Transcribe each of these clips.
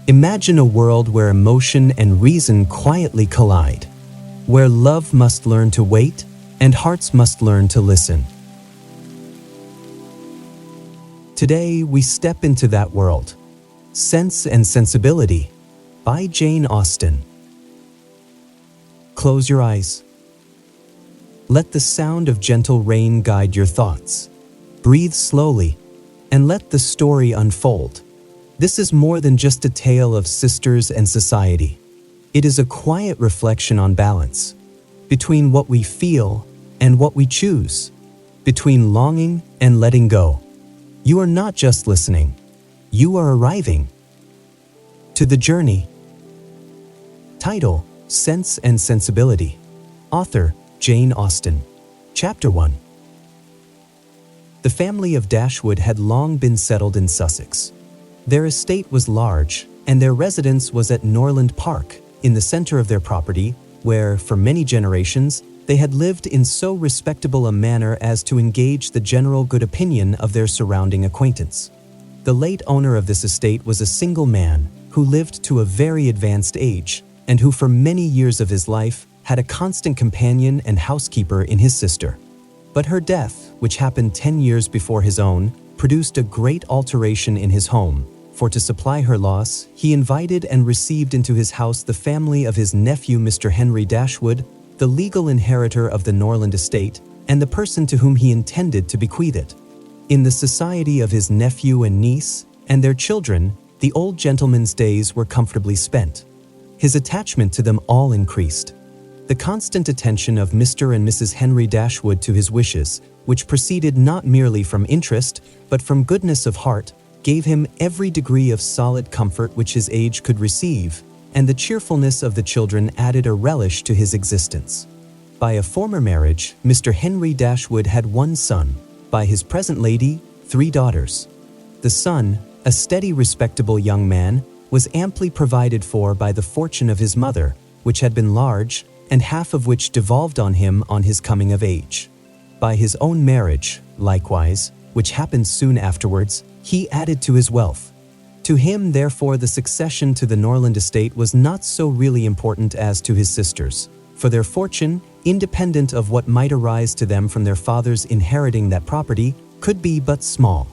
Imagine a world where emotion and reason quietly collide, where love must learn to wait and hearts must learn to listen. Today, we step into that world. Sense and Sensibility by Jane Austen. Close your eyes. Let the sound of gentle rain guide your thoughts. Breathe slowly and let the story unfold. This is more than just a tale of sisters and society. It is a quiet reflection on balance between what we feel and what we choose, between longing and letting go. You are not just listening, you are arriving to the journey. Title: Sense and Sensibility. Author: Jane Austen. Chapter 1. The family of Dashwood had long been settled in Sussex. Their estate was large, and their residence was at Norland Park, in the center of their property, where, for many generations, they had lived in so respectable a manner as to engage the general good opinion of their surrounding acquaintance. The late owner of this estate was a single man who lived to a very advanced age, and who for many years of his life had a constant companion and housekeeper in his sister. But her death, which happened 10 years before his own, produced a great alteration in his home, for to supply her loss, he invited and received into his house the family of his nephew Mr. Henry Dashwood, the legal inheritor of the Norland estate, and the person to whom he intended to bequeath it. In the society of his nephew and niece, and their children, the old gentleman's days were comfortably spent. His attachment to them all increased. The constant attention of Mr. and Mrs. Henry Dashwood to his wishes, which proceeded not merely from interest, but from goodness of heart, gave him every degree of solid comfort which his age could receive, and the cheerfulness of the children added a relish to his existence. By a former marriage, Mr. Henry Dashwood had one son, by his present lady, 3 daughters. The son, a steady, respectable young man, was amply provided for by the fortune of his mother, which had been large, and half of which devolved on him on his coming of age. By his own marriage, likewise, which happened soon afterwards, he added to his wealth. To him, therefore, the succession to the Norland estate was not so really important as to his sisters, for their fortune, independent of what might arise to them from their fathers inheriting that property, could be but small.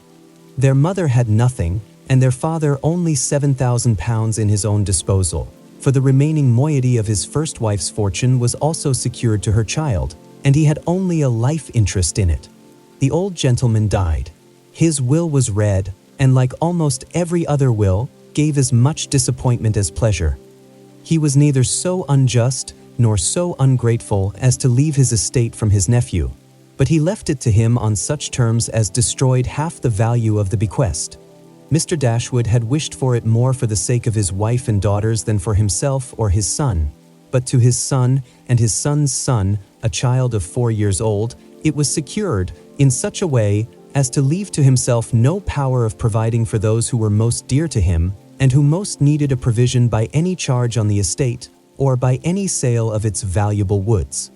Their mother had nothing, and their father only £7,000 in his own disposal, for the remaining moiety of his first wife's fortune was also secured to her child, and he had only a life interest in it. The old gentleman died. His will was read, and like almost every other will, gave as much disappointment as pleasure. He was neither so unjust nor so ungrateful as to leave his estate from his nephew, but he left it to him on such terms as destroyed half the value of the bequest. Mr. Dashwood had wished for it more for the sake of his wife and daughters than for himself or his son, but to his son and his son's son, a child of 4 years old, it was secured in such a way as to leave to himself no power of providing for those who were most dear to him and who most needed a provision by any charge on the estate or by any sale of its valuable woods.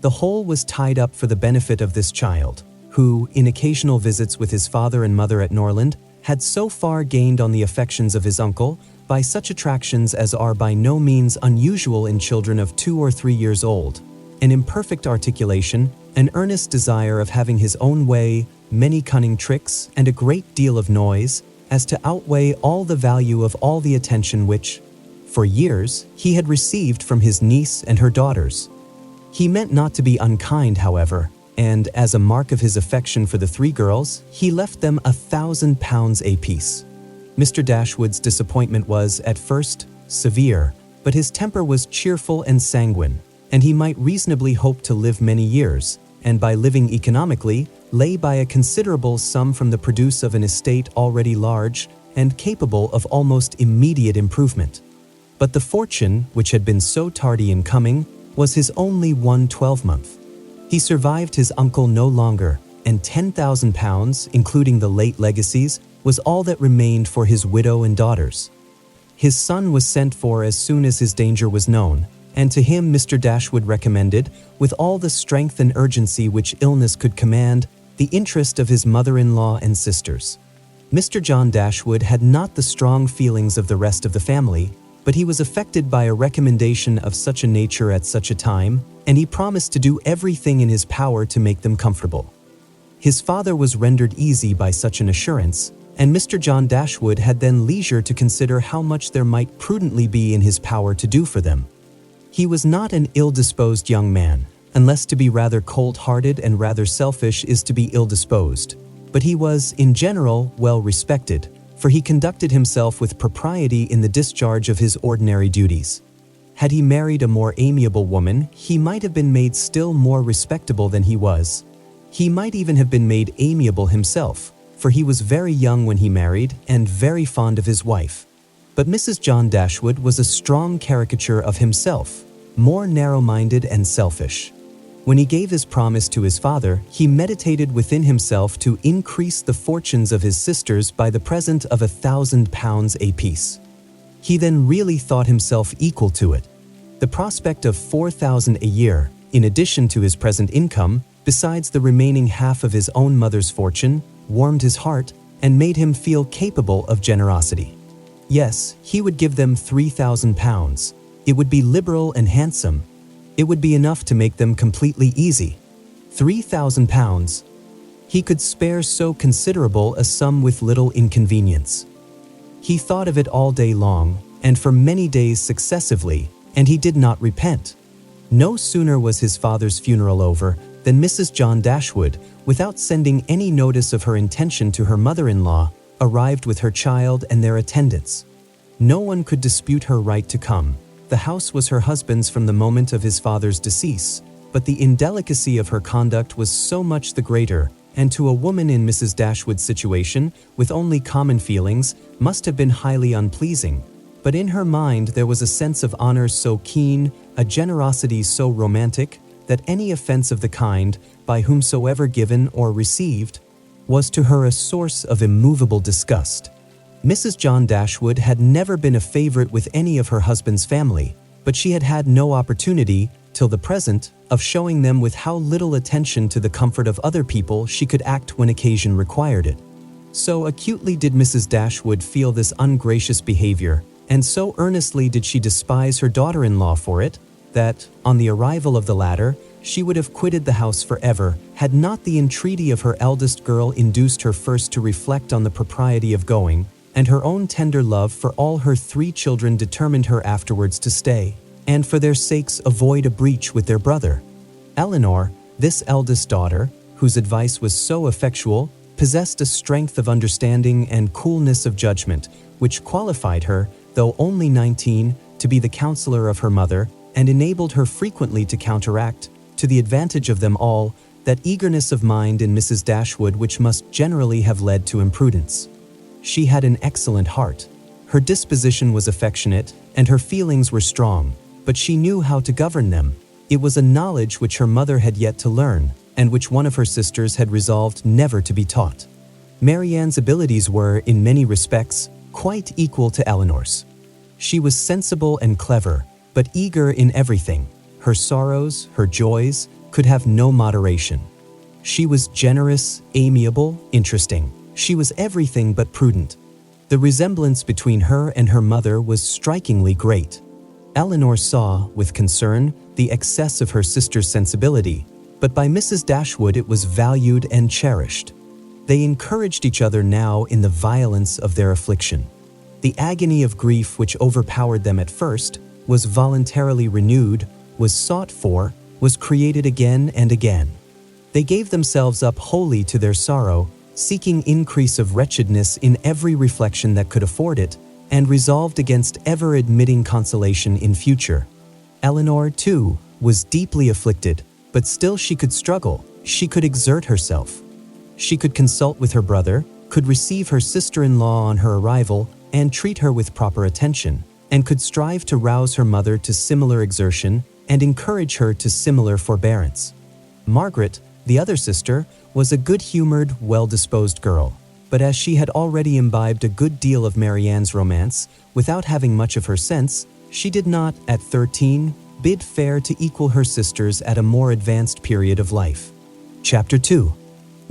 The whole was tied up for the benefit of this child, who, in occasional visits with his father and mother at Norland, had so far gained on the affections of his uncle by such attractions as are by no means unusual in children of 2 or 3 years old, an imperfect articulation, an earnest desire of having his own way, many cunning tricks, and a great deal of noise, as to outweigh all the value of all the attention which, for years, he had received from his niece and her daughters. He meant not to be unkind, however, and as a mark of his affection for the 3 girls, he left them £1,000 apiece. Mr. Dashwood's disappointment was, at first, severe, but his temper was cheerful and sanguine, and he might reasonably hope to live many years, and by living economically, lay by a considerable sum from the produce of an estate already large and capable of almost immediate improvement. But the fortune, which had been so tardy in coming, was his only one 12-month. He survived his uncle no longer, and £10,000, including the late legacies, was all that remained for his widow and daughters. His son was sent for as soon as his danger was known, and to him Mr. Dashwood recommended, with all the strength and urgency which illness could command, the interest of his mother-in-law and sisters. Mr. John Dashwood had not the strong feelings of the rest of the family, but he was affected by a recommendation of such a nature at such a time, and he promised to do everything in his power to make them comfortable. His father was rendered easy by such an assurance, and Mr. John Dashwood had then leisure to consider how much there might prudently be in his power to do for them. He was not an ill-disposed young man, unless to be rather cold-hearted and rather selfish is to be ill-disposed, but he was, in general, well respected, for he conducted himself with propriety in the discharge of his ordinary duties. Had he married a more amiable woman, he might have been made still more respectable than he was. He might even have been made amiable himself, for he was very young when he married and very fond of his wife. But Mrs. John Dashwood was a strong caricature of himself, more narrow-minded and selfish. When he gave his promise to his father, he meditated within himself to increase the fortunes of his sisters by the present of £1,000 apiece. He then really thought himself equal to it. The prospect of £4,000 a year, in addition to his present income, besides the remaining half of his own mother's fortune, warmed his heart and made him feel capable of generosity. Yes, he would give them £3,000. It would be liberal and handsome. It would be enough to make them completely easy. £3,000. He could spare so considerable a sum with little inconvenience. He thought of it all day long, and for many days successively, and he did not repent. No sooner was his father's funeral over than Mrs. John Dashwood, without sending any notice of her intention to her mother-in-law, arrived with her child and their attendants. No one could dispute her right to come. The house was her husband's from the moment of his father's decease, but the indelicacy of her conduct was so much the greater, and to a woman in Mrs. Dashwood's situation, with only common feelings, must have been highly unpleasing. But in her mind there was a sense of honor so keen, a generosity so romantic, that any offense of the kind, by whomsoever given or received, was to her a source of immovable disgust. Mrs. John Dashwood had never been a favorite with any of her husband's family, but she had had no opportunity, till the present, of showing them with how little attention to the comfort of other people she could act when occasion required it. So acutely did Mrs. Dashwood feel this ungracious behavior, and so earnestly did she despise her daughter-in-law for it, that, on the arrival of the latter, she would have quitted the house forever, had not the entreaty of her eldest girl induced her first to reflect on the propriety of going, and her own tender love for all her 3 children determined her afterwards to stay, and for their sakes avoid a breach with their brother. Elinor, this eldest daughter, whose advice was so effectual, possessed a strength of understanding and coolness of judgment, which qualified her, though only 19, to be the counselor of her mother, and enabled her frequently to counteract, to the advantage of them all, that eagerness of mind in Mrs. Dashwood which must generally have led to imprudence. She had an excellent heart. Her disposition was affectionate, and her feelings were strong, but she knew how to govern them. It was a knowledge which her mother had yet to learn, and which one of her sisters had resolved never to be taught. Marianne's abilities were, in many respects, quite equal to Elinor's. She was sensible and clever, but eager in everything. Her sorrows, her joys, could have no moderation. She was generous, amiable, interesting. She was everything but prudent. The resemblance between her and her mother was strikingly great. Elinor saw, with concern, the excess of her sister's sensibility, but by Mrs. Dashwood it was valued and cherished. They encouraged each other now in the violence of their affliction. The agony of grief which overpowered them at first was voluntarily renewed, was sought for, was created again and again. They gave themselves up wholly to their sorrow, seeking increase of wretchedness in every reflection that could afford it, and resolved against ever admitting consolation in future. Elinor, too, was deeply afflicted, but still she could struggle, she could exert herself. She could consult with her brother, could receive her sister-in-law on her arrival, and treat her with proper attention, and could strive to rouse her mother to similar exertion, and encourage her to similar forbearance. Margaret, the other sister, was a good-humored, well-disposed girl, but as she had already imbibed a good deal of Marianne's romance, without having much of her sense, she did not, at 13, bid fair to equal her sisters at a more advanced period of life. Chapter 2.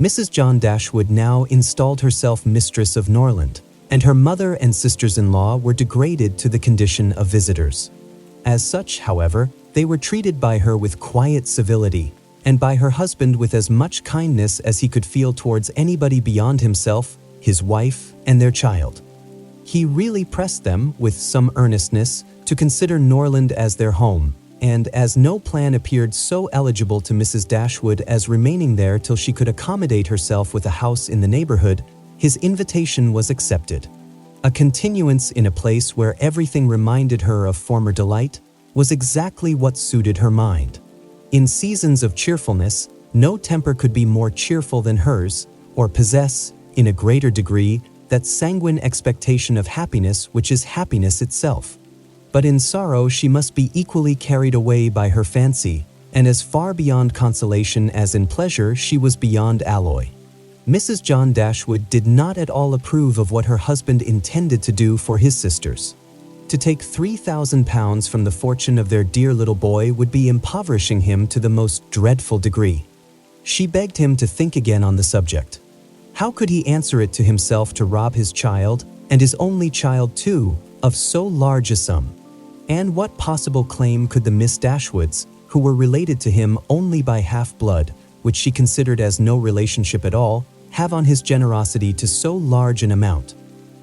Mrs. John Dashwood now installed herself mistress of Norland, and her mother and sisters-in-law were degraded to the condition of visitors. As such, however, they were treated by her with quiet civility, and by her husband with as much kindness as he could feel towards anybody beyond himself, his wife, and their child. He really pressed them, with some earnestness, to consider Norland as their home, and as no plan appeared so eligible to Mrs. Dashwood as remaining there till she could accommodate herself with a house in the neighborhood, his invitation was accepted. A continuance in a place where everything reminded her of former delight was exactly what suited her mind. In seasons of cheerfulness, no temper could be more cheerful than hers, or possess, in a greater degree, that sanguine expectation of happiness which is happiness itself. But in sorrow she must be equally carried away by her fancy, and as far beyond consolation as in pleasure she was beyond alloy. Mrs. John Dashwood did not at all approve of what her husband intended to do for his sisters. To take £3,000 from the fortune of their dear little boy would be impoverishing him to the most dreadful degree. She begged him to think again on the subject. How could he answer it to himself to rob his child, and his only child too, of so large a sum? And what possible claim could the Miss Dashwoods, who were related to him only by half-blood, which she considered as no relationship at all, have on his generosity to so large an amount?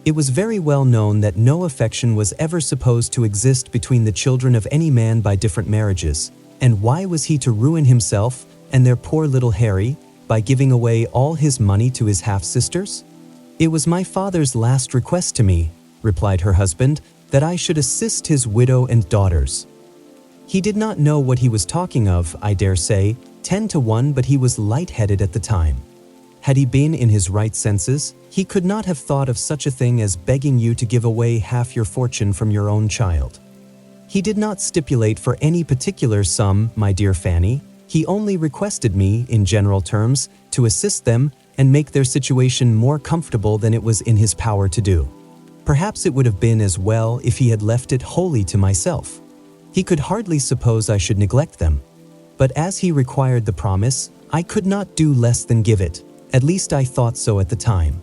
It was very well known that no affection was ever supposed to exist between the children of any man by different marriages, and why was he to ruin himself and their poor little Harry by giving away all his money to his half-sisters? "It was my father's last request to me," replied her husband, "that I should assist his widow and daughters." He did not know what he was talking of, I dare say, 10 to 1, but he was light-headed at the time. Had he been in his right senses, he could not have thought of such a thing as begging you to give away half your fortune from your own child. He did not stipulate for any particular sum, my dear Fanny. He only requested me, in general terms, to assist them and make their situation more comfortable than it was in his power to do. Perhaps it would have been as well if he had left it wholly to myself. He could hardly suppose I should neglect them. But as he required the promise, I could not do less than give it. At least I thought so at the time.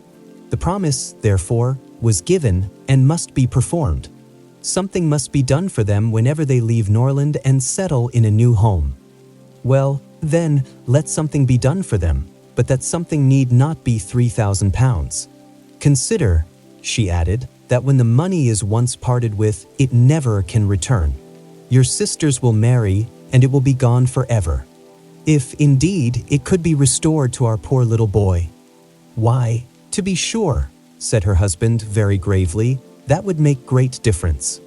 The promise, therefore, was given and must be performed. Something must be done for them whenever they leave Norland and settle in a new home. Well, then, let something be done for them, but that something need not be £3,000. Consider, she added, that when the money is once parted with, it never can return. Your sisters will marry, and it will be gone forever. If, indeed, it could be restored to our poor little boy. Why, to be sure, said her husband very gravely, that would make great difference.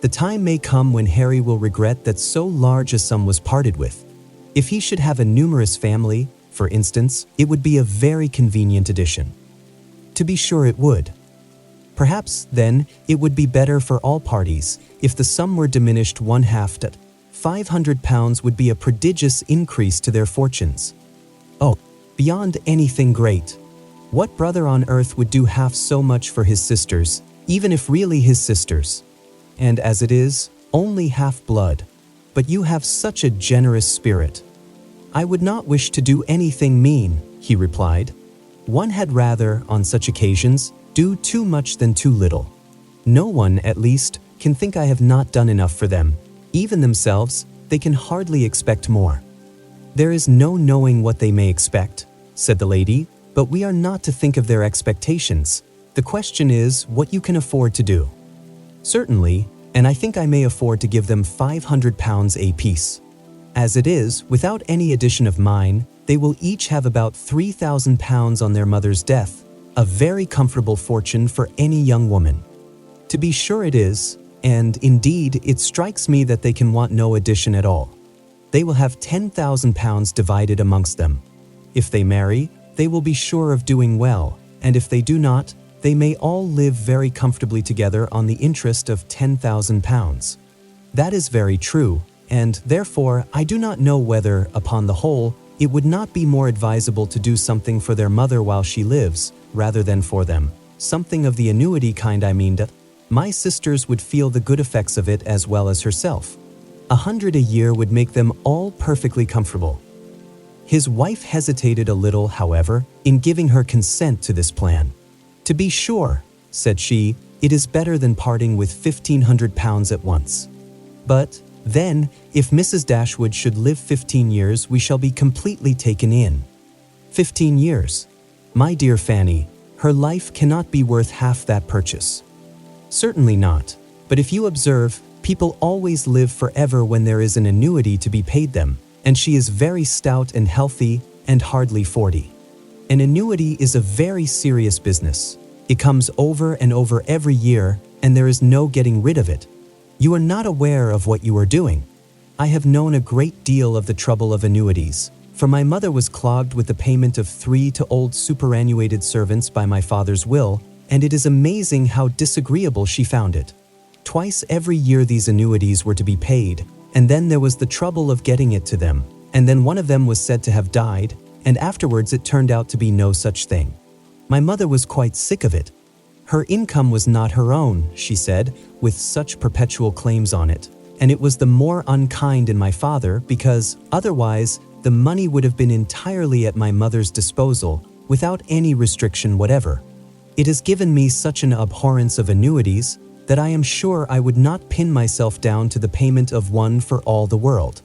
The time may come when Harry will regret that so large a sum was parted with. If he should have a numerous family, for instance, it would be a very convenient addition. To be sure it would. Perhaps, then, it would be better for all parties if the sum were diminished one half to £500 would be a prodigious increase to their fortunes. Oh, beyond anything great. What brother on earth would do half so much for his sisters, even if really his sisters? And as it is, only half-blood. But you have such a generous spirit. I would not wish to do anything mean, he replied. One had rather, on such occasions, do too much than too little. No one, at least, can think I have not done enough for them. Even themselves, they can hardly expect more. There is no knowing what they may expect, said the lady, but we are not to think of their expectations. The question is what you can afford to do. Certainly, and I think I may afford to give them £500 apiece. As it is, without any addition of mine, they will each have about £3,000 on their mother's death, a very comfortable fortune for any young woman. To be sure it is, and indeed it strikes me that they can want no addition at all. They will have £10,000 divided amongst them. If they marry, they will be sure of doing well, and if they do not, they may all live very comfortably together on the interest of £10,000. That is very true, and therefore I do not know whether, upon the whole, it would not be more advisable to do something for their mother while she lives, rather than for them. Something of the annuity kind, I mean. My sisters would feel the good effects of it as well as herself. 100 a year would make them all perfectly comfortable. His wife hesitated a little, however, in giving her consent to this plan. "To be sure," said she, "it is better than parting with £1,500 at once. But, then, if Mrs. Dashwood should live 15 years, we shall be completely taken in." 15 years. My dear Fanny, her life cannot be worth half that purchase. Certainly not, but if you observe, people always live forever when there is an annuity to be paid them, and she is very stout and healthy and hardly 40. An annuity is a very serious business. It comes over and over every year, and there is no getting rid of it. You are not aware of what you are doing. I have known a great deal of the trouble of annuities, for my mother was clogged with the payment of 3 to old superannuated servants by my father's will, and it is amazing how disagreeable she found it. Twice every year these annuities were to be paid, and then there was the trouble of getting it to them, and then one of them was said to have died, and afterwards it turned out to be no such thing. My mother was quite sick of it. Her income was not her own, she said, with such perpetual claims on it, and it was the more unkind in my father because, otherwise, the money would have been entirely at my mother's disposal, without any restriction whatever. It has given me such an abhorrence of annuities that I am sure I would not pin myself down to the payment of one for all the world.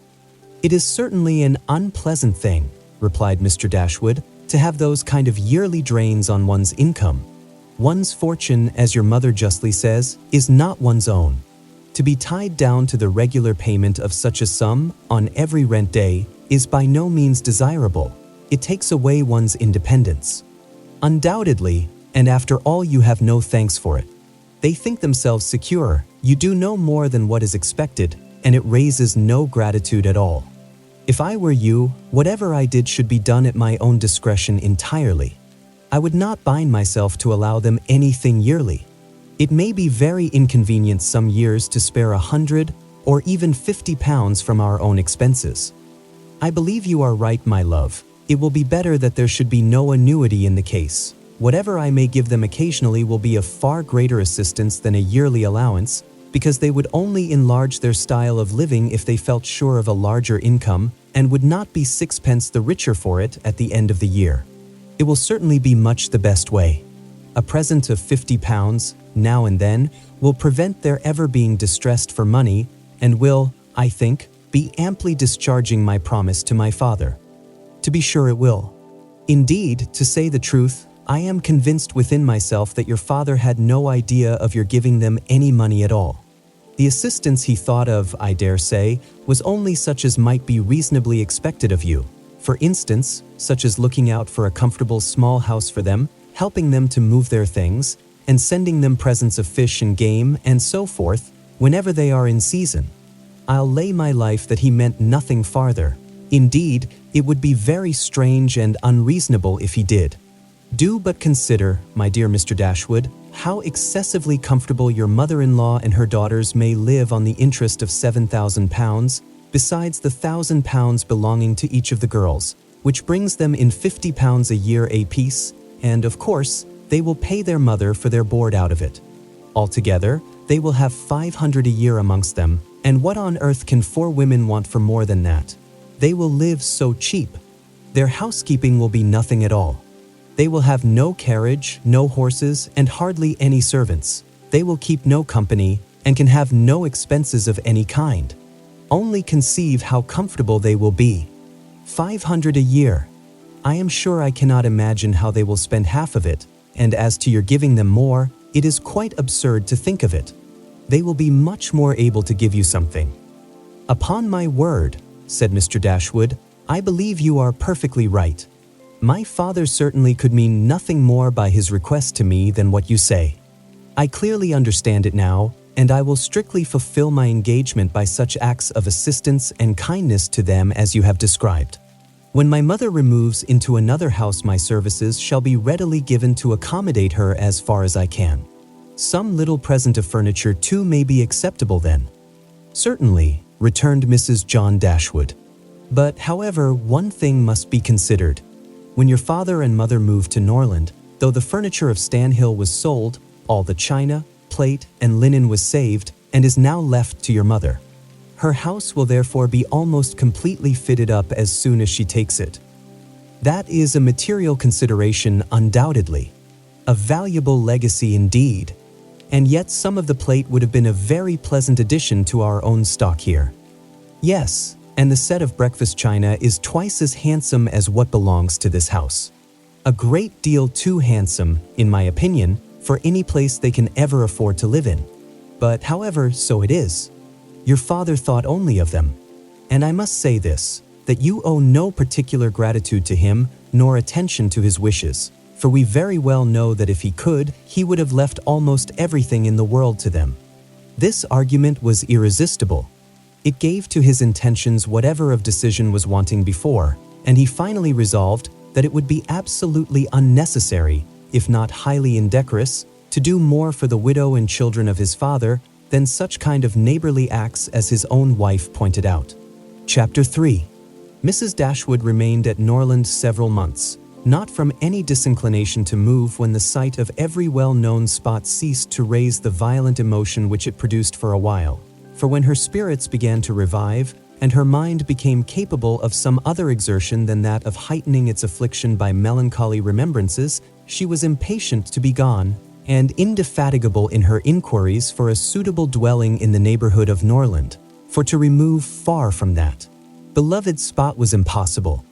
It is certainly an unpleasant thing, replied Mr. Dashwood, to have those kind of yearly drains on one's income. One's fortune, as your mother justly says, is not one's own. To be tied down to the regular payment of such a sum on every rent day is by no means desirable. It takes away one's independence. Undoubtedly, and after all you have no thanks for it. They think themselves secure, you do no more than what is expected, and it raises no gratitude at all. If I were you, whatever I did should be done at my own discretion entirely. I would not bind myself to allow them anything yearly. It may be very inconvenient some years to spare 100 or even £50 from our own expenses. I believe you are right, my love. It will be better that there should be no annuity in the case. Whatever I may give them occasionally will be of far greater assistance than a yearly allowance, because they would only enlarge their style of living if they felt sure of a larger income and would not be 6 pence the richer for it at the end of the year. It will certainly be much the best way. A present of £50, now and then, will prevent their ever being distressed for money and will, I think, be amply discharging my promise to my father. To be sure it will. Indeed, to say the truth, I am convinced within myself that your father had no idea of your giving them any money at all. The assistance he thought of, I dare say, was only such as might be reasonably expected of you. For instance, such as looking out for a comfortable small house for them, helping them to move their things, and sending them presents of fish and game and so forth whenever they are in season. I'll lay my life that he meant nothing farther. Indeed, it would be very strange and unreasonable if he did. Do but consider, my dear Mr. Dashwood, how excessively comfortable your mother-in-law and her daughters may live on the interest of £7,000, besides the £1,000 belonging to each of the girls, which brings them in £50 a year apiece, and, of course, they will pay their mother for their board out of it. Altogether, they will have £500 a year amongst them, and what on earth can 4 women want for more than that? They will live so cheap. Their housekeeping will be nothing at all. They will have no carriage, no horses, and hardly any servants. They will keep no company, and can have no expenses of any kind. Only conceive how comfortable they will be. £500 a year. I am sure I cannot imagine how they will spend half of it, and as to your giving them more, it is quite absurd to think of it. They will be much more able to give you something. Upon my word, said Mr. Dashwood, I believe you are perfectly right. My father certainly could mean nothing more by his request to me than what you say. I clearly understand it now, and I will strictly fulfill my engagement by such acts of assistance and kindness to them as you have described. When my mother removes into another house, my services shall be readily given to accommodate her as far as I can. Some little present of furniture too may be acceptable then. Certainly, returned Mrs. John Dashwood. But, however, one thing must be considered. When your father and mother moved to Norland, though the furniture of Stanhill was sold, all the china, plate, and linen was saved, and is now left to your mother. Her house will therefore be almost completely fitted up as soon as she takes it, That is a material consideration undoubtedly. A valuable legacy indeed. And yet some of the plate would have been a very pleasant addition to our own stock here. Yes, and the set of breakfast china is twice as handsome as what belongs to this house. A great deal too handsome, in my opinion, for any place they can ever afford to live in. But however, so it is. Your father thought only of them. And I must say this, that you owe no particular gratitude to him, nor attention to his wishes, for we very well know that if he could, he would have left almost everything in the world to them. This argument was irresistible. It gave to his intentions whatever of decision was wanting before, and he finally resolved that it would be absolutely unnecessary, if not highly indecorous, to do more for the widow and children of his father than such kind of neighborly acts as his own wife pointed out. Chapter 3. Mrs. Dashwood remained at Norland several months, not from any disinclination to move when the sight of every well-known spot ceased to raise the violent emotion which it produced for a while, for when her spirits began to revive, and her mind became capable of some other exertion than that of heightening its affliction by melancholy remembrances, she was impatient to be gone, and indefatigable in her inquiries for a suitable dwelling in the neighborhood of Norland, for to remove far from that beloved spot was impossible.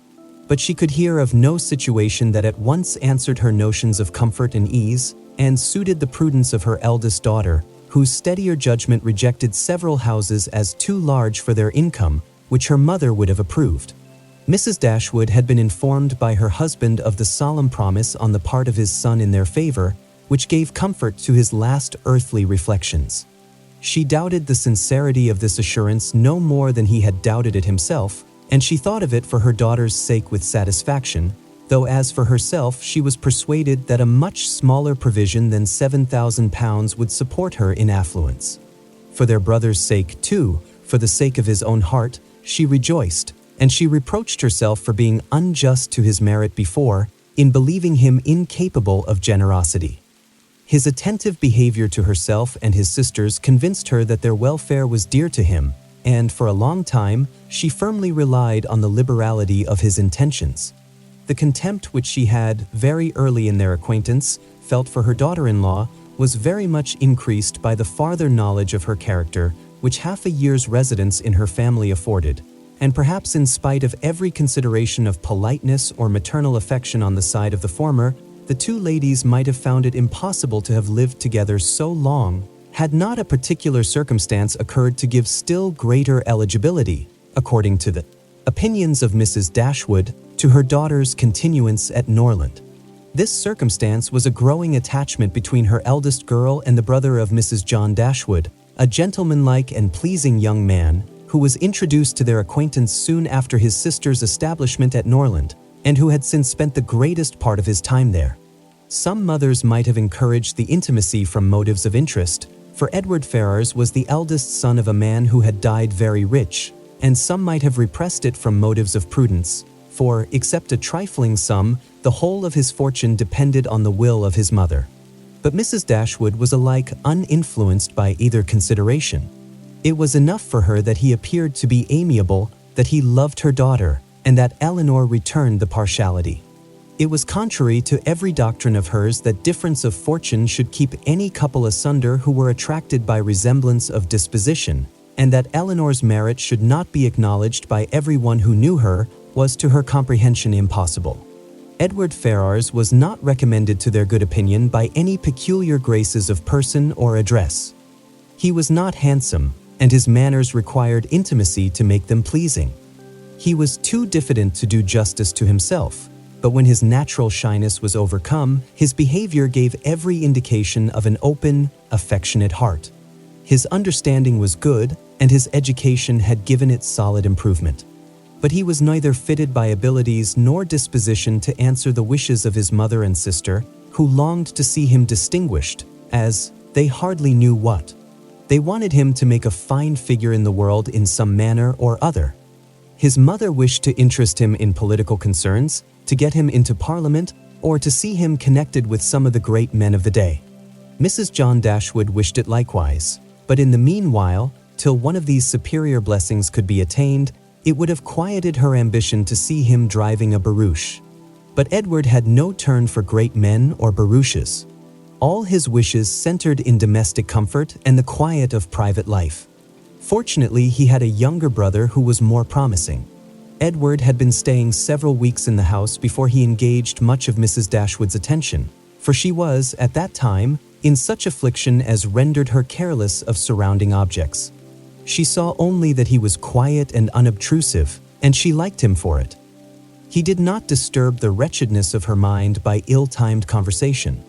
But she could hear of no situation that at once answered her notions of comfort and ease, and suited the prudence of her eldest daughter, whose steadier judgment rejected several houses as too large for their income, which her mother would have approved. Mrs. Dashwood had been informed by her husband of the solemn promise on the part of his son in their favor, which gave comfort to his last earthly reflections. She doubted the sincerity of this assurance no more than he had doubted it himself, and she thought of it for her daughter's sake with satisfaction, though as for herself she was persuaded that a much smaller provision than £7,000 would support her in affluence. For their brother's sake, too, for the sake of his own heart, she rejoiced, and she reproached herself for being unjust to his merit before, in believing him incapable of generosity. His attentive behavior to herself and his sisters convinced her that their welfare was dear to him, and for a long time she firmly relied on the liberality of his intentions. The contempt which she had, very early in their acquaintance, felt for her daughter-in-law was very much increased by the farther knowledge of her character which half a year's residence in her family afforded, and perhaps in spite of every consideration of politeness or maternal affection on the side of the former, the two ladies might have found it impossible to have lived together so long had not a particular circumstance occurred to give still greater eligibility, according to the opinions of Mrs. Dashwood, to her daughter's continuance at Norland. This circumstance was a growing attachment between her eldest girl and the brother of Mrs. John Dashwood, a gentlemanlike and pleasing young man, who was introduced to their acquaintance soon after his sister's establishment at Norland, and who had since spent the greatest part of his time there. Some mothers might have encouraged the intimacy from motives of interest, for Edward Ferrars was the eldest son of a man who had died very rich, and some might have repressed it from motives of prudence, for, except a trifling sum, the whole of his fortune depended on the will of his mother. But Mrs. Dashwood was alike uninfluenced by either consideration. It was enough for her that he appeared to be amiable, that he loved her daughter, and that Elinor returned the partiality. It was contrary to every doctrine of hers that difference of fortune should keep any couple asunder who were attracted by resemblance of disposition, and that Elinor's merit should not be acknowledged by everyone who knew her was to her comprehension impossible. Edward Ferrars was not recommended to their good opinion by any peculiar graces of person or address. He was not handsome, and his manners required intimacy to make them pleasing. He was too diffident to do justice to himself, but when his natural shyness was overcome, his behavior gave every indication of an open, affectionate heart. His understanding was good, and his education had given it solid improvement. But he was neither fitted by abilities nor disposition to answer the wishes of his mother and sister, who longed to see him distinguished, as they hardly knew what. They wanted him to make a fine figure in the world in some manner or other. His mother wished to interest him in political concerns, to get him into Parliament, or to see him connected with some of the great men of the day. Mrs. John Dashwood wished it likewise, but in the meanwhile, till one of these superior blessings could be attained, it would have quieted her ambition to see him driving a barouche, But Edward had no turn for great men or barouches. All his wishes centered in domestic comfort and the quiet of private life. Fortunately, he had a younger brother who was more promising. Edward had been staying several weeks in the house before he engaged much of Mrs. Dashwood's attention, for she was, at that time, in such affliction as rendered her careless of surrounding objects. She saw only that he was quiet and unobtrusive, and she liked him for it. He did not disturb the wretchedness of her mind by ill-timed conversation.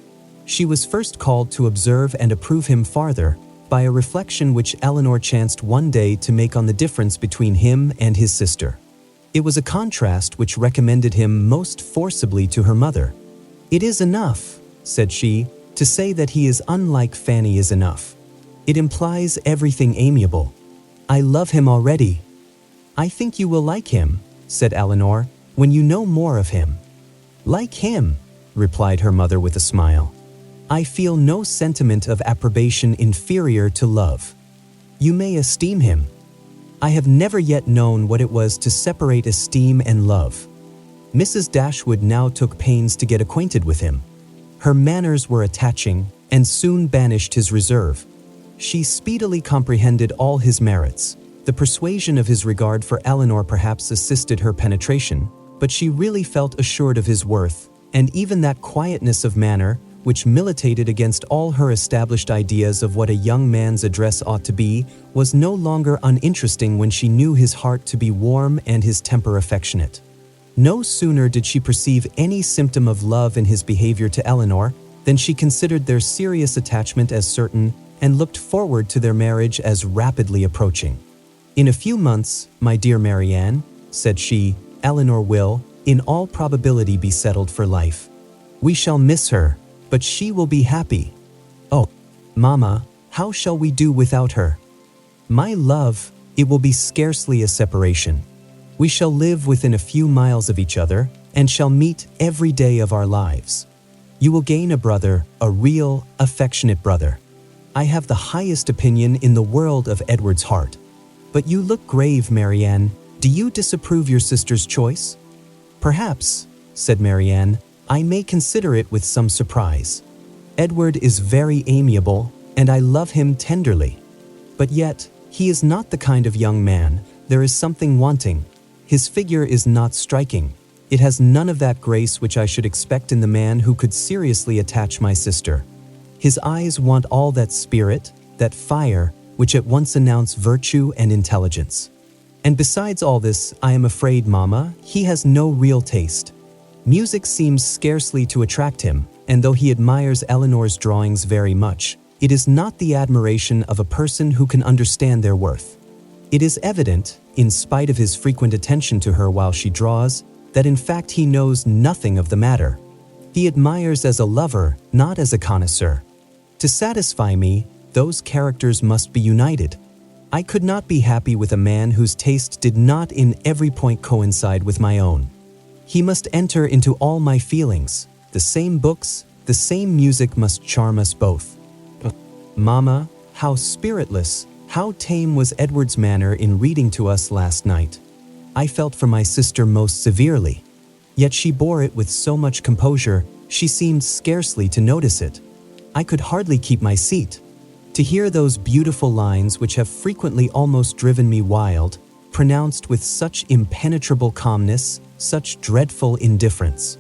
She was first called to observe and approve him farther by a reflection which Elinor chanced one day to make on the difference between him and his sister. It was a contrast which recommended him most forcibly to her mother. "It is enough," said she, "to say that he is unlike Fanny is enough. It implies everything amiable. I love him already." "I think you will like him," said Elinor, "when you know more of him." "Like him," replied her mother with a smile. "I feel no sentiment of approbation inferior to love. You may esteem him. I have never yet known what it was to separate esteem and love." Mrs. Dashwood now took pains to get acquainted with him. Her manners were attaching, and soon banished his reserve. She speedily comprehended all his merits. The persuasion of his regard for Elinor perhaps assisted her penetration, but she really felt assured of his worth, and even that quietness of manner, which militated against all her established ideas of what a young man's address ought to be, was no longer uninteresting when she knew his heart to be warm and his temper affectionate. No sooner did she perceive any symptom of love in his behavior to Elinor than she considered their serious attachment as certain and looked forward to their marriage as rapidly approaching. "In a few months, my dear Marianne," said she, "Elinor will, in all probability, be settled for life. We shall miss her, but she will be happy. Oh, Mamma, how shall we do without her? My love, it will be scarcely a separation. We shall live within a few miles of each other, and shall meet every day of our lives. You will gain a brother, a real, affectionate brother. I have the highest opinion in the world of Edward's heart. But you look grave, Marianne. Do you disapprove your sister's choice?" "Perhaps," said Marianne, "I may consider it with some surprise. Edward is very amiable, and I love him tenderly. But yet, he is not the kind of young man. There is something wanting. His figure is not striking. It has none of that grace which I should expect in the man who could seriously attach my sister. His eyes want all that spirit, that fire, which at once announce virtue and intelligence. And besides all this, I am afraid, Mamma, he has no real taste. Music seems scarcely to attract him, and though he admires Elinor's drawings very much, it is not the admiration of a person who can understand their worth. It is evident, in spite of his frequent attention to her while she draws, that in fact he knows nothing of the matter. He admires as a lover, not as a connoisseur. To satisfy me, those characters must be united. I could not be happy with a man whose taste did not in every point coincide with my own. He must enter into all my feelings. The same books, the same music must charm us both. Mamma, how spiritless, how tame was Edward's manner in reading to us last night. I felt for my sister most severely. Yet she bore it with so much composure, she seemed scarcely to notice it. I could hardly keep my seat. To hear those beautiful lines which have frequently almost driven me wild, pronounced with such impenetrable calmness, such dreadful indifference.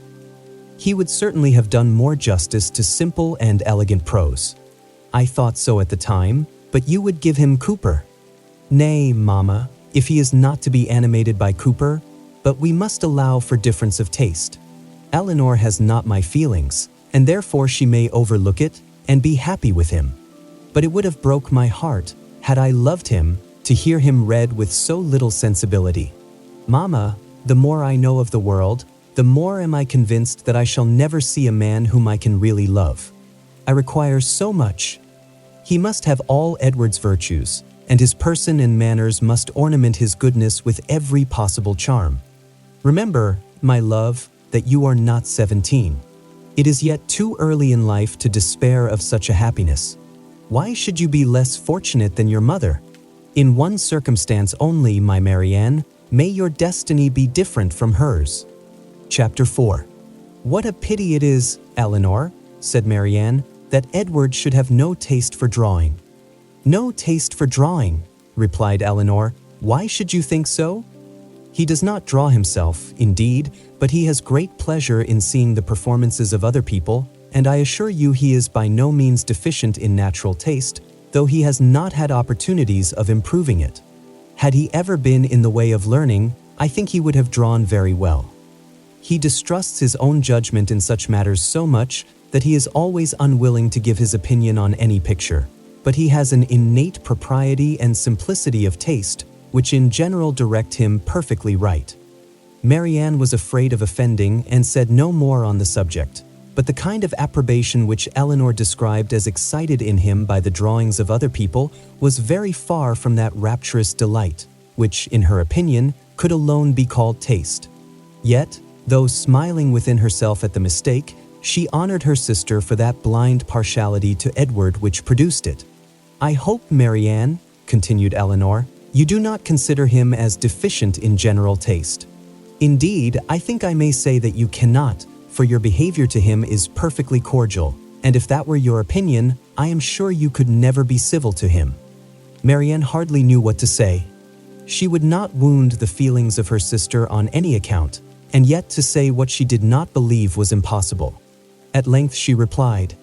He would certainly have done more justice to simple and elegant prose. I thought so at the time, but you would give him Cooper. Nay, Mamma, if he is not to be animated by Cooper, but we must allow for difference of taste. Elinor has not my feelings, and therefore she may overlook it and be happy with him. But it would have broke my heart, had I loved him, to hear him read with so little sensibility. Mamma, the more I know of the world, the more am I convinced that I shall never see a man whom I can really love. I require so much. He must have all Edward's virtues, and his person and manners must ornament his goodness with every possible charm. Remember, my love, that you are not 17. It is yet too early in life to despair of such a happiness. Why should you be less fortunate than your mother? In one circumstance only, my Marianne, may your destiny be different from hers. Chapter 4. "What a pity it is, Elinor," said Marianne, "that Edward should have no taste for drawing." "No taste for drawing," replied Elinor. "Why should you think so?" "He does not draw himself, indeed, but he has great pleasure in seeing the performances of other people, and I assure you he is by no means deficient in natural taste, though he has not had opportunities of improving it. Had he ever been in the way of learning, I think he would have drawn very well. He distrusts his own judgment in such matters so much that he is always unwilling to give his opinion on any picture, but he has an innate propriety and simplicity of taste, which in general direct him perfectly right." Marianne was afraid of offending and said no more on the subject, but the kind of approbation which Elinor described as excited in him by the drawings of other people was very far from that rapturous delight, which, in her opinion, could alone be called taste. Yet, though smiling within herself at the mistake, she honored her sister for that blind partiality to Edward which produced it. "I hope, Marianne," continued Elinor, "you do not consider him as deficient in general taste. Indeed, I think I may say that you cannot, for your behavior to him is perfectly cordial, and if that were your opinion, I am sure you could never be civil to him." Marianne hardly knew what to say. She would not wound the feelings of her sister on any account, and yet to say what she did not believe was impossible. At length she replied,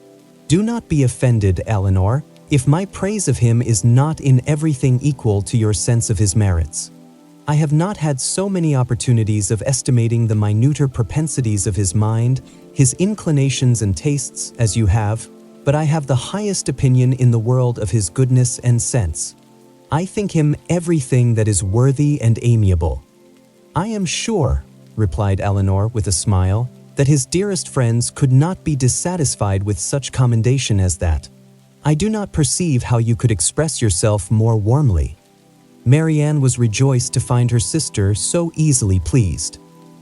"Do not be offended, Elinor, if my praise of him is not in everything equal to your sense of his merits. I have not had so many opportunities of estimating the minuter propensities of his mind, his inclinations and tastes, as you have, but I have the highest opinion in the world of his goodness and sense. I think him everything that is worthy and amiable." "I am sure," replied Elinor with a smile, "that his dearest friends could not be dissatisfied with such commendation as that. I do not perceive how you could express yourself more warmly." Marianne was rejoiced to find her sister so easily pleased.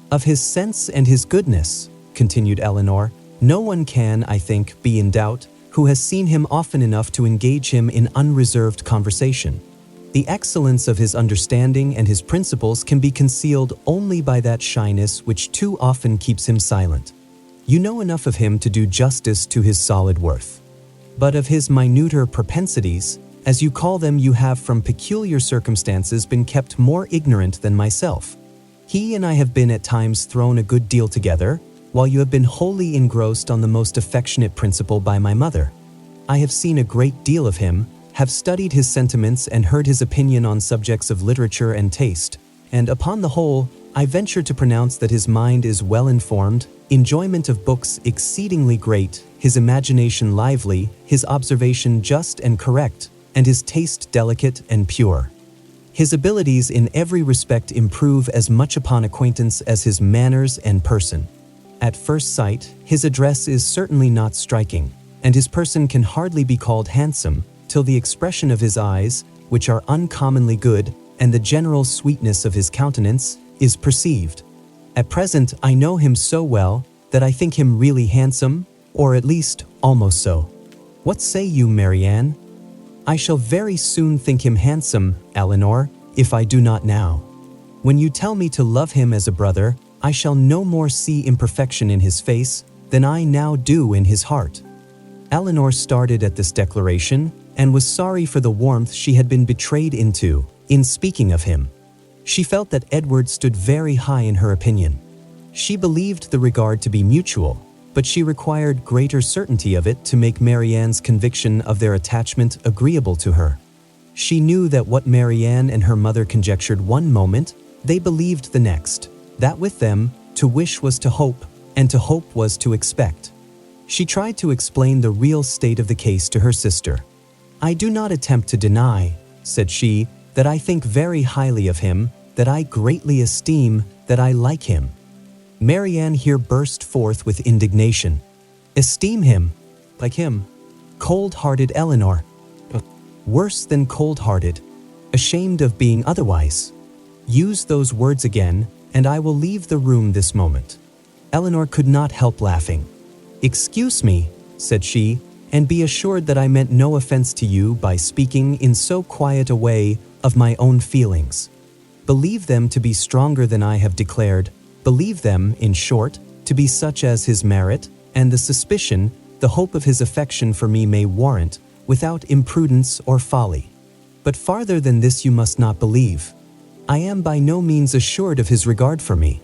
"Of his sense and his goodness," continued Elinor, "no one can, I think, be in doubt, who has seen him often enough to engage him in unreserved conversation. The excellence of his understanding and his principles can be concealed only by that shyness which too often keeps him silent. You know enough of him to do justice to his solid worth. But of his minuter propensities, as you call them, you have from peculiar circumstances been kept more ignorant than myself. He and I have been at times thrown a good deal together, while you have been wholly engrossed on the most affectionate principle by my mother. I have seen a great deal of him, have studied his sentiments and heard his opinion on subjects of literature and taste, and upon the whole, I venture to pronounce that his mind is well informed, enjoyment of books exceedingly great, his imagination lively, his observation just and correct, and his taste delicate and pure. His abilities in every respect improve as much upon acquaintance as his manners and person. At first sight, his address is certainly not striking, and his person can hardly be called handsome, till the expression of his eyes, which are uncommonly good, and the general sweetness of his countenance, is perceived. At present I know him so well, that I think him really handsome, or at least almost so. What say you, Marianne?" "I shall very soon think him handsome, Elinor, if I do not now. When you tell me to love him as a brother, I shall no more see imperfection in his face than I now do in his heart." Elinor started at this declaration, and was sorry for the warmth she had been betrayed into, in speaking of him. She felt that Edward stood very high in her opinion. She believed the regard to be mutual, but she required greater certainty of it to make Marianne's conviction of their attachment agreeable to her. She knew that what Marianne and her mother conjectured one moment, they believed the next, that with them, to wish was to hope, and to hope was to expect. She tried to explain the real state of the case to her sister. "I do not attempt to deny," said she, "that I think very highly of him, that I greatly esteem, that I like him." Marianne here burst forth with indignation. "Esteem him? Like him? Cold-hearted Elinor! Worse than cold-hearted, ashamed of being otherwise. Use those words again, and I will leave the room this moment." Elinor could not help laughing. "Excuse me," said she, "and be assured that I meant no offense to you by speaking in so quiet a way of my own feelings. Believe them to be stronger than I have declared. Believe them, in short, to be such as his merit, and the suspicion, the hope of his affection for me may warrant, without imprudence or folly. But farther than this you must not believe. I am by no means assured of his regard for me.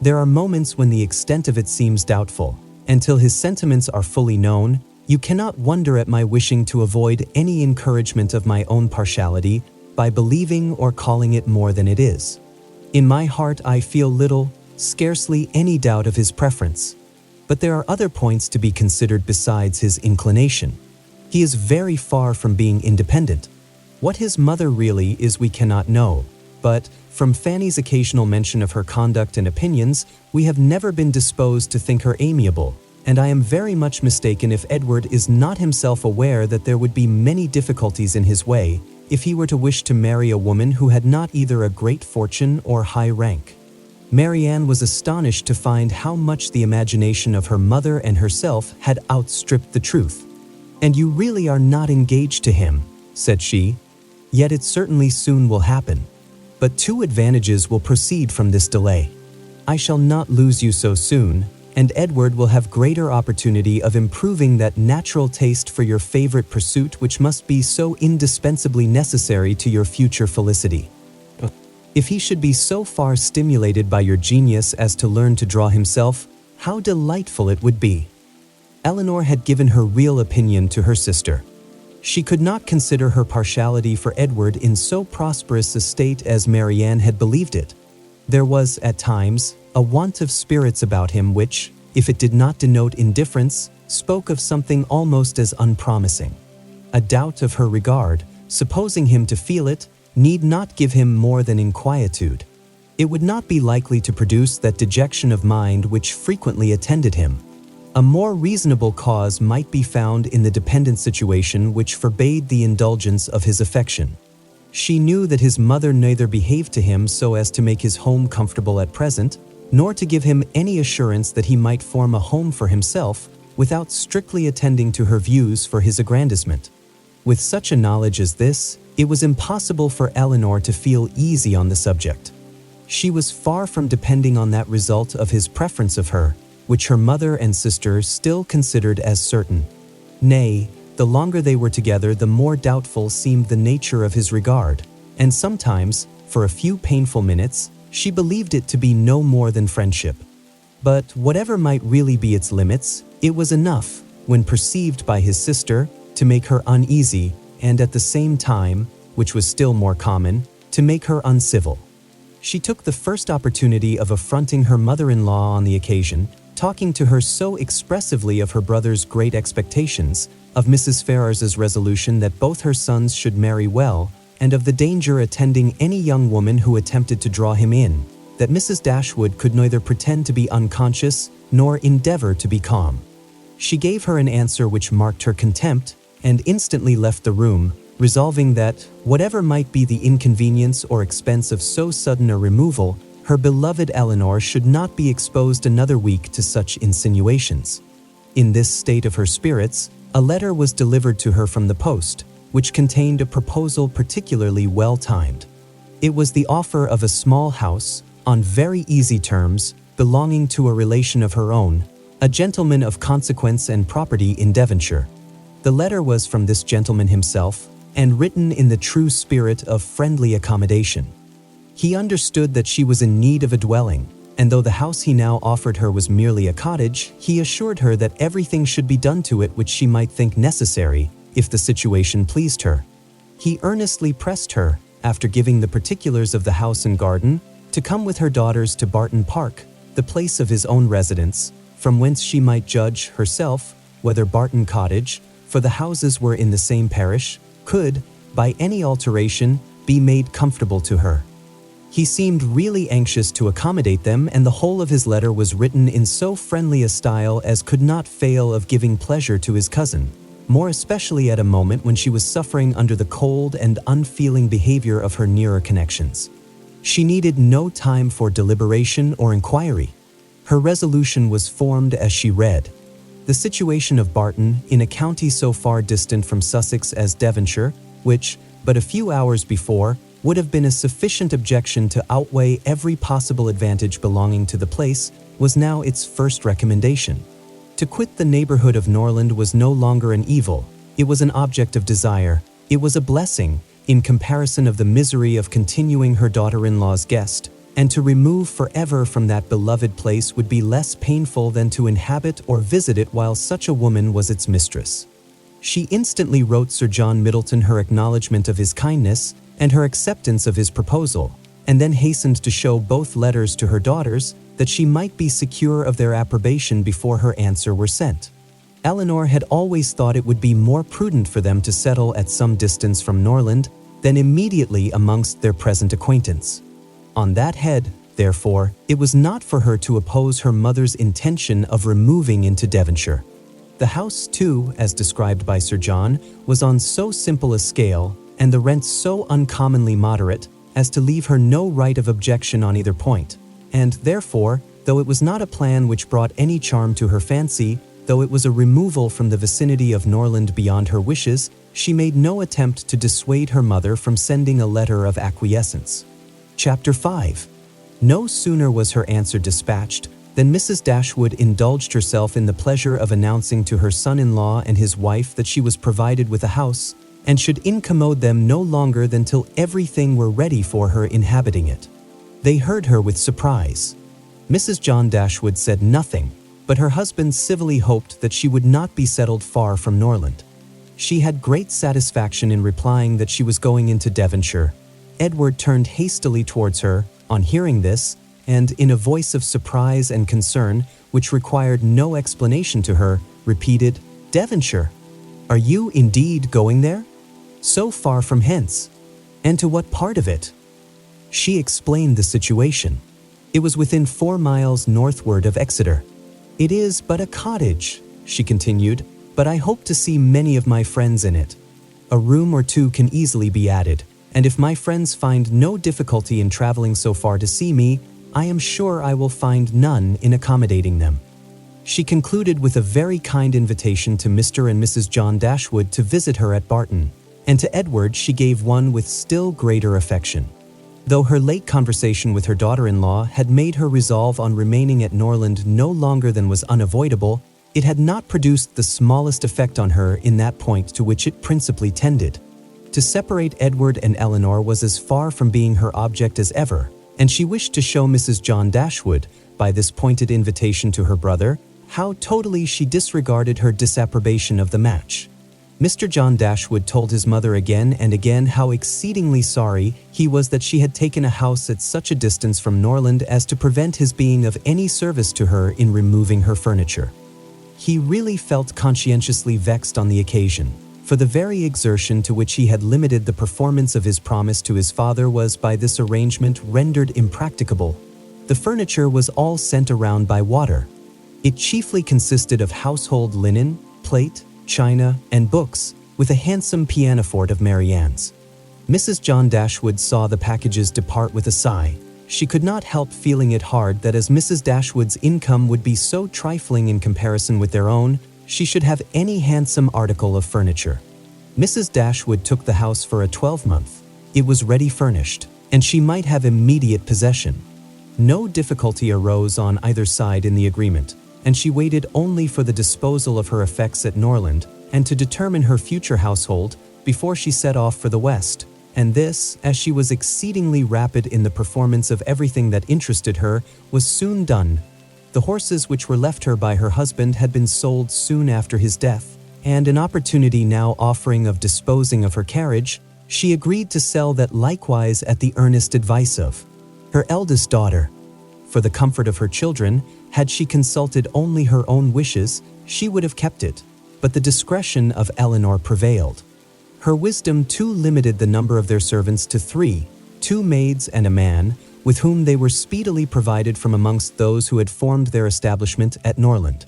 There are moments when the extent of it seems doubtful, and till his sentiments are fully known, you cannot wonder at my wishing to avoid any encouragement of my own partiality by believing or calling it more than it is. In my heart I feel little, scarcely any doubt of his preference. But there are other points to be considered besides his inclination. He is very far from being independent. What his mother really is we cannot know, but from Fanny's occasional mention of her conduct and opinions, we have never been disposed to think her amiable, and I am very much mistaken if Edward is not himself aware that there would be many difficulties in his way if he were to wish to marry a woman who had not either a great fortune or high rank. Marianne was astonished to find how much the imagination of her mother and herself had outstripped the truth. "And you really are not engaged to him," said she. "Yet it certainly soon will happen. But two advantages will proceed from this delay. I shall not lose you so soon, and Edward will have greater opportunity of improving that natural taste for your favorite pursuit which must be so indispensably necessary to your future felicity. If he should be so far stimulated by your genius as to learn to draw himself, how delightful it would be." Elinor had given her real opinion to her sister. She could not consider her partiality for Edward in so prosperous a state as Marianne had believed it. There was, at times, a want of spirits about him which, if it did not denote indifference, spoke of something almost as unpromising. A doubt of her regard, supposing him to feel it, need not give him more than inquietude. It would not be likely to produce that dejection of mind which frequently attended him. A more reasonable cause might be found in the dependent situation which forbade the indulgence of his affection. She knew that his mother neither behaved to him so as to make his home comfortable at present, nor to give him any assurance that he might form a home for himself without strictly attending to her views for his aggrandizement. With such a knowledge as this, it was impossible for Elinor to feel easy on the subject. She was far from depending on that result of his preference of her, which her mother and sister still considered as certain. Nay, the longer they were together, the more doubtful seemed the nature of his regard, and sometimes, for a few painful minutes, she believed it to be no more than friendship. But whatever might really be its limits, it was enough, when perceived by his sister, to make her uneasy, and at the same time, which was still more common, to make her uncivil. She took the first opportunity of affronting her mother-in-law on the occasion, talking to her so expressively of her brother's great expectations, of Mrs. Ferrars's resolution that both her sons should marry well, and of the danger attending any young woman who attempted to draw him in, that Mrs. Dashwood could neither pretend to be unconscious nor endeavor to be calm. She gave her an answer which marked her contempt, and instantly left the room, resolving that, whatever might be the inconvenience or expense of so sudden a removal, her beloved Elinor should not be exposed another week to such insinuations. In this state of her spirits, a letter was delivered to her from the post, which contained a proposal particularly well timed. It was the offer of a small house, on very easy terms, belonging to a relation of her own, a gentleman of consequence and property in Devonshire. The letter was from this gentleman himself, and written in the true spirit of friendly accommodation. He understood that she was in need of a dwelling, and though the house he now offered her was merely a cottage, he assured her that everything should be done to it which she might think necessary, if the situation pleased her. He earnestly pressed her, after giving the particulars of the house and garden, to come with her daughters to Barton Park, the place of his own residence, from whence she might judge, herself, whether Barton Cottage, for the houses were in the same parish, could, by any alteration, be made comfortable to her. He seemed really anxious to accommodate them, and the whole of his letter was written in so friendly a style as could not fail of giving pleasure to his cousin, more especially at a moment when she was suffering under the cold and unfeeling behavior of her nearer connections. She needed no time for deliberation or inquiry. Her resolution was formed as she read. The situation of Barton, in a county so far distant from Sussex as Devonshire, which, but a few hours before, would have been a sufficient objection to outweigh every possible advantage belonging to the place, was now its first recommendation. To quit the neighborhood of Norland was no longer an evil, it was an object of desire, it was a blessing, in comparison of the misery of continuing her daughter-in-law's guest, and to remove forever from that beloved place would be less painful than to inhabit or visit it while such a woman was its mistress. She instantly wrote Sir John Middleton her acknowledgment of his kindness and her acceptance of his proposal, and then hastened to show both letters to her daughters that she might be secure of their approbation before her answer were sent. Elinor had always thought it would be more prudent for them to settle at some distance from Norland than immediately amongst their present acquaintance. On that head, therefore, it was not for her to oppose her mother's intention of removing into Devonshire. The house, too, as described by Sir John, was on so simple a scale, and the rent so uncommonly moderate, as to leave her no right of objection on either point, and therefore, though it was not a plan which brought any charm to her fancy, though it was a removal from the vicinity of Norland beyond her wishes, she made no attempt to dissuade her mother from sending a letter of acquiescence. Chapter 5. No sooner was her answer dispatched than Mrs. Dashwood indulged herself in the pleasure of announcing to her son-in-law and his wife that she was provided with a house, and should incommode them no longer than till everything were ready for her inhabiting it. They heard her with surprise. Mrs. John Dashwood said nothing, but her husband civilly hoped that she would not be settled far from Norland. She had great satisfaction in replying that she was going into Devonshire. Edward turned hastily towards her, on hearing this, and in a voice of surprise and concern, which required no explanation to her, repeated, "Devonshire? Are you indeed going there? So far from hence? And to what part of it?" She explained the situation. It was within 4 miles northward of Exeter. "It is but a cottage," she continued, "but I hope to see many of my friends in it. A room or two can easily be added, and if my friends find no difficulty in traveling so far to see me, I am sure I will find none in accommodating them." She concluded with a very kind invitation to Mr. and Mrs. John Dashwood to visit her at Barton, and to Edward she gave one with still greater affection. Though her late conversation with her daughter-in-law had made her resolve on remaining at Norland no longer than was unavoidable, it had not produced the smallest effect on her in that point to which it principally tended. To separate Edward and Elinor was as far from being her object as ever, and she wished to show Mrs. John Dashwood, by this pointed invitation to her brother, how totally she disregarded her disapprobation of the match. Mr. John Dashwood told his mother again and again how exceedingly sorry he was that she had taken a house at such a distance from Norland as to prevent his being of any service to her in removing her furniture. He really felt conscientiously vexed on the occasion, for the very exertion to which he had limited the performance of his promise to his father was by this arrangement rendered impracticable. The furniture was all sent around by water. It chiefly consisted of household linen, plate, china, and books, with a handsome pianoforte of Marianne's. Mrs. John Dashwood saw the packages depart with a sigh. She could not help feeling it hard that as Mrs. Dashwood's income would be so trifling in comparison with their own, she should have any handsome article of furniture. Mrs. Dashwood took the house for a 12-month. It was ready furnished, and she might have immediate possession. No difficulty arose on either side in the agreement, and she waited only for the disposal of her effects at Norland and to determine her future household before she set off for the West, and this, as she was exceedingly rapid in the performance of everything that interested her, was soon done. The horses which were left her by her husband had been sold soon after his death, and an opportunity now offering of disposing of her carriage, she agreed to sell that likewise at the earnest advice of her eldest daughter. For the comfort of her children, had she consulted only her own wishes, she would have kept it, but the discretion of Elinor prevailed. Her wisdom too limited the number of their servants to 3, 2 maids and a man, with whom they were speedily provided from amongst those who had formed their establishment at Norland.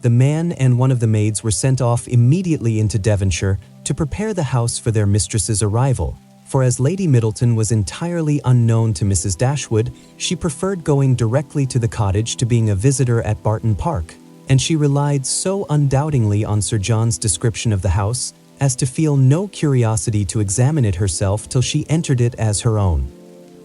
The man and one of the maids were sent off immediately into Devonshire to prepare the house for their mistress's arrival, for as Lady Middleton was entirely unknown to Mrs. Dashwood, she preferred going directly to the cottage to being a visitor at Barton Park, and she relied so undoubtingly on Sir John's description of the house as to feel no curiosity to examine it herself till she entered it as her own.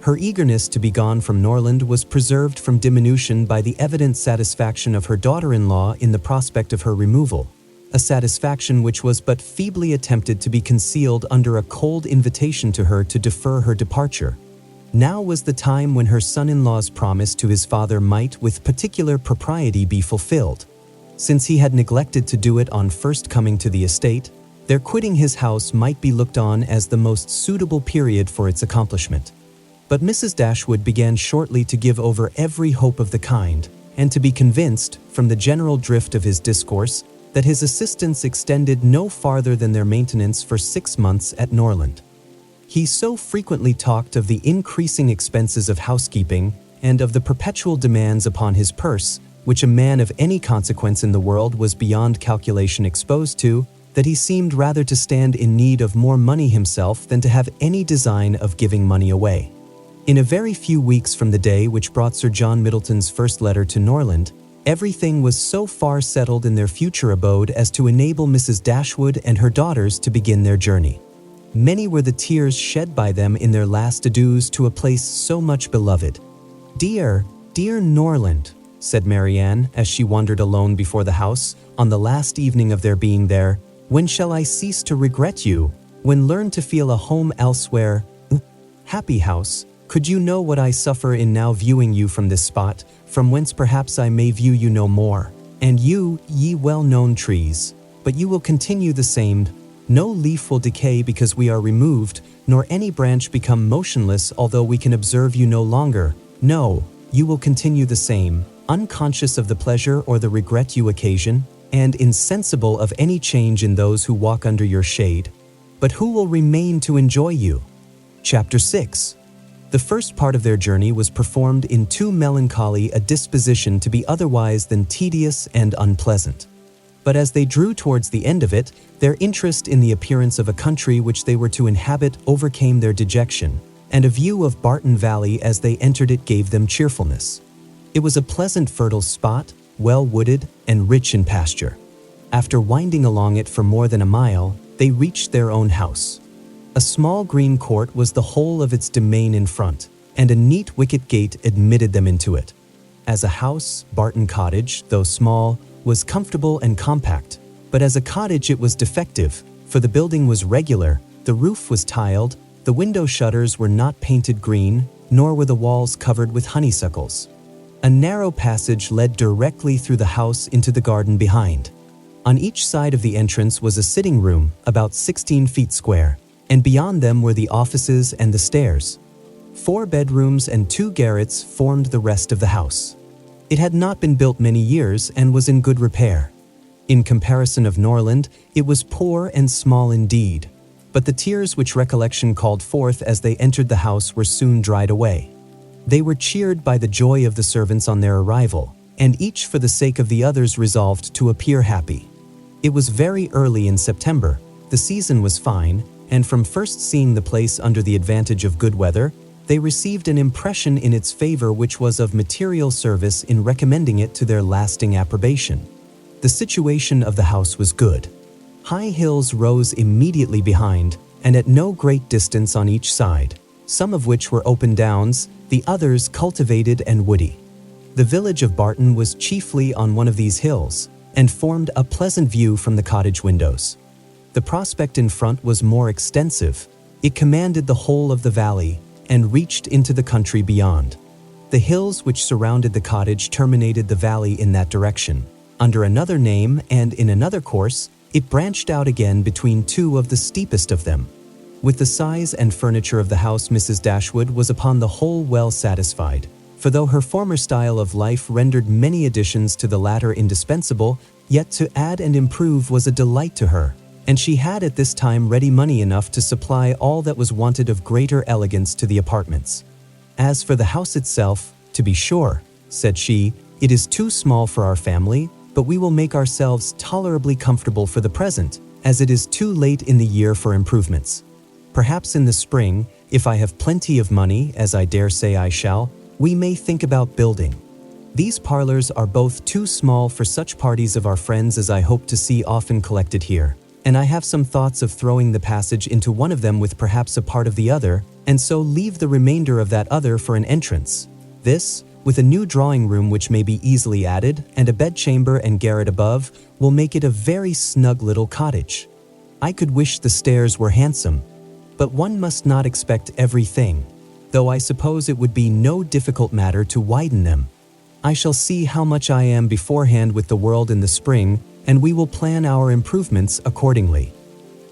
Her eagerness to be gone from Norland was preserved from diminution by the evident satisfaction of her daughter-in-law in the prospect of her removal, a satisfaction which was but feebly attempted to be concealed under a cold invitation to her to defer her departure. Now was the time when her son-in-law's promise to his father might with particular propriety be fulfilled. Since he had neglected to do it on first coming to the estate, their quitting his house might be looked on as the most suitable period for its accomplishment. But Mrs. Dashwood began shortly to give over every hope of the kind, and to be convinced, from the general drift of his discourse, that his assistance extended no farther than their maintenance for 6 months at Norland. He so frequently talked of the increasing expenses of housekeeping and of the perpetual demands upon his purse, which a man of any consequence in the world was beyond calculation exposed to, that he seemed rather to stand in need of more money himself than to have any design of giving money away. In a very few weeks from the day which brought Sir John Middleton's first letter to Norland, everything was so far settled in their future abode as to enable Mrs. Dashwood and her daughters to begin their journey. Many were the tears shed by them in their last adieus to a place so much beloved. "Dear, dear Norland," said Marianne, as she wandered alone before the house, on the last evening of their being there, "when shall I cease to regret you, when learn to feel a home elsewhere? Happy house, could you know what I suffer in now viewing you from this spot, from whence perhaps I may view you no more, and you, ye well-known trees, but you will continue the same. No leaf will decay because we are removed, nor any branch become motionless although we can observe you no longer. No, you will continue the same, unconscious of the pleasure or the regret you occasion, and insensible of any change in those who walk under your shade. But who will remain to enjoy you?" Chapter 6. The first part of their journey was performed in too melancholy a disposition to be otherwise than tedious and unpleasant. But as they drew towards the end of it, their interest in the appearance of a country which they were to inhabit overcame their dejection, and a view of Barton Valley as they entered it gave them cheerfulness. It was a pleasant fertile spot, well wooded and rich in pasture. After winding along it for more than a mile, they reached their own house. A small green court was the whole of its domain in front, and a neat wicket gate admitted them into it. As a house, Barton Cottage, though small, was comfortable and compact, but as a cottage it was defective, for the building was regular, the roof was tiled, the window shutters were not painted green, nor were the walls covered with honeysuckles. A narrow passage led directly through the house into the garden behind. On each side of the entrance was a sitting room, about 16 feet square, and beyond them were the offices and the stairs. 4 bedrooms and 2 garrets formed the rest of the house. It had not been built many years and was in good repair. In comparison of Norland, it was poor and small indeed, but the tears which recollection called forth as they entered the house were soon dried away. They were cheered by the joy of the servants on their arrival, and each for the sake of the others resolved to appear happy. It was very early in September, the season was fine, and from first seeing the place under the advantage of good weather, they received an impression in its favor which was of material service in recommending it to their lasting approbation. The situation of the house was good. High hills rose immediately behind, and at no great distance on each side, some of which were open downs, the others cultivated and woody. The village of Barton was chiefly on one of these hills, and formed a pleasant view from the cottage windows. The prospect in front was more extensive. It commanded the whole of the valley, and reached into the country beyond. The hills which surrounded the cottage terminated the valley in that direction. Under another name and in another course, it branched out again between 2 of the steepest of them. With the size and furniture of the house, Mrs. Dashwood was upon the whole well satisfied, for though her former style of life rendered many additions to the latter indispensable, yet to add and improve was a delight to her, and she had at this time ready money enough to supply all that was wanted of greater elegance to the apartments. As for the house itself, to be sure, said she, it is too small for our family, but we will make ourselves tolerably comfortable for the present, as it is too late in the year for improvements. Perhaps in the spring, if I have plenty of money, as I dare say I shall, we may think about building. These parlors are both too small for such parties of our friends as I hope to see often collected here, and I have some thoughts of throwing the passage into one of them with perhaps a part of the other, and so leave the remainder of that other for an entrance. This, with a new drawing room which may be easily added, and a bedchamber and garret above, will make it a very snug little cottage. I could wish the stairs were handsome, but one must not expect everything, though I suppose it would be no difficult matter to widen them. I shall see how much I am beforehand with the world in the spring, and we will plan our improvements accordingly.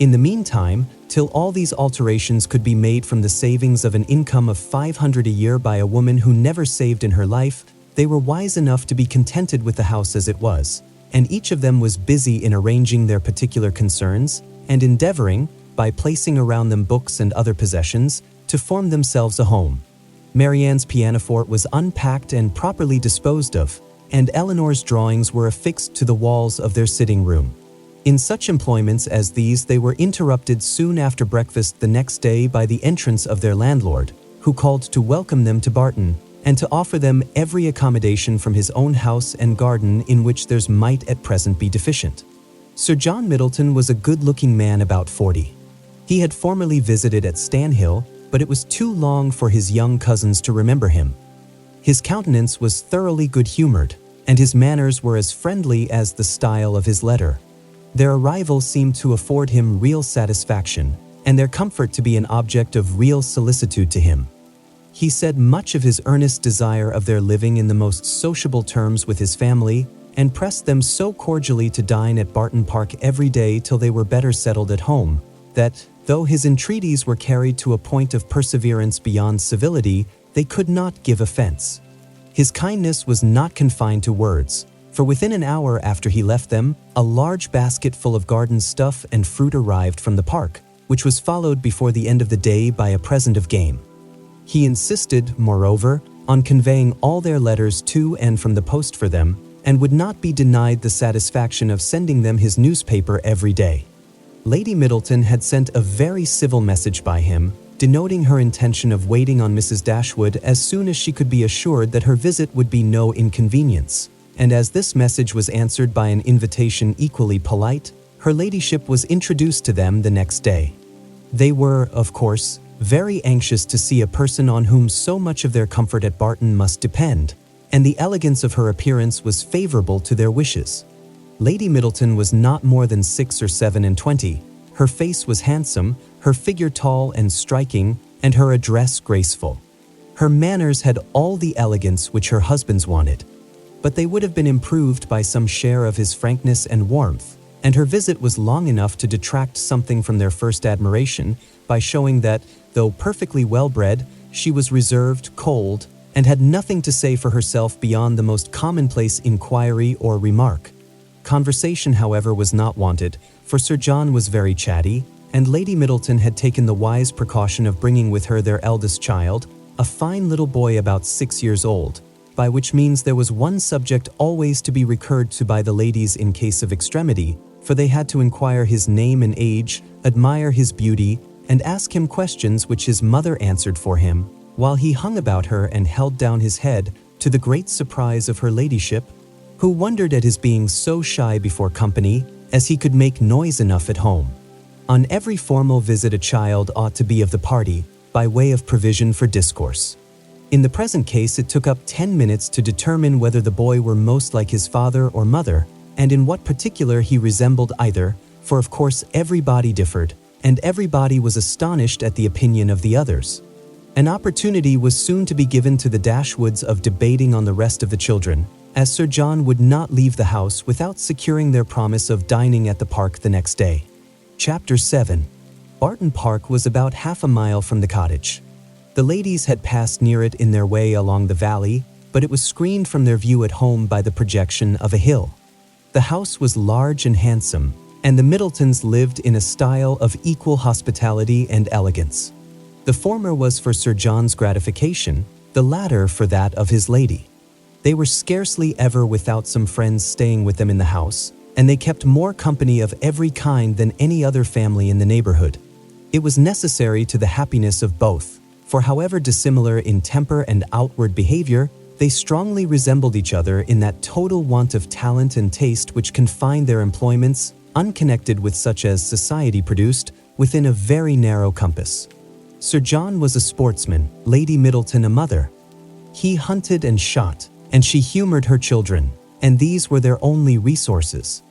In the meantime, till all these alterations could be made from the savings of an income of $500 a year by a woman who never saved in her life, they were wise enough to be contented with the house as it was, and each of them was busy in arranging their particular concerns, and endeavoring, by placing around them books and other possessions, to form themselves a home. Marianne's pianoforte was unpacked and properly disposed of, and Elinor's drawings were affixed to the walls of their sitting room. In such employments as these they were interrupted soon after breakfast the next day by the entrance of their landlord, who called to welcome them to Barton, and to offer them every accommodation from his own house and garden in which theirs might at present be deficient. Sir John Middleton was a good-looking man about 40. He had formerly visited at Stanhill, but it was too long for his young cousins to remember him. His countenance was thoroughly good-humored, and his manners were as friendly as the style of his letter. Their arrival seemed to afford him real satisfaction, and their comfort to be an object of real solicitude to him. He said much of his earnest desire of their living in the most sociable terms with his family, and pressed them so cordially to dine at Barton Park every day till they were better settled at home, that, though his entreaties were carried to a point of perseverance beyond civility, they could not give offense. His kindness was not confined to words, for within an hour after he left them, a large basket full of garden stuff and fruit arrived from the park, which was followed before the end of the day by a present of game. He insisted, moreover, on conveying all their letters to and from the post for them, and would not be denied the satisfaction of sending them his newspaper every day. Lady Middleton had sent a very civil message by him, denoting her intention of waiting on Mrs. Dashwood as soon as she could be assured that her visit would be no inconvenience, and as this message was answered by an invitation equally polite, her ladyship was introduced to them the next day. They were, of course, very anxious to see a person on whom so much of their comfort at Barton must depend, and the elegance of her appearance was favorable to their wishes. Lady Middleton was not more than 6 or 7 and 20. Her face was handsome, her figure tall and striking, and her address graceful. Her manners had all the elegance which her husband's wanted, but they would have been improved by some share of his frankness and warmth, and her visit was long enough to detract something from their first admiration by showing that, though perfectly well-bred, she was reserved, cold, and had nothing to say for herself beyond the most commonplace inquiry or remark. Conversation, however, was not wanted, for Sir John was very chatty, and Lady Middleton had taken the wise precaution of bringing with her their eldest child, a fine little boy about 6 years old, by which means there was one subject always to be recurred to by the ladies in case of extremity, for they had to inquire his name and age, admire his beauty, and ask him questions which his mother answered for him, while he hung about her and held down his head, to the great surprise of her ladyship, who wondered at his being so shy before company, as he could make noise enough at home. On every formal visit a child ought to be of the party, by way of provision for discourse. In the present case it took up 10 minutes to determine whether the boy were most like his father or mother, and in what particular he resembled either, for of course everybody differed, and everybody was astonished at the opinion of the others. An opportunity was soon to be given to the Dashwoods of debating on the rest of the children, as Sir John would not leave the house without securing their promise of dining at the park the next day. Chapter 7. Barton Park was about half a mile from the cottage. The ladies had passed near it in their way along the valley, but it was screened from their view at home by the projection of a hill. The house was large and handsome, and the Middletons lived in a style of equal hospitality and elegance. The former was for Sir John's gratification, the latter for that of his lady. They were scarcely ever without some friends staying with them in the house, and they kept more company of every kind than any other family in the neighborhood. It was necessary to the happiness of both, for however dissimilar in temper and outward behavior, they strongly resembled each other in that total want of talent and taste which confined their employments unconnected with such as society produced, within a very narrow compass. Sir John was a sportsman, Lady Middleton a mother. He hunted and shot, and she humored her children, and these were their only resources.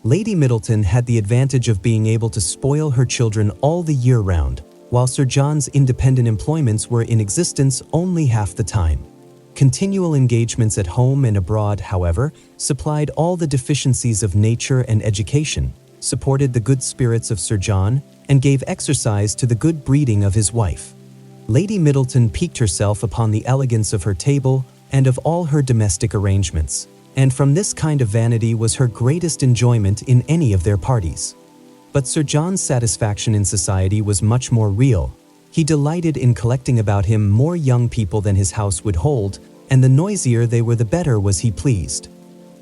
Lady Middleton had the advantage of being able to spoil her children all the year round, while Sir John's independent employments were in existence only half the time. Continual engagements at home and abroad, however, supplied all the deficiencies of nature and education, supported the good spirits of Sir John, and gave exercise to the good breeding of his wife. Lady Middleton piqued herself upon the elegance of her table and of all her domestic arrangements, and from this kind of vanity was her greatest enjoyment in any of their parties. But Sir John's satisfaction in society was much more real. He delighted in collecting about him more young people than his house would hold, and the noisier they were the better was he pleased.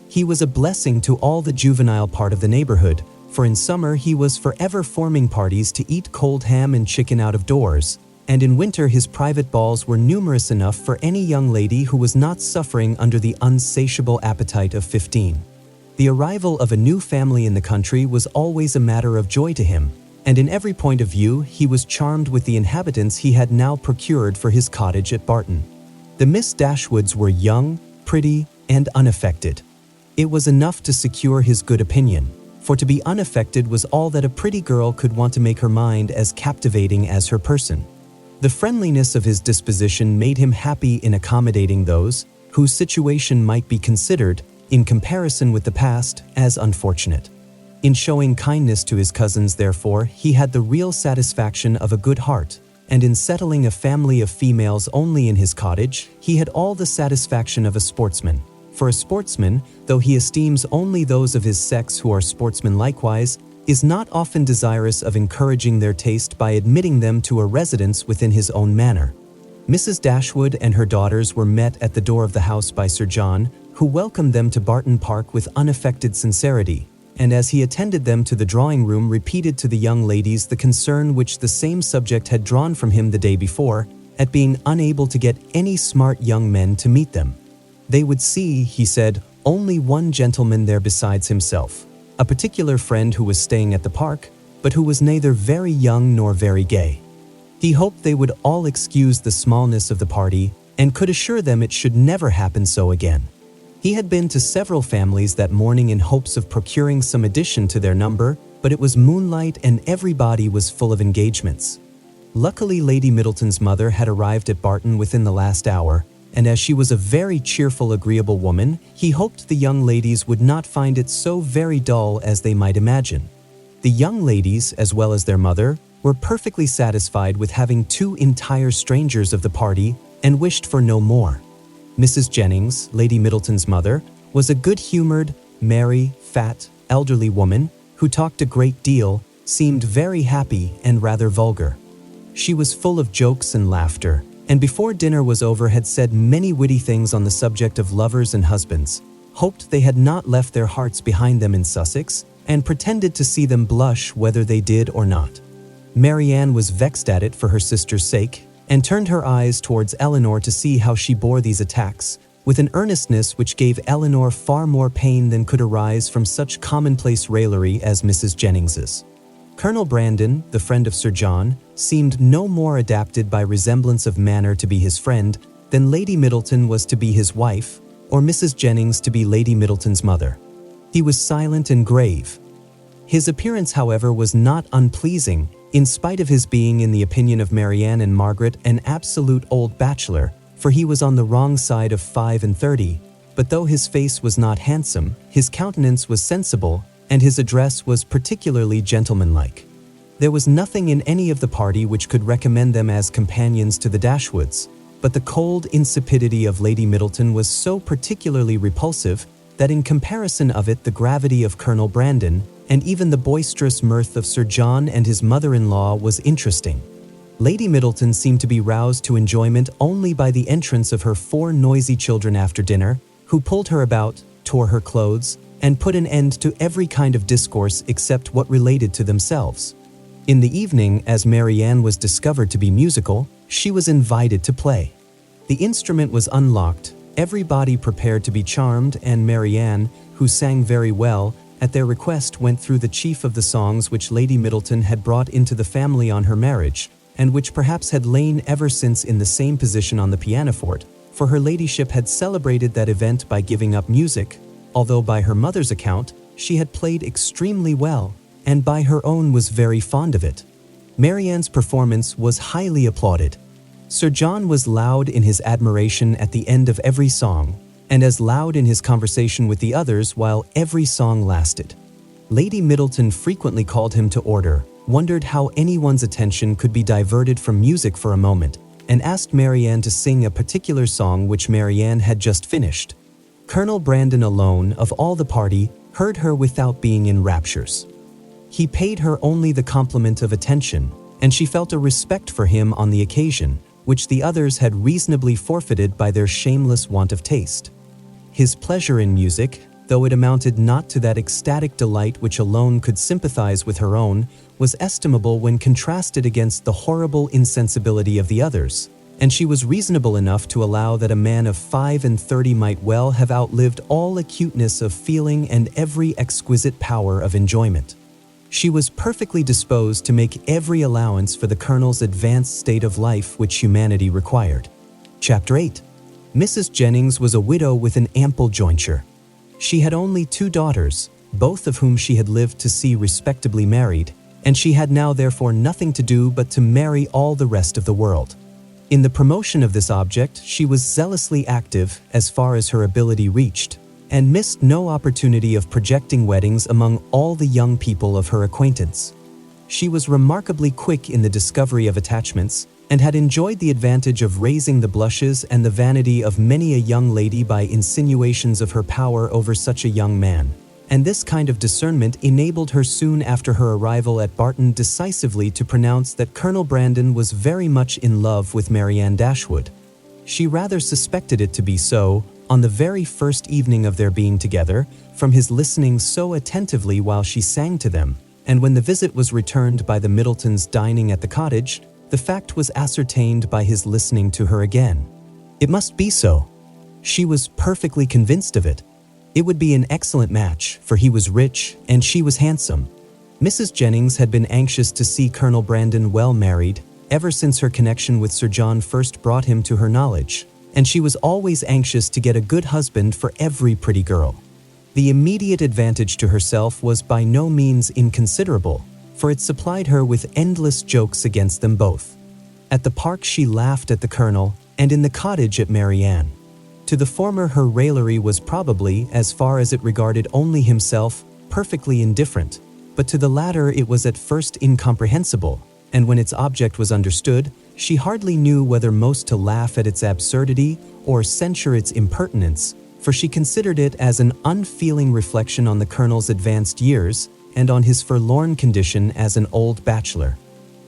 He was a blessing to all the juvenile part of the neighborhood, for in summer he was forever forming parties to eat cold ham and chicken out of doors, and in winter his private balls were numerous enough for any young lady who was not suffering under the unsatiable appetite of 15. The arrival of a new family in the country was always a matter of joy to him, and in every point of view he was charmed with the inhabitants he had now procured for his cottage at Barton. The Miss Dashwoods were young, pretty, and unaffected. It was enough to secure his good opinion, for to be unaffected was all that a pretty girl could want to make her mind as captivating as her person. The friendliness of his disposition made him happy in accommodating those whose situation might be considered, in comparison with the past, as unfortunate. In showing kindness to his cousins, therefore, he had the real satisfaction of a good heart, and in settling a family of females only in his cottage, he had all the satisfaction of a sportsman. For a sportsman, though he esteems only those of his sex who are sportsmen likewise, is not often desirous of encouraging their taste by admitting them to a residence within his own manor. Mrs. Dashwood and her daughters were met at the door of the house by Sir John, who welcomed them to Barton Park with unaffected sincerity, and as he attended them to the drawing-room repeated to the young ladies the concern which the same subject had drawn from him the day before, at being unable to get any smart young men to meet them. They would see, he said, only one gentleman there besides himself, a particular friend who was staying at the park, but who was neither very young nor very gay. He hoped they would all excuse the smallness of the party, and could assure them it should never happen so again. He had been to several families that morning in hopes of procuring some addition to their number, but it was moonlight and everybody was full of engagements. Luckily, Lady Middleton's mother had arrived at Barton within the last hour, and as she was a very cheerful, agreeable woman, he hoped the young ladies would not find it so very dull as they might imagine. The young ladies, as well as their mother, were perfectly satisfied with having two entire strangers of the party and wished for no more. Mrs. Jennings, Lady Middleton's mother, was a good-humored, merry, fat, elderly woman who talked a great deal, seemed very happy and rather vulgar. She was full of jokes and laughter, and before dinner was over had said many witty things on the subject of lovers and husbands, hoped they had not left their hearts behind them in Sussex, and pretended to see them blush whether they did or not. Marianne was vexed at it for her sister's sake, and turned her eyes towards Elinor to see how she bore these attacks, with an earnestness which gave Elinor far more pain than could arise from such commonplace raillery as Mrs. Jennings's. Colonel Brandon, the friend of Sir John, seemed no more adapted by resemblance of manner to be his friend than Lady Middleton was to be his wife, or Mrs. Jennings to be Lady Middleton's mother. He was silent and grave. His appearance, however, was not unpleasing, in spite of his being, in the opinion of Marianne and Margaret, an absolute old bachelor, for he was on the wrong side of 35, but though his face was not handsome, his countenance was sensible, and his address was particularly gentlemanlike. There was nothing in any of the party which could recommend them as companions to the Dashwoods, but the cold insipidity of Lady Middleton was so particularly repulsive that in comparison of it the gravity of Colonel Brandon, and even the boisterous mirth of Sir John and his mother-in-law was interesting. Lady Middleton seemed to be roused to enjoyment only by the entrance of her 4 noisy children after dinner, who pulled her about, tore her clothes, and put an end to every kind of discourse except what related to themselves. In the evening, as Marianne was discovered to be musical, she was invited to play. The instrument was unlocked, everybody prepared to be charmed, and Marianne, who sang very well, at their request, went through the chief of the songs which Lady Middleton had brought into the family on her marriage, and which perhaps had lain ever since in the same position on the pianoforte, for her ladyship had celebrated that event by giving up music, although by her mother's account, she had played extremely well, and by her own was very fond of it. Marianne's performance was highly applauded. Sir John was loud in his admiration at the end of every song, and as loud in his conversation with the others while every song lasted. Lady Middleton frequently called him to order, wondered how anyone's attention could be diverted from music for a moment, and asked Marianne to sing a particular song which Marianne had just finished. Colonel Brandon alone, of all the party, heard her without being in raptures. He paid her only the compliment of attention, and she felt a respect for him on the occasion, which the others had reasonably forfeited by their shameless want of taste. His pleasure in music, though it amounted not to that ecstatic delight which alone could sympathize with her own, was estimable when contrasted against the horrible insensibility of the others, and she was reasonable enough to allow that a man of 35 might well have outlived all acuteness of feeling and every exquisite power of enjoyment. She was perfectly disposed to make every allowance for the Colonel's advanced state of life which humanity required. Chapter 8. Mrs. Jennings was a widow with an ample jointure. She had only 2 daughters, both of whom she had lived to see respectably married, and she had now therefore nothing to do but to marry all the rest of the world. In the promotion of this object, she was zealously active as far as her ability reached, and missed no opportunity of projecting weddings among all the young people of her acquaintance. She was remarkably quick in the discovery of attachments, and had enjoyed the advantage of raising the blushes and the vanity of many a young lady by insinuations of her power over such a young man, and this kind of discernment enabled her soon after her arrival at Barton decisively to pronounce that Colonel Brandon was very much in love with Marianne Dashwood. She rather suspected it to be so, on the very first evening of their being together, from his listening so attentively while she sang to them, and when the visit was returned by the Middletons dining at the cottage, the fact was ascertained by his listening to her again. It must be so. She was perfectly convinced of it. It would be an excellent match, for he was rich and she was handsome. Mrs. Jennings had been anxious to see Colonel Brandon well married, ever since her connection with Sir John first brought him to her knowledge, and she was always anxious to get a good husband for every pretty girl. The immediate advantage to herself was by no means inconsiderable, for it supplied her with endless jokes against them both. At the park she laughed at the Colonel, and in the cottage at Marianne. To the former her raillery was probably, as far as it regarded only himself, perfectly indifferent, but to the latter it was at first incomprehensible, and when its object was understood, she hardly knew whether most to laugh at its absurdity or censure its impertinence, for she considered it as an unfeeling reflection on the Colonel's advanced years and on his forlorn condition as an old bachelor.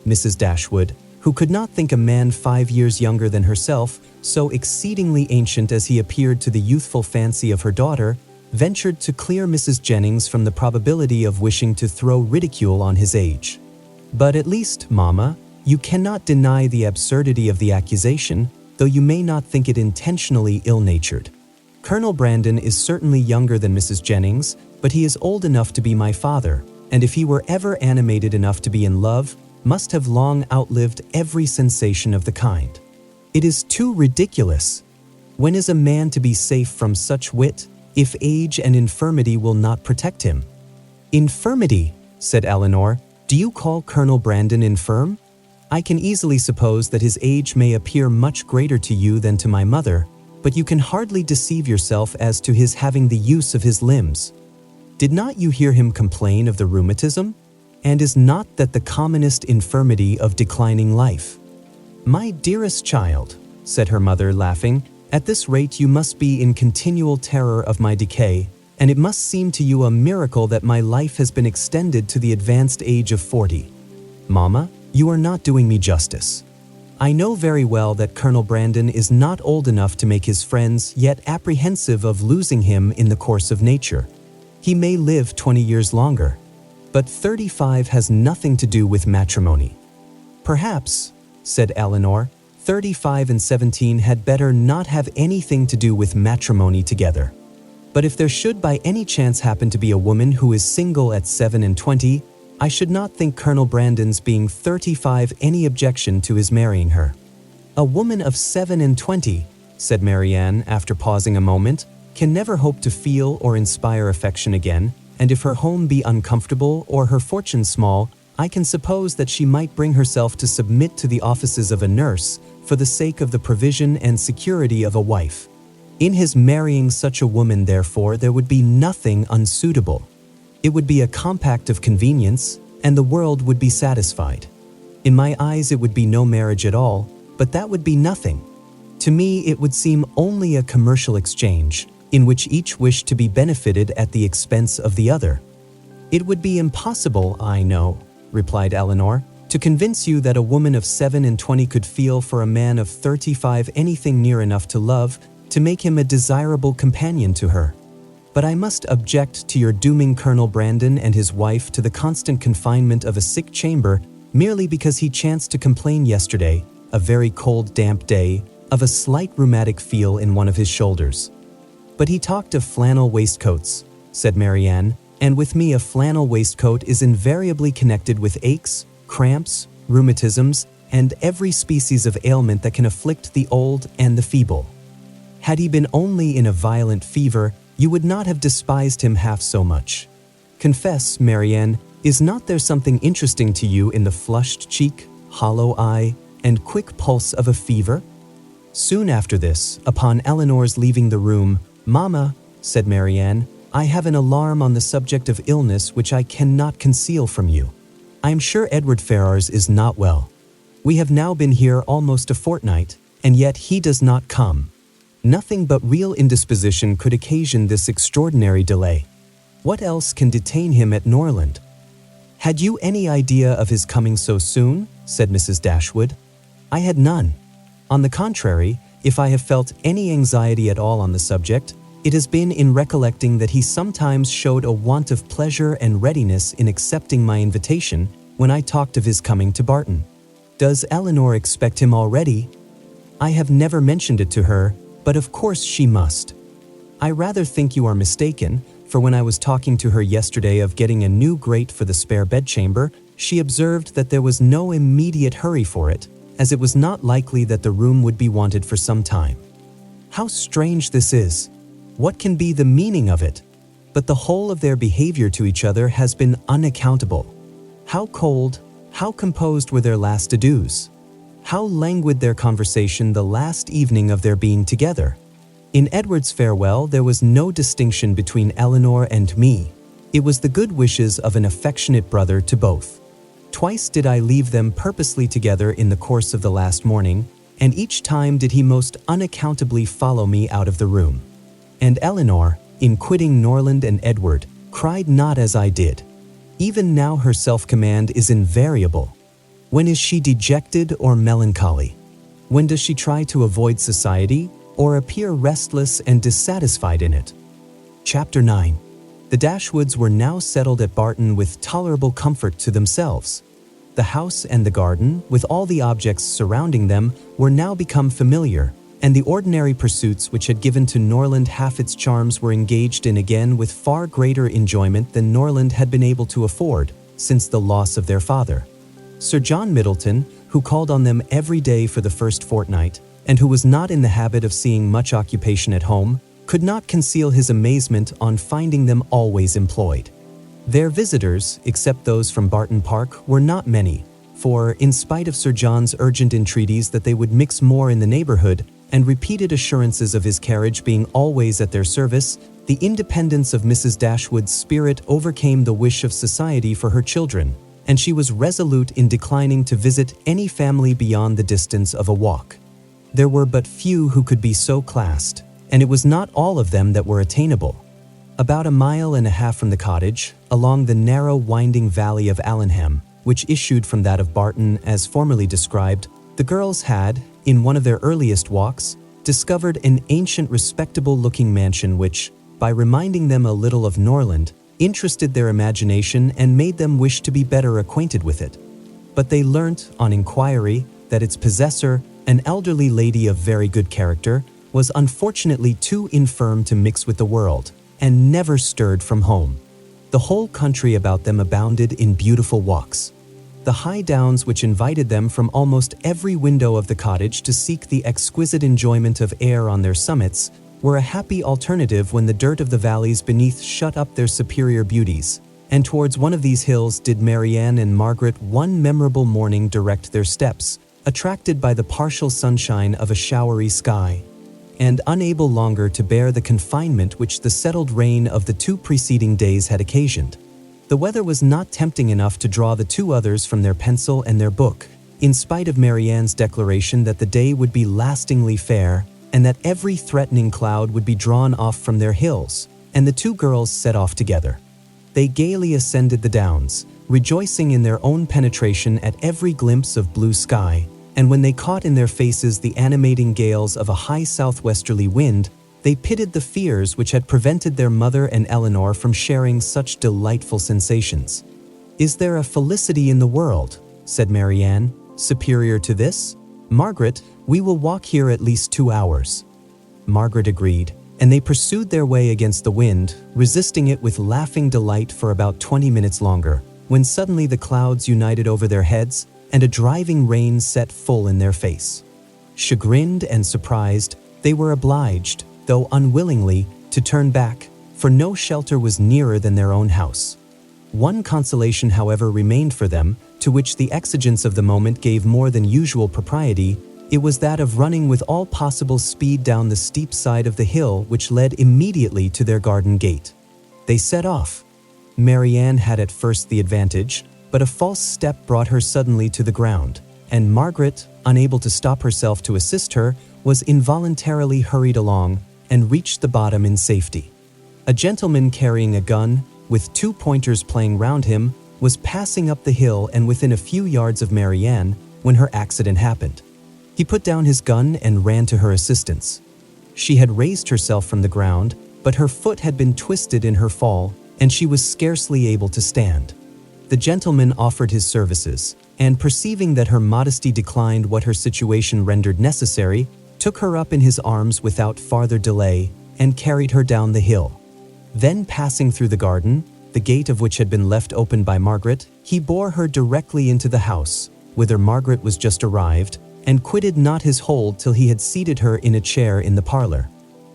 Mrs. Dashwood, who could not think a man 5 years younger than herself so exceedingly ancient as he appeared to the youthful fancy of her daughter, ventured to clear Mrs. Jennings from the probability of wishing to throw ridicule on his age. "But at least, Mamma, you cannot deny the absurdity of the accusation, though you may not think it intentionally ill-natured. Colonel Brandon is certainly younger than Mrs. Jennings, but he is old enough to be my father, and if he were ever animated enough to be in love, must have long outlived every sensation of the kind. It is too ridiculous. When is a man to be safe from such wit, if age and infirmity will not protect him?" "Infirmity," said Elinor. "Do you call Colonel Brandon infirm? I can easily suppose that his age may appear much greater to you than to my mother, but you can hardly deceive yourself as to his having the use of his limbs. Did not you hear him complain of the rheumatism? And is not that the commonest infirmity of declining life?" "My dearest child," said her mother, laughing, "at this rate you must be in continual terror of my decay, and it must seem to you a miracle that my life has been extended to the advanced age of 40. Mamma, you are not doing me justice. I know very well that Colonel Brandon is not old enough to make his friends yet apprehensive of losing him in the course of nature. He may live 20 years longer. But 35 has nothing to do with matrimony." "Perhaps," said Elinor, 35 and 17 had better not have anything to do with matrimony together." But if there should by any chance happen to be a woman who is single at 7 and 20, I should not think Colonel Brandon's being 35 any objection to his marrying her." "A woman of 7 and 20, said Marianne after pausing a moment, "can never hope to feel or inspire affection again, and if her home be uncomfortable or her fortune small, I can suppose that she might bring herself to submit to the offices of a nurse for the sake of the provision and security of a wife. In his marrying such a woman, therefore, there would be nothing unsuitable. It would be a compact of convenience, and the world would be satisfied. In my eyes it would be no marriage at all, but that would be nothing. To me it would seem only a commercial exchange, in which each wished to be benefited at the expense of the other." "It would be impossible, I know," replied Elinor, "to convince you that a woman of 7 and 20 could feel for a man of 35 anything near enough to love to make him a desirable companion to her. But I must object to your dooming Colonel Brandon and his wife to the constant confinement of a sick chamber merely because he chanced to complain yesterday, a very cold damp day, of a slight rheumatic feel in one of his shoulders." "But he talked of flannel waistcoats," said Marianne, "and with me a flannel waistcoat is invariably connected with aches, cramps, rheumatisms, and every species of ailment that can afflict the old and the feeble. Had he been only in a violent fever, you would not have despised him half so much. Confess, Marianne, is not there something interesting to you in the flushed cheek, hollow eye, and quick pulse of a fever?" Soon after this, upon Elinor's leaving the room, "Mamma," said Marianne, "I have an alarm on the subject of illness which I cannot conceal from you. I am sure Edward Ferrars is not well. We have now been here almost a fortnight, and yet he does not come. Nothing but real indisposition could occasion this extraordinary delay. What else can detain him at Norland?" "Had you any idea of his coming so soon?" said Mrs. Dashwood. "I had none. On the contrary, if I have felt any anxiety at all on the subject, it has been in recollecting that he sometimes showed a want of pleasure and readiness in accepting my invitation when I talked of his coming to Barton. Does Elinor expect him already?" "I have never mentioned it to her, but of course she must." "I rather think you are mistaken, for when I was talking to her yesterday of getting a new grate for the spare bedchamber, she observed that there was no immediate hurry for it, as it was not likely that the room would be wanted for some time. How strange this is! What can be the meaning of it? But the whole of their behavior to each other has been unaccountable. How cold, how composed were their last adieus! How languid their conversation the last evening of their being together! In Edward's farewell there was no distinction between Elinor and me. It was the good wishes of an affectionate brother to both. Twice did I leave them purposely together in the course of the last morning, and each time did he most unaccountably follow me out of the room. And Elinor, in quitting Norland and Edward, cried not as I did. Even now her self-command is invariable. When is she dejected or melancholy? When does she try to avoid society or appear restless and dissatisfied in it? Chapter 9. The Dashwoods were now settled at Barton with tolerable comfort to themselves. The house and the garden, with all the objects surrounding them, were now become familiar, and the ordinary pursuits which had given to Norland half its charms were engaged in again with far greater enjoyment than Norland had been able to afford since the loss of their father. Sir John Middleton, who called on them every day for the first fortnight, and who was not in the habit of seeing much occupation at home, could not conceal his amazement on finding them always employed. Their visitors, except those from Barton Park, were not many, for, in spite of Sir John's urgent entreaties that they would mix more in the neighborhood, and repeated assurances of his carriage being always at their service, the independence of Mrs. Dashwood's spirit overcame the wish of society for her children, and she was resolute in declining to visit any family beyond the distance of a walk. There were but few who could be so classed, and it was not all of them that were attainable. About 1.5 miles from the cottage, along the narrow winding valley of Allenham, which issued from that of Barton as formerly described, the girls had, in one of their earliest walks, discovered an ancient respectable-looking mansion which, by reminding them a little of Norland, interested their imagination and made them wish to be better acquainted with it. But they learnt, on inquiry, that its possessor, an elderly lady of very good character, was unfortunately too infirm to mix with the world, and never stirred from home. The whole country about them abounded in beautiful walks. The high downs which invited them from almost every window of the cottage to seek the exquisite enjoyment of air on their summits were a happy alternative when the dirt of the valleys beneath shut up their superior beauties, and towards one of these hills did Marianne and Margaret one memorable morning direct their steps, attracted by the partial sunshine of a showery sky, and unable longer to bear the confinement which the settled rain of the 2 preceding days had occasioned. The weather was not tempting enough to draw the 2 others from their pencil and their book, in spite of Marianne's declaration that the day would be lastingly fair, and that every threatening cloud would be drawn off from their hills, and the 2 girls set off together. They gaily ascended the downs, rejoicing in their own penetration at every glimpse of blue sky, and when they caught in their faces the animating gales of a high southwesterly wind, they pitied the fears which had prevented their mother and Elinor from sharing such delightful sensations. "Is there a felicity in the world," said Marianne, "superior to this? Margaret, we will walk here at least 2 hours." Margaret agreed, and they pursued their way against the wind, resisting it with laughing delight for about 20 minutes longer, when suddenly the clouds united over their heads, and a driving rain set full in their face. Chagrined and surprised, they were obliged, though unwillingly, to turn back, for no shelter was nearer than their own house. One consolation, however, remained for them, to which the exigence of the moment gave more than usual propriety. It was that of running with all possible speed down the steep side of the hill which led immediately to their garden gate. They set off. Marianne had at first the advantage, but a false step brought her suddenly to the ground, and Margaret, unable to stop herself to assist her, was involuntarily hurried along, and reached the bottom in safety. A gentleman carrying a gun, with 2 pointers playing round him, was passing up the hill and within a few yards of Marianne when her accident happened. He put down his gun and ran to her assistance. She had raised herself from the ground, but her foot had been twisted in her fall, and she was scarcely able to stand. The gentleman offered his services, and perceiving that her modesty declined what her situation rendered necessary, took her up in his arms without farther delay, and carried her down the hill. Then passing through the garden, the gate of which had been left open by Margaret, he bore her directly into the house, whither Margaret was just arrived, and quitted not his hold till he had seated her in a chair in the parlor.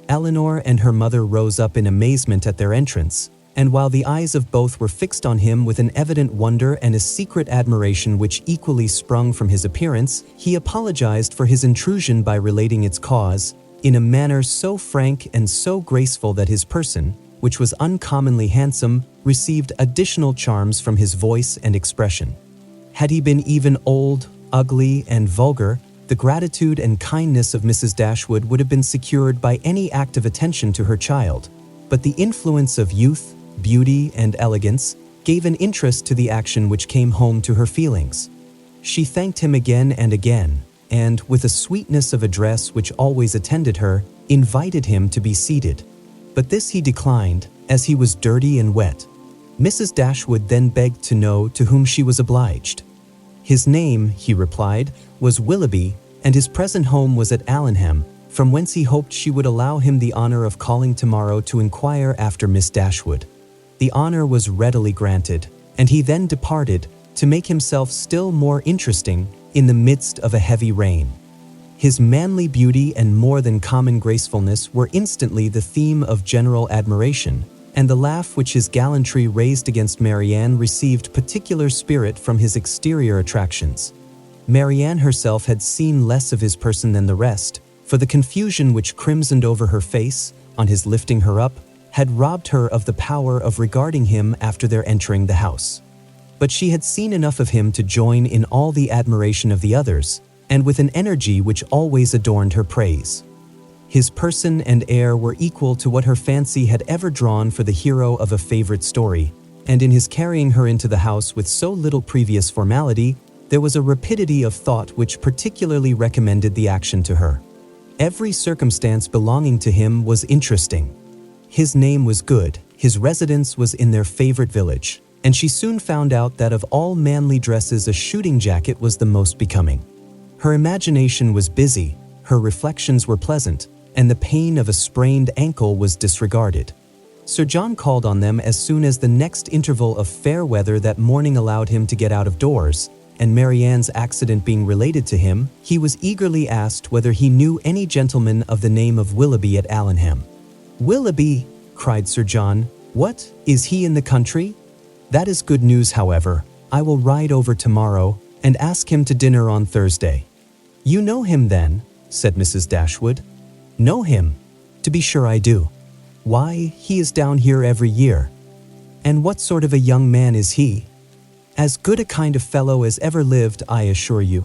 Elinor and her mother rose up in amazement at their entrance, and while the eyes of both were fixed on him with an evident wonder and a secret admiration which equally sprung from his appearance, he apologized for his intrusion by relating its cause, in a manner so frank and so graceful that his person, which was uncommonly handsome, received additional charms from his voice and expression. Had he been even old, ugly, and vulgar, the gratitude and kindness of Mrs. Dashwood would have been secured by any act of attention to her child, but the influence of youth, beauty, and elegance gave an interest to the action which came home to her feelings. She thanked him again and again, and, with a sweetness of address which always attended her, invited him to be seated. But this he declined, as he was dirty and wet. Mrs. Dashwood then begged to know to whom she was obliged. His name, he replied, was Willoughby, and his present home was at Allenham, from whence he hoped she would allow him the honor of calling tomorrow to inquire after Miss Dashwood. The honor was readily granted, and he then departed, to make himself still more interesting in the midst of a heavy rain. His manly beauty and more than common gracefulness were instantly the theme of general admiration, and the laugh which his gallantry raised against Marianne received particular spirit from his exterior attractions. Marianne herself had seen less of his person than the rest, for the confusion which crimsoned over her face, on his lifting her up, had robbed her of the power of regarding him after their entering the house. But she had seen enough of him to join in all the admiration of the others, and with an energy which always adorned her praise. His person and air were equal to what her fancy had ever drawn for the hero of a favorite story, and in his carrying her into the house with so little previous formality, there was a rapidity of thought which particularly recommended the action to her. Every circumstance belonging to him was interesting. His name was good, his residence was in their favorite village, and she soon found out that of all manly dresses a shooting jacket was the most becoming. Her imagination was busy, her reflections were pleasant, and the pain of a sprained ankle was disregarded. Sir John called on them as soon as the next interval of fair weather that morning allowed him to get out of doors, and Marianne's accident being related to him, he was eagerly asked whether he knew any gentleman of the name of Willoughby at Allenham. "Willoughby!" cried Sir John. "What, is he in the country? That is good news, however. I will ride over tomorrow and ask him to dinner on Thursday." "You know him then?" said Mrs. Dashwood. "Know him? To be sure I do. Why, he is down here every year." "And what sort of a young man is he?" "As good a kind of fellow as ever lived, I assure you.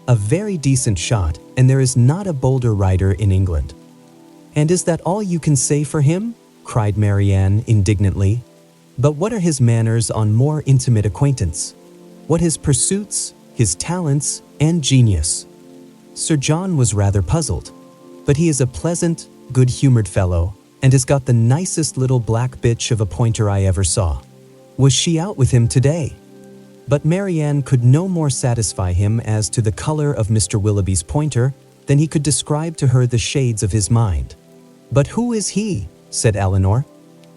A very decent shot, and there is not a bolder rider in England." "And is that all you can say for him?" cried Marianne indignantly. "But what are his manners on more intimate acquaintance? What his pursuits, his talents, and genius?" Sir John was rather puzzled. "But he is a pleasant, good-humored fellow, and has got the nicest little black bitch of a pointer I ever saw. Was she out with him today?" But Marianne could no more satisfy him as to the color of Mr. Willoughby's pointer than he could describe to her the shades of his mind. "But who is he?" said Elinor.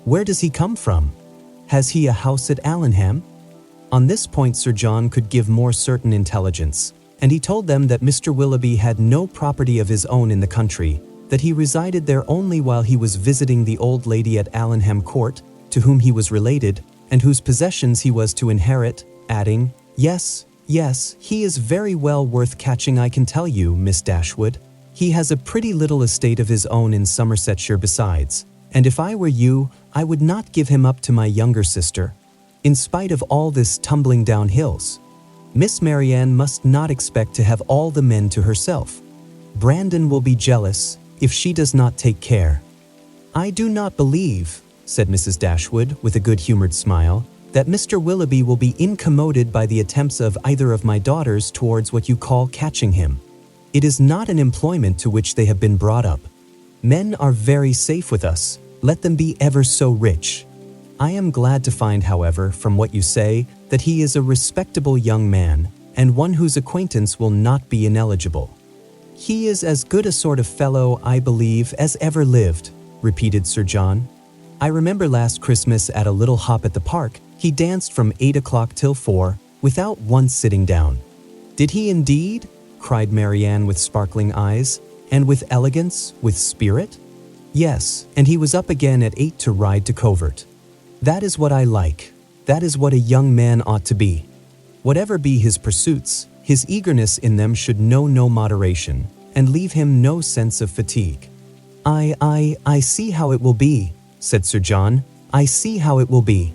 "Where does he come from? Has he a house at Allenham?" On this point Sir John could give more certain intelligence, and he told them that Mr. Willoughby had no property of his own in the country, that he resided there only while he was visiting the old lady at Allenham Court, to whom he was related, and whose possessions he was to inherit, adding, "Yes, he is very well worth catching, I can tell you, Miss Dashwood. He has a pretty little estate of his own in Somersetshire besides, and if I were you, I would not give him up to my younger sister, in spite of all this tumbling down hills. Miss Marianne must not expect to have all the men to herself. Brandon will be jealous if she does not take care." "I do not believe," said Mrs. Dashwood with a good-humored smile, "that Mr. Willoughby will be incommoded by the attempts of either of my daughters towards what you call catching him. It is not an employment to which they have been brought up. Men are very safe with us, let them be ever so rich. I am glad to find, however, from what you say, that he is a respectable young man, and one whose acquaintance will not be ineligible." "He is as good a sort of fellow, I believe, as ever lived," repeated Sir John. "I remember last Christmas at a little hop at the park, he danced from 8 o'clock till 4, without once sitting down." "Did he indeed?" cried Marianne with sparkling eyes. "And with elegance, with spirit?" "Yes, and he was up again at 8 to ride to covert. That is what I like. That is what a young man ought to be. Whatever be his pursuits, his eagerness in them should know no moderation, and leave him no sense of fatigue." I see how it will be," said Sir John. "I see how it will be.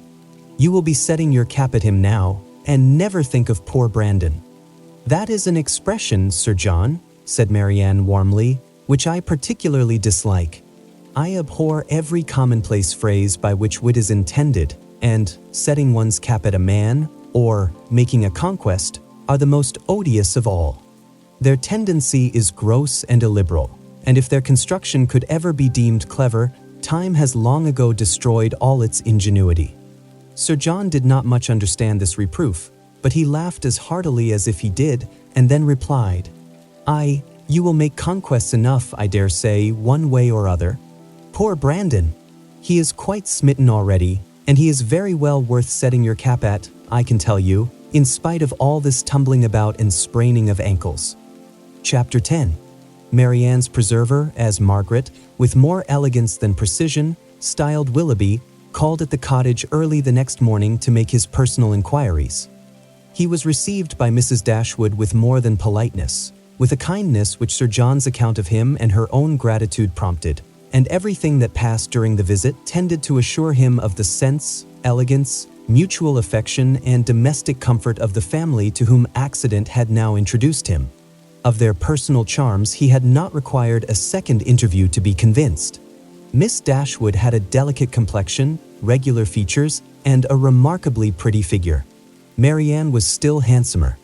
You will be setting your cap at him now, and never think of poor Brandon." "That is an expression, Sir John," said Marianne warmly, "which I particularly dislike. I abhor every commonplace phrase by which wit is intended, and setting one's cap at a man, or making a conquest, are the most odious of all. Their tendency is gross and illiberal, and if their construction could ever be deemed clever, time has long ago destroyed all its ingenuity." Sir John did not much understand this reproof, but he laughed as heartily as if he did, and then replied, You will make conquests enough, I dare say, one way or other. Poor Brandon! He is quite smitten already, and he is very well worth setting your cap at, I can tell you, in spite of all this tumbling about and spraining of ankles." Chapter 10. Marianne's preserver, as Margaret, with more elegance than precision, styled Willoughby, called at the cottage early the next morning to make his personal inquiries. He was received by Mrs. Dashwood with more than politeness, with a kindness which Sir John's account of him and her own gratitude prompted, and everything that passed during the visit tended to assure him of the sense, elegance, mutual affection, and domestic comfort of the family to whom accident had now introduced him. Of their personal charms he had not required a second interview to be convinced. Miss Dashwood had a delicate complexion, regular features, and a remarkably pretty figure. Marianne was still handsomer.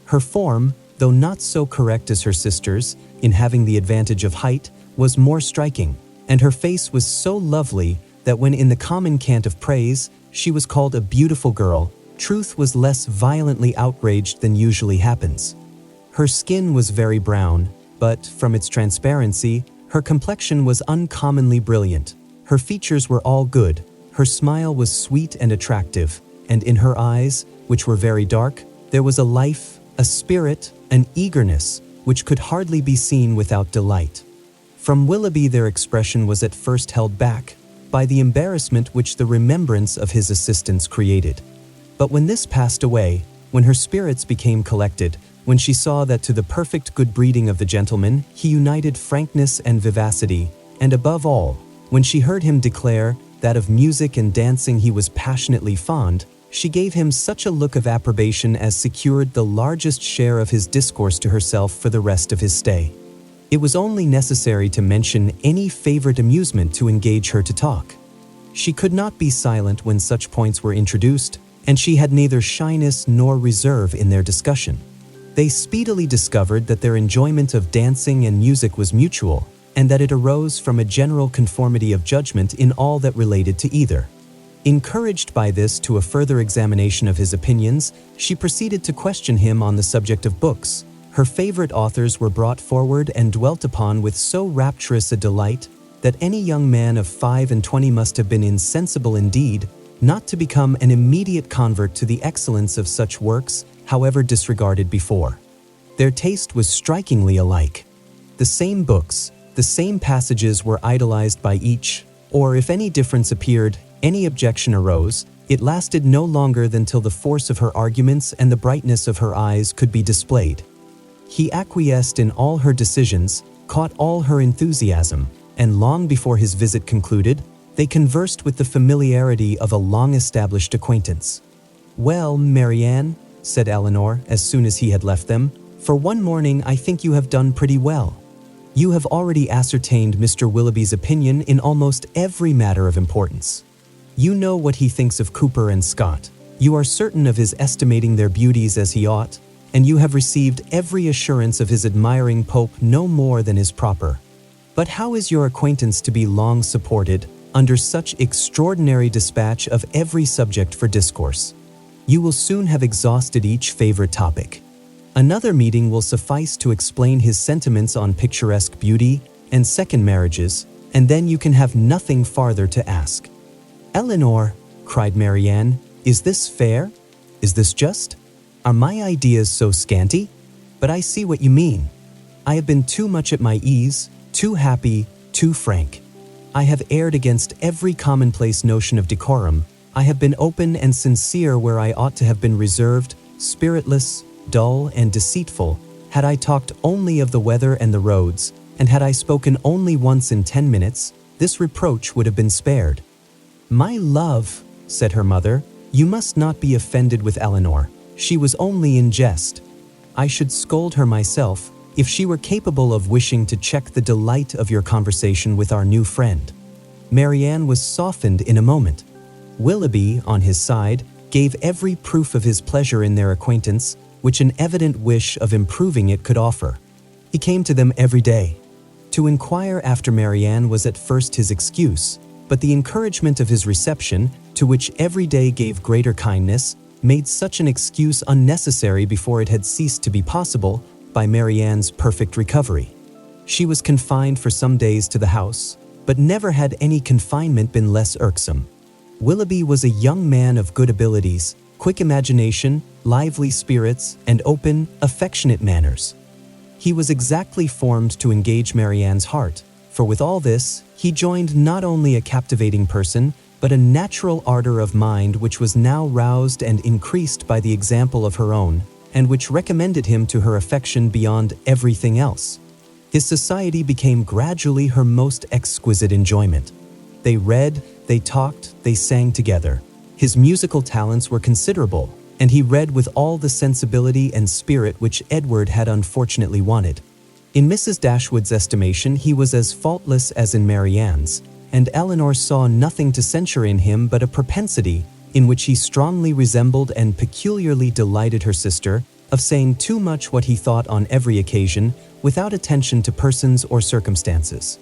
Her form, though not so correct as her sister's, in having the advantage of height, was more striking, and her face was so lovely that when in the common cant of praise she was called a beautiful girl, truth was less violently outraged than usually happens. Her skin was very brown, but, from its transparency, her complexion was uncommonly brilliant. Her features were all good, Her smile was sweet and attractive, and in her eyes, which were very dark, there was a life, a spirit, an eagerness, which could hardly be seen without delight. From Willoughby their expression was at first held back by the embarrassment which the remembrance of his assistance created. But when this passed away, when her spirits became collected, when she saw that to the perfect good breeding of the gentleman he united frankness and vivacity, and above all, when she heard him declare that of music and dancing he was passionately fond, she gave him such a look of approbation as secured the largest share of his discourse to herself for the rest of his stay. It was only necessary to mention any favorite amusement to engage her to talk. She could not be silent when such points were introduced, and she had neither shyness nor reserve in their discussion. They speedily discovered that their enjoyment of dancing and music was mutual, and that it arose from a general conformity of judgment in all that related to either. Encouraged by this to a further examination of his opinions, she proceeded to question him on the subject of books. Her favorite authors were brought forward and dwelt upon with so rapturous a delight that any young man of 25 must have been insensible indeed not to become an immediate convert to the excellence of such works, however disregarded before. Their taste was strikingly alike. The same books, the same passages were idolized by each, or if any difference appeared, any objection arose, it lasted no longer than till the force of her arguments and the brightness of her eyes could be displayed. He acquiesced in all her decisions, caught all her enthusiasm, and long before his visit concluded, they conversed with the familiarity of a long-established acquaintance. "Well, Marianne," said Elinor, as soon as he had left them, "for one morning I think you have done pretty well. You have already ascertained Mr. Willoughby's opinion in almost every matter of importance. You know what he thinks of Cooper and Scott. You are certain of his estimating their beauties as he ought, and you have received every assurance of his admiring Pope no more than is proper. But how is your acquaintance to be long supported under such extraordinary dispatch of every subject for discourse? You will soon have exhausted each favorite topic. Another meeting will suffice to explain his sentiments on picturesque beauty and second marriages, and then you can have nothing farther to ask." "Elinor," cried Marianne, "is this fair? Is this just? Are my ideas so scanty? But I see what you mean. I have been too much at my ease, too happy, too frank. I have erred against every commonplace notion of decorum. I have been open and sincere where I ought to have been reserved, spiritless, dull, and deceitful. Had I talked only of the weather and the roads, and had I spoken only once in 10 minutes, this reproach would have been spared." "My love," said her mother, "you must not be offended with Elinor. She was only in jest. I should scold her myself if she were capable of wishing to check the delight of your conversation with our new friend." Marianne was softened in a moment. Willoughby, on his side, gave every proof of his pleasure in their acquaintance, which an evident wish of improving it could offer. He came to them every day. To inquire after Marianne was at first his excuse, but the encouragement of his reception, to which every day gave greater kindness, made such an excuse unnecessary before it had ceased to be possible by Marianne's perfect recovery. She was confined for some days to the house, but never had any confinement been less irksome. Willoughby was a young man of good abilities, quick imagination, lively spirits, and open, affectionate manners. He was exactly formed to engage Marianne's heart, for with all this, he joined not only a captivating person, but a natural ardor of mind which was now roused and increased by the example of her own, and which recommended him to her affection beyond everything else. His society became gradually her most exquisite enjoyment. They read, they talked, they sang together. His musical talents were considerable, and he read with all the sensibility and spirit which Edward had unfortunately wanted. In Mrs. Dashwood's estimation he was as faultless as in Marianne's, and Elinor saw nothing to censure in him but a propensity, in which he strongly resembled and peculiarly delighted her sister, of saying too much what he thought on every occasion, without attention to persons or circumstances.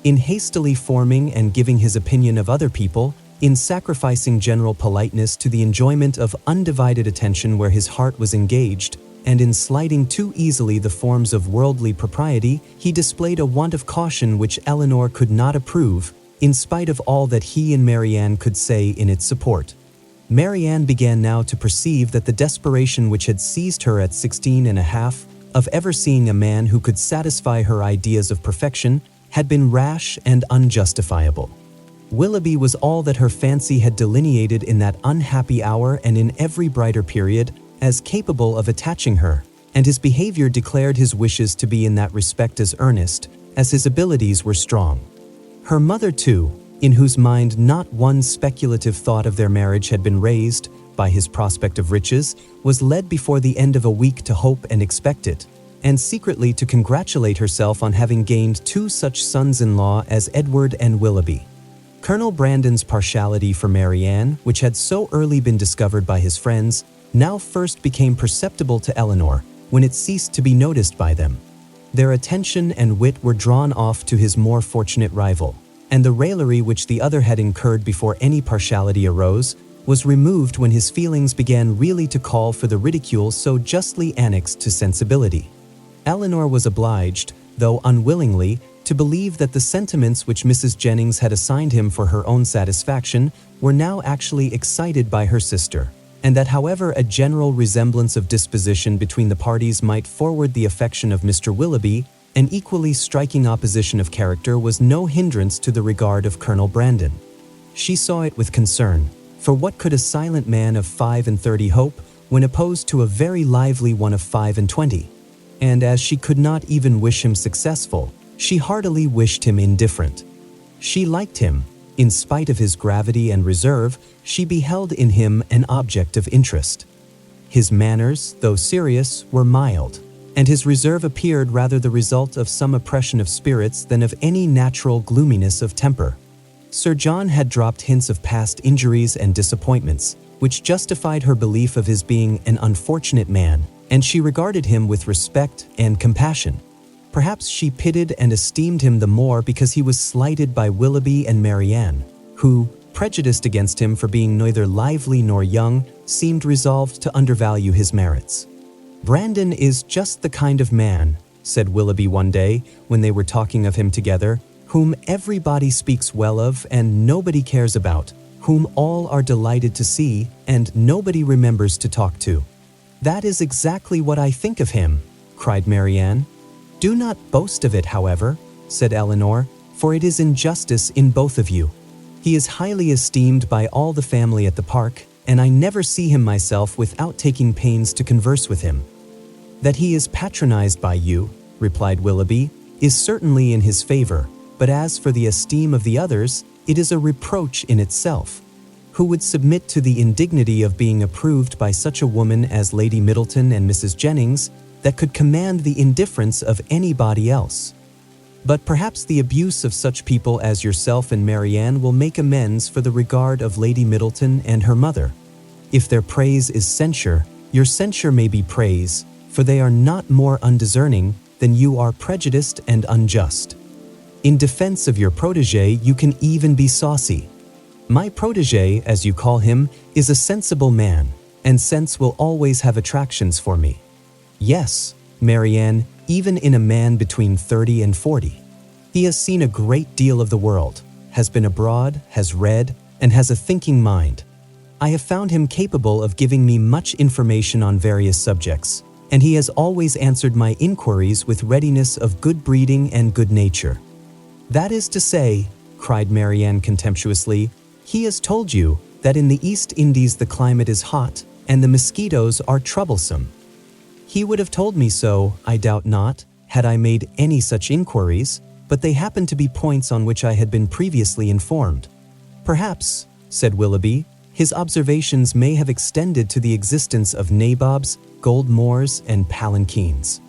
In hastily forming and giving his opinion of other people, in sacrificing general politeness to the enjoyment of undivided attention where his heart was engaged, and in slighting too easily the forms of worldly propriety, he displayed a want of caution which Elinor could not approve, in spite of all that he and Marianne could say in its support. Marianne began now to perceive that the desperation which had seized her at 16 and a half of ever seeing a man who could satisfy her ideas of perfection had been rash and unjustifiable. Willoughby was all that her fancy had delineated in that unhappy hour and in every brighter period as capable of attaching her, and his behavior declared his wishes to be in that respect as earnest as his abilities were strong. Her mother, too, in whose mind not one speculative thought of their marriage had been raised by his prospect of riches, was led before the end of a week to hope and expect it, and secretly to congratulate herself on having gained two such sons-in-law as Edward and Willoughby. Colonel Brandon's partiality for Marianne, which had so early been discovered by his friends, now first became perceptible to Elinor when it ceased to be noticed by them. Their attention and wit were drawn off to his more fortunate rival, and the raillery which the other had incurred before any partiality arose was removed when his feelings began really to call for the ridicule so justly annexed to sensibility. Elinor was obliged, though unwillingly, to believe that the sentiments which Mrs. Jennings had assigned him for her own satisfaction were now actually excited by her sister, and that however a general resemblance of disposition between the parties might forward the affection of Mr. Willoughby, an equally striking opposition of character was no hindrance to the regard of Colonel Brandon. She saw it with concern, for what could a silent man of 35 hope when opposed to a very lively one of 25? And as she could not even wish him successful, she heartily wished him indifferent. She liked him. In spite of his gravity and reserve, she beheld in him an object of interest. His manners, though serious, were mild, and his reserve appeared rather the result of some oppression of spirits than of any natural gloominess of temper. Sir John had dropped hints of past injuries and disappointments, which justified her belief of his being an unfortunate man, and she regarded him with respect and compassion. Perhaps she pitied and esteemed him the more because he was slighted by Willoughby and Marianne, who, prejudiced against him for being neither lively nor young, seemed resolved to undervalue his merits. "Brandon is just the kind of man," said Willoughby one day when they were talking of him together, "whom everybody speaks well of and nobody cares about, whom all are delighted to see and nobody remembers to talk to." "That is exactly what I think of him," cried Marianne. "Do not boast of it, however," said Elinor, "for it is injustice in both of you. He is highly esteemed by all the family at the park, and I never see him myself without taking pains to converse with him." "That he is patronized by you," replied Willoughby, "is certainly in his favor, but as for the esteem of the others, it is a reproach in itself. Who would submit to the indignity of being approved by such a woman as Lady Middleton and Mrs. Jennings, that could command the indifference of anybody else? But perhaps the abuse of such people as yourself and Marianne will make amends for the regard of Lady Middleton and her mother. If their praise is censure, your censure may be praise, for they are not more undiscerning than you are prejudiced and unjust. In defense of your protégé, you can even be saucy. My protégé, as you call him, is a sensible man, and sense will always have attractions for me. Yes, Marianne, even in a man between 30 and 40. He has seen a great deal of the world, has been abroad, has read, and has a thinking mind. I have found him capable of giving me much information on various subjects, and he has always answered my inquiries with readiness of good breeding and good nature." "That is to say," cried Marianne contemptuously, "he has told you that in the East Indies the climate is hot, and the mosquitoes are troublesome." "He would have told me so, I doubt not, had I made any such inquiries, but they happened to be points on which I had been previously informed." "Perhaps," said Willoughby, "his observations may have extended to the existence of nabobs, gold moors, and palanquins.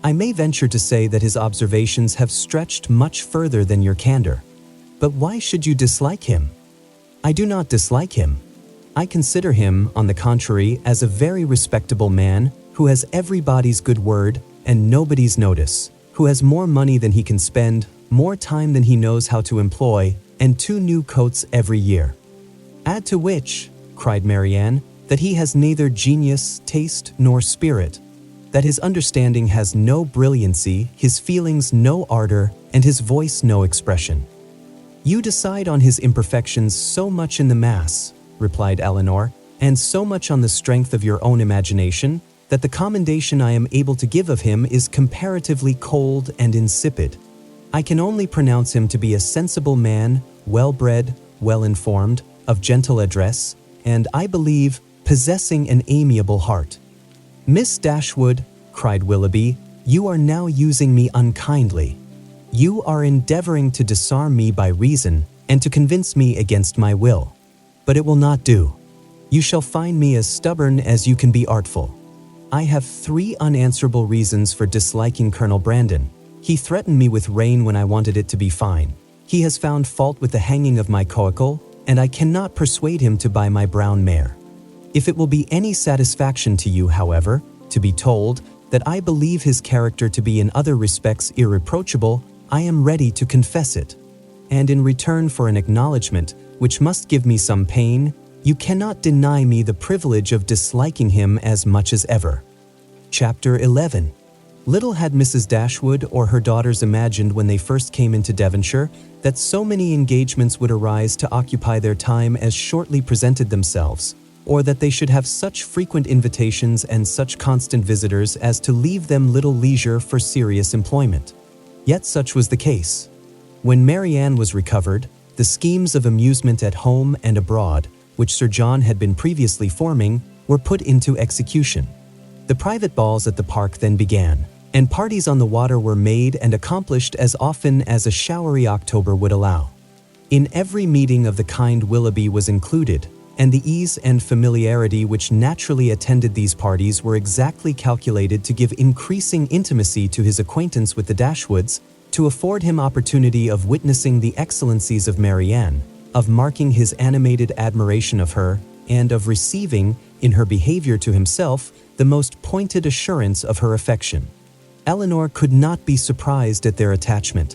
I may venture to say that his observations have stretched much further than your candor. But why should you dislike him?" "I do not dislike him. I consider him, on the contrary, as a very respectable man, who has everybody's good word and nobody's notice, who has more money than he can spend, more time than he knows how to employ, and 2 new coats every year. Add to which," cried Marianne, "that he has neither genius, taste, nor spirit, that his understanding has no brilliancy, his feelings no ardor, and his voice no expression." "You decide on his imperfections so much in the mass," replied Elinor, "and so much on the strength of your own imagination, that the commendation I am able to give of him is comparatively cold and insipid. I can only pronounce him to be a sensible man, well-bred, well-informed, of gentle address, and, I believe, possessing an amiable heart." "Miss Dashwood," cried Willoughby, "you are now using me unkindly. You are endeavoring to disarm me by reason and to convince me against my will. But it will not do. You shall find me as stubborn as you can be artful. I have 3 unanswerable reasons for disliking Colonel Brandon. He threatened me with rain when I wanted it to be fine. He has found fault with the hanging of my coacle, and I cannot persuade him to buy my brown mare. If it will be any satisfaction to you, however, to be told that I believe his character to be in other respects irreproachable, I am ready to confess it. And in return for an acknowledgement, which must give me some pain, you cannot deny me the privilege of disliking him as much as ever." Chapter 11. Little had Mrs. Dashwood or her daughters imagined when they first came into Devonshire that so many engagements would arise to occupy their time as shortly presented themselves, or that they should have such frequent invitations and such constant visitors as to leave them little leisure for serious employment. Yet such was the case. When Marianne was recovered, the schemes of amusement at home and abroad, which Sir John had been previously forming, were put into execution. The private balls at the park then began, and parties on the water were made and accomplished as often as a showery October would allow. In every meeting of the kind Willoughby was included, and the ease and familiarity which naturally attended these parties were exactly calculated to give increasing intimacy to his acquaintance with the Dashwoods, to afford him opportunity of witnessing the excellencies of Marianne, of marking his animated admiration of her, and of receiving, in her behavior to himself, the most pointed assurance of her affection. Elinor could not be surprised at their attachment.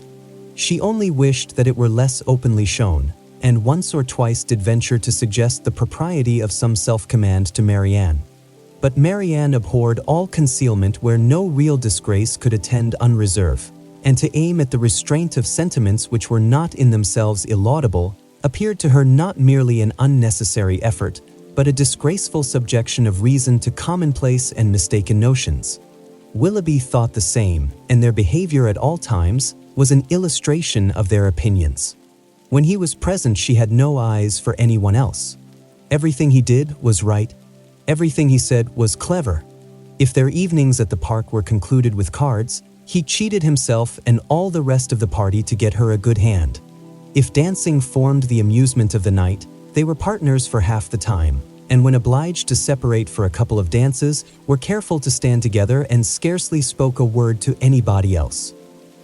She only wished that it were less openly shown, and once or twice did venture to suggest the propriety of some self-command to Marianne. But Marianne abhorred all concealment where no real disgrace could attend unreserve, and to aim at the restraint of sentiments which were not in themselves illaudable appeared to her not merely an unnecessary effort, but a disgraceful subjection of reason to commonplace and mistaken notions. Willoughby thought the same, and their behavior at all times was an illustration of their opinions. When he was present, she had no eyes for anyone else. Everything he did was right. Everything he said was clever. If their evenings at the park were concluded with cards, he cheated himself and all the rest of the party to get her a good hand. If dancing formed the amusement of the night, they were partners for half the time, and when obliged to separate for a couple of dances, were careful to stand together and scarcely spoke a word to anybody else.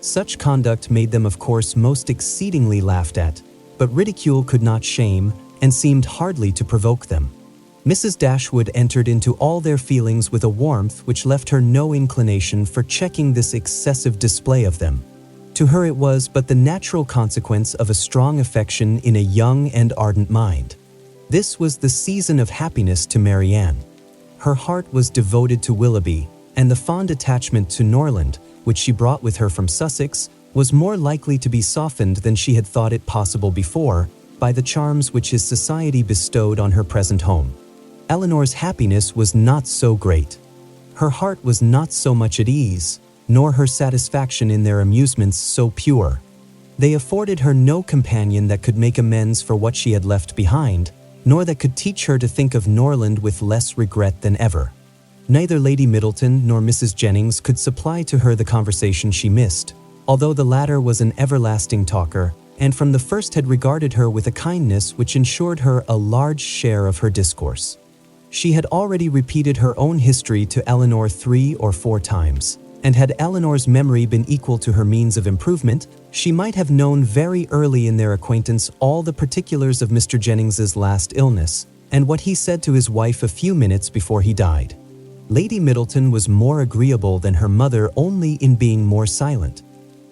Such conduct made them of course most exceedingly laughed at, but ridicule could not shame, and seemed hardly to provoke them. Mrs. Dashwood entered into all their feelings with a warmth which left her no inclination for checking this excessive display of them. To her it was but the natural consequence of a strong affection in a young and ardent mind. This was the season of happiness to Marianne. Her heart was devoted to Willoughby, and the fond attachment to Norland, which she brought with her from Sussex, was more likely to be softened than she had thought it possible before by the charms which his society bestowed on her present home. Elinor's happiness was not so great. Her heart was not so much at ease, nor her satisfaction in their amusements so pure. They afforded her no companion that could make amends for what she had left behind, nor that could teach her to think of Norland with less regret than ever. Neither Lady Middleton nor Mrs. Jennings could supply to her the conversation she missed, although the latter was an everlasting talker, and from the first had regarded her with a kindness which ensured her a large share of her discourse. She had already repeated her own history to Elinor 3 or 4 times, and had Elinor's memory been equal to her means of improvement, she might have known very early in their acquaintance all the particulars of Mr. Jennings's last illness, and what he said to his wife a few minutes before he died. Lady Middleton was more agreeable than her mother only in being more silent.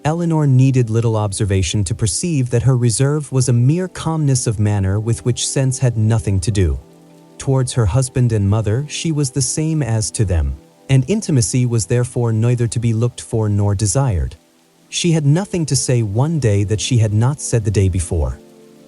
Elinor needed little observation to perceive that her reserve was a mere calmness of manner with which sense had nothing to do. Towards her husband and mother she was the same as to them, and intimacy was therefore neither to be looked for nor desired. She had nothing to say one day that she had not said the day before.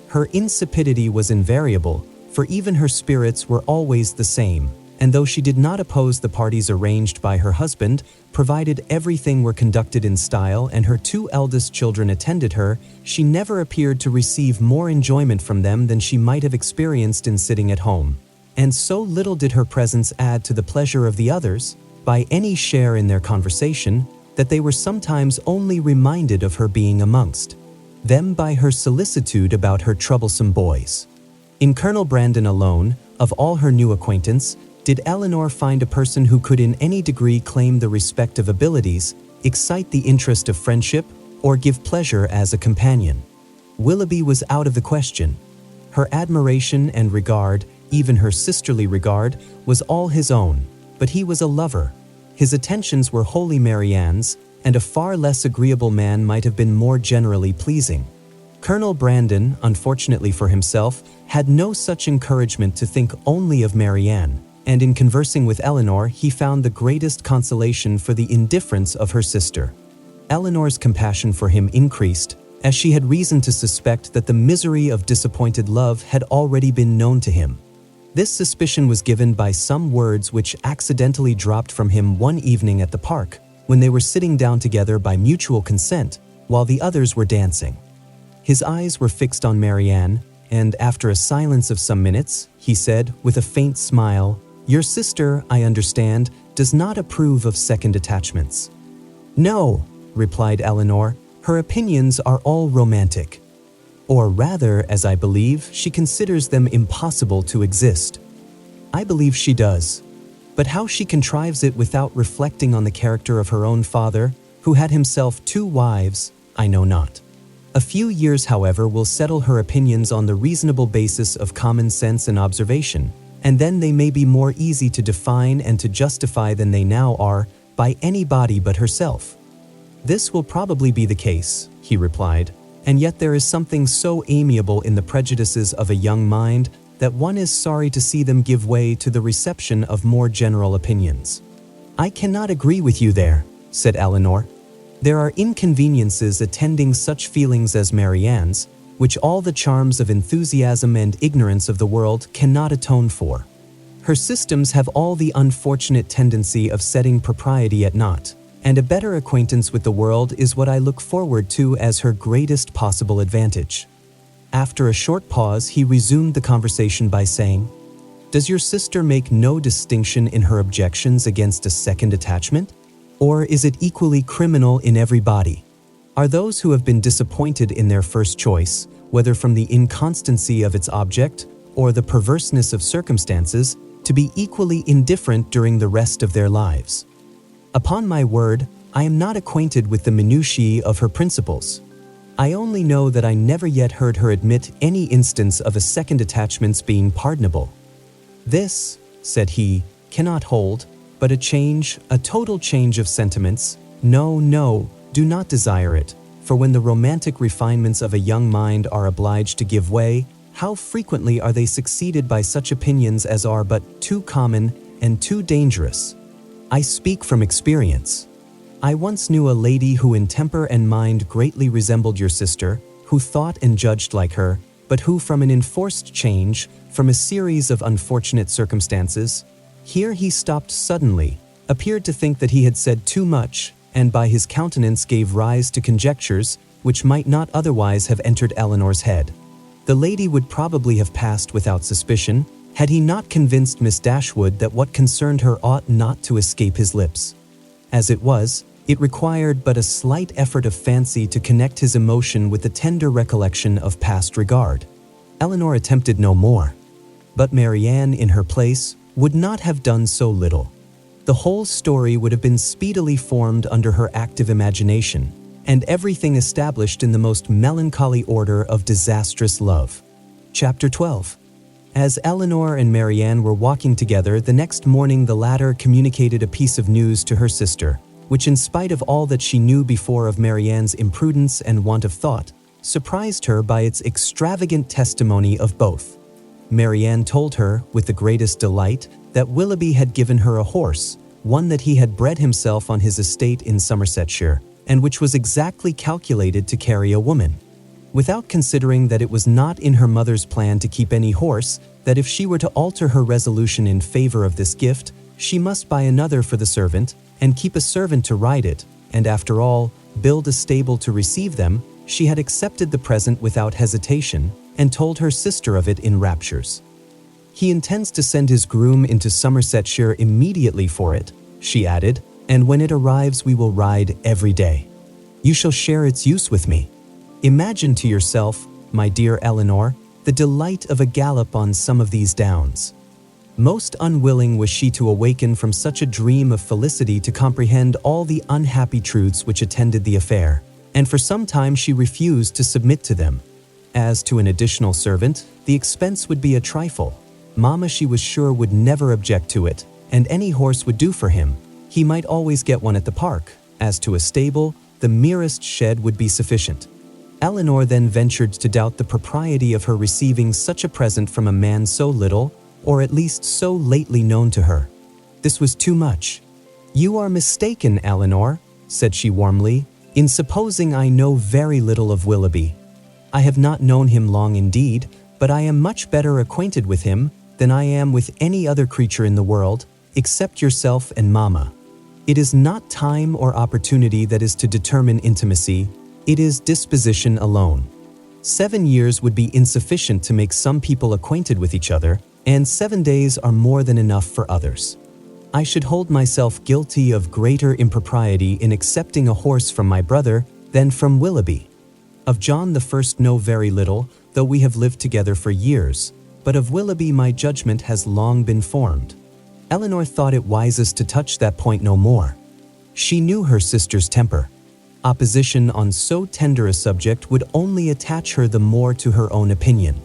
Her insipidity was invariable, for even her spirits were always the same, and though she did not oppose the parties arranged by her husband, provided everything were conducted in style and her 2 eldest children attended her, she never appeared to receive more enjoyment from them than she might have experienced in sitting at home. And so little did her presence add to the pleasure of the others, by any share in their conversation, that they were sometimes only reminded of her being amongst them by her solicitude about her troublesome boys. In Colonel Brandon alone, of all her new acquaintance, did Elinor find a person who could in any degree claim the respect of abilities, excite the interest of friendship, or give pleasure as a companion. Willoughby was out of the question. Her admiration and regard, even her sisterly regard, was all his own, but he was a lover. His attentions were wholly Marianne's, and a far less agreeable man might have been more generally pleasing. Colonel Brandon, unfortunately for himself, had no such encouragement to think only of Marianne, and in conversing with Elinor he found the greatest consolation for the indifference of her sister. Elinor's compassion for him increased, as she had reason to suspect that the misery of disappointed love had already been known to him. This suspicion was given by some words which accidentally dropped from him one evening at the park, when they were sitting down together by mutual consent, while the others were dancing. His eyes were fixed on Marianne, and after a silence of some minutes, he said, with a faint smile, "Your sister, I understand, does not approve of second attachments." "No," replied Elinor, "her opinions are all romantic. Or rather, as I believe, she considers them impossible to exist." "I believe she does. But how she contrives it without reflecting on the character of her own father, who had himself 2 wives, I know not. A few years, however, will settle her opinions on the reasonable basis of common sense and observation, and then they may be more easy to define and to justify than they now are by anybody but herself." "This will probably be the case," he replied, "and yet there is something so amiable in the prejudices of a young mind that one is sorry to see them give way to the reception of more general opinions." "I cannot agree with you there," said Elinor. "There are inconveniences attending such feelings as Marianne's, which all the charms of enthusiasm and ignorance of the world cannot atone for. Her systems have all the unfortunate tendency of setting propriety at naught, and a better acquaintance with the world is what I look forward to as her greatest possible advantage." After a short pause, he resumed the conversation by saying, "Does your sister make no distinction in her objections against a second attachment? Or is it equally criminal in every body? Are those who have been disappointed in their first choice, whether from the inconstancy of its object or the perverseness of circumstances, to be equally indifferent during the rest of their lives? Upon my word, I am not acquainted with the minutiae of her principles. I only know that I never yet heard her admit any instance of a second attachment's being pardonable. This," said he, "cannot hold, but a total change of sentiments, no, do not desire it, for when the romantic refinements of a young mind are obliged to give way, how frequently are they succeeded by such opinions as are but too common and too dangerous. I speak from experience. I once knew a lady who in temper and mind greatly resembled your sister, who thought and judged like her, but who from an enforced change, from a series of unfortunate circumstances—" Here he stopped suddenly, appeared to think that he had said too much, and by his countenance gave rise to conjectures which might not otherwise have entered Elinor's head. The lady would probably have passed without suspicion, had he not convinced Miss Dashwood that what concerned her ought not to escape his lips. As it was, it required but a slight effort of fancy to connect his emotion with the tender recollection of past regard. Elinor attempted no more. But Marianne, in her place, would not have done so little. The whole story would have been speedily formed under her active imagination, and everything established in the most melancholy order of disastrous love. Chapter 12. As Elinor and Marianne were walking together the next morning, the latter communicated a piece of news to her sister, which, in spite of all that she knew before of Marianne's imprudence and want of thought, surprised her by its extravagant testimony of both. Marianne told her, with the greatest delight, that Willoughby had given her a horse, one that he had bred himself on his estate in Somersetshire, and which was exactly calculated to carry a woman. Without considering that it was not in her mother's plan to keep any horse, that if she were to alter her resolution in favor of this gift, she must buy another for the servant, and keep a servant to ride it, and after all, build a stable to receive them, she had accepted the present without hesitation, and told her sister of it in raptures. "He intends to send his groom into Somersetshire immediately for it," she added, "and when it arrives we will ride every day. You shall share its use with me. Imagine to yourself, my dear Elinor, the delight of a gallop on some of these downs." Most unwilling was she to awaken from such a dream of felicity to comprehend all the unhappy truths which attended the affair, and for some time she refused to submit to them. As to an additional servant, the expense would be a trifle. Mamma, she was sure, would never object to it, and any horse would do for him. He might always get one at the park. As to a stable, the merest shed would be sufficient. Elinor then ventured to doubt the propriety of her receiving such a present from a man so little, or at least so lately known to her. This was too much. "You are mistaken, Elinor," said she warmly, "in supposing I know very little of Willoughby. I have not known him long indeed, but I am much better acquainted with him than I am with any other creature in the world, except yourself and Mamma. It is not time or opportunity that is to determine intimacy, it is disposition alone. 7 years would be insufficient to make some people acquainted with each other, and 7 days are more than enough for others. I should hold myself guilty of greater impropriety in accepting a horse from my brother than from Willoughby. Of John the First know very little, though we have lived together for years, but of Willoughby my judgment has long been formed." Elinor thought it wisest to touch that point no more. She knew her sister's temper. Opposition on so tender a subject would only attach her the more to her own opinion.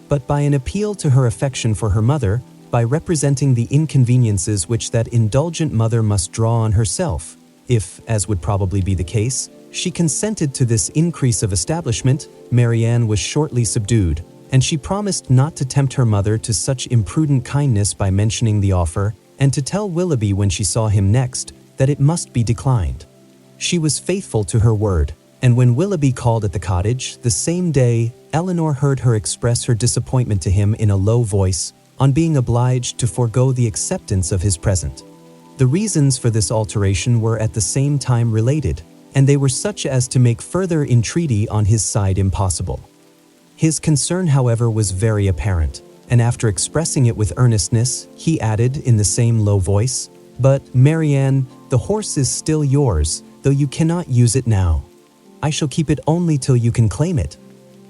But by an appeal to her affection for her mother, by representing the inconveniences which that indulgent mother must draw on herself, if, as would probably be the case, she consented to this increase of establishment, Marianne was shortly subdued, and she promised not to tempt her mother to such imprudent kindness by mentioning the offer, and to tell Willoughby when she saw him next that it must be declined. She was faithful to her word, and when Willoughby called at the cottage the same day, Elinor heard her express her disappointment to him in a low voice on being obliged to forego the acceptance of his present. The reasons for this alteration were at the same time related, and they were such as to make further entreaty on his side impossible. His concern, however, was very apparent, and after expressing it with earnestness, he added in the same low voice, "But, Marianne, the horse is still yours, though you cannot use it now. I shall keep it only till you can claim it.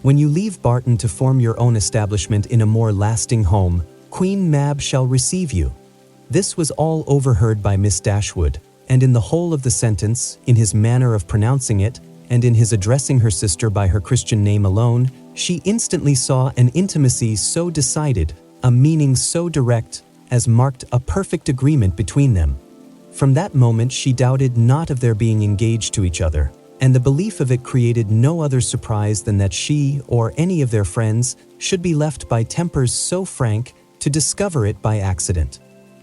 When you leave Barton to form your own establishment in a more lasting home, Queen Mab shall receive you." This was all overheard by Miss Dashwood, and in the whole of the sentence, in his manner of pronouncing it, and in his addressing her sister by her Christian name alone, she instantly saw an intimacy so decided, a meaning so direct, as marked a perfect agreement between them. From that moment she doubted not of their being engaged to each other, and the belief of it created no other surprise than that she, or any of their friends, should be left by tempers so frank to discover it by accident.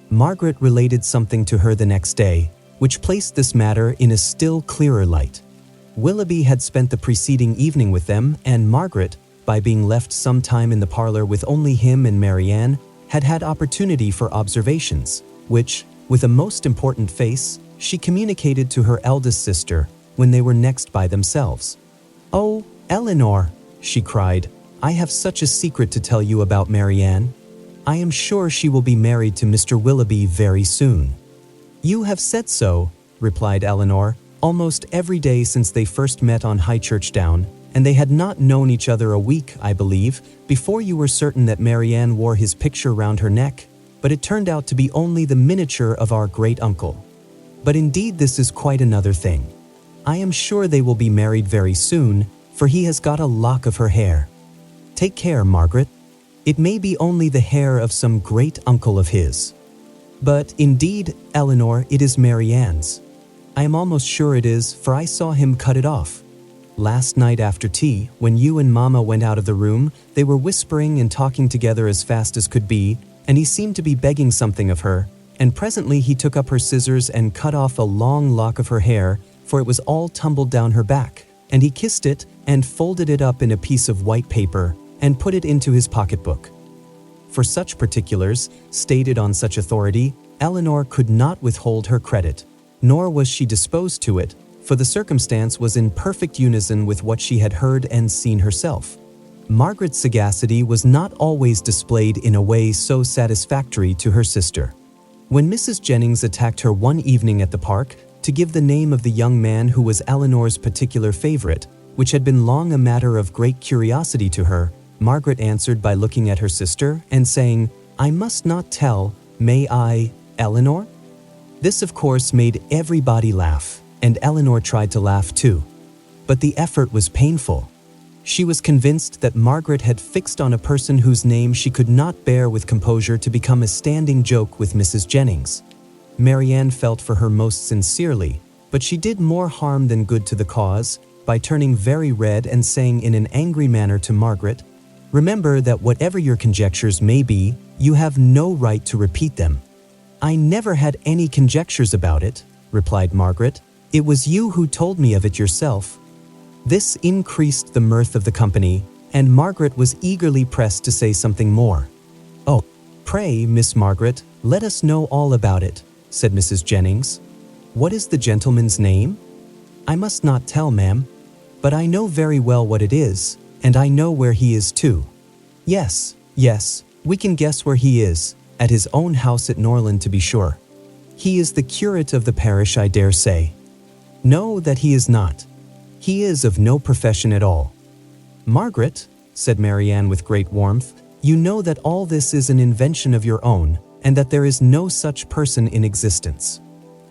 Margaret related something to her the next day, which placed this matter in a still clearer light. Willoughby had spent the preceding evening with them, and Margaret, by being left some time in the parlor with only him and Marianne, had had opportunity for observations, which, with a most important face, she communicated to her eldest sister when they were next by themselves. "Oh, Elinor," she cried, "I have such a secret to tell you about Marianne. I am sure she will be married to Mr. Willoughby very soon." "You have said so," replied Elinor, "almost every day since they first met on Highchurch Down, and they had not known each other a week, I believe, before you were certain that Marianne wore his picture round her neck, but it turned out to be only the miniature of our great uncle. But indeed this is quite another thing. I am sure they will be married very soon, for he has got a lock of her hair. Take care, Margaret. It may be only the hair of some great uncle of his. But indeed, Elinor, it is Marianne's. I am almost sure it is, for I saw him cut it off. Last night after tea, when you and Mamma went out of the room, they were whispering and talking together as fast as could be, and he seemed to be begging something of her, and presently he took up her scissors and cut off a long lock of her hair for it was all tumbled down her back, and he kissed it and folded it up in a piece of white paper and put it into his pocketbook. For such particulars, stated on such authority, Elinor could not withhold her credit, nor was she disposed to it, for the circumstance was in perfect unison with what she had heard and seen herself. Margaret's sagacity was not always displayed in a way so satisfactory to her sister. When Mrs. Jennings attacked her one evening at the park to give the name of the young man who was Elinor's particular favorite, which had been long a matter of great curiosity to her, Margaret answered by looking at her sister and saying, "I must not tell, may I, Elinor?" This of course made everybody laugh, and Elinor tried to laugh too. But the effort was painful. She was convinced that Margaret had fixed on a person whose name she could not bear with composure to become a standing joke with Mrs. Jennings. Marianne felt for her most sincerely, but she did more harm than good to the cause by turning very red and saying in an angry manner to Margaret, "Remember that whatever your conjectures may be, you have no right to repeat them." "I never had any conjectures about it," replied Margaret. "It was you who told me of it yourself." This increased the mirth of the company, and Margaret was eagerly pressed to say something more. "Oh, pray, Miss Margaret, let us know all about it," said Mrs. Jennings. "What is the gentleman's name?" "I must not tell, ma'am. But I know very well what it is, and I know where he is too." Yes, we can guess where he is, at his own house at Norland to be sure. He is the curate of the parish, I dare say." "No, that he is not. He is of no profession at all." "Margaret," said Marianne with great warmth, "you know that all this is an invention of your own, and that there is no such person in existence."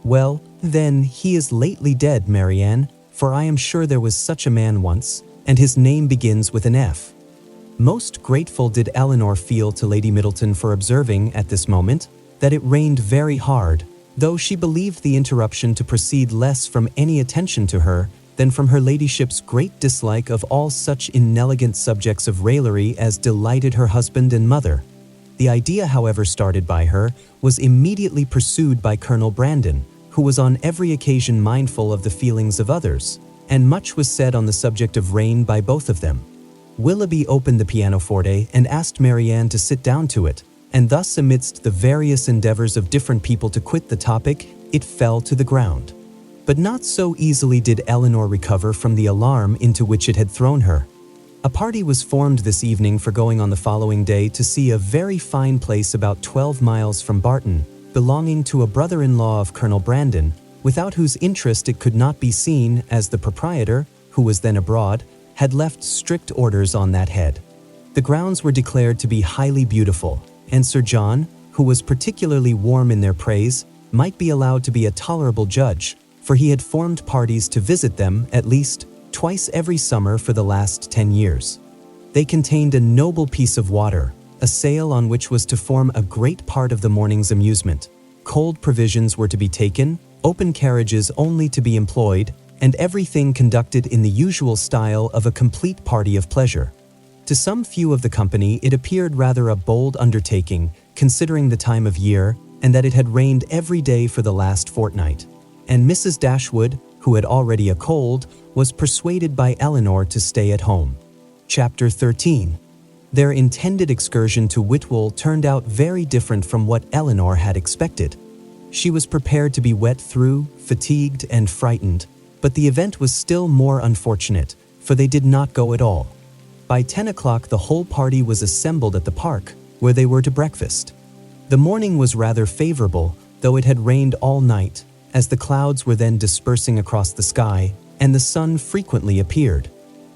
"Well, then, he is lately dead, Marianne, for I am sure there was such a man once, and his name begins with an F." Most grateful did Elinor feel to Lady Middleton for observing, at this moment, that it rained very hard, though she believed the interruption to proceed less from any attention to her than from her ladyship's great dislike of all such inelegant subjects of raillery as delighted her husband and mother. The idea, however, started by her, was immediately pursued by Colonel Brandon, who was on every occasion mindful of the feelings of others, and much was said on the subject of rain by both of them. Willoughby opened the pianoforte and asked Marianne to sit down to it, and thus amidst the various endeavors of different people to quit the topic, it fell to the ground. But not so easily did Elinor recover from the alarm into which it had thrown her. A party was formed this evening for going on the following day to see a very fine place about 12 miles from Barton, belonging to a brother-in-law of Colonel Brandon, without whose interest it could not be seen, as the proprietor, who was then abroad, had left strict orders on that head. The grounds were declared to be highly beautiful, and Sir John, who was particularly warm in their praise, might be allowed to be a tolerable judge, for he had formed parties to visit them, at least, twice every summer for the last 10 years. They contained a noble piece of water, a sail on which was to form a great part of the morning's amusement. Cold provisions were to be taken, open carriages only to be employed, and everything conducted in the usual style of a complete party of pleasure. To some few of the company it appeared rather a bold undertaking, considering the time of year, and that it had rained every day for the last fortnight. And Mrs. Dashwood, who had already a cold, was persuaded by Elinor to stay at home. Chapter 13. Their intended excursion to Whitwell turned out very different from what Elinor had expected. She was prepared to be wet through, fatigued, and frightened, but the event was still more unfortunate, for they did not go at all. By 10 o'clock the whole party was assembled at the park, where they were to breakfast. The morning was rather favorable, though it had rained all night, as the clouds were then dispersing across the sky, and the sun frequently appeared.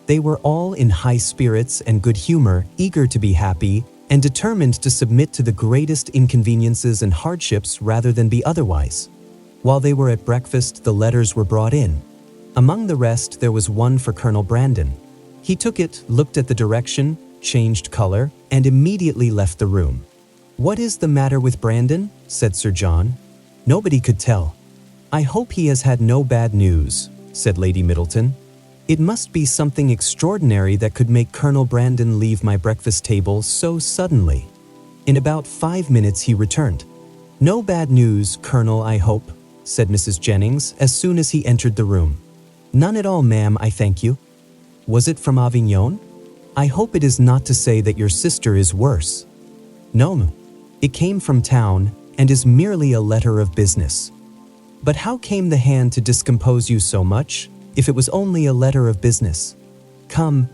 They were all in high spirits and good humor, eager to be happy, and determined to submit to the greatest inconveniences and hardships rather than be otherwise. While they were at breakfast, the letters were brought in. Among the rest there was one for Colonel Brandon. He took it, looked at the direction, changed color, and immediately left the room. "What is the matter with Brandon?" said Sir John. Nobody could tell. "I hope he has had no bad news," said Lady Middleton. "It must be something extraordinary that could make Colonel Brandon leave my breakfast table so suddenly." In about 5 minutes he returned. "No bad news, Colonel, I hope," said Mrs. Jennings as soon as he entered the room. "None at all, ma'am, I thank you." "Was it from Avignon? I hope it is not to say that your sister is worse." "No, it came from town and is merely a letter of business." "But how came the hand to discompose you so much, if it was only a letter of business?" Come,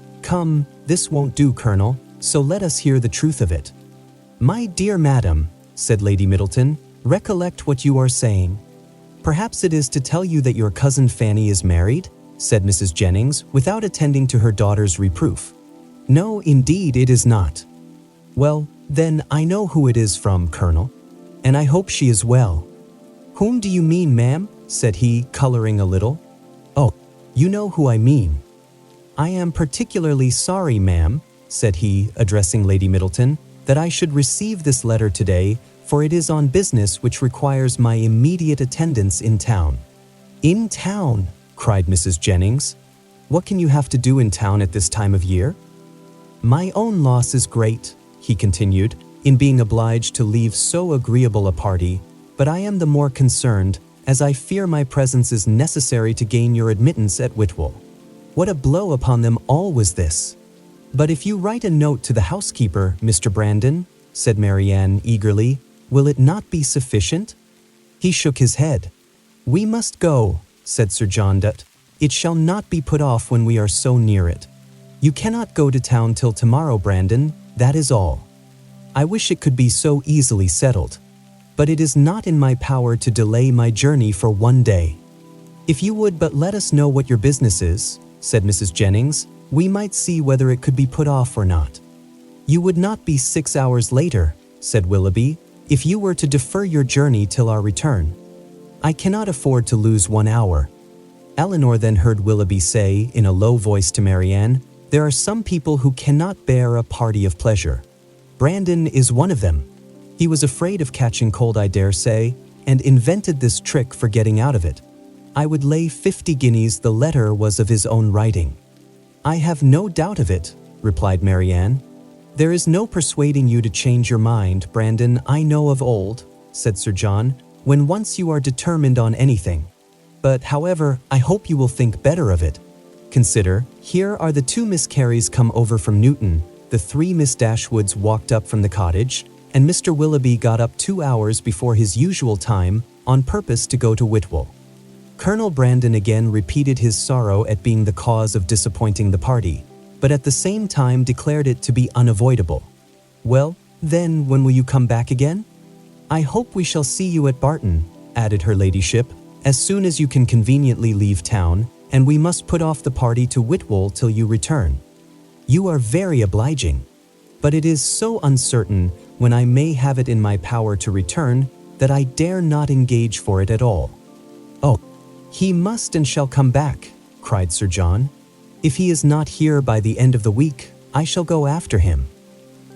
this won't do, Colonel, so let us hear the truth of it." "My dear madam," said Lady Middleton, "recollect what you are saying." "Perhaps it is to tell you that your cousin Fanny is married?" said Mrs. Jennings, without attending to her daughter's reproof. "No, indeed it is not." "Well, then I know who it is from, Colonel, and I hope she is well." "Whom do you mean, ma'am?" said he, coloring a little. "Oh, you know who I mean." "I am particularly sorry, ma'am," said he, addressing Lady Middleton, "that I should receive this letter today, for it is on business which requires my immediate attendance in town." "In town?" cried Mrs. Jennings. "What can you have to do in town at this time of year?" "My own loss is great," he continued, "in being obliged to leave so agreeable a party, but I am the more concerned, as I fear my presence is necessary to gain your admittance at Whitwell." What a blow upon them all was this! "But if you write a note to the housekeeper, Mr. Brandon," said Marianne eagerly, "will it not be sufficient?" He shook his head. "We must go," said Sir John Dutt. "It shall not be put off when we are so near it. You cannot go to town till tomorrow, Brandon, that is all. I wish it could be so easily settled. But it is not in my power to delay my journey for one day. If you would but let us know what your business is," said Mrs. Jennings, "we might see whether it could be put off or not." "You would not be 6 hours later," said Willoughby, "if you were to defer your journey till our return. I cannot afford to lose 1 hour." Elinor then heard Willoughby say, in a low voice to Marianne, "There are some people who cannot bear a party of pleasure. Brandon is one of them. He was afraid of catching cold, I dare say, and invented this trick for getting out of it. I would lay 50 guineas the letter was of his own writing." "I have no doubt of it," replied Marianne. "There is no persuading you to change your mind, Brandon, I know of old," said Sir John, "when once you are determined on anything. But, however, I hope you will think better of it. Consider, here are the 2 Miss Careys come over from Newton, the 3 Miss Dashwoods walked up from the cottage, and Mr. Willoughby got up 2 hours before his usual time on purpose to go to Whitwell." Colonel Brandon again repeated his sorrow at being the cause of disappointing the party, but at the same time declared it to be unavoidable. "Well, then, when will you come back again?" "I hope we shall see you at Barton," added her ladyship, "as soon as you can conveniently leave town, and we must put off the party to Whitwell till you return." "You are very obliging. But it is so uncertain when I may have it in my power to return that I dare not engage for it at all." "Oh, he must and shall come back," cried Sir John. "If he is not here by the end of the week, I shall go after him."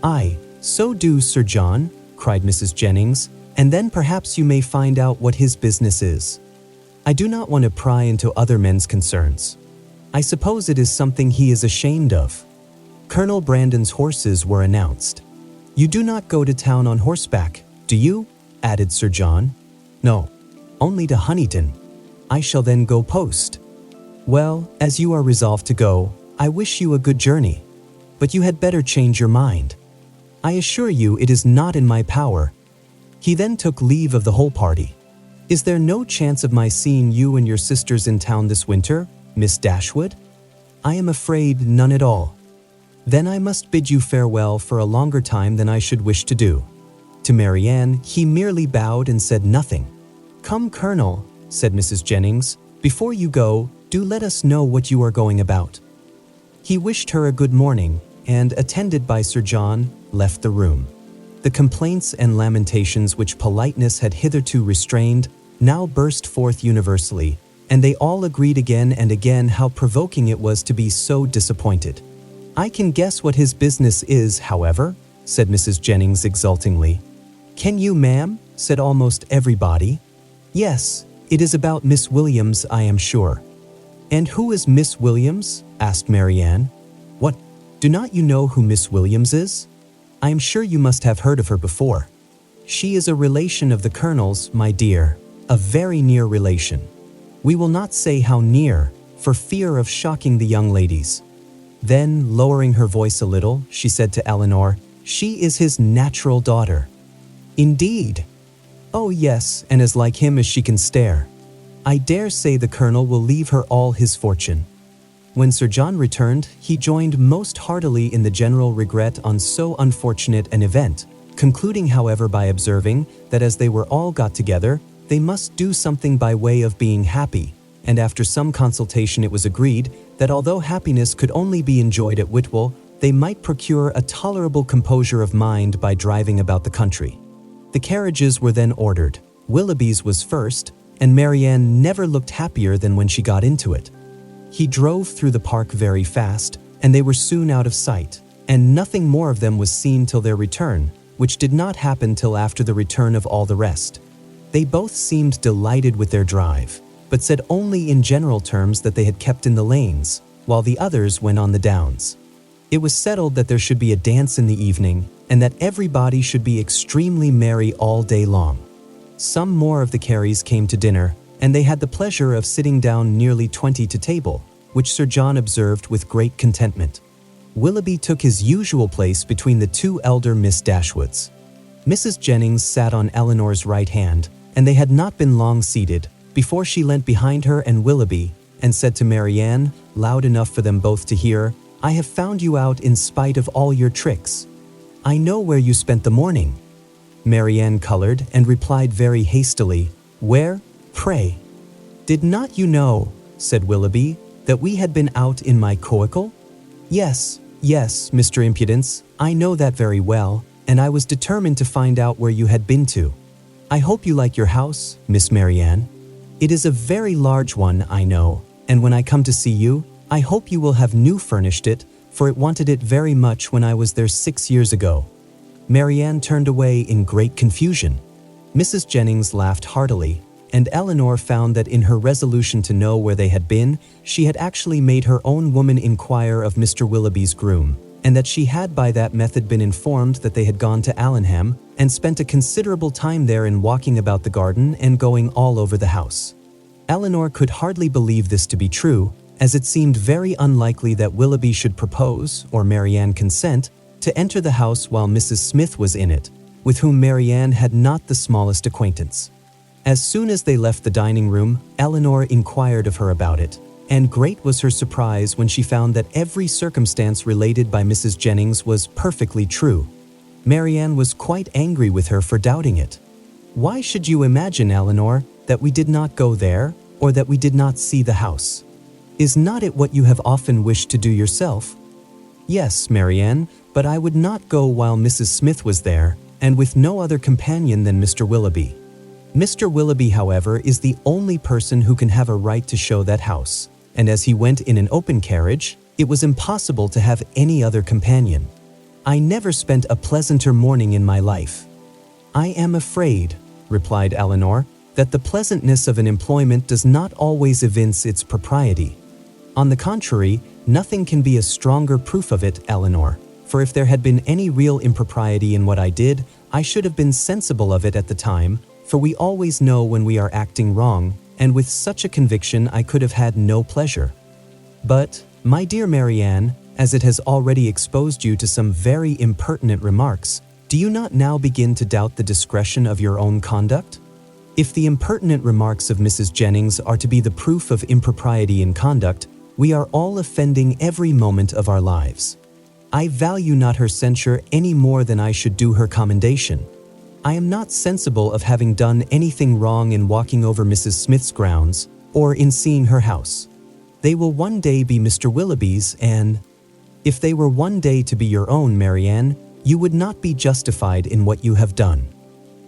"Aye, so do, Sir John," cried Mrs. Jennings, "and then perhaps you may find out what his business is. I do not want to pry into other men's concerns. I suppose it is something he is ashamed of." Colonel Brandon's horses were announced. "You do not go to town on horseback, do you?" added Sir John. "No, only to Huntingdon. I shall then go post." "Well, as you are resolved to go, I wish you a good journey. But you had better change your mind. I assure you it is not in my power." He then took leave of the whole party. "Is there no chance of my seeing you and your sisters in town this winter, Miss Dashwood?" "I am afraid none at all." "Then I must bid you farewell for a longer time than I should wish to do." To Marianne, he merely bowed and said nothing. "Come, Colonel," said Mrs. Jennings, "before you go, do let us know what you are going about." He wished her a good morning, and, attended by Sir John, left the room. The complaints and lamentations which politeness had hitherto restrained now burst forth universally, and they all agreed again and again how provoking it was to be so disappointed. "I can guess what his business is, however," said Mrs. Jennings exultingly. "Can you, ma'am?" said almost everybody. "Yes, it is about Miss Williams, I am sure." "And who is Miss Williams?" asked Marianne. "What, do not you know who Miss Williams is? I am sure you must have heard of her before." "She is a relation of the Colonel's, my dear. a very near relation. We will not say how near, for fear of shocking the young ladies." Then, lowering her voice a little, she said to Elinor, "She is his natural daughter." "Indeed?" "Oh yes, and as like him as she can stare. I dare say the Colonel will leave her all his fortune." When Sir John returned, he joined most heartily in the general regret on so unfortunate an event, concluding however by observing that as they were all got together, they must do something by way of being happy, and after some consultation it was agreed that although happiness could only be enjoyed at Whitwell, they might procure a tolerable composure of mind by driving about the country. The carriages were then ordered. Willoughby's was first, and Marianne never looked happier than when she got into it. He drove through the park very fast, and they were soon out of sight, and nothing more of them was seen till their return, which did not happen till after the return of all the rest. They both seemed delighted with their drive, but said only in general terms that they had kept in the lanes, while the others went on the downs. It was settled that there should be a dance in the evening, and that everybody should be extremely merry all day long. Some more of the Careys came to dinner, and they had the pleasure of sitting down nearly 20 to table, which Sir John observed with great contentment. Willoughby took his usual place between the two elder Miss Dashwoods. Mrs. Jennings sat on Elinor's right hand, and they had not been long seated before she leant behind her and Willoughby and said to Marianne, loud enough for them both to hear, "I have found you out in spite of all your tricks. I know where you spent the morning." Marianne colored and replied very hastily, "Where, pray?" "Did not you know," said Willoughby, "that we had been out in my coacle?" Yes, Mr. Impudence, I know that very well, and I was determined to find out where you had been to. I hope you like your house, Miss Marianne. It is a very large one, I know, and when I come to see you, I hope you will have new furnished it, for it wanted it very much when I was there 6 years ago." Marianne turned away in great confusion. Mrs. Jennings laughed heartily, and Elinor found that in her resolution to know where they had been, she had actually made her own woman inquire of Mr. Willoughby's groom, and that she had by that method been informed that they had gone to Allenham and spent a considerable time there in walking about the garden and going all over the house. Elinor could hardly believe this to be true, as it seemed very unlikely that Willoughby should propose, or Marianne consent, to enter the house while Mrs. Smith was in it, with whom Marianne had not the smallest acquaintance. As soon as they left the dining room, Elinor inquired of her about it, and great was her surprise when she found that every circumstance related by Mrs. Jennings was perfectly true. Marianne was quite angry with her for doubting it. "Why should you imagine, Elinor, that we did not go there, or that we did not see the house? Is not it what you have often wished to do yourself?" "Yes, Marianne, but I would not go while Mrs. Smith was there, and with no other companion than Mr. Willoughby. Mr. Willoughby, however, is the only person who can have a right to show that house, and as he went in an open carriage, it was impossible to have any other companion. I never spent a pleasanter morning in my life." "I am afraid," replied Elinor, "that the pleasantness of an employment does not always evince its propriety. On the contrary, nothing can be a stronger proof of it, Elinor, for if there had been any real impropriety in what I did, I should have been sensible of it at the time, for we always know when we are acting wrong, and with such a conviction I could have had no pleasure. But, my dear Marianne, as it has already exposed you to some very impertinent remarks, do you not now begin to doubt the discretion of your own conduct? If the impertinent remarks of Mrs. Jennings are to be the proof of impropriety in conduct, we are all offending every moment of our lives. I value not her censure any more than I should do her commendation. I am not sensible of having done anything wrong in walking over Mrs. Smith's grounds, or in seeing her house. They will one day be Mr. Willoughby's, and if they were one day to be your own, Marianne, you would not be justified in what you have done."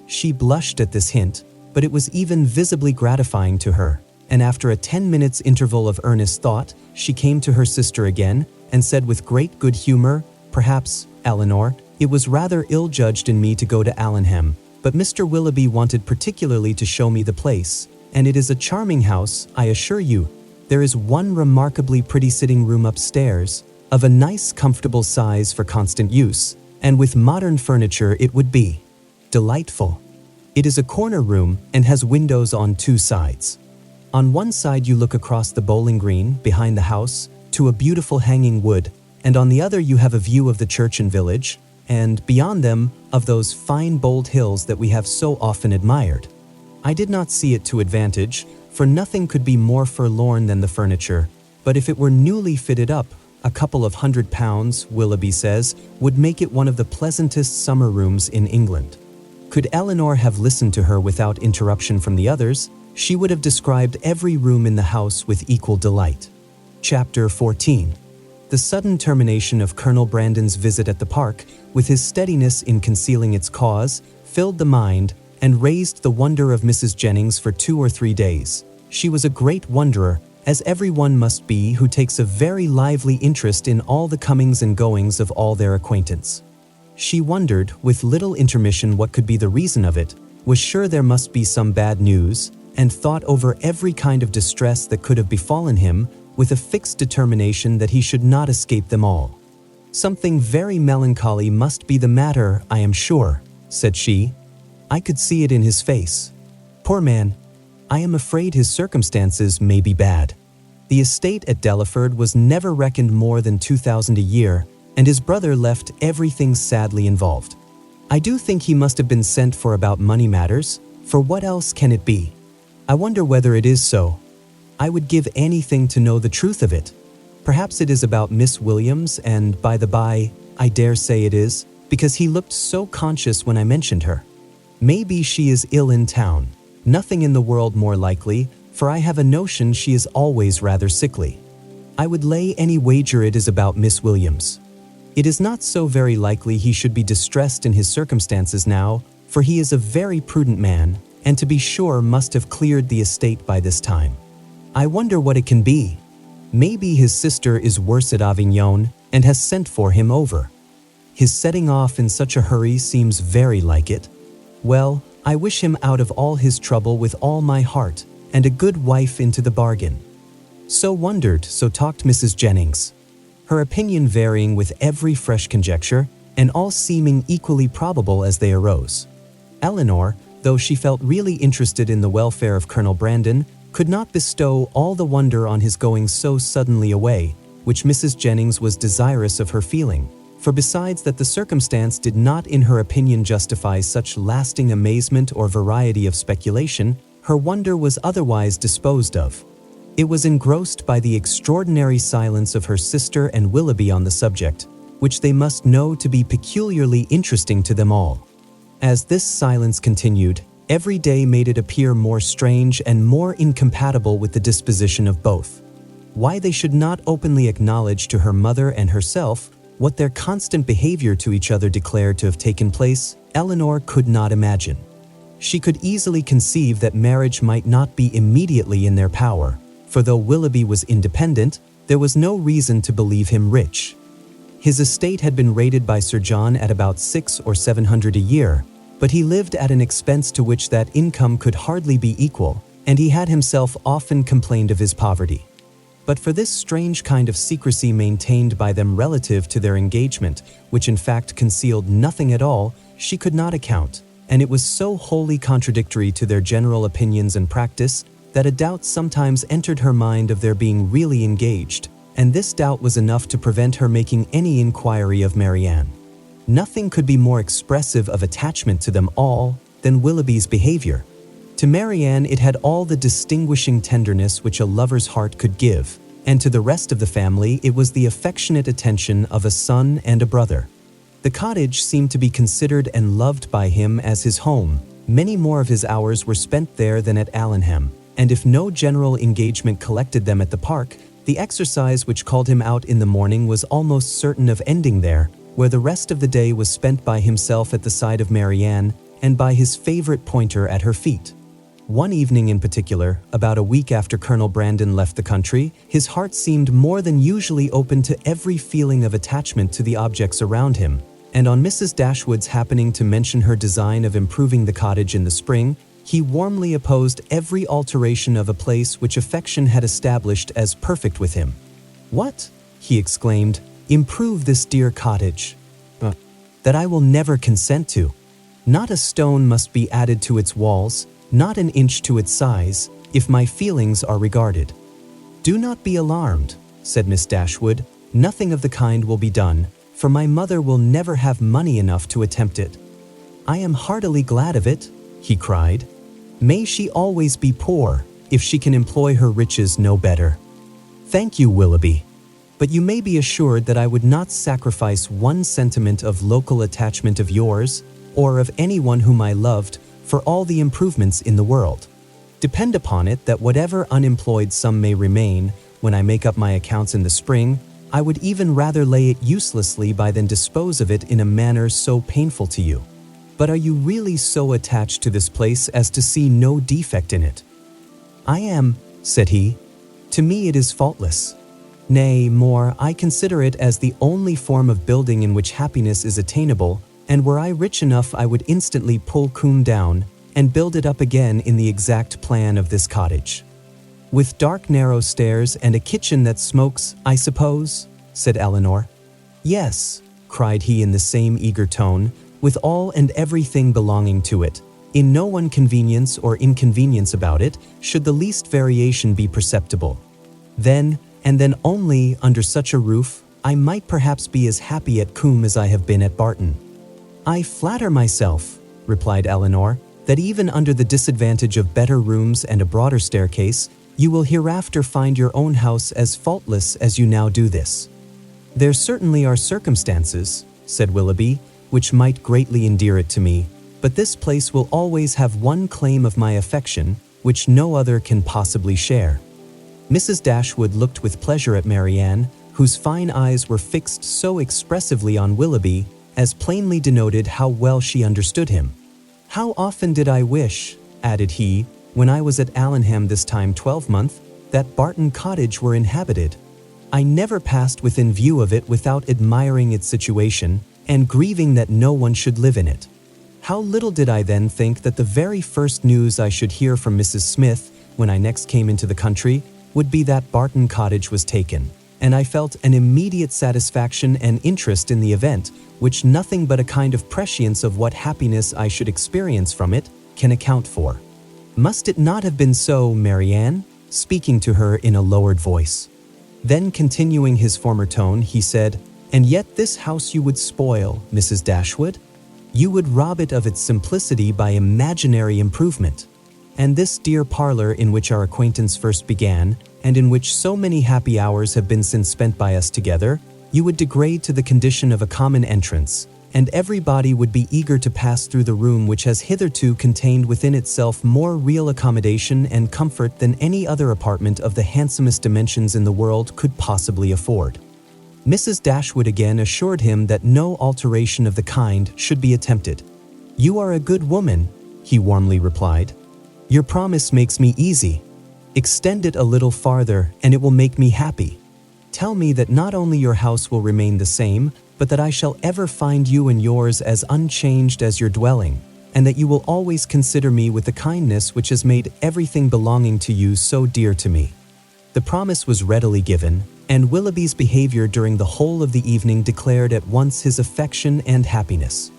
She blushed at this hint, but it was even visibly gratifying to her, and after a 10 minutes interval of earnest thought, she came to her sister again and said with great good humor, "Perhaps, Elinor, it was rather ill-judged in me to go to Allenham, but Mr. Willoughby wanted particularly to show me the place, and it is a charming house, I assure you. There is one remarkably pretty sitting room upstairs, of a nice comfortable size for constant use, and with modern furniture it would be delightful." It is a corner room and has windows on two sides. On one side you look across the bowling green, behind the house, to a beautiful hanging wood, and on the other you have a view of the church and village, and beyond them, of those fine bold hills that we have so often admired. I did not see it to advantage, for nothing could be more forlorn than the furniture, but if it were newly fitted up, a couple of £100, Willoughby says, would make it one of the pleasantest summer rooms in England. Could Elinor have listened to her without interruption from the others, she would have described every room in the house with equal delight. Chapter 14. The sudden termination of Colonel Brandon's visit at the park, with his steadiness in concealing its cause, filled the mind and raised the wonder of Mrs. Jennings for 2 or 3 days. She was a great wonderer, as everyone must be who takes a very lively interest in all the comings and goings of all their acquaintance. She wondered, with little intermission, what could be the reason of it, was sure there must be some bad news, and thought over every kind of distress that could have befallen him, with a fixed determination that he should not escape them all. "Something very melancholy must be the matter, I am sure," said she. "I could see it in his face. Poor man, I am afraid his circumstances may be bad. The estate at Delaford was never reckoned more than 2,000 a year, and his brother left everything sadly involved. I do think he must have been sent for about money matters, for what else can it be? I wonder whether it is so. I would give anything to know the truth of it. Perhaps it is about Miss Williams, and by the by, I dare say it is, because he looked so conscious when I mentioned her. Maybe she is ill in town. Nothing in the world more likely, for I have a notion she is always rather sickly. I would lay any wager it is about Miss Williams. It is not so very likely he should be distressed in his circumstances now, for he is a very prudent man, and to be sure must have cleared the estate by this time. I wonder what it can be. Maybe his sister is worse at Avignon, and has sent for him over. His setting off in such a hurry seems very like it. Well, I wish him out of all his trouble with all my heart, and a good wife into the bargain." So wondered, so talked Mrs. Jennings, her opinion varying with every fresh conjecture, and all seeming equally probable as they arose. Elinor, though she felt really interested in the welfare of Colonel Brandon, could not bestow all the wonder on his going so suddenly away, which Mrs. Jennings was desirous of her feeling, for besides that the circumstance did not in her opinion justify such lasting amazement or variety of speculation, her wonder was otherwise disposed of. It was engrossed by the extraordinary silence of her sister and Willoughby on the subject, which they must know to be peculiarly interesting to them all. As this silence continued, every day made it appear more strange and more incompatible with the disposition of both. Why they should not openly acknowledge to her mother and herself what their constant behavior to each other declared to have taken place, Elinor could not imagine. She could easily conceive that marriage might not be immediately in their power, for though Willoughby was independent, there was no reason to believe him rich. His estate had been rated by Sir John at about 600 or 700 a year, but he lived at an expense to which that income could hardly be equal, and he had himself often complained of his poverty. But for this strange kind of secrecy maintained by them relative to their engagement, which in fact concealed nothing at all, she could not account, and it was so wholly contradictory to their general opinions and practice that a doubt sometimes entered her mind of their being really engaged, and this doubt was enough to prevent her making any inquiry of Marianne. Nothing could be more expressive of attachment to them all than Willoughby's behavior. To Marianne it had all the distinguishing tenderness which a lover's heart could give, and to the rest of the family it was the affectionate attention of a son and a brother. The cottage seemed to be considered and loved by him as his home. Many more of his hours were spent there than at Allenham, and if no general engagement collected them at the park, the exercise which called him out in the morning was almost certain of ending there, where the rest of the day was spent by himself at the side of Marianne and by his favorite pointer at her feet. One evening in particular, about a week after Colonel Brandon left the country, his heart seemed more than usually open to every feeling of attachment to the objects around him, and on Mrs. Dashwood's happening to mention her design of improving the cottage in the spring, he warmly opposed every alteration of a place which affection had established as perfect with him. "What?" he exclaimed. "Improve this dear cottage? That I will never consent to. Not a stone must be added to its walls, not an inch to its size, if my feelings are regarded." "Do not be alarmed," said Miss Dashwood. "Nothing of the kind will be done, for my mother will never have money enough to attempt it." "I am heartily glad of it," he cried. "May she always be poor, if she can employ her riches no better." "Thank you, Willoughby. But you may be assured that I would not sacrifice one sentiment of local attachment of yours, or of anyone whom I loved, for all the improvements in the world. Depend upon it that whatever unemployed sum may remain, when I make up my accounts in the spring, I would even rather lay it uselessly by than dispose of it in a manner so painful to you. But are you really so attached to this place as to see no defect in it?" "I am," said he. "To me it is faultless. Nay, more, I consider it as the only form of building in which happiness is attainable, and were I rich enough I would instantly pull Combe down and build it up again in the exact plan of this cottage." "With dark narrow stairs and a kitchen that smokes, I suppose?" said Elinor. "Yes," cried he in the same eager tone, "with all and everything belonging to it, in no inconvenience or inconvenience about it, should the least variation be perceptible. Then, and then only, under such a roof, I might perhaps be as happy at Combe as I have been at Barton." "I flatter myself," replied Elinor, "that even under the disadvantage of better rooms and a broader staircase, you will hereafter find your own house as faultless as you now do this." "There certainly are circumstances," said Willoughby, "which might greatly endear it to me, but this place will always have one claim of my affection, which no other can possibly share." Mrs. Dashwood looked with pleasure at Marianne, whose fine eyes were fixed so expressively on Willoughby as plainly denoted how well she understood him. "How often did I wish," added he, "when I was at Allenham this time 12-month, that Barton Cottage were inhabited. I never passed within view of it without admiring its situation, and grieving that no one should live in it. How little did I then think that the very first news I should hear from Mrs. Smith, when I next came into the country, would be that Barton Cottage was taken, and I felt an immediate satisfaction and interest in the event, which nothing but a kind of prescience of what happiness I should experience from it can account for. Must it not have been so, Marianne?" speaking to her in a lowered voice. Then continuing his former tone, he said, "And yet this house you would spoil, Mrs. Dashwood? You would rob it of its simplicity by imaginary improvement. And this dear parlor in which our acquaintance first began, and in which so many happy hours have been since spent by us together, you would degrade to the condition of a common entrance, and everybody would be eager to pass through the room which has hitherto contained within itself more real accommodation and comfort than any other apartment of the handsomest dimensions in the world could possibly afford." Mrs. Dashwood again assured him that no alteration of the kind should be attempted. "You are a good woman," he warmly replied. "Your promise makes me easy. Extend it a little farther, and it will make me happy. Tell me that not only your house will remain the same, but that I shall ever find you and yours as unchanged as your dwelling, and that you will always consider me with the kindness which has made everything belonging to you so dear to me." The promise was readily given, and Willoughby's behavior during the whole of the evening declared at once his affection and happiness.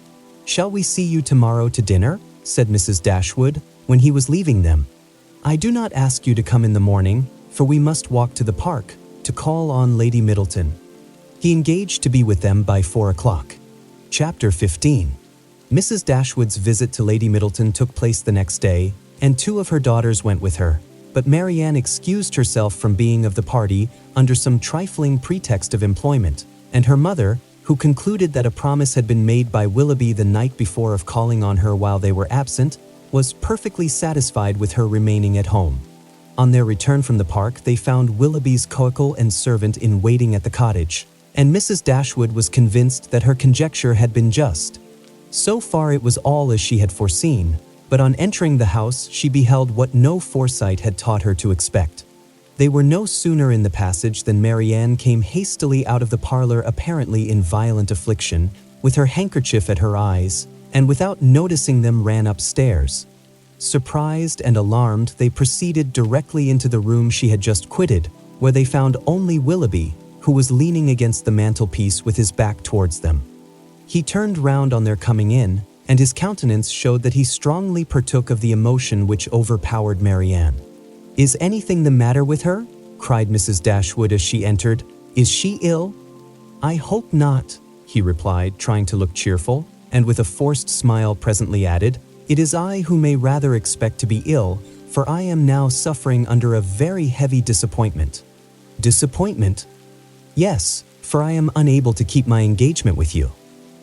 "Shall we see you tomorrow to dinner?" said Mrs. Dashwood, when he was leaving them. "I do not ask you to come in the morning, for we must walk to the park, to call on Lady Middleton." He engaged to be with them by 4 o'clock. Chapter 15. Mrs. Dashwood's visit to Lady Middleton took place the next day, and 2 of her daughters went with her, but Marianne excused herself from being of the party under some trifling pretext of employment, and her mother, who concluded that a promise had been made by Willoughby the night before of calling on her while they were absent, was perfectly satisfied with her remaining at home. On their return from the park, they found Willoughby's coacle and servant in waiting at the cottage, and Mrs. Dashwood was convinced that her conjecture had been just. So far it was all as she had foreseen, but on entering the house she beheld what no foresight had taught her to expect. They were no sooner in the passage than Marianne came hastily out of the parlor apparently in violent affliction, with her handkerchief at her eyes, and without noticing them ran upstairs. Surprised and alarmed, they proceeded directly into the room she had just quitted, where they found only Willoughby, who was leaning against the mantelpiece with his back towards them. He turned round on their coming in, and his countenance showed that he strongly partook of the emotion which overpowered Marianne. "Is anything the matter with her?" cried Mrs. Dashwood as she entered. "Is she ill?" "I hope not," he replied, trying to look cheerful, and with a forced smile presently added, "It is I who may rather expect to be ill, for I am now suffering under a very heavy disappointment." "Disappointment?" "Yes, for I am unable to keep my engagement with you.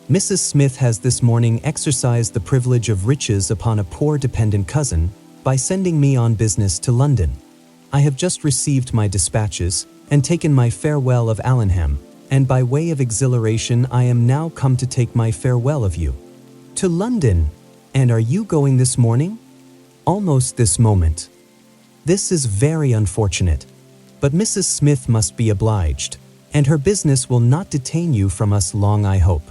Mrs. Smith has this morning exercised the privilege of riches upon a poor dependent cousin by sending me on business to London. I have just received my dispatches and taken my farewell of Allenham, and by way of exhilaration I am now come to take my farewell of you." "To London? And are you going this morning?" "Almost this moment." "This is very unfortunate, but Mrs. Smith must be obliged, and her business will not detain you from us long, I hope."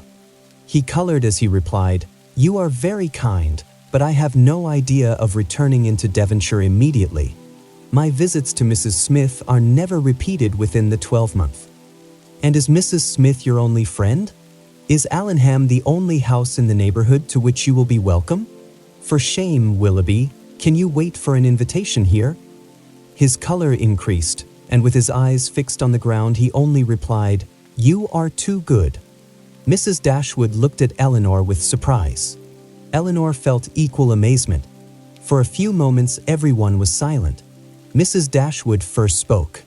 He colored as he replied, "You are very kind, but I have no idea of returning into Devonshire immediately. My visits to Mrs. Smith are never repeated within the 12-month. "And is Mrs. Smith your only friend? Is Allenham the only house in the neighborhood to which you will be welcome? For shame, Willoughby, can you wait for an invitation here?" His color increased, and with his eyes fixed on the ground he only replied, "You are too good." Mrs. Dashwood looked at Elinor with surprise. Elinor felt equal amazement. For a few moments everyone was silent. Mrs. Dashwood first spoke.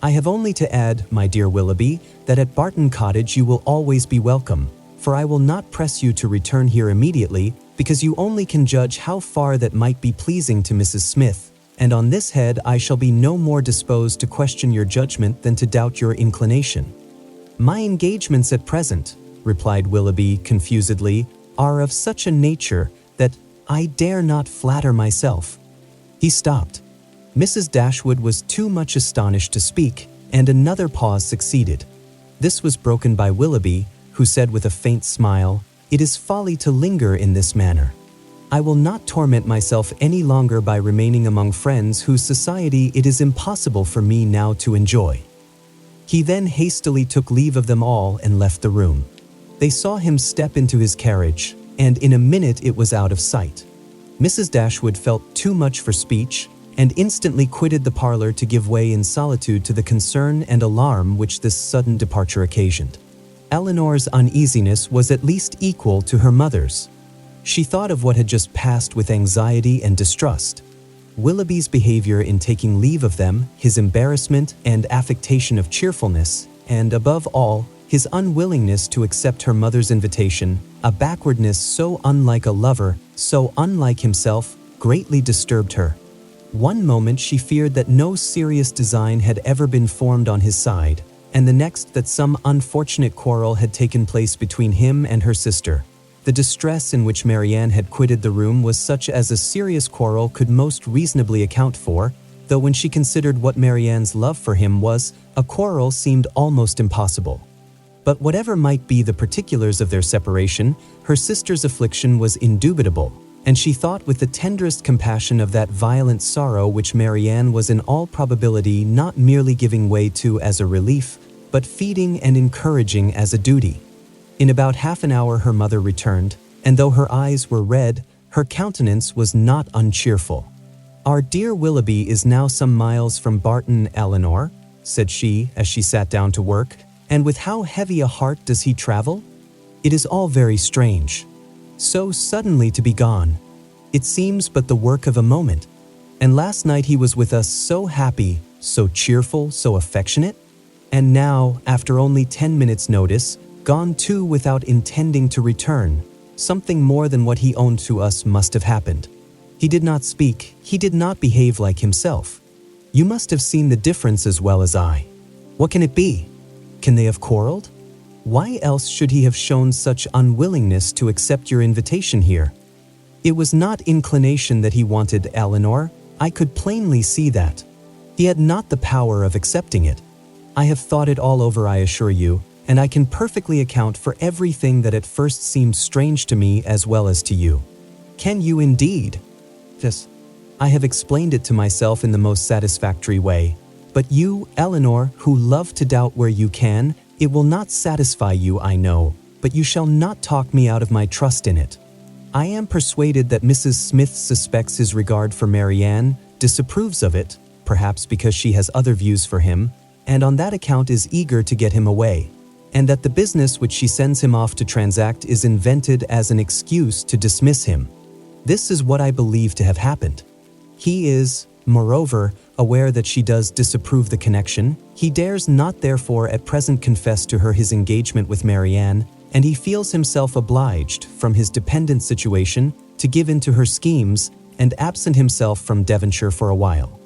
"I have only to add, my dear Willoughby, that at Barton Cottage you will always be welcome, for I will not press you to return here immediately, because you only can judge how far that might be pleasing to Mrs. Smith, and on this head I shall be no more disposed to question your judgment than to doubt your inclination." "My engagements at present," replied Willoughby confusedly, "are of such a nature that I dare not flatter myself." He stopped. Mrs. Dashwood was too much astonished to speak, and another pause succeeded. This was broken by Willoughby, who said with a faint smile, "It is folly to linger in this manner. I will not torment myself any longer by remaining among friends whose society it is impossible for me now to enjoy." He then hastily took leave of them all and left the room. They saw him step into his carriage, and in a minute it was out of sight. Mrs. Dashwood felt too much for speech, and instantly quitted the parlor to give way in solitude to the concern and alarm which this sudden departure occasioned. Elinor's uneasiness was at least equal to her mother's. She thought of what had just passed with anxiety and distrust. Willoughby's behavior in taking leave of them, his embarrassment and affectation of cheerfulness, and above all, his unwillingness to accept her mother's invitation, a backwardness so unlike a lover, so unlike himself, greatly disturbed her. One moment she feared that no serious design had ever been formed on his side, and the next that some unfortunate quarrel had taken place between him and her sister. The distress in which Marianne had quitted the room was such as a serious quarrel could most reasonably account for, though when she considered what Marianne's love for him was, a quarrel seemed almost impossible. But whatever might be the particulars of their separation, her sister's affliction was indubitable, and she thought with the tenderest compassion of that violent sorrow which Marianne was in all probability not merely giving way to as a relief, but feeding and encouraging as a duty. In about half an hour her mother returned, and though her eyes were red, her countenance was not uncheerful. "Our dear Willoughby is now some miles from Barton, Elinor," said she as she sat down to work, "and with how heavy a heart does he travel? It is all very strange. So suddenly to be gone. It seems but the work of a moment. And last night he was with us so happy, so cheerful, so affectionate. And now, after only 10 minutes' notice, gone too without intending to return. Something more than what he owned to us must have happened. He did not speak, he did not behave like himself. You must have seen the difference as well as I. What can it be? Can they have quarreled? Why else should he have shown such unwillingness to accept your invitation here? It was not inclination that he wanted, Elinor. I could plainly see that. He had not the power of accepting it. I have thought it all over, I assure you, and I can perfectly account for everything that at first seemed strange to me as well as to you." "Can you indeed?" "Yes. I have explained it to myself in the most satisfactory way. But you, Elinor, who love to doubt where you can, it will not satisfy you, I know, but you shall not talk me out of my trust in it. I am persuaded that Mrs. Smith suspects his regard for Marianne, disapproves of it, perhaps because she has other views for him, and on that account is eager to get him away, and that the business which she sends him off to transact is invented as an excuse to dismiss him. This is what I believe to have happened. He is, moreover, aware that she does disapprove the connection. He dares not therefore at present confess to her his engagement with Marianne, and he feels himself obliged, from his dependent situation, to give in to her schemes and absent himself from Devonshire for a while.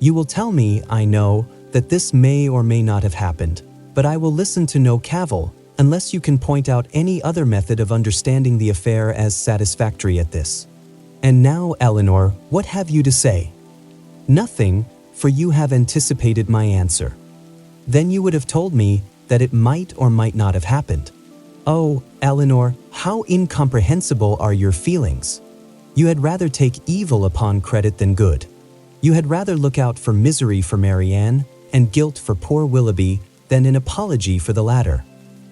You will tell me, I know, that this may or may not have happened, but I will listen to no cavil, unless you can point out any other method of understanding the affair as satisfactory at this. And now, Elinor, what have you to say? Nothing, for you have anticipated my answer. Then you would have told me that it might or might not have happened. Oh, Elinor, how incomprehensible are your feelings! You had rather take evil upon credit than good. You had rather look out for misery for Marianne and guilt for poor Willoughby than an apology for the latter.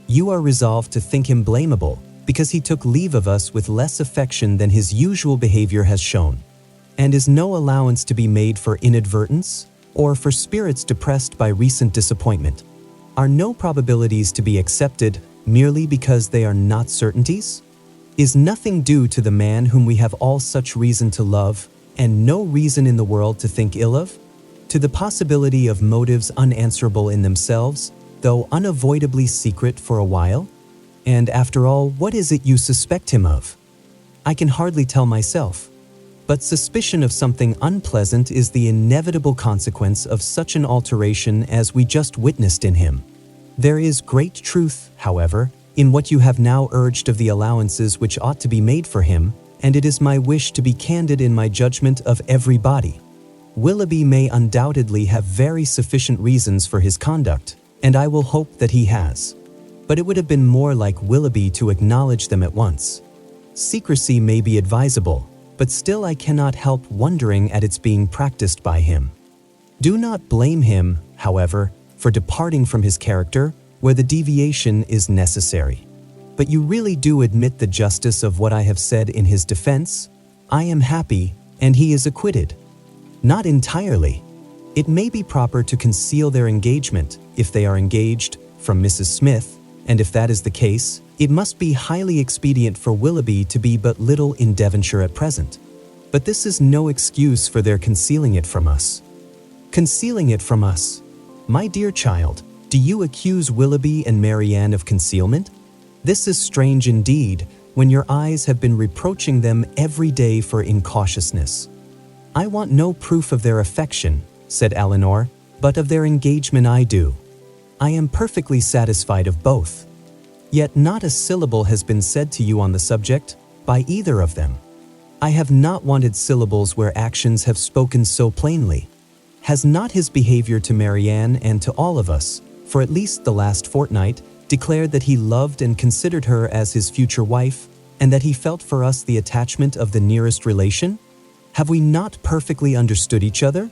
You are resolved to think him blamable because he took leave of us with less affection than his usual behavior has shown. And is no allowance to be made for inadvertence or for spirits depressed by recent disappointment? Are no probabilities to be accepted merely because they are not certainties? Is nothing due to the man whom we have all such reason to love and no reason in the world to think ill of? To the possibility of motives unanswerable in themselves, though unavoidably secret for a while? And after all, what is it you suspect him of? I can hardly tell myself. But suspicion of something unpleasant is the inevitable consequence of such an alteration as we just witnessed in him. There is great truth, however, in what you have now urged of the allowances which ought to be made for him, and it is my wish to be candid in my judgment of every body. Willoughby may undoubtedly have very sufficient reasons for his conduct, and I will hope that he has. But it would have been more like Willoughby to acknowledge them at once. Secrecy may be advisable, but still I cannot help wondering at its being practiced by him. Do not blame him, however, for departing from his character where the deviation is necessary. But you really do admit the justice of what I have said in his defense? I am happy, and he is acquitted. Not entirely. It may be proper to conceal their engagement, if they are engaged, from Mrs. Smith, and if that is the case, it must be highly expedient for Willoughby to be but little in Devonshire at present. But this is no excuse for their concealing it from us. Concealing it from us? My dear child, do you accuse Willoughby and Marianne of concealment? This is strange indeed, when your eyes have been reproaching them every day for incautiousness. I want no proof of their affection, said Elinor, but of their engagement I do. I am perfectly satisfied of both. Yet not a syllable has been said to you on the subject, by either of them. I have not wanted syllables where actions have spoken so plainly. Has not his behavior to Marianne and to all of us, for at least the last fortnight, declared that he loved and considered her as his future wife, and that he felt for us the attachment of the nearest relation? Have we not perfectly understood each other?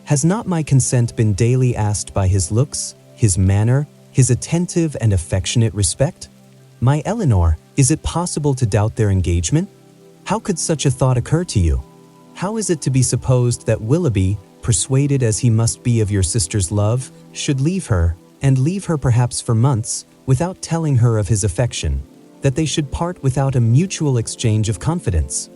Has not my consent been daily asked by his looks, his manner, his attentive and affectionate respect? My Elinor, is it possible to doubt their engagement? How could such a thought occur to you? How is it to be supposed that Willoughby, persuaded as he must be of your sister's love, should leave her, and leave her perhaps for months, without telling her of his affection, that they should part without a mutual exchange of confidence?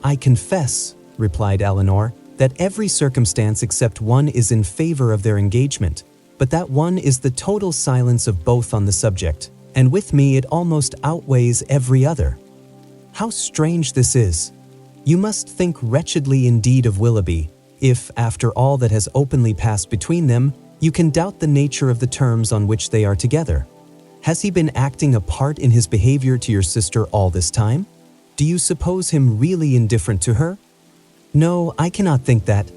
I confess, replied Elinor, that every circumstance except one is in favor of their engagement, but that one is the total silence of both on the subject, and with me it almost outweighs every other. How strange this is! You must think wretchedly indeed of Willoughby, if, after all that has openly passed between them, you can doubt the nature of the terms on which they are together. Has he been acting a part in his behavior to your sister all this time? Do you suppose him really indifferent to her? No, I cannot think that.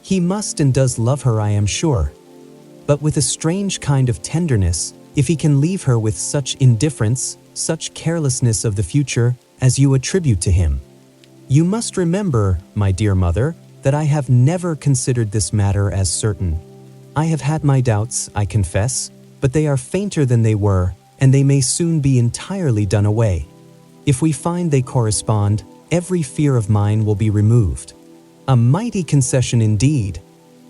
He must and does love her, I am sure. But with a strange kind of tenderness, if he can leave her with such indifference, such carelessness of the future, as you attribute to him. You must remember, my dear mother, that I have never considered this matter as certain. I have had my doubts, I confess, but they are fainter than they were, and they may soon be entirely done away. If we find they correspond, every fear of mine will be removed. A mighty concession indeed.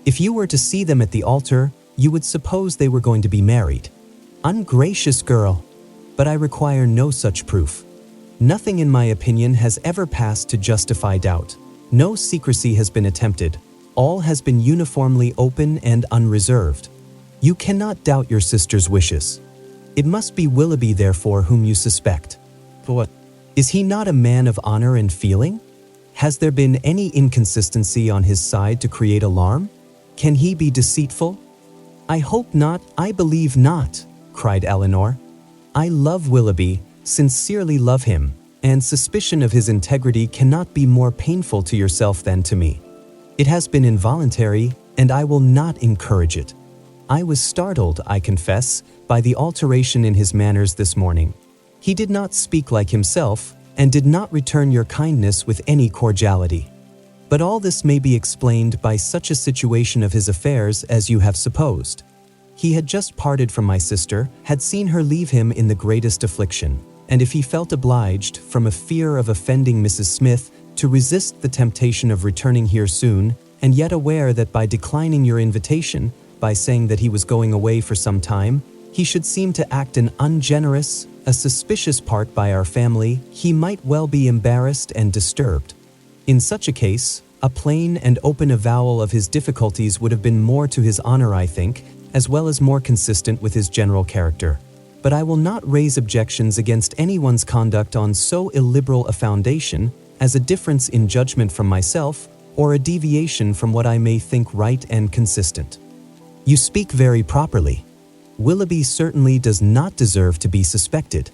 If you were to see them at the altar, you would suppose they were going to be married. Ungracious girl! But I require no such proof. Nothing in my opinion has ever passed to justify doubt. No secrecy has been attempted. All has been uniformly open and unreserved. You cannot doubt your sister's wishes. It must be Willoughby, therefore, whom you suspect. For what? Is he not a man of honor and feeling? Has there been any inconsistency on his side to create alarm? Can he be deceitful? I hope not, I believe not, cried Elinor. I love Willoughby, sincerely love him, and suspicion of his integrity cannot be more painful to yourself than to me. It has been involuntary, and I will not encourage it. I was startled, I confess, by the alteration in his manners this morning. He did not speak like himself, and did not return your kindness with any cordiality. But all this may be explained by such a situation of his affairs as you have supposed. He had just parted from my sister, had seen her leave him in the greatest affliction, and if he felt obliged, from a fear of offending Mrs. Smith, to resist the temptation of returning here soon, and yet aware that by declining your invitation, by saying that he was going away for some time, he should seem to act an ungenerous, a suspicious part by our family, he might well be embarrassed and disturbed. In such a case, a plain and open avowal of his difficulties would have been more to his honor, I think, as well as more consistent with his general character. But I will not raise objections against anyone's conduct on so illiberal a foundation as a difference in judgment from myself or a deviation from what I may think right and consistent. You speak very properly. Willoughby certainly does not deserve to be suspected.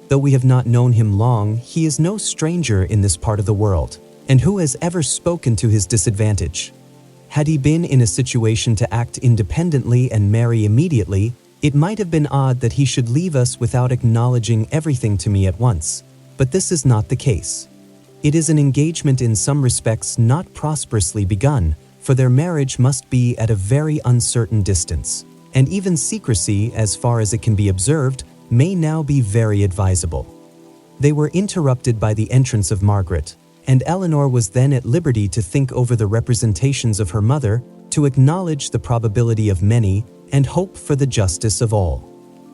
Though we have not known him long, he is no stranger in this part of the world, and who has ever spoken to his disadvantage? Had he been in a situation to act independently and marry immediately, it might have been odd that he should leave us without acknowledging everything to me at once. But this is not the case. It is an engagement in some respects not prosperously begun, for their marriage must be at a very uncertain distance, and even secrecy, as far as it can be observed, may now be very advisable. They were interrupted by the entrance of Margaret, and Elinor was then at liberty to think over the representations of her mother, to acknowledge the probability of many, and hope for the justice of all.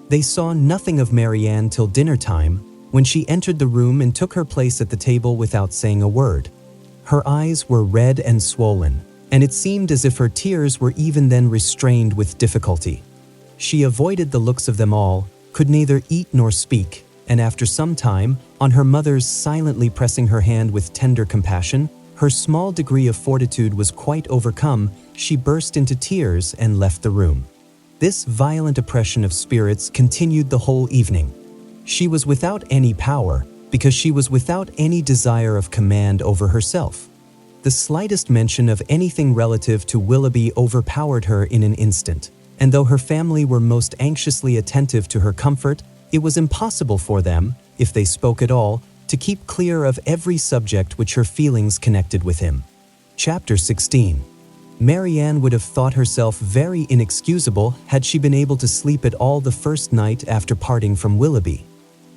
They saw nothing of Marianne till dinner time, when she entered the room and took her place at the table without saying a word. Her eyes were red and swollen, and it seemed as if her tears were even then restrained with difficulty. She avoided the looks of them all, could neither eat nor speak, and after some time, on her mother's silently pressing her hand with tender compassion, her small degree of fortitude was quite overcome, she burst into tears and left the room. This violent oppression of spirits continued the whole evening. She was without any power, because she was without any desire of command over herself. The slightest mention of anything relative to Willoughby overpowered her in an instant, and though her family were most anxiously attentive to her comfort, it was impossible for them, if they spoke at all, to keep clear of every subject which her feelings connected with him. Chapter 16. Marianne would have thought herself very inexcusable had she been able to sleep at all the first night after parting from Willoughby.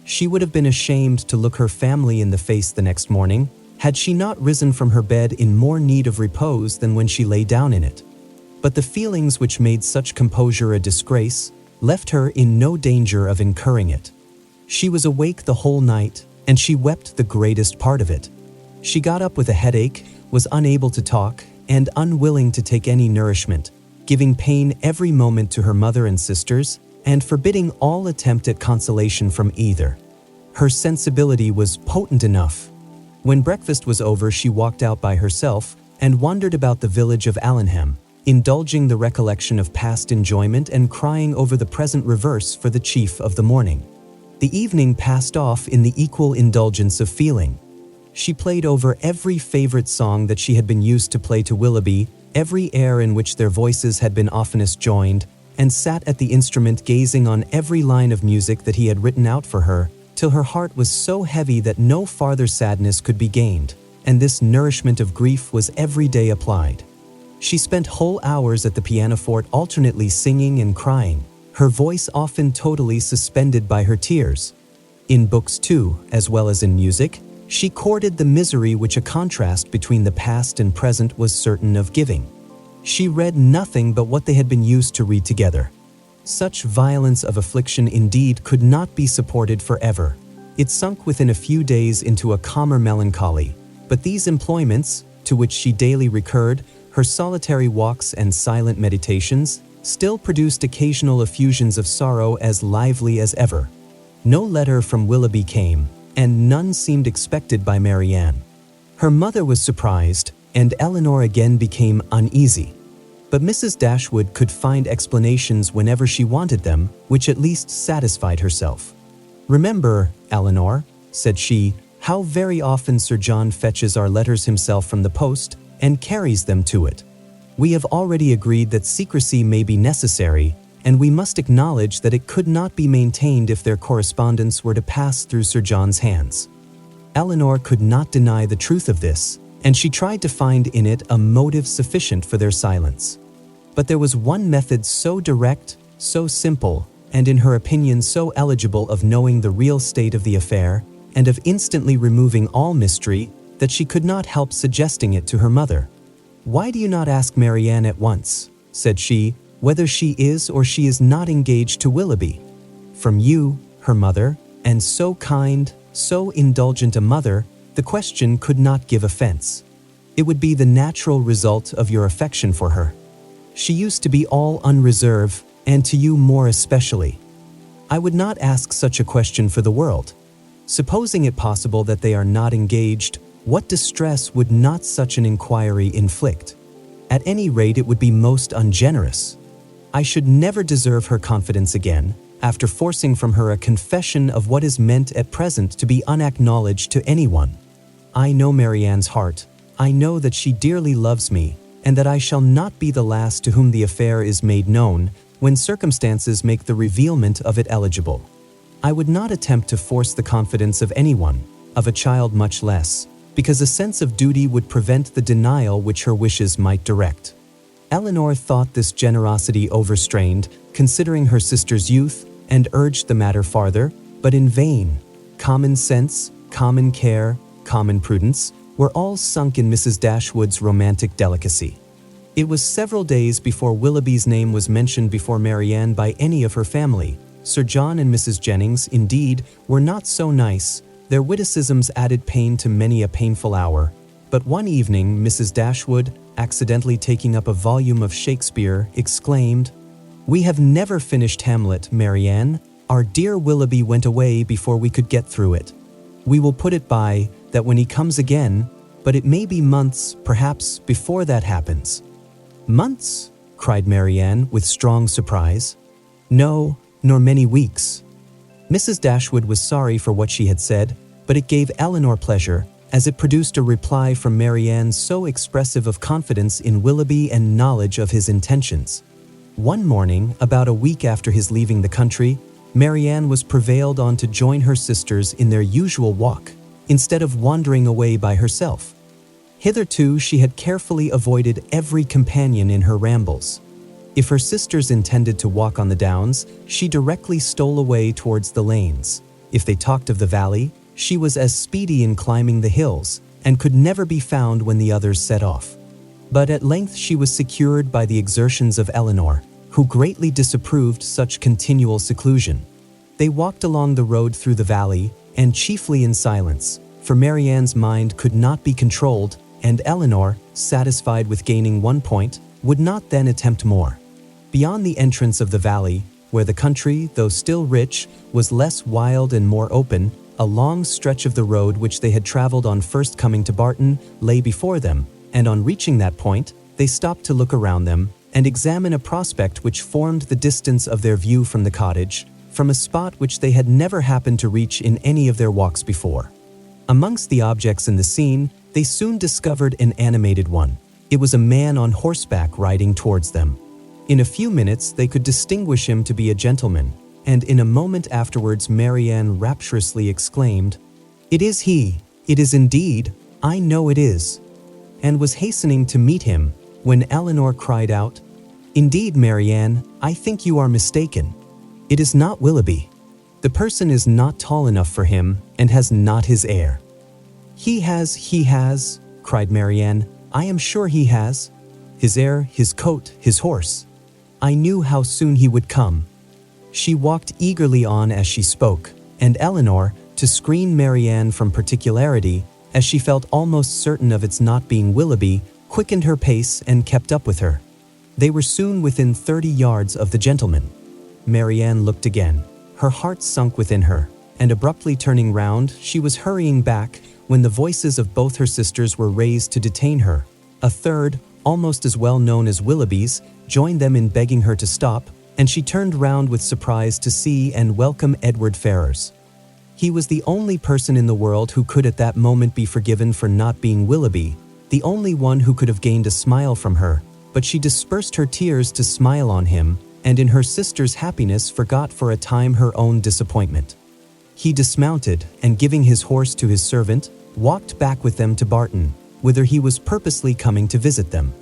She would have been ashamed to look her family in the face the next morning, had she not risen from her bed in more need of repose than when she lay down in it. But the feelings which made such composure a disgrace left her in no danger of incurring it. She was awake the whole night, and she wept the greatest part of it. She got up with a headache, was unable to talk, and unwilling to take any nourishment, giving pain every moment to her mother and sisters, and forbidding all attempt at consolation from either. Her sensibility was potent enough. When breakfast was over, she walked out by herself and wandered about the village of Allenham, indulging the recollection of past enjoyment and crying over the present reverse for the chief of the morning. The evening passed off in the equal indulgence of feeling. She played over every favorite song that she had been used to play to Willoughby, every air in which their voices had been oftenest joined, and sat at the instrument gazing on every line of music that he had written out for her, till her heart was so heavy that no farther sadness could be gained, and this nourishment of grief was every day applied. She spent whole hours at the pianoforte alternately singing and crying, her voice often totally suspended by her tears. In books too, as well as in music, she courted the misery which a contrast between the past and present was certain of giving. She read nothing but what they had been used to read together. Such violence of affliction indeed could not be supported forever. It sunk within a few days into a calmer melancholy, but these employments, to which she daily recurred, her solitary walks and silent meditations, still produced occasional effusions of sorrow as lively as ever. No letter from Willoughby came, and none seemed expected by Marianne. Her mother was surprised, and Elinor again became uneasy. But Mrs. Dashwood could find explanations whenever she wanted them, which at least satisfied herself. "Remember, Elinor," said she, "how very often Sir John fetches our letters himself from the post and carries them to it. We have already agreed that secrecy may be necessary, and we must acknowledge that it could not be maintained if their correspondence were to pass through Sir John's hands." Elinor could not deny the truth of this, and she tried to find in it a motive sufficient for their silence. But there was one method so direct, so simple, and in her opinion so eligible of knowing the real state of the affair, and of instantly removing all mystery, that she could not help suggesting it to her mother. "Why do you not ask Marianne at once," said she, "whether she is or she is not engaged to Willoughby? From you, her mother, and so kind, so indulgent a mother, the question could not give offense. It would be the natural result of your affection for her. She used to be all unreserve, and to you more especially. I would not ask such a question for the world. Supposing it possible that they are not engaged, what distress would not such an inquiry inflict? At any rate, it would be most ungenerous. I should never deserve her confidence again, after forcing from her a confession of what is meant at present to be unacknowledged to anyone. I know Marianne's heart. I know that she dearly loves me, and that I shall not be the last to whom the affair is made known, when circumstances make the revealment of it eligible. I would not attempt to force the confidence of anyone, of a child much less, because a sense of duty would prevent the denial which her wishes might direct." Elinor thought this generosity overstrained, considering her sister's youth, and urged the matter farther, but in vain. Common sense, common care, common prudence, were all sunk in Mrs. Dashwood's romantic delicacy. It was several days before Willoughby's name was mentioned before Marianne by any of her family. Sir John and Mrs. Jennings, indeed, were not so nice. Their witticisms added pain to many a painful hour. But one evening, Mrs. Dashwood, accidentally taking up a volume of Shakespeare, exclaimed, "We have never finished Hamlet, Marianne. Our dear Willoughby went away before we could get through it. We will put it by that when he comes again, but it may be months, perhaps, before that happens." "Months?" cried Marianne with strong surprise. "No, nor many weeks." Mrs. Dashwood was sorry for what she had said, but it gave Elinor pleasure, as it produced a reply from Marianne so expressive of confidence in Willoughby and knowledge of his intentions. One morning, about a week after his leaving the country, Marianne was prevailed on to join her sisters in their usual walk, instead of wandering away by herself. Hitherto she had carefully avoided every companion in her rambles. If her sisters intended to walk on the downs, she directly stole away towards the lanes. If they talked of the valley, she was as speedy in climbing the hills, and could never be found when the others set off. But at length she was secured by the exertions of Elinor, who greatly disapproved such continual seclusion. They walked along the road through the valley, and chiefly in silence, for Marianne's mind could not be controlled, and Elinor, satisfied with gaining one point, would not then attempt more. Beyond the entrance of the valley, where the country, though still rich, was less wild and more open, a long stretch of the road which they had traveled on first coming to Barton lay before them, and on reaching that point, they stopped to look around them and examine a prospect which formed the distance of their view from the cottage, from a spot which they had never happened to reach in any of their walks before. Amongst the objects in the scene, they soon discovered an animated one. It was a man on horseback riding towards them. In a few minutes they could distinguish him to be a gentleman, and in a moment afterwards Marianne rapturously exclaimed, "It is he! It is indeed! I know it is!" and was hastening to meet him, when Elinor cried out, "Indeed, Marianne, I think you are mistaken. It is not Willoughby." The person is not tall enough for him and has not his air." He has, cried Marianne. "I am sure he has. His air, his coat, his horse. I knew how soon he would come." She walked eagerly on as she spoke, and Elinor, to screen Marianne from particularity, as she felt almost certain of its not being Willoughby, quickened her pace and kept up with her. They were soon within 30 yards of the gentleman. Marianne looked again. Her heart sunk within her, and abruptly turning round, she was hurrying back when the voices of both her sisters were raised to detain her. A third, almost as well known as Willoughby's, joined them in begging her to stop, and she turned round with surprise to see and welcome Edward Ferrars. He was the only person in the world who could at that moment be forgiven for not being Willoughby, the only one who could have gained a smile from her, but she dispersed her tears to smile on him, and in her sister's happiness forgot for a time her own disappointment. He dismounted, and giving his horse to his servant, walked back with them to Barton, whither he was purposely coming to visit them.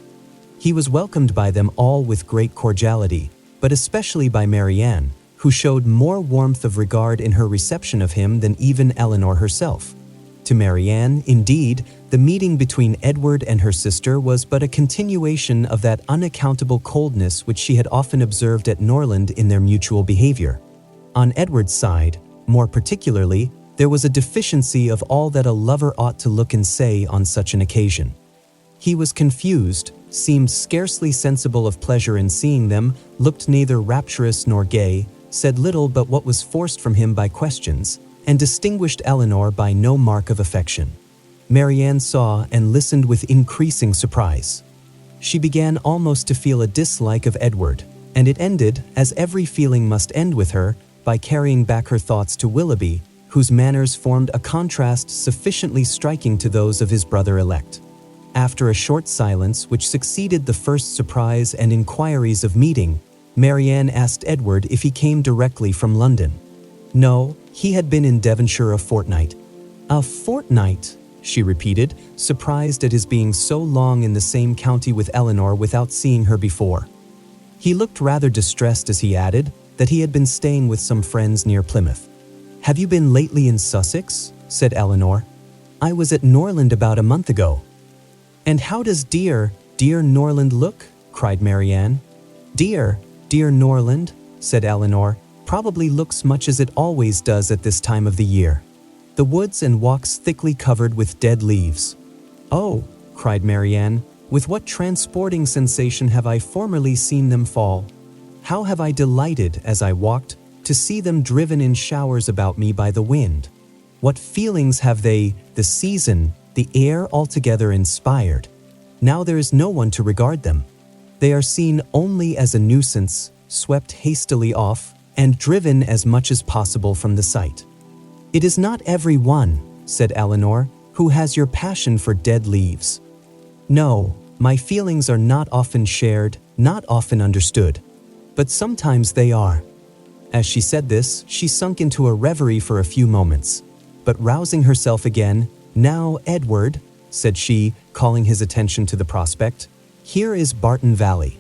He was welcomed by them all with great cordiality, but especially by Marianne, who showed more warmth of regard in her reception of him than even Elinor herself. To Marianne, indeed, the meeting between Edward and her sister was but a continuation of that unaccountable coldness which she had often observed at Norland in their mutual behavior. On Edward's side, more particularly, there was a deficiency of all that a lover ought to look and say on such an occasion. He was confused, seemed scarcely sensible of pleasure in seeing them, looked neither rapturous nor gay, said little but what was forced from him by questions, and distinguished Elinor by no mark of affection. Marianne saw and listened with increasing surprise. She began almost to feel a dislike of Edward, and it ended, as every feeling must end with her, by carrying back her thoughts to Willoughby, whose manners formed a contrast sufficiently striking to those of his brother-elect. After a short silence which succeeded the first surprise and inquiries of meeting, Marianne asked Edward if he came directly from London. No, he had been in Devonshire a fortnight. "A fortnight?" she repeated, surprised at his being so long in the same county with Elinor without seeing her before. He looked rather distressed as he added that he had been staying with some friends near Plymouth. "Have you been lately in Sussex?" said Elinor. "I was at Norland about a month ago." "And how does dear Norland look?" cried Marianne. Dear Norland," said Elinor, "probably looks much as it always does at this time of the year. The woods and walks thickly covered with dead leaves." "Oh," cried Marianne, "with what transporting sensation have I formerly seen them fall! How have I delighted, as I walked, to see them driven in showers about me by the wind! What feelings have they, the season, the air altogether inspired! Now there is no one to regard them. They are seen only as a nuisance, swept hastily off, and driven as much as possible from the sight." "It is not every one," said Elinor, "who has your passion for dead leaves. No, my feelings are not often shared, not often understood. But sometimes they are." As she said this, she sunk into a reverie for a few moments. But rousing herself again, "Now, Edward," said she, calling his attention to the prospect, "here is Barton Valley.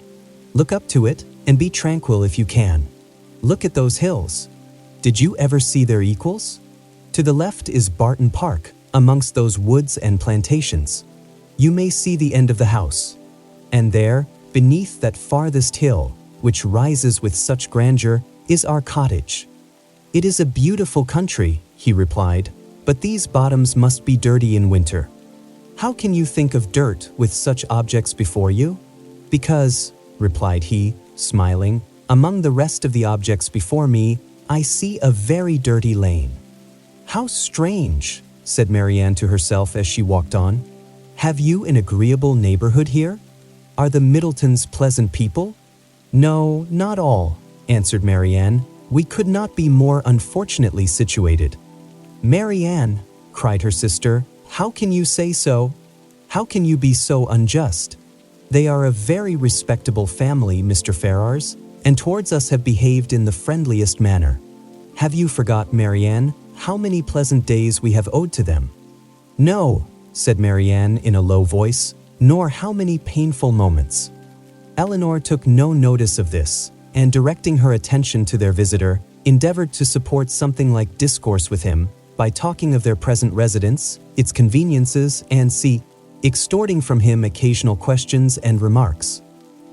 Look up to it, and be tranquil if you can. Look at those hills. Did you ever see their equals? To the left is Barton Park, amongst those woods and plantations. You may see the end of the house. And there, beneath that farthest hill, which rises with such grandeur, is our cottage." "It is a beautiful country," he replied, "but these bottoms must be dirty in winter." "How can you think of dirt with such objects before you?" "Because," replied he, smiling, "among the rest of the objects before me, I see a very dirty lane." "How strange," said Marianne to herself as she walked on. "Have you an agreeable neighborhood here? Are the Middletons pleasant people?" "No, not all," answered Marianne. "We could not be more unfortunately situated." "Marianne," cried her sister, "how can you say so? How can you be so unjust? They are a very respectable family, Mr. Ferrars, and towards us have behaved in the friendliest manner. Have you forgot, Marianne, how many pleasant days we have owed to them?" "No," said Marianne in a low voice, "nor how many painful moments." Elinor took no notice of this, and directing her attention to their visitor, endeavored to support something like discourse with him by talking of their present residence, its conveniences, and extorting from him occasional questions and remarks.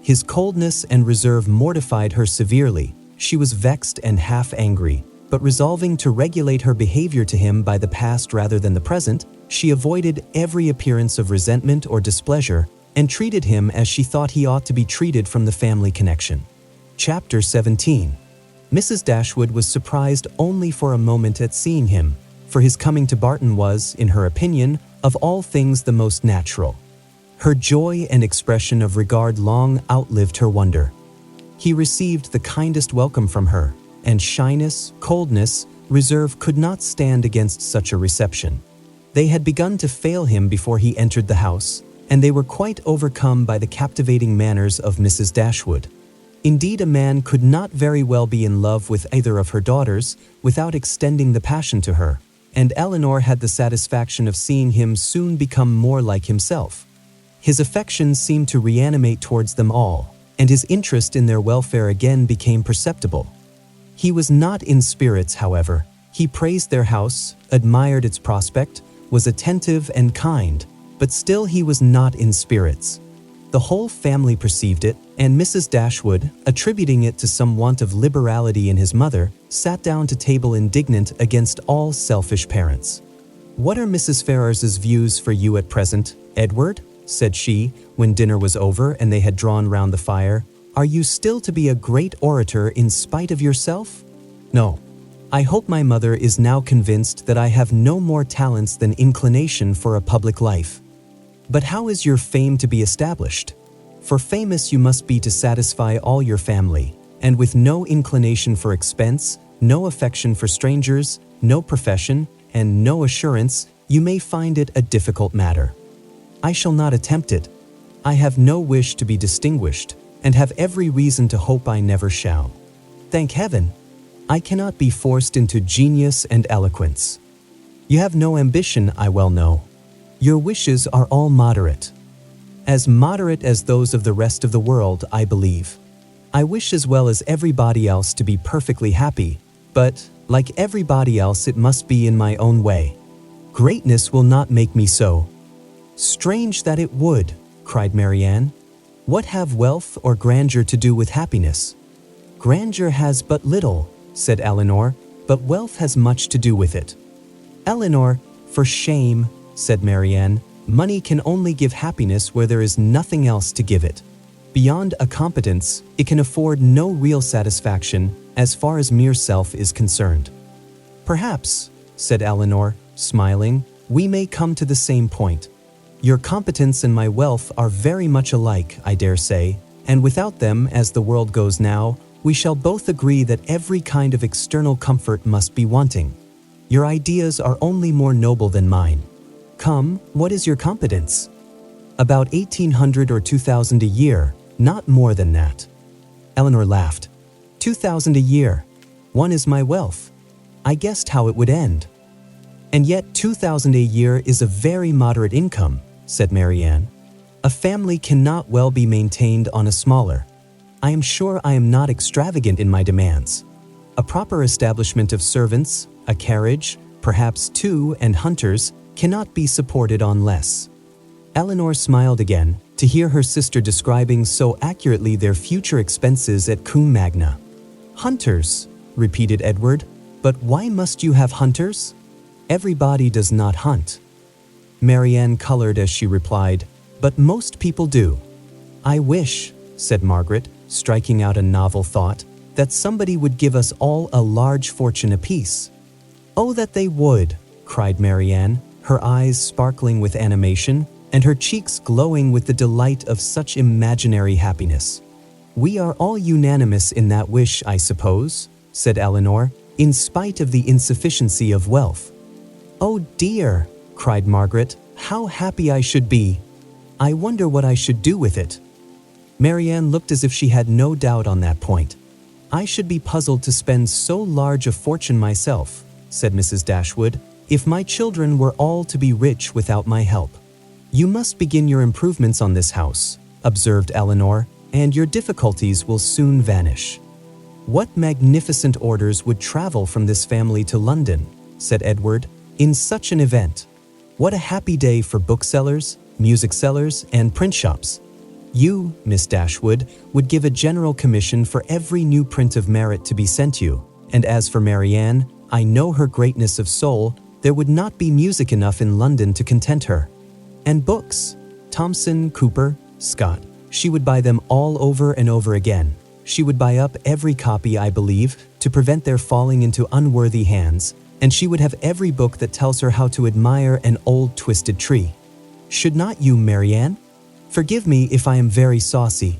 His coldness and reserve mortified her severely. She was vexed and half angry, but resolving to regulate her behavior to him by the past rather than the present, she avoided every appearance of resentment or displeasure and treated him as she thought he ought to be treated from the family connection. Chapter 17. Mrs. Dashwood was surprised only for a moment at seeing him, for his coming to Barton was, in her opinion, of all things the most natural. Her joy and expression of regard long outlived her wonder. He received the kindest welcome from her, and shyness, coldness, reserve could not stand against such a reception. They had begun to fail him before he entered the house, and they were quite overcome by the captivating manners of Mrs. Dashwood. Indeed, a man could not very well be in love with either of her daughters without extending the passion to her, and Elinor had the satisfaction of seeing him soon become more like himself. His affections seemed to reanimate towards them all, and his interest in their welfare again became perceptible. He was not in spirits, however. He praised their house, admired its prospect, was attentive and kind, but still he was not in spirits. The whole family perceived it, and Mrs. Dashwood, attributing it to some want of liberality in his mother, sat down to table indignant against all selfish parents. "What are Mrs. Ferrars's views for you at present, Edward?" said she, when dinner was over and they had drawn round the fire. "Are you still to be a great orator in spite of yourself?" "No. I hope my mother is now convinced that I have no more talents than inclination for a public life. But how is your fame to be established? For famous you must be to satisfy all your family, and with no inclination for expense, no affection for strangers, no profession, and no assurance, you may find it a difficult matter. I shall not attempt it. I have no wish to be distinguished, and have every reason to hope I never shall. Thank heaven! I cannot be forced into genius and eloquence. You have no ambition, I well know. Your wishes are all moderate. As moderate as those of the rest of the world, I believe. I wish as well as everybody else to be perfectly happy, but, like everybody else, it must be in my own way. Greatness will not make me so." "Strange that it would," cried Marianne. "What have wealth or grandeur to do with happiness?" "Grandeur has but little," said Elinor, "but wealth has much to do with it." "Elinor, for shame," said Marianne. "Money can only give happiness where there is nothing else to give it. Beyond a competence, it can afford no real satisfaction as far as mere self is concerned." "Perhaps," said Elinor, smiling, "we may come to the same point. Your competence and my wealth are very much alike, I dare say, and without them, as the world goes now, we shall both agree that every kind of external comfort must be wanting. Your ideas are only more noble than mine. Come, what is your competence?" "About 1,800 or 2,000 a year, not more than that." Elinor laughed. 2,000 a year. One is my wealth. I guessed how it would end." "And yet 2,000 a year is a very moderate income," said Marianne. "A family cannot well be maintained on a smaller. I am sure I am not extravagant in my demands. A proper establishment of servants, a carriage, perhaps two, and hunters, cannot be supported on less." Elinor smiled again to hear her sister describing so accurately their future expenses at Combe Magna. "Hunters," repeated Edward. "But why must you have hunters? Everybody does not hunt." Marianne colored as she replied, "But most people do." "I wish," said Margaret, striking out a novel thought, "that somebody would give us all a large fortune apiece." "Oh, that they would!" cried Marianne, her eyes sparkling with animation, and her cheeks glowing with the delight of such imaginary happiness. "We are all unanimous in that wish, I suppose," said Elinor, "in spite of the insufficiency of wealth." "Oh dear!" cried Margaret, "how happy I should be! I wonder what I should do with it." Marianne looked as if she had no doubt on that point. "I should be puzzled to spend so large a fortune myself," said Mrs. Dashwood, "if my children were all to be rich without my help." "You must begin your improvements on this house," observed Elinor, "and your difficulties will soon vanish." "What magnificent orders would travel from this family to London," said Edward, "in such an event. What a happy day for booksellers, music sellers, and print shops. You, Miss Dashwood, would give a general commission for every new print of merit to be sent you, and as for Marianne, I know her greatness of soul, there would not be music enough in London to content her. And books, Thomson, Cooper, Scott, she would buy them all over and over again. She would buy up every copy, I believe, to prevent their falling into unworthy hands, and she would have every book that tells her how to admire an old twisted tree. Should not you, Marianne? Forgive me if I am very saucy,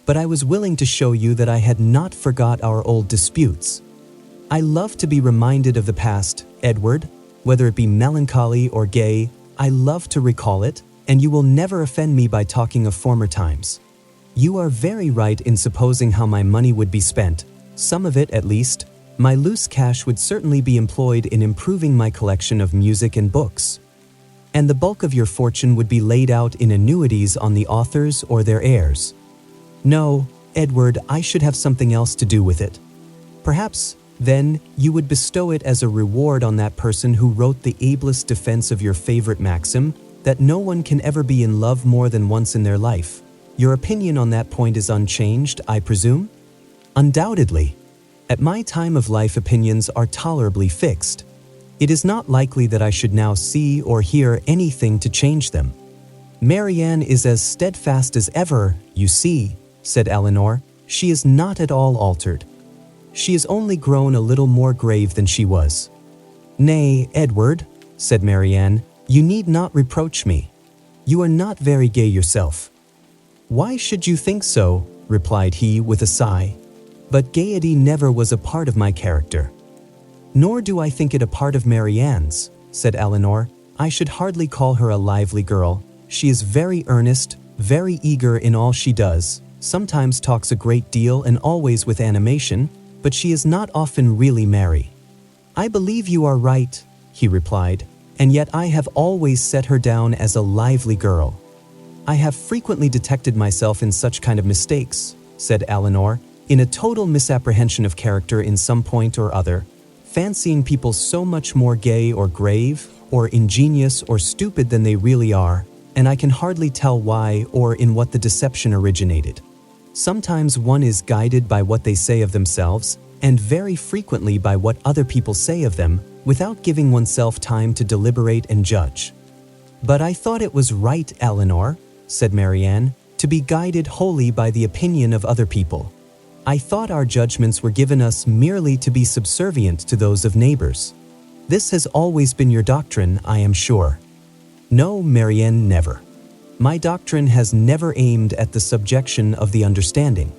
but I was willing to show you that I had not forgot our old disputes. I love to be reminded of the past, Edward, whether it be melancholy or gay. I love to recall it, and you will never offend me by talking of former times. You are very right in supposing how my money would be spent, some of it at least. My loose cash would certainly be employed in improving my collection of music and books. And the bulk of your fortune would be laid out in annuities on the authors or their heirs. No, Edward, I should have something else to do with it. Perhaps, then, you would bestow it as a reward on that person who wrote the ablest defense of your favorite maxim, that no one can ever be in love more than once in their life. Your opinion on that point is unchanged, I presume? Undoubtedly. At my time of life, opinions are tolerably fixed. It is not likely that I should now see or hear anything to change them. Marianne is as steadfast as ever, you see, said Elinor. She is not at all altered. She has only grown a little more grave than she was. Nay, Edward, said Marianne, you need not reproach me. You are not very gay yourself. Why should you think so? Replied he with a sigh. But gaiety never was a part of my character. Nor do I think it a part of Marianne's, said Elinor. I should hardly call her a lively girl. She is very earnest, very eager in all she does, sometimes talks a great deal and always with animation, but she is not often really merry. I believe you are right, he replied, and yet I have always set her down as a lively girl. I have frequently detected myself in such kind of mistakes, said Elinor, in a total misapprehension of character in some point or other, fancying people so much more gay or grave, or ingenious or stupid than they really are, and I can hardly tell why or in what the deception originated. Sometimes one is guided by what they say of themselves, and very frequently by what other people say of them, without giving oneself time to deliberate and judge. But I thought it was right, Elinor, said Marianne, to be guided wholly by the opinion of other people. I thought our judgments were given us merely to be subservient to those of neighbors. This has always been your doctrine, I am sure. No, Marianne, never. My doctrine has never aimed at the subjection of the understanding.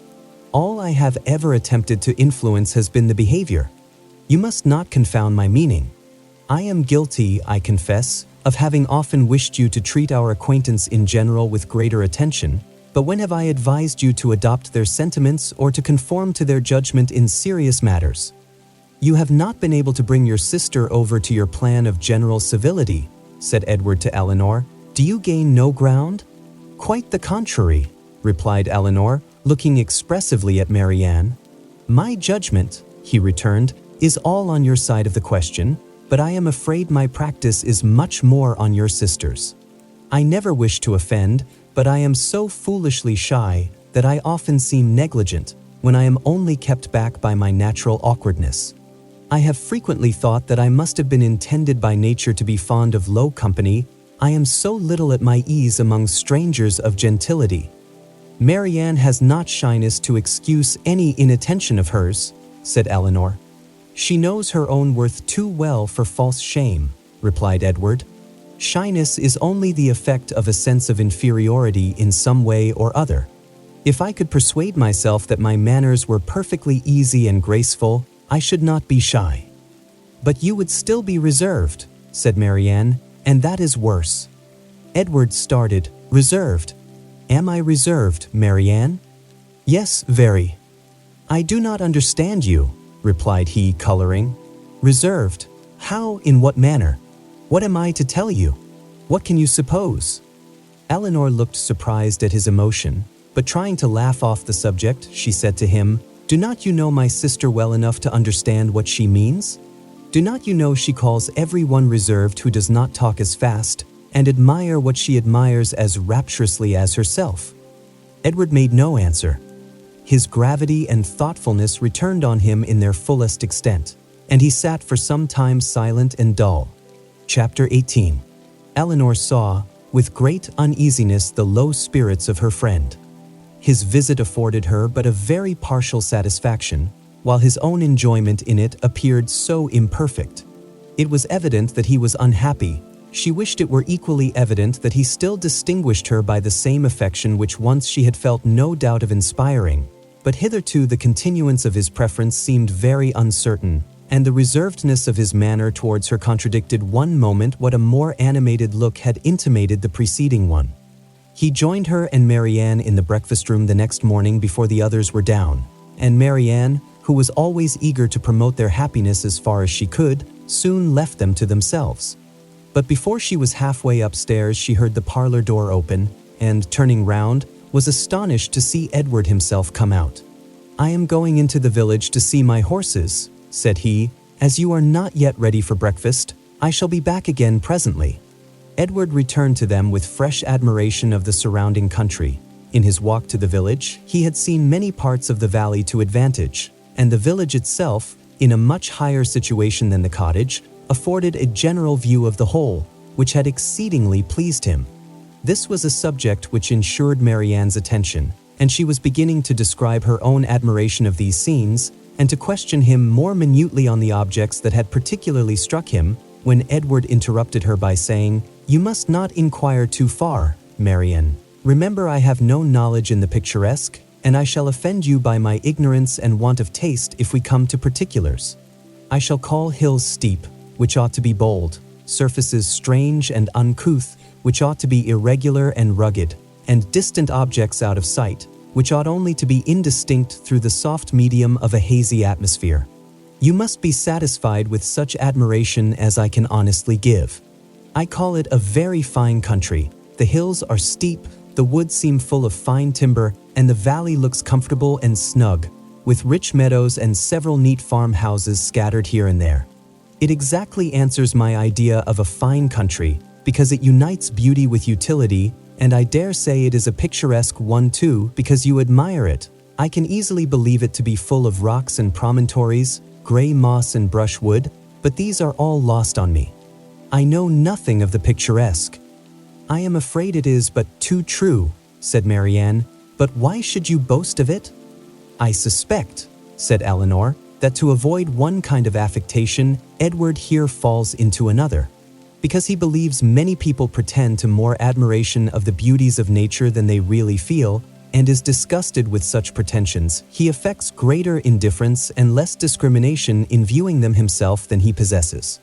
All I have ever attempted to influence has been the behavior. You must not confound my meaning. I am guilty, I confess, of having often wished you to treat our acquaintance in general with greater attention, but when have I advised you to adopt their sentiments or to conform to their judgment in serious matters? You have not been able to bring your sister over to your plan of general civility, said Edward to Elinor. Do you gain no ground? Quite the contrary, replied Elinor, looking expressively at Marianne. My judgment, he returned, is all on your side of the question, but I am afraid my practice is much more on your sister's. I never wish to offend, but I am so foolishly shy that I often seem negligent when I am only kept back by my natural awkwardness. I have frequently thought that I must have been intended by nature to be fond of low company. I am so little at my ease among strangers of gentility. Marianne has not shyness to excuse any inattention of hers, said Elinor. She knows her own worth too well for false shame, replied Edward. Shyness is only the effect of a sense of inferiority in some way or other. If I could persuade myself that my manners were perfectly easy and graceful, I should not be shy. But you would still be reserved, said Marianne, and that is worse. Edward started. Reserved? Am I reserved, Marianne? Yes, very. I do not understand you, replied he, coloring. Reserved? How, in what manner? What am I to tell you? What can you suppose? Elinor looked surprised at his emotion, but trying to laugh off the subject, she said to him, Do not you know my sister well enough to understand what she means? Do not you know she calls everyone reserved who does not talk as fast, and admire what she admires as rapturously as herself?" Edward made no answer. His gravity and thoughtfulness returned on him in their fullest extent, and he sat for some time silent and dull. Chapter 18. Elinor saw, with great uneasiness, the low spirits of her friend. His visit afforded her but a very partial satisfaction, while his own enjoyment in it appeared so imperfect. It was evident that he was unhappy. She wished it were equally evident that he still distinguished her by the same affection which once she had felt no doubt of inspiring, but hitherto the continuance of his preference seemed very uncertain, and the reservedness of his manner towards her contradicted one moment what a more animated look had intimated the preceding one. He joined her and Marianne in the breakfast room the next morning before the others were down, and Marianne, who was always eager to promote their happiness as far as she could, soon left them to themselves. But before she was halfway upstairs, she heard the parlor door open, and, turning round, was astonished to see Edward himself come out. "I am going into the village to see my horses," said he. "As you are not yet ready for breakfast, I shall be back again presently." Edward returned to them with fresh admiration of the surrounding country. In his walk to the village, he had seen many parts of the valley to advantage, and the village itself, in a much higher situation than the cottage, afforded a general view of the whole, which had exceedingly pleased him. This was a subject which ensured Marianne's attention, and she was beginning to describe her own admiration of these scenes, and to question him more minutely on the objects that had particularly struck him, when Edward interrupted her by saying, "You must not inquire too far, Marianne. Remember, I have no knowledge in the picturesque, and I shall offend you by my ignorance and want of taste if we come to particulars. I shall call hills steep, which ought to be bold, surfaces strange and uncouth, which ought to be irregular and rugged, and distant objects out of sight, which ought only to be indistinct through the soft medium of a hazy atmosphere. You must be satisfied with such admiration as I can honestly give. I call it a very fine country. The hills are steep, the woods seem full of fine timber, and the valley looks comfortable and snug, with rich meadows and several neat farmhouses scattered here and there. It exactly answers my idea of a fine country, because it unites beauty with utility, and I dare say it is a picturesque one too, because you admire it. I can easily believe it to be full of rocks and promontories, gray moss and brushwood, but these are all lost on me. I know nothing of the picturesque." "I am afraid it is but too true," said Marianne, "but why should you boast of it?" "I suspect," said Elinor, "that to avoid one kind of affectation, Edward here falls into another. Because he believes many people pretend to more admiration of the beauties of nature than they really feel, and is disgusted with such pretensions, he affects greater indifference and less discrimination in viewing them himself than he possesses.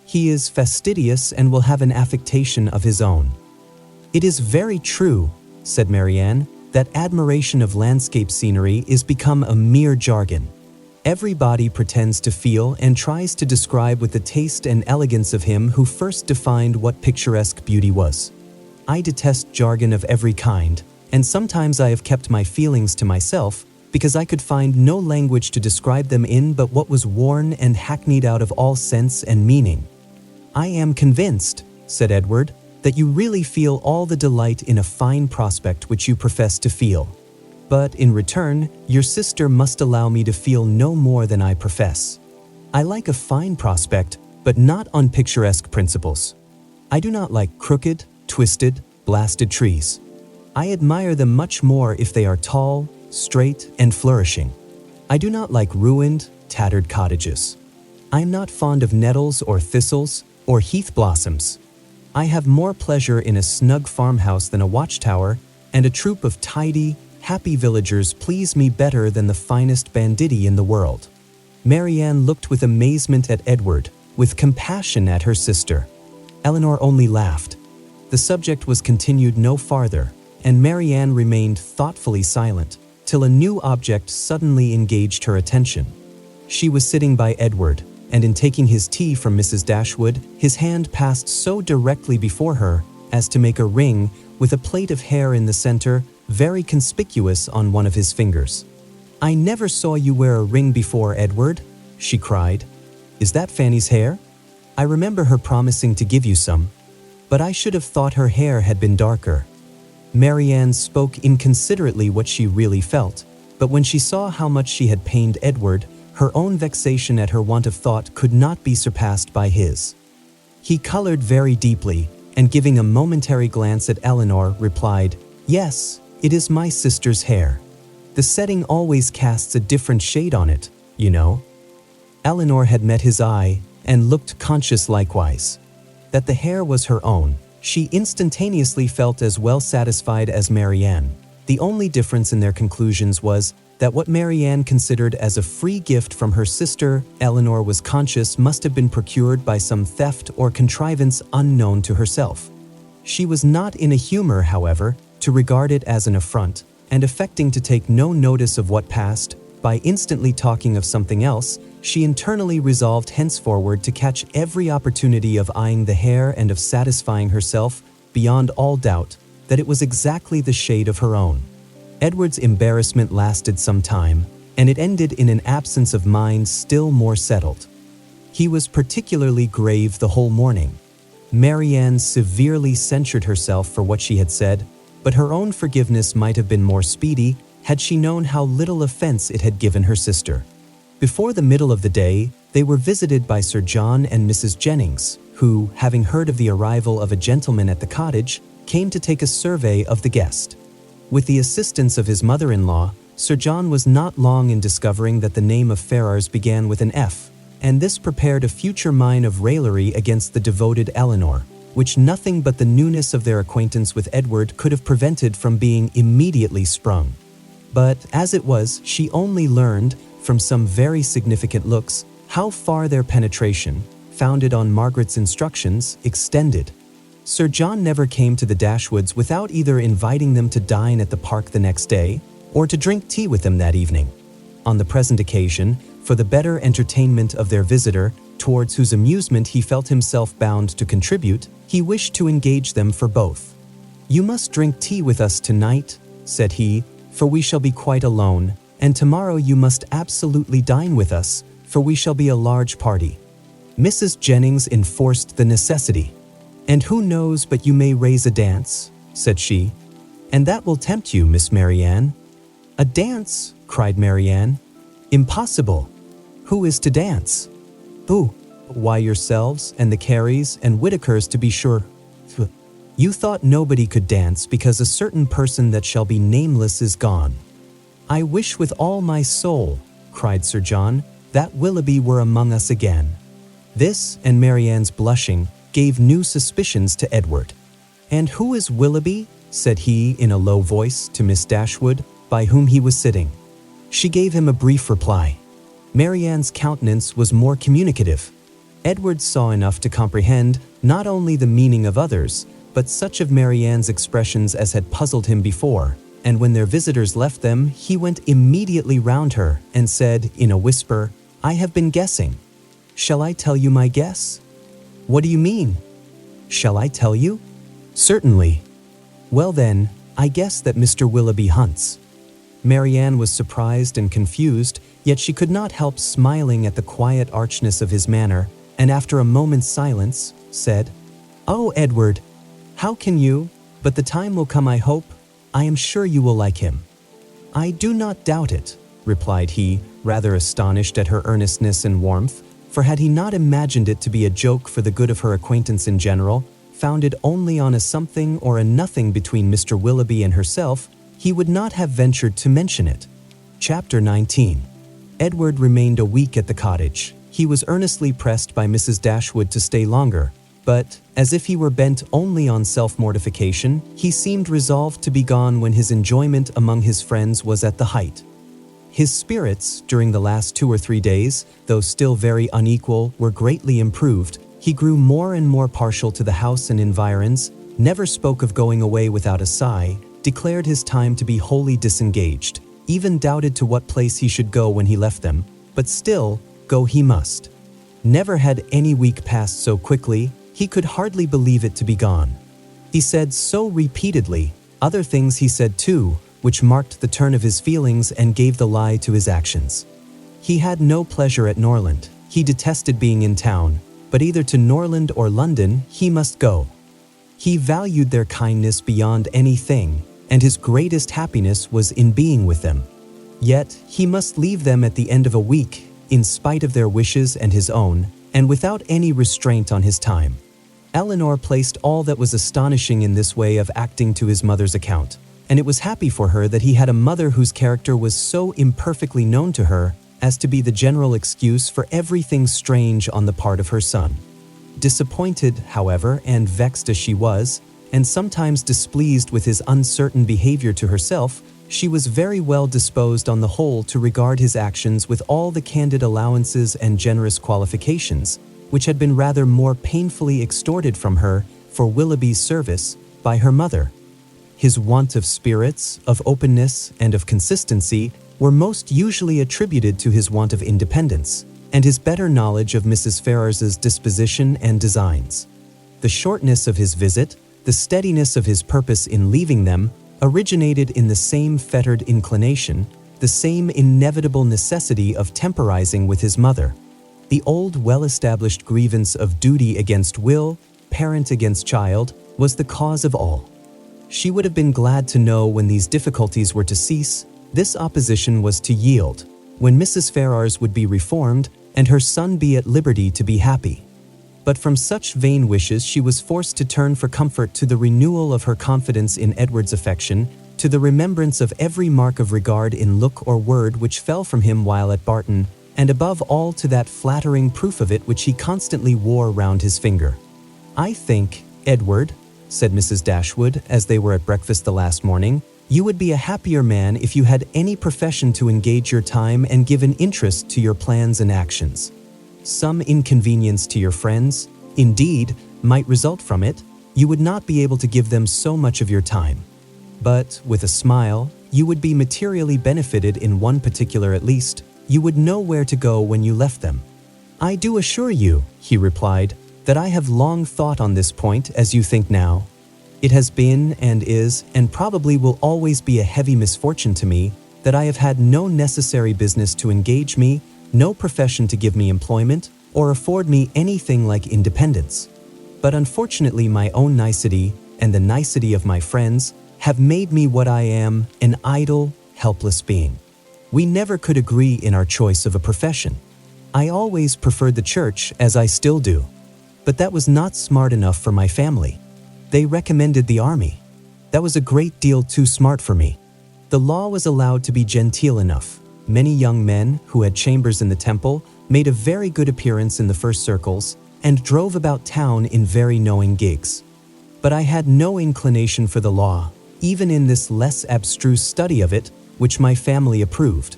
He is fastidious and will have an affectation of his own." "It is very true," said Marianne, "that admiration of landscape scenery is become a mere jargon. Everybody pretends to feel and tries to describe with the taste and elegance of him who first defined what picturesque beauty was. I detest jargon of every kind, and sometimes I have kept my feelings to myself, because I could find no language to describe them in but what was worn and hackneyed out of all sense and meaning." "I am convinced," said Edward, "that you really feel all the delight in a fine prospect which you profess to feel. But, in return, your sister must allow me to feel no more than I profess. I like a fine prospect, but not on picturesque principles. I do not like crooked, twisted, blasted trees. I admire them much more if they are tall, straight, and flourishing. I do not like ruined, tattered cottages. I am not fond of nettles or thistles or heath blossoms. I have more pleasure in a snug farmhouse than a watchtower, and a troop of tidy, happy villagers please me better than the finest banditti in the world." Marianne looked with amazement at Edward, with compassion at her sister. Elinor only laughed. The subject was continued no farther, and Marianne remained thoughtfully silent, till a new object suddenly engaged her attention. She was sitting by Edward, and in taking his tea from Mrs. Dashwood, his hand passed so directly before her as to make a ring, with a plait of hair in the center, very conspicuous on one of his fingers. "I never saw you wear a ring before, Edward," she cried. "Is that Fanny's hair? I remember her promising to give you some, but I should have thought her hair had been darker." Marianne spoke inconsiderately what she really felt, but when she saw how much she had pained Edward, her own vexation at her want of thought could not be surpassed by his. He colored very deeply, and giving a momentary glance at Elinor, replied, "Yes, it is my sister's hair. The setting always casts a different shade on it, you know." Elinor had met his eye, and looked conscious likewise. That the hair was her own, she instantaneously felt as well satisfied as Marianne. The only difference in their conclusions was that what Marianne considered as a free gift from her sister, Elinor was conscious must have been procured by some theft or contrivance unknown to herself. She was not in a humor, however, to regard it as an affront, and affecting to take no notice of what passed, by instantly talking of something else, she internally resolved henceforward to catch every opportunity of eyeing the hair and of satisfying herself, beyond all doubt, that it was exactly the shade of her own. Edward's embarrassment lasted some time, and it ended in an absence of mind still more settled. He was particularly grave the whole morning. Marianne severely censured herself for what she had said, but her own forgiveness might have been more speedy had she known how little offense it had given her sister. Before the middle of the day, they were visited by Sir John and Mrs. Jennings, who, having heard of the arrival of a gentleman at the cottage, came to take a survey of the guest. With the assistance of his mother-in-law, Sir John was not long in discovering that the name of Ferrars began with an F, and this prepared a future mine of raillery against the devoted Elinor, which nothing but the newness of their acquaintance with Edward could have prevented from being immediately sprung. But, as it was, she only learned, from some very significant looks, how far their penetration, founded on Margaret's instructions, extended. Sir John never came to the Dashwoods without either inviting them to dine at the park the next day, or to drink tea with them that evening. On the present occasion, for the better entertainment of their visitor, towards whose amusement he felt himself bound to contribute, he wished to engage them for both. "You must drink tea with us tonight," said he, "for we shall be quite alone, and tomorrow you must absolutely dine with us, for we shall be a large party." Mrs. Jennings enforced the necessity. "And who knows but you may raise a dance," said she. "And that will tempt you, Miss Marianne." "A dance?" cried Marianne. "Impossible! Who is to dance?" "Who? Why, yourselves, and the Careys, and Whitakers, to be sure." "You thought nobody could dance because a certain person that shall be nameless is gone." "I wish with all my soul," cried Sir John, "that Willoughby were among us again." This, and Marianne's blushing, gave new suspicions to Edward. "And who is Willoughby?" said he in a low voice to Miss Dashwood, by whom he was sitting. She gave him a brief reply. Marianne's countenance was more communicative. Edward saw enough to comprehend not only the meaning of others, but such of Marianne's expressions as had puzzled him before, and when their visitors left them, he went immediately round her and said in a whisper, "I have been guessing. Shall I tell you my guess?" "What do you mean?" "Shall I tell you?" "Certainly." "Well then, I guess that Mr. Willoughby hunts." Marianne was surprised and confused, yet she could not help smiling at the quiet archness of his manner, and after a moment's silence, said, "Oh, Edward, how can you? But the time will come, I hope. I am sure you will like him." "I do not doubt it," replied he, rather astonished at her earnestness and warmth, for had he not imagined it to be a joke for the good of her acquaintance in general, founded only on a something or a nothing between Mr. Willoughby and herself, he would not have ventured to mention it. Chapter 19. Edward remained a week at the cottage. He was earnestly pressed by Mrs. Dashwood to stay longer, but, as if he were bent only on self-mortification, he seemed resolved to be gone when his enjoyment among his friends was at the height. His spirits, during the last 2 or 3 days, though still very unequal, were greatly improved. He grew more and more partial to the house and environs, never spoke of going away without a sigh, declared his time to be wholly disengaged, even doubted to what place he should go when he left them, but still, go he must. Never had any week passed so quickly, he could hardly believe it to be gone. He said so repeatedly, other things he said too, which marked the turn of his feelings and gave the lie to his actions. He had no pleasure at Norland. He detested being in town, but either to Norland or London he must go. He valued their kindness beyond anything, and his greatest happiness was in being with them. Yet he must leave them at the end of a week, in spite of their wishes and his own, and without any restraint on his time. Elinor placed all that was astonishing in this way of acting to his mother's account, and it was happy for her that he had a mother whose character was so imperfectly known to her as to be the general excuse for everything strange on the part of her son. Disappointed, however, and vexed as she was, and sometimes displeased with his uncertain behavior to herself, she was very well disposed on the whole to regard his actions with all the candid allowances and generous qualifications, which had been rather more painfully extorted from her for Willoughby's service by her mother. His want of spirits, of openness, and of consistency were most usually attributed to his want of independence, and his better knowledge of Mrs. Ferrars's disposition and designs. The shortness of his visit, the steadiness of his purpose in leaving them, originated in the same fettered inclination, the same inevitable necessity of temporizing with his mother. The old well-established grievance of duty against will, parent against child, was the cause of all. She would have been glad to know when these difficulties were to cease, this opposition was to yield, when Mrs. Ferrars would be reformed and her son be at liberty to be happy. But from such vain wishes she was forced to turn for comfort to the renewal of her confidence in Edward's affection, to the remembrance of every mark of regard in look or word which fell from him while at Barton, and above all to that flattering proof of it which he constantly wore round his finger. "I think, Edward," said Mrs. Dashwood, as they were at breakfast the last morning, "you would be a happier man if you had any profession to engage your time and give an interest to your plans and actions. Some inconvenience to your friends, indeed, might result from it. You would not be able to give them so much of your time. But, with a smile, you would be materially benefited in one particular at least. You would know where to go when you left them." "I do assure you," he replied, "that I have long thought on this point as you think now. It has been and is and probably will always be a heavy misfortune to me that I have had no necessary business to engage me, no profession to give me employment, or afford me anything like independence. But unfortunately my own nicety, and the nicety of my friends, have made me what I am, an idle, helpless being. We never could agree in our choice of a profession. I always preferred the church, as I still do. But that was not smart enough for my family. They recommended the army. That was a great deal too smart for me. The law was allowed to be genteel enough. Many young men, who had chambers in the Temple, made a very good appearance in the first circles, and drove about town in very knowing gigs. But I had no inclination for the law, even in this less abstruse study of it, which my family approved.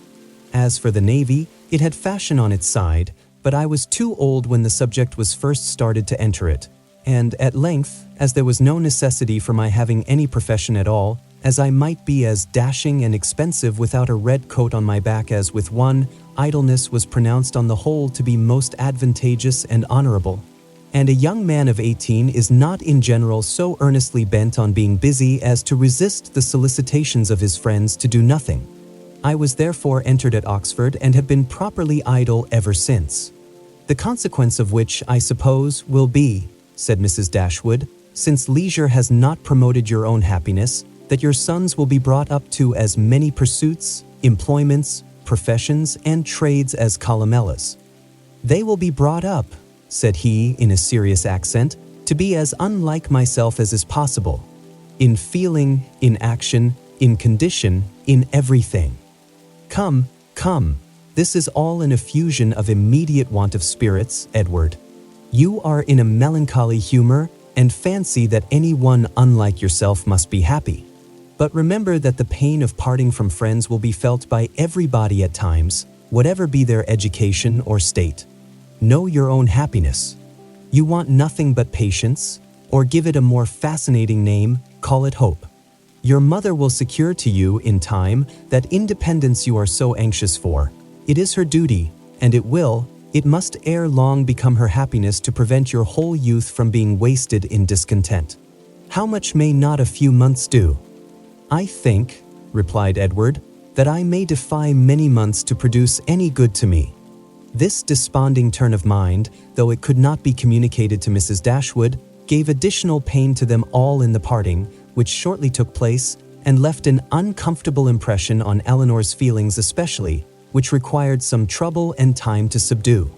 As for the Navy, it had fashion on its side, but I was too old when the subject was first started to enter it, and at length, as there was no necessity for my having any profession at all, as I might be as dashing and expensive without a red coat on my back as with one, idleness was pronounced on the whole to be most advantageous and honorable. And a young man of 18 is not in general so earnestly bent on being busy as to resist the solicitations of his friends to do nothing. I was therefore entered at Oxford and have been properly idle ever since. The consequence of which, I suppose, will be, said Mrs. Dashwood, since leisure has not promoted your own happiness, that your sons will be brought up to as many pursuits, employments, professions, and trades as Columella's. They will be brought up, said he in a serious accent, to be as unlike myself as is possible, in feeling, in action, in condition, in everything. Come, come, this is all an effusion of immediate want of spirits, Edward. You are in a melancholy humor, and fancy that any one unlike yourself must be happy. But remember that the pain of parting from friends will be felt by everybody at times, whatever be their education or state. Know your own happiness. You want nothing but patience, or give it a more fascinating name, call it hope. Your mother will secure to you in time that independence you are so anxious for. It is her duty, and it must ere long become her happiness to prevent your whole youth from being wasted in discontent. How much may not a few months do? I think, replied Edward, "that I may defy many months to produce any good to me." This desponding turn of mind, though it could not be communicated to Mrs. Dashwood, gave additional pain to them all in the parting, which shortly took place, and left an uncomfortable impression on Elinor's feelings especially, which required some trouble and time to subdue.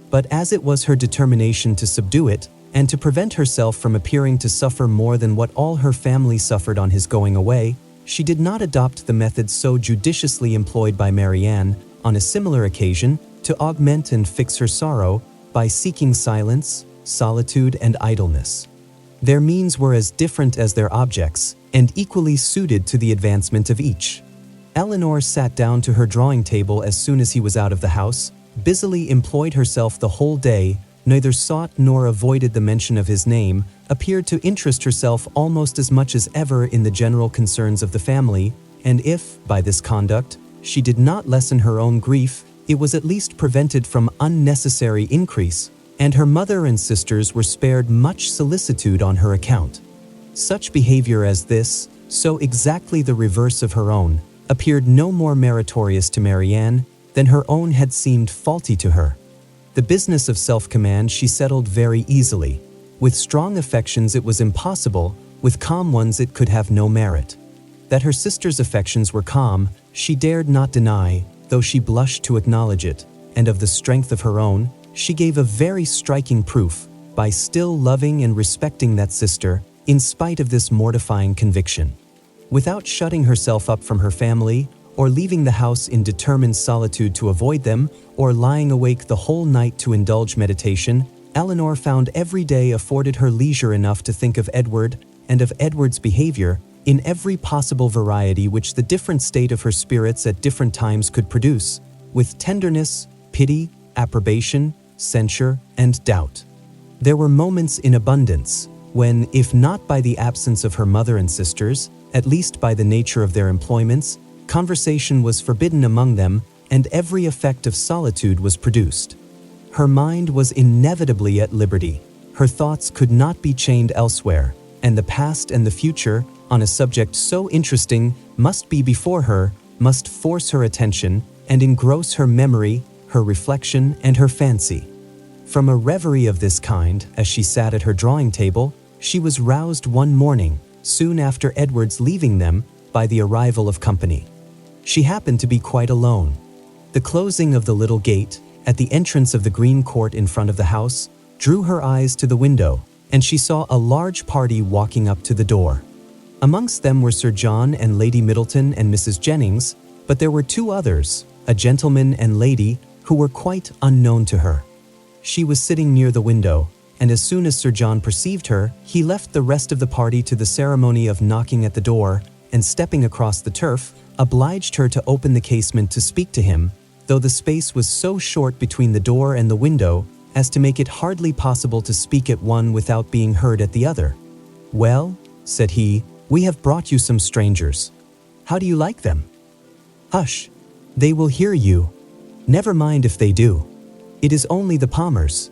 But as it was her determination to subdue it, and to prevent herself from appearing to suffer more than what all her family suffered on his going away, she did not adopt the method so judiciously employed by Marianne on a similar occasion to augment and fix her sorrow by seeking silence, solitude, and idleness. Their means were as different as their objects, and equally suited to the advancement of each. Elinor sat down to her drawing table as soon as he was out of the house, busily employed herself the whole day, neither sought nor avoided the mention of his name, appeared to interest herself almost as much as ever in the general concerns of the family, and if, by this conduct, she did not lessen her own grief, it was at least prevented from unnecessary increase, and her mother and sisters were spared much solicitude on her account. Such behavior as this, so exactly the reverse of her own, appeared no more meritorious to Marianne than her own had seemed faulty to her. The business of self-command she settled very easily. With strong affections it was impossible, with calm ones it could have no merit. That her sister's affections were calm, she dared not deny, though she blushed to acknowledge it, and of the strength of her own, she gave a very striking proof, by still loving and respecting that sister, in spite of this mortifying conviction. Without shutting herself up from her family, or leaving the house in determined solitude to avoid them, or lying awake the whole night to indulge meditation, Elinor found every day afforded her leisure enough to think of Edward, and of Edward's behavior, in every possible variety which the different state of her spirits at different times could produce, with tenderness, pity, approbation, censure, and doubt. There were moments in abundance, when, if not by the absence of her mother and sisters, at least by the nature of their employments, conversation was forbidden among them, and every effect of solitude was produced. Her mind was inevitably at liberty. Her thoughts could not be chained elsewhere, and the past and the future, on a subject so interesting, must be before her, must force her attention, and engross her memory, her reflection, and her fancy. From a reverie of this kind, as she sat at her drawing table, she was roused one morning, soon after Edward's leaving them, by the arrival of company. She happened to be quite alone. The closing of the little gate, at the entrance of the green court in front of the house, drew her eyes to the window, and she saw a large party walking up to the door. Amongst them were Sir John and Lady Middleton and Mrs. Jennings, but there were two others, a gentleman and lady, who were quite unknown to her. She was sitting near the window, and as soon as Sir John perceived her, he left the rest of the party to the ceremony of knocking at the door, and stepping across the turf, obliged her to open the casement to speak to him, though the space was so short between the door and the window as to make it hardly possible to speak at one without being heard at the other. "Well," said he, "we have brought you some strangers. How do you like them?" "Hush, they will hear you." "Never mind if they do. It is only the Palmers.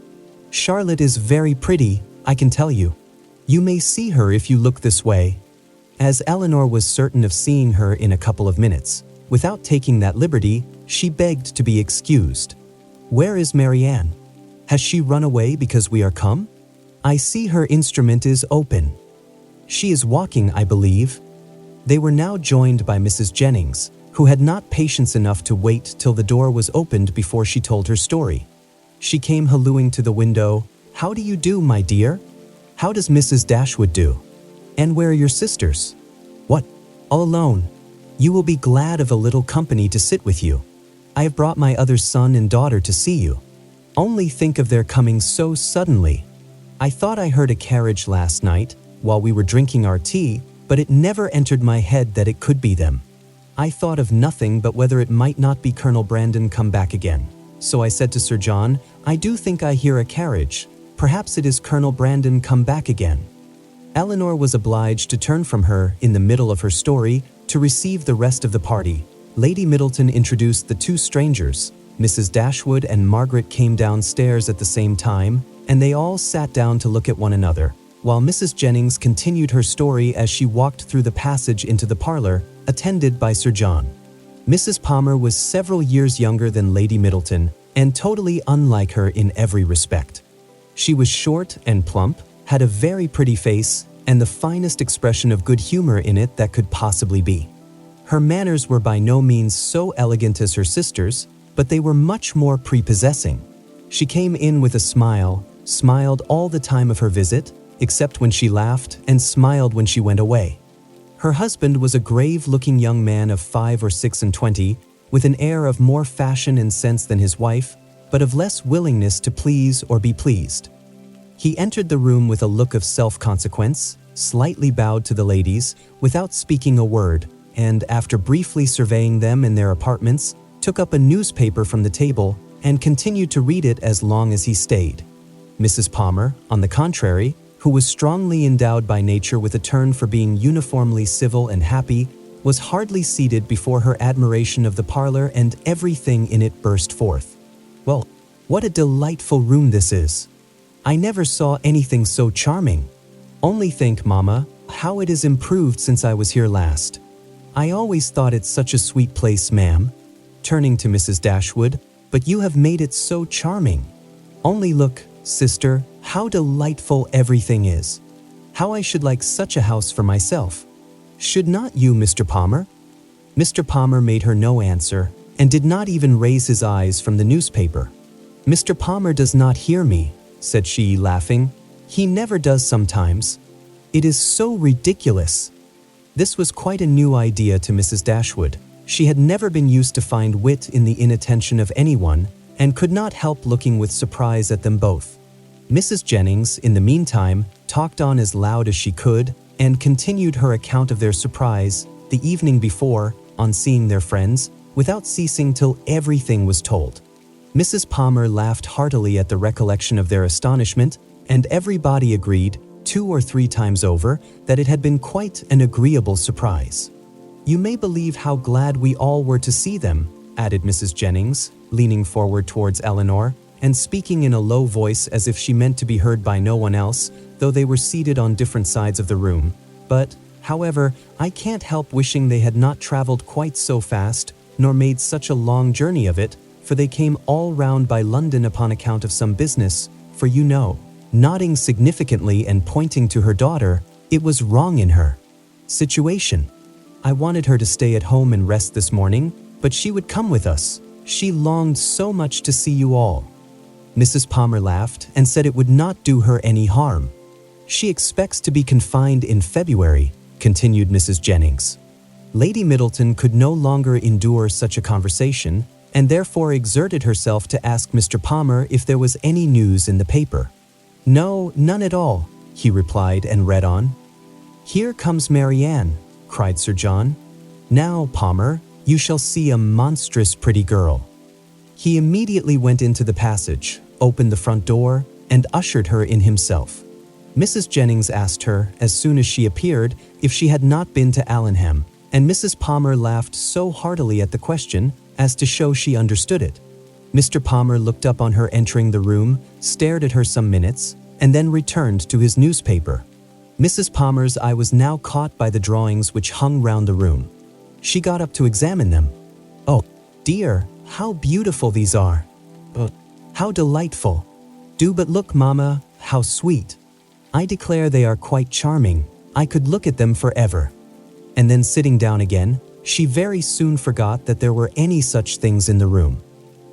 Charlotte is very pretty, I can tell you. You may see her if you look this way." As Elinor was certain of seeing her in a couple of minutes, without taking that liberty, she begged to be excused. "Where is Marianne? Has she run away because we are come? I see her instrument is open. She is walking, I believe." They were now joined by Mrs. Jennings, who had not patience enough to wait till the door was opened before she told her story. She came hallooing to the window, "How do you do, my dear? How does Mrs. Dashwood do? And where are your sisters?" "What? All alone? You will be glad of a little company to sit with you. I have brought my other son and daughter to see you. Only think of their coming so suddenly. I thought I heard a carriage last night, while we were drinking our tea, but it never entered my head that it could be them. I thought of nothing but whether it might not be Colonel Brandon come back again. So I said to Sir John, 'I do think I hear a carriage. Perhaps it is Colonel Brandon come back again.'" Elinor was obliged to turn from her in the middle of her story to receive the rest of the party. Lady Middleton introduced the two strangers. Mrs. Dashwood and Margaret came downstairs at the same time, and they all sat down to look at one another. while Mrs. Jennings continued her story as she walked through the passage into the parlor, attended by Sir John. Mrs. Palmer was several years younger than Lady Middleton, and totally unlike her in every respect. She was short and plump, had a very pretty face, and the finest expression of good humor in it that could possibly be. Her manners were by no means so elegant as her sister's, but they were much more prepossessing. She came in with a smile, smiled all the time of her visit, except when she laughed, and smiled when she went away. Her husband was a grave-looking young man of 5 or 26, with an air of more fashion and sense than his wife, but of less willingness to please or be pleased. He entered the room with a look of self-consequence, slightly bowed to the ladies, without speaking a word, and after briefly surveying them in their apartments, took up a newspaper from the table and continued to read it as long as he stayed. Mrs. Palmer, on the contrary, who was strongly endowed by nature with a turn for being uniformly civil and happy, was hardly seated before her admiration of the parlor and everything in it burst forth. "Well, what a delightful room this is! I never saw anything so charming. Only think, Mamma, how it has improved since I was here last. I always thought it such a sweet place, ma'am," turning to Mrs. Dashwood, "but you have made it so charming. Only look, sister, how delightful everything is. How I should like such a house for myself. Should not you, Mr. Palmer?" Mr. Palmer made her no answer, and did not even raise his eyes from the newspaper. "Mr. Palmer does not hear me," said she, laughing. "He never does sometimes. It is so ridiculous." This was quite a new idea to Mrs. Dashwood. She had never been used to find wit in the inattention of anyone, and could not help looking with surprise at them both. Mrs. Jennings, in the meantime, talked on as loud as she could, and continued her account of their surprise, the evening before, on seeing their friends, without ceasing till everything was told. Mrs. Palmer laughed heartily at the recollection of their astonishment, and everybody agreed, 2 or 3 times over, that it had been quite an agreeable surprise. "You may believe how glad we all were to see them," added Mrs. Jennings, leaning forward towards Elinor, and speaking in a low voice as if she meant to be heard by no one else, though they were seated on different sides of the room. "But, however, I can't help wishing they had not traveled quite so fast, nor made such a long journey of it, for they came all round by London upon account of some business, for you know," nodding significantly and pointing to her daughter, "it was wrong in her situation. I wanted her to stay at home and rest this morning, but she would come with us. She longed so much to see you all." Mrs. Palmer laughed and said it would not do her any harm. "She expects to be confined in February," continued Mrs. Jennings. Lady Middleton could no longer endure such a conversation, and therefore exerted herself to ask Mr. Palmer if there was any news in the paper. "No, none at all," he replied, and read on. "Here comes Marianne," cried Sir John. "Now, Palmer, you shall see a monstrous pretty girl." He immediately went into the passage, opened the front door, and ushered her in himself. Mrs. Jennings asked her, as soon as she appeared, if she had not been to Allenham, and Mrs. Palmer laughed so heartily at the question as to show she understood it. Mr. Palmer looked up on her entering the room, stared at her some minutes, and then returned to his newspaper. Mrs. Palmer's eye was now caught by the drawings which hung round the room. She got up to examine them. "Oh, dear, how beautiful these are! How delightful! Do but look, Mamma, how sweet! I declare they are quite charming. I could look at them forever." And then sitting down again, she very soon forgot that there were any such things in the room.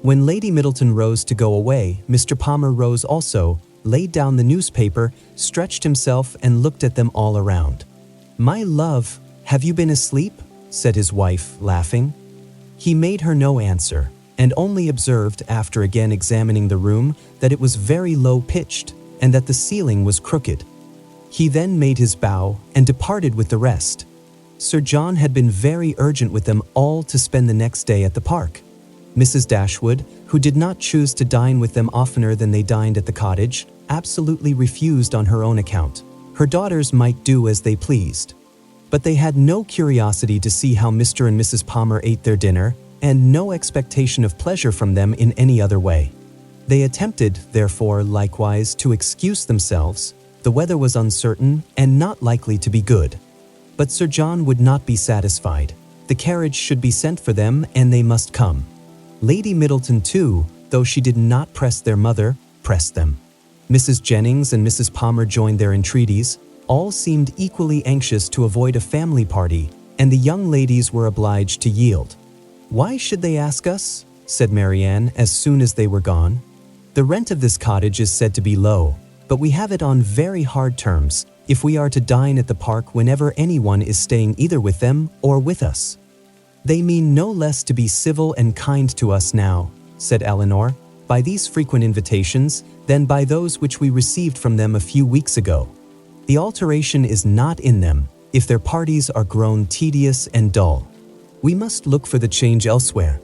When Lady Middleton rose to go away, Mr. Palmer rose also, laid down the newspaper, stretched himself, and looked at them all around. "My love, have you been asleep?" said his wife, laughing. He made her no answer, and only observed, after again examining the room, that it was very low-pitched, and that the ceiling was crooked. He then made his bow, and departed with the rest. Sir John had been very urgent with them all to spend the next day at the park. Mrs. Dashwood, who did not choose to dine with them oftener than they dined at the cottage, absolutely refused on her own account. Her daughters might do as they pleased. But they had no curiosity to see how Mr. and Mrs. Palmer ate their dinner, and no expectation of pleasure from them in any other way. They attempted, therefore, likewise, to excuse themselves, The weather was uncertain and not likely to be good. But Sir John would not be satisfied. The carriage should be sent for them and they must come. Lady Middleton too, though she did not press their mother, pressed them. Mrs. Jennings and Mrs. Palmer joined their entreaties. All seemed equally anxious to avoid a family party, and the young ladies were obliged to yield. "Why should they ask us?" said Marianne as soon as they were gone. "The rent of this cottage is said to be low, but we have it on very hard terms if we are to dine at the park whenever anyone is staying either with them or with us." "They mean no less to be civil and kind to us now," said Elinor, "by these frequent invitations than by those which we received from them a few weeks ago. The alteration is not in them, if their parties are grown tedious and dull. We must look for the change elsewhere."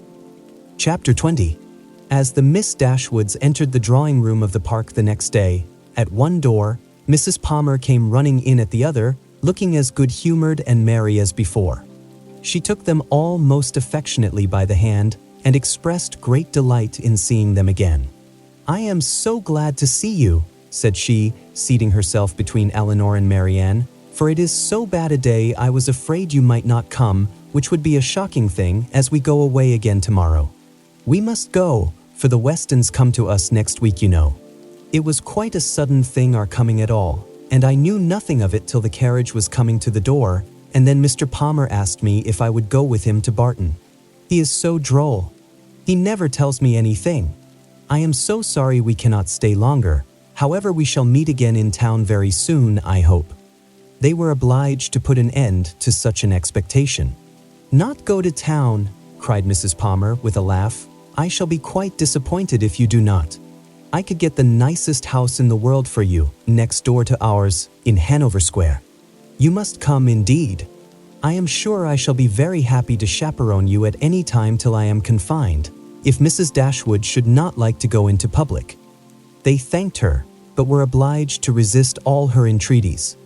Chapter 20. As the Miss Dashwoods entered the drawing room of the park the next day, at one door, Mrs. Palmer came running in at the other, looking as good-humored and merry as before. She took them all most affectionately by the hand and expressed great delight in seeing them again. "I am so glad to see you," said she, seating herself between Elinor and Marianne, "for it is so bad a day I was afraid you might not come, which would be a shocking thing as we go away again tomorrow. We must go, for the Westons come to us next week, you know. It was quite a sudden thing our coming at all, and I knew nothing of it till the carriage was coming to the door, and then Mr. Palmer asked me if I would go with him to Barton. He is so droll. He never tells me anything. I am so sorry we cannot stay longer. However, we shall meet again in town very soon, I hope." They were obliged to put an end to such an expectation. "Not go to town," cried Mrs. Palmer with a laugh. "I shall be quite disappointed if you do not. I could get the nicest house in the world for you, next door to ours, in Hanover Square. You must come indeed. I am sure I shall be very happy to chaperone you at any time till I am confined, if Mrs. Dashwood should not like to go into public." They thanked her, but were obliged to resist all her entreaties.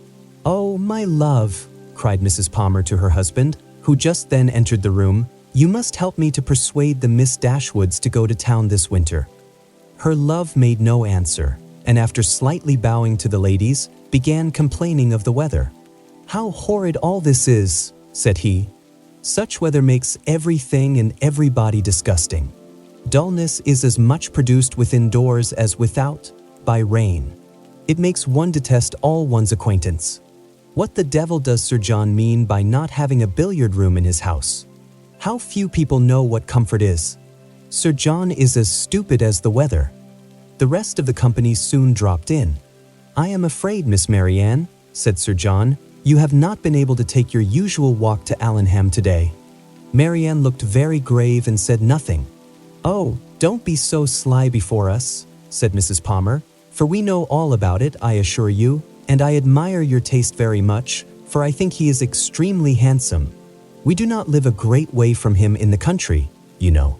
"Oh, my love," cried Mrs. Palmer to her husband, who just then entered the room, "you must help me to persuade the Miss Dashwoods to go to town this winter." Her love made no answer, and after slightly bowing to the ladies, began complaining of the weather. "How horrid all this is," said he. "Such weather makes everything and everybody disgusting. Dullness is as much produced within doors as without, by rain. It makes one detest all one's acquaintance. What the devil does Sir John mean by not having a billiard room in his house? How few people know what comfort is. Sir John is as stupid as the weather." The rest of the company soon dropped in. "I am afraid, Miss Marianne," said Sir John, "you have not been able to take your usual walk to Allenham today." Marianne looked very grave and said nothing. "Oh, don't be so sly before us," said Mrs. Palmer, "for we know all about it, I assure you, and I admire your taste very much, for I think he is extremely handsome. We do not live a great way from him in the country, you know.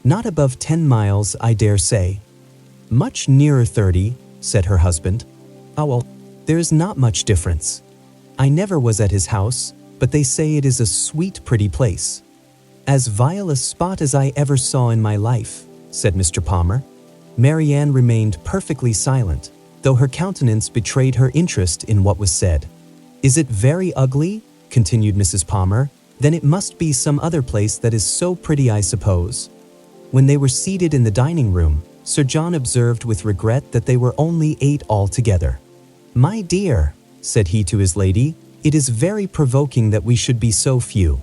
Not above 10 miles, I dare say." "Much nearer 30, said her husband. "Oh, well, there is not much difference. I never was at his house, but they say it is a sweet, pretty place." "As vile a spot as I ever saw in my life," said Mr. Palmer. Marianne remained perfectly silent, though her countenance betrayed her interest in what was said. "Is it very ugly?" continued Mrs. Palmer. "Then it must be some other place that is so pretty, I suppose." When they were seated in the dining room, Sir John observed with regret that they were only 8 altogether. "My dear," said he to his lady, "it is very provoking that we should be so few.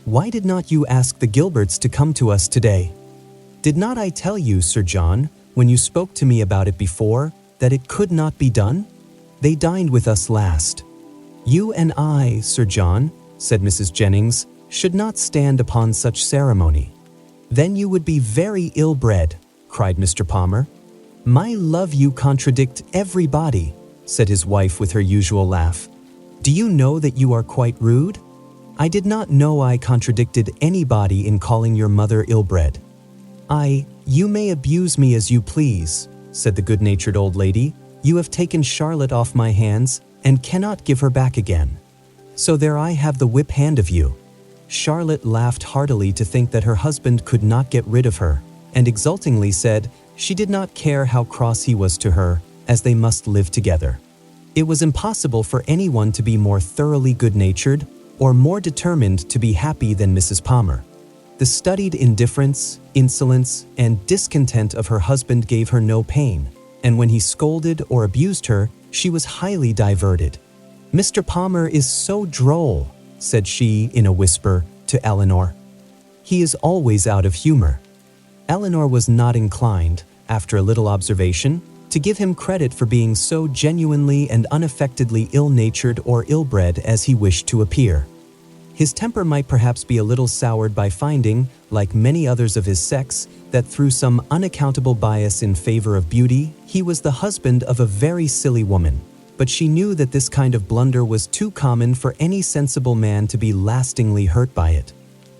Why did not you ask the Gilberts to come to us today? Did not I tell you, Sir John, when you spoke to me about it before, that it could not be done? They dined with us last." "You and I, Sir John," said Mrs. Jennings, "should not stand upon such ceremony." "Then you would be very ill-bred," cried Mr. Palmer. "My love, you contradict everybody," said his wife with her usual laugh. "Do you know that you are quite rude? I did not know I contradicted anybody in calling your mother ill-bred." "You may abuse me as you please," said the good-natured old lady. "You have taken Charlotte off my hands and cannot give her back again. So there I have the whip hand of you." Charlotte laughed heartily to think that her husband could not get rid of her, and exultingly said she did not care how cross he was to her, as they must live together. It was impossible for anyone to be more thoroughly good-natured or more determined to be happy than Mrs. Palmer. The studied indifference, insolence, and discontent of her husband gave her no pain, and when he scolded or abused her, she was highly diverted. "Mr. Palmer is so droll," said she in a whisper to Elinor. "He is always out of humor." Elinor was not inclined, after a little observation, to give him credit for being so genuinely and unaffectedly ill-natured or ill-bred as he wished to appear. His temper might perhaps be a little soured by finding, like many others of his sex, that through some unaccountable bias in favor of beauty, he was the husband of a very silly woman. But she knew that this kind of blunder was too common for any sensible man to be lastingly hurt by it.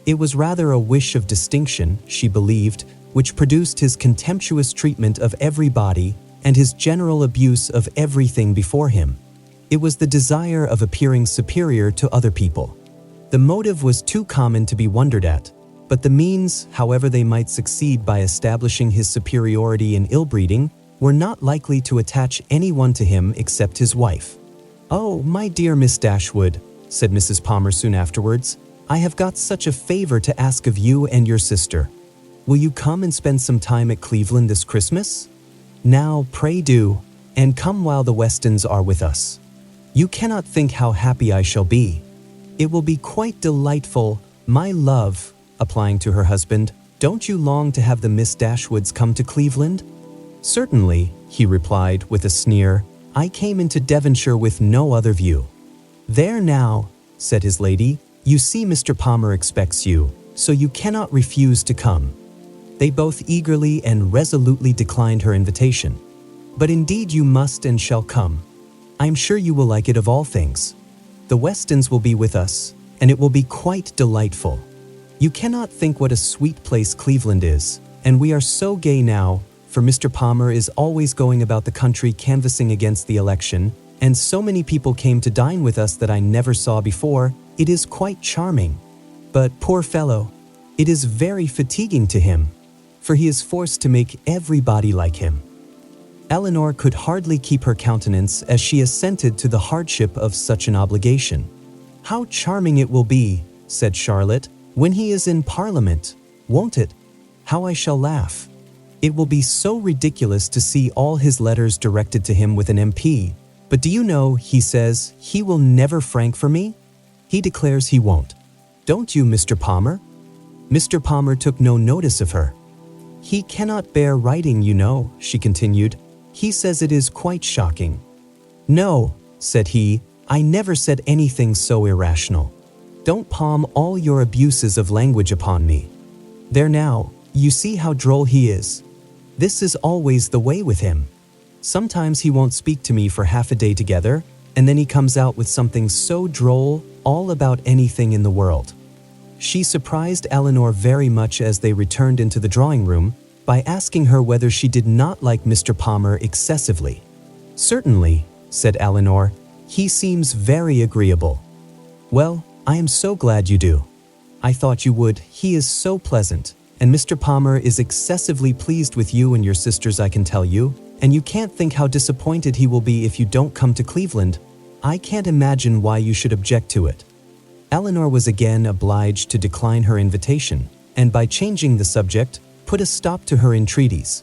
It was rather a wish of distinction, she believed, which produced his contemptuous treatment of everybody and his general abuse of everything before him. It was the desire of appearing superior to other people. The motive was too common to be wondered at, but the means, however they might succeed by establishing his superiority in ill-breeding, were not likely to attach anyone to him except his wife. "Oh, my dear Miss Dashwood," said Mrs. Palmer soon afterwards, "I have got such a favor to ask of you and your sister. Will you come and spend some time at Cleveland this Christmas? Now, pray do, and come while the Westons are with us. You cannot think how happy I shall be. It will be quite delightful, my love," applying to her husband. "Don't you long to have the Miss Dashwoods come to Cleveland?" "Certainly," he replied with a sneer. "I came into Devonshire with no other view." "There now," said his lady, "you see Mr. Palmer expects you, so you cannot refuse to come." They both eagerly and resolutely declined her invitation. "But indeed you must and shall come. I am sure you will like it of all things. The Westons will be with us, and it will be quite delightful. You cannot think what a sweet place Cleveland is, and we are so gay now, for Mr. Palmer is always going about the country canvassing against the election, and so many people came to dine with us that I never saw before. It is quite charming. But, poor fellow, it is very fatiguing to him, for he is forced to make everybody like him." Elinor could hardly keep her countenance as she assented to the hardship of such an obligation. "How charming it will be," said Charlotte, "when he is in Parliament, won't it? How I shall laugh. It will be so ridiculous to see all his letters directed to him with an MP. But do you know, he says, he will never frank for me? He declares he won't. Don't you, Mr. Palmer?" Mr. Palmer took no notice of her. "He cannot bear writing, you know," she continued. "He says it is quite shocking." "No," said he, "I never said anything so irrational. Don't palm all your abuses of language upon me. There now, you see how droll he is. This is always the way with him. Sometimes he won't speak to me for half a day together, and then he comes out with something so droll, all about anything in the world." She surprised Elinor very much as they returned into the drawing-room by asking her whether she did not like Mr. Palmer excessively. "Certainly," said Elinor, "he seems very agreeable." "Well, I am so glad you do. I thought you would. He is so pleasant, and Mr. Palmer is excessively pleased with you and your sisters, I can tell you, and you can't think how disappointed he will be if you don't come to Cleveland. I can't imagine why you should object to it." Elinor was again obliged to decline her invitation, and by changing the subject, put a stop to her entreaties.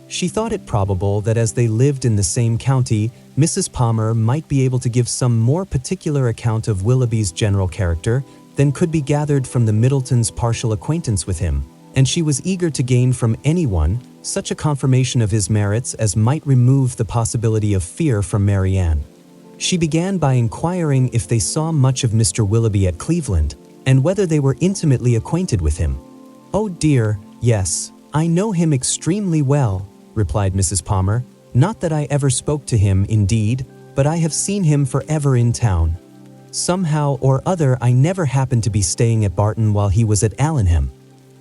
She thought it probable that as they lived in the same county, Mrs. Palmer might be able to give some more particular account of Willoughby's general character than could be gathered from the Middletons' partial acquaintance with him, and she was eager to gain from anyone such a confirmation of his merits as might remove the possibility of fear from Marianne. She began by inquiring if they saw much of Mr. Willoughby at Cleveland, and whether they were intimately acquainted with him. "Oh dear, yes, I know him extremely well," replied Mrs. Palmer. "Not that I ever spoke to him, indeed, but I have seen him forever in town. Somehow or other I never happened to be staying at Barton while he was at Allenham.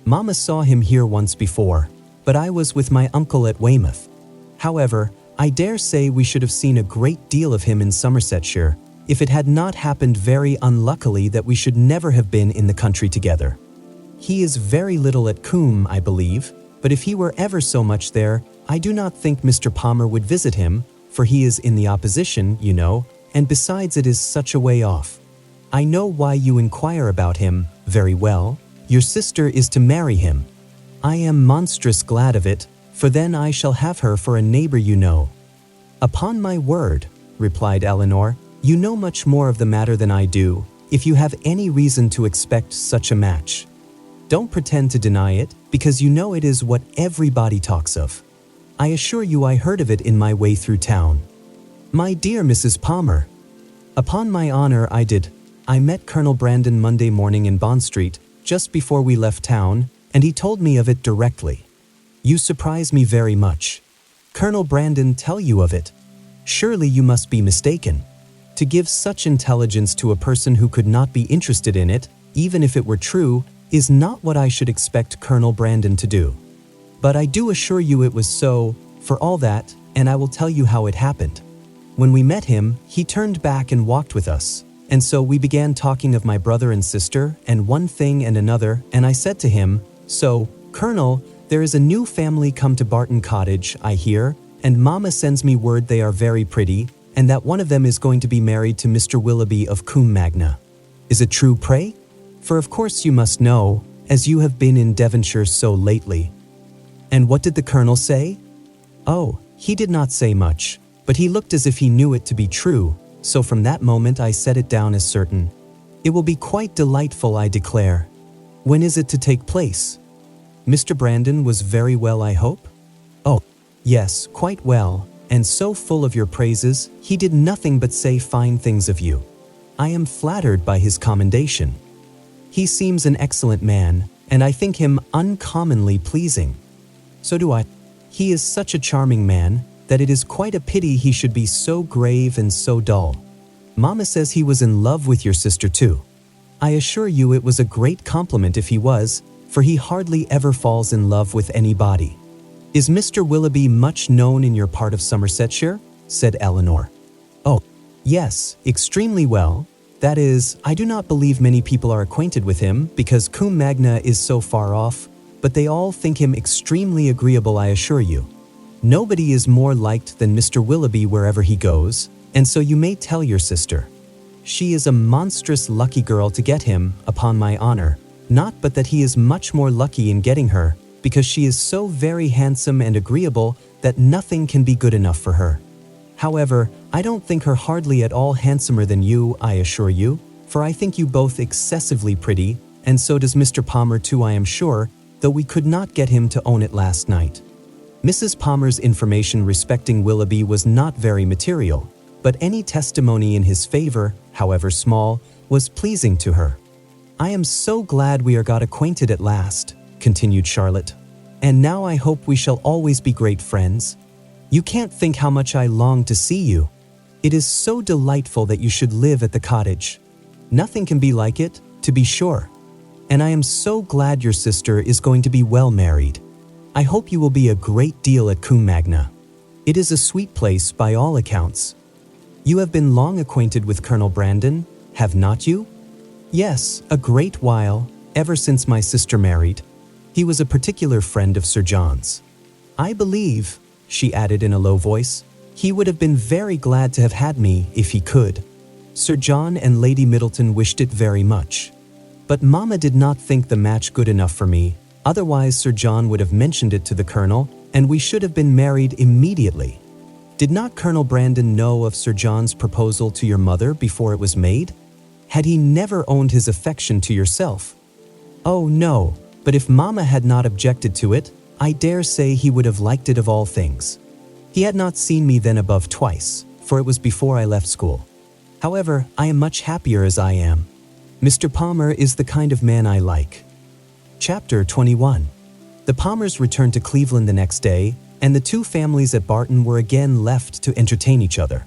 Mamma saw him here once before, but I was with my uncle at Weymouth. However, I dare say we should have seen a great deal of him in Somersetshire, if it had not happened very unluckily that we should never have been in the country together. He is very little at Coombe, I believe, but if he were ever so much there, I do not think Mr. Palmer would visit him, for he is in the opposition, you know, and besides it is such a way off. I know why you inquire about him, very well. Your sister is to marry him. I am monstrous glad of it, for then I shall have her for a neighbor, you know." "Upon my word," replied Elinor, "you know much more of the matter than I do, if you have any reason to expect such a match. Don't pretend to deny it, because you know it is what everybody talks of. I assure you I heard of it in my way through town." "My dear Mrs. Palmer." "Upon my honor I did. I met Colonel Brandon Monday morning in Bond Street, just before we left town, and he told me of it directly." "You surprise me very much. Colonel Brandon tell you of it? Surely you must be mistaken. To give such intelligence to a person who could not be interested in it, even if it were true, is not what I should expect Colonel Brandon to do. But I do assure you it was so, for all that, and I will tell you how it happened. When we met him, he turned back and walked with us, and so we began talking of my brother and sister, and one thing and another, and I said to him, 'So, Colonel, there is a new family come to Barton Cottage, I hear, and Mama sends me word they are very pretty, and that one of them is going to be married to Mr. Willoughby of Combe Magna. Is it true, pray? For of course you must know, as you have been in Devonshire so lately.' And what did the Colonel say? Oh, he did not say much, but he looked as if he knew it to be true, so from that moment I set it down as certain. It will be quite delightful, I declare. When is it to take place? Mr. Brandon was very well, I hope? Oh, yes, quite well, and so full of your praises, he did nothing but say fine things of you. I am flattered by his commendation. He seems an excellent man, and I think him uncommonly pleasing. So do I. He is such a charming man, that it is quite a pity he should be so grave and so dull. Mama says he was in love with your sister too. I assure you it was a great compliment if he was, for he hardly ever falls in love with anybody. Is Mr. Willoughby much known in your part of Somersetshire? Said Elinor. Oh, yes, extremely well. That is, I do not believe many people are acquainted with him, because Combe Magna is so far off, but they all think him extremely agreeable, I assure you. Nobody is more liked than Mr. Willoughby wherever he goes, and so you may tell your sister. She is a monstrous lucky girl to get him, upon my honor, not but that he is much more lucky in getting her, because she is so very handsome and agreeable that nothing can be good enough for her. However, I don't think her hardly at all handsomer than you, I assure you, for I think you both excessively pretty, and so does Mr. Palmer too, I am sure, though we could not get him to own it last night. Mrs. Palmer's information respecting Willoughby was not very material, but any testimony in his favor, however small, was pleasing to her. I am so glad we are got acquainted at last, continued Charlotte, and now I hope we shall always be great friends. You can't think how much I long to see you. It is so delightful that you should live at the cottage. Nothing can be like it, to be sure. And I am so glad your sister is going to be well married. I hope you will be a great deal at Combe Magna. It is a sweet place by all accounts. You have been long acquainted with Colonel Brandon, have not you? Yes, a great while, ever since my sister married. He was a particular friend of Sir John's. I believe, she added in a low voice, he would have been very glad to have had me if he could. Sir John and Lady Middleton wished it very much. But Mama did not think the match good enough for me, otherwise Sir John would have mentioned it to the Colonel, and we should have been married immediately. Did not Colonel Brandon know of Sir John's proposal to your mother before it was made? Had he never owned his affection to yourself? Oh no, but if Mama had not objected to it, I dare say he would have liked it of all things. He had not seen me then above twice, for it was before I left school. However, I am much happier as I am. Mr. Palmer is the kind of man I like. Chapter 21. The Palmers returned to Cleveland the next day, and the two families at Barton were again left to entertain each other.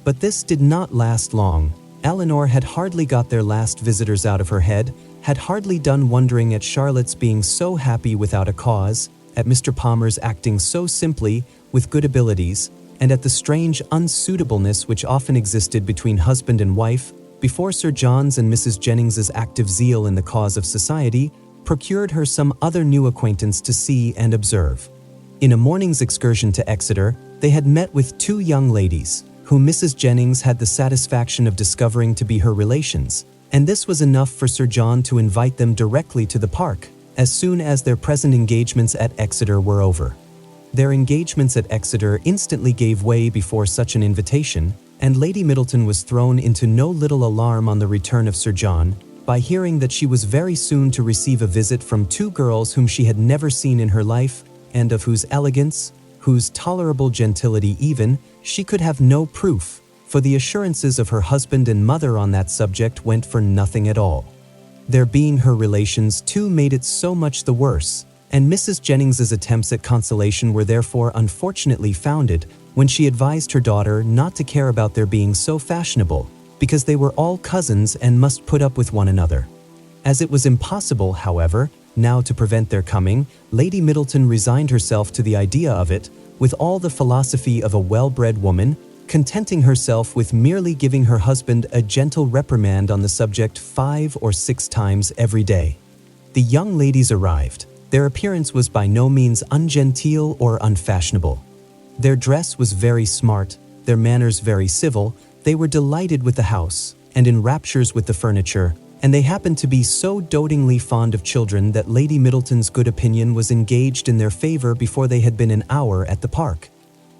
But this did not last long. Elinor had hardly got their last visitors out of her head, had hardly done wondering at Charlotte's being so happy without a cause, at Mr. Palmer's acting so simply, with good abilities, and at the strange unsuitableness which often existed between husband and wife, before Sir John's and Mrs. Jennings's active zeal in the cause of society procured her some other new acquaintance to see and observe. In a morning's excursion to Exeter, They had met with two young ladies, whom Mrs. Jennings had the satisfaction of discovering to be her relations, and this was enough for Sir John to invite them directly to the park, as soon as their present engagements at Exeter were over. Their engagements at Exeter instantly gave way before such an invitation, and Lady Middleton was thrown into no little alarm on the return of Sir John, by hearing that she was very soon to receive a visit from two girls whom she had never seen in her life, and of whose elegance, whose tolerable gentility even, she could have no proof, for the assurances of her husband and mother on that subject went for nothing at all. Their being her relations too made it so much the worse, and Mrs. Jennings's attempts at consolation were therefore unfortunately founded when she advised her daughter not to care about their being so fashionable, because they were all cousins and must put up with one another. As it was impossible, however, now to prevent their coming, Lady Middleton resigned herself to the idea of it, with all the philosophy of a well-bred woman, contenting herself with merely giving her husband a gentle reprimand on the subject 5 or 6 times every day. The young ladies arrived. Their appearance was by no means ungenteel or unfashionable. Their dress was very smart, their manners very civil, they were delighted with the house, and in raptures with the furniture, and they happened to be so dotingly fond of children that Lady Middleton's good opinion was engaged in their favor before they had been an hour at the park.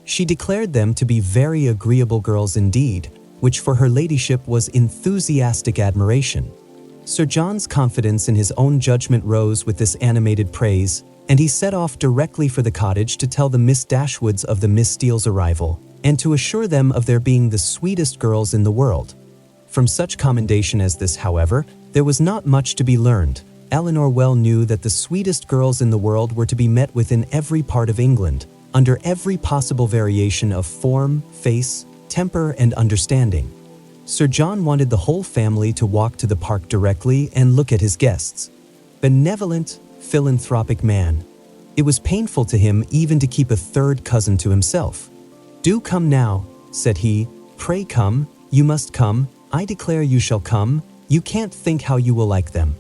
She declared them to be very agreeable girls indeed, which for her ladyship was enthusiastic admiration. Sir John's confidence in his own judgment rose with this animated praise, and he set off directly for the cottage to tell the Miss Dashwoods of the Miss Steele's arrival, and to assure them of their being the sweetest girls in the world. From such commendation as this, however, there was not much to be learned. Elinor well knew that the sweetest girls in the world were to be met with in every part of England, under every possible variation of form, face, temper, and understanding. Sir John wanted the whole family to walk to the park directly and look at his guests. Benevolent, philanthropic man. It was painful to him even to keep a third cousin to himself. "Do come now," said he. "Pray come, you must come. I declare you shall come. You can't think how you will like them.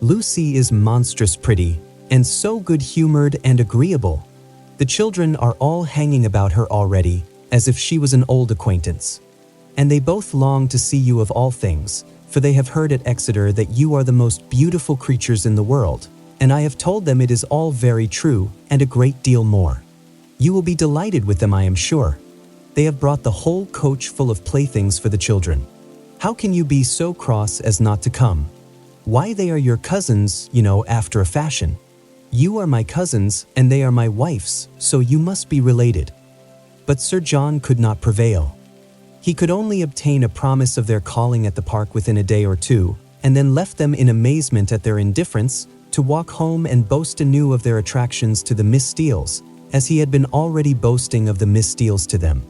Lucy is monstrous pretty, and so good-humored and agreeable. The children are all hanging about her already, as if she was an old acquaintance. And they both long to see you of all things, for they have heard at Exeter that you are the most beautiful creatures in the world, and I have told them it is all very true, and a great deal more. You will be delighted with them, I am sure. They have brought the whole coach full of playthings for the children. How can you be so cross as not to come? Why, they are your cousins, you know, after a fashion. You are my cousins, and they are my wife's, so you must be related." But Sir John could not prevail. He could only obtain a promise of their calling at the park within a day or two, and then left them in amazement at their indifference to walk home and boast anew of their attractions to the Miss Steeles, as he had been already boasting of the Miss Steeles to them.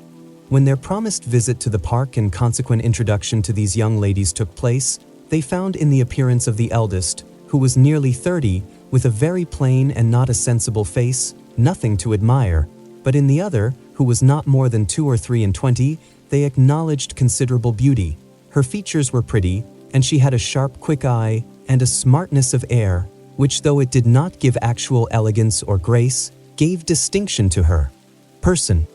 When their promised visit to the park and consequent introduction to these young ladies took place, they found in the appearance of the eldest, who was nearly 30, with a very plain and not a sensible face, nothing to admire, but in the other, who was not more than 2 or 3 and 20, they acknowledged considerable beauty. Her features were pretty, and she had a sharp, quick eye, and a smartness of air, which, though it did not give actual elegance or grace, gave distinction to her person.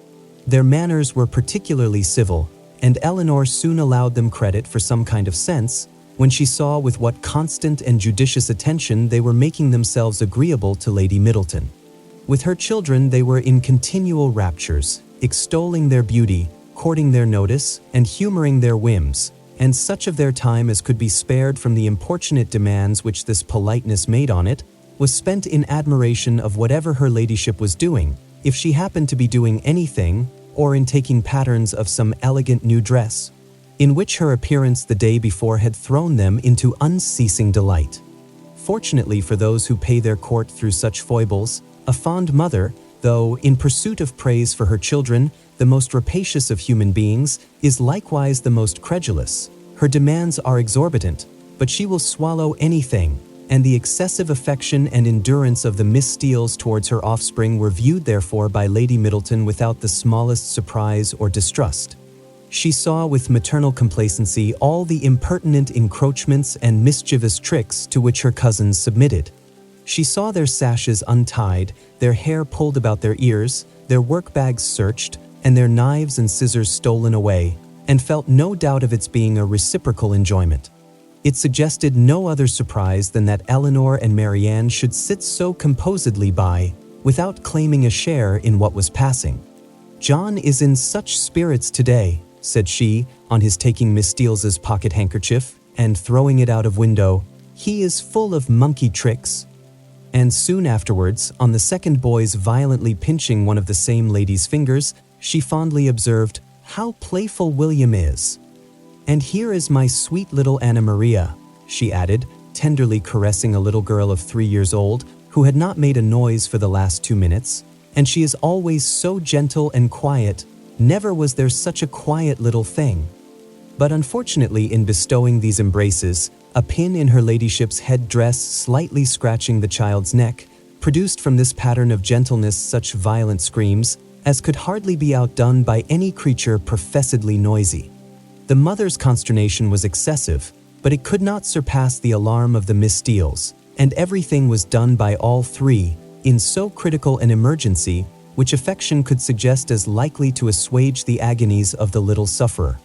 Their manners were particularly civil, and Elinor soon allowed them credit for some kind of sense, when she saw with what constant and judicious attention they were making themselves agreeable to Lady Middleton. With her children they were in continual raptures, extolling their beauty, courting their notice, and humoring their whims, and such of their time as could be spared from the importunate demands which this politeness made on it, was spent in admiration of whatever her ladyship was doing, if she happened to be doing anything, or in taking patterns of some elegant new dress, in which her appearance the day before had thrown them into unceasing delight. Fortunately for those who pay their court through such foibles, a fond mother, though in pursuit of praise for her children, the most rapacious of human beings, is likewise the most credulous. Her demands are exorbitant, but she will swallow anything, and the excessive affection and endurance of the Miss Steeles towards her offspring were viewed therefore by Lady Middleton without the smallest surprise or distrust. She saw with maternal complacency all the impertinent encroachments and mischievous tricks to which her cousins submitted. She saw their sashes untied, their hair pulled about their ears, their work-bags searched, and their knives and scissors stolen away, and felt no doubt of its being a reciprocal enjoyment. It suggested no other surprise than that Elinor and Marianne should sit so composedly by, without claiming a share in what was passing. "John is in such spirits today," said she, on his taking Miss Steeles's pocket handkerchief and throwing it out of window. "He is full of monkey tricks." And soon afterwards, on the second boy's violently pinching one of the same lady's fingers, she fondly observed, "How playful William is. And here is my sweet little Anna Maria," she added, tenderly caressing a little girl of 3 years old who had not made a noise for the last 2 minutes. "And she is always so gentle and quiet. Never was there such a quiet little thing." But unfortunately, in bestowing these embraces, a pin in her ladyship's head dress slightly scratching the child's neck produced from this pattern of gentleness such violent screams as could hardly be outdone by any creature professedly noisy. The mother's consternation was excessive, but it could not surpass the alarm of the Miss Steeles, and everything was done by all three, in so critical an emergency, which affection could suggest as likely to assuage the agonies of the little sufferer.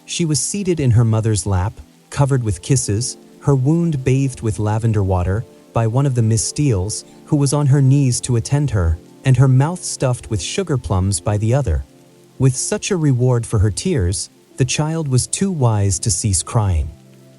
She was seated in her mother's lap, covered with kisses, her wound bathed with lavender water, by one of the Miss Steeles, who was on her knees to attend her, and her mouth stuffed with sugar plums by the other. With such a reward for her tears, the child was too wise to cease crying.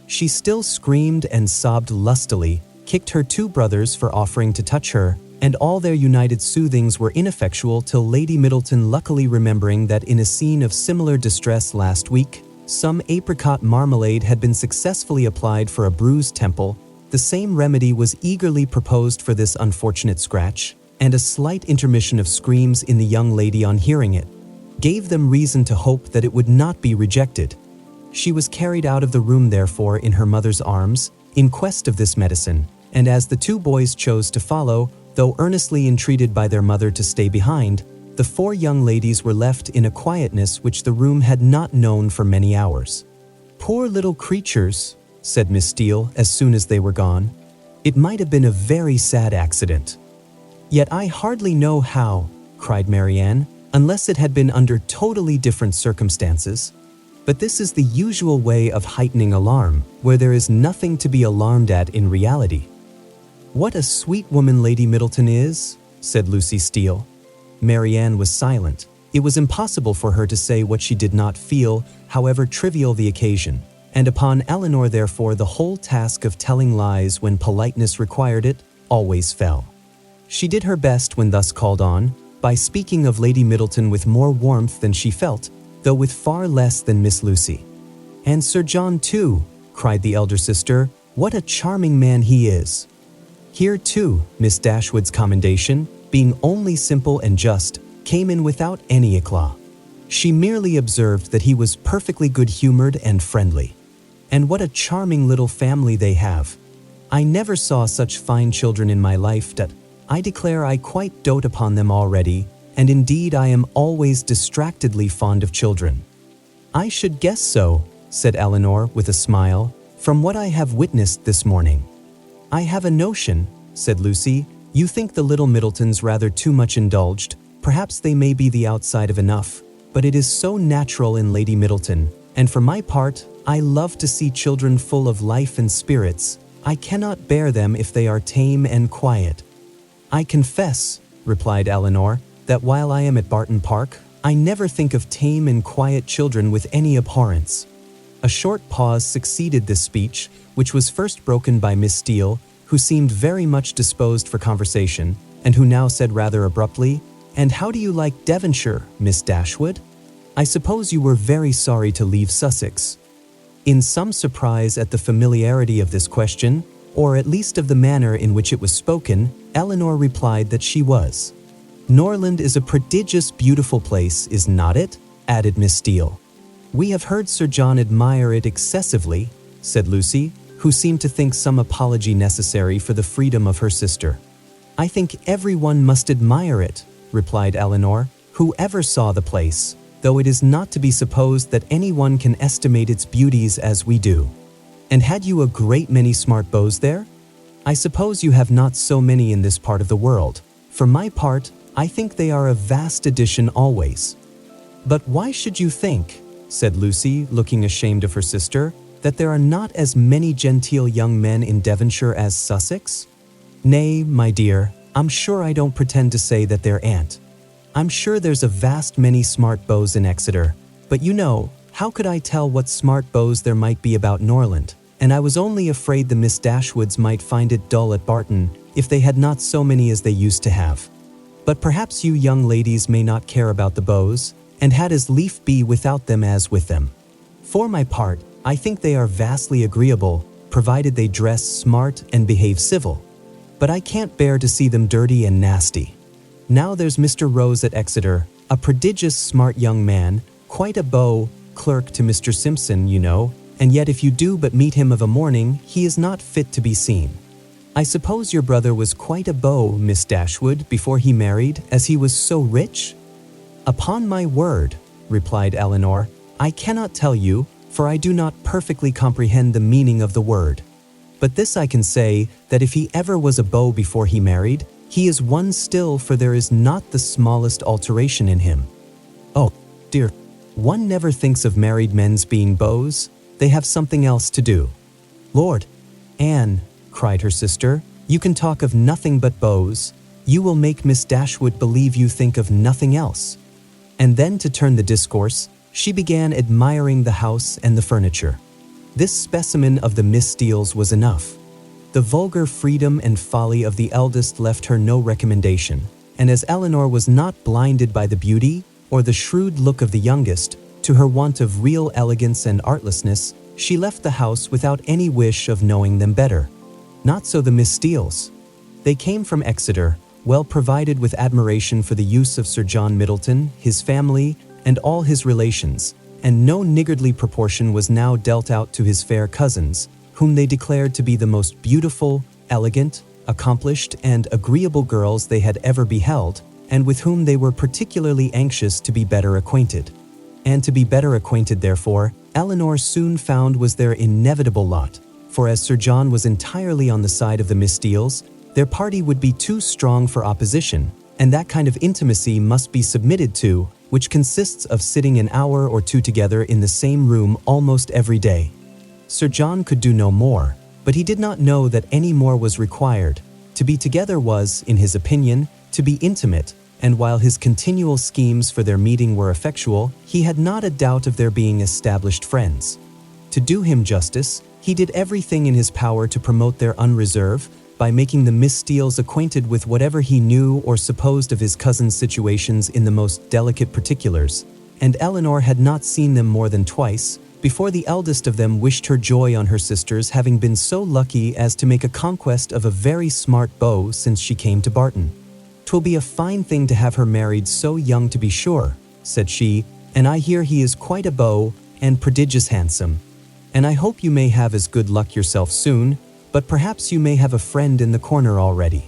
She still screamed and sobbed lustily, kicked her 2 brothers for offering to touch her, and all their united soothings were ineffectual till Lady Middleton, luckily remembering that in a scene of similar distress last week, some apricot marmalade had been successfully applied for a bruised temple, the same remedy was eagerly proposed for this unfortunate scratch, and a slight intermission of screams in the young lady on hearing it gave them reason to hope that it would not be rejected. She was carried out of the room therefore in her mother's arms, in quest of this medicine, and as the 2 boys chose to follow, though earnestly entreated by their mother to stay behind, the 4 young ladies were left in a quietness which the room had not known for many hours. "Poor little creatures," said Miss Steele as soon as they were gone. "It might have been a very sad accident." "Yet I hardly know how," cried Marianne, "unless it had been under totally different circumstances. But this is the usual way of heightening alarm, where there is nothing to be alarmed at in reality." "What a sweet woman Lady Middleton is," said Lucy Steele. Marianne was silent. It was impossible for her to say what she did not feel, however trivial the occasion, and upon Elinor therefore the whole task of telling lies when politeness required it always fell. She did her best when thus called on, by speaking of Lady Middleton with more warmth than she felt, though with far less than Miss Lucy. "And Sir John too," cried the elder sister, "what a charming man he is." Here too, Miss Dashwood's commendation, being only simple and just, came in without any eclat. She merely observed that he was perfectly good-humored and friendly. "And what a charming little family they have. I never saw such fine children in my life that I declare I quite dote upon them already, and indeed I am always distractedly fond of children." "I should guess so," said Elinor with a smile, "from what I have witnessed this morning." "I have a notion," said Lucy, "you think the little Middletons rather too much indulged. Perhaps they may be the outside of enough, but it is so natural in Lady Middleton, and for my part, I love to see children full of life and spirits. I cannot bear them if they are tame and quiet." "I confess," replied Elinor, "that while I am at Barton Park, I never think of tame and quiet children with any abhorrence." A short pause succeeded this speech, which was first broken by Miss Steele, who seemed very much disposed for conversation, and who now said rather abruptly, "And how do you like Devonshire, Miss Dashwood? I suppose you were very sorry to leave Sussex." In some surprise at the familiarity of this question, or at least of the manner in which it was spoken, Elinor replied that she was. "Norland is a prodigious beautiful place, is not it?" added Miss Steele. "We have heard Sir John admire it excessively," said Lucy, who seemed to think some apology necessary for the freedom of her sister. "I think everyone must admire it," replied Elinor, "who ever saw the place, though it is not to be supposed that anyone can estimate its beauties as we do." "And had you a great many smart beaux there?" "I suppose you have not so many in this part of the world. For my part, I think they are a vast addition always." "But why should you think," said Lucy, looking ashamed of her sister, "that there are not as many genteel young men in Devonshire as Sussex? Nay, my dear, I'm sure I don't pretend to say that there ain't. I'm sure there's a vast many smart beaux in Exeter, but you know, how could I tell what smart beaux there might be about Norland? And I was only afraid the Miss Dashwoods might find it dull at Barton if they had not so many as they used to have. But perhaps you young ladies may not care about the beaux, and had as lief be without them as with them. For my part, I think they are vastly agreeable, provided they dress smart and behave civil. But I can't bear to see them dirty and nasty. Now there's Mr. Rose at Exeter, a prodigious smart young man, quite a beau, clerk to Mr. Simpson, you know, and yet if you do but meet him of a morning, he is not fit to be seen. I suppose your brother was quite a beau, Miss Dashwood, before he married, as he was so rich?" "Upon my word," replied Elinor, "I cannot tell you, for I do not perfectly comprehend the meaning of the word. But this I can say, that if he ever was a beau before he married, he is one still, for there is not the smallest alteration in him. Oh, dear, one never thinks of married men's being beaux. They have something else to do." "Lord, Anne," cried her sister, "you can talk of nothing but beaux. You will make Miss Dashwood believe you think of nothing else." And then, to turn the discourse, she began admiring the house and the furniture. This specimen of the Miss Steeles was enough. The vulgar freedom and folly of the eldest left her no recommendation, and as Elinor was not blinded by the beauty or the shrewd look of the youngest, to her want of real elegance and artlessness, she left the house without any wish of knowing them better. Not so the Miss Steeles. They came from Exeter, well provided with admiration for the use of Sir John Middleton, his family, and all his relations, and no niggardly proportion was now dealt out to his fair cousins, whom they declared to be the most beautiful, elegant, accomplished, and agreeable girls they had ever beheld, and with whom they were particularly anxious to be better acquainted. And to be better acquainted, therefore, Elinor soon found was their inevitable lot, for as Sir John was entirely on the side of the Miss Steeles, their party would be too strong for opposition, and that kind of intimacy must be submitted to, which consists of sitting an hour or two together in the same room almost every day. Sir John could do no more, but he did not know that any more was required. To be together was, in his opinion, to be intimate, and while his continual schemes for their meeting were effectual, he had not a doubt of their being established friends. To do him justice, he did everything in his power to promote their unreserve, by making the Miss Steeles acquainted with whatever he knew or supposed of his cousin's situations in the most delicate particulars, and Elinor had not seen them more than twice, before the eldest of them wished her joy on her sister's having been so lucky as to make a conquest of a very smart beau since she came to Barton. "'Twill be a fine thing to have her married so young, to be sure," said she, "and I hear he is quite a beau, and prodigious handsome. And I hope you may have as good luck yourself soon, but perhaps you may have a friend in the corner already."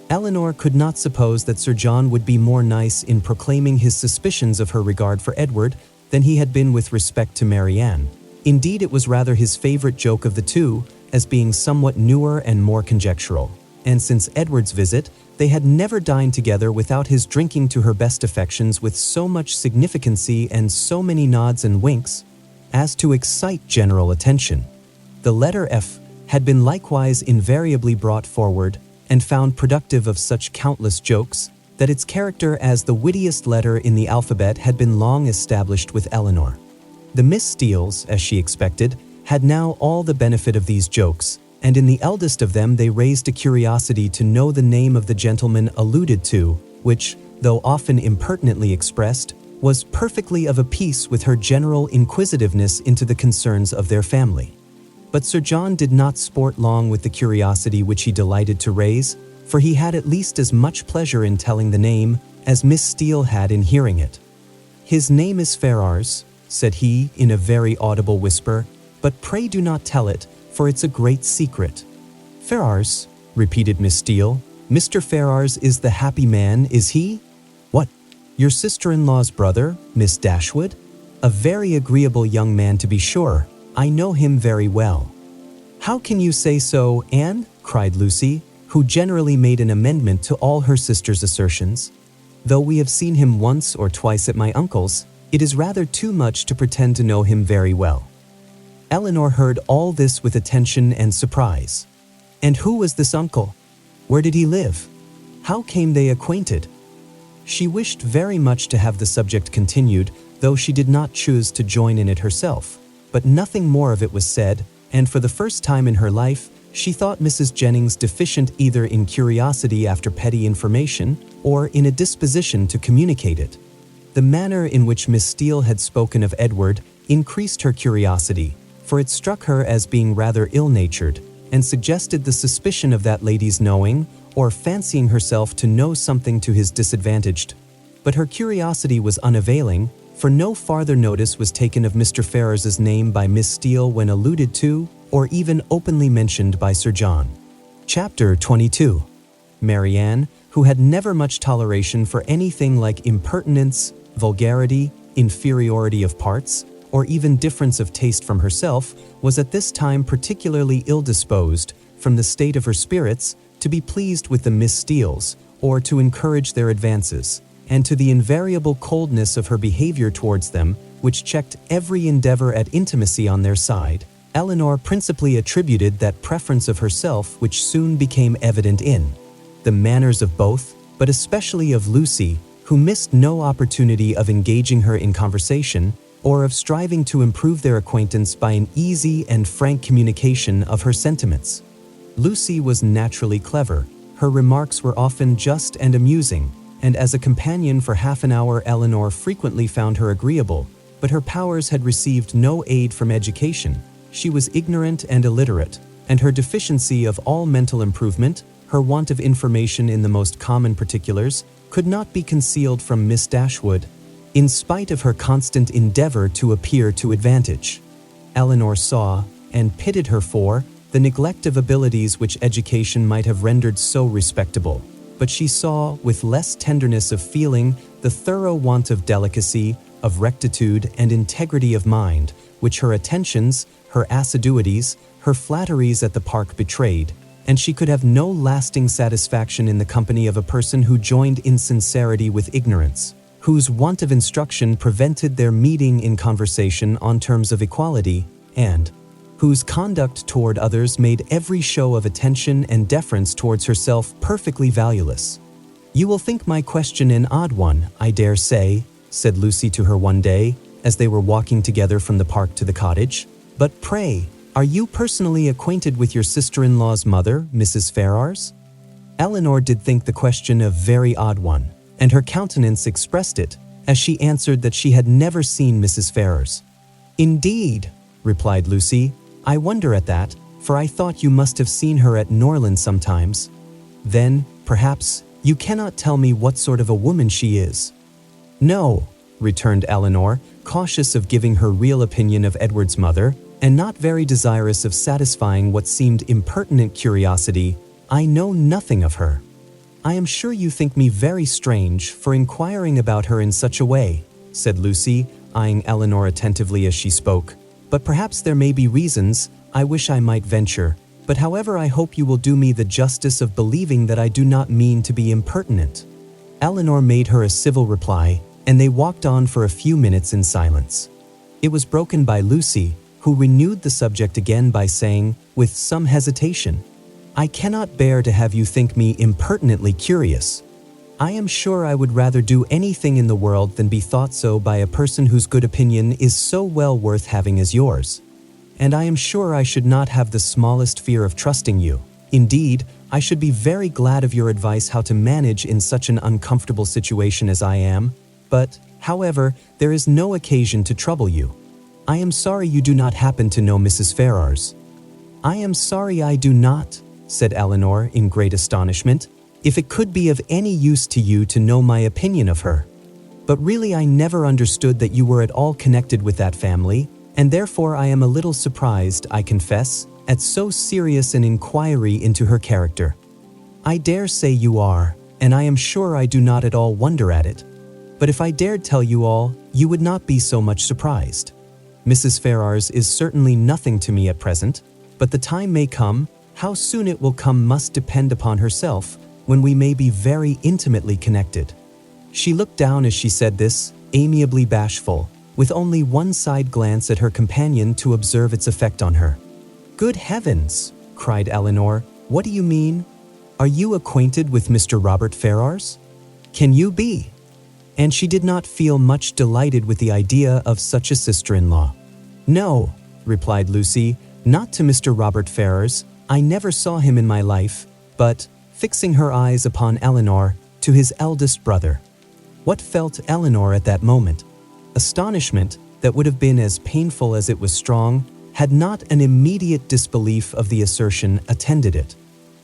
Elinor could not suppose that Sir John would be more nice in proclaiming his suspicions of her regard for Edward than he had been with respect to Marianne. Indeed, it was rather his favorite joke of the two, as being somewhat newer and more conjectural. And since Edward's visit, they had never dined together without his drinking to her best affections with so much significancy and so many nods and winks as to excite general attention. The letter F had been likewise invariably brought forward, and found productive of such countless jokes, that its character as the wittiest letter in the alphabet had been long established with Elinor. The Miss Steeles, as she expected, had now all the benefit of these jokes, and in the eldest of them they raised a curiosity to know the name of the gentleman alluded to, which, though often impertinently expressed, was perfectly of a piece with her general inquisitiveness into the concerns of their family. But Sir John did not sport long with the curiosity which he delighted to raise, for he had at least as much pleasure in telling the name as Miss Steele had in hearing it. "His name is Ferrars," said he in a very audible whisper, "but pray do not tell it, for it's a great secret." "Ferrars," repeated Miss Steele. "Mr. Ferrars is the happy man, is he?" "What, your sister-in-law's brother, Miss Dashwood? A very agreeable young man, to be sure. I know him very well." "How can you say so, Anne?" cried Lucy, who generally made an amendment to all her sister's assertions. "Though we have seen him once or twice at my uncle's, It is rather too much to pretend to know him very well." Elinor heard all this with attention and surprise. And who was this uncle? Where did he live? How came they acquainted? She wished very much to have the subject continued, though she did not choose to join in it herself. But nothing more of it was said, and for the first time in her life, she thought Mrs. Jennings deficient either in curiosity after petty information or in a disposition to communicate it. The manner in which Miss Steele had spoken of Edward increased her curiosity, for it struck her as being rather ill-natured, and suggested the suspicion of that lady's knowing or fancying herself to know something to his disadvantage. But her curiosity was unavailing, for no farther notice was taken of Mr. Ferrars's name by Miss Steele when alluded to, or even openly mentioned by Sir John. Chapter 22. Marianne, who had never much toleration for anything like impertinence, vulgarity, inferiority of parts, or even difference of taste from herself, was at this time particularly ill-disposed, from the state of her spirits, to be pleased with the Miss Steeles, or to encourage their advances, and to the invariable coldness of her behavior towards them, which checked every endeavor at intimacy on their side, Elinor principally attributed that preference of herself which soon became evident in the manners of both, but especially of Lucy, who missed no opportunity of engaging her in conversation, or of striving to improve their acquaintance by an easy and frank communication of her sentiments. Lucy was naturally clever, her remarks were often just and amusing, and as a companion for half an hour Elinor frequently found her agreeable, but her powers had received no aid from education. She was ignorant and illiterate, and her deficiency of all mental improvement, her want of information in the most common particulars, could not be concealed from Miss Dashwood, in spite of her constant endeavor to appear to advantage. Elinor saw, and pitied her for, the neglect of abilities which education might have rendered so respectable, but she saw, with less tenderness of feeling, the thorough want of delicacy, of rectitude and integrity of mind, which her attentions, her assiduities, her flatteries at the park betrayed, and she could have no lasting satisfaction in the company of a person who joined insincerity with ignorance, whose want of instruction prevented their meeting in conversation on terms of equality, and whose conduct toward others made every show of attention and deference towards herself perfectly valueless. "You will think my question an odd one, I dare say," said Lucy to her one day, as they were walking together from the park to the cottage, "but pray, are you personally acquainted with your sister-in-law's mother, Mrs. Ferrars?" Elinor did think the question a very odd one, and her countenance expressed it, as she answered that she had never seen Mrs. Ferrars. "Indeed," replied Lucy, "I wonder at that, for I thought you must have seen her at Norland sometimes. Then, perhaps, you cannot tell me what sort of a woman she is." "No," returned Elinor, cautious of giving her real opinion of Edward's mother, and not very desirous of satisfying what seemed impertinent curiosity, "I know nothing of her." "I am sure you think me very strange for inquiring about her in such a way," said Lucy, eyeing Elinor attentively as she spoke. "But perhaps there may be reasons I wish I might venture, but however I hope you will do me the justice of believing that I do not mean to be impertinent." Elinor made her a civil reply, and they walked on for a few minutes in silence. It was broken by Lucy, who renewed the subject again by saying, with some hesitation, "I cannot bear to have you think me impertinently curious. I am sure I would rather do anything in the world than be thought so by a person whose good opinion is so well worth having as yours. And I am sure I should not have the smallest fear of trusting you. Indeed, I should be very glad of your advice how to manage in such an uncomfortable situation as I am. But, however, there is no occasion to trouble you. I am sorry you do not happen to know Mrs. Ferrars." "I am sorry I do not," said Elinor in great astonishment, "if it could be of any use to you to know my opinion of her. But really I never understood that you were at all connected with that family, and therefore I am a little surprised, I confess, at so serious an inquiry into her character." "I dare say you are, and I am sure I do not at all wonder at it. But if I dared tell you all, you would not be so much surprised. Mrs. Ferrars is certainly nothing to me at present, but the time may come, how soon it will come must depend upon herself, when we may be very intimately connected." She looked down as she said this, amiably bashful, with only one side glance at her companion to observe its effect on her. "Good heavens!" cried Elinor. "What do you mean? Are you acquainted with Mr. Robert Ferrars? Can you be?" And she did not feel much delighted with the idea of such a sister-in-law. "No," replied Lucy, "not to Mr. Robert Ferrars. I never saw him in my life, but," fixing her eyes upon Elinor, "to his eldest brother." What felt Elinor at that moment? Astonishment that would have been as painful as it was strong, had not an immediate disbelief of the assertion attended it.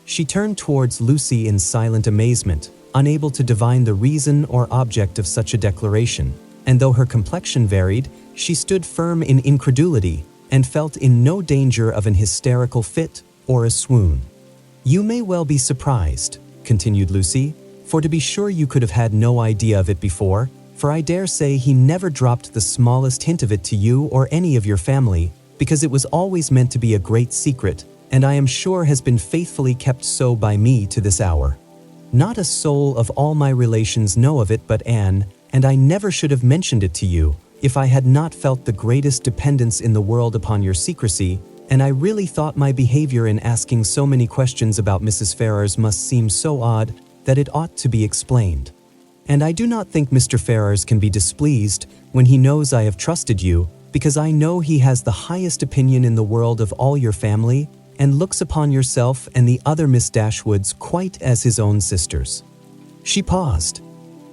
She turned towards Lucy in silent amazement, unable to divine the reason or object of such a declaration, and though her complexion varied, she stood firm in incredulity and felt in no danger of an hysterical fit or a swoon. "You may well be surprised," continued Lucy, "for to be sure you could have had no idea of it before, for I dare say he never dropped the smallest hint of it to you or any of your family, because it was always meant to be a great secret, and I am sure has been faithfully kept so by me to this hour. Not a soul of all my relations know of it but Anne, and I never should have mentioned it to you, if I had not felt the greatest dependence in the world upon your secrecy, and I really thought my behavior in asking so many questions about Mrs. Ferrars must seem so odd that it ought to be explained. And I do not think Mr. Ferrars can be displeased when he knows I have trusted you, because I know he has the highest opinion in the world of all your family, and looks upon yourself and the other Miss Dashwoods quite as his own sisters." She paused.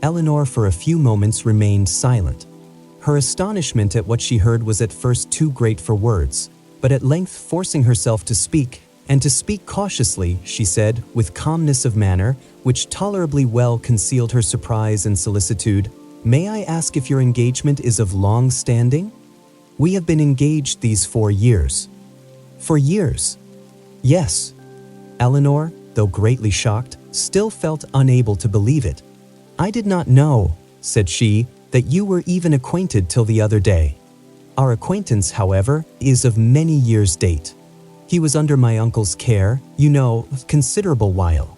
Elinor for a few moments remained silent. Her astonishment at what she heard was at first too great for words, but at length forcing herself to speak, and to speak cautiously, she said, with calmness of manner, which tolerably well concealed her surprise and solicitude, "May I ask if your engagement is of long standing?" "We have been engaged these 4 years." "For years?" "Yes." Elinor, though greatly shocked, still felt unable to believe it. "I did not know," said she, "that you were even acquainted till the other day. Our acquaintance, however, is of many years' date. He was under my uncle's care, you know, a considerable while."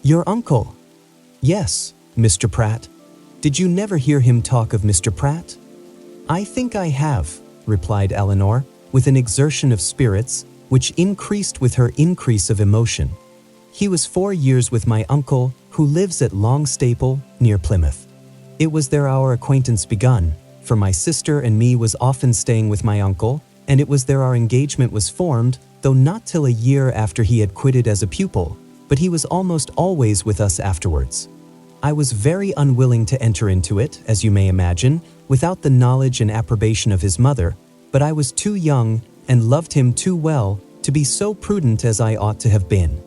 "Your uncle?" "Yes, Mr. Pratt. Did you never hear him talk of Mr. Pratt?" "I think I have," replied Elinor, with an exertion of spirits, which increased with her increase of emotion. "He was 4 years with my uncle, who lives at Longstaple, near Plymouth. It was there our acquaintance begun, for my sister and me was often staying with my uncle, and it was there our engagement was formed, though not till a year after he had quitted as a pupil, but he was almost always with us afterwards. I was very unwilling to enter into it, as you may imagine, without the knowledge and approbation of his mother, but I was too young and loved him too well to be so prudent as I ought to have been.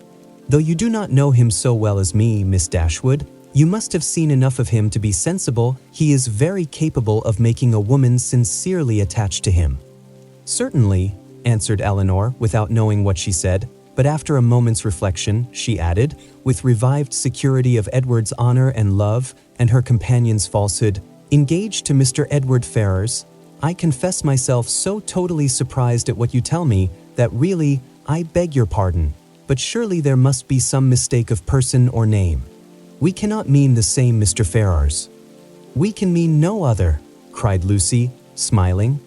Though you do not know him so well as me, Miss Dashwood, you must have seen enough of him to be sensible he is very capable of making a woman sincerely attached to him." "Certainly," answered Elinor, without knowing what she said, but after a moment's reflection, she added, with revived security of Edward's honor and love and her companion's falsehood, "Engaged to Mr. Edward Ferrars, I confess myself so totally surprised at what you tell me that really, I beg your pardon, but surely there must be some mistake of person or name. We cannot mean the same Mr. Ferrars." "We can mean no other," cried Lucy, smiling.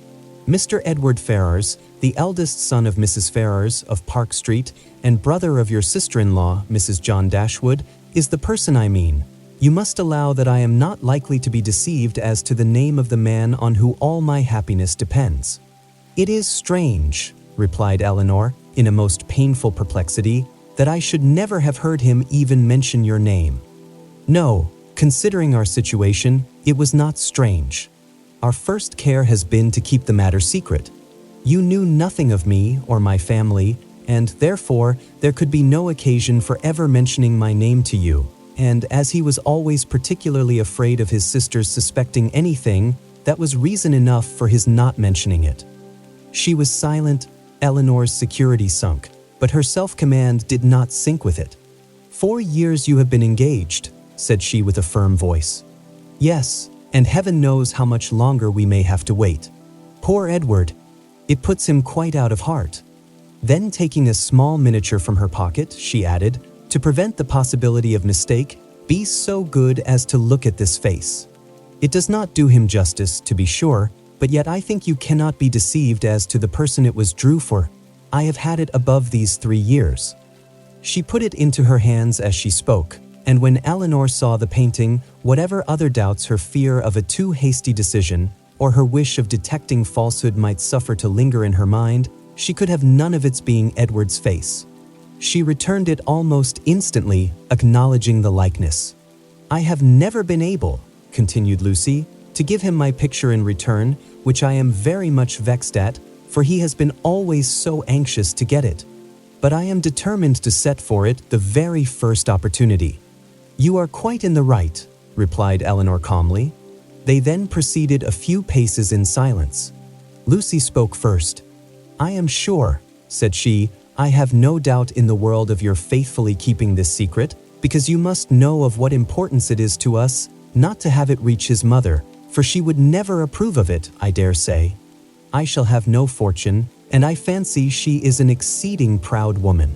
"Mr. Edward Ferrars, the eldest son of Mrs. Ferrars of Park Street and brother of your sister-in-law, Mrs. John Dashwood, is the person I mean. You must allow that I am not likely to be deceived as to the name of the man on whom all my happiness depends." "It is strange," replied Elinor, in a most painful perplexity, "that I should never have heard him even mention your name." "No, considering our situation, it was not strange. Our first care has been to keep the matter secret. You knew nothing of me or my family, and therefore there could be no occasion for ever mentioning my name to you, and as he was always particularly afraid of his sisters suspecting anything, that was reason enough for his not mentioning it." She was silent. Elinor's security sunk, but her self-command did not sink with it. "4 years you have been engaged," said she with a firm voice. "Yes, and heaven knows how much longer we may have to wait. Poor Edward! It puts him quite out of heart." Then taking a small miniature from her pocket, she added, "To prevent the possibility of mistake, be so good as to look at this face." It does not do him justice, to be sure, but yet I think you cannot be deceived as to the person it was drew for. I have had it above these 3 years." She put it into her hands as she spoke, and when Elinor saw the painting, whatever other doubts her fear of a too hasty decision, or her wish of detecting falsehood might suffer to linger in her mind, she could have none of its being Edward's face. She returned it almost instantly, acknowledging the likeness. "I have never been able," continued Lucy, "to give him my picture in return, which I am very much vexed at, for he has been always so anxious to get it. But I am determined to set for it the very first opportunity." "You are quite in the right," replied Elinor calmly. They then proceeded a few paces in silence. Lucy spoke first. "I am sure," said she, "I have no doubt in the world of your faithfully keeping this secret, because you must know of what importance it is to us not to have it reach his mother, for she would never approve of it, I dare say. I shall have no fortune, and I fancy she is an exceeding proud woman."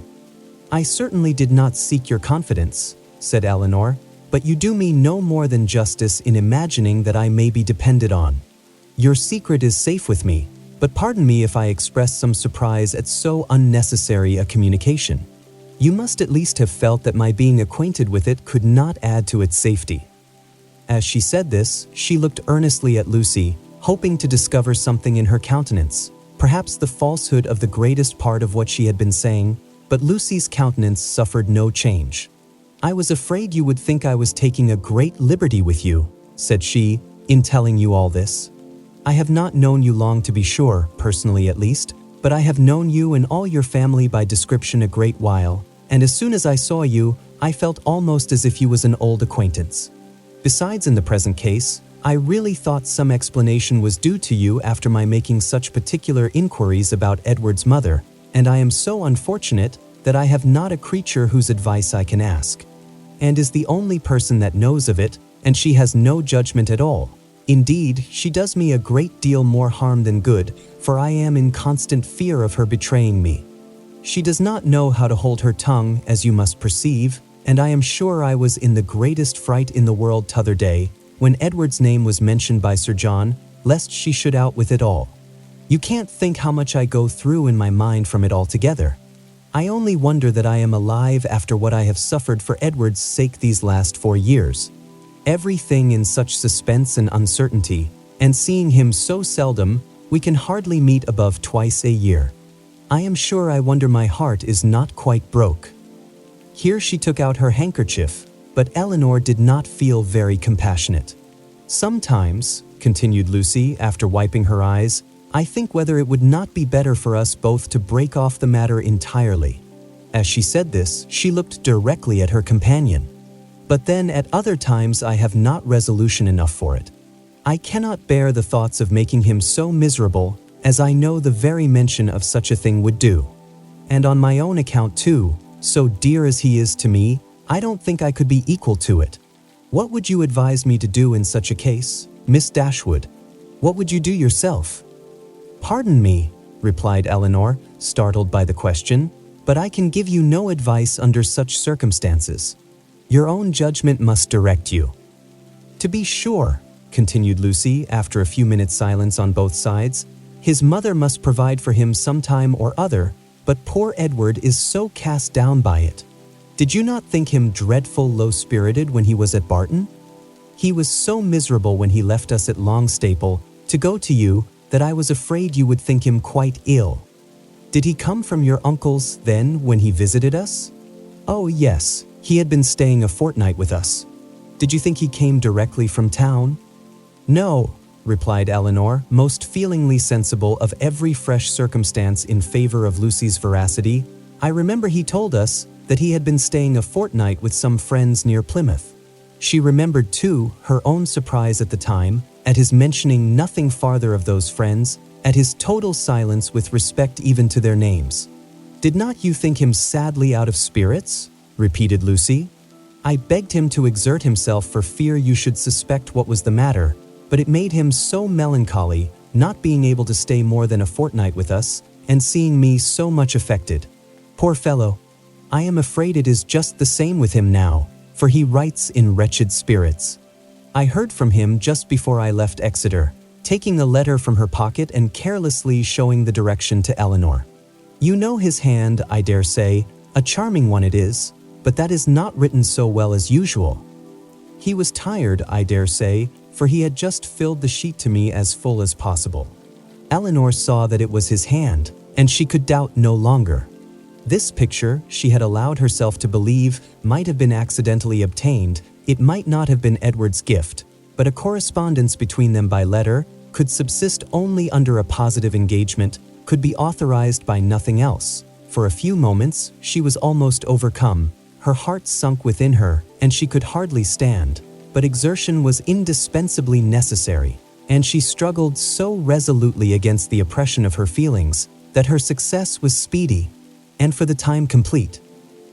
"I certainly did not seek your confidence," said Elinor, "but you do me no more than justice in imagining that I may be depended on. Your secret is safe with me, but pardon me if I express some surprise at so unnecessary a communication. You must at least have felt that my being acquainted with it could not add to its safety." As she said this, she looked earnestly at Lucy, hoping to discover something in her countenance, perhaps the falsehood of the greatest part of what she had been saying, but Lucy's countenance suffered no change. "I was afraid you would think I was taking a great liberty with you," said she, "in telling you all this. I have not known you long, to be sure, personally at least, but I have known you and all your family by description a great while, and as soon as I saw you, I felt almost as if you was an old acquaintance. Besides, in the present case, I really thought some explanation was due to you after my making such particular inquiries about Edward's mother, and I am so unfortunate that I have not a creature whose advice I can ask, and is the only person that knows of it, and she has no judgment at all. Indeed, she does me a great deal more harm than good, for I am in constant fear of her betraying me. She does not know how to hold her tongue, as you must perceive, and I am sure I was in the greatest fright in the world t'other day, when Edward's name was mentioned by Sir John, lest she should out with it all. You can't think how much I go through in my mind from it altogether. I only wonder that I am alive after what I have suffered for Edward's sake these last 4 years. Everything in such suspense and uncertainty, and seeing him so seldom, we can hardly meet above twice a year. I am sure I wonder my heart is not quite broke." Here she took out her handkerchief, but Elinor did not feel very compassionate. "Sometimes," continued Lucy, after wiping her eyes, "I think whether it would not be better for us both to break off the matter entirely." As she said this, she looked directly at her companion. "But then at other times I have not resolution enough for it. I cannot bear the thoughts of making him so miserable, as I know the very mention of such a thing would do. And on my own account too, so dear as he is to me, I don't think I could be equal to it. What would you advise me to do in such a case, Miss Dashwood? What would you do yourself?" "Pardon me," replied Elinor, startled by the question, "but I can give you no advice under such circumstances. Your own judgment must direct you." "To be sure," continued Lucy, after a few minutes' silence on both sides, "his mother must provide for him some time or other, but poor Edward is so cast down by it. Did you not think him dreadful low-spirited when he was at Barton? He was so miserable when he left us at Longstaple to go to you that I was afraid you would think him quite ill. Did he come from your uncle's, then, when he visited us?" "Oh, yes, he had been staying a fortnight with us." "Did you think he came directly from town?" "No," replied Elinor, most feelingly sensible of every fresh circumstance in favor of Lucy's veracity. "I remember he told us that he had been staying a fortnight with some friends near Plymouth." She remembered, too, her own surprise at the time, at his mentioning nothing farther of those friends, at his total silence with respect even to their names. "Did not you think him sadly out of spirits?" repeated Lucy. "I begged him to exert himself for fear you should suspect what was the matter, but it made him so melancholy, not being able to stay more than a fortnight with us, and seeing me so much affected. Poor fellow! I am afraid it is just the same with him now, for he writes in wretched spirits." I heard from him just before I left Exeter, taking the letter from her pocket and carelessly showing the direction to Elinor. You know his hand, I dare say, a charming one it is, but that is not written so well as usual. He was tired, I dare say, for he had just filled the sheet to me as full as possible. Elinor saw that it was his hand, and she could doubt no longer. This picture, she had allowed herself to believe, might have been accidentally obtained. It might not have been Edward's gift, but a correspondence between them by letter could subsist only under a positive engagement, could be authorized by nothing else. For a few moments, she was almost overcome. Her heart sunk within her, and she could hardly stand. But exertion was indispensably necessary, and she struggled so resolutely against the oppression of her feelings that her success was speedy, and for the time complete.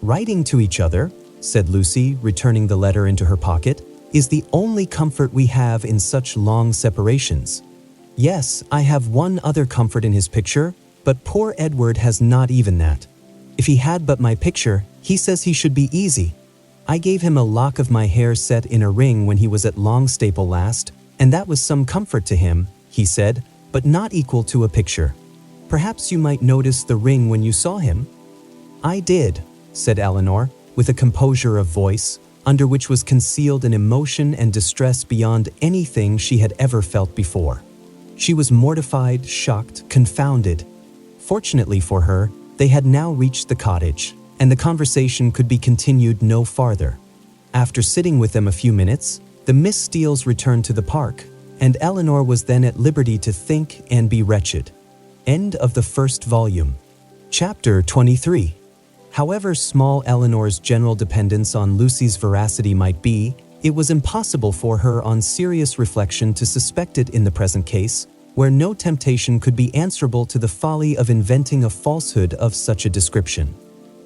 Writing to each other, said Lucy, returning the letter into her pocket, is the only comfort we have in such long separations. Yes, I have one other comfort in his picture, but poor Edward has not even that. If he had but my picture, he says he should be easy. I gave him a lock of my hair set in a ring when he was at Longstaple last, and that was some comfort to him, he said, but not equal to a picture. Perhaps you might notice the ring when you saw him? I did, said Elinor, with a composure of voice, under which was concealed an emotion and distress beyond anything she had ever felt before. She was mortified, shocked, confounded. Fortunately for her, they had now reached the cottage, and the conversation could be continued no farther. After sitting with them a few minutes, the Miss Steeles returned to the park, and Elinor was then at liberty to think and be wretched. End of the first volume. Chapter 23. However small Elinor's general dependence on Lucy's veracity might be, it was impossible for her on serious reflection to suspect it in the present case, where no temptation could be answerable to the folly of inventing a falsehood of such a description.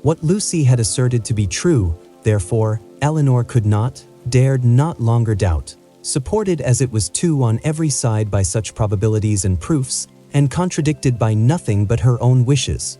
What Lucy had asserted to be true, therefore, Elinor could not, dared not longer doubt, supported as it was too on every side by such probabilities and proofs, and contradicted by nothing but her own wishes.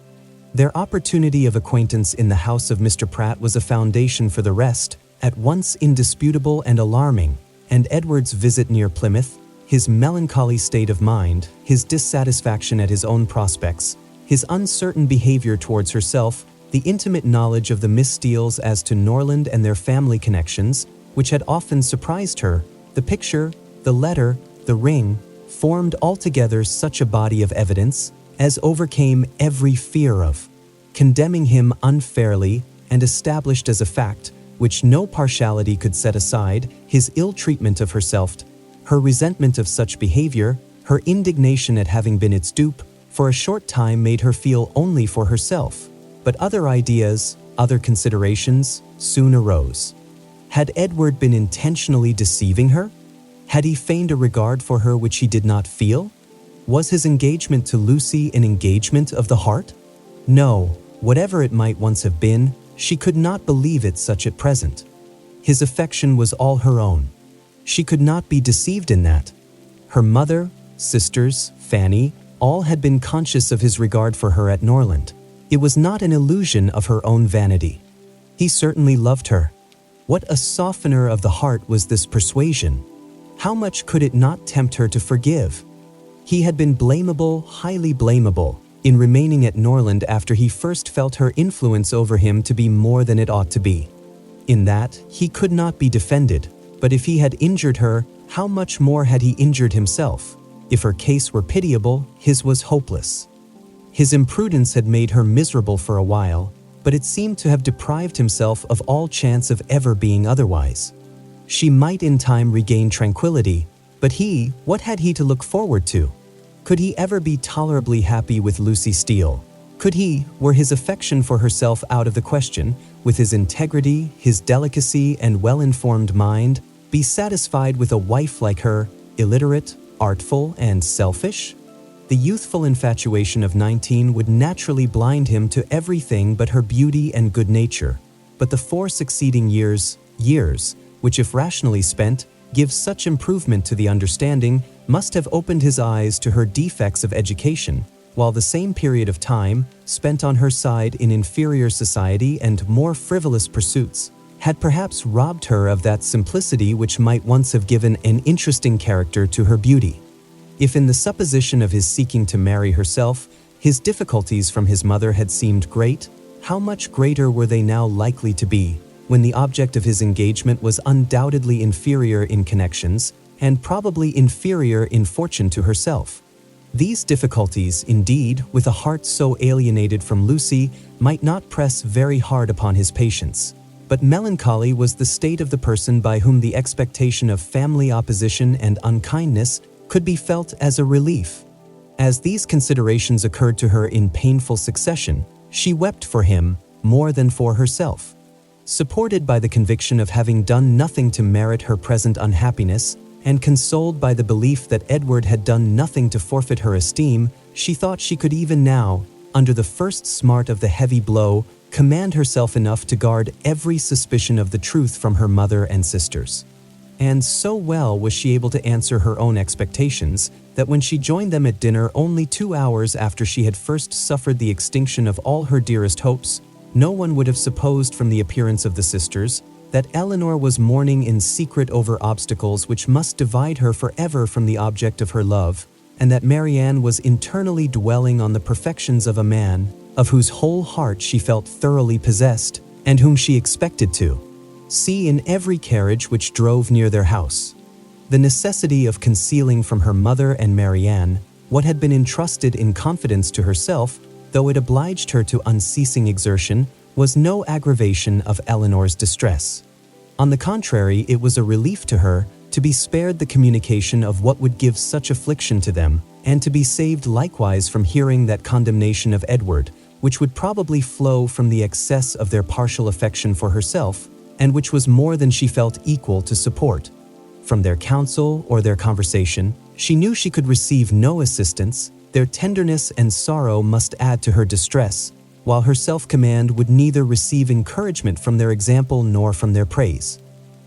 Their opportunity of acquaintance in the house of Mr. Pratt was a foundation for the rest, at once indisputable and alarming, and Edward's visit near Plymouth, his melancholy state of mind, his dissatisfaction at his own prospects, his uncertain behavior towards herself, the intimate knowledge of the Miss Steeles as to Norland and their family connections, which had often surprised her, the picture, the letter, the ring, formed altogether such a body of evidence as overcame every fear of, condemning him unfairly and established as a fact, which no partiality could set aside, his ill treatment of herself, her resentment of such behavior, her indignation at having been its dupe, for a short time made her feel only for herself. But other ideas, other considerations, soon arose. Had Edward been intentionally deceiving her? Had he feigned a regard for her which he did not feel? Was his engagement to Lucy an engagement of the heart? No, whatever it might once have been, she could not believe it such at present. His affection was all her own. She could not be deceived in that. Her mother, sisters, Fanny, all had been conscious of his regard for her at Norland. It was not an illusion of her own vanity. He certainly loved her. What a softener of the heart was this persuasion! How much could it not tempt her to forgive? He had been blamable, highly blamable, in remaining at Norland after he first felt her influence over him to be more than it ought to be. In that, he could not be defended, but if he had injured her, how much more had he injured himself? If her case were pitiable, his was hopeless. His imprudence had made her miserable for a while, but it seemed to have deprived himself of all chance of ever being otherwise. She might in time regain tranquility, but he, what had he to look forward to? Could he ever be tolerably happy with Lucy Steele? Could he, were his affection for herself out of the question, with his integrity, his delicacy, and well-informed mind, be satisfied with a wife like her, illiterate, artful, and selfish? The youthful infatuation of 19 would naturally blind him to everything but her beauty and good nature. But the 4 succeeding years, which if rationally spent, give such improvement to the understanding, must have opened his eyes to her defects of education, while the same period of time, spent on her side in inferior society and more frivolous pursuits, had perhaps robbed her of that simplicity which might once have given an interesting character to her beauty. If in the supposition of his seeking to marry herself, his difficulties from his mother had seemed great, how much greater were they now likely to be, when the object of his engagement was undoubtedly inferior in connections, and probably inferior in fortune to herself. These difficulties, indeed, with a heart so alienated from Lucy, might not press very hard upon his patience. But melancholy was the state of the person by whom the expectation of family opposition and unkindness could be felt as a relief. As these considerations occurred to her in painful succession, she wept for him more than for herself. Supported by the conviction of having done nothing to merit her present unhappiness, and consoled by the belief that Edward had done nothing to forfeit her esteem, she thought she could even now, under the first smart of the heavy blow, command herself enough to guard every suspicion of the truth from her mother and sisters. And so well was she able to answer her own expectations, that when she joined them at dinner only 2 hours after she had first suffered the extinction of all her dearest hopes, no one would have supposed from the appearance of the sisters that Elinor was mourning in secret over obstacles which must divide her forever from the object of her love, and that Marianne was internally dwelling on the perfections of a man, of whose whole heart she felt thoroughly possessed, and whom she expected to see in every carriage which drove near their house. The necessity of concealing from her mother and Marianne what had been entrusted in confidence to herself, though it obliged her to unceasing exertion, was no aggravation of Elinor's distress. On the contrary, it was a relief to her to be spared the communication of what would give such affliction to them, and to be saved likewise from hearing that condemnation of Edward, which would probably flow from the excess of their partial affection for herself, and which was more than she felt equal to support. From their counsel or their conversation, she knew she could receive no assistance. Their tenderness and sorrow must add to her distress, while her self-command would neither receive encouragement from their example nor from their praise.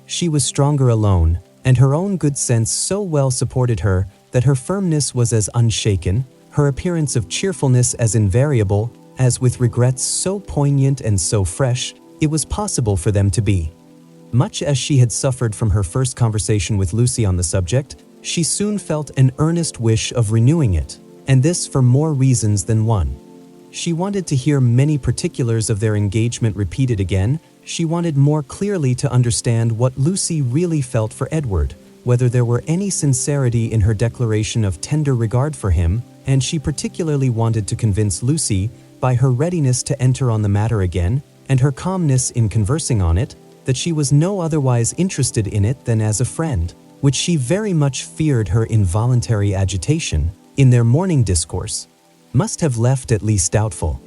She was stronger alone, and her own good sense so well supported her that her firmness was as unshaken, her appearance of cheerfulness as invariable, as with regrets so poignant and so fresh, it was possible for them to be. Much as she had suffered from her first conversation with Lucy on the subject, she soon felt an earnest wish of renewing it, and this for more reasons than one. She wanted to hear many particulars of their engagement repeated again. She wanted more clearly to understand what Lucy really felt for Edward, whether there were any sincerity in her declaration of tender regard for him, and she particularly wanted to convince Lucy, by her readiness to enter on the matter again, and her calmness in conversing on it, that she was no otherwise interested in it than as a friend, which she very much feared her involuntary agitation, in their morning discourse, must have left at least doubtful.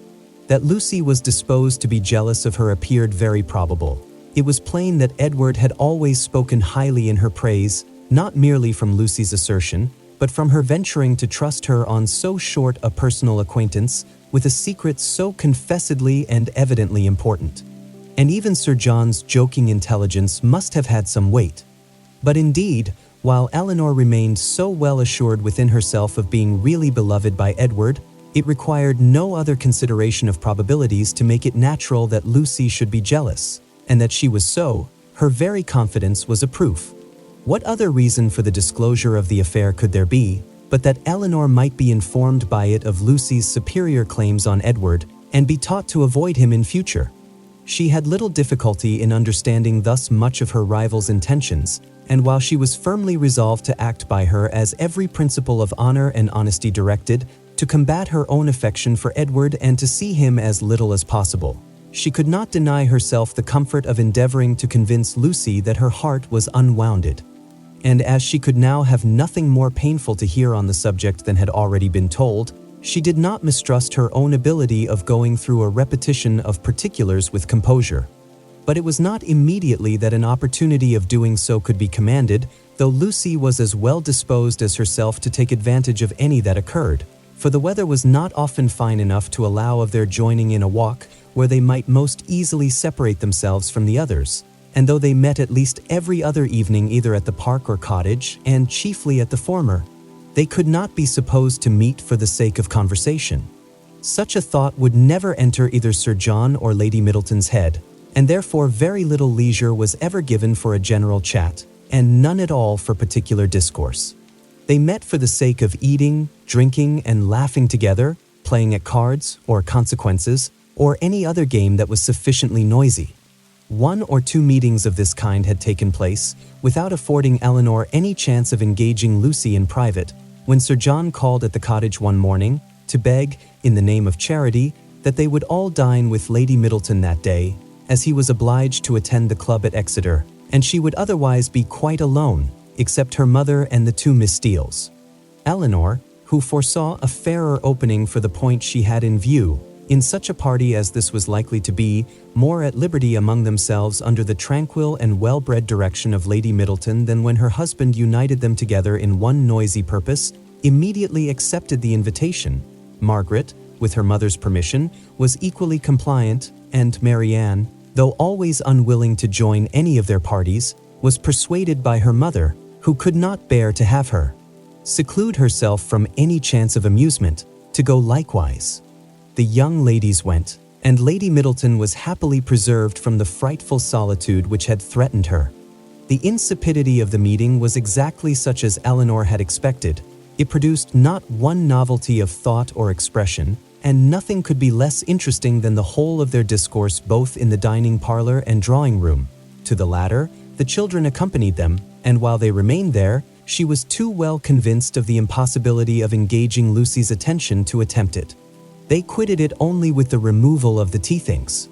That Lucy was disposed to be jealous of her appeared very probable. It was plain that Edward had always spoken highly in her praise, not merely from Lucy's assertion, but from her venturing to trust her on so short a personal acquaintance, with a secret so confessedly and evidently important. And even Sir John's joking intelligence must have had some weight. But indeed, while Elinor remained so well assured within herself of being really beloved by Edward, it required no other consideration of probabilities to make it natural that Lucy should be jealous, and that she was so, her very confidence was a proof. What other reason for the disclosure of the affair could there be, but that Elinor might be informed by it of Lucy's superior claims on Edward, and be taught to avoid him in future? She had little difficulty in understanding thus much of her rival's intentions, and while she was firmly resolved to act by her as every principle of honor and honesty directed, to combat her own affection for Edward and to see him as little as possible, she could not deny herself the comfort of endeavoring to convince Lucy that her heart was unwounded. And as she could now have nothing more painful to hear on the subject than had already been told, she did not mistrust her own ability of going through a repetition of particulars with composure. But it was not immediately that an opportunity of doing so could be commanded, though Lucy was as well disposed as herself to take advantage of any that occurred, for the weather was not often fine enough to allow of their joining in a walk where they might most easily separate themselves from the others, and though they met at least every other evening either at the park or cottage, and chiefly at the former, they could not be supposed to meet for the sake of conversation. Such a thought would never enter either Sir John or Lady Middleton's head, and therefore very little leisure was ever given for a general chat, and none at all for particular discourse. They met for the sake of eating, drinking, and laughing together, playing at cards, or consequences, or any other game that was sufficiently noisy. 1 or 2 meetings of this kind had taken place, without affording Elinor any chance of engaging Lucy in private, when Sir John called at the cottage one morning, to beg, in the name of charity, that they would all dine with Lady Middleton that day, as he was obliged to attend the club at Exeter, and she would otherwise be quite alone, except her mother and the 2 Miss Steeles. Elinor, who foresaw a fairer opening for the point she had in view, in such a party as this was likely to be, more at liberty among themselves under the tranquil and well-bred direction of Lady Middleton than when her husband united them together in one noisy purpose, immediately accepted the invitation. Margaret, with her mother's permission, was equally compliant, and Marianne, though always unwilling to join any of their parties, was persuaded by her mother, who could not bear to have her seclude herself from any chance of amusement, to go likewise. The young ladies went, and Lady Middleton was happily preserved from the frightful solitude which had threatened her. The insipidity of the meeting was exactly such as Elinor had expected. It produced not one novelty of thought or expression, and nothing could be less interesting than the whole of their discourse both in the dining parlor and drawing room. To the latter, the children accompanied them, and while they remained there, she was too well convinced of the impossibility of engaging Lucy's attention to attempt it. They quitted it only with the removal of the tea things.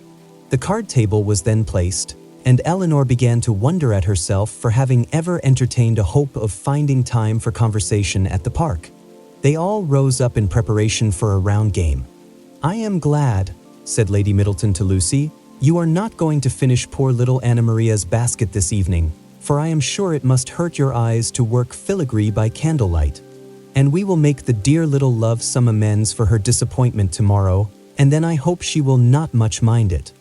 The card table was then placed, and Elinor began to wonder at herself for having ever entertained a hope of finding time for conversation at the park. They all rose up in preparation for a round game. "I am glad," said Lady Middleton to Lucy, "you are not going to finish poor little Anna Maria's basket this evening, for I am sure it must hurt your eyes to work filigree by candlelight. And we will make the dear little love some amends for her disappointment tomorrow, and then I hope she will not much mind it."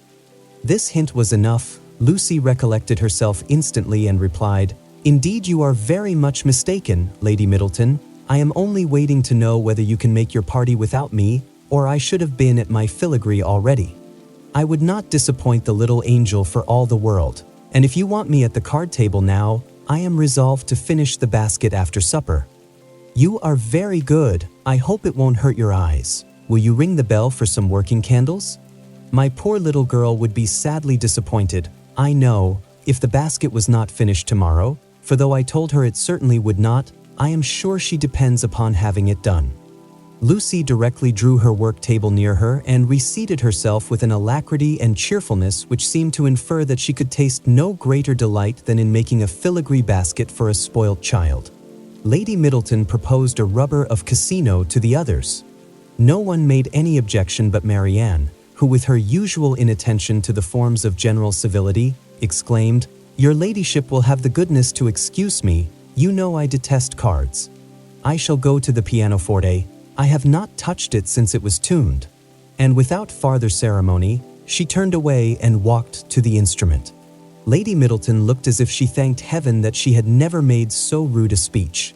This hint was enough. Lucy recollected herself instantly and replied, "Indeed you are very much mistaken, Lady Middleton. I am only waiting to know whether you can make your party without me, or I should have been at my filigree already. I would not disappoint the little angel for all the world, and if you want me at the card table now, I am resolved to finish the basket after supper." "You are very good. I hope it won't hurt your eyes. Will you ring the bell for some working candles? My poor little girl would be sadly disappointed, I know, if the basket was not finished tomorrow, for though I told her it certainly would not, I am sure she depends upon having it done." Lucy directly drew her work table near her and reseated herself with an alacrity and cheerfulness which seemed to infer that she could taste no greater delight than in making a filigree basket for a spoilt child. Lady Middleton proposed a rubber of casino to the others. No one made any objection but Marianne, who with her usual inattention to the forms of general civility, exclaimed, "Your ladyship will have the goodness to excuse me, you know I detest cards. I shall go to the pianoforte. I have not touched it since it was tuned." And without farther ceremony, she turned away and walked to the instrument. Lady Middleton looked as if she thanked heaven that she had never made so rude a speech.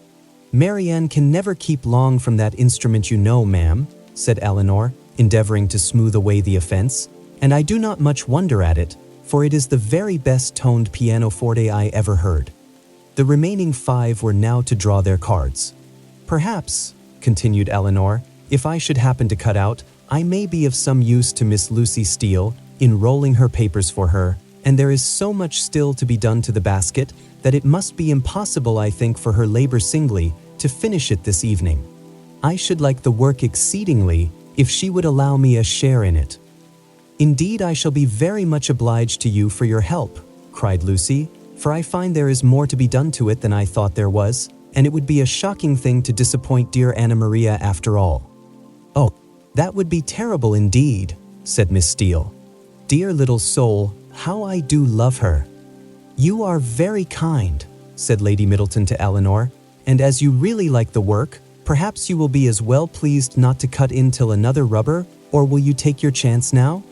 "Marianne can never keep long from that instrument, you know, ma'am," said Elinor, endeavoring to smooth away the offense, "and I do not much wonder at it, for it is the very best toned pianoforte I ever heard." The remaining 5 were now to draw their cards. "Perhaps," continued Elinor, "if I should happen to cut out, I may be of some use to Miss Lucy Steele in rolling her papers for her, and there is so much still to be done to the basket that it must be impossible, I think, for her labor singly to finish it this evening. I should like the work exceedingly if she would allow me a share in it." "Indeed, I shall be very much obliged to you for your help," cried Lucy, "for I find there is more to be done to it than I thought there was, and it would be a shocking thing to disappoint dear Anna Maria after all." "Oh, that would be terrible indeed," said Miss Steele. "Dear little soul, how I do love her." "You are very kind," said Lady Middleton to Elinor, "and as you really like the work, perhaps you will be as well pleased not to cut in till another rubber, or will you take your chance now?"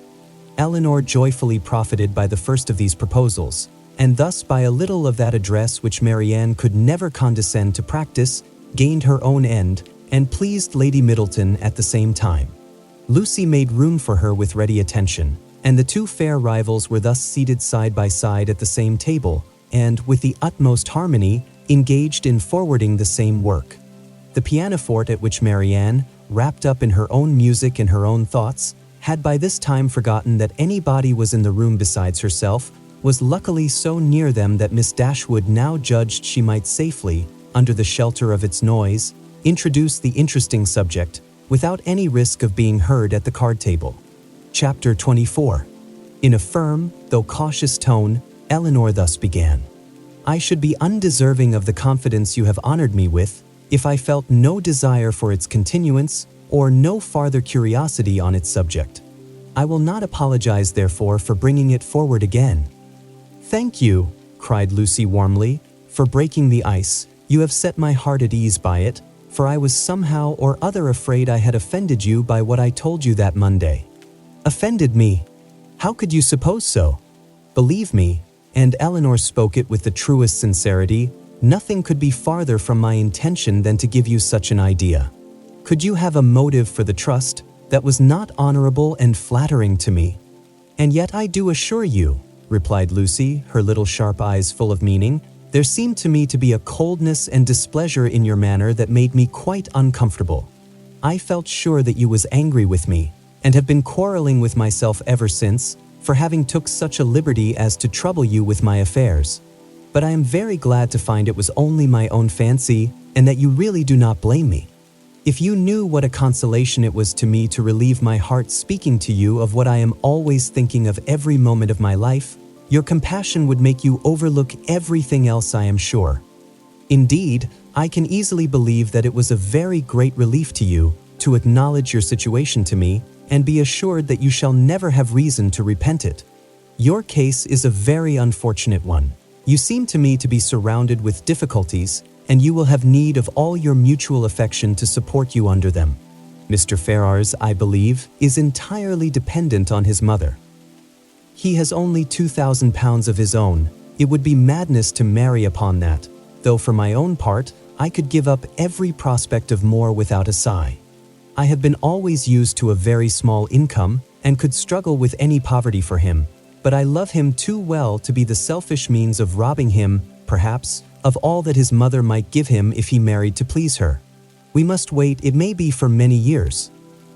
Elinor joyfully profited by the first of these proposals, and thus by a little of that address which Marianne could never condescend to practice, gained her own end, and pleased Lady Middleton at the same time. Lucy made room for her with ready attention, and the two fair rivals were thus seated side by side at the same table, and, with the utmost harmony, engaged in forwarding the same work. The pianoforte at which Marianne, wrapped up in her own music and her own thoughts, had by this time forgotten that anybody was in the room besides herself, was luckily so near them that Miss Dashwood now judged she might safely, under the shelter of its noise, introduce the interesting subject, without any risk of being heard at the card table. Chapter 24. In a firm, though cautious tone, Elinor thus began. I should be undeserving of the confidence you have honored me with, if I felt no desire for its continuance, or no farther curiosity on its subject. I will not apologize, therefore, for bringing it forward again. Thank you, cried Lucy warmly, for breaking the ice. You have set my heart at ease by it, for I was somehow or other afraid I had offended you by what I told you that Monday. Offended me? How could you suppose so? Believe me, and Elinor spoke it with the truest sincerity, nothing could be farther from my intention than to give you such an idea. Could you have a motive for the trust that was not honorable and flattering to me? And yet I do assure you, replied Lucy, her little sharp eyes full of meaning, there seemed to me to be a coldness and displeasure in your manner that made me quite uncomfortable. I felt sure that you was angry with me, and have been quarreling with myself ever since, for having took such a liberty as to trouble you with my affairs. But I am very glad to find it was only my own fancy, and that you really do not blame me. If you knew what a consolation it was to me to relieve my heart speaking to you of what I am always thinking of every moment of my life, your compassion would make you overlook everything else, I am sure. Indeed, I can easily believe that it was a very great relief to you to acknowledge your situation to me, and be assured that you shall never have reason to repent it. Your case is a very unfortunate one. You seem to me to be surrounded with difficulties, and you will have need of all your mutual affection to support you under them. Mr. Ferrars, I believe, is entirely dependent on his mother. He has only £2,000 of his own. It would be madness to marry upon that, though for my own part, I could give up every prospect of more without a sigh. I have been always used to a very small income, and could struggle with any poverty for him, but I love him too well to be the selfish means of robbing him, perhaps, of all that his mother might give him if he married to please her. We must wait, it may be for many years.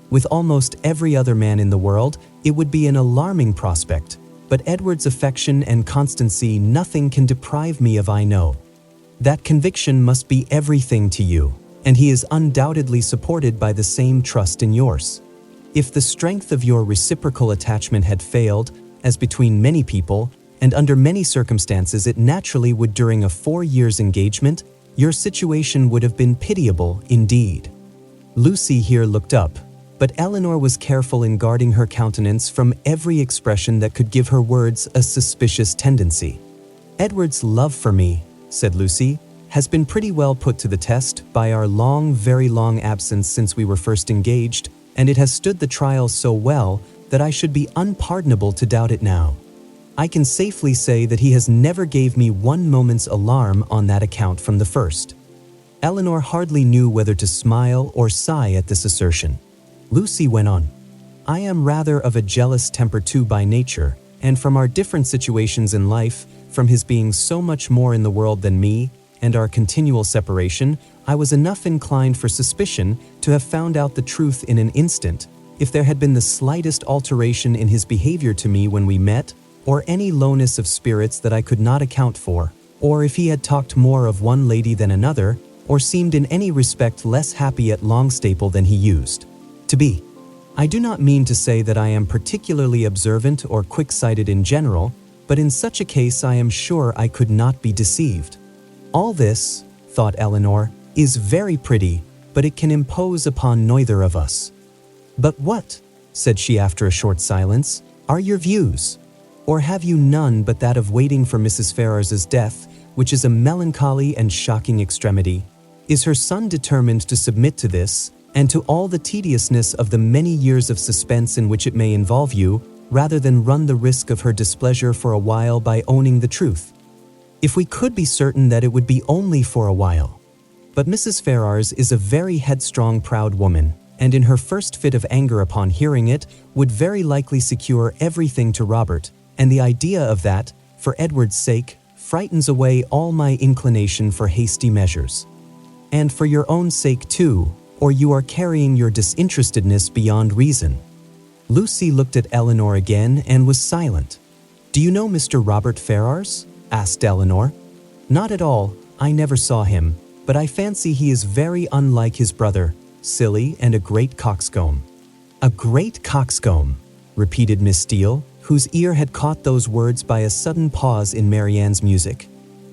With almost every other man in the world, it would be an alarming prospect, but Edward's affection and constancy nothing can deprive me of, I know. That conviction must be everything to you, and he is undoubtedly supported by the same trust in yours. If the strength of your reciprocal attachment had failed, as between many people, and under many circumstances it naturally would during a 4 years' engagement, your situation would have been pitiable indeed. Lucy here looked up, but Elinor was careful in guarding her countenance from every expression that could give her words a suspicious tendency. Edward's love for me, said Lucy, has been pretty well put to the test by our long, very long absence since we were first engaged, and it has stood the trial so well that I should be unpardonable to doubt it now. I can safely say that he has never gave me one moment's alarm on that account from the first. Elinor hardly knew whether to smile or sigh at this assertion. Lucy went on. I am rather of a jealous temper too by nature, and from our different situations in life, from his being so much more in the world than me, and our continual separation, I was enough inclined for suspicion to have found out the truth in an instant, if there had been the slightest alteration in his behavior to me when we met, or any lowness of spirits that I could not account for, or if he had talked more of one lady than another, or seemed in any respect less happy at Longstaple than he used to be. I do not mean to say that I am particularly observant or quick-sighted in general, but in such a case I am sure I could not be deceived. All this, thought Elinor, is very pretty, but it can impose upon neither of us. But what, said she after a short silence, are your views? Or have you none but that of waiting for Mrs. Ferrars's death, which is a melancholy and shocking extremity? Is her son determined to submit to this, and to all the tediousness of the many years of suspense in which it may involve you, rather than run the risk of her displeasure for a while by owning the truth? If we could be certain that it would be only for a while. But Mrs. Ferrars is a very headstrong, proud woman, and in her first fit of anger upon hearing it, would very likely secure everything to Robert, and the idea of that, for Edward's sake, frightens away all my inclination for hasty measures. And for your own sake too, or you are carrying your disinterestedness beyond reason." Lucy looked at Elinor again and was silent. "Do you know Mr. Robert Ferrars?" asked Elinor. "Not at all, I never saw him, but I fancy he is very unlike his brother, silly and a great coxcomb." "A great coxcomb," repeated Miss Steele, whose ear had caught those words by a sudden pause in Marianne's music.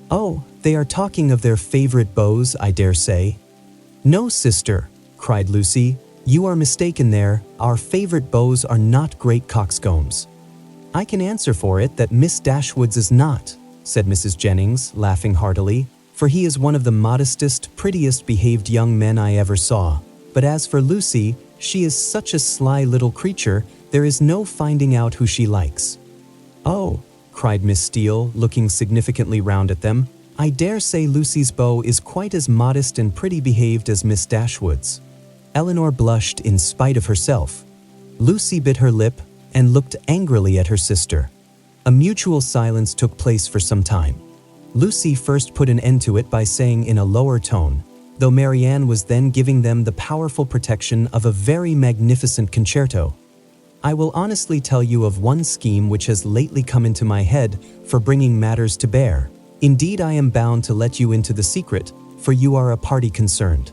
"Oh, they are talking of their favorite beaux, I dare say." "No, sister," cried Lucy, "you are mistaken there. Our favorite beaux are not great coxcombs." "I can answer for it that Miss Dashwood's is not," said Mrs. Jennings, laughing heartily, "for he is one of the modestest, prettiest behaved young men I ever saw. But as for Lucy, she is such a sly little creature, there is no finding out who she likes." "Oh," cried Miss Steele, looking significantly round at them, "I dare say Lucy's beau is quite as modest and pretty behaved as Miss Dashwood's." Elinor blushed in spite of herself. Lucy bit her lip and looked angrily at her sister. A mutual silence took place for some time. Lucy first put an end to it by saying in a lower tone, though Marianne was then giving them the powerful protection of a very magnificent concerto, "I will honestly tell you of one scheme which has lately come into my head for bringing matters to bear. Indeed, I am bound to let you into the secret, for you are a party concerned.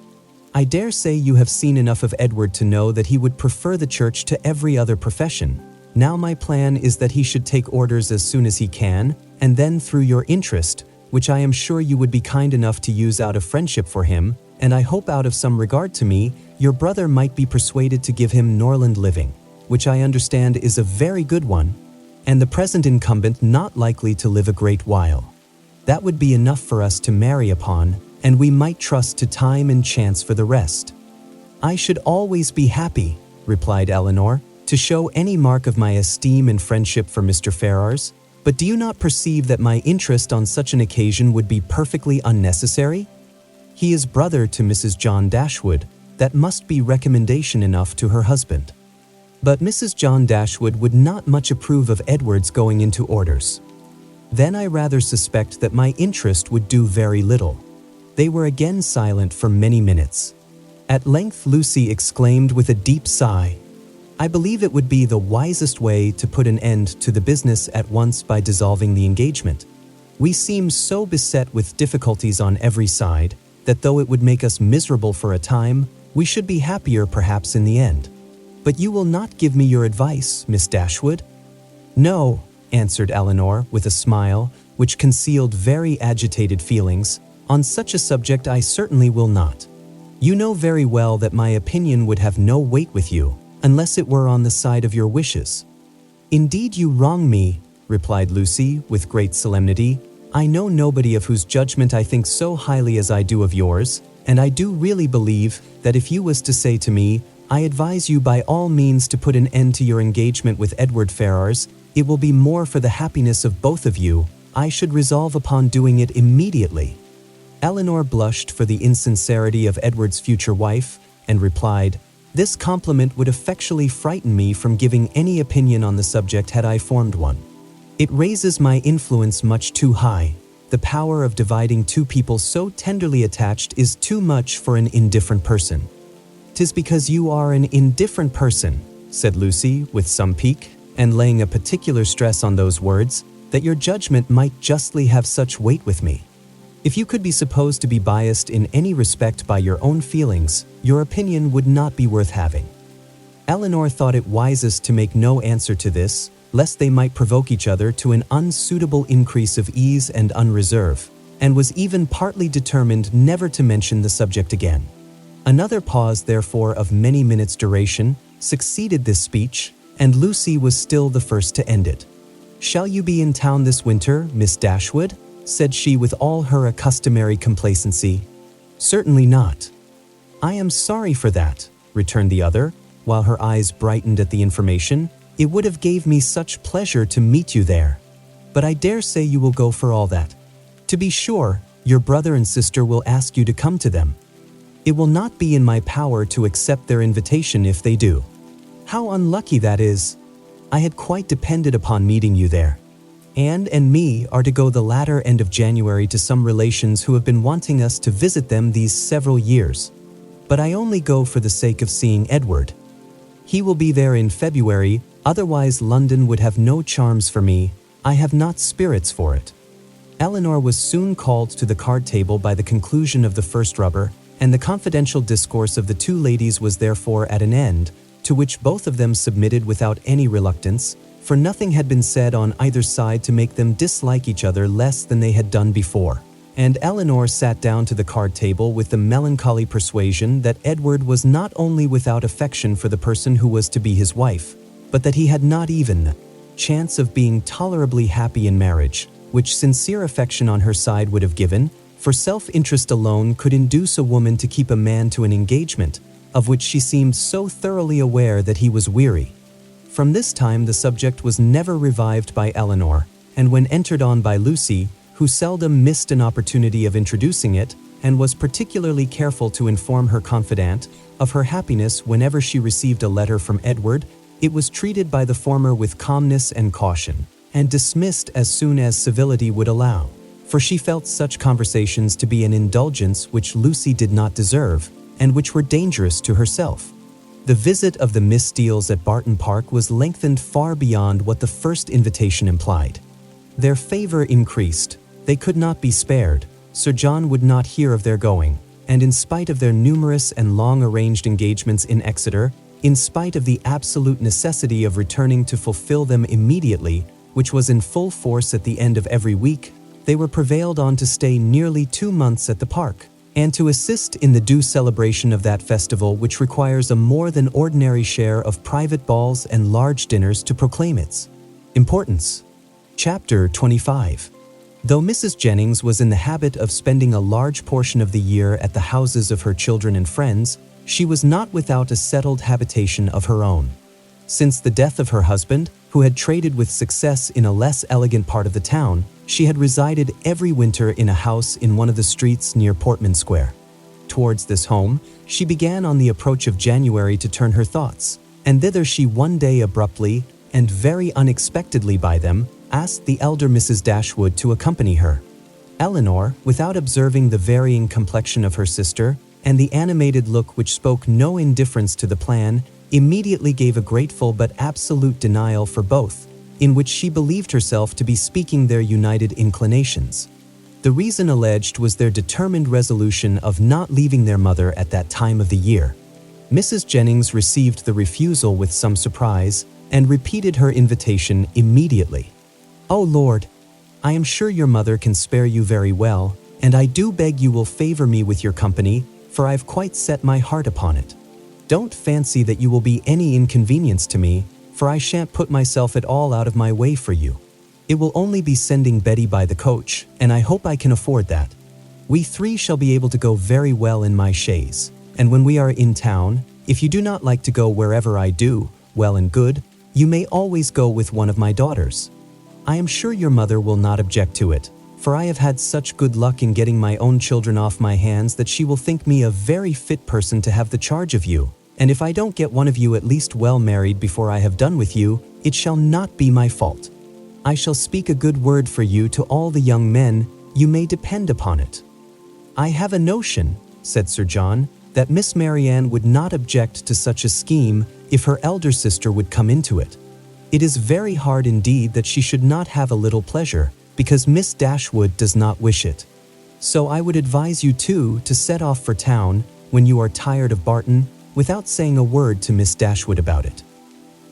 I dare say you have seen enough of Edward to know that he would prefer the church to every other profession. Now my plan is that he should take orders as soon as he can, and then through your interest, which I am sure you would be kind enough to use out of friendship for him, and I hope out of some regard to me, your brother might be persuaded to give him Norland living, which I understand is a very good one, and the present incumbent not likely to live a great while. That would be enough for us to marry upon, and we might trust to time and chance for the rest." "I should always be happy," replied Elinor, "to show any mark of my esteem and friendship for Mr. Ferrars, but do you not perceive that my interest on such an occasion would be perfectly unnecessary? He is brother to Mrs. John Dashwood, that must be recommendation enough to her husband. But Mrs. John Dashwood would not much approve of Edward's going into orders. Then I rather suspect that my interest would do very little." They were again silent for many minutes. At length Lucy exclaimed with a deep sigh, "I believe it would be the wisest way to put an end to the business at once by dissolving the engagement. We seem so beset with difficulties on every side, that though it would make us miserable for a time, we should be happier perhaps in the end. But you will not give me your advice, Miss Dashwood?" "No," answered Elinor with a smile, which concealed very agitated feelings, "on such a subject I certainly will not. You know very well that my opinion would have no weight with you, unless it were on the side of your wishes." "Indeed you wrong me," replied Lucy with great solemnity. "I know nobody of whose judgment I think so highly as I do of yours, and I do really believe that if you was to say to me, 'I advise you by all means to put an end to your engagement with Edward Ferrars, it will be more for the happiness of both of you,' I should resolve upon doing it immediately." Elinor blushed for the insincerity of Edward's future wife, and replied, "This compliment would effectually frighten me from giving any opinion on the subject had I formed one. It raises my influence much too high. The power of dividing two people so tenderly attached is too much for an indifferent person." "'Tis because you are an indifferent person," said Lucy with some pique, and laying a particular stress on those words, "that your judgment might justly have such weight with me. If you could be supposed to be biased in any respect by your own feelings, your opinion would not be worth having." Elinor thought it wisest to make no answer to this, lest they might provoke each other to an unsuitable increase of ease and unreserve, and was even partly determined never to mention the subject again. Another pause, therefore, of many minutes' duration, succeeded this speech, and Lucy was still the first to end it. "Shall you be in town this winter, Miss Dashwood?" said she with all her customary complacency. "Certainly not." "I am sorry for that," returned the other, while her eyes brightened at the information. "It would have gave me such pleasure to meet you there. But I dare say you will go for all that. To be sure, your brother and sister will ask you to come to them." It will not be in my power to accept their invitation if they do. How unlucky that is. I had quite depended upon meeting you there. Anne and me are to go the latter end of January to some relations who have been wanting us to visit them these several years. But I only go for the sake of seeing Edward. He will be there in February, otherwise London would have no charms for me. I have not spirits for it. Elinor was soon called to the card table by the conclusion of the first rubber, and the confidential discourse of the two ladies was therefore at an end, to which both of them submitted without any reluctance, for nothing had been said on either side to make them dislike each other less than they had done before. And Elinor sat down to the card table with the melancholy persuasion that Edward was not only without affection for the person who was to be his wife, but that he had not even chance of being tolerably happy in marriage, which sincere affection on her side would have given, for self-interest alone could induce a woman to keep a man to an engagement, of which she seemed so thoroughly aware that he was weary. From this time the subject was never revived by Elinor, and when entered on by Lucy, who seldom missed an opportunity of introducing it, and was particularly careful to inform her confidante of her happiness whenever she received a letter from Edward, it was treated by the former with calmness and caution, and dismissed as soon as civility would allow, for she felt such conversations to be an indulgence which Lucy did not deserve, and which were dangerous to herself. The visit of the Miss Steeles at Barton Park was lengthened far beyond what the first invitation implied. Their favor increased. They could not be spared. Sir John would not hear of their going, and in spite of their numerous and long-arranged engagements in Exeter, in spite of the absolute necessity of returning to fulfill them immediately, which was in full force at the end of every week, they were prevailed on to stay nearly 2 months at the park, and to assist in the due celebration of that festival which requires a more than ordinary share of private balls and large dinners to proclaim its importance. Chapter 25. Though Mrs. Jennings was in the habit of spending a large portion of the year at the houses of her children and friends, she was not without a settled habitation of her own. Since the death of her husband, who had traded with success in a less elegant part of the town, she had resided every winter in a house in one of the streets near Portman Square. Towards this home, she began on the approach of January to turn her thoughts, and thither she one day abruptly, and very unexpectedly by them, asked the elder Mrs. Dashwood to accompany her. Elinor, without observing the varying complexion of her sister, and the animated look which spoke no indifference to the plan, immediately gave a grateful but absolute denial for both, in which she believed herself to be speaking their united inclinations. The reason alleged was their determined resolution of not leaving their mother at that time of the year. Mrs. Jennings received the refusal with some surprise, and repeated her invitation immediately. "Oh Lord, I am sure your mother can spare you very well, and I do beg you will favor me with your company, for I have quite set my heart upon it. Don't fancy that you will be any inconvenience to me, for I shan't put myself at all out of my way for you. It will only be sending Betty by the coach, and I hope I can afford that. We three shall be able to go very well in my chaise, and when we are in town, if you do not like to go wherever I do, well and good, you may always go with one of my daughters. I am sure your mother will not object to it, for I have had such good luck in getting my own children off my hands that she will think me a very fit person to have the charge of you, and if I don't get one of you at least well married before I have done with you, it shall not be my fault. I shall speak a good word for you to all the young men, you may depend upon it." "I have a notion," said Sir John, "that Miss Marianne would not object to such a scheme if her elder sister would come into it. It is very hard indeed that she should not have a little pleasure, because Miss Dashwood does not wish it. So I would advise you too to set off for town, when you are tired of Barton, without saying a word to Miss Dashwood about it."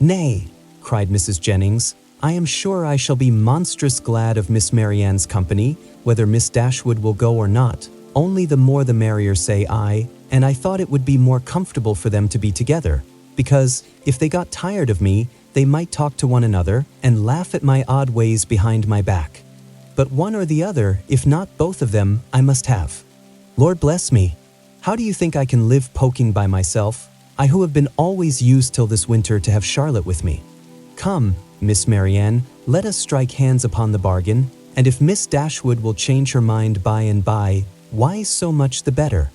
"Nay," cried Mrs. Jennings, "I am sure I shall be monstrous glad of Miss Marianne's company, whether Miss Dashwood will go or not, only the more the merrier, say I, and I thought it would be more comfortable for them to be together, because, if they got tired of me, they might talk to one another, and laugh at my odd ways behind my back. But one or the other, if not both of them, I must have. Lord bless me! How do you think I can live poking by myself, I who have been always used till this winter to have Charlotte with me? Come, Miss Marianne, let us strike hands upon the bargain, and if Miss Dashwood will change her mind by and by, why so much the better."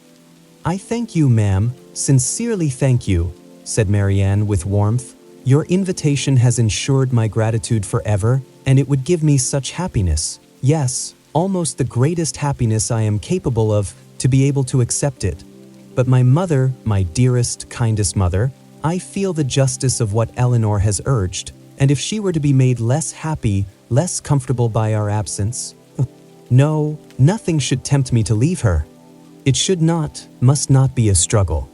"I thank you, ma'am, sincerely thank you," said Marianne with warmth. "Your invitation has ensured my gratitude forever, and it would give me such happiness, yes, almost the greatest happiness I am capable of, to be able to accept it. But my mother, my dearest, kindest mother, I feel the justice of what Elinor has urged, and if she were to be made less happy, less comfortable by our absence, no, nothing should tempt me to leave her. It should not, must not be a struggle."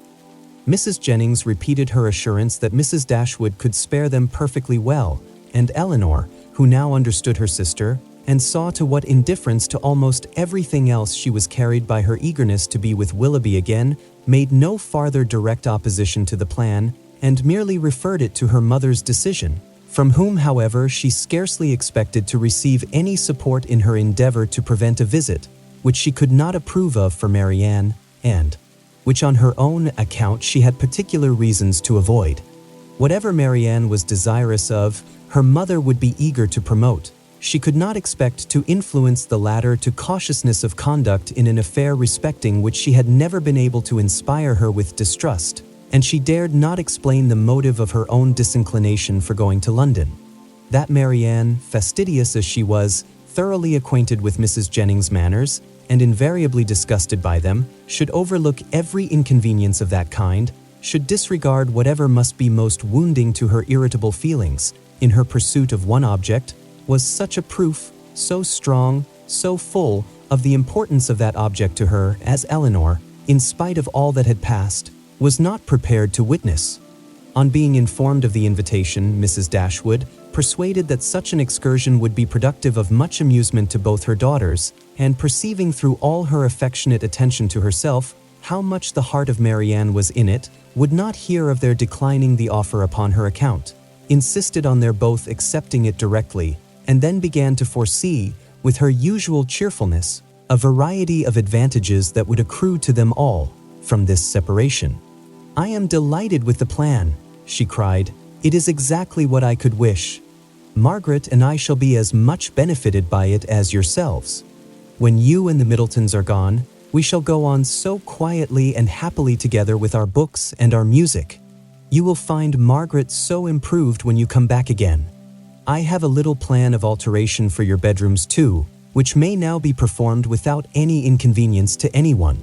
Mrs. Jennings repeated her assurance that Mrs. Dashwood could spare them perfectly well, and Elinor, who now understood her sister, and saw to what indifference to almost everything else she was carried by her eagerness to be with Willoughby again, made no farther direct opposition to the plan, and merely referred it to her mother's decision, from whom, however, she scarcely expected to receive any support in her endeavour to prevent a visit, which she could not approve of for Marianne, and which on her own account she had particular reasons to avoid. Whatever Marianne was desirous of, her mother would be eager to promote. She could not expect to influence the latter to cautiousness of conduct in an affair respecting which she had never been able to inspire her with distrust, and she dared not explain the motive of her own disinclination for going to London. That Marianne, fastidious as she was, thoroughly acquainted with Mrs. Jennings' manners, and invariably disgusted by them, should overlook every inconvenience of that kind, should disregard whatever must be most wounding to her irritable feelings, in her pursuit of one object, was such a proof, so strong, so full, of the importance of that object to her as Elinor, in spite of all that had passed, was not prepared to witness. On being informed of the invitation, Mrs. Dashwood, persuaded that such an excursion would be productive of much amusement to both her daughters, and perceiving through all her affectionate attention to herself how much the heart of Marianne was in it, would not hear of their declining the offer upon her account, insisted on their both accepting it directly, and then began to foresee, with her usual cheerfulness, a variety of advantages that would accrue to them all from this separation. "I am delighted with the plan," she cried. "It is exactly what I could wish. Margaret and I shall be as much benefited by it as yourselves. When you and the Middletons are gone, we shall go on so quietly and happily together with our books and our music. You will find Margaret so improved when you come back again. I have a little plan of alteration for your bedrooms too, which may now be performed without any inconvenience to anyone.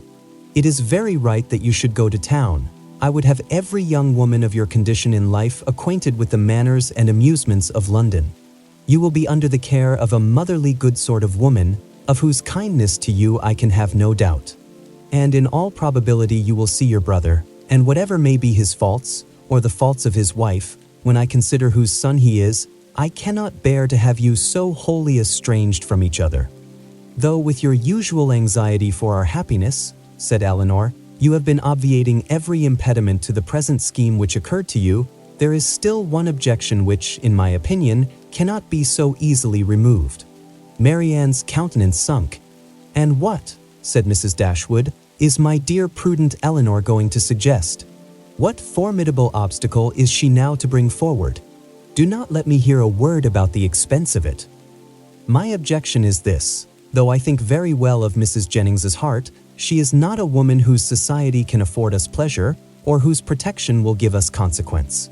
It is very right that you should go to town. I would have every young woman of your condition in life acquainted with the manners and amusements of London. You will be under the care of a motherly good sort of woman, of whose kindness to you I can have no doubt. And in all probability you will see your brother, and whatever may be his faults, or the faults of his wife, when I consider whose son he is, I cannot bear to have you so wholly estranged from each other. Though with your usual anxiety for our happiness," said Elinor, "you have been obviating every impediment to the present scheme which occurred to you, there is still one objection which, in my opinion, cannot be so easily removed." Marianne's countenance sunk. "And what," said Mrs. Dashwood, "is my dear prudent Elinor going to suggest? What formidable obstacle is she now to bring forward? Do not let me hear a word about the expense of it. My objection is this: though I think very well of Mrs. Jennings's heart, she is not a woman whose society can afford us pleasure, or whose protection will give us consequence."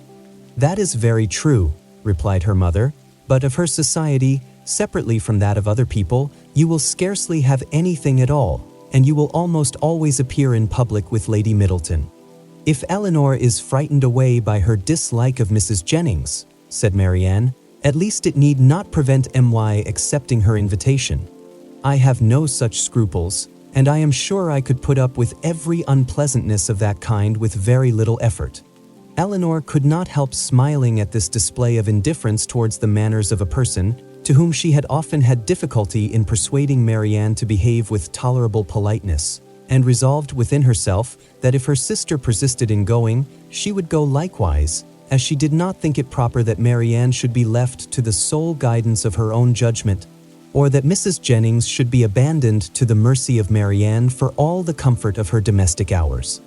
"That is very true," replied her mother, "but of her society, separately from that of other people, you will scarcely have anything at all, and you will almost always appear in public with Lady Middleton." "If Elinor is frightened away by her dislike of Mrs. Jennings," said Marianne, "at least it need not prevent my accepting her invitation. I have no such scruples, and I am sure I could put up with every unpleasantness of that kind with very little effort." Elinor could not help smiling at this display of indifference towards the manners of a person to whom she had often had difficulty in persuading Marianne to behave with tolerable politeness, and resolved within herself that if her sister persisted in going, she would go likewise, as she did not think it proper that Marianne should be left to the sole guidance of her own judgment, or that Mrs. Jennings should be abandoned to the mercy of Marianne for all the comfort of her domestic hours.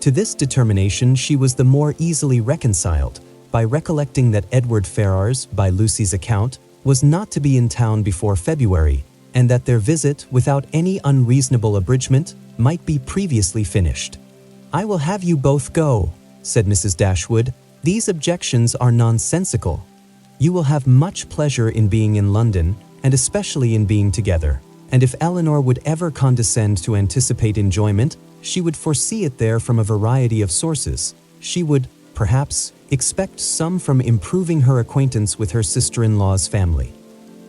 To this determination she was the more easily reconciled, by recollecting that Edward Ferrars, by Lucy's account, was not to be in town before February, and that their visit, without any unreasonable abridgment, might be previously finished. "I will have you both go," said Mrs. Dashwood. "These objections are nonsensical. You will have much pleasure in being in London, and especially in being together. And if Elinor would ever condescend to anticipate enjoyment, she would foresee it there from a variety of sources. She would, perhaps, expect some from improving her acquaintance with her sister-in-law's family."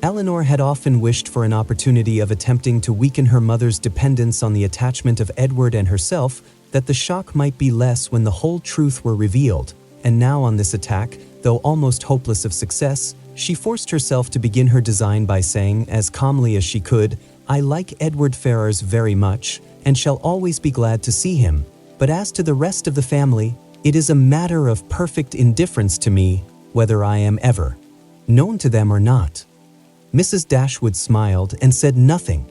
Elinor had often wished for an opportunity of attempting to weaken her mother's dependence on the attachment of Edward and herself, that the shock might be less when the whole truth were revealed, and now on this attack, though almost hopeless of success, she forced herself to begin her design by saying, as calmly as she could, "I like Edward Ferrars very much, and shall always be glad to see him, but as to the rest of the family, it is a matter of perfect indifference to me whether I am ever known to them or not." Mrs. Dashwood smiled and said nothing.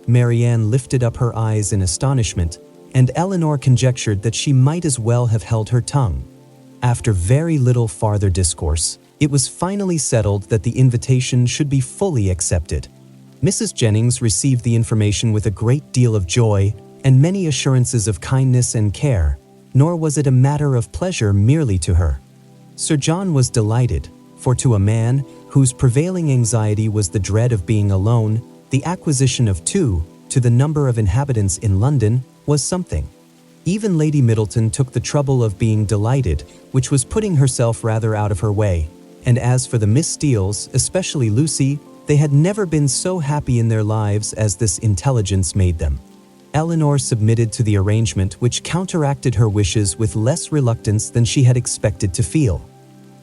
Marianne lifted up her eyes in astonishment, and Elinor conjectured that she might as well have held her tongue. After very little farther discourse, it was finally settled that the invitation should be fully accepted. Mrs. Jennings received the information with a great deal of joy and many assurances of kindness and care, nor was it a matter of pleasure merely to her. Sir John was delighted, for to a man whose prevailing anxiety was the dread of being alone, the acquisition of 2, to the number of inhabitants in London, was something. Even Lady Middleton took the trouble of being delighted, which was putting herself rather out of her way, and as for the Miss Steeles, especially Lucy, they had never been so happy in their lives as this intelligence made them. Elinor submitted to the arrangement, which counteracted her wishes with less reluctance than she had expected to feel.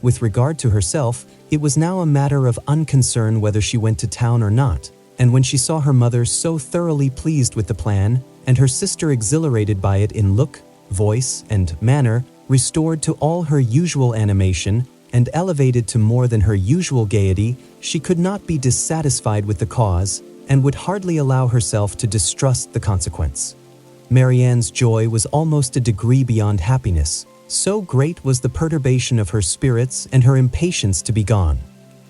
With regard to herself, it was now a matter of unconcern whether she went to town or not, and when she saw her mother so thoroughly pleased with the plan, and her sister exhilarated by it in look, voice, and manner, restored to all her usual animation, and elevated to more than her usual gaiety, she could not be dissatisfied with the cause, and would hardly allow herself to distrust the consequence. Marianne's joy was almost a degree beyond happiness. So great was the perturbation of her spirits and her impatience to be gone.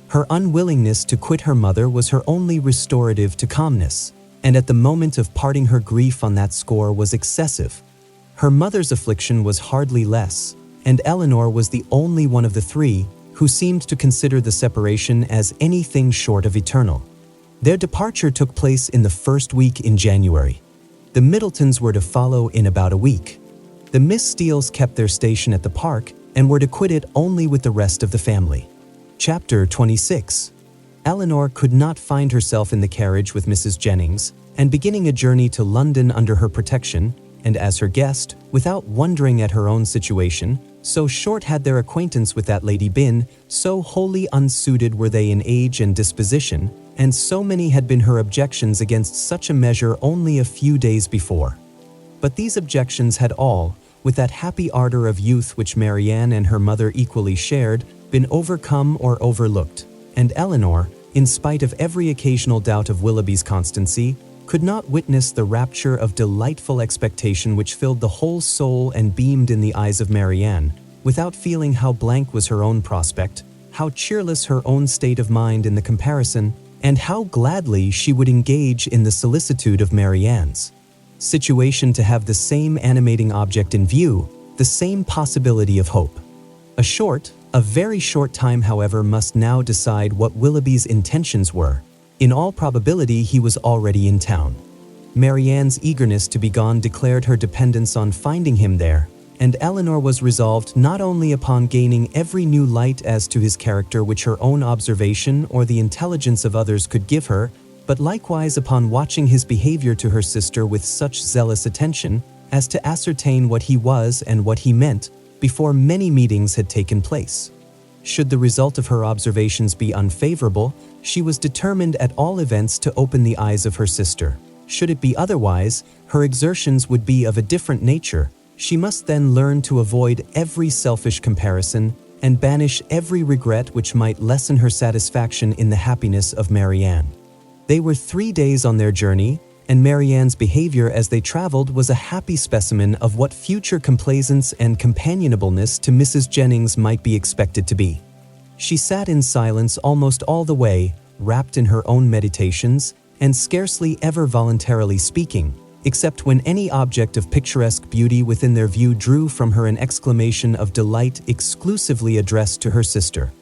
Her unwillingness to quit her mother was her only restorative to calmness, and at the moment of parting her grief on that score was excessive. Her mother's affliction was hardly less, and Elinor was the only one of the three who seemed to consider the separation as anything short of eternal. Their departure took place in the first week in January. The Middletons were to follow in about a week. The Miss Steeles kept their station at the park and were to quit it only with the rest of the family. Chapter 26. Elinor could not find herself in the carriage with Mrs. Jennings, and beginning a journey to London under her protection, and as her guest, without wondering at her own situation, so short had their acquaintance with that lady been, so wholly unsuited were they in age and disposition, and so many had been her objections against such a measure only a few days before. But these objections had all, with that happy ardor of youth which Marianne and her mother equally shared, been overcome or overlooked, and Elinor, in spite of every occasional doubt of Willoughby's constancy, could not witness the rapture of delightful expectation which filled the whole soul and beamed in the eyes of Marianne, without feeling how blank was her own prospect, how cheerless her own state of mind in the comparison, and how gladly she would engage in the solicitude of Marianne's situation to have the same animating object in view, the same possibility of hope. A very short time, however, must now decide what Willoughby's intentions were. In all probability, he was already in town. Marianne's eagerness to be gone declared her dependence on finding him there, and Elinor was resolved not only upon gaining every new light as to his character which her own observation or the intelligence of others could give her, but likewise upon watching his behavior to her sister with such zealous attention as to ascertain what he was and what he meant before many meetings had taken place. Should the result of her observations be unfavorable, she was determined at all events to open the eyes of her sister. Should it be otherwise, her exertions would be of a different nature. She must then learn to avoid every selfish comparison and banish every regret which might lessen her satisfaction in the happiness of Marianne. They were 3 days on their journey, and Marianne's behavior as they traveled was a happy specimen of what future complaisance and companionableness to Mrs. Jennings might be expected to be. She sat in silence almost all the way, wrapped in her own meditations, and scarcely ever voluntarily speaking, except when any object of picturesque beauty within their view drew from her an exclamation of delight exclusively addressed to her sister.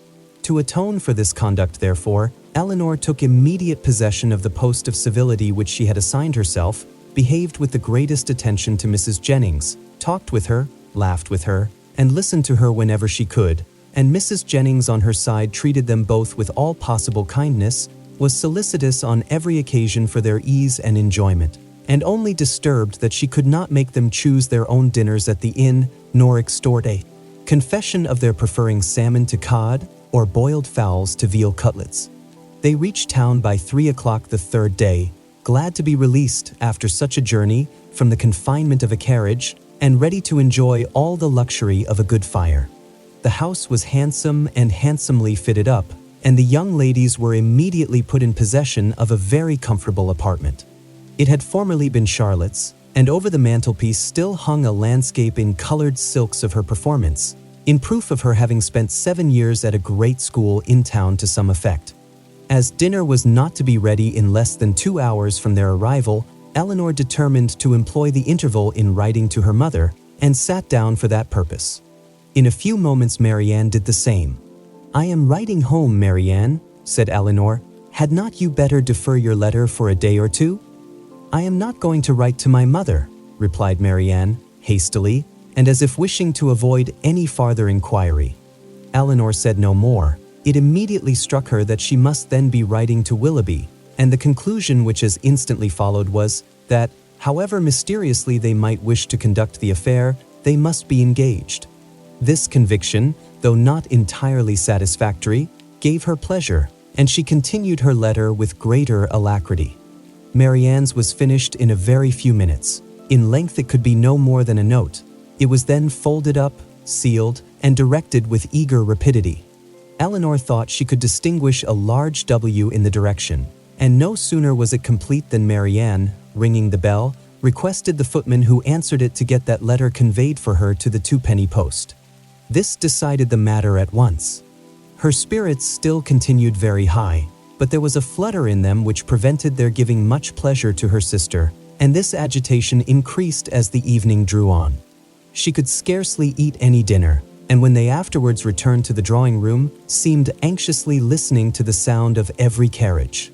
To atone for this conduct, therefore, Elinor took immediate possession of the post of civility which she had assigned herself, behaved with the greatest attention to Mrs. Jennings, talked with her, laughed with her, and listened to her whenever she could, and Mrs. Jennings on her side treated them both with all possible kindness, was solicitous on every occasion for their ease and enjoyment, and only disturbed that she could not make them choose their own dinners at the inn, nor extort a confession of their preferring salmon to cod, or boiled fowls to veal cutlets. They reached town by 3 o'clock the third day, glad to be released after such a journey from the confinement of a carriage, and ready to enjoy all the luxury of a good fire. The house was handsome and handsomely fitted up, and the young ladies were immediately put in possession of a very comfortable apartment. It had formerly been Charlotte's, and over the mantelpiece still hung a landscape in colored silks of her performance, in proof of her having spent 7 years at a great school in town to some effect. As dinner was not to be ready in less than 2 hours from their arrival, Elinor determined to employ the interval in writing to her mother, and sat down for that purpose. In a few moments Marianne did the same. "I am writing home, Marianne," said Elinor. "Had not you better defer your letter for a day or two?" "I am not going to write to my mother," replied Marianne, hastily, and as if wishing to avoid any farther inquiry. Elinor said no more. It immediately struck her that she must then be writing to Willoughby, and the conclusion which as instantly followed was that, however mysteriously they might wish to conduct the affair, they must be engaged. This conviction, though not entirely satisfactory, gave her pleasure, and she continued her letter with greater alacrity. Marianne's was finished in a very few minutes. In length it could be no more than a note. It was then folded up, sealed, and directed with eager rapidity. Elinor thought she could distinguish a large W in the direction, and no sooner was it complete than Marianne, ringing the bell, requested the footman who answered it to get that letter conveyed for her to the twopenny post. This decided the matter at once. Her spirits still continued very high, but there was a flutter in them which prevented their giving much pleasure to her sister, and this agitation increased as the evening drew on. She could scarcely eat any dinner, and when they afterwards returned to the drawing-room, seemed anxiously listening to the sound of every carriage.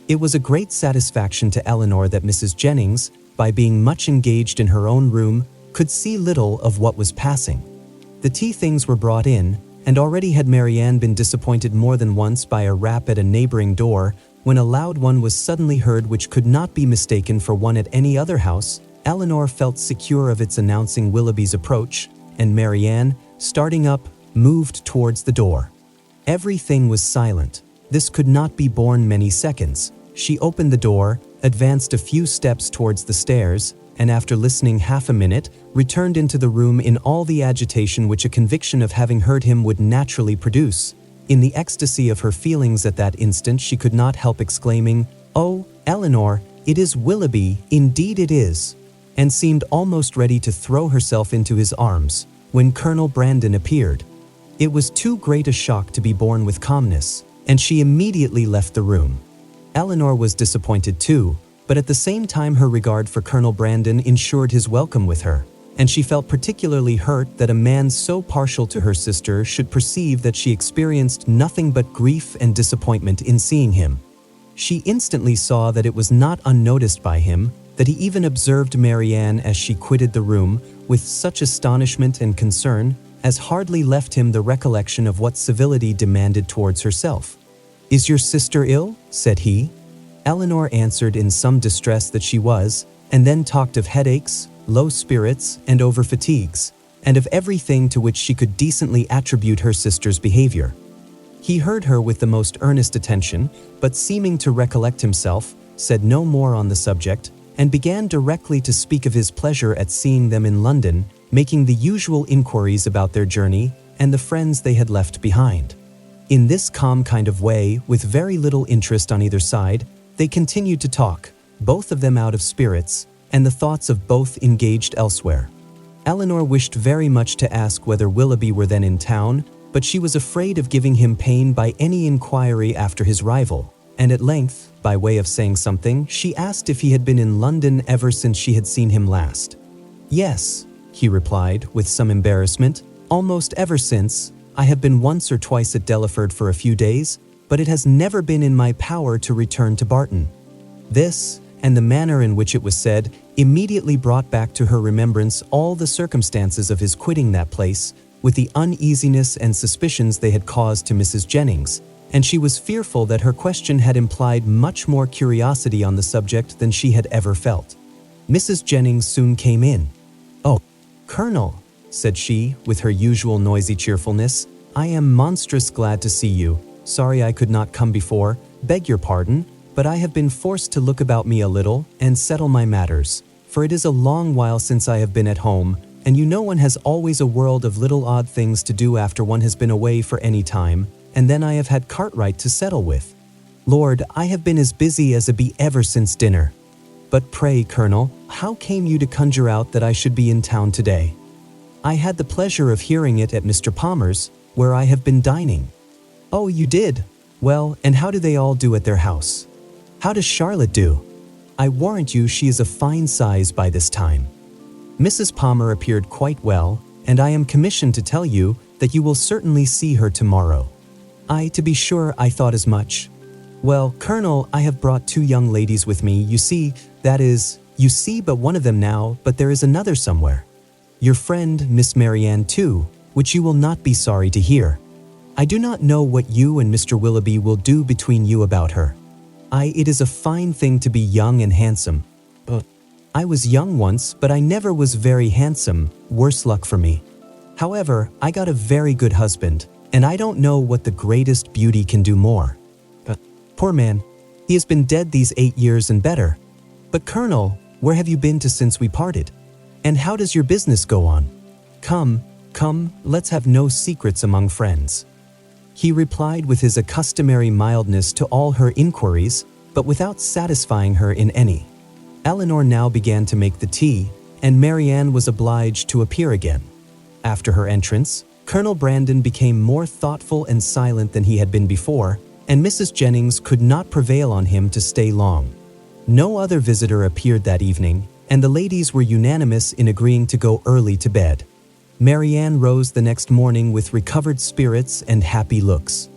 It was a great satisfaction to Elinor that Mrs. Jennings, by being much engaged in her own room, could see little of what was passing. The tea things were brought in, and already had Marianne been disappointed more than once by a rap at a neighboring door, when a loud one was suddenly heard which could not be mistaken for one at any other house. Elinor felt secure of its announcing Willoughby's approach, and Marianne, starting up, moved towards the door. Everything was silent. This could not be borne many seconds. She opened the door, advanced a few steps towards the stairs, and after listening half a minute, returned into the room in all the agitation which a conviction of having heard him would naturally produce. In the ecstasy of her feelings at that instant she could not help exclaiming, "Oh, Elinor, it is Willoughby, indeed it is," and seemed almost ready to throw herself into his arms, when Colonel Brandon appeared. It was too great a shock to be borne with calmness, and she immediately left the room. Elinor was disappointed too, but at the same time her regard for Colonel Brandon ensured his welcome with her, and she felt particularly hurt that a man so partial to her sister should perceive that she experienced nothing but grief and disappointment in seeing him. She instantly saw that it was not unnoticed by him, that he even observed Marianne as she quitted the room with such astonishment and concern as hardly left him the recollection of what civility demanded towards herself. "Is your sister ill?" said he. Elinor answered in some distress that she was, and then talked of headaches, low spirits, and over-fatigues, and of everything to which she could decently attribute her sister's behavior. He heard her with the most earnest attention, but seeming to recollect himself, said no more on the subject, and began directly to speak of his pleasure at seeing them in London, making the usual inquiries about their journey and the friends they had left behind. In this calm kind of way, with very little interest on either side, they continued to talk, both of them out of spirits, and the thoughts of both engaged elsewhere. Elinor wished very much to ask whether Willoughby were then in town, but she was afraid of giving him pain by any inquiry after his rival, and at length, by way of saying something, she asked if he had been in London ever since she had seen him last. "Yes," he replied, with some embarrassment, "almost ever since. I have been once or twice at Delaford for a few days, but it has never been in my power to return to Barton." This, and the manner in which it was said, immediately brought back to her remembrance all the circumstances of his quitting that place, with the uneasiness and suspicions they had caused to Mrs. Jennings, and she was fearful that her question had implied much more curiosity on the subject than she had ever felt. Mrs. Jennings soon came in. "Oh, Colonel," said she, with her usual noisy cheerfulness, "I am monstrous glad to see you. Sorry I could not come before. Beg your pardon, but I have been forced to look about me a little and settle my matters, for it is a long while since I have been at home, and you know one has always a world of little odd things to do after one has been away for any time, and then I have had Cartwright to settle with. Lord, I have been as busy as a bee ever since dinner. But pray, Colonel, how came you to conjure out that I should be in town today?" "I had the pleasure of hearing it at Mr. Palmer's, where I have been dining." "Oh, you did? Well, and how do they all do at their house? How does Charlotte do? I warrant you she is a fine size by this time." "Mrs. Palmer appeared quite well, and I am commissioned to tell you that you will certainly see her tomorrow." "Aye, to be sure, I thought as much. Well, Colonel, I have brought 2 young ladies with me, you see but one of them now, but there is another somewhere. Your friend, Miss Marianne, too, which you will not be sorry to hear. I do not know what you and Mr. Willoughby will do between you about her. Aye, it is a fine thing to be young and handsome. I was young once, but I never was very handsome, worse luck for me. However, I got a very good husband, and I don't know what the greatest beauty can do more. Poor man, he has been dead these 8 years and better. But Colonel, where have you been to since we parted? And how does your business go on? Come, let's have no secrets among friends." He replied with his customary mildness to all her inquiries, but without satisfying her in any. Elinor now began to make the tea, and Marianne was obliged to appear again. After her entrance, Colonel Brandon became more thoughtful and silent than he had been before, and Mrs. Jennings could not prevail on him to stay long. No other visitor appeared that evening, and the ladies were unanimous in agreeing to go early to bed. Marianne rose the next morning with recovered spirits and happy looks.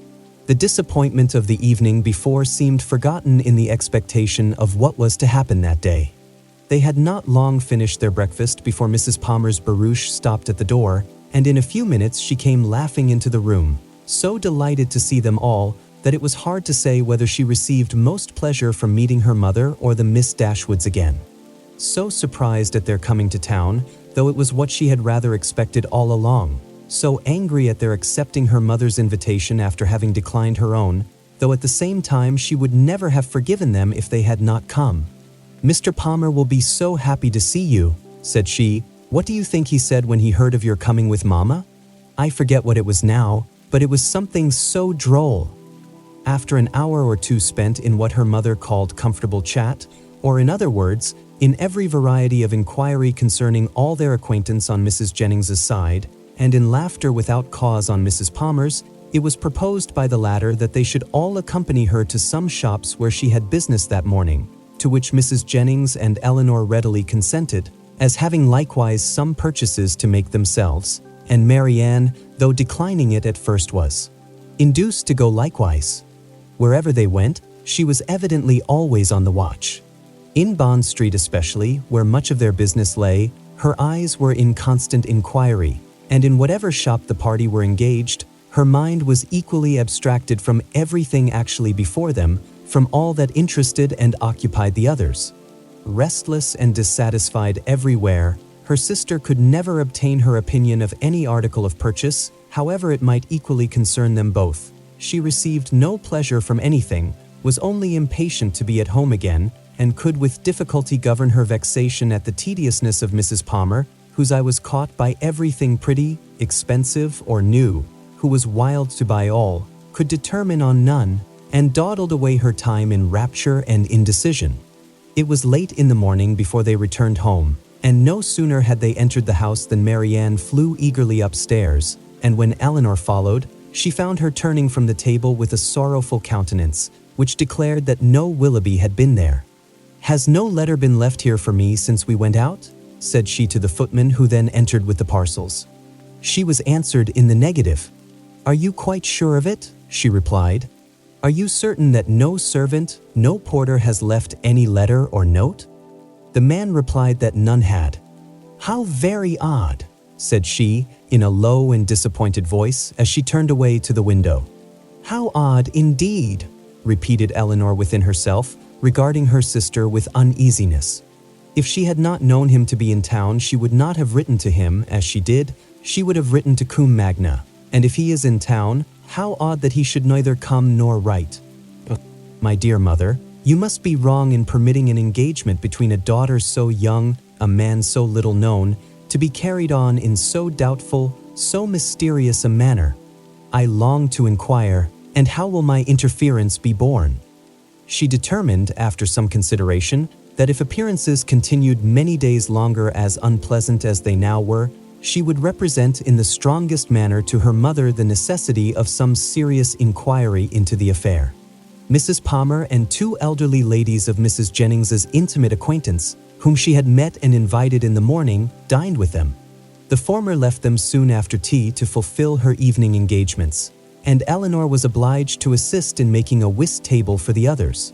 The disappointment of the evening before seemed forgotten in the expectation of what was to happen that day. They had not long finished their breakfast before Mrs. Palmer's barouche stopped at the door, and in a few minutes she came laughing into the room, so delighted to see them all that it was hard to say whether she received most pleasure from meeting her mother or the Miss Dashwoods again. So surprised at their coming to town, though it was what she had rather expected all along, so angry at their accepting her mother's invitation after having declined her own, though at the same time she would never have forgiven them if they had not come. "Mr. Palmer will be so happy to see you," said she. "What do you think he said when he heard of your coming with Mamma? I forget what it was now, but it was something so droll." After an hour or two spent in what her mother called comfortable chat, or in other words, in every variety of inquiry concerning all their acquaintance on Mrs. Jennings's side, and in laughter without cause on Mrs. Palmer's, it was proposed by the latter that they should all accompany her to some shops where she had business that morning, to which Mrs. Jennings and Elinor readily consented, as having likewise some purchases to make themselves, and Marianne, though declining it at first, was induced to go likewise. Wherever they went, she was evidently always on the watch. In Bond Street especially, where much of their business lay, her eyes were in constant inquiry, and in whatever shop the party were engaged, her mind was equally abstracted from everything actually before them, from all that interested and occupied the others. Restless and dissatisfied everywhere, her sister could never obtain her opinion of any article of purchase, however it might equally concern them both. She received no pleasure from anything, was only impatient to be at home again, and could with difficulty govern her vexation at the tediousness of Mrs. Palmer, whose eye was caught by everything pretty, expensive, or new, who was wild to buy all, could determine on none, and dawdled away her time in rapture and indecision. It was late in the morning before they returned home, and no sooner had they entered the house than Marianne flew eagerly upstairs, and when Elinor followed, she found her turning from the table with a sorrowful countenance, which declared that no Willoughby had been there. "Has no letter been left here for me since we went out?" said she to the footman, who then entered with the parcels. She was answered in the negative. "Are you quite sure of it?" she replied. "Are you certain that no servant, no porter has left any letter or note?" The man replied that none had. "How very odd," said she, in a low and disappointed voice, as she turned away to the window. "How odd indeed," repeated Elinor within herself, regarding her sister with uneasiness. If she had not known him to be in town, she would not have written to him as she did. She would have written to Combe Magna, and if he is in town, how odd that he should neither come nor write. But, my dear mother, you must be wrong in permitting an engagement between a daughter so young, a man so little known, to be carried on in so doubtful, so mysterious a manner. I long to inquire, and how will my interference be borne? She determined, after some consideration, that if appearances continued many days longer as unpleasant as they now were, she would represent in the strongest manner to her mother the necessity of some serious inquiry into the affair. Mrs. Palmer and two elderly ladies of Mrs. Jennings's intimate acquaintance, whom she had met and invited in the morning, dined with them. The former left them soon after tea to fulfill her evening engagements, and Elinor was obliged to assist in making a whist table for the others.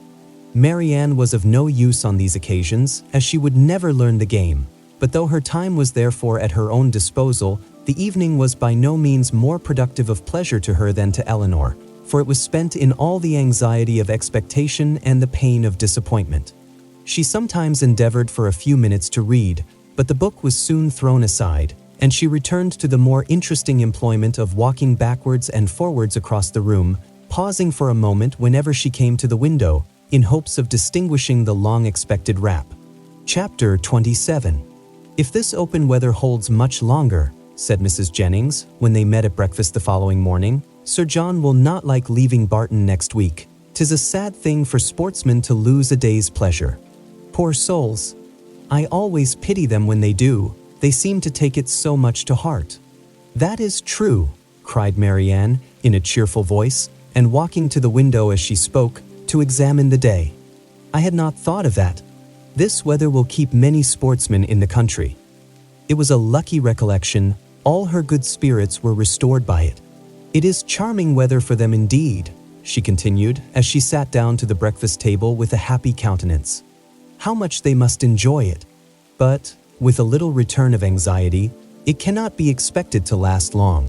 Marianne was of no use on these occasions, as she would never learn the game, but though her time was therefore at her own disposal, the evening was by no means more productive of pleasure to her than to Elinor, for it was spent in all the anxiety of expectation and the pain of disappointment. She sometimes endeavored for a few minutes to read, but the book was soon thrown aside, and she returned to the more interesting employment of walking backwards and forwards across the room, pausing for a moment whenever she came to the window, in hopes of distinguishing the long-expected rap. Chapter 27. "If this open weather holds much longer," said Mrs. Jennings, when they met at breakfast the following morning, "Sir John will not like leaving Barton next week. 'Tis a sad thing for sportsmen to lose a day's pleasure. Poor souls! I always pity them when they do. They seem to take it so much to heart." "That is true," cried Marianne, in a cheerful voice, and walking to the window as she spoke, to examine the day. "I had not thought of that. This weather will keep many sportsmen in the country." It was a lucky recollection. All her good spirits were restored by it. "It is charming weather for them indeed," she continued, as she sat down to the breakfast table with a happy countenance. "How much they must enjoy it! But, with a little return of anxiety, it cannot be expected to last long.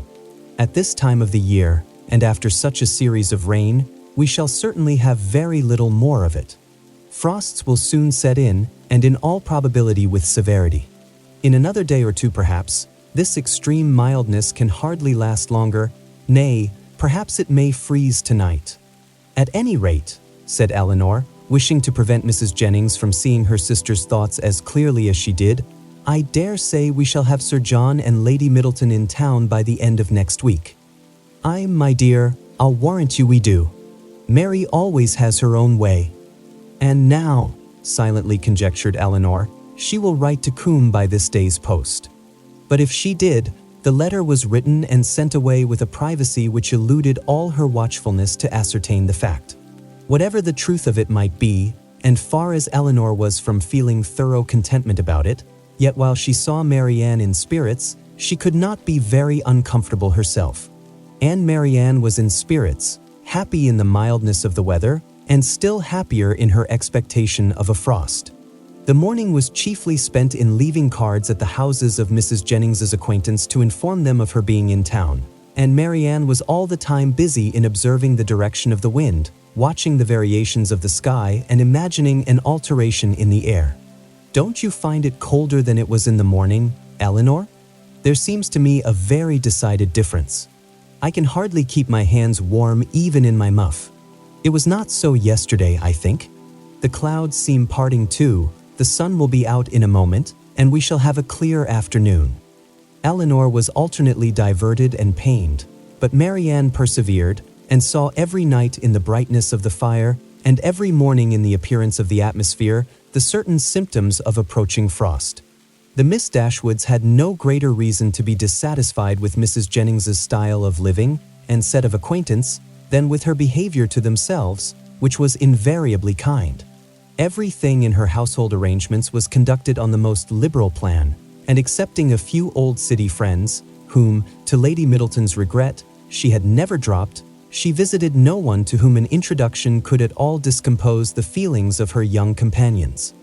At this time of the year, and after such a series of rain, we shall certainly have very little more of it. Frosts will soon set in, and in all probability with severity. In another day or two perhaps, this extreme mildness can hardly last longer, nay, perhaps it may freeze tonight." "At any rate," said Elinor, wishing to prevent Mrs. Jennings from seeing her sister's thoughts as clearly as she did, "I dare say we shall have Sir John and Lady Middleton in town by the end of next week." My dear, I'll warrant you we do. Mary always has her own way. And now," silently conjectured Elinor, "she will write to Combe by this day's post." But if she did, the letter was written and sent away with a privacy which eluded all her watchfulness to ascertain the fact. Whatever the truth of it might be, and far as Elinor was from feeling thorough contentment about it, yet while she saw Marianne in spirits, she could not be very uncomfortable herself. And Marianne was in spirits, happy in the mildness of the weather, and still happier in her expectation of a frost. The morning was chiefly spent in leaving cards at the houses of Mrs. Jennings's acquaintance to inform them of her being in town, and Marianne was all the time busy in observing the direction of the wind, watching the variations of the sky, and imagining an alteration in the air. "Don't you find it colder than it was in the morning, Elinor? There seems to me a very decided difference. I can hardly keep my hands warm even in my muff. It was not so yesterday, I think. The clouds seem parting too, the sun will be out in a moment, and we shall have a clear afternoon." Elinor was alternately diverted and pained, but Marianne persevered, and saw every night in the brightness of the fire, and every morning in the appearance of the atmosphere, the certain symptoms of approaching frost. The Miss Dashwoods had no greater reason to be dissatisfied with Mrs. Jennings's style of living and set of acquaintance than with her behavior to themselves, which was invariably kind. Everything in her household arrangements was conducted on the most liberal plan, and excepting a few old city friends, whom, to Lady Middleton's regret, she had never dropped, she visited no one to whom an introduction could at all discompose the feelings of her young companions.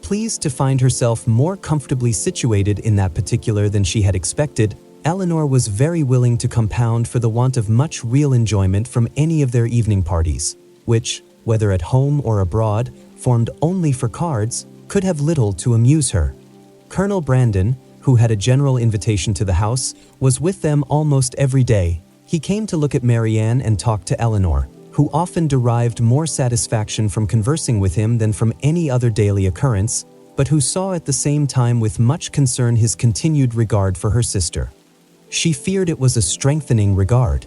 Pleased to find herself more comfortably situated in that particular than she had expected, Elinor was very willing to compound for the want of much real enjoyment from any of their evening parties, which, whether at home or abroad, formed only for cards, could have little to amuse her. Colonel Brandon, who had a general invitation to the house, was with them almost every day. He came to look at Marianne and talk to Elinor, who often derived more satisfaction from conversing with him than from any other daily occurrence, but who saw at the same time with much concern his continued regard for her sister. She feared it was a strengthening regard.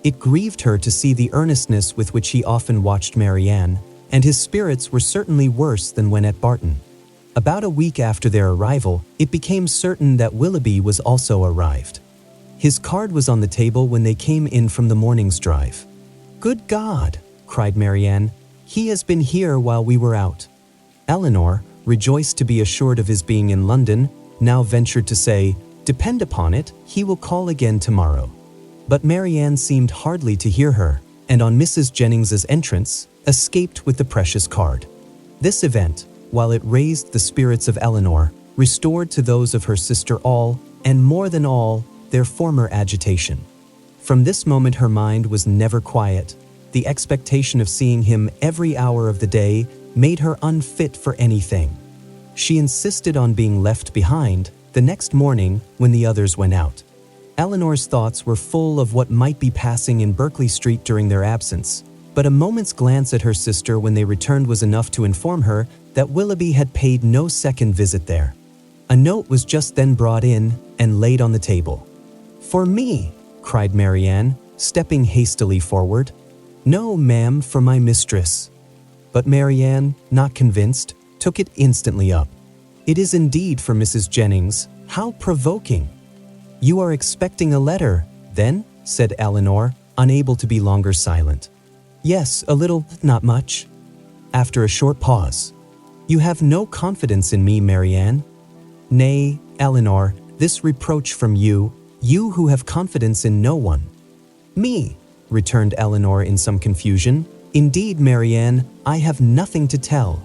It grieved her to see the earnestness with which he often watched Marianne, and his spirits were certainly worse than when at Barton. About a week after their arrival, it became certain that Willoughby was also arrived. His card was on the table when they came in from the morning's drive. "Good God!" cried Marianne. "He has been here while we were out." Elinor, rejoiced to be assured of his being in London, now ventured to say, "Depend upon it, he will call again tomorrow." But Marianne seemed hardly to hear her, and on Mrs. Jennings's entrance, escaped with the precious card. This event, while it raised the spirits of Elinor, restored to those of her sister all, and more than all, their former agitation. From this moment her mind was never quiet. The expectation of seeing him every hour of the day made her unfit for anything. She insisted on being left behind the next morning when the others went out. Elinor's thoughts were full of what might be passing in Berkeley Street during their absence, but a moment's glance at her sister when they returned was enough to inform her that Willoughby had paid no second visit there. A note was just then brought in and laid on the table. "For me!" cried Marianne, stepping hastily forward. "No, ma'am, for my mistress." But Marianne, not convinced, took it instantly up. "It is indeed for Mrs. Jennings. How provoking!" "You are expecting a letter, then?" said Elinor, unable to be longer silent. "Yes, a little, not much." After a short pause, "You have no confidence in me, Marianne?" "Nay, Elinor, this reproach from you, you who have confidence in no one." "Me?" returned Elinor in some confusion. "Indeed, Marianne, I have nothing to tell."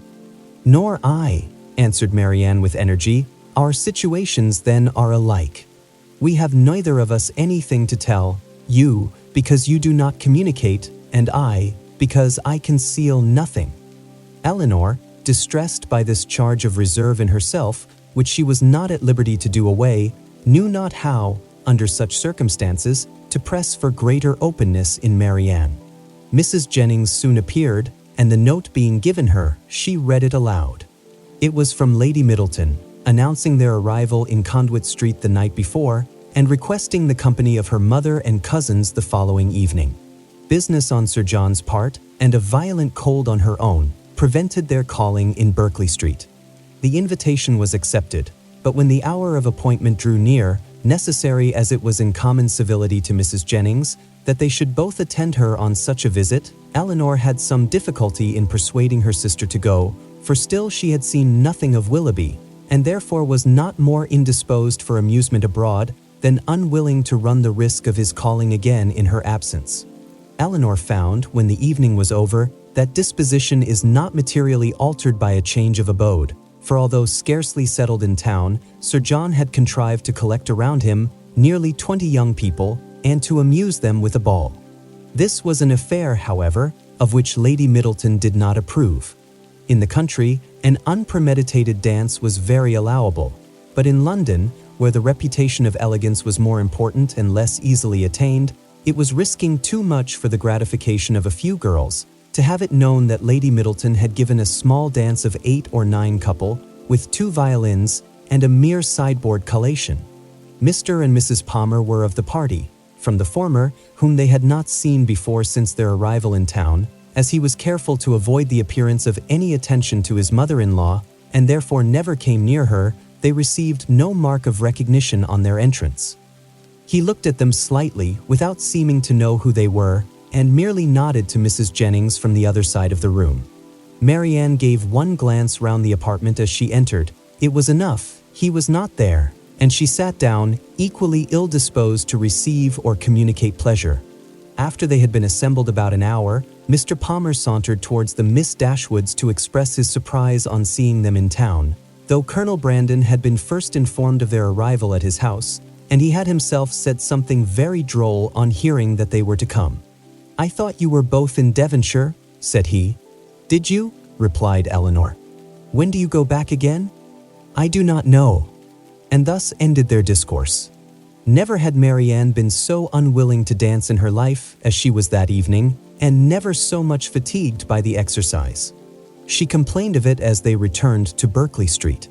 "Nor I," answered Marianne with energy. "Our situations then are alike. We have neither of us anything to tell, you, because you do not communicate, and I, because I conceal nothing." Elinor, distressed by this charge of reserve in herself, which she was not at liberty to do away, knew not how, under such circumstances, to press for greater openness in Marianne. Mrs. Jennings soon appeared, and the note being given her, she read it aloud. It was from Lady Middleton, announcing their arrival in Conduit Street the night before, and requesting the company of her mother and cousins the following evening. Business on Sir John's part, and a violent cold on her own, prevented their calling in Berkeley Street. The invitation was accepted, but when the hour of appointment drew near, necessary as it was in common civility to Mrs. Jennings, that they should both attend her on such a visit, Elinor had some difficulty in persuading her sister to go, for still she had seen nothing of Willoughby, and therefore was not more indisposed for amusement abroad than unwilling to run the risk of his calling again in her absence. Elinor found, when the evening was over, that disposition is not materially altered by a change of abode, for although scarcely settled in town, Sir John had contrived to collect around him nearly 20 young people, and to amuse them with a ball. This was an affair, however, of which Lady Middleton did not approve. In the country, an unpremeditated dance was very allowable, but in London, where the reputation of elegance was more important and less easily attained, it was risking too much for the gratification of a few girls to have it known that Lady Middleton had given a small dance of 8 or 9 couple, with 2 violins and a mere sideboard collation. Mr. and Mrs. Palmer were of the party, from the former, whom they had not seen before since their arrival in town, as he was careful to avoid the appearance of any attention to his mother-in-law, and therefore never came near her. They received no mark of recognition on their entrance. He looked at them slightly, without seeming to know who they were, and merely nodded to Mrs. Jennings from the other side of the room. Marianne gave one glance round the apartment as she entered. It was enough. He was not there, and she sat down, equally ill-disposed to receive or communicate pleasure. After they had been assembled about an hour, Mr. Palmer sauntered towards the Miss Dashwoods to express his surprise on seeing them in town, though Colonel Brandon had been first informed of their arrival at his house, and he had himself said something very droll on hearing that they were to come. "I thought you were both in Devonshire," said he. "Did you?" replied Elinor. "When do you go back again?" "I do not know." And thus ended their discourse. Never had Marianne been so unwilling to dance in her life as she was that evening, and never so much fatigued by the exercise. She complained of it as they returned to Berkeley Street.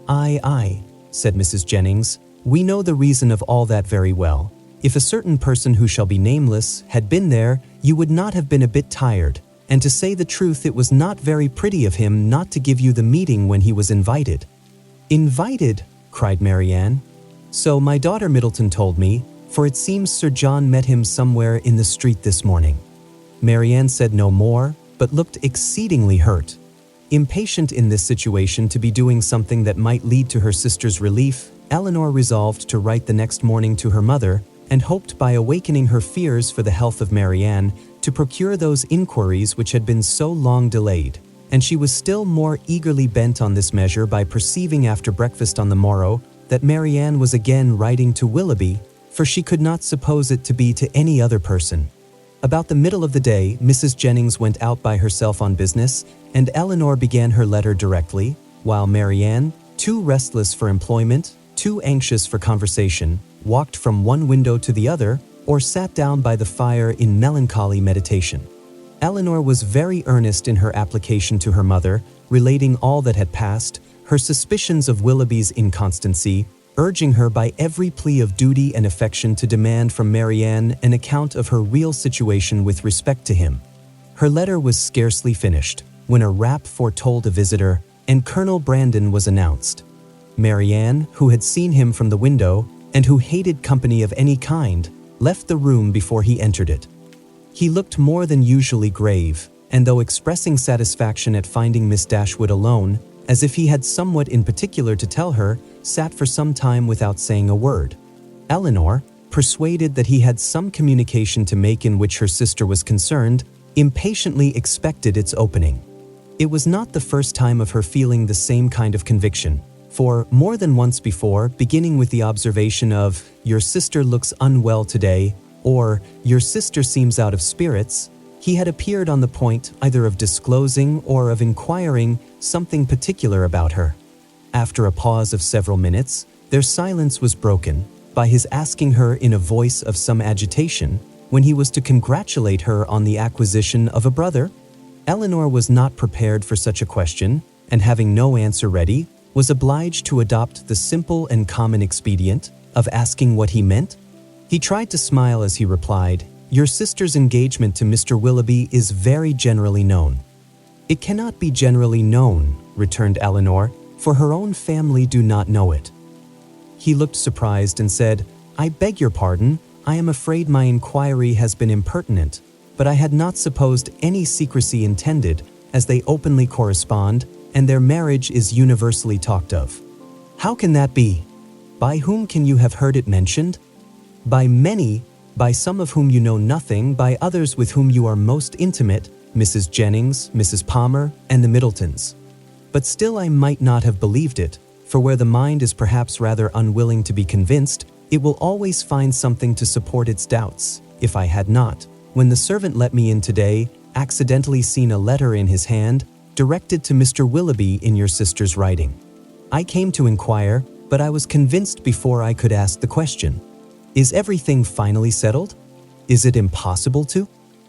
"Aye," said Mrs. Jennings, "we know the reason of all that very well. If a certain person who shall be nameless had been there, you would not have been a bit tired, and to say the truth, it was not very pretty of him not to give you the meeting when he was invited." "Invited?" cried Marianne. "So my daughter Middleton told me, for it seems Sir John met him somewhere in the street this morning." Marianne said no more, but looked exceedingly hurt. Impatient in this situation to be doing something that might lead to her sister's relief, Elinor resolved to write the next morning to her mother, and hoped by awakening her fears for the health of Marianne to procure those inquiries which had been so long delayed. And she was still more eagerly bent on this measure by perceiving after breakfast on the morrow that Marianne was again writing to Willoughby, for she could not suppose it to be to any other person. About the middle of the day, Mrs. Jennings went out by herself on business, and Elinor began her letter directly, while Marianne, too restless for employment, too anxious for conversation, walked from one window to the other, or sat down by the fire in melancholy meditation. Elinor was very earnest in her application to her mother, relating all that had passed, her suspicions of Willoughby's inconstancy, urging her by every plea of duty and affection to demand from Marianne an account of her real situation with respect to him. Her letter was scarcely finished, when a rap foretold a visitor, and Colonel Brandon was announced. Marianne, who had seen him from the window, and who hated company of any kind, left the room before he entered it. He looked more than usually grave, and though expressing satisfaction at finding Miss Dashwood alone, as if he had somewhat in particular to tell her, sat for some time without saying a word. Elinor, persuaded that he had some communication to make in which her sister was concerned, impatiently expected its opening. It was not the first time of her feeling the same kind of conviction, for more than once before, beginning with the observation of, "Your sister looks unwell today," or "Your sister seems out of spirits," he had appeared on the point either of disclosing or of inquiring something particular about her. After a pause of several minutes, their silence was broken by his asking her in a voice of some agitation when he was to congratulate her on the acquisition of a brother. Elinor was not prepared for such a question, and having no answer ready, was obliged to adopt the simple and common expedient of asking what he meant. He tried to smile as he replied, "Your sister's engagement to Mr. Willoughby is very generally known." "It cannot be generally known," returned Elinor, "for her own family do not know it." He looked surprised and said, "I beg your pardon, I am afraid my inquiry has been impertinent, but I had not supposed any secrecy intended, as they openly correspond, and their marriage is universally talked of." "How can that be? By whom can you have heard it mentioned?" "By many, by some of whom you know nothing, by others with whom you are most intimate, Mrs. Jennings, Mrs. Palmer, and the Middletons. But still I might not have believed it, for where the mind is perhaps rather unwilling to be convinced, it will always find something to support its doubts. If I had not, when the servant let me in today, accidentally seen a letter in his hand, directed to Mr. Willoughby in your sister's writing. I came to inquire, but I was convinced before I could ask the question. Is everything finally settled? Is it impossible to?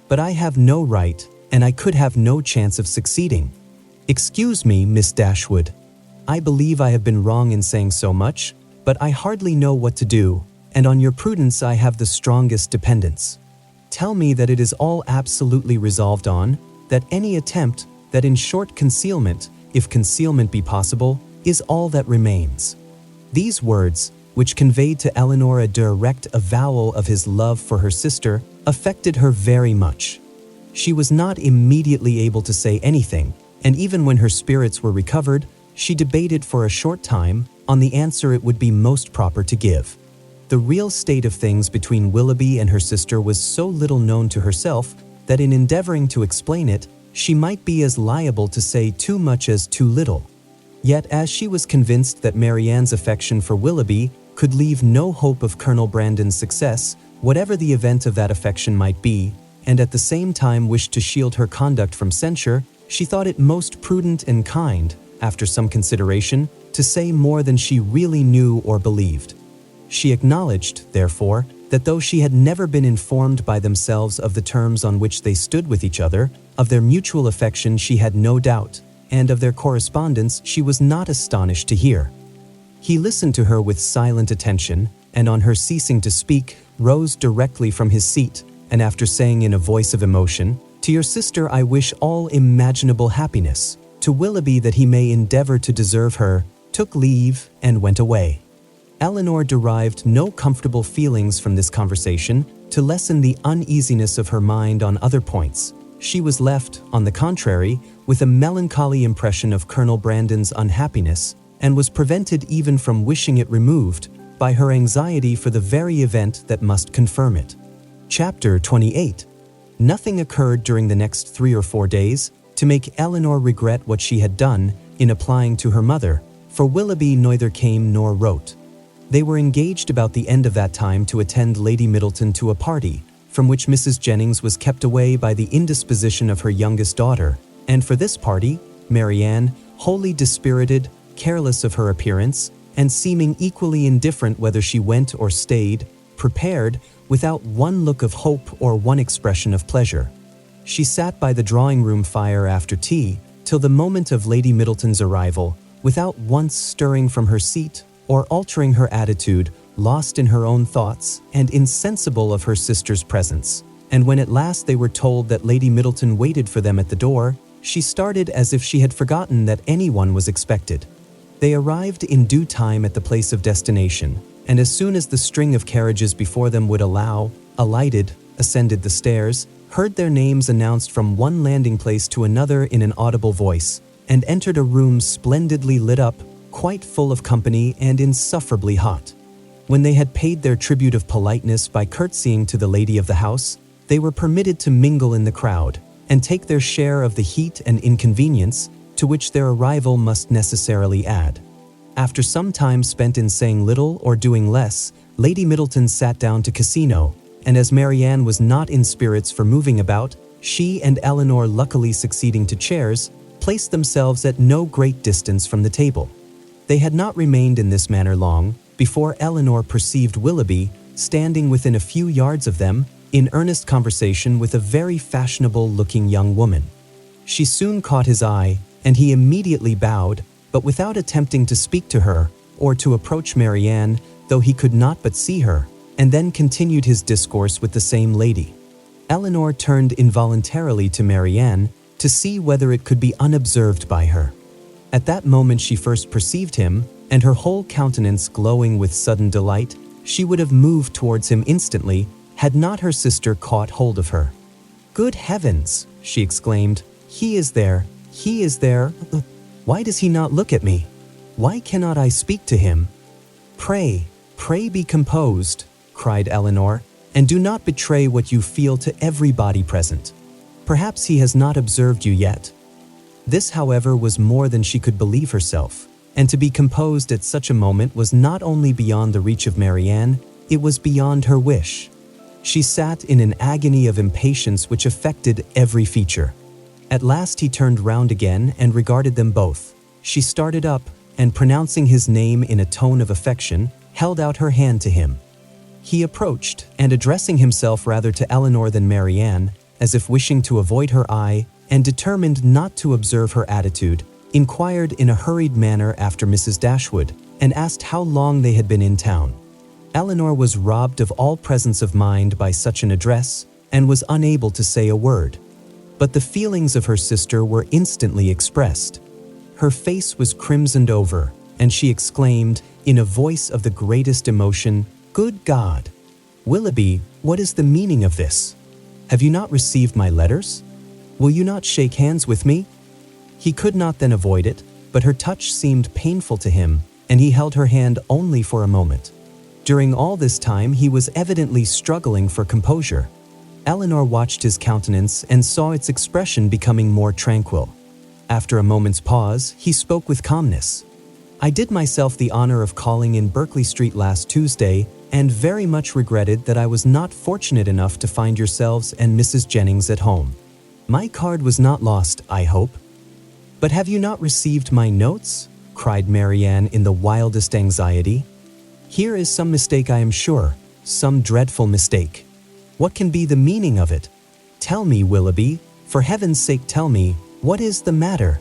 But I have no right, and I could have no chance of succeeding. Excuse me, Miss Dashwood. I believe I have been wrong in saying so much, but I hardly know what to do, and on your prudence I have the strongest dependence. Tell me that it is all absolutely resolved on, that any attempt, that in short concealment, if concealment be possible, is all that remains." These words, which conveyed to Elinor a direct avowal of his love for her sister, affected her very much. She was not immediately able to say anything, and even when her spirits were recovered, she debated for a short time on the answer it would be most proper to give. The real state of things between Willoughby and her sister was so little known to herself that in endeavoring to explain it, she might be as liable to say too much as too little. Yet as she was convinced that Marianne's affection for Willoughby could leave no hope of Colonel Brandon's success, whatever the event of that affection might be, and at the same time wished to shield her conduct from censure, she thought it most prudent and kind, after some consideration, to say more than she really knew or believed. She acknowledged, therefore, that though she had never been informed by themselves of the terms on which they stood with each other, of their mutual affection she had no doubt, and of their correspondence she was not astonished to hear. He listened to her with silent attention, and on her ceasing to speak, rose directly from his seat, and after saying in a voice of emotion, "To your sister I wish all imaginable happiness, to Willoughby that he may endeavor to deserve her," took leave and went away. Elinor derived no comfortable feelings from this conversation to lessen the uneasiness of her mind on other points. She was left, on the contrary, with a melancholy impression of Colonel Brandon's unhappiness, and was prevented even from wishing it removed by her anxiety for the very event that must confirm it. Chapter 28. Nothing occurred during the next 3 or 4 days to make Elinor regret what she had done in applying to her mother, for Willoughby neither came nor wrote. They were engaged about the end of that time to attend Lady Middleton to a party, from which Mrs. Jennings was kept away by the indisposition of her youngest daughter, and for this party, Marianne, wholly dispirited, careless of her appearance, and seeming equally indifferent whether she went or stayed, prepared, without one look of hope or one expression of pleasure. She sat by the drawing-room fire after tea till the moment of Lady Middleton's arrival, without once stirring from her seat or altering her attitude, lost in her own thoughts and insensible of her sister's presence. And when at last they were told that Lady Middleton waited for them at the door, she started as if she had forgotten that anyone was expected. They arrived in due time at the place of destination, and as soon as the string of carriages before them would allow, alighted, ascended the stairs, heard their names announced from one landing place to another in an audible voice, and entered a room splendidly lit up, quite full of company and insufferably hot. When they had paid their tribute of politeness by curtsying to the lady of the house, they were permitted to mingle in the crowd, and take their share of the heat and inconvenience to which their arrival must necessarily add. After some time spent in saying little or doing less, Lady Middleton sat down to casino, and as Marianne was not in spirits for moving about, she and Elinor, luckily succeeding to chairs, placed themselves at no great distance from the table. They had not remained in this manner long before Elinor perceived Willoughby standing within a few yards of them in earnest conversation with a very fashionable-looking young woman. She soon caught his eye, and he immediately bowed, but without attempting to speak to her or to approach Marianne, though he could not but see her, and then continued his discourse with the same lady. Elinor turned involuntarily to Marianne to see whether it could be unobserved by her. At that moment she first perceived him, and her whole countenance glowing with sudden delight, she would have moved towards him instantly had not her sister caught hold of her. "Good heavens!" she exclaimed. He is there! Why does he not look at me? Why cannot I speak to him?" Pray be composed," cried Elinor, "and do not betray what you feel to everybody present. Perhaps he has not observed you yet." This, however, was more than she could believe herself, and to be composed at such a moment was not only beyond the reach of Marianne, it was beyond her wish. She sat in an agony of impatience which affected every feature. At last he turned round again and regarded them both. She started up, and pronouncing his name in a tone of affection, held out her hand to him. He approached, and addressing himself rather to Elinor than Marianne, as if wishing to avoid her eye, and determined not to observe her attitude, inquired in a hurried manner after Mrs. Dashwood, and asked how long they had been in town. Elinor was robbed of all presence of mind by such an address, and was unable to say a word. But the feelings of her sister were instantly expressed. Her face was crimsoned over, and she exclaimed, in a voice of the greatest emotion, "Good God! Willoughby, what is the meaning of this? Have you not received my letters? Will you not shake hands with me?" He could not then avoid it, but her touch seemed painful to him, and he held her hand only for a moment. During all this time, he was evidently struggling for composure. Elinor watched his countenance and saw its expression becoming more tranquil. After a moment's pause, he spoke with calmness. "I did myself the honor of calling in Berkeley Street last Tuesday and very much regretted that I was not fortunate enough to find yourselves and Mrs. Jennings at home. My card was not lost, I hope." "But have you not received my notes?" cried Marianne in the wildest anxiety. "Here is some mistake, I am sure, some dreadful mistake. What can be the meaning of it? Tell me, Willoughby, for heaven's sake tell me, what is the matter?"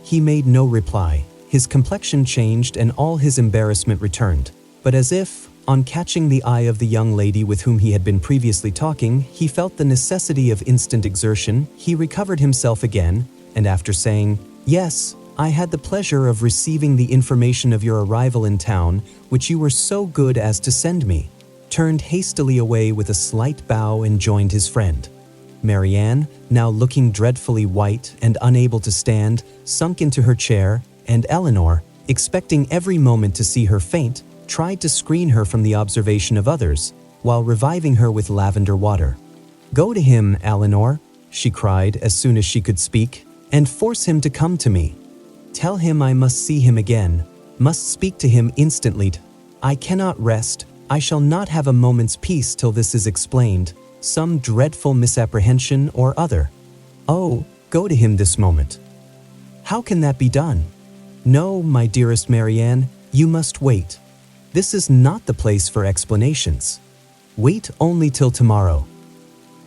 He made no reply. His complexion changed and all his embarrassment returned. But as if, on catching the eye of the young lady with whom he had been previously talking, he felt the necessity of instant exertion, he recovered himself again, and after saying, "Yes, I had the pleasure of receiving the information of your arrival in town, which you were so good as to send me," turned hastily away with a slight bow and joined his friend. Marianne, now looking dreadfully white and unable to stand, sunk into her chair, and Elinor, expecting every moment to see her faint, tried to screen her from the observation of others, while reviving her with lavender water. "Go to him, Elinor," she cried as soon as she could speak, "and force him to come to me. Tell him I must see him again, must speak to him instantly. I cannot rest, I shall not have a moment's peace till this is explained, some dreadful misapprehension or other. Oh, go to him this moment." "How can that be done?" "No, my dearest Marianne, you must wait. This is not the place for explanations. Wait only till tomorrow."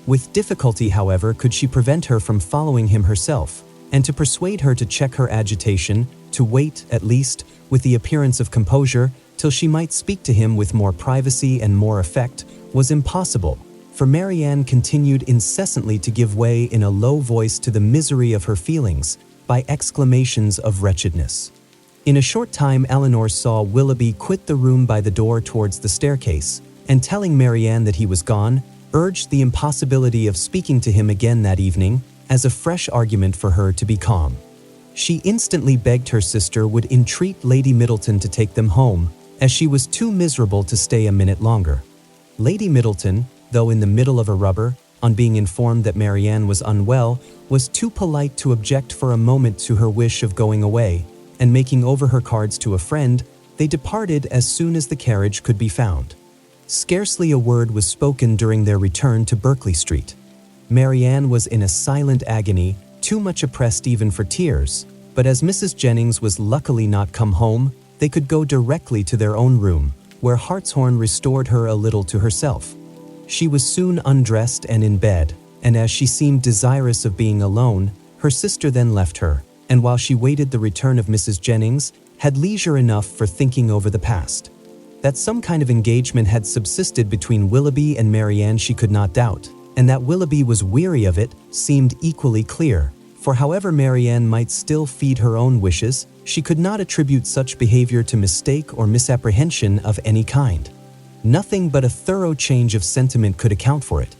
With difficulty, however, could she prevent her from following him herself, and to persuade her to check her agitation, to wait, at least, with the appearance of composure, till she might speak to him with more privacy and more effect, was impossible, for Marianne continued incessantly to give way in a low voice to the misery of her feelings, by exclamations of wretchedness. In a short time Elinor saw Willoughby quit the room by the door towards the staircase, and telling Marianne that he was gone, urged the impossibility of speaking to him again that evening, as a fresh argument for her to be calm. She instantly begged her sister would entreat Lady Middleton to take them home, as she was too miserable to stay a minute longer. Lady Middleton, though in the middle of a rubber, on being informed that Marianne was unwell, was too polite to object for a moment to her wish of going away, and making over her cards to a friend, they departed as soon as the carriage could be found. Scarcely a word was spoken during their return to Berkeley Street. Marianne was in a silent agony, too much oppressed even for tears, but as Mrs. Jennings was luckily not come home, they could go directly to their own room, where Hartshorn restored her a little to herself. She was soon undressed and in bed, and as she seemed desirous of being alone, her sister then left her, and while she waited the return of Mrs. Jennings, had leisure enough for thinking over the past. That some kind of engagement had subsisted between Willoughby and Marianne she could not doubt, and that Willoughby was weary of it seemed equally clear, for however Marianne might still feed her own wishes, she could not attribute such behavior to mistake or misapprehension of any kind. Nothing but a thorough change of sentiment could account for it.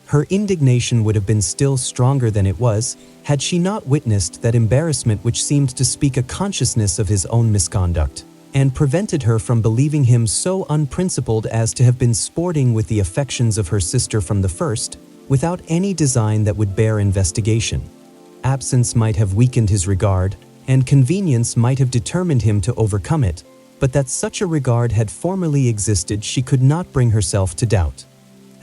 Her indignation would have been still stronger than it was, had she not witnessed that embarrassment which seemed to speak a consciousness of his own misconduct, and prevented her from believing him so unprincipled as to have been sporting with the affections of her sister from the first, without any design that would bear investigation. Absence might have weakened his regard, and convenience might have determined him to overcome it, but that such a regard had formerly existed she could not bring herself to doubt.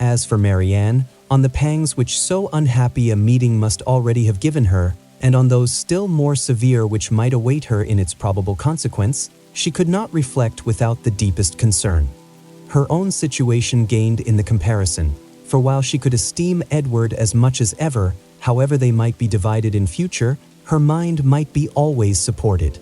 As for Marianne, on the pangs which so unhappy a meeting must already have given her, and on those still more severe which might await her in its probable consequence, she could not reflect without the deepest concern. Her own situation gained in the comparison, for while she could esteem Edward as much as ever, however they might be divided in future, her mind might be always supported.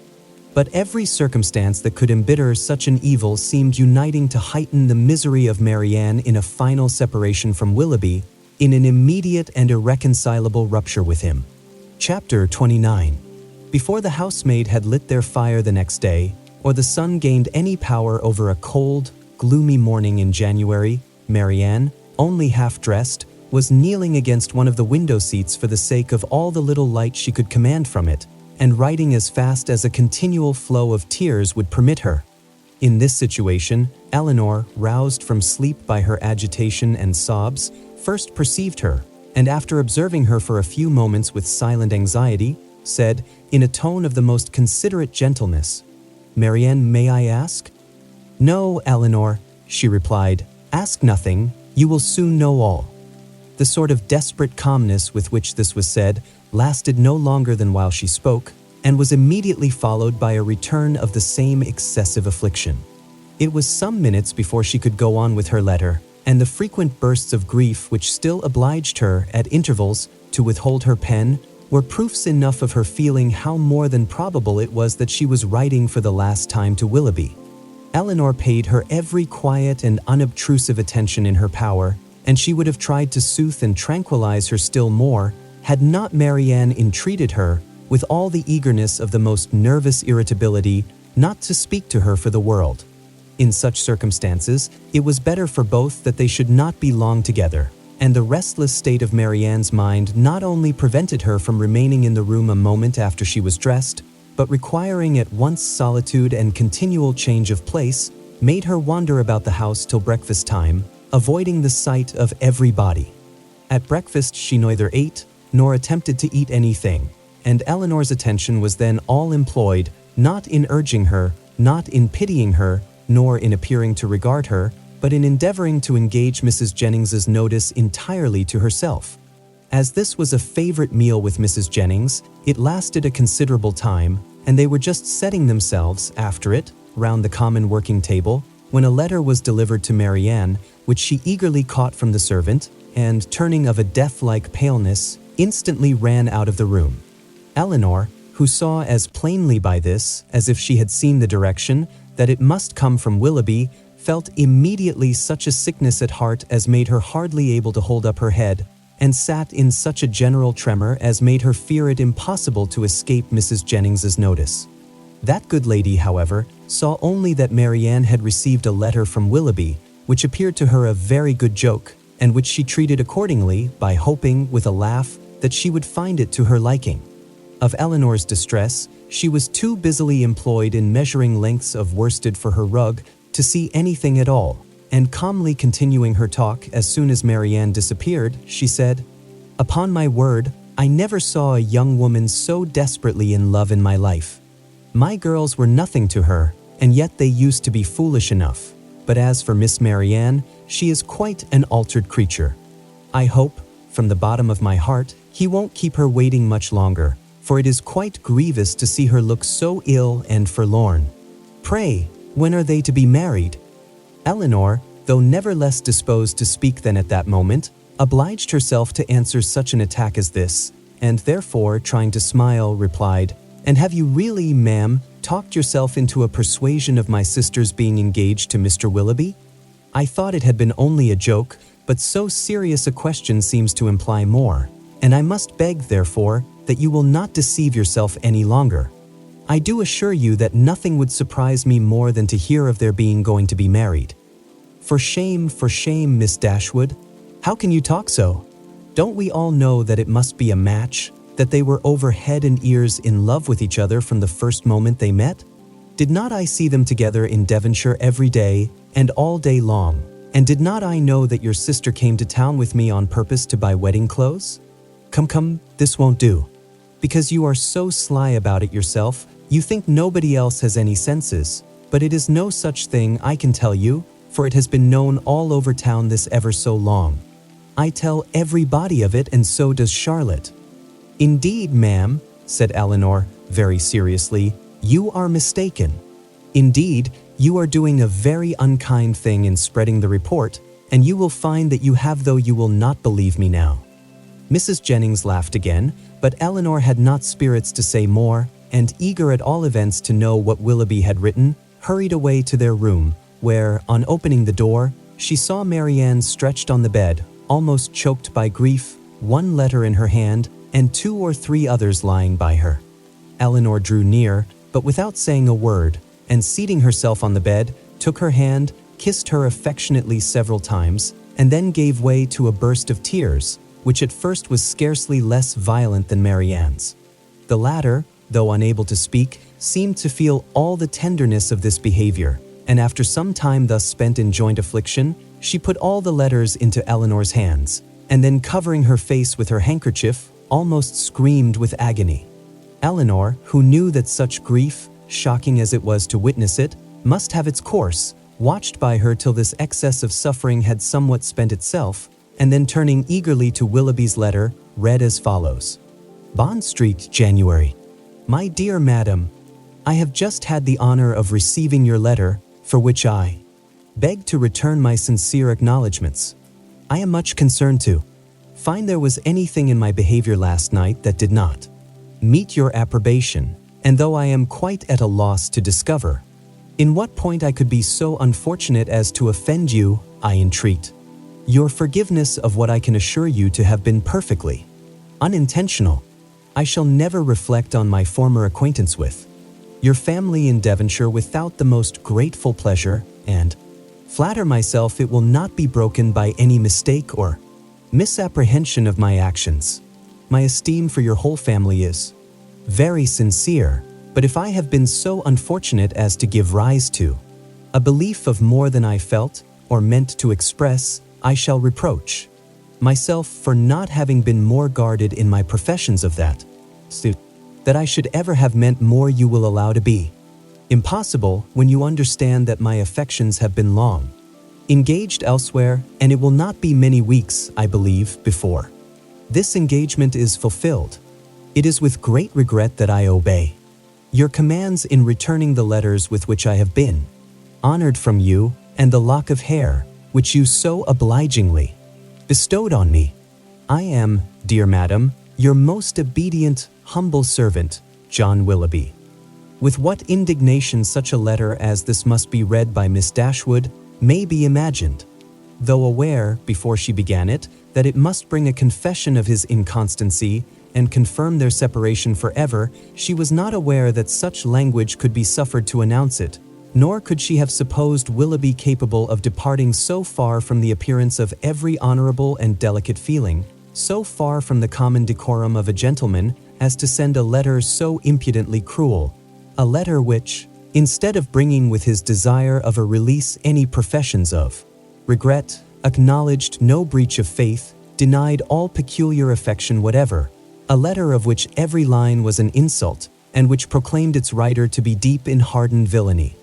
But every circumstance that could embitter such an evil seemed uniting to heighten the misery of Marianne in a final separation from Willoughby, in an immediate and irreconcilable rupture with him. Chapter 29. Before the housemaid had lit their fire the next day, or the sun gained any power over a cold, gloomy morning in January, Marianne, only half-dressed, was kneeling against one of the window seats for the sake of all the little light she could command from it, and writing as fast as a continual flow of tears would permit her. In this situation, Elinor, roused from sleep by her agitation and sobs, first perceived her, and after observing her for a few moments with silent anxiety, said, in a tone of the most considerate gentleness, "Marianne, may I ask?" "No, Elinor," she replied, "ask nothing, you will soon know all." The sort of desperate calmness with which this was said lasted no longer than while she spoke, and was immediately followed by a return of the same excessive affliction. It was some minutes before she could go on with her letter, and the frequent bursts of grief which still obliged her, at intervals, to withhold her pen, were proofs enough of her feeling how more than probable it was that she was writing for the last time to Willoughby. Elinor paid her every quiet and unobtrusive attention in her power, and she would have tried to soothe and tranquilize her still more, had not Marianne entreated her, with all the eagerness of the most nervous irritability, not to speak to her for the world. In such circumstances, it was better for both that they should not be long together, and the restless state of Marianne's mind not only prevented her from remaining in the room a moment after she was dressed, but requiring at once solitude and continual change of place, made her wander about the house till breakfast time, avoiding the sight of everybody. At breakfast she neither ate, nor attempted to eat anything, and Elinor's attention was then all employed, not in urging her, not in pitying her, nor in appearing to regard her, but in endeavoring to engage Mrs. Jennings's notice entirely to herself. As this was a favorite meal with Mrs. Jennings, it lasted a considerable time, and they were just setting themselves, after it, round the common working table, when a letter was delivered to Marianne, which she eagerly caught from the servant, and, turning of a death-like paleness, instantly ran out of the room. Elinor, who saw as plainly by this, as if she had seen the direction, that it must come from Willoughby, felt immediately such a sickness at heart as made her hardly able to hold up her head, and sat in such a general tremor as made her fear it impossible to escape Mrs. Jennings's notice. That good lady, however, saw only that Marianne had received a letter from Willoughby, which appeared to her a very good joke, and which she treated accordingly by hoping, with a laugh, that she would find it to her liking. Of Elinor's distress, she was too busily employed in measuring lengths of worsted for her rug to see anything at all, and calmly continuing her talk as soon as Marianne disappeared, she said, "Upon my word, I never saw a young woman so desperately in love in my life. My girls were nothing to her, and yet they used to be foolish enough. But as for Miss Marianne, she is quite an altered creature. I hope, from the bottom of my heart, he won't keep her waiting much longer, for it is quite grievous to see her look so ill and forlorn. Pray, when are they to be married?" Elinor, though never less disposed to speak than at that moment, obliged herself to answer such an attack as this, and therefore, trying to smile, replied, "And have you really, ma'am, talked yourself into a persuasion of my sister's being engaged to Mr. Willoughby? I thought it had been only a joke, but so serious a question seems to imply more, and I must beg, therefore, that you will not deceive yourself any longer. I do assure you that nothing would surprise me more than to hear of their being going to be married." For shame, Miss Dashwood. How can you talk so? Don't we all know that it must be a match, that they were over head and ears in love with each other from the first moment they met? Did not I see them together in Devonshire every day, and all day long, and did not I know that your sister came to town with me on purpose to buy wedding clothes? Come, this won't do. Because you are so sly about it yourself, you think nobody else has any senses, but it is no such thing, I can tell you, for it has been known all over town this ever so long. I tell everybody of it, and so does Charlotte." "Indeed, ma'am," said Elinor, very seriously, "you are mistaken. Indeed, you are doing a very unkind thing in spreading the report, and you will find that you have, though you will not believe me now." Mrs. Jennings laughed again, but Elinor had not spirits to say more, and eager at all events to know what Willoughby had written, hurried away to their room, where, on opening the door, she saw Marianne stretched on the bed, almost choked by grief, one letter in her hand, and 2 or 3 others lying by her. Elinor drew near, but without saying a word, and seating herself on the bed, took her hand, kissed her affectionately several times, and then gave way to a burst of tears, which at first was scarcely less violent than Marianne's. The latter, though unable to speak, seemed to feel all the tenderness of this behavior, and after some time thus spent in joint affliction, she put all the letters into Elinor's hands, and then covering her face with her handkerchief, almost screamed with agony. Elinor, who knew that such grief, shocking as it was to witness it, must have its course, watched by her till this excess of suffering had somewhat spent itself, and then turning eagerly to Willoughby's letter, read as follows. Bond Street, January. My dear Madam, I have just had the honor of receiving your letter, for which I beg to return my sincere acknowledgments. I am much concerned to find there was anything in my behavior last night that did not meet your approbation, and though I am quite at a loss to discover in what point I could be so unfortunate as to offend you, I entreat your forgiveness of what I can assure you to have been perfectly unintentional. I shall never reflect on my former acquaintance with your family in Devonshire without the most grateful pleasure, and flatter myself it will not be broken by any mistake or misapprehension of my actions. My esteem for your whole family is very sincere, but if I have been so unfortunate as to give rise to a belief of more than I felt or meant to express, I shall reproach myself for not having been more guarded in my professions of that I should ever have meant more. You will allow to be impossible when you understand that my affections have been long engaged elsewhere, and it will not be many weeks, I believe, before this engagement is fulfilled. It is with great regret that I obey your commands in returning the letters with which I have been honored from you, and the lock of hair which you so obligingly bestowed on me. I am, dear Madam, your most obedient, humble servant, John Willoughby. With what indignation such a letter as this must be read by Miss Dashwood may be imagined. Though aware, before she began it, that it must bring a confession of his inconstancy and confirm their separation forever, she was not aware that such language could be suffered to announce it, nor could she have supposed Willoughby capable of departing so far from the appearance of every honorable and delicate feeling, so far from the common decorum of a gentleman, as to send a letter so impudently cruel, a letter which, instead of bringing with his desire of a release any professions of regret, acknowledged no breach of faith, denied all peculiar affection whatever, a letter of which every line was an insult, and which proclaimed its writer to be deep in hardened villainy.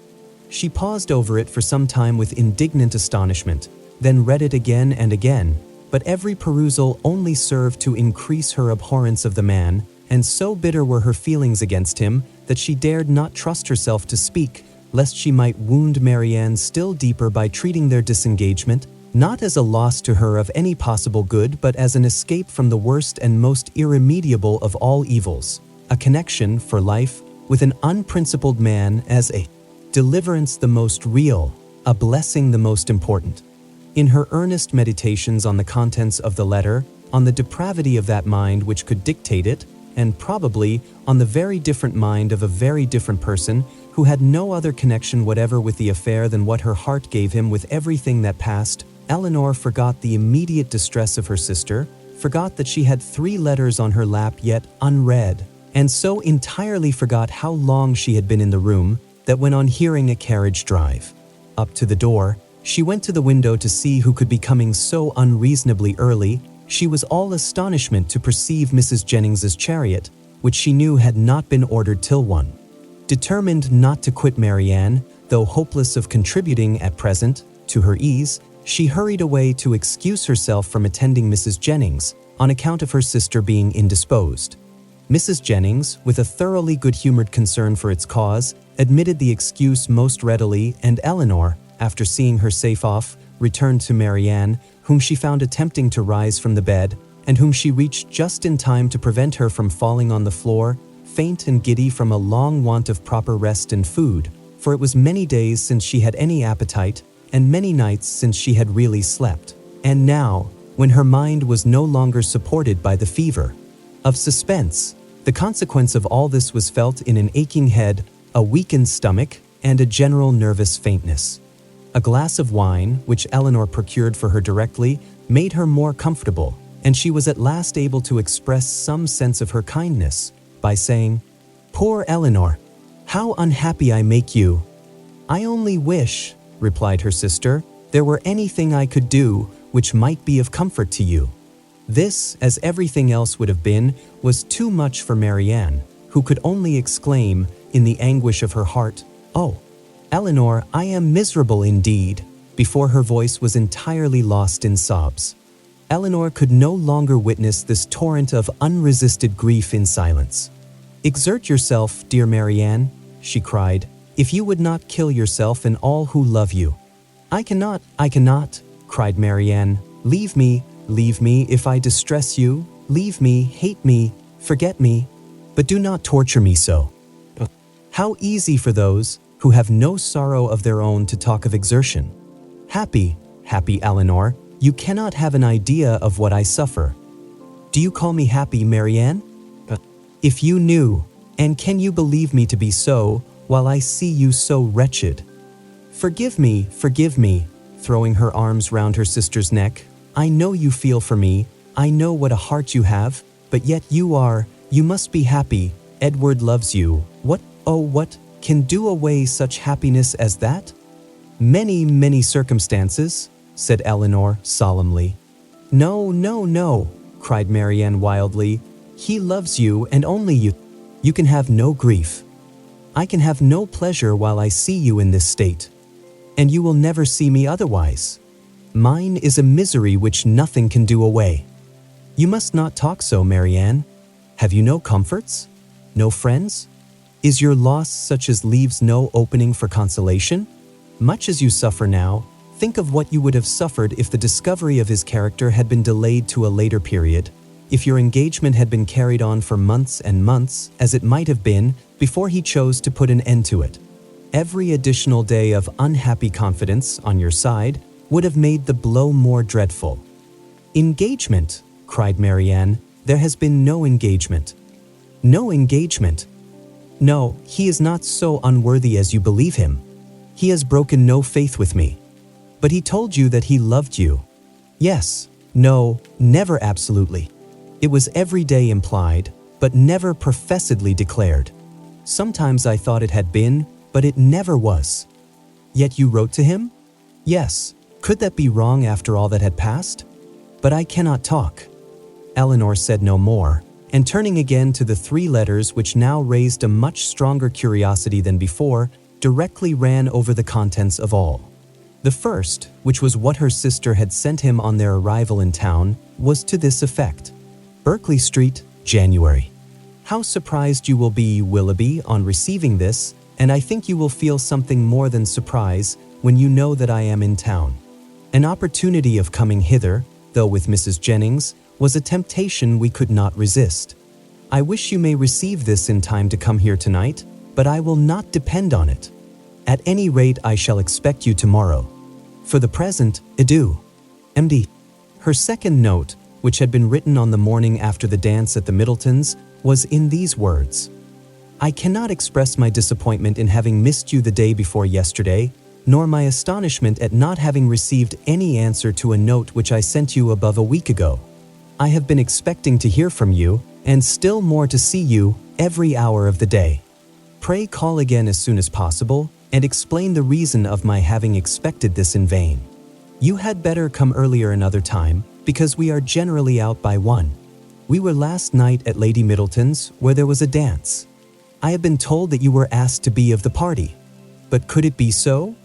She paused over it for some time with indignant astonishment, then read it again and again, but every perusal only served to increase her abhorrence of the man, and so bitter were her feelings against him that she dared not trust herself to speak, lest she might wound Marianne still deeper by treating their disengagement not as a loss to her of any possible good, but as an escape from the worst and most irremediable of all evils, a connection for life with an unprincipled man, as a deliverance the most real, a blessing the most important. In her earnest meditations on the contents of the letter, on the depravity of that mind which could dictate it, and probably on the very different mind of a very different person who had no other connection whatever with the affair than what her heart gave him with everything that passed, Elinor forgot the immediate distress of her sister, forgot that she had 3 letters on her lap yet unread, and so entirely forgot how long she had been in the room that when on hearing a carriage drive up to the door, she went to the window to see who could be coming so unreasonably early. She was all astonishment to perceive Mrs. Jennings's chariot, which she knew had not been ordered till 1. Determined not to quit Marianne, though hopeless of contributing at present to her ease, she hurried away to excuse herself from attending Mrs. Jennings on account of her sister being indisposed. Mrs. Jennings, with a thoroughly good-humored concern for its cause, admitted the excuse most readily, and Elinor, after seeing her safe off, returned to Marianne, whom she found attempting to rise from the bed, and whom she reached just in time to prevent her from falling on the floor, faint and giddy from a long want of proper rest and food, for it was many days since she had any appetite, and many nights since she had really slept. And now, when her mind was no longer supported by the fever of suspense, the consequence of all this was felt in an aching head, a weakened stomach, and a general nervous faintness. A glass of wine, which Elinor procured for her directly, made her more comfortable, and she was at last able to express some sense of her kindness by saying, "Poor Elinor, how unhappy I make you." "I only wish," replied her sister, "there were anything I could do which might be of comfort to you." This, as everything else would have been, was too much for Marianne, who could only exclaim, in the anguish of her heart, "Oh, Elinor, I am miserable indeed," before her voice was entirely lost in sobs. Elinor could no longer witness this torrent of unresisted grief in silence. "Exert yourself, dear Marianne," she cried, "if you would not kill yourself and all who love you." I cannot, cried Marianne. Leave me, if I distress you. Leave me, hate me, forget me, but do not torture me so." How easy for those who have no sorrow of their own to talk of exertion. Happy Elinor, you cannot have an idea of what I suffer. Do you call me happy, Marianne? If you knew, and can you believe me to be so, while I see you so wretched? Forgive me, throwing her arms round her sister's neck. I know you feel for me, I know what a heart you have, but yet you must be happy. Edward loves you. What can do away such happiness as that? Many circumstances, said Elinor solemnly. No, cried Marianne wildly. He loves you and only you. You can have no grief. I can have no pleasure while I see you in this state. And you will never see me otherwise. Mine is a misery which nothing can do away. You must not talk so, Marianne. Have you no comforts? No friends? Is your loss such as leaves no opening for consolation? Much as you suffer now, think of what you would have suffered if the discovery of his character had been delayed to a later period, if your engagement had been carried on for months and months, as it might have been, before he chose to put an end to it. Every additional day of unhappy confidence on your side would have made the blow more dreadful. Engagement, cried Marianne. There has been no engagement. No engagement. No, he is not so unworthy as you believe him. He has broken no faith with me. But he told you that he loved you. Yes, no, never absolutely. It was every day implied, but never professedly declared. Sometimes I thought it had been, but it never was. Yet you wrote to him? Yes. Could that be wrong after all that had passed? But I cannot talk. Elinor said no more, and turning again to the 3 letters which now raised a much stronger curiosity than before, directly ran over the contents of all. The first, which was what her sister had sent him on their arrival in town, was to this effect. Berkeley Street, January. How surprised you will be, Willoughby, on receiving this, and I think you will feel something more than surprise when you know that I am in town. An opportunity of coming hither, though with Mrs. Jennings, was a temptation we could not resist. I wish you may receive this in time to come here tonight, but I will not depend on it. At any rate, I shall expect you tomorrow. For the present, adieu. M.D. Her second note, which had been written on the morning after the dance at the Middletons, was in these words. I cannot express my disappointment in having missed you the day before yesterday, nor my astonishment at not having received any answer to a note which I sent you above a week ago. I have been expecting to hear from you, and still more to see you, every hour of the day. Pray call again as soon as possible, and explain the reason of my having expected this in vain. You had better come earlier another time, because we are generally out by 1. We were last night at Lady Middleton's, where there was a dance. I have been told that you were asked to be of the party. But could it be so?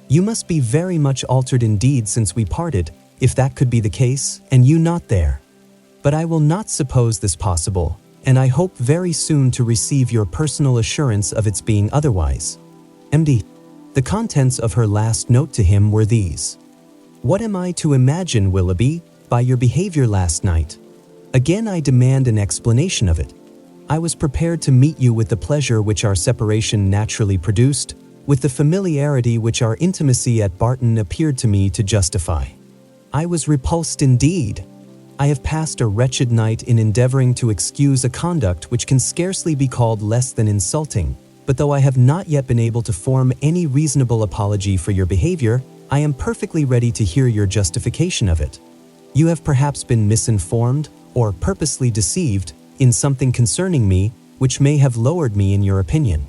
You must be very much altered indeed since we parted, if that could be the case, and you not there. But I will not suppose this possible, and I hope very soon to receive your personal assurance of its being otherwise. M.D. The contents of her last note to him were these. What am I to imagine, Willoughby, by your behavior last night? Again I demand an explanation of it. I was prepared to meet you with the pleasure which our separation naturally produced, with the familiarity which our intimacy at Barton appeared to me to justify. I was repulsed indeed. I have passed a wretched night in endeavoring to excuse a conduct which can scarcely be called less than insulting, but though I have not yet been able to form any reasonable apology for your behavior, I am perfectly ready to hear your justification of it. You have perhaps been misinformed or purposely deceived in something concerning me which may have lowered me in your opinion.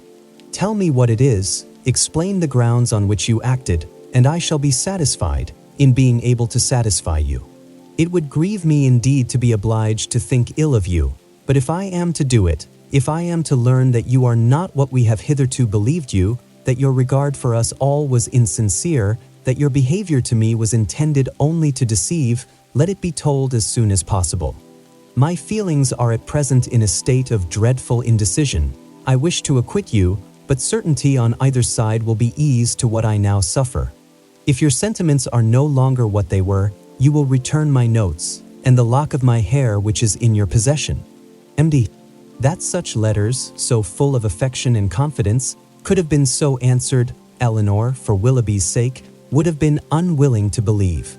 Tell me what it is, explain the grounds on which you acted, and I shall be satisfied in being able to satisfy you. It would grieve me indeed to be obliged to think ill of you, but if I am to do it, if I am to learn that you are not what we have hitherto believed you, that your regard for us all was insincere, that your behavior to me was intended only to deceive, let it be told as soon as possible. My feelings are at present in a state of dreadful indecision. I wish to acquit you, but certainty on either side will be ease to what I now suffer. If your sentiments are no longer what they were, you will return my notes, and the lock of my hair which is in your possession. MD. That such letters, so full of affection and confidence, could have been so answered, Elinor, for Willoughby's sake, would have been unwilling to believe.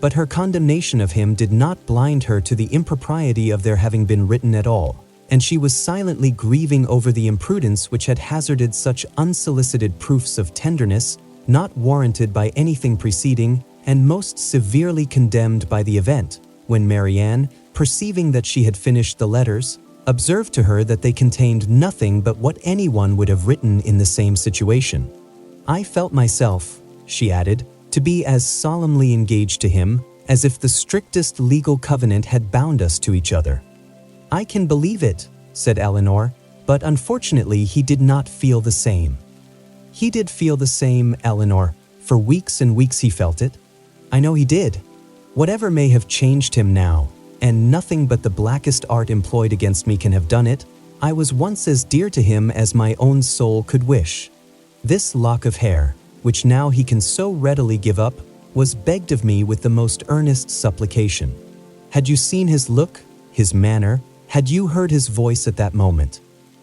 But her condemnation of him did not blind her to the impropriety of their having been written at all, and she was silently grieving over the imprudence which had hazarded such unsolicited proofs of tenderness, not warranted by anything preceding, and most severely condemned by the event, when Marianne, perceiving that she had finished the letters, observed to her that they contained nothing but what anyone would have written in the same situation. I felt myself, she added, to be as solemnly engaged to him as if the strictest legal covenant had bound us to each other. I can believe it, said Elinor, but unfortunately he did not feel the same. He did feel the same, Elinor. For weeks and weeks he felt it. I know he did. Whatever may have changed him now, and nothing but the blackest art employed against me can have done it, I was once as dear to him as my own soul could wish. This lock of hair, which now he can so readily give up, was begged of me with the most earnest supplication. Had you seen his look, his manner, had you heard his voice at that moment?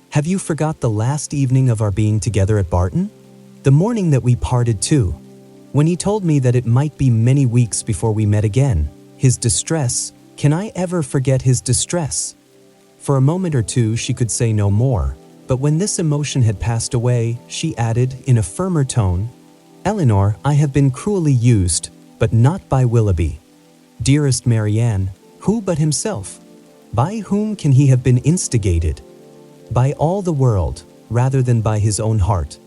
Have you forgot the last evening of our being together at Barton? The morning that we parted too, when he told me that it might be many weeks before we met again. His distress, can I ever forget his distress? For a moment or two she could say no more, but when this emotion had passed away, she added in a firmer tone, Elinor, I have been cruelly used, but not by Willoughby. Dearest Marianne, who but himself? By whom can he have been instigated? By all the world, rather than by his own heart.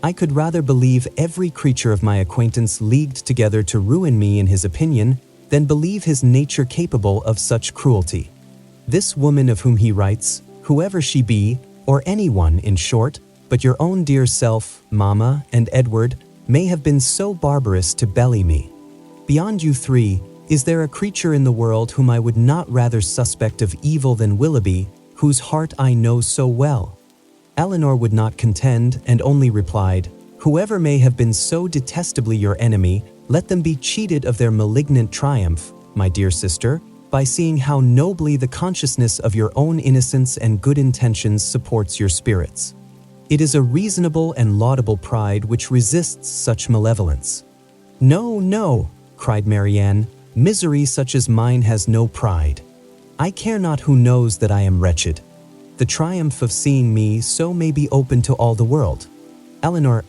I could rather believe every creature of my acquaintance leagued together to ruin me in his opinion than believe his nature capable of such cruelty. This woman of whom he writes, whoever she be, or anyone in short, but your own dear self, Mamma, and Edward, may have been so barbarous to belly me. Beyond you three, is there a creature in the world whom I would not rather suspect of evil than Willoughby, whose heart I know so well? Elinor would not contend, and only replied, whoever may have been so detestably your enemy, let them be cheated of their malignant triumph, my dear sister, by seeing how nobly the consciousness of your own innocence and good intentions supports your spirits. It is a reasonable and laudable pride which resists such malevolence. No, no, cried Marianne, misery such as mine has no pride. I care not who knows that I am wretched. The triumph of seeing me so may be open to all the world. Elinor,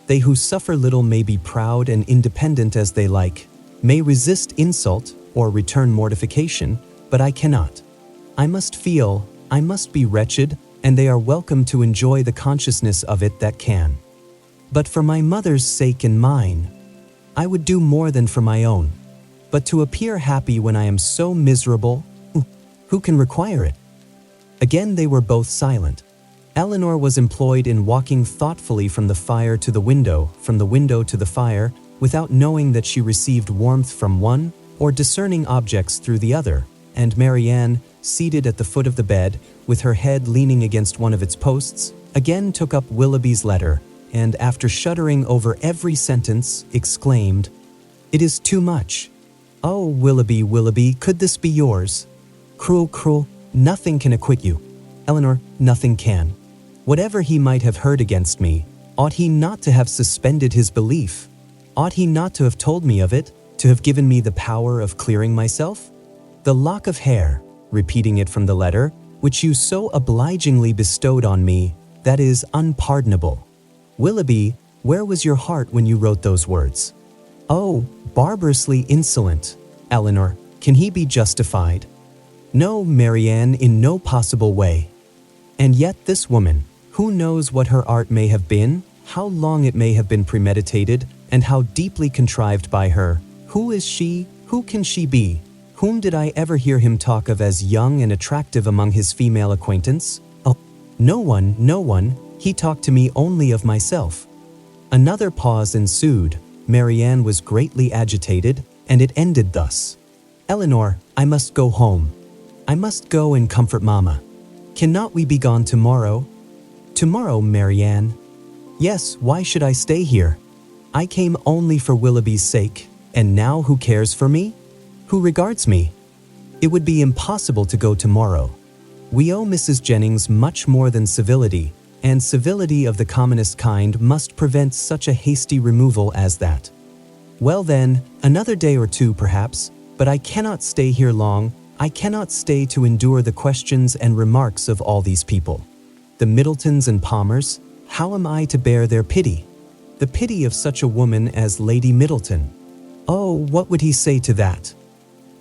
they who suffer little may be proud and independent as they like, may resist insult or return mortification, but I cannot. I must feel, I must be wretched, and they are welcome to enjoy the consciousness of it that can. But for my mother's sake and mine, I would do more than for my own. But to appear happy when I am so miserable, who can require it? Again they were both silent. Elinor was employed in walking thoughtfully from the fire to the window, from the window to the fire, without knowing that she received warmth from one, or discerning objects through the other, and Marianne, seated at the foot of the bed, with her head leaning against one of its posts, again took up Willoughby's letter, and after shuddering over every sentence, exclaimed, It is too much. Oh, Willoughby, Willoughby, could this be yours? Cruel, cruel, nothing can acquit you. Elinor, nothing can. Whatever he might have heard against me, ought he not to have suspended his belief? Ought he not to have told me of it, to have given me the power of clearing myself? The lock of hair, repeating it from the letter, which you so obligingly bestowed on me, that is unpardonable. Willoughby, where was your heart when you wrote those words? Oh, barbarously insolent. Elinor, can he be justified? No, Marianne, in no possible way. And yet this woman, who knows what her art may have been, how long it may have been premeditated, and how deeply contrived by her. Who is she? Who can she be? Whom did I ever hear him talk of as young and attractive among his female acquaintance? Oh, no one. He talked to me only of myself. Another pause ensued. Marianne was greatly agitated, and it ended thus. Elinor, I must go home. I must go and comfort Mamma. Cannot we be gone tomorrow? Tomorrow, Marianne? Yes, why should I stay here? I came only for Willoughby's sake, and now who cares for me? Who regards me? It would be impossible to go tomorrow. We owe Mrs. Jennings much more than civility, and civility of the commonest kind must prevent such a hasty removal as that. Well then, another day or two perhaps, but I cannot stay here long. I cannot stay to endure the questions and remarks of all these people. The Middletons and Palmers, how am I to bear their pity? The pity of such a woman as Lady Middleton. Oh, what would he say to that?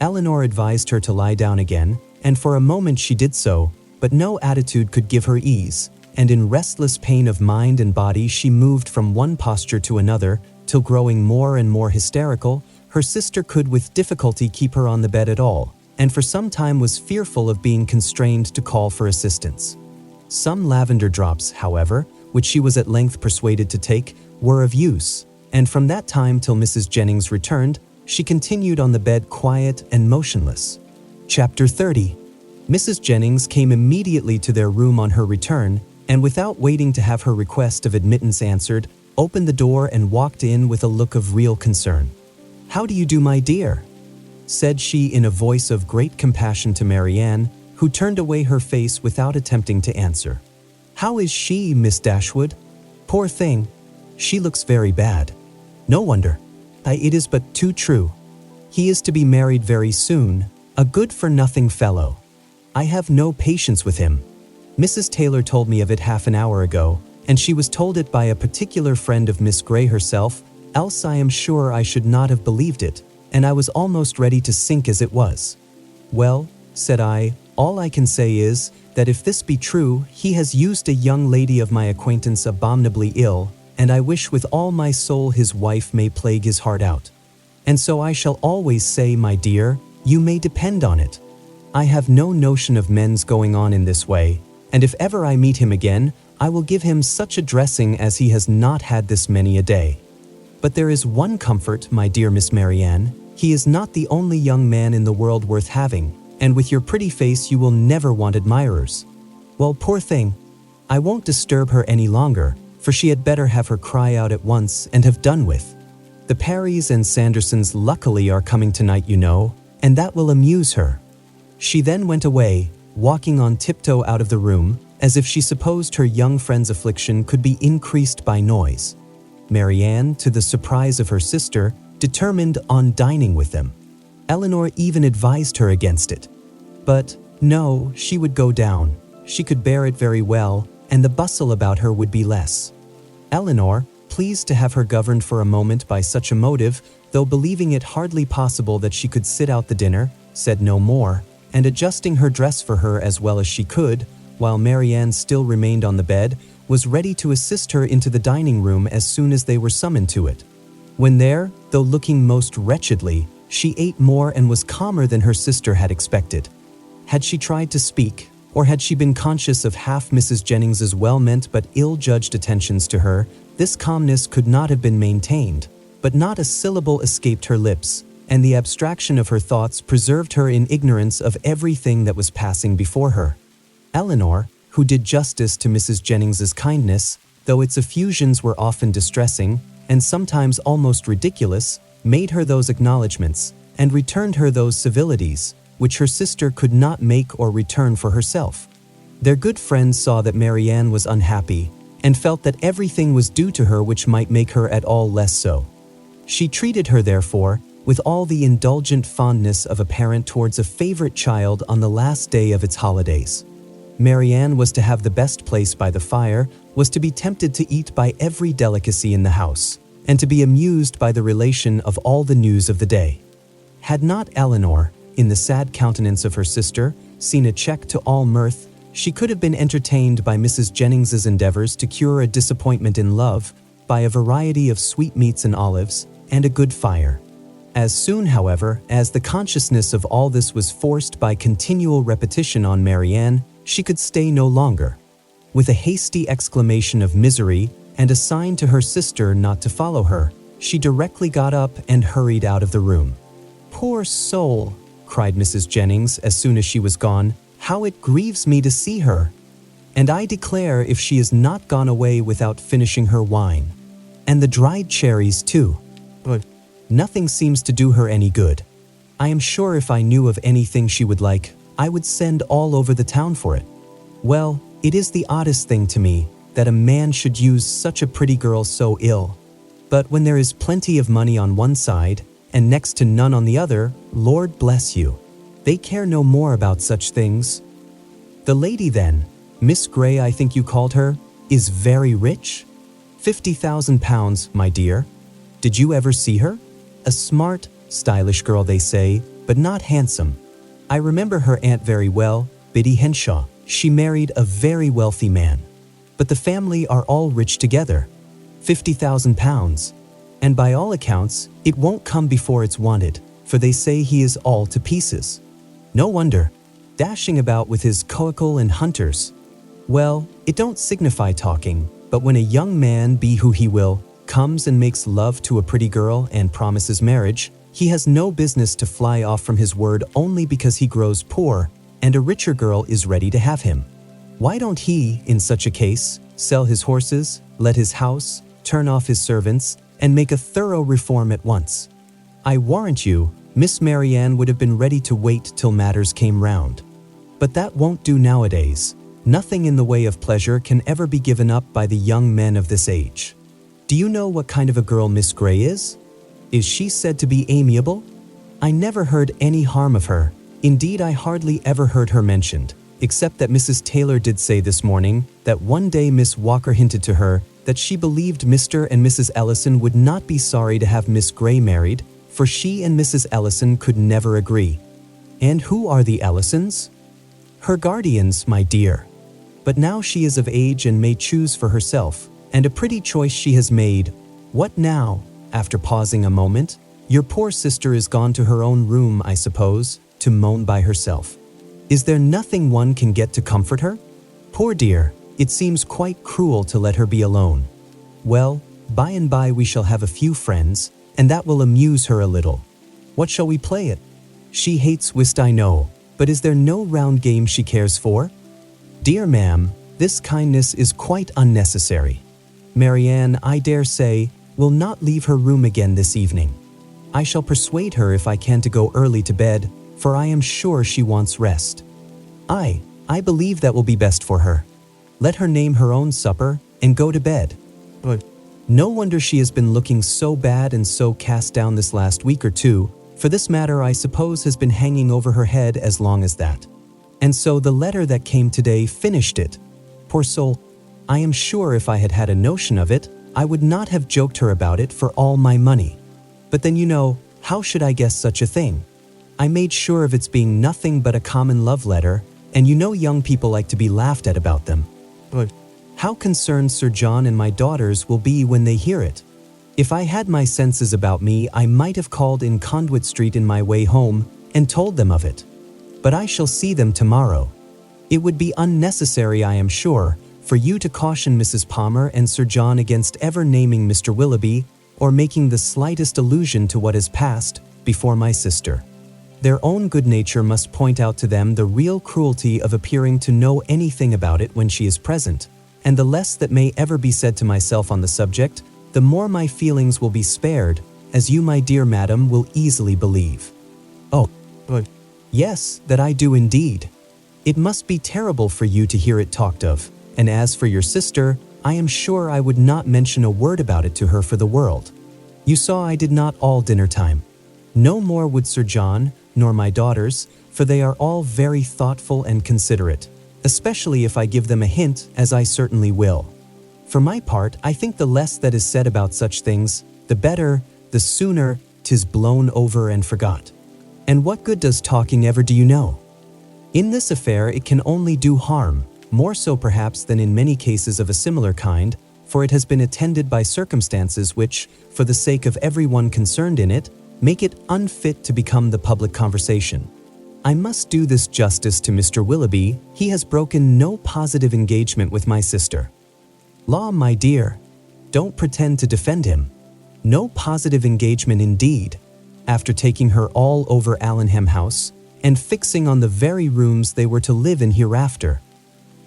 Elinor advised her to lie down again, and for a moment she did so, but no attitude could give her ease, and in restless pain of mind and body she moved from one posture to another, till growing more and more hysterical, her sister could with difficulty keep her on the bed at all, and for some time was fearful of being constrained to call for assistance. Some lavender drops, however, which she was at length persuaded to take, were of use, and from that time till Mrs. Jennings returned, she continued on the bed quiet and motionless. Chapter 30. Mrs. Jennings came immediately to their room on her return, and without waiting to have her request of admittance answered, opened the door and walked in with a look of real concern. "How do you do, my dear?" said she in a voice of great compassion to Marianne, who turned away her face without attempting to answer. "How is she, Miss Dashwood? Poor thing, she looks very bad. No wonder. It is but too true. He is to be married very soon, a good-for-nothing fellow. I have no patience with him. Mrs. Taylor told me of it half an hour ago, and she was told it by a particular friend of Miss Grey herself, else I am sure I should not have believed it, and I was almost ready to sink as it was. Well, said I, all I can say is, that if this be true, he has used a young lady of my acquaintance abominably ill, and I wish with all my soul his wife may plague his heart out. And so I shall always say, my dear, you may depend on it. I have no notion of men's going on in this way, and if ever I meet him again, I will give him such a dressing as he has not had this many a day. But there is one comfort, my dear Miss Marianne, he is not the only young man in the world worth having, and with your pretty face you will never want admirers. Well, poor thing, I won't disturb her any longer, for she had better have her cry out at once and have done with. The Parrys and Sandersons luckily are coming tonight, you know, and that will amuse her." She then went away, walking on tiptoe out of the room, as if she supposed her young friend's affliction could be increased by noise. Marianne, to the surprise of her sister, determined on dining with them. Elinor even advised her against it. But no, she would go down. She could bear it very well, and the bustle about her would be less. Elinor, pleased to have her governed for a moment by such a motive, though believing it hardly possible that she could sit out the dinner, said no more, and adjusting her dress for her as well as she could, while Marianne still remained on the bed, was ready to assist her into the dining room as soon as they were summoned to it. When there, though looking most wretchedly, she ate more and was calmer than her sister had expected. Had she tried to speak, or had she been conscious of half Mrs. Jennings's well-meant but ill-judged attentions to her, this calmness could not have been maintained, but not a syllable escaped her lips, and the abstraction of her thoughts preserved her in ignorance of everything that was passing before her. Elinor, who did justice to Mrs. Jennings's kindness, though its effusions were often distressing, and sometimes almost ridiculous, made her those acknowledgments, and returned her those civilities, which her sister could not make or return for herself. Their good friends saw that Marianne was unhappy, and felt that everything was due to her which might make her at all less so. She treated her, therefore, with all the indulgent fondness of a parent towards a favorite child on the last day of its holidays. Marianne was to have the best place by the fire, was to be tempted to eat by every delicacy in the house, and to be amused by the relation of all the news of the day. Had not Elinor, in the sad countenance of her sister, seen a check to all mirth, she could have been entertained by Mrs. Jennings's endeavors to cure a disappointment in love by a variety of sweetmeats and olives and a good fire. As soon, however, as the consciousness of all this was forced by continual repetition on Marianne, she could stay no longer. With a hasty exclamation of misery and a sign to her sister not to follow her, she directly got up and hurried out of the room. "Poor soul!" cried Mrs. Jennings as soon as she was gone. "How it grieves me to see her! And I declare if she is not gone away without finishing her wine. And the dried cherries, too. But nothing seems to do her any good. I am sure if I knew of anything she would like, I would send all over the town for it. Well, it is the oddest thing to me that a man should use such a pretty girl so ill. But when there is plenty of money on one side and next to none on the other, Lord bless you, they care no more about such things. The lady then, Miss Grey I think you called her, is very rich? £50,000, my dear. Did you ever see her? A smart, stylish girl they say, but not handsome. I remember her aunt very well, Biddy Henshaw. She married a very wealthy man. But the family are all rich together. £50,000. And by all accounts, it won't come before it's wanted, for they say he is all to pieces. No wonder, dashing about with his coacle and hunters. Well, it don't signify talking, but when a young man, be who he will, comes and makes love to a pretty girl and promises marriage, he has no business to fly off from his word only because he grows poor and a richer girl is ready to have him. Why don't he, in such a case, sell his horses, let his house, turn off his servants, and make a thorough reform at once? I warrant you, Miss Marianne would have been ready to wait till matters came round. But that won't do nowadays. Nothing in the way of pleasure can ever be given up by the young men of this age. Do you know what kind of a girl Miss Grey is? Is she said to be amiable? I never heard any harm of her. Indeed, I hardly ever heard her mentioned, except that Mrs. Taylor did say this morning that one day Miss Walker hinted to her that she believed Mr. and Mrs. Ellison would not be sorry to have Miss Grey married, for she and Mrs. Ellison could never agree. And who are the Ellisons? Her guardians, my dear. But now she is of age and may choose for herself, and a pretty choice she has made. What now? After pausing a moment, your poor sister is gone to her own room, I suppose, to moan by herself. Is there nothing one can get to comfort her? Poor dear, it seems quite cruel to let her be alone. Well, by and by we shall have a few friends, and that will amuse her a little. What shall we play at? She hates whist, I know, but is there no round game she cares for? Dear ma'am, this kindness is quite unnecessary. Marianne, I dare say, will not leave her room again this evening. I shall persuade her if I can to go early to bed, for I am sure she wants rest. I believe that will be best for her. Let her name her own supper and go to bed. But no wonder she has been looking so bad and so cast down this last week or two, for this matter I suppose has been hanging over her head as long as that. And so the letter that came today finished it. Poor soul, I am sure if I had had a notion of it, I would not have joked her about it for all my money. But then you know, how should I guess such a thing? I made sure of its being nothing but a common love letter, and you know young people like to be laughed at about them. But how concerned Sir John and my daughters will be when they hear it. If I had my senses about me, I might have called in Conduit Street in my way home and told them of it. But I shall see them tomorrow. It would be unnecessary, I am sure, for you to caution Mrs. Palmer and Sir John against ever naming Mr. Willoughby or making the slightest allusion to what has passed before my sister. Their own good nature must point out to them the real cruelty of appearing to know anything about it when she is present, and the less that may ever be said to myself on the subject, the more my feelings will be spared, as you, my dear madam, will easily believe. Oh, but yes, that I do indeed. It must be terrible for you to hear it talked of, and as for your sister, I am sure I would not mention a word about it to her for the world. You saw I did not all dinner time. No more would Sir John, nor my daughters, for they are all very thoughtful and considerate, especially if I give them a hint, as I certainly will. For my part, I think the less that is said about such things, the better, the sooner 'tis blown over and forgot. And what good does talking ever do you know? In this affair it can only do harm, more so perhaps than in many cases of a similar kind, for it has been attended by circumstances which, for the sake of everyone concerned in it, make it unfit to become the public conversation. I must do this justice to Mr. Willoughby, he has broken no positive engagement with my sister. Law, my dear, don't pretend to defend him. No positive engagement indeed, after taking her all over Allenham House, and fixing on the very rooms they were to live in hereafter.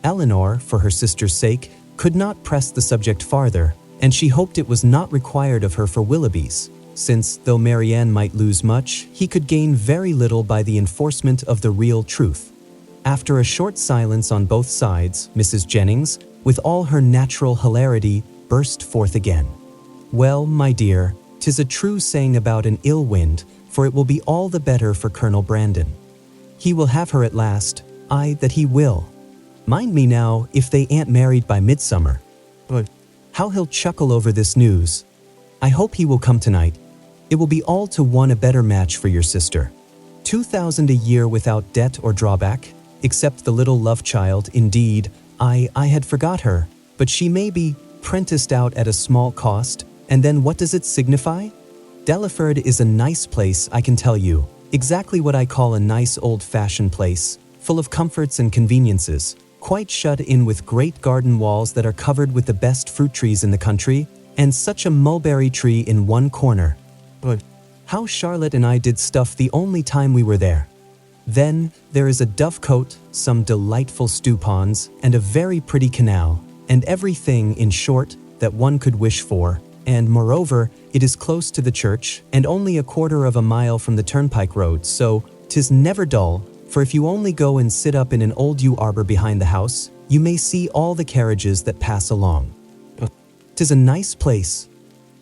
Elinor, for her sister's sake, could not press the subject farther, and she hoped it was not required of her for Willoughby's, since, though Marianne might lose much, he could gain very little by the enforcement of the real truth. After a short silence on both sides, Mrs. Jennings, with all her natural hilarity, burst forth again. Well, my dear, 'tis a true saying about an ill wind, for it will be all the better for Colonel Brandon. He will have her at last, aye, that he will. Mind me now, if they ain't married by midsummer. But how he'll chuckle over this news. I hope he will come tonight. It will be all to one a better match for your sister. 2,000 a year without debt or drawback, except the little love child, indeed, I had forgot her, but she may be prenticed out at a small cost, and then what does it signify? Delaford is a nice place, I can tell you, exactly what I call a nice old-fashioned place, full of comforts and conveniences, quite shut in with great garden walls that are covered with the best fruit trees in the country, and such a mulberry tree in one corner. But how Charlotte and I did stuff the only time we were there. Then there is a dovecote, some delightful stew ponds, and a very pretty canal, and everything, in short, that one could wish for, and moreover, it is close to the church, and only a quarter of a mile from the turnpike road, so 'tis never dull, for if you only go and sit up in an old yew arbor behind the house, you may see all the carriages that pass along. 'Tis a nice place.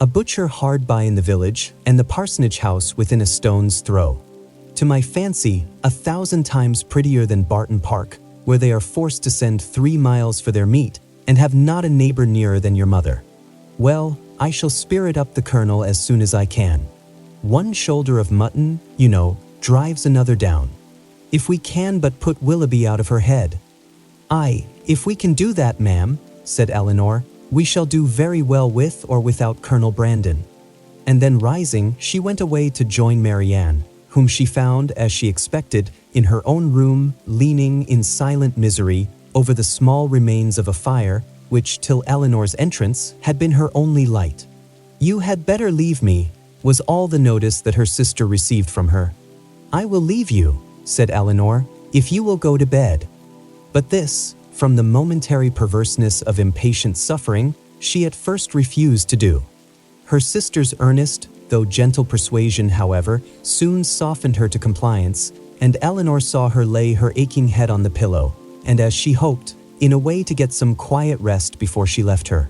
A butcher hard by in the village, and the parsonage house within a stone's throw. To my fancy, 1,000 times prettier than Barton Park, where they are forced to send 3 miles for their meat, and have not a neighbor nearer than your mother. Well, I shall spirit up the Colonel as soon as I can. One shoulder of mutton, you know, drives another down. If we can but put Willoughby out of her head. Aye, if we can do that, ma'am, said Elinor, we shall do very well with or without Colonel Brandon. And then rising, she went away to join Marianne, whom she found, as she expected, in her own room, leaning in silent misery over the small remains of a fire, which, till Elinor's entrance, had been her only light. You had better leave me, was all the notice that her sister received from her. I will leave you, said Elinor, if you will go to bed. But this, from the momentary perverseness of impatient suffering, she at first refused to do. Her sister's earnest, though gentle persuasion, however, soon softened her to compliance, and Elinor saw her lay her aching head on the pillow, and as she hoped, in a way to get some quiet rest before she left her.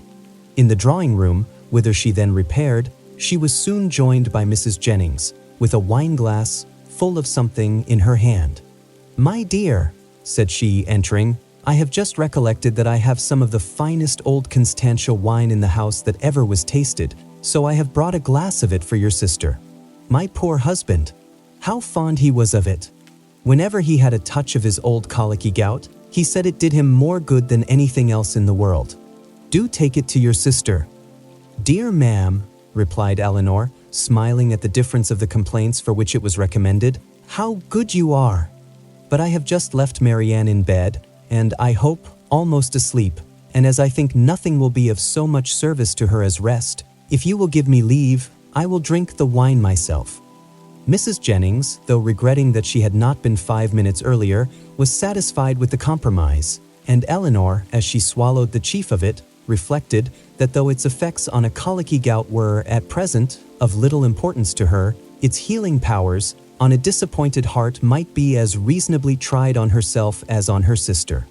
In the drawing-room, whither she then repaired, she was soon joined by Mrs. Jennings, with a wine-glass full of something in her hand. My dear, said she, entering, I have just recollected that I have some of the finest old Constantia wine in the house that ever was tasted, so I have brought a glass of it for your sister. My poor husband, how fond he was of it. Whenever he had a touch of his old colicky gout, he said it did him more good than anything else in the world. Do take it to your sister. Dear ma'am, replied Elinor, smiling at the difference of the complaints for which it was recommended, how good you are! But I have just left Marianne in bed, and I hope, almost asleep, and as I think nothing will be of so much service to her as rest, if you will give me leave, I will drink the wine myself. Mrs. Jennings, though regretting that she had not been 5 minutes earlier, was satisfied with the compromise, and Elinor, as she swallowed the chief of it, reflected that though its effects on a colicky gout were, at present, of little importance to her, its healing powers, on a disappointed heart might be as reasonably tried on herself as on her sister.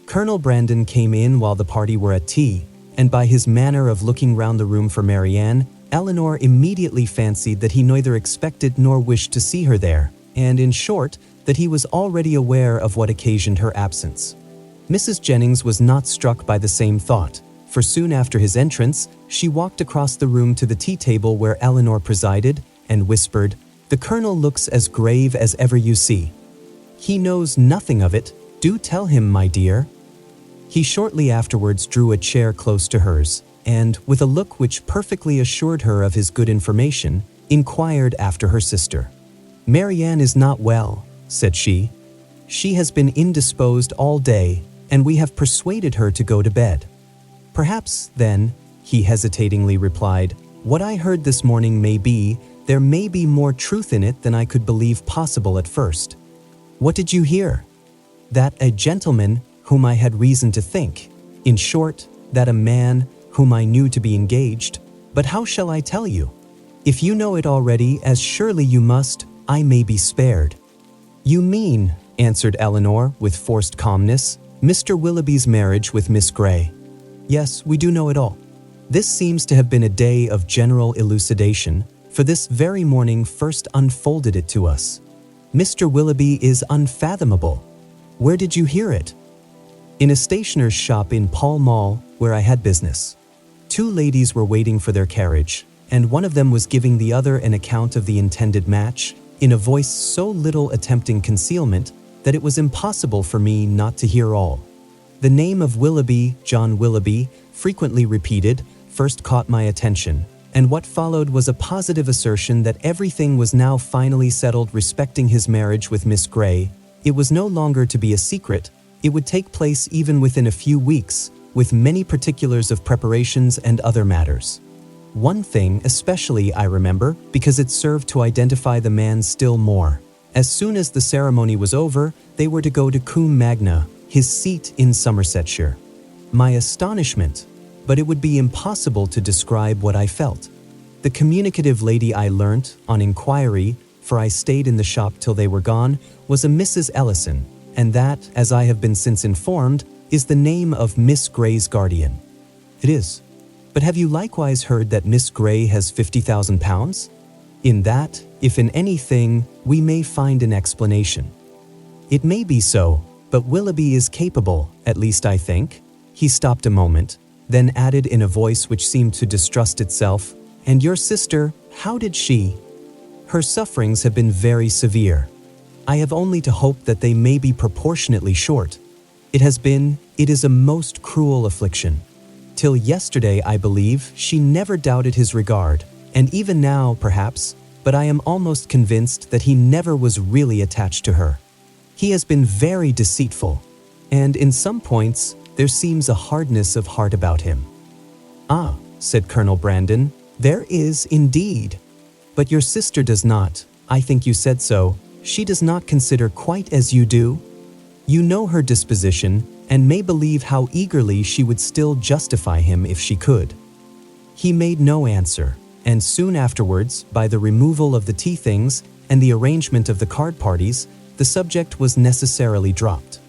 Colonel Brandon came in while the party were at tea, and by his manner of looking round the room for Marianne, Elinor immediately fancied that he neither expected nor wished to see her there, and in short, that he was already aware of what occasioned her absence. Mrs. Jennings was not struck by the same thought, for soon after his entrance, she walked across the room to the tea table where Elinor presided and whispered, "The Colonel looks as grave as ever you see." "He knows nothing of it. Do tell him, my dear." He shortly afterwards drew a chair close to hers, and, with a look which perfectly assured her of his good information, inquired after her sister. "Marianne is not well," said she. "She has been indisposed all day, and we have persuaded her to go to bed." "Perhaps, then," he hesitatingly replied, "what I heard this morning there may be more truth in it than I could believe possible at first." "What did you hear?" "That a gentleman whom I had reason to think, in short, that a man whom I knew to be engaged, but how shall I tell you? If you know it already, as surely you must, I may be spared." "You mean," answered Elinor with forced calmness, "Mr. Willoughby's marriage with Miss Grey." "Yes, we do know it all." This seems to have been a day of general elucidation, for this very morning first unfolded it to us. "Mr. Willoughby is unfathomable. Where did you hear it?" "In a stationer's shop in Pall Mall, where I had business. 2 ladies were waiting for their carriage, and one of them was giving the other an account of the intended match, in a voice so little attempting concealment that it was impossible for me not to hear all. The name of Willoughby, John Willoughby, frequently repeated, first caught my attention, and what followed was a positive assertion that everything was now finally settled respecting his marriage with Miss Grey. It was no longer to be a secret. It would take place even within a few weeks, with many particulars of preparations and other matters. One thing especially I remember, because it served to identify the man still more. As soon as the ceremony was over, they were to go to Combe Magna, his seat in Somersetshire. My astonishment, but it would be impossible to describe what I felt. The communicative lady I learnt, on inquiry, for I stayed in the shop till they were gone, was a Mrs. Ellison, and that, as I have been since informed, is the name of Miss Grey's guardian. It is. But have you likewise heard that Miss Grey has £50,000? In that, if in anything, we may find an explanation. It may be so, but Willoughby is capable, at least I think. He stopped a moment, then added in a voice which seemed to distrust itself, "And your sister, how did she?" "Her sufferings have been very severe. I have only to hope that they may be proportionately short. It is a most cruel affliction. Till yesterday, I believe, she never doubted his regard, and even now, perhaps, but I am almost convinced that he never was really attached to her. He has been very deceitful, and in some points, there seems a hardness of heart about him." "Ah," said Colonel Brandon, "there is indeed. But your sister does not, I think you said so, she does not consider quite as you do? You know her disposition, and may believe how eagerly she would still justify him if she could." He made no answer, and soon afterwards, by the removal of the tea things and the arrangement of the card parties, the subject was necessarily dropped.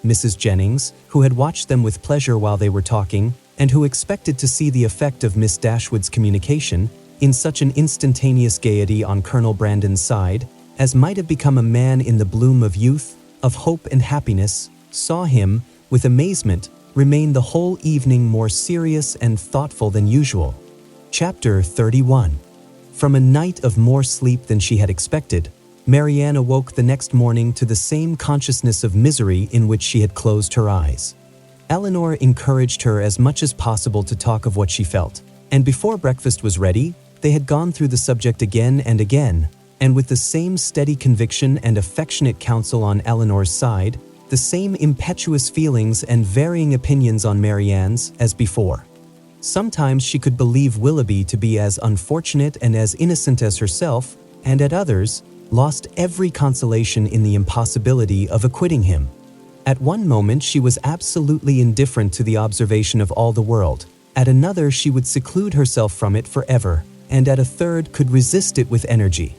Mrs. Jennings, who had watched them with pleasure while they were talking, and who expected to see the effect of Miss Dashwood's communication, in such an instantaneous gaiety on Colonel Brandon's side, as might have become a man in the bloom of youth, of hope and happiness, saw him, with amazement, remain the whole evening more serious and thoughtful than usual. Chapter 31. From a night of more sleep than she had expected, Marianne awoke the next morning to the same consciousness of misery in which she had closed her eyes. Elinor encouraged her as much as possible to talk of what she felt, and before breakfast was ready, they had gone through the subject again and again, and with the same steady conviction and affectionate counsel on Elinor's side, the same impetuous feelings and varying opinions on Marianne's as before. Sometimes she could believe Willoughby to be as unfortunate and as innocent as herself, and at others, lost every consolation in the impossibility of acquitting him. At one moment she was absolutely indifferent to the observation of all the world, at another she would seclude herself from it forever, and at a third could resist it with energy.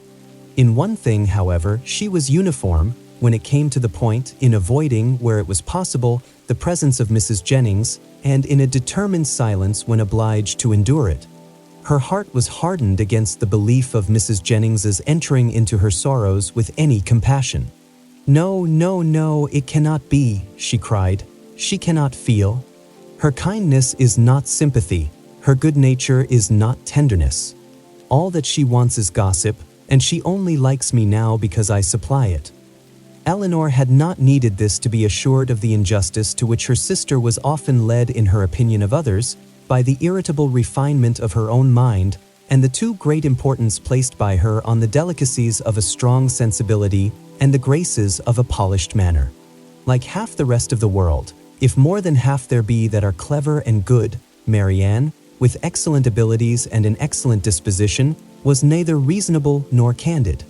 In one thing, however, she was uniform, when it came to the point, in avoiding, where it was possible, the presence of Mrs. Jennings, and in a determined silence when obliged to endure it. Her heart was hardened against the belief of Mrs. Jennings's entering into her sorrows with any compassion. "No, no, no, it cannot be," she cried. "She cannot feel. Her kindness is not sympathy. Her good nature is not tenderness. All that she wants is gossip, and she only likes me now because I supply it." Elinor had not needed this to be assured of the injustice to which her sister was often led in her opinion of others by the irritable refinement of her own mind and the too great importance placed by her on the delicacies of a strong sensibility and the graces of a polished manner. Like half the rest of the world, if more than half there be that are clever and good, Marianne, with excellent abilities and an excellent disposition, was neither reasonable nor candid.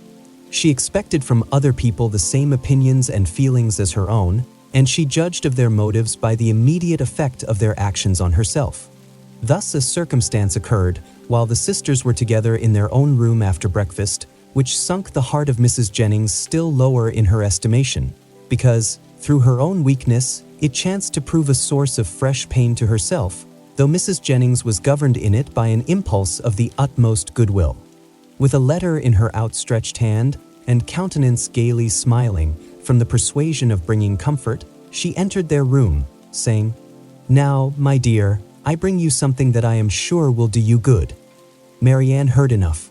She expected from other people the same opinions and feelings as her own, and she judged of their motives by the immediate effect of their actions on herself. Thus a circumstance occurred, while the sisters were together in their own room after breakfast, which sunk the heart of Mrs. Jennings still lower in her estimation, because, through her own weakness, it chanced to prove a source of fresh pain to herself, though Mrs. Jennings was governed in it by an impulse of the utmost goodwill. With a letter in her outstretched hand, and countenance gaily smiling, from the persuasion of bringing comfort, she entered their room, saying, "Now, my dear, I bring you something that I am sure will do you good." Marianne heard enough.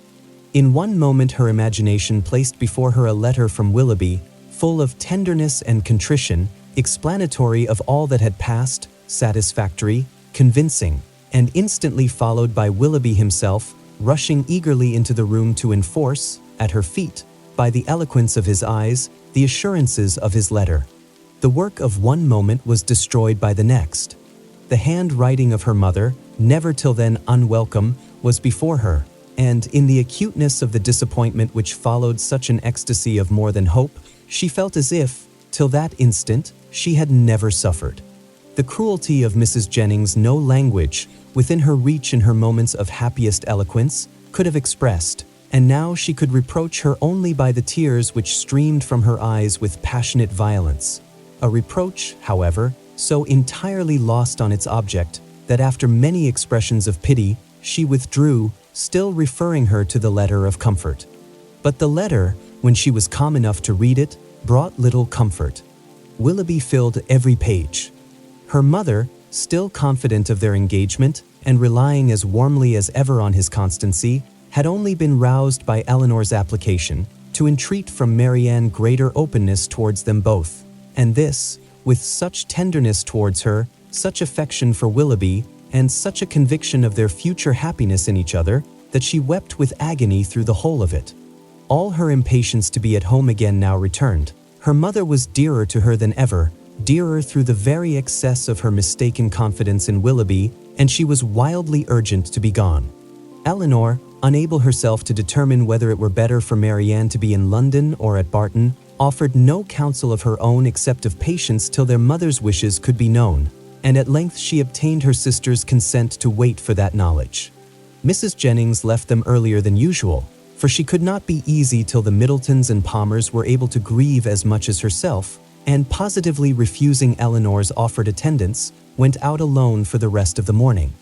In one moment her imagination placed before her a letter from Willoughby, full of tenderness and contrition, explanatory of all that had passed, satisfactory, convincing, and instantly followed by Willoughby himself, rushing eagerly into the room to enforce, at her feet, by the eloquence of his eyes, the assurances of his letter. The work of one moment was destroyed by the next. The handwriting of her mother, never till then unwelcome, was before her, and in the acuteness of the disappointment which followed such an ecstasy of more than hope, she felt as if, till that instant, she had never suffered. The cruelty of Mrs. Jennings no language, within her reach in her moments of happiest eloquence, could have expressed, and now she could reproach her only by the tears which streamed from her eyes with passionate violence. A reproach, however, so entirely lost on its object, that after many expressions of pity, she withdrew, still referring her to the letter of comfort. But the letter, when she was calm enough to read it, brought little comfort. Willoughby filled every page. Her mother, still confident of their engagement, and relying as warmly as ever on his constancy, had only been roused by Elinor's application to entreat from Marianne greater openness towards them both, and this, with such tenderness towards her, such affection for Willoughby, and such a conviction of their future happiness in each other, that she wept with agony through the whole of it. All her impatience to be at home again now returned. Her mother was dearer to her than ever, dearer through the very excess of her mistaken confidence in Willoughby, and she was wildly urgent to be gone. Elinor, unable herself to determine whether it were better for Marianne to be in London or at Barton, offered no counsel of her own except of patience till their mother's wishes could be known, and at length she obtained her sister's consent to wait for that knowledge. Mrs. Jennings left them earlier than usual, for she could not be easy till the Middletons and Palmers were able to grieve as much as herself, and positively refusing Elinor's offered attendance, went out alone for the rest of the morning.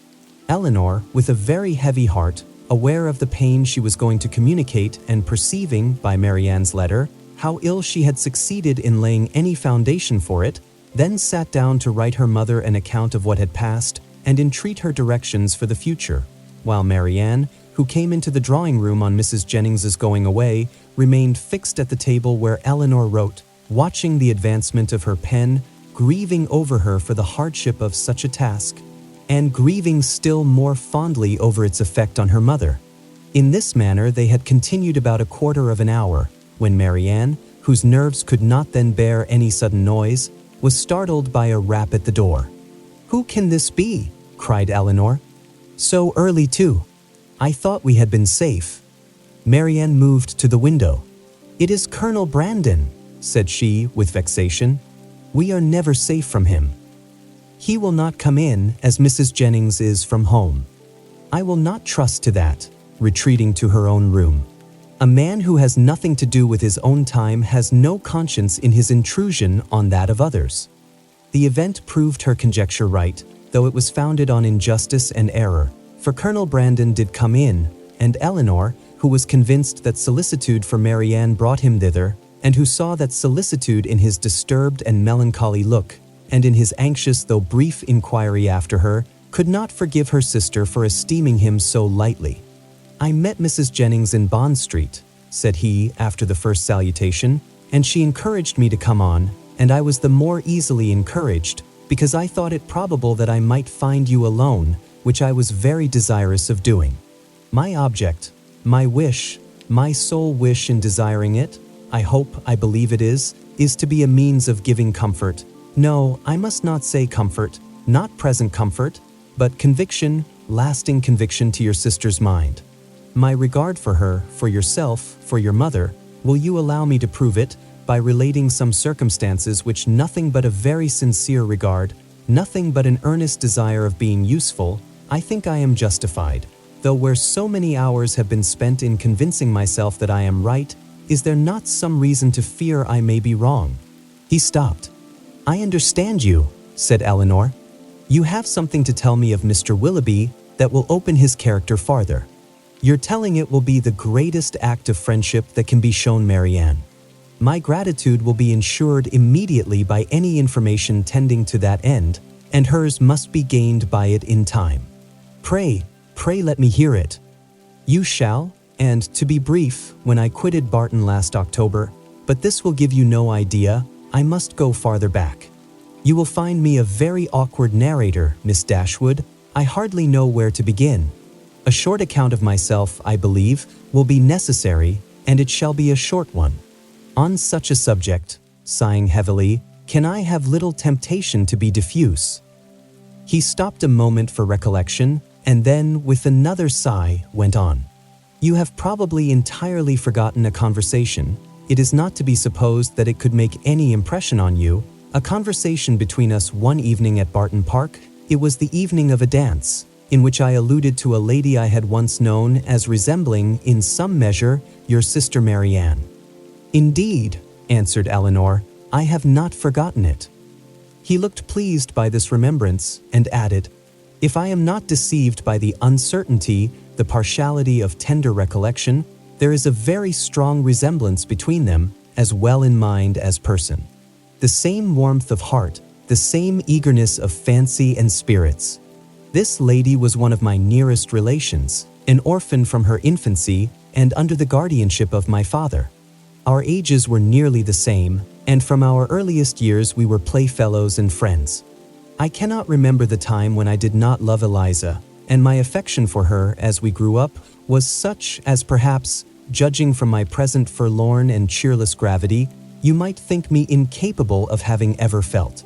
Elinor, with a very heavy heart, aware of the pain she was going to communicate and perceiving, by Marianne's letter, how ill she had succeeded in laying any foundation for it, then sat down to write her mother an account of what had passed and entreat her directions for the future, while Marianne, who came into the drawing-room on Mrs. Jennings's going away, remained fixed at the table where Elinor wrote, watching the advancement of her pen, grieving over her for the hardship of such a task, and grieving still more fondly over its effect on her mother. In this manner they had continued about a quarter of an hour, when Marianne, whose nerves could not then bear any sudden noise, was startled by a rap at the door. "Who can this be?" cried Elinor. "So early too. I thought we had been safe." Marianne moved to the window. "It is Colonel Brandon," said she with vexation. "We are never safe from him. He will not come in, as Mrs. Jennings is from home. I will not trust to that," retreating to her own room. "A man who has nothing to do with his own time has no conscience in his intrusion on that of others." The event proved her conjecture right, though it was founded on injustice and error, for Colonel Brandon did come in, and Elinor, who was convinced that solicitude for Marianne brought him thither, and who saw that solicitude in his disturbed and melancholy look, and in his anxious though brief inquiry after her, could not forgive her sister for esteeming him so lightly. "I met Mrs. Jennings in Bond Street," said he after the first salutation, "and she encouraged me to come on, and I was the more easily encouraged, because I thought it probable that I might find you alone, which I was very desirous of doing. My object, my wish, my sole wish in desiring it, I hope, I believe it is to be a means of giving comfort. No, I must not say comfort, not present comfort, but conviction, lasting conviction to your sister's mind. My regard for her, for yourself, for your mother, will you allow me to prove it by relating some circumstances which nothing but a very sincere regard, nothing but an earnest desire of being useful, I think I am justified, though where so many hours have been spent in convincing myself that I am right, is there not some reason to fear I may be wrong?" He stopped. "I understand you," said Elinor. "You have something to tell me of Mr. Willoughby that will open his character farther. Your telling it will be the greatest act of friendship that can be shown Marianne. My gratitude will be ensured immediately by any information tending to that end, and hers must be gained by it in time. Pray let me hear it." "You shall, and, to be brief, when I quitted Barton last October, but this will give you no idea, I must go farther back. You will find me a very awkward narrator, Miss Dashwood. I hardly know where to begin. A short account of myself, I believe, will be necessary, and it shall be a short one. On such a subject," sighing heavily, "can I have little temptation to be diffuse?" He stopped a moment for recollection, and then, with another sigh, went on. "You have probably entirely forgotten a conversation. It is not to be supposed that it could make any impression on you. A conversation between us one evening at Barton Park. It was the evening of a dance, in which I alluded to a lady I had once known as resembling, in some measure, your sister Marianne." "Indeed," answered Elinor, "I have not forgotten it." He looked pleased by this remembrance, and added, "If I am not deceived by the uncertainty, the partiality of tender recollection, there is a very strong resemblance between them, as well in mind as person. The same warmth of heart, the same eagerness of fancy and spirits. This lady was one of my nearest relations, an orphan from her infancy, and under the guardianship of my father. Our ages were nearly the same, and from our earliest years we were playfellows and friends. I cannot remember the time when I did not love Eliza, and my affection for her, as we grew up, was such as perhaps, judging from my present forlorn and cheerless gravity, you might think me incapable of having ever felt.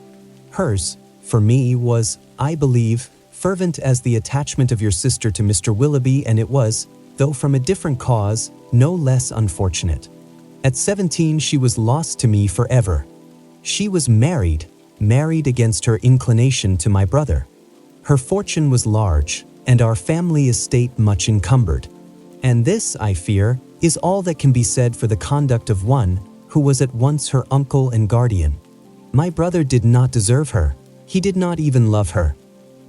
Hers, for me, was, I believe, fervent as the attachment of your sister to Mr. Willoughby, and it was, though from a different cause, no less unfortunate. At 17 she was lost to me forever. She was married against her inclination to my brother. Her fortune was large, and our family estate much encumbered. And this, I fear, is all that can be said for the conduct of one who was at once her uncle and guardian. My brother did not deserve her. He did not even love her.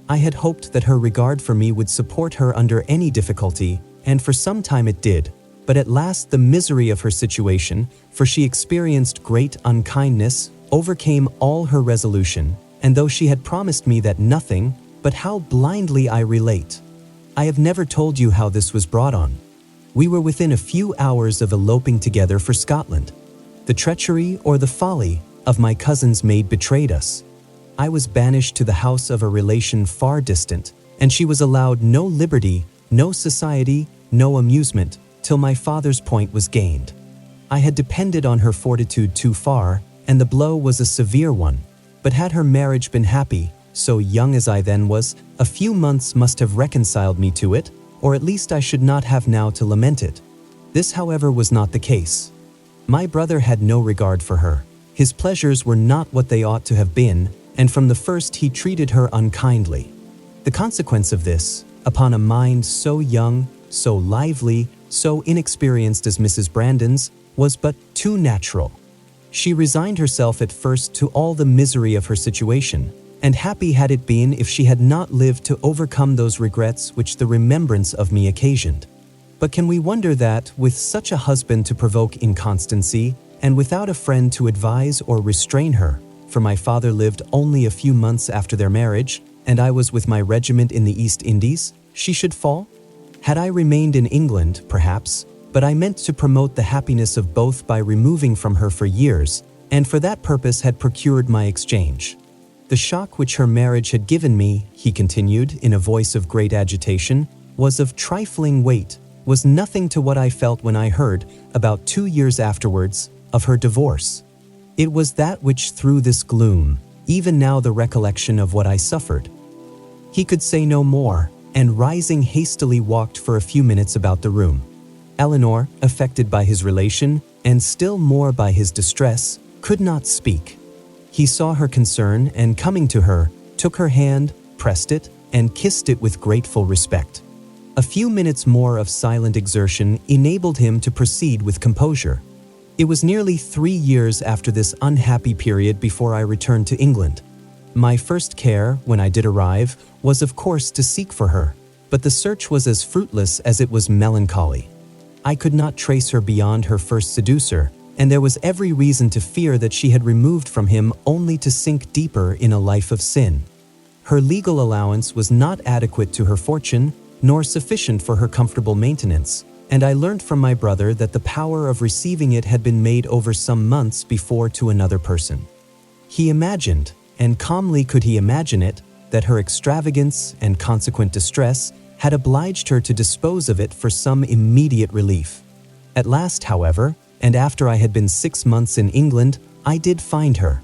I had hoped that her regard for me would support her under any difficulty, and for some time it did. But at last the misery of her situation, for she experienced great unkindness, overcame all her resolution, and though she had promised me that nothing, but how blindly I relate. I have never told you how this was brought on. We were within a few hours of eloping together for Scotland. The treachery or the folly of my cousin's maid betrayed us. I was banished to the house of a relation far distant, and she was allowed no liberty, no society, no amusement, till my father's point was gained. I had depended on her fortitude too far, and the blow was a severe one. But had her marriage been happy, so young as I then was, a few months must have reconciled me to it, or at least I should not have now to lament it. This, however, was not the case. My brother had no regard for her. His pleasures were not what they ought to have been, and from the first he treated her unkindly. The consequence of this, upon a mind so young, so lively, so inexperienced as Mrs. Brandon's, was but too natural. She resigned herself at first to all the misery of her situation, and happy had it been if she had not lived to overcome those regrets which the remembrance of me occasioned. But can we wonder that, with such a husband to provoke inconstancy, and without a friend to advise or restrain her, for my father lived only a few months after their marriage, and I was with my regiment in the East Indies, she should fall? Had I remained in England, perhaps, but I meant to promote the happiness of both by removing from her for years, and for that purpose had procured my exchange. The shock which her marriage had given me, he continued in a voice of great agitation, was of trifling weight, was nothing to what I felt when I heard, about 2 years afterwards, of her divorce. It was that which threw this gloom, even now the recollection of what I suffered. He could say no more, and rising hastily walked for a few minutes about the room. Elinor, affected by his relation, and still more by his distress, could not speak. He saw her concern, and coming to her, took her hand, pressed it, and kissed it with grateful respect. A few minutes more of silent exertion enabled him to proceed with composure. It was nearly 3 years after this unhappy period before I returned to England. My first care, when I did arrive, was of course to seek for her, but the search was as fruitless as it was melancholy. I could not trace her beyond her first seducer, and there was every reason to fear that she had removed from him only to sink deeper in a life of sin. Her legal allowance was not adequate to her fortune, nor sufficient for her comfortable maintenance, and I learnt from my brother that the power of receiving it had been made over some months before to another person. He imagined, and calmly could he imagine it, that her extravagance and consequent distress had obliged her to dispose of it for some immediate relief. At last, however, and after I had been 6 months in England, I did find her.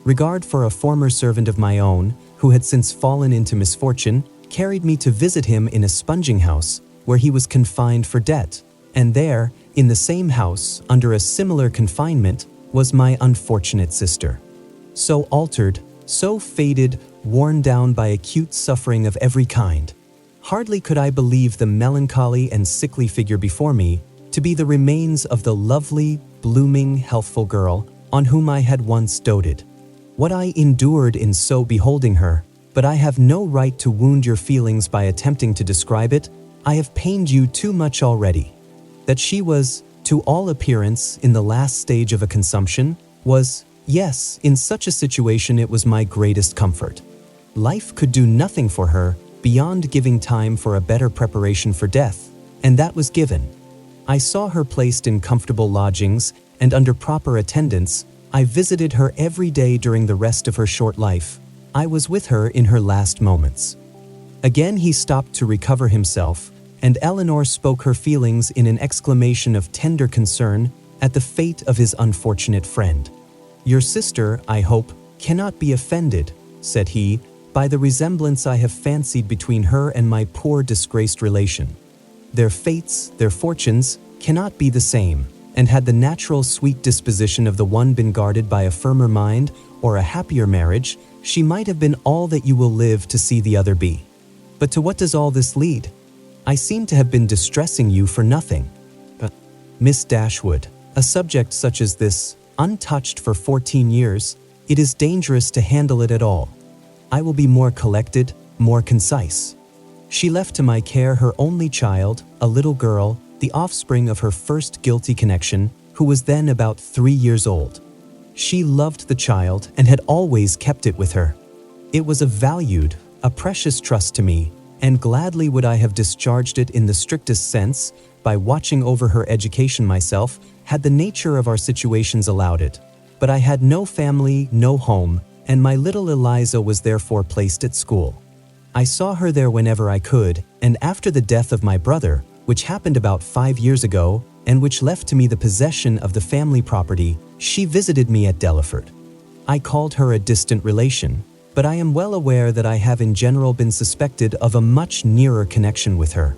Regard for a former servant of my own, who had since fallen into misfortune, carried me to visit him in a sponging house, where he was confined for debt, and there, in the same house, under a similar confinement, was my unfortunate sister. So altered, so faded, worn down by acute suffering of every kind. Hardly could I believe the melancholy and sickly figure before me to be the remains of the lovely, blooming, healthful girl on whom I had once doted. What I endured in so beholding her, but I have no right to wound your feelings by attempting to describe it. I have pained you too much already. That she was, to all appearance, in the last stage of a consumption, was, yes, in such a situation it was my greatest comfort. Life could do nothing for her beyond giving time for a better preparation for death, and that was given. I saw her placed in comfortable lodgings, and under proper attendance, I visited her every day during the rest of her short life. I was with her in her last moments. Again he stopped to recover himself, and Elinor spoke her feelings in an exclamation of tender concern at the fate of his unfortunate friend. "Your sister, I hope, cannot be offended," said he, "by the resemblance I have fancied between her and my poor disgraced relation. Their fates, their fortunes, cannot be the same, and had the natural sweet disposition of the one been guarded by a firmer mind or a happier marriage, she might have been all that you will live to see the other be. But to what does all this lead? I seem to have been distressing you for nothing. Miss Dashwood, a subject such as this, untouched for 14 years, it is dangerous to handle it at all. I will be more collected, more concise. She left to my care her only child, a little girl, the offspring of her first guilty connection, who was then about 3 years old. She loved the child and had always kept it with her. It was a valued, a precious trust to me, and gladly would I have discharged it in the strictest sense, by watching over her education myself, had the nature of our situations allowed it. But I had no family, no home, and my little Eliza was therefore placed at school. I saw her there whenever I could, and after the death of my brother, which happened about 5 years ago, and which left to me the possession of the family property, she visited me at Delaford. I called her a distant relation, but I am well aware that I have in general been suspected of a much nearer connection with her.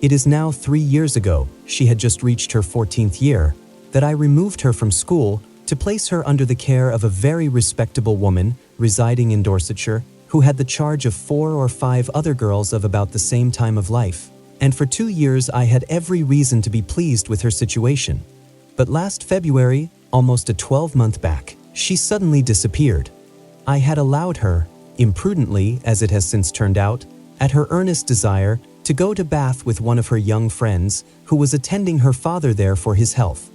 It is now 3 years ago, she had just reached her 14th year, that I removed her from school to place her under the care of a very respectable woman residing in Dorsetshire, who had the charge of 4 or 5 other girls of about the same time of life, and for 2 years I had every reason to be pleased with her situation. But last February, almost a 12-month back, she suddenly disappeared. I had allowed her, imprudently as it has since turned out, at her earnest desire, to go to Bath with one of her young friends, who was attending her father there for his health.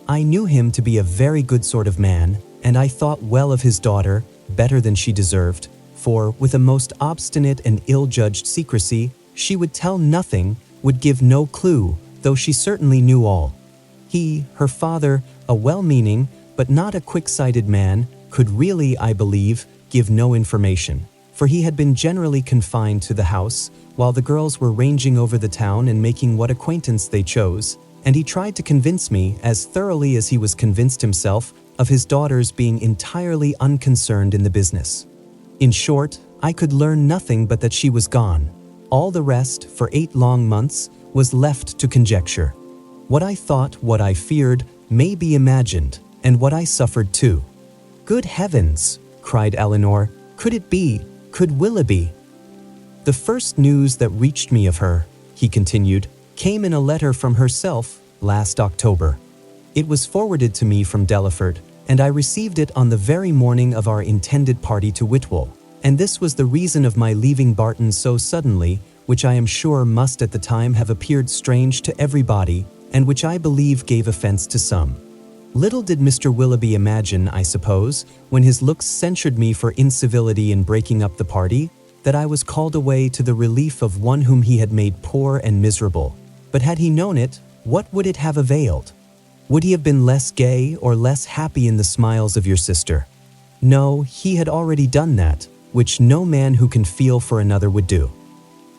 I knew him to be a very good sort of man, and I thought well of his daughter, better than she deserved, for, with a most obstinate and ill-judged secrecy, she would tell nothing, would give no clue, though she certainly knew all. He, her father, a well-meaning, but not a quick-sighted man, could really, I believe, give no information, for he had been generally confined to the house, while the girls were ranging over the town and making what acquaintance they chose, and he tried to convince me, as thoroughly as he was convinced himself, of his daughter's being entirely unconcerned in the business. In short, I could learn nothing but that she was gone. All the rest, for 8 long months, was left to conjecture. What I thought, what I feared, may be imagined, and what I suffered too. "Good heavens!" cried Elinor. "Could it be? Could Willoughby?" "The first news that reached me of her," he continued, "came in a letter from herself last October. It was forwarded to me from Delaford, and I received it on the very morning of our intended party to Whitwell, and this was the reason of my leaving Barton so suddenly, which I am sure must at the time have appeared strange to everybody, and which I believe gave offense to some. Little did Mr. Willoughby imagine, I suppose, when his looks censured me for incivility in breaking up the party, that I was called away to the relief of one whom he had made poor and miserable. But had he known it, what would it have availed? Would he have been less gay or less happy in the smiles of your sister? No, he had already done that, which no man who can feel for another would do.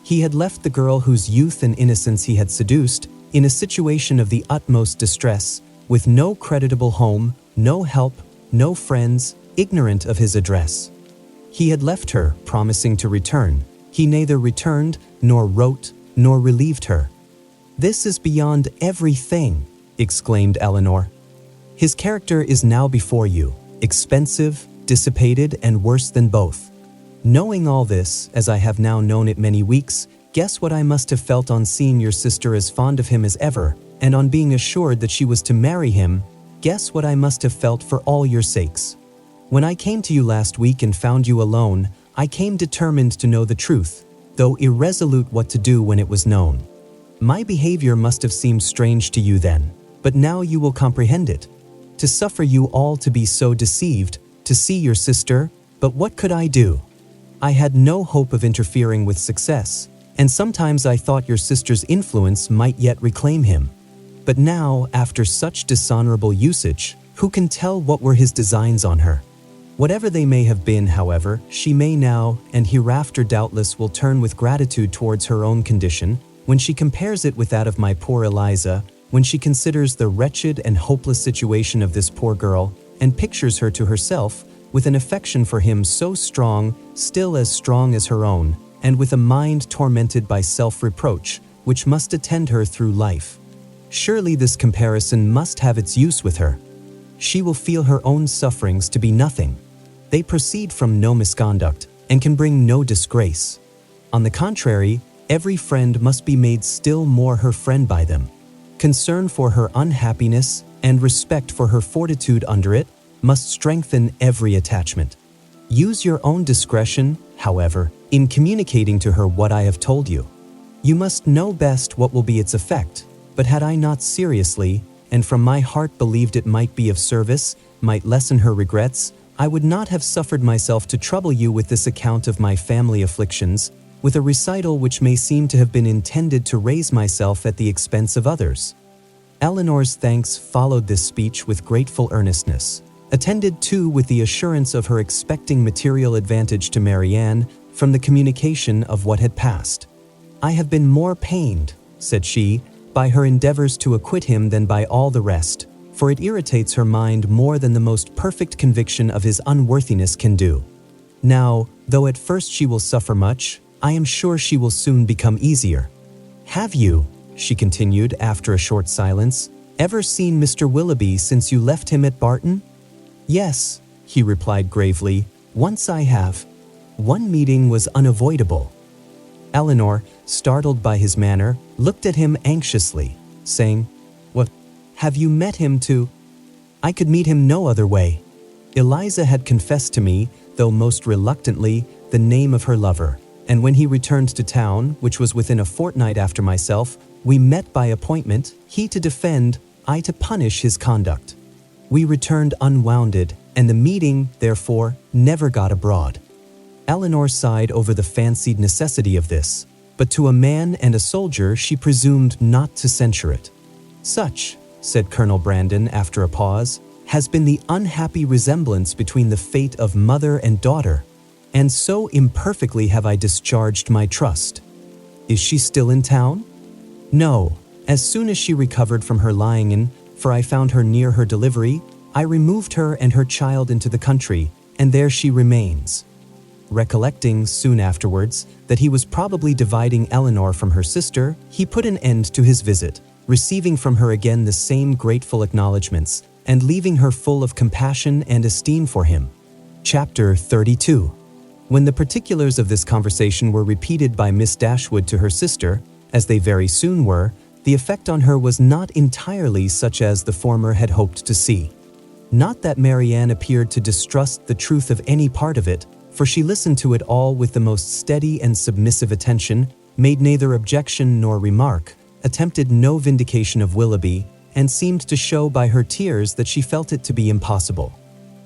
He had left the girl whose youth and innocence he had seduced in a situation of the utmost distress, with no creditable home, no help, no friends, ignorant of his address. He had left her, promising to return. He neither returned, nor wrote, nor relieved her. "This is beyond everything," exclaimed Elinor. "His character is now before you, expensive, dissipated, and worse than both. Knowing all this, as I have now known it many weeks, guess what I must have felt on seeing your sister as fond of him as ever, and on being assured that she was to marry him. Guess what I must have felt for all your sakes. When I came to you last week and found you alone, I came determined to know the truth, though irresolute what to do when it was known. My behavior must have seemed strange to you then, but now you will comprehend it. To suffer you all to be so deceived, to see your sister, but what could I do? I had no hope of interfering with success, and sometimes I thought your sister's influence might yet reclaim him. But now, after such dishonorable usage, who can tell what were his designs on her? Whatever they may have been, however, she may now, and hereafter doubtless will turn with gratitude towards her own condition, when she compares it with that of my poor Eliza, when she considers the wretched and hopeless situation of this poor girl, and pictures her to herself, with an affection for him so strong, still as strong as her own, and with a mind tormented by self-reproach, which must attend her through life. Surely this comparison must have its use with her. She will feel her own sufferings to be nothing. They proceed from no misconduct, and can bring no disgrace. On the contrary, every friend must be made still more her friend by them. Concern for her unhappiness, and respect for her fortitude under it, must strengthen every attachment. Use your own discretion, however, in communicating to her what I have told you. You must know best what will be its effect, but had I not seriously, and from my heart believed it might be of service, might lessen her regrets, I would not have suffered myself to trouble you with this account of my family afflictions, with a recital which may seem to have been intended to raise myself at the expense of others." Elinor's thanks followed this speech with grateful earnestness, attended too with the assurance of her expecting material advantage to Marianne from the communication of what had passed. "I have been more pained," said she, "by her endeavors to acquit him than by all the rest, for it irritates her mind more than the most perfect conviction of his unworthiness can do. Now, though at first she will suffer much, I am sure she will soon become easier. Have you," she continued after a short silence, "ever seen Mr. Willoughby since you left him at Barton?" "Yes," he replied gravely, "once I have. One meeting was unavoidable." Elinor, startled by his manner, looked at him anxiously, saying, "What? Have you met him to—" "I could meet him no other way." Eliza had confessed to me, though most reluctantly, the name of her lover, and when he returned to town, which was within a fortnight after myself, we met by appointment, he to defend, I to punish his conduct. We returned unwounded, and the meeting, therefore, never got abroad. Elinor sighed over the fancied necessity of this, but to a man and a soldier she presumed not to censure it. "Such," said Colonel Brandon after a pause, "has been the unhappy resemblance between the fate of mother and daughter, and so imperfectly have I discharged my trust." "Is she still in town?" "No. As soon as she recovered from her lying in, for I found her near her delivery, I removed her and her child into the country, and there she remains." Recollecting, soon afterwards, that he was probably dividing Elinor from her sister, he put an end to his visit, receiving from her again the same grateful acknowledgments, and leaving her full of compassion and esteem for him. Chapter 32. When the particulars of this conversation were repeated by Miss Dashwood to her sister, as they very soon were, the effect on her was not entirely such as the former had hoped to see. Not that Marianne appeared to distrust the truth of any part of it, for she listened to it all with the most steady and submissive attention, made neither objection nor remark, attempted no vindication of Willoughby, and seemed to show by her tears that she felt it to be impossible.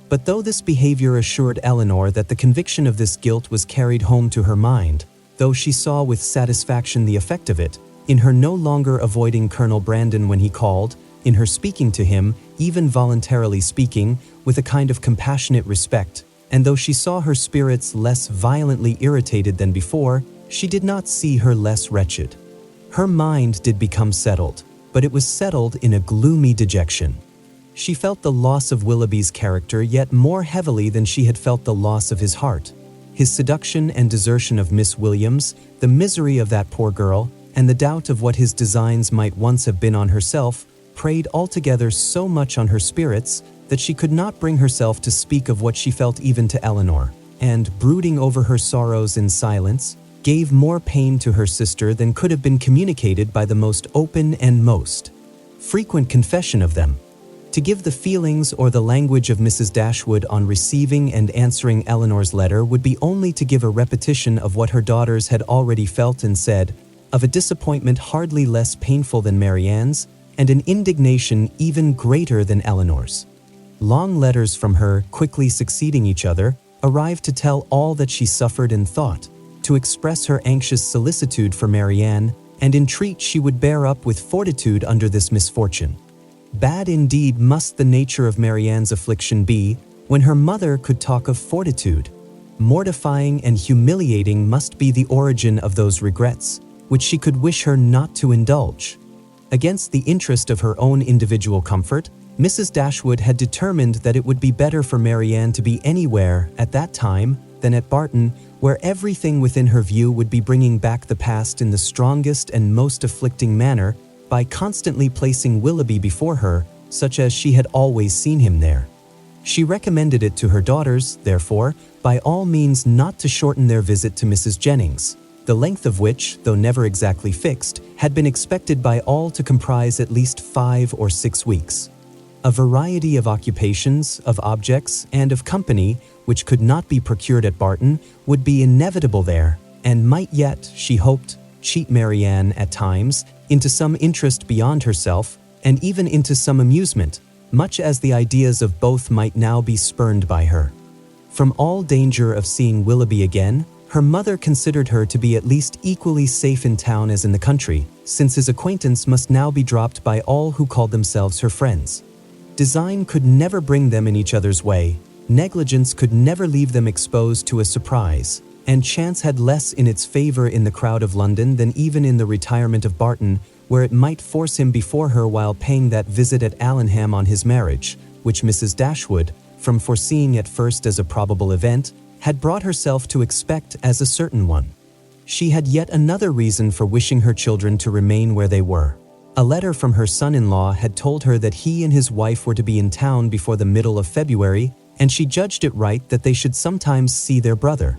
But though this behavior assured Elinor that the conviction of this guilt was carried home to her mind, though she saw with satisfaction the effect of it, in her no longer avoiding Colonel Brandon when he called, in her speaking to him, even voluntarily speaking, with a kind of compassionate respect, and though she saw her spirits less violently irritated than before, she did not see her less wretched. Her mind did become settled, but it was settled in a gloomy dejection. She felt the loss of Willoughby's character yet more heavily than she had felt the loss of his heart. His seduction and desertion of Miss Williams, the misery of that poor girl, and the doubt of what his designs might once have been on herself, preyed altogether so much on her spirits that she could not bring herself to speak of what she felt even to Elinor, and, brooding over her sorrows in silence, gave more pain to her sister than could have been communicated by the most open and most frequent confession of them. To give the feelings or the language of Mrs. Dashwood on receiving and answering Elinor's letter would be only to give a repetition of what her daughters had already felt and said, of a disappointment hardly less painful than Marianne's, and an indignation even greater than Elinor's. Long letters from her, quickly succeeding each other, arrived to tell all that she suffered and thought, to express her anxious solicitude for Marianne, and entreat she would bear up with fortitude under this misfortune. Bad indeed must the nature of Marianne's affliction be, when her mother could talk of fortitude. Mortifying and humiliating must be the origin of those regrets, which she could wish her not to indulge. Against the interest of her own individual comfort, Mrs. Dashwood had determined that it would be better for Marianne to be anywhere, at that time, than at Barton, where everything within her view would be bringing back the past in the strongest and most afflicting manner, by constantly placing Willoughby before her, such as she had always seen him there. She recommended it to her daughters, therefore, by all means not to shorten their visit to Mrs. Jennings, the length of which, though never exactly fixed, had been expected by all to comprise at least 5 or 6 weeks. A variety of occupations, of objects, and of company, which could not be procured at Barton, would be inevitable there, and might yet, she hoped, cheat Marianne at times into some interest beyond herself, and even into some amusement, much as the ideas of both might now be spurned by her. From all danger of seeing Willoughby again, her mother considered her to be at least equally safe in town as in the country, since his acquaintance must now be dropped by all who called themselves her friends. Design could never bring them in each other's way, negligence could never leave them exposed to a surprise, and chance had less in its favor in the crowd of London than even in the retirement of Barton, where it might force him before her while paying that visit at Allenham on his marriage, which Mrs. Dashwood, from foreseeing at first as a probable event, had brought herself to expect as a certain one. She had yet another reason for wishing her children to remain where they were. A letter from her son-in-law had told her that he and his wife were to be in town before the middle of February, and she judged it right that they should sometimes see their brother.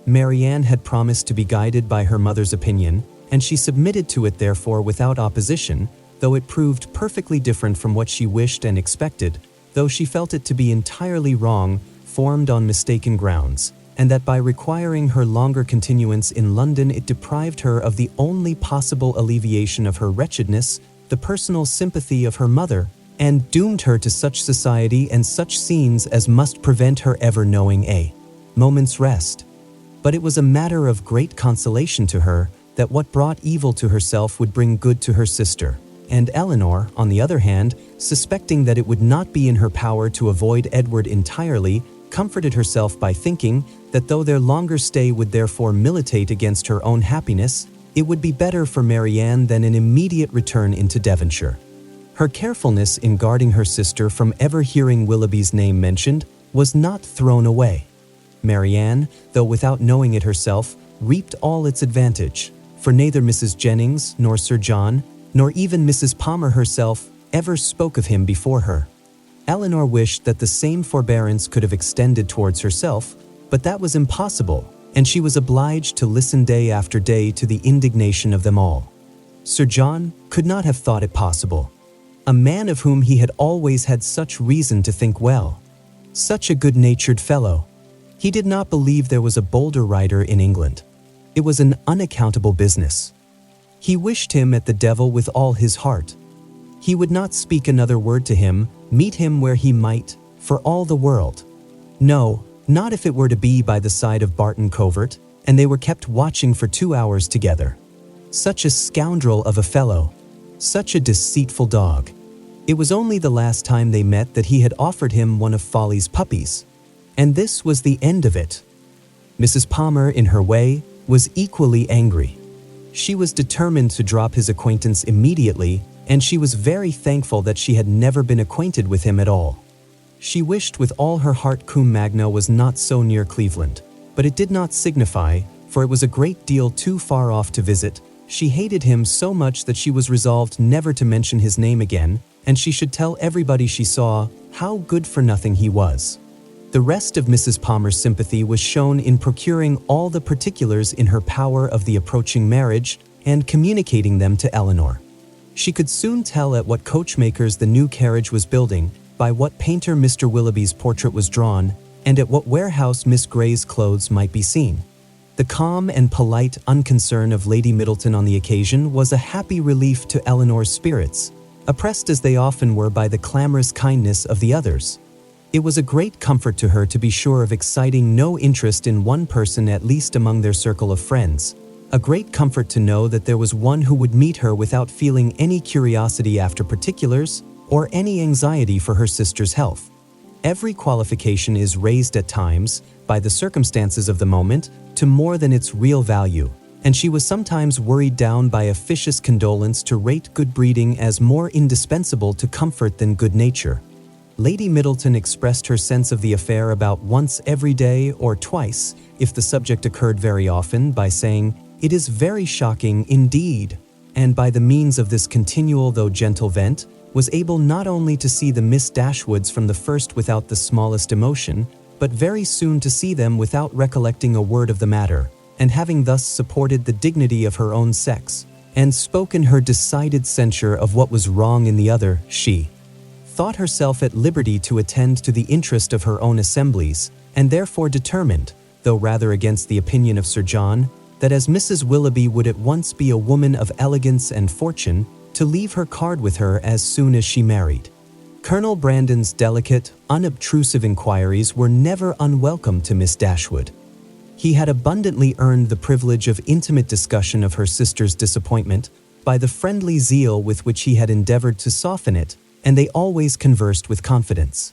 Marianne had promised to be guided by her mother's opinion, and she submitted to it therefore without opposition, though it proved perfectly different from what she wished and expected, though she felt it to be entirely wrong, formed on mistaken grounds, and that by requiring her longer continuance in London it deprived her of the only possible alleviation of her wretchedness, the personal sympathy of her mother, and doomed her to such society and such scenes as must prevent her ever knowing a moment's rest. But it was a matter of great consolation to her that what brought evil to herself would bring good to her sister, and Elinor, on the other hand, suspecting that it would not be in her power to avoid Edward entirely, comforted herself by thinking that though their longer stay would therefore militate against her own happiness, it would be better for Marianne than an immediate return into Devonshire. Her carefulness in guarding her sister from ever hearing Willoughby's name mentioned was not thrown away. Marianne, though without knowing it herself, reaped all its advantage, for neither Mrs. Jennings nor Sir John, nor even Mrs. Palmer herself, ever spoke of him before her. Elinor wished that the same forbearance could have extended towards herself, but that was impossible, and she was obliged to listen day after day to the indignation of them all. Sir John could not have thought it possible. A man of whom he had always had such reason to think well. Such a good-natured fellow. He did not believe there was a bolder writer in England. It was an unaccountable business. He wished him at the devil with all his heart. He would not speak another word to him, meet him where he might, for all the world. No, not if it were to be by the side of Barton covert, and they were kept watching for 2 hours together. Such a scoundrel of a fellow. Such a deceitful dog. It was only the last time they met that he had offered him one of Folly's puppies. And this was the end of it. Mrs. Palmer, in her way, was equally angry. She was determined to drop his acquaintance immediately, and she was very thankful that she had never been acquainted with him at all. She wished with all her heart Combe Magna was not so near Cleveland, but it did not signify, for it was a great deal too far off to visit. She hated him so much that she was resolved never to mention his name again, and she should tell everybody she saw how good for nothing he was. The rest of Mrs. Palmer's sympathy was shown in procuring all the particulars in her power of the approaching marriage and communicating them to Elinor. She could soon tell at what coachmakers the new carriage was building, by what painter Mr. Willoughby's portrait was drawn, and at what warehouse Miss Grey's clothes might be seen. The calm and polite unconcern of Lady Middleton on the occasion was a happy relief to Elinor's spirits, oppressed as they often were by the clamorous kindness of the others. It was a great comfort to her to be sure of exciting no interest in one person at least among their circle of friends, a great comfort to know that there was one who would meet her without feeling any curiosity after particulars, or any anxiety for her sister's health. Every qualification is raised at times, by the circumstances of the moment, to more than its real value, and she was sometimes worried down by officious condolence to rate good breeding as more indispensable to comfort than good nature. Lady Middleton expressed her sense of the affair about once every day or twice, if the subject occurred very often, by saying, "It is very shocking indeed," and by the means of this continual though gentle vent, was able not only to see the Miss Dashwoods from the first without the smallest emotion, but very soon to see them without recollecting a word of the matter, and having thus supported the dignity of her own sex, and spoken her decided censure of what was wrong in the other, she thought herself at liberty to attend to the interest of her own assemblies, and therefore determined, though rather against the opinion of Sir John, that as Mrs. Willoughby would at once be a woman of elegance and fortune, to leave her card with her as soon as she married. Colonel Brandon's delicate, unobtrusive inquiries were never unwelcome to Miss Dashwood. He had abundantly earned the privilege of intimate discussion of her sister's disappointment by the friendly zeal with which he had endeavored to soften it, and they always conversed with confidence.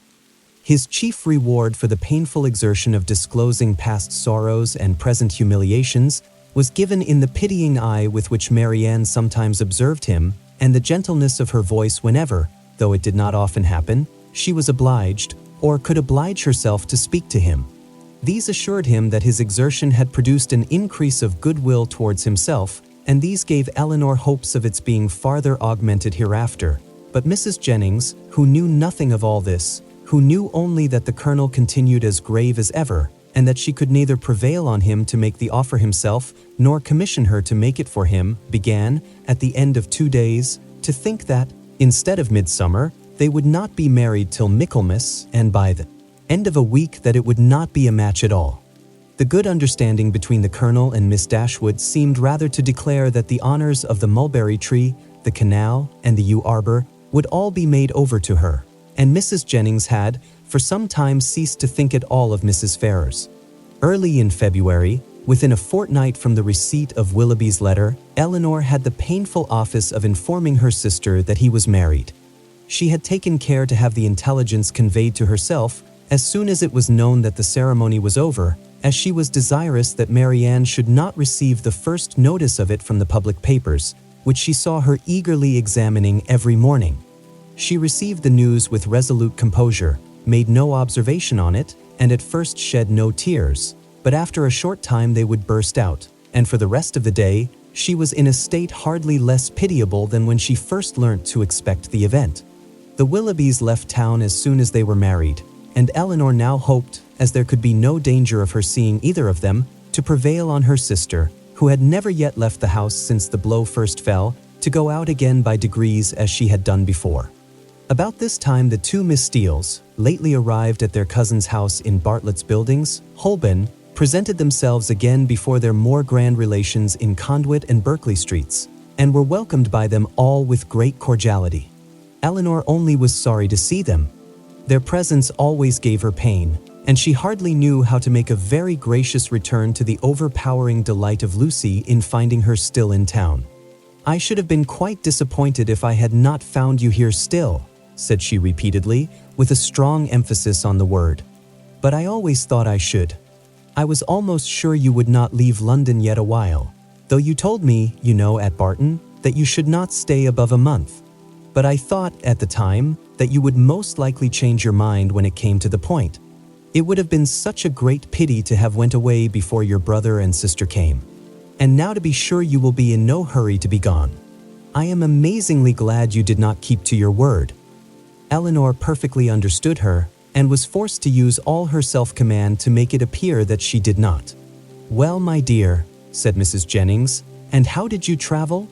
His chief reward for the painful exertion of disclosing past sorrows and present humiliations was given in the pitying eye with which Marianne sometimes observed him, and the gentleness of her voice whenever, though it did not often happen, she was obliged, or could oblige herself to speak to him. These assured him that his exertion had produced an increase of goodwill towards himself, and these gave Elinor hopes of its being farther augmented hereafter. But Mrs. Jennings, who knew nothing of all this, who knew only that the Colonel continued as grave as ever, and that she could neither prevail on him to make the offer himself, nor commission her to make it for him, began, at the end of 2 days, to think that, instead of midsummer, they would not be married till Michaelmas, and by the end of a week that it would not be a match at all. The good understanding between the Colonel and Miss Dashwood seemed rather to declare that the honours of the mulberry tree, the canal, and the yew arbor would all be made over to her, and Mrs. Jennings had, for some time, ceased to think at all of Mrs. Ferrars. Early in February, within a fortnight from the receipt of Willoughby's letter, Elinor had the painful office of informing her sister that he was married. She had taken care to have the intelligence conveyed to herself as soon as it was known that the ceremony was over, as she was desirous that Marianne should not receive the first notice of it from the public papers, which she saw her eagerly examining every morning. She received the news with resolute composure, made no observation on it, and at first shed no tears, but after a short time they would burst out, and for the rest of the day, she was in a state hardly less pitiable than when she first learnt to expect the event. The Willoughbys left town as soon as they were married, and Elinor now hoped, as there could be no danger of her seeing either of them, to prevail on her sister, who had never yet left the house since the blow first fell, to go out again by degrees as she had done before. About this time the two Miss Steeles, lately arrived at their cousin's house in Bartlett's Buildings, Holborn, presented themselves again before their more grand relations in Conduit and Berkeley Streets, and were welcomed by them all with great cordiality. Elinor only was sorry to see them. Their presence always gave her pain, and she hardly knew how to make a very gracious return to the overpowering delight of Lucy in finding her still in town. "I should have been quite disappointed if I had not found you here still," said she repeatedly, with a strong emphasis on the word. "But I always thought I should. I was almost sure you would not leave London yet a while, though you told me, you know, at Barton, that you should not stay above a month. But I thought, at the time, that you would most likely change your mind when it came to the point. It would have been such a great pity to have went away before your brother and sister came. And now to be sure you will be in no hurry to be gone. I am amazingly glad you did not keep to your word." Elinor perfectly understood her, and was forced to use all her self-command to make it appear that she did not. "Well, my dear," said Mrs. Jennings, "and how did you travel?"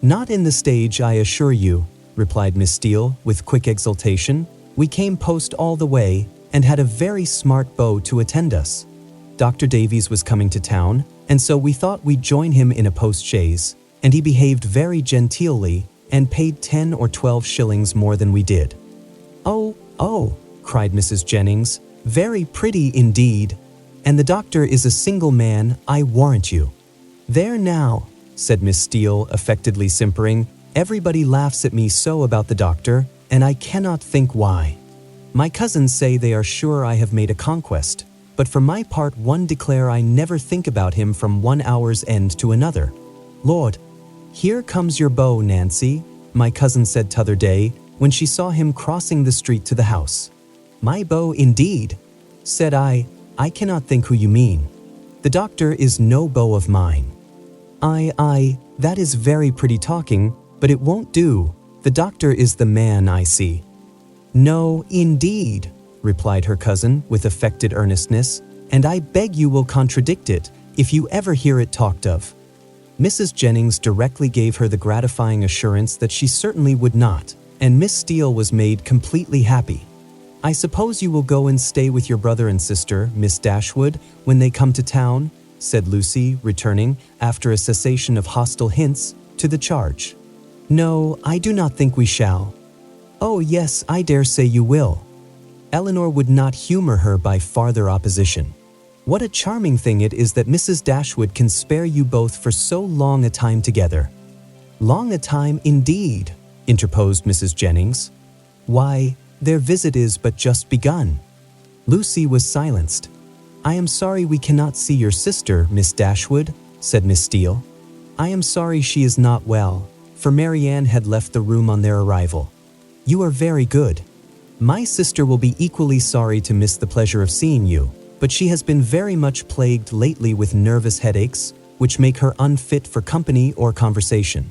"Not in the stage, I assure you," replied Miss Steele, with quick exultation. "We came post all the way, and had a very smart beau to attend us. Dr. Davies was coming to town, and so we thought we'd join him in a post-chaise, and he behaved very genteelly, and paid 10 or 12 shillings more than we did." Oh, cried Mrs. Jennings, "very pretty indeed. And the doctor is a single man, I warrant you." "There now," said Miss Steele, affectedly simpering, "everybody laughs at me so about the doctor, and I cannot think why. My cousins say they are sure I have made a conquest, but for my part one declare I never think about him from one hour's end to another. Lord, here comes your beau, Nancy," my cousin said t'other day, when she saw him crossing the street to the house. "My beau indeed," said I cannot think who you mean. "The doctor is no beau of mine." That is very pretty talking, but it won't do. The doctor is the man, I see." "No, indeed," replied her cousin with affected earnestness, "and I beg you will contradict it, if you ever hear it talked of." Mrs. Jennings directly gave her the gratifying assurance that she certainly would not, and Miss Steele was made completely happy. "I suppose you will go and stay with your brother and sister, Miss Dashwood, when they come to town?" said Lucy, returning, after a cessation of hostile hints, to the charge. "No, I do not think we shall." "Oh yes, I dare say you will." Elinor would not humor her by farther opposition. "What a charming thing it is that Mrs. Dashwood can spare you both for so long a time together." "Long a time indeed," interposed Mrs. Jennings. "Why, their visit is but just begun." Lucy was silenced. "I am sorry we cannot see your sister, Miss Dashwood," said Miss Steele. "I am sorry she is not well," for Marianne had left the room on their arrival. "You are very good. My sister will be equally sorry to miss the pleasure of seeing you, but she has been very much plagued lately with nervous headaches, which make her unfit for company or conversation."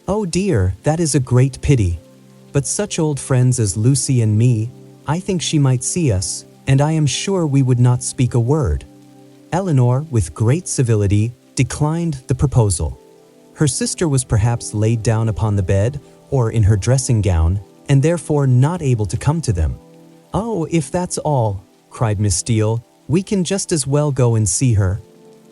"Oh dear, that is a great pity. But such old friends as Lucy and me, I think she might see us, and I am sure we would not speak a word." Elinor, with great civility, declined the proposal. Her sister was perhaps laid down upon the bed, or in her dressing gown, and therefore not able to come to them. "Oh, if that's all," cried Miss Steele, "we can just as well go and see her."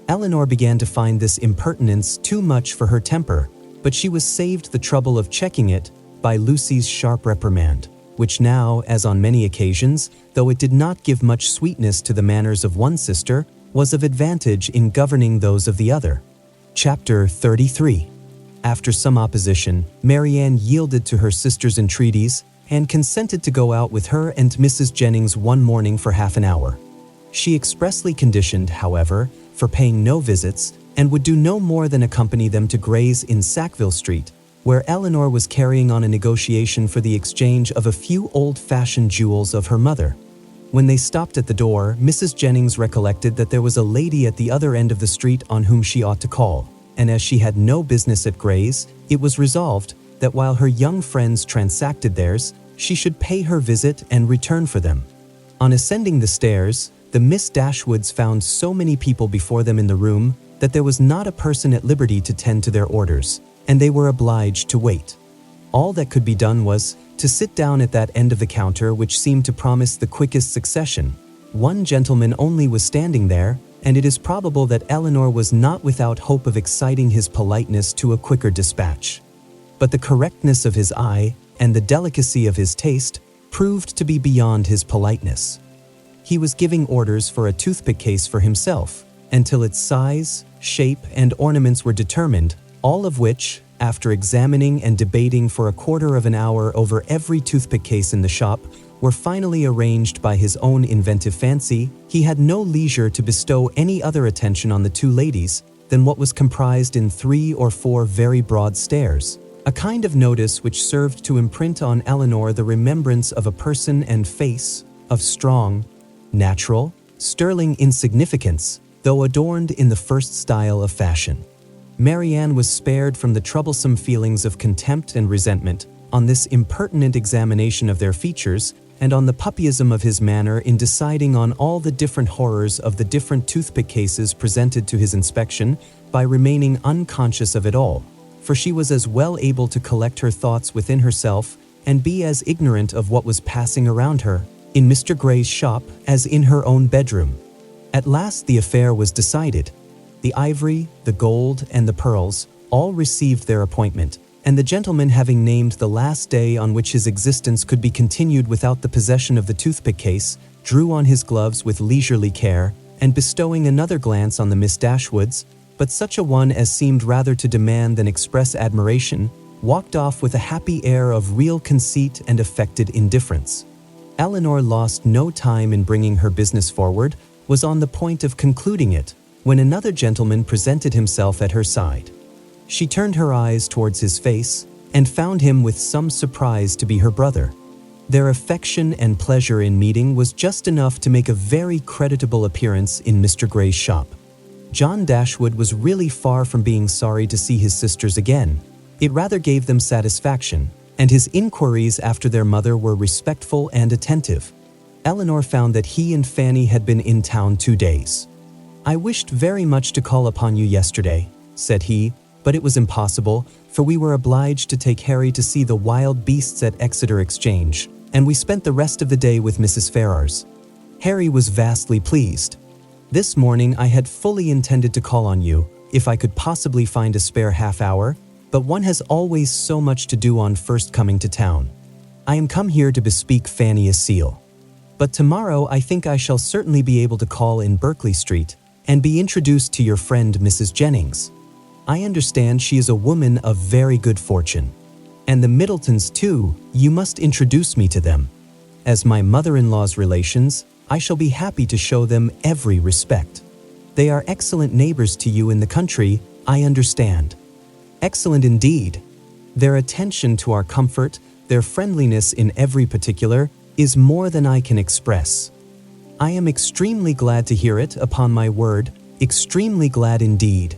Elinor began to find this impertinence too much for her temper, but she was saved the trouble of checking it by Lucy's sharp reprimand, which now, as on many occasions, though it did not give much sweetness to the manners of one sister, was of advantage in governing those of the other. Chapter 33. After some opposition, Marianne yielded to her sister's entreaties and consented to go out with her and Mrs. Jennings one morning for half an hour. She expressly conditioned, however, for paying no visits and would do no more than accompany them to Gray's in Sackville Street, where Elinor was carrying on a negotiation for the exchange of a few old-fashioned jewels of her mother. When they stopped at the door, Mrs. Jennings recollected that there was a lady at the other end of the street on whom she ought to call, and as she had no business at Gray's, it was resolved that while her young friends transacted theirs, she should pay her visit and return for them. On ascending the stairs, the Miss Dashwoods found so many people before them in the room that there was not a person at liberty to tend to their orders, and they were obliged to wait. All that could be done was to sit down at that end of the counter which seemed to promise the quickest succession. One gentleman only was standing there, and it is probable that Elinor was not without hope of exciting his politeness to a quicker dispatch. But the correctness of his eye and the delicacy of his taste proved to be beyond his politeness. He was giving orders for a toothpick case for himself, until its size, shape, and ornaments were determined, all of which, after examining and debating for a quarter of an hour over every toothpick case in the shop, were finally arranged by his own inventive fancy. He had no leisure to bestow any other attention on the two ladies than what was comprised in 3 or 4 very broad stares, a kind of notice which served to imprint on Elinor the remembrance of a person and face of strong, natural, sterling insignificance, though adorned in the first style of fashion. Marianne was spared from the troublesome feelings of contempt and resentment on this impertinent examination of their features and on the puppyism of his manner in deciding on all the different horrors of the different toothpick cases presented to his inspection by remaining unconscious of it all, for she was as well able to collect her thoughts within herself and be as ignorant of what was passing around her in Mr. Gray's shop as in her own bedroom. At last the affair was decided. The ivory, the gold, and the pearls all received their appointment, and the gentleman, having named the last day on which his existence could be continued without the possession of the toothpick case, drew on his gloves with leisurely care, and bestowing another glance on the Miss Dashwoods, but such a one as seemed rather to demand than express admiration, walked off with a happy air of real conceit and affected indifference. Elinor lost no time in bringing her business forward, was on the point of concluding it, when another gentleman presented himself at her side. She turned her eyes towards his face, and found him with some surprise to be her brother. Their affection and pleasure in meeting was just enough to make a very creditable appearance in Mr. Gray's shop. John Dashwood was really far from being sorry to see his sisters again. It rather gave them satisfaction, and his inquiries after their mother were respectful and attentive. Elinor found that he and Fanny had been in town 2 days. "I wished very much to call upon you yesterday," said he, "but it was impossible, for we were obliged to take Harry to see the wild beasts at Exeter Exchange, and we spent the rest of the day with Mrs. Ferrars. Harry was vastly pleased. This morning I had fully intended to call on you, if I could possibly find a spare half hour, but one has always so much to do on first coming to town. I am come here to bespeak Fanny a seal. But tomorrow I think I shall certainly be able to call in Berkeley Street and be introduced to your friend Mrs. Jennings. I understand she is a woman of very good fortune. And the Middletons too, you must introduce me to them. As my mother-in-law's relations, I shall be happy to show them every respect. They are excellent neighbors to you in the country, I understand. Excellent indeed. Their attention to our comfort, their friendliness in every particular, is more than I can express. I am extremely glad to hear it, upon my word, extremely glad indeed.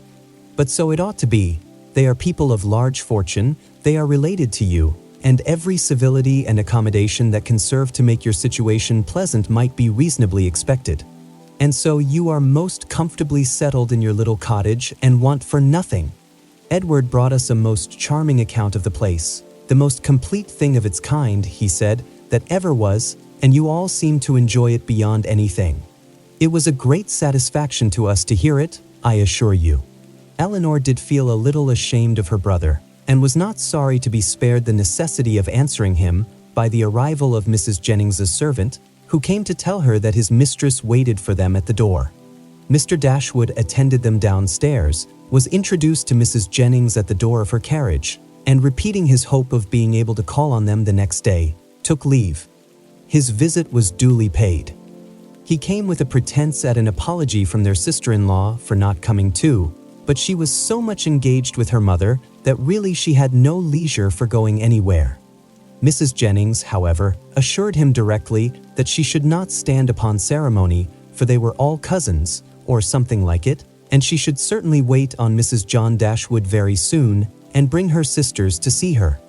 But so it ought to be. They are people of large fortune, they are related to you, and every civility and accommodation that can serve to make your situation pleasant might be reasonably expected. And so you are most comfortably settled in your little cottage and want for nothing. Edward brought us a most charming account of the place, the most complete thing of its kind, he said, that ever was, and you all seem to enjoy it beyond anything. It was a great satisfaction to us to hear it, I assure you." Elinor did feel a little ashamed of her brother, and was not sorry to be spared the necessity of answering him by the arrival of Mrs. Jennings's servant, who came to tell her that his mistress waited for them at the door. Mr. Dashwood attended them downstairs, was introduced to Mrs. Jennings at the door of her carriage, and repeating his hope of being able to call on them the next day, took leave. His visit was duly paid. He came with a pretense at an apology from their sister-in-law for not coming too, but she was so much engaged with her mother that really she had no leisure for going anywhere. Mrs. Jennings, however, assured him directly that she should not stand upon ceremony, for they were all cousins, or something like it, and she should certainly wait on Mrs. John Dashwood very soon and bring her sisters to see her.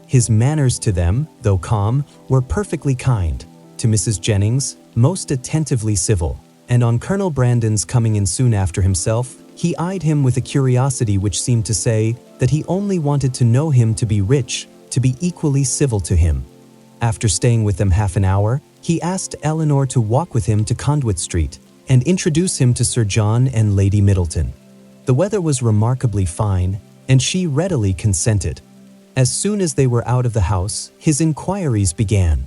His manners to them, though calm, were perfectly kind. To Mrs. Jennings, most attentively civil, and on Colonel Brandon's coming in soon after himself, he eyed him with a curiosity which seemed to say that he only wanted to know him to be rich, to be equally civil to him. After staying with them half an hour, he asked Elinor to walk with him to Conduit Street and introduce him to Sir John and Lady Middleton. The weather was remarkably fine, and she readily consented. As soon as they were out of the house, his inquiries began.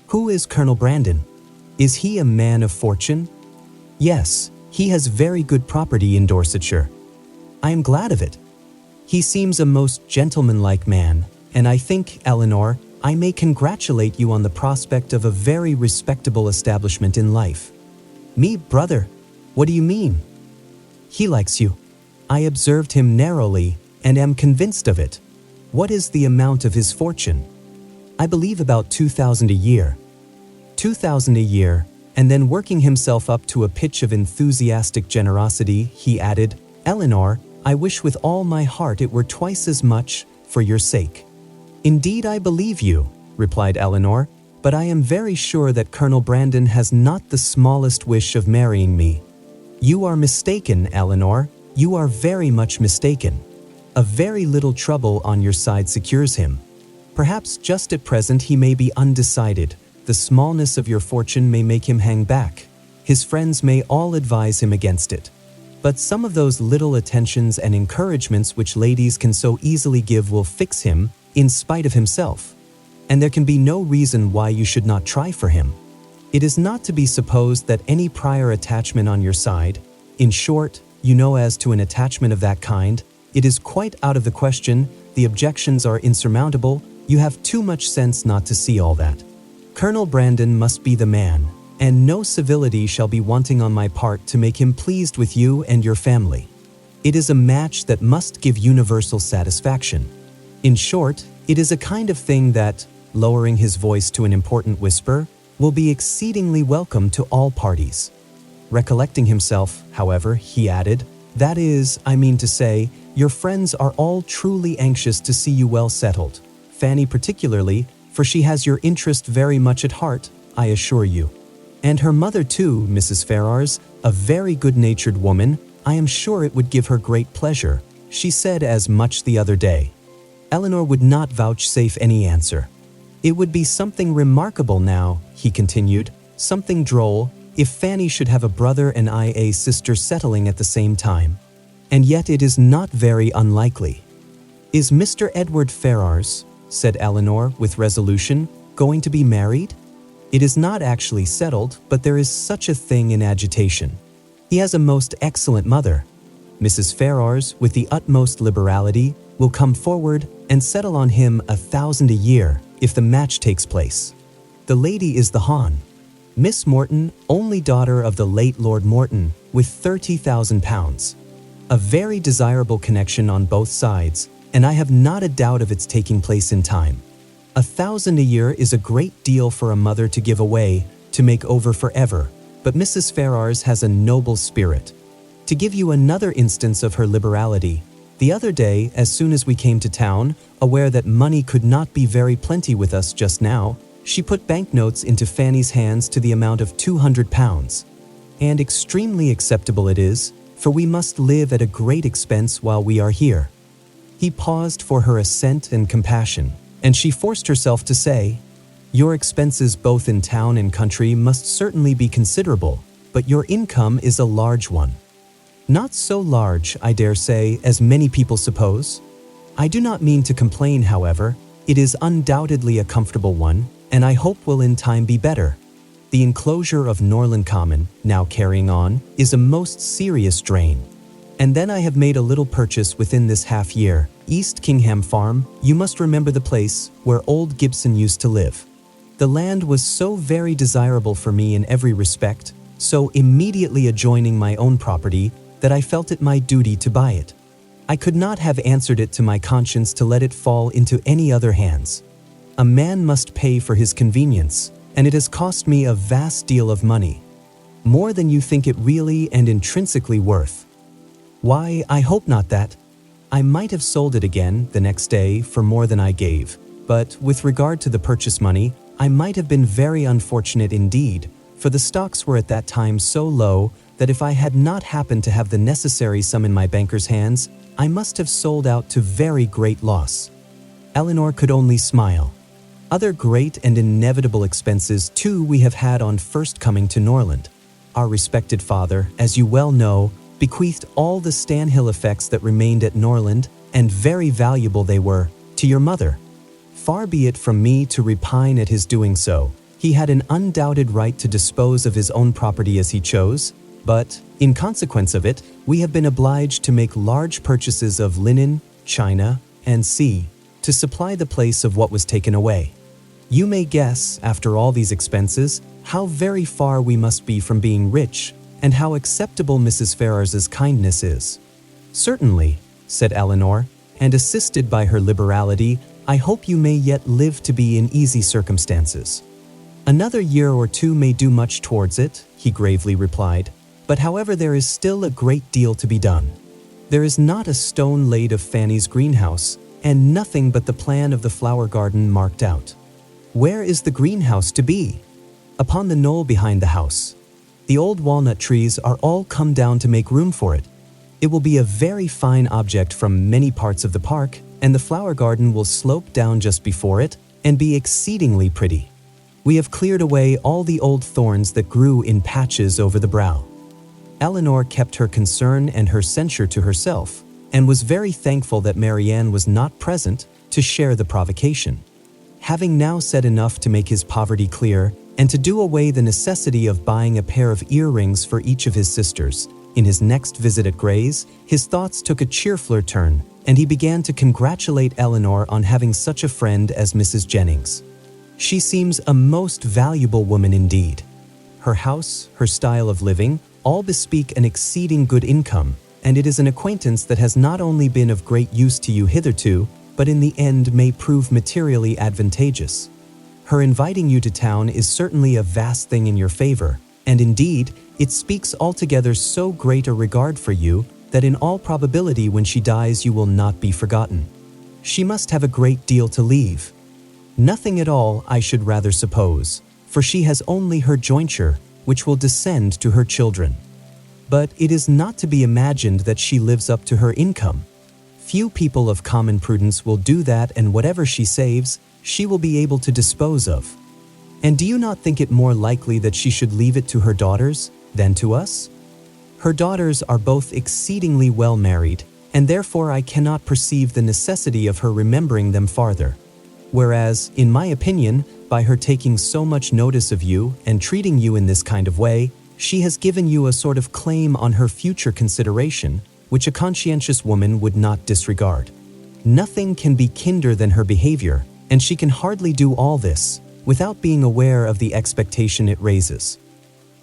"Who is Colonel Brandon? Is he a man of fortune?" "Yes, he has very good property in Dorsetshire." "I am glad of it. He seems a most gentlemanlike man, and I think, Elinor, I may congratulate you on the prospect of a very respectable establishment in life." "Me, brother? What do you mean?" "He likes you. I observed him narrowly and am convinced of it." "What is the amount of his fortune?" "I believe about 2,000 a year." 2,000 a year, and then working himself up to a pitch of enthusiastic generosity, he added, "Elinor, I wish with all my heart it were twice as much, for your sake." "Indeed, I believe you," replied Elinor, "but I am very sure that Colonel Brandon has not the smallest wish of marrying me." "You are mistaken, Elinor. You are very much mistaken. A very little trouble on your side secures him. Perhaps just at present he may be undecided. The smallness of your fortune may make him hang back. His friends may all advise him against it. But some of those little attentions and encouragements which ladies can so easily give will fix him, in spite of himself. And there can be no reason why you should not try for him. It is not to be supposed that any prior attachment on your side, in short, you know, as to an attachment of that kind, it is quite out of the question, the objections are insurmountable, you have too much sense not to see all that. Colonel Brandon must be the man, and no civility shall be wanting on my part to make him pleased with you and your family. It is a match that must give universal satisfaction. In short, it is a kind of thing that, lowering his voice to an important whisper, will be exceedingly welcome to all parties." Recollecting himself, however, he added, "That is, I mean to say, your friends are all truly anxious to see you well settled. Fanny particularly, for she has your interest very much at heart, I assure you. And her mother too, Mrs. Ferrars, a very good-natured woman, I am sure it would give her great pleasure. She said as much the other day." Elinor would not vouchsafe any answer. "It would be something remarkable now," he continued, "something droll, if Fanny should have a brother and I a sister settling at the same time. And yet it is not very unlikely." "Is Mr. Edward Ferrars," said Elinor with resolution, "going to be married?" "It is not actually settled, but there is such a thing in agitation. He has a most excellent mother. Mrs. Ferrars, with the utmost liberality, will come forward and settle on him 1,000 a year if the match takes place. The lady is the Hon. Miss Morton, only daughter of the late Lord Morton, with £30,000. A very desirable connection on both sides, and I have not a doubt of its taking place in time. 1,000 a year is a great deal for a mother to give away, to make over forever, but Mrs. Ferrars has a noble spirit. To give you another instance of her liberality, the other day, as soon as we came to town, aware that money could not be very plenty with us just now, she put banknotes into Fanny's hands to the amount of £200. And extremely acceptable it is, for we must live at a great expense while we are here." He paused for her assent and compassion, and she forced herself to say, "Your expenses both in town and country must certainly be considerable, but your income is a large one." "Not so large, I dare say, as many people suppose." I do not mean to complain, however. It is undoubtedly a comfortable one, and I hope will in time be better. The enclosure of Norland Common, now carrying on, is a most serious drain. And then I have made a little purchase within this half year. East Kingham Farm, you must remember the place where old Gibson used to live. The land was so very desirable for me in every respect, so immediately adjoining my own property, that I felt it my duty to buy it. I could not have answered it to my conscience to let it fall into any other hands. A man must pay for his convenience, and it has cost me a vast deal of money. More than you think it really and intrinsically worth. Why, I hope not that. I might have sold it again the next day for more than I gave, but with regard to the purchase money, I might have been very unfortunate indeed, for the stocks were at that time so low that if I had not happened to have the necessary sum in my banker's hands, I must have sold out to very great loss. Elinor could only smile. Other great and inevitable expenses, too, we have had on first coming to Norland. Our respected father, as you well know, bequeathed all the Stanhill effects that remained at Norland, and very valuable they were, to your mother. Far be it from me to repine at his doing so. He had an undoubted right to dispose of his own property as he chose, but, in consequence of it, we have been obliged to make large purchases of linen, china, and to supply the place of what was taken away. You may guess, after all these expenses, how very far we must be from being rich, and how acceptable Mrs. Ferrars's kindness is. Certainly, said Elinor, and assisted by her liberality, I hope you may yet live to be in easy circumstances. Another year or two may do much towards it, he gravely replied, but however there is still a great deal to be done. There is not a stone laid of Fanny's greenhouse, and nothing but the plan of the flower garden marked out. Where is the greenhouse to be? Upon the knoll behind the house. The old walnut trees are all come down to make room for it. It will be a very fine object from many parts of the park, and the flower garden will slope down just before it and be exceedingly pretty. We have cleared away all the old thorns that grew in patches over the brow. Elinor kept her concern and her censure to herself, and was very thankful that Marianne was not present to share the provocation. Having now said enough to make his poverty clear, and to do away the necessity of buying a pair of earrings for each of his sisters, in his next visit at Gray's, his thoughts took a cheerfuller turn, and he began to congratulate Elinor on having such a friend as Mrs. Jennings. She seems a most valuable woman indeed. Her house, her style of living, all bespeak an exceeding good income, and it is an acquaintance that has not only been of great use to you hitherto, but in the end may prove materially advantageous. Her inviting you to town is certainly a vast thing in your favor, and indeed, it speaks altogether so great a regard for you that in all probability when she dies you will not be forgotten. She must have a great deal to leave. Nothing at all, I should rather suppose, for she has only her jointure, which will descend to her children. But it is not to be imagined that she lives up to her income. Few people of common prudence will do that, and whatever she saves, she will be able to dispose of. And do you not think it more likely that she should leave it to her daughters than to us? Her daughters are both exceedingly well married, and therefore I cannot perceive the necessity of her remembering them farther. Whereas, in my opinion, by her taking so much notice of you and treating you in this kind of way, she has given you a sort of claim on her future consideration, which a conscientious woman would not disregard. Nothing can be kinder than her behavior, and she can hardly do all this without being aware of the expectation it raises.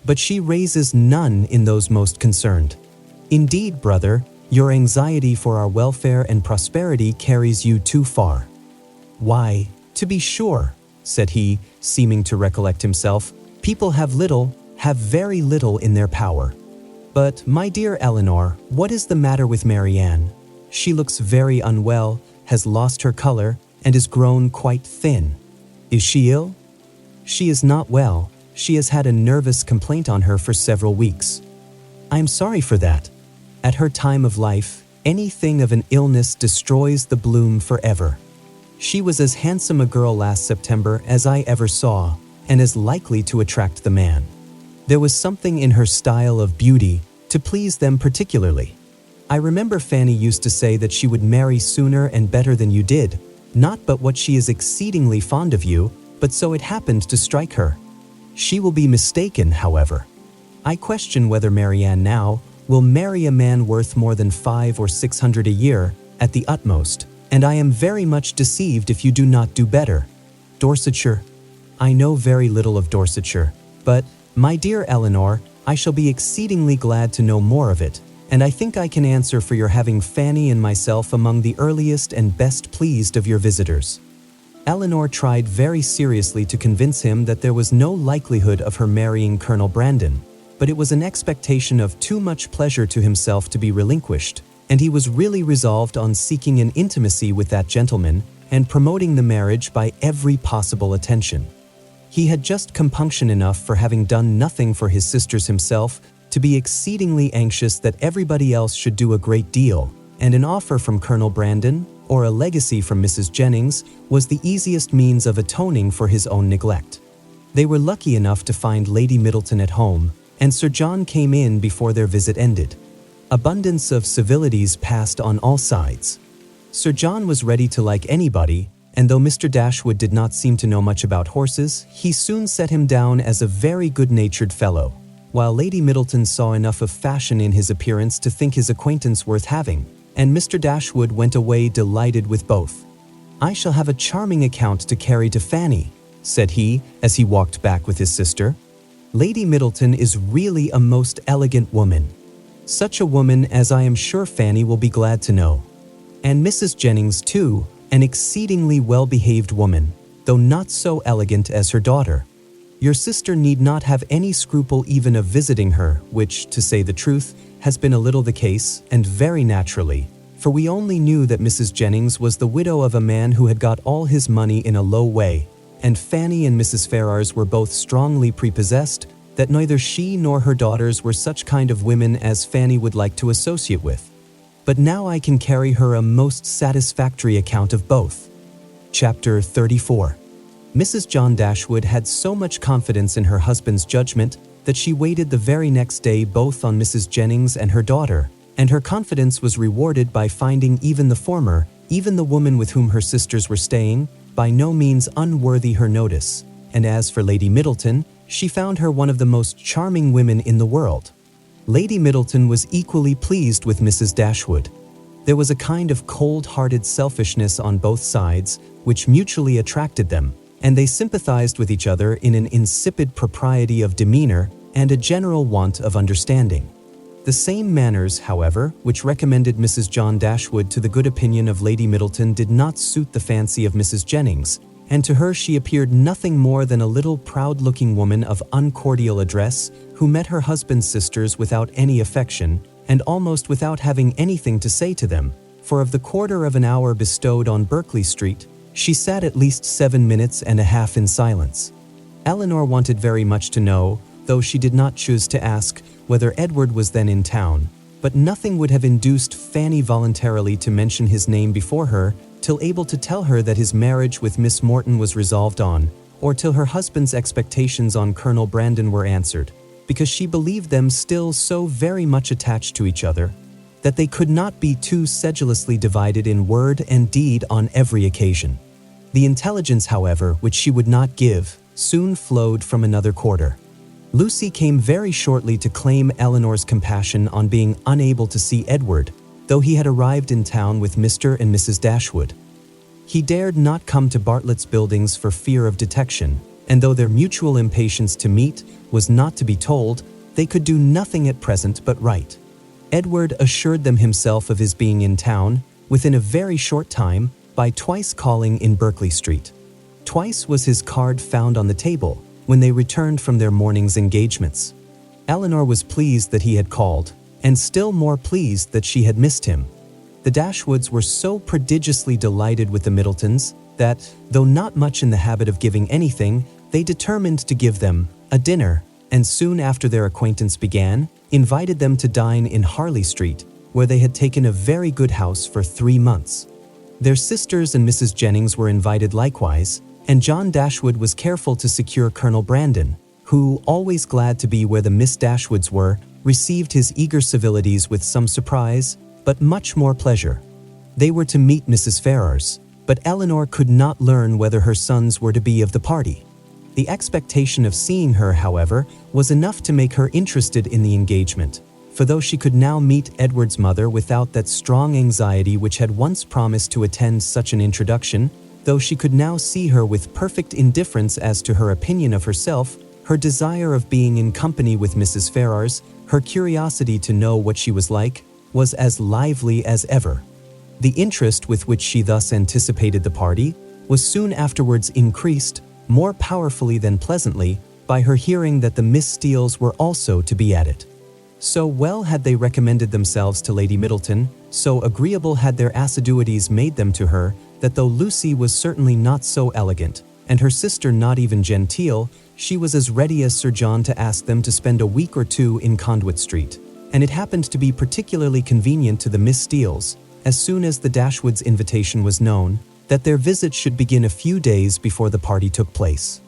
But she raises none in those most concerned. Indeed, brother, your anxiety for our welfare and prosperity carries you too far. Why, to be sure, said he, seeming to recollect himself, people have very little in their power. But, my dear Elinor, what is the matter with Marianne? She looks very unwell, has lost her color, and is grown quite thin. Is she ill? She is not well. She has had a nervous complaint on her for several weeks. I am sorry for that. At her time of life, anything of an illness destroys the bloom forever. She was as handsome a girl last September as I ever saw, and as likely to attract the man. There was something in her style of beauty to please them particularly. I remember Fanny used to say that she would marry sooner and better than you did, not but what she is exceedingly fond of you, but so it happened to strike her. She will be mistaken, however. I question whether Marianne now will marry a man worth more than 500 or 600 a year, at the utmost, and I am very much deceived if you do not do better. Dorsetshire. I know very little of Dorsetshire, but, my dear Elinor, I shall be exceedingly glad to know more of it, and I think I can answer for your having Fanny and myself among the earliest and best pleased of your visitors. Elinor tried very seriously to convince him that there was no likelihood of her marrying Colonel Brandon, but it was an expectation of too much pleasure to himself to be relinquished, and he was really resolved on seeking an intimacy with that gentleman and promoting the marriage by every possible attention. He had just compunction enough for having done nothing for his sisters himself to be exceedingly anxious that everybody else should do a great deal, and an offer from Colonel Brandon, or a legacy from Mrs. Jennings, was the easiest means of atoning for his own neglect. They were lucky enough to find Lady Middleton at home, and Sir John came in before their visit ended. Abundance of civilities passed on all sides. Sir John was ready to like anybody, and though Mr. Dashwood did not seem to know much about horses, he soon set him down as a very good-natured fellow, while Lady Middleton saw enough of fashion in his appearance to think his acquaintance worth having, and Mr. Dashwood went away delighted with both. "I shall have a charming account to carry to Fanny," said he, as he walked back with his sister. "Lady Middleton is really a most elegant woman. Such a woman as I am sure Fanny will be glad to know. And Mrs. Jennings, too, an exceedingly well-behaved woman, though not so elegant as her daughter. Your sister need not have any scruple even of visiting her, which, to say the truth, has been a little the case, and very naturally, for we only knew that Mrs. Jennings was the widow of a man who had got all his money in a low way, and Fanny and Mrs. Ferrars were both strongly prepossessed that neither she nor her daughters were such kind of women as Fanny would like to associate with. But now I can carry her a most satisfactory account of both." Chapter 34. Mrs. John Dashwood had so much confidence in her husband's judgment that she waited the very next day both on Mrs. Jennings and her daughter, and her confidence was rewarded by finding even the former, even the woman with whom her sisters were staying, by no means unworthy her notice, and as for Lady Middleton, she found her one of the most charming women in the world. Lady Middleton was equally pleased with Mrs. Dashwood. There was a kind of cold-hearted selfishness on both sides, which mutually attracted them, and they sympathized with each other in an insipid propriety of demeanor and a general want of understanding. The same manners, however, which recommended Mrs. John Dashwood to the good opinion of Lady Middleton did not suit the fancy of Mrs. Jennings, and to her she appeared nothing more than a little proud-looking woman of uncordial address who met her husband's sisters without any affection and almost without having anything to say to them, for of the quarter of an hour bestowed on Berkeley Street, she sat at least 7 minutes and a half in silence. Elinor wanted very much to know, though she did not choose to ask, whether Edward was then in town, but nothing would have induced Fanny voluntarily to mention his name before her till able to tell her that his marriage with Miss Morton was resolved on, or till her husband's expectations on Colonel Brandon were answered, because she believed them still so very much attached to each other, that they could not be too sedulously divided in word and deed on every occasion. The intelligence, however, which she would not give, soon flowed from another quarter. Lucy came very shortly to claim Elinor's compassion on being unable to see Edward, though he had arrived in town with Mr. and Mrs. Dashwood. He dared not come to Bartlett's Buildings for fear of detection, and though their mutual impatience to meet was not to be told, they could do nothing at present but write. Edward assured them himself of his being in town, within a very short time, by twice calling in Berkeley Street. Twice was his card found on the table when they returned from their morning's engagements. Elinor was pleased that he had called, and still more pleased that she had missed him. The Dashwoods were so prodigiously delighted with the Middletons that, though not much in the habit of giving anything, they determined to give them a dinner, and soon after their acquaintance began, invited them to dine in Harley Street, where they had taken a very good house for 3 months. Their sisters and Mrs. Jennings were invited likewise, and John Dashwood was careful to secure Colonel Brandon, who, always glad to be where the Miss Dashwoods were, received his eager civilities with some surprise, but much more pleasure. They were to meet Mrs. Ferrars, but Elinor could not learn whether her sons were to be of the party. The expectation of seeing her, however, was enough to make her interested in the engagement, for though she could now meet Edward's mother without that strong anxiety which had once promised to attend such an introduction, though she could now see her with perfect indifference as to her opinion of herself, her desire of being in company with Mrs. Ferrars, her curiosity to know what she was like, was as lively as ever. The interest with which she thus anticipated the party was soon afterwards increased, more powerfully than pleasantly, by her hearing that the Miss Steeles were also to be at it. So well had they recommended themselves to Lady Middleton, so agreeable had their assiduities made them to her, that though Lucy was certainly not so elegant, and her sister not even genteel, she was as ready as Sir John to ask them to spend a week or two in Conduit Street, and it happened to be particularly convenient to the Miss Steeles, as soon as the Dashwoods' invitation was known, that their visit should begin a few days before the party took place.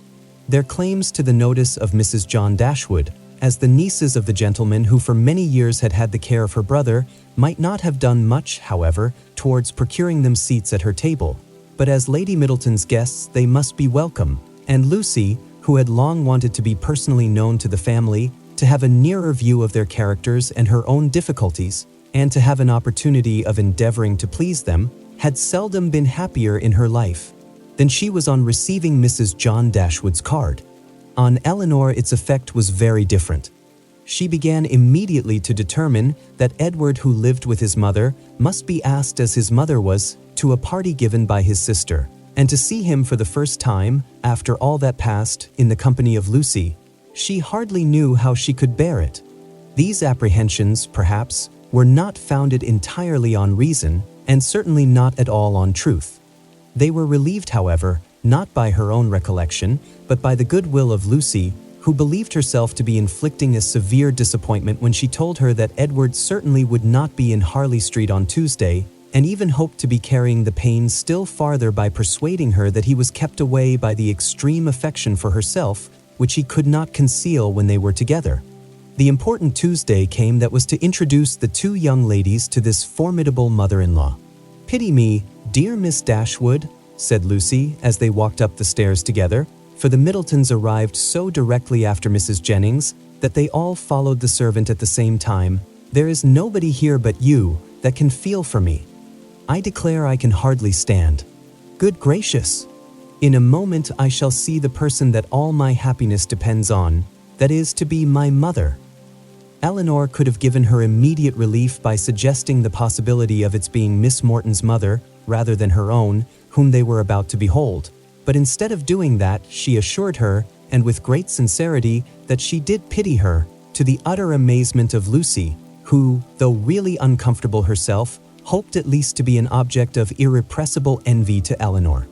Their claims to the notice of Mrs. John Dashwood, as the nieces of the gentleman who for many years had had the care of her brother, might not have done much, however, towards procuring them seats at her table, but as Lady Middleton's guests they must be welcome, and Lucy, who had long wanted to be personally known to the family, to have a nearer view of their characters and her own difficulties, and to have an opportunity of endeavoring to please them, had seldom been happier in her life than she was on receiving Mrs. John Dashwood's card. On Elinor its effect was very different. She began immediately to determine that Edward, who lived with his mother, must be asked as his mother was, to a party given by his sister, and to see him for the first time, after all that passed, in the company of Lucy. She hardly knew how she could bear it. These apprehensions, perhaps, were not founded entirely on reason, and certainly not at all on truth. They were relieved, however, not by her own recollection, but by the goodwill of Lucy, who believed herself to be inflicting a severe disappointment when she told her that Edward certainly would not be in Harley Street on Tuesday, and even hoped to be carrying the pains still farther by persuading her that he was kept away by the extreme affection for herself, which he could not conceal when they were together. The important Tuesday came that was to introduce the two young ladies to this formidable mother-in-law. "Pity me, dear Miss Dashwood," said Lucy, as they walked up the stairs together, for the Middletons arrived so directly after Mrs. Jennings that they all followed the servant at the same time. "There is nobody here but you that can feel for me. I declare I can hardly stand. Good gracious! In a moment I shall see the person that all my happiness depends on, that is to be my mother." Elinor could have given her immediate relief by suggesting the possibility of its being Miss Morton's mother, rather than her own, whom they were about to behold. But instead of doing that, she assured her, and with great sincerity, that she did pity her, to the utter amazement of Lucy, who, though really uncomfortable herself, hoped at least to be an object of irrepressible envy to Elinor.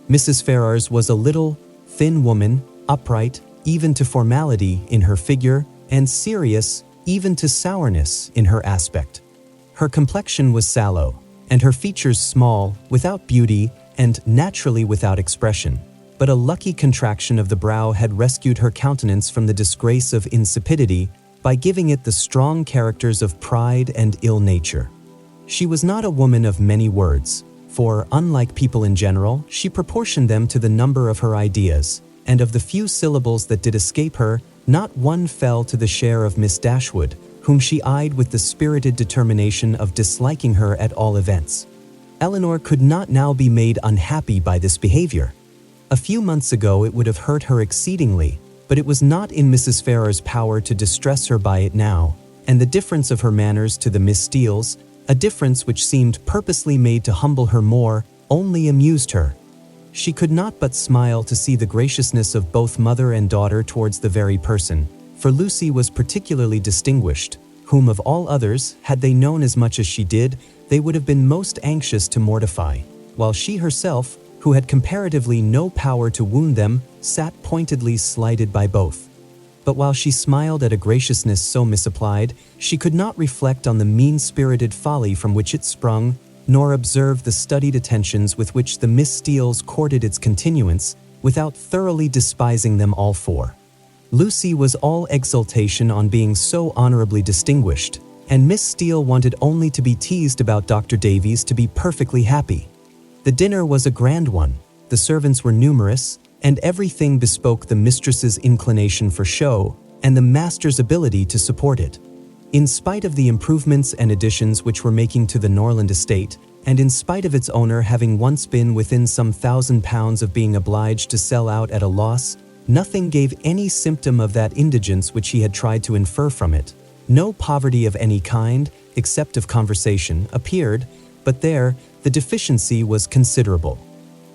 Mrs. Ferrars was a little, thin woman, upright, even to formality, in her figure, and serious, even to sourness, in her aspect. Her complexion was sallow, and her features small, without beauty, and naturally without expression. But a lucky contraction of the brow had rescued her countenance from the disgrace of insipidity by giving it the strong characters of pride and ill nature. She was not a woman of many words, for, unlike people in general, she proportioned them to the number of her ideas, and of the few syllables that did escape her, not one fell to the share of Miss Dashwood, whom she eyed with the spirited determination of disliking her at all events. Elinor could not now be made unhappy by this behavior. A few months ago it would have hurt her exceedingly, but it was not in Mrs. Ferrars' power to distress her by it now, and the difference of her manners to the Miss Steeles, a difference which seemed purposely made to humble her more, only amused her. She could not but smile to see the graciousness of both mother and daughter towards the very person, for Lucy was particularly distinguished, whom of all others, had they known as much as she did, they would have been most anxious to mortify, while she herself, who had comparatively no power to wound them, sat pointedly slighted by both. But while she smiled at a graciousness so misapplied, she could not reflect on the mean-spirited folly from which it sprung, nor observe the studied attentions with which the Miss Steeles courted its continuance, without thoroughly despising them all four. Lucy was all exultation on being so honorably distinguished, and Miss Steele wanted only to be teased about Dr. Davies to be perfectly happy. The dinner was a grand one, the servants were numerous, and everything bespoke the mistress's inclination for show and the master's ability to support it. In spite of the improvements and additions which were making to the Norland estate, and in spite of its owner having once been within some £1,000 of being obliged to sell out at a loss, nothing gave any symptom of that indigence which he had tried to infer from it. No poverty of any kind, except of conversation, appeared, but there the deficiency was considerable.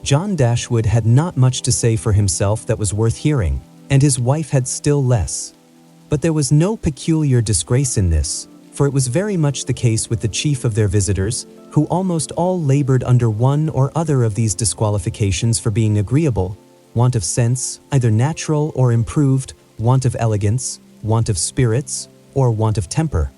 John Dashwood had not much to say for himself that was worth hearing, and his wife had still less. But there was no peculiar disgrace in this, for it was very much the case with the chief of their visitors, who almost all labored under one or other of these disqualifications for being agreeable: want of sense, either natural or improved, want of elegance, want of spirits, or want of temper.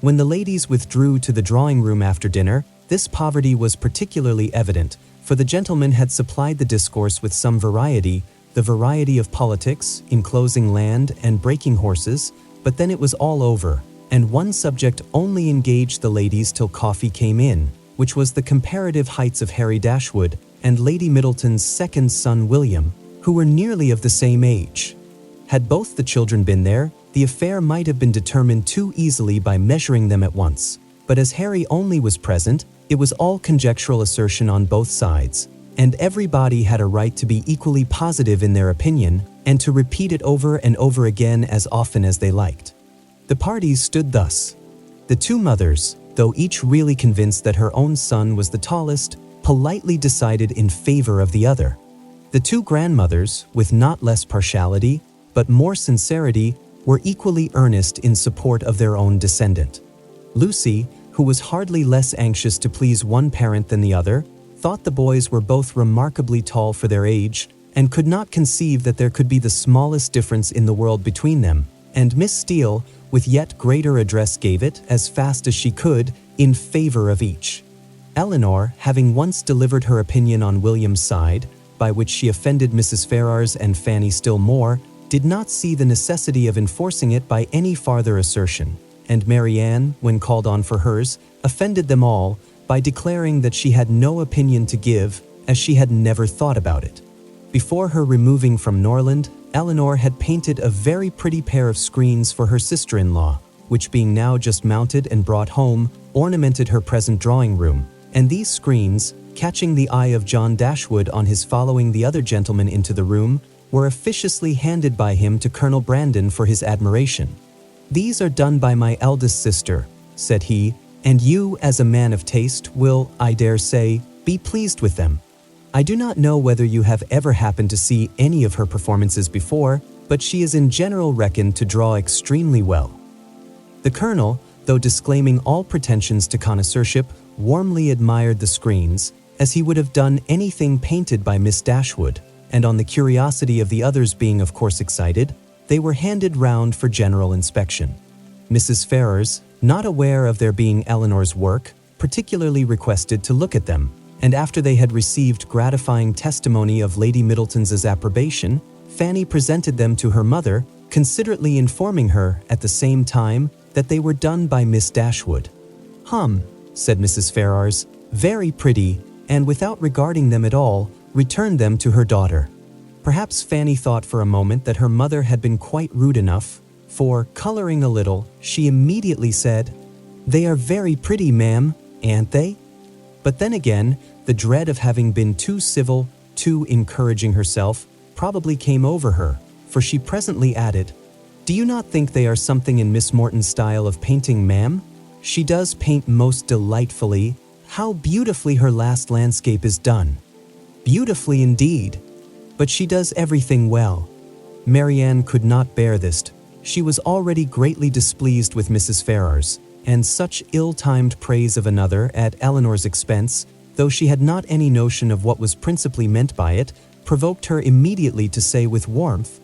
When the ladies withdrew to the drawing-room after dinner, this poverty was particularly evident, for the gentlemen had supplied the discourse with some variety, the variety of politics, enclosing land, and breaking horses, but then it was all over, and one subject only engaged the ladies till coffee came in, which was the comparative heights of Harry Dashwood and Lady Middleton's second son William, who were nearly of the same age. Had both the children been there, the affair might have been determined too easily by measuring them at once, but as Harry only was present, it was all conjectural assertion on both sides, and everybody had a right to be equally positive in their opinion and to repeat it over and over again as often as they liked. The parties stood thus. The two mothers, though each really convinced that her own son was the tallest, politely decided in favor of the other. The two grandmothers, with not less partiality, but more sincerity, were equally earnest in support of their own descendant. Lucy, who was hardly less anxious to please one parent than the other, thought the boys were both remarkably tall for their age, and could not conceive that there could be the smallest difference in the world between them, and Miss Steele, with yet greater address, gave it, as fast as she could, in favor of each. Elinor, having once delivered her opinion on William's side, by which she offended Mrs. Ferrars and Fanny still more, did not see the necessity of enforcing it by any farther assertion, and Marianne, when called on for hers, offended them all by declaring that she had no opinion to give, as she had never thought about it. Before her removing from Norland, Elinor had painted a very pretty pair of screens for her sister-in-law, which being now just mounted and brought home, ornamented her present drawing-room, and these screens, catching the eye of John Dashwood on his following the other gentleman into the room, were officiously handed by him to Colonel Brandon for his admiration. "These are done by my eldest sister," said he, "and you, as a man of taste, will, I dare say, be pleased with them. I do not know whether you have ever happened to see any of her performances before, but she is in general reckoned to draw extremely well." The Colonel, though disclaiming all pretensions to connoisseurship, warmly admired the screens, as he would have done anything painted by Miss Dashwood, and on the curiosity of the others being of course excited, they were handed round for general inspection. Mrs. Ferrars, not aware of their being Elinor's work, particularly requested to look at them, and after they had received gratifying testimony of Lady Middleton's approbation, Fanny presented them to her mother, considerately informing her, at the same time, that they were done by Miss Dashwood. "Hum," said Mrs. Ferrars, "very pretty," and without regarding them at all, returned them to her daughter. Perhaps Fanny thought for a moment that her mother had been quite rude enough, for, coloring a little, she immediately said, "They are very pretty, ma'am, ain't they?" But then again, the dread of having been too civil, too encouraging herself, probably came over her, for she presently added, "Do you not think they are something in Miss Morton's style of painting, ma'am? She does paint most delightfully. How beautifully her last landscape is done. Beautifully indeed. But she does everything well." Marianne could not bear this. She was already greatly displeased with Mrs. Ferrars, and such ill-timed praise of another at Elinor's expense, though she had not any notion of what was principally meant by it, provoked her immediately to say with warmth,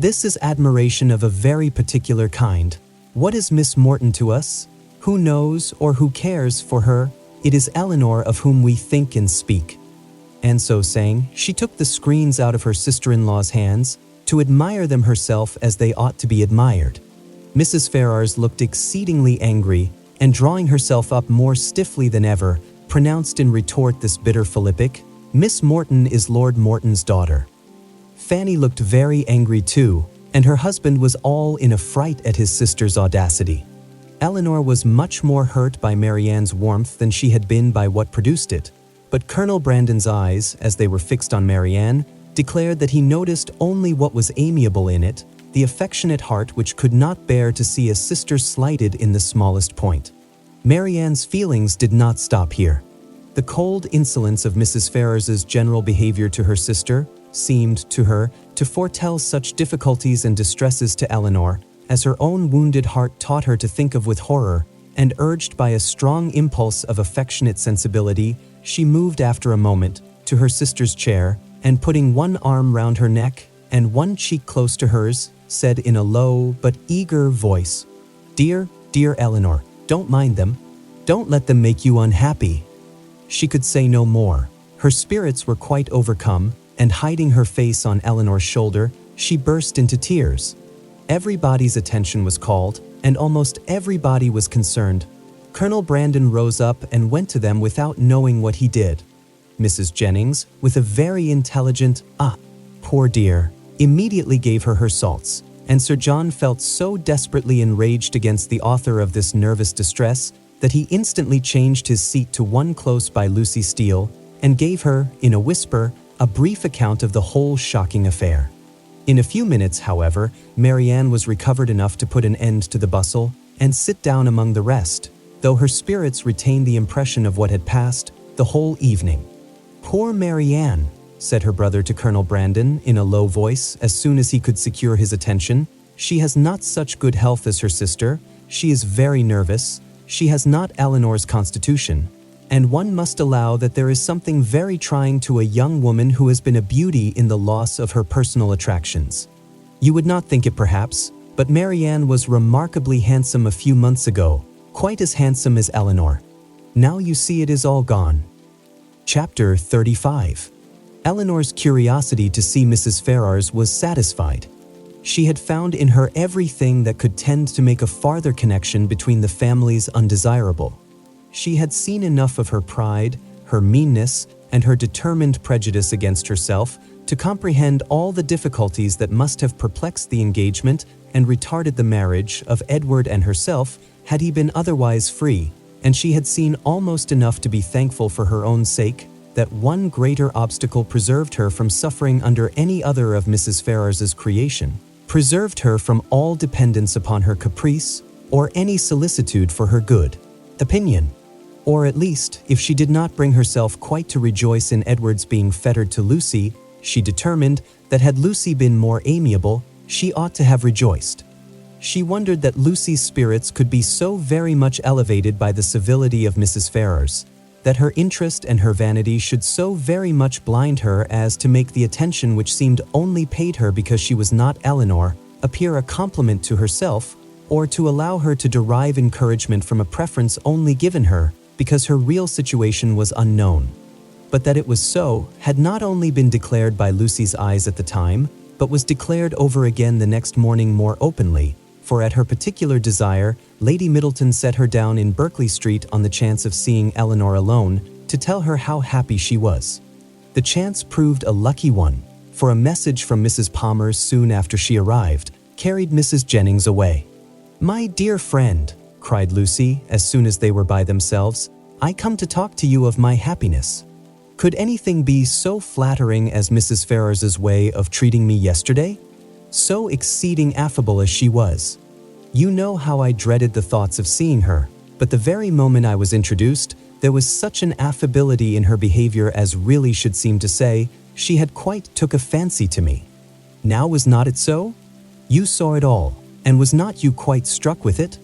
"This is admiration of a very particular kind. What is Miss Morton to us? Who knows or who cares for her? It is Elinor of whom we think and speak." And so saying, she took the screens out of her sister-in-law's hands to admire them herself as they ought to be admired. Mrs. Ferrars looked exceedingly angry, and drawing herself up more stiffly than ever, pronounced in retort this bitter philippic, "Miss Morton is Lord Morton's daughter." Fanny looked very angry too, and her husband was all in a fright at his sister's audacity. Elinor was much more hurt by Marianne's warmth than she had been by what produced it, but Colonel Brandon's eyes, as they were fixed on Marianne, declared that he noticed only what was amiable in it, the affectionate heart which could not bear to see a sister slighted in the smallest point. Marianne's feelings did not stop here. The cold insolence of Mrs. Ferrars's general behavior to her sister seemed, to her, to foretell such difficulties and distresses to Elinor, as her own wounded heart taught her to think of with horror, and urged by a strong impulse of affectionate sensibility, she moved after a moment to her sister's chair, and putting one arm round her neck and one cheek close to hers, said in a low but eager voice, "Dear, dear Elinor, don't mind them. Don't let them make you unhappy." She could say no more. Her spirits were quite overcome, and hiding her face on Elinor's shoulder, she burst into tears. Everybody's attention was called, and almost everybody was concerned. Colonel Brandon rose up and went to them without knowing what he did. Mrs. Jennings, with a very intelligent, "Ah, poor dear," immediately gave her salts, and Sir John felt so desperately enraged against the author of this nervous distress that he instantly changed his seat to one close by Lucy Steele, and gave her, in a whisper, a brief account of the whole shocking affair. In a few minutes, however, Marianne was recovered enough to put an end to the bustle and sit down among the rest, though her spirits retained the impression of what had passed the whole evening. "Poor Marianne," said her brother to Colonel Brandon in a low voice as soon as he could secure his attention. "She has not such good health as her sister, she is very nervous, she has not Elinor's constitution, and one must allow that there is something very trying to a young woman who has been a beauty in the loss of her personal attractions. You would not think it perhaps, but Marianne was remarkably handsome a few months ago, quite as handsome as Elinor. Now you see it is all gone." Chapter 35. Elinor's curiosity to see Mrs. Ferrars was satisfied. She had found in her everything that could tend to make a farther connection between the families undesirable. She had seen enough of her pride, her meanness, and her determined prejudice against herself to comprehend all the difficulties that must have perplexed the engagement and retarded the marriage of Edward and herself had he been otherwise free, and she had seen almost enough to be thankful for her own sake that one greater obstacle preserved her from suffering under any other of Mrs. Ferrars's creation, preserved her from all dependence upon her caprice or any solicitude for her good opinion. Or at least, if she did not bring herself quite to rejoice in Edward's being fettered to Lucy, she determined that had Lucy been more amiable, she ought to have rejoiced. She wondered that Lucy's spirits could be so very much elevated by the civility of Mrs. Ferrars, that her interest and her vanity should so very much blind her as to make the attention which seemed only paid her because she was not Elinor appear a compliment to herself, or to allow her to derive encouragement from a preference only given her because her real situation was unknown. But that it was so had not only been declared by Lucy's eyes at the time, but was declared over again the next morning more openly, for at her particular desire, Lady Middleton set her down in Berkeley Street on the chance of seeing Elinor alone, to tell her how happy she was. The chance proved a lucky one, for a message from Mrs. Palmer soon after she arrived carried Mrs. Jennings away. "My dear friend," cried Lucy as soon as they were by themselves, "I come to talk to you of my happiness. Could anything be so flattering as Mrs. Ferrars's way of treating me yesterday? So exceeding affable as she was. You know how I dreaded the thoughts of seeing her, but the very moment I was introduced, there was such an affability in her behavior as really should seem to say, she had quite took a fancy to me. Now was not it so? You saw it all, and was not you quite struck with it?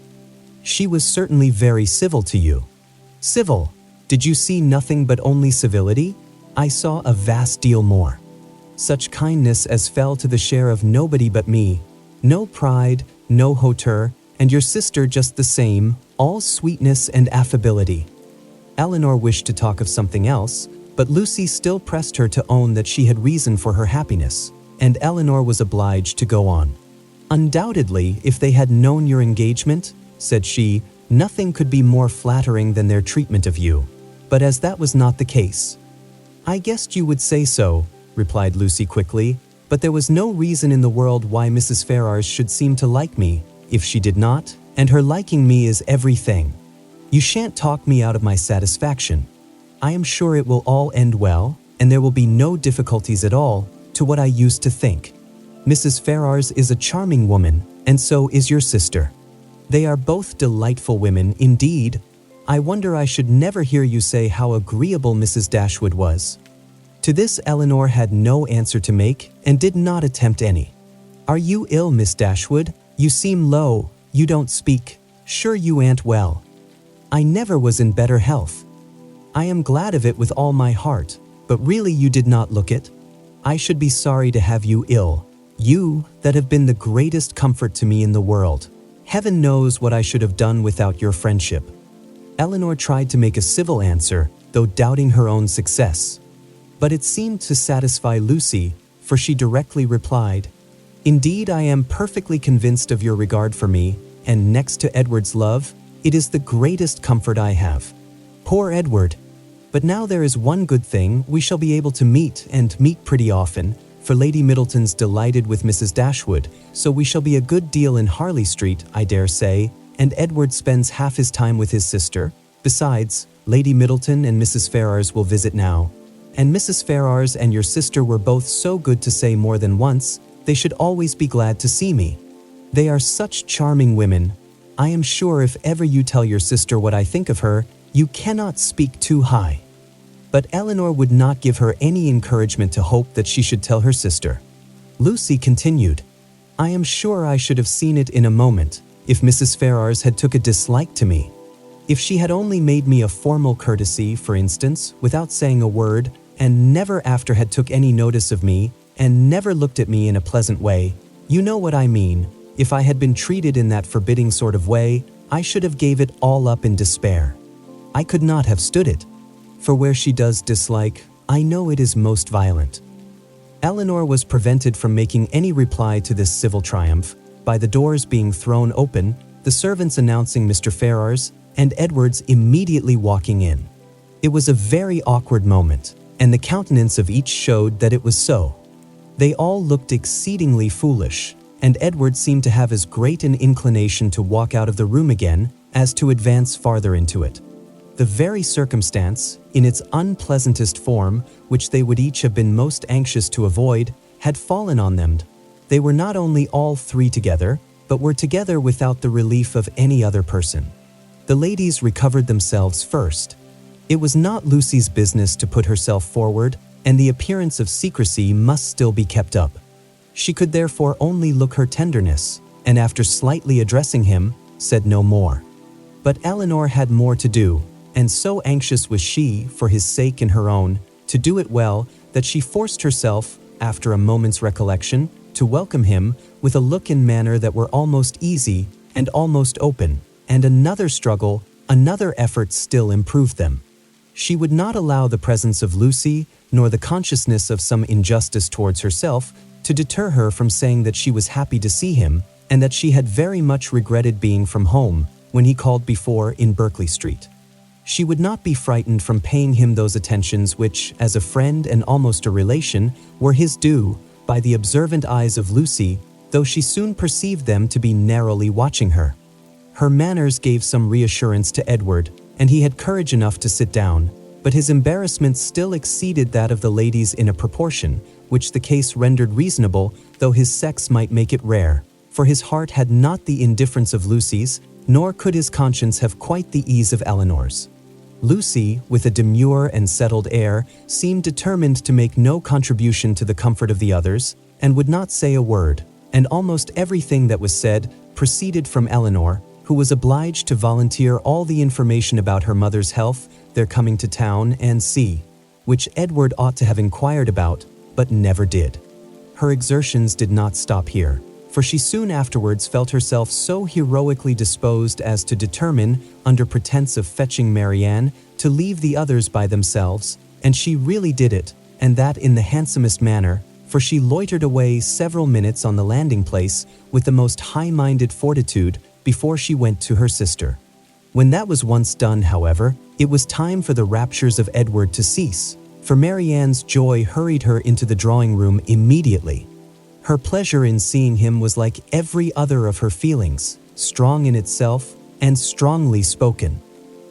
She was certainly very civil to you." "Civil? Did you see nothing but only civility? I saw a vast deal more. Such kindness as fell to the share of nobody but me. No pride, no hauteur, and your sister just the same, all sweetness and affability." Elinor wished to talk of something else, but Lucy still pressed her to own that she had reason for her happiness, and Elinor was obliged to go on. "Undoubtedly, if they had known your engagement," said she, Nothing could be more flattering than their treatment of you. But as that was not the case, I guessed you would say so, replied Lucy quickly, but there was no reason in the world why Mrs. Ferrars should seem to like me, if she did not, and her liking me is everything. You shan't talk me out of my satisfaction. I am sure it will all end well, and there will be no difficulties at all, to what I used to think. Mrs. Ferrars is a charming woman, and so is your sister. They are both delightful women, indeed. I wonder I should never hear you say how agreeable Mrs. Dashwood was. To this Elinor had no answer to make, and did not attempt any. Are you ill, Miss Dashwood? You seem low, you don't speak. Sure you ain't well. I never was in better health. I am glad of it with all my heart, but really you did not look it. I should be sorry to have you ill. You, that have been the greatest comfort to me in the world. Heaven knows what I should have done without your friendship. Elinor tried to make a civil answer, though doubting her own success. But it seemed to satisfy Lucy, for she directly replied, Indeed, I am perfectly convinced of your regard for me, and next to Edward's love, it is the greatest comfort I have. Poor Edward! But now there is one good thing, we shall be able to meet, and meet pretty often, for Lady Middleton's delighted with Mrs. Dashwood, so we shall be a good deal in Harley Street, I dare say, and Edward spends half his time with his sister. Besides, Lady Middleton and Mrs. Ferrars will visit now. And Mrs. Ferrars and your sister were both so good to say more than once, they should always be glad to see me. They are such charming women. I am sure if ever you tell your sister what I think of her, you cannot speak too high. But Elinor would not give her any encouragement to hope that she should tell her sister. Lucy continued, I am sure I should have seen it in a moment, if Mrs. Ferrars had took a dislike to me. If she had only made me a formal courtesy, for instance, without saying a word, and never after had took any notice of me, and never looked at me in a pleasant way, you know what I mean. If I had been treated in that forbidding sort of way, I should have gave it all up in despair. I could not have stood it. For where she does dislike, I know it is most violent. Elinor was prevented from making any reply to this civil triumph by the doors being thrown open, the servants announcing Mr. Ferrars, and Edward's immediately walking in. It was a very awkward moment, and the countenance of each showed that it was so. They all looked exceedingly foolish, and Edward seemed to have as great an inclination to walk out of the room again as to advance farther into it. The very circumstance, in its unpleasantest form, which they would each have been most anxious to avoid, had fallen on them. They were not only all three together, but were together without the relief of any other person. The ladies recovered themselves first. It was not Lucy's business to put herself forward, and the appearance of secrecy must still be kept up. She could therefore only look her tenderness, and after slightly addressing him, said no more. But Elinor had more to do, and so anxious was she, for his sake and her own, to do it well, that she forced herself, after a moment's recollection, to welcome him with a look and manner that were almost easy and almost open, and another struggle, another effort still improved them. She would not allow the presence of Lucy, nor the consciousness of some injustice towards herself, to deter her from saying that she was happy to see him, and that she had very much regretted being from home when he called before in Berkeley Street. She would not be frightened from paying him those attentions which, as a friend and almost a relation, were his due, by the observant eyes of Lucy, though she soon perceived them to be narrowly watching her. Her manners gave some reassurance to Edward, and he had courage enough to sit down, but his embarrassment still exceeded that of the ladies in a proportion, which the case rendered reasonable, though his sex might make it rare, for his heart had not the indifference of Lucy's, nor could his conscience have quite the ease of Elinor's. Lucy, with a demure and settled air, seemed determined to make no contribution to the comfort of the others, and would not say a word, and almost everything that was said proceeded from Elinor, who was obliged to volunteer all the information about her mother's health, their coming to town, and sea, which Edward ought to have inquired about, but never did. Her exertions did not stop here, for she soon afterwards felt herself so heroically disposed as to determine, under pretense of fetching Marianne, to leave the others by themselves, and she really did it, and that in the handsomest manner, for she loitered away several minutes on the landing-place with the most high-minded fortitude before she went to her sister. When that was once done, however, it was time for the raptures of Edward to cease, for Marianne's joy hurried her into the drawing room immediately. Her pleasure in seeing him was like every other of her feelings, strong in itself and strongly spoken.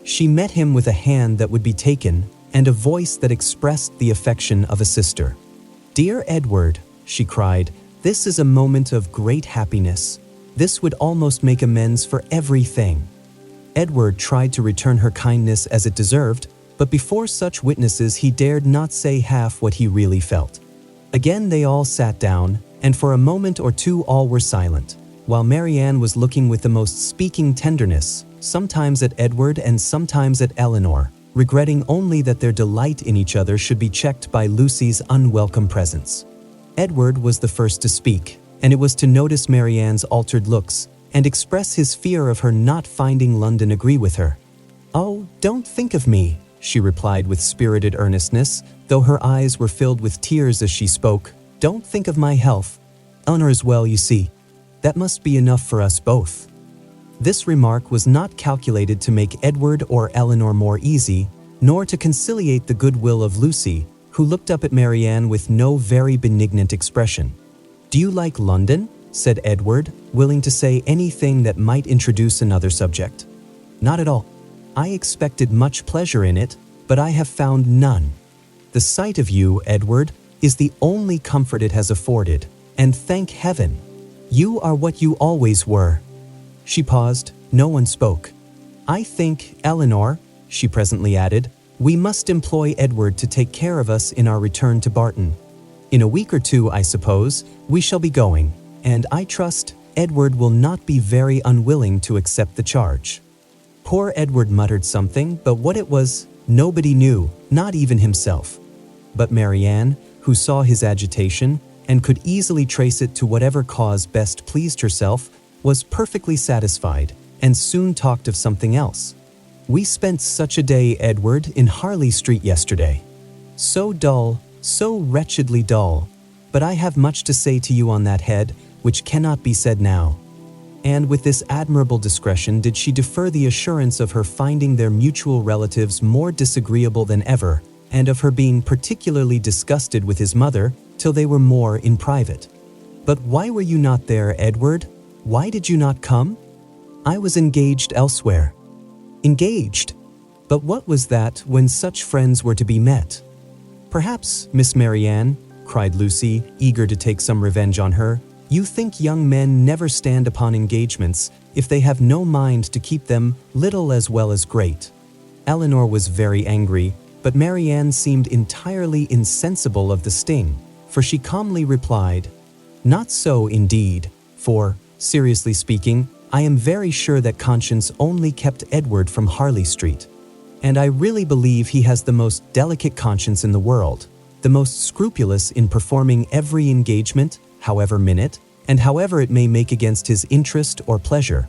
She met him with a hand that would be taken and a voice that expressed the affection of a sister. "Dear Edward," she cried, "this is a moment of great happiness. This would almost make amends for everything." Edward tried to return her kindness as it deserved, but before such witnesses he dared not say half what he really felt. Again they all sat down, and for a moment or two all were silent, while Marianne was looking with the most speaking tenderness, sometimes at Edward and sometimes at Elinor, regretting only that their delight in each other should be checked by Lucy's unwelcome presence. Edward was the first to speak, and it was to notice Marianne's altered looks and express his fear of her not finding London agree with her. "Oh, don't think of me," she replied with spirited earnestness, though her eyes were filled with tears as she spoke. "Don't think of my health. Elinor is well, you see. That must be enough for us both." This remark was not calculated to make Edward or Elinor more easy, nor to conciliate the goodwill of Lucy, who looked up at Marianne with no very benignant expression. "Do you like London?" said Edward, willing to say anything that might introduce another subject. "Not at all. I expected much pleasure in it, but I have found none. The sight of you, Edward, is the only comfort it has afforded, and thank heaven. You are what you always were." She paused. No one spoke. "I think, Elinor," she presently added, "we must employ Edward to take care of us in our return to Barton. In a week or two, I suppose, we shall be going, and I trust Edward will not be very unwilling to accept the charge." Poor Edward muttered something, but what it was, nobody knew, not even himself. But Marianne, who saw his agitation and could easily trace it to whatever cause best pleased herself, was perfectly satisfied and soon talked of something else. "We spent such a day, Edward, in Harley Street yesterday. So dull, so wretchedly dull. But I have much to say to you on that head, which cannot be said now." And with this admirable discretion did she defer the assurance of her finding their mutual relatives more disagreeable than ever, and of her being particularly disgusted with his mother, till they were more in private. "But why were you not there, Edward? Why did you not come?" "I was engaged elsewhere." "Engaged? But what was that when such friends were to be met?" "Perhaps, Miss Marianne," cried Lucy, eager to take some revenge on her, "you think young men never stand upon engagements if they have no mind to keep them, little as well as great." Elinor was very angry, but Marianne seemed entirely insensible of the sting, for she calmly replied, "Not so indeed, for, seriously speaking, I am very sure that conscience only kept Edward from Harley Street. And I really believe he has the most delicate conscience in the world, the most scrupulous in performing every engagement, however minute, and however it may make against his interest or pleasure.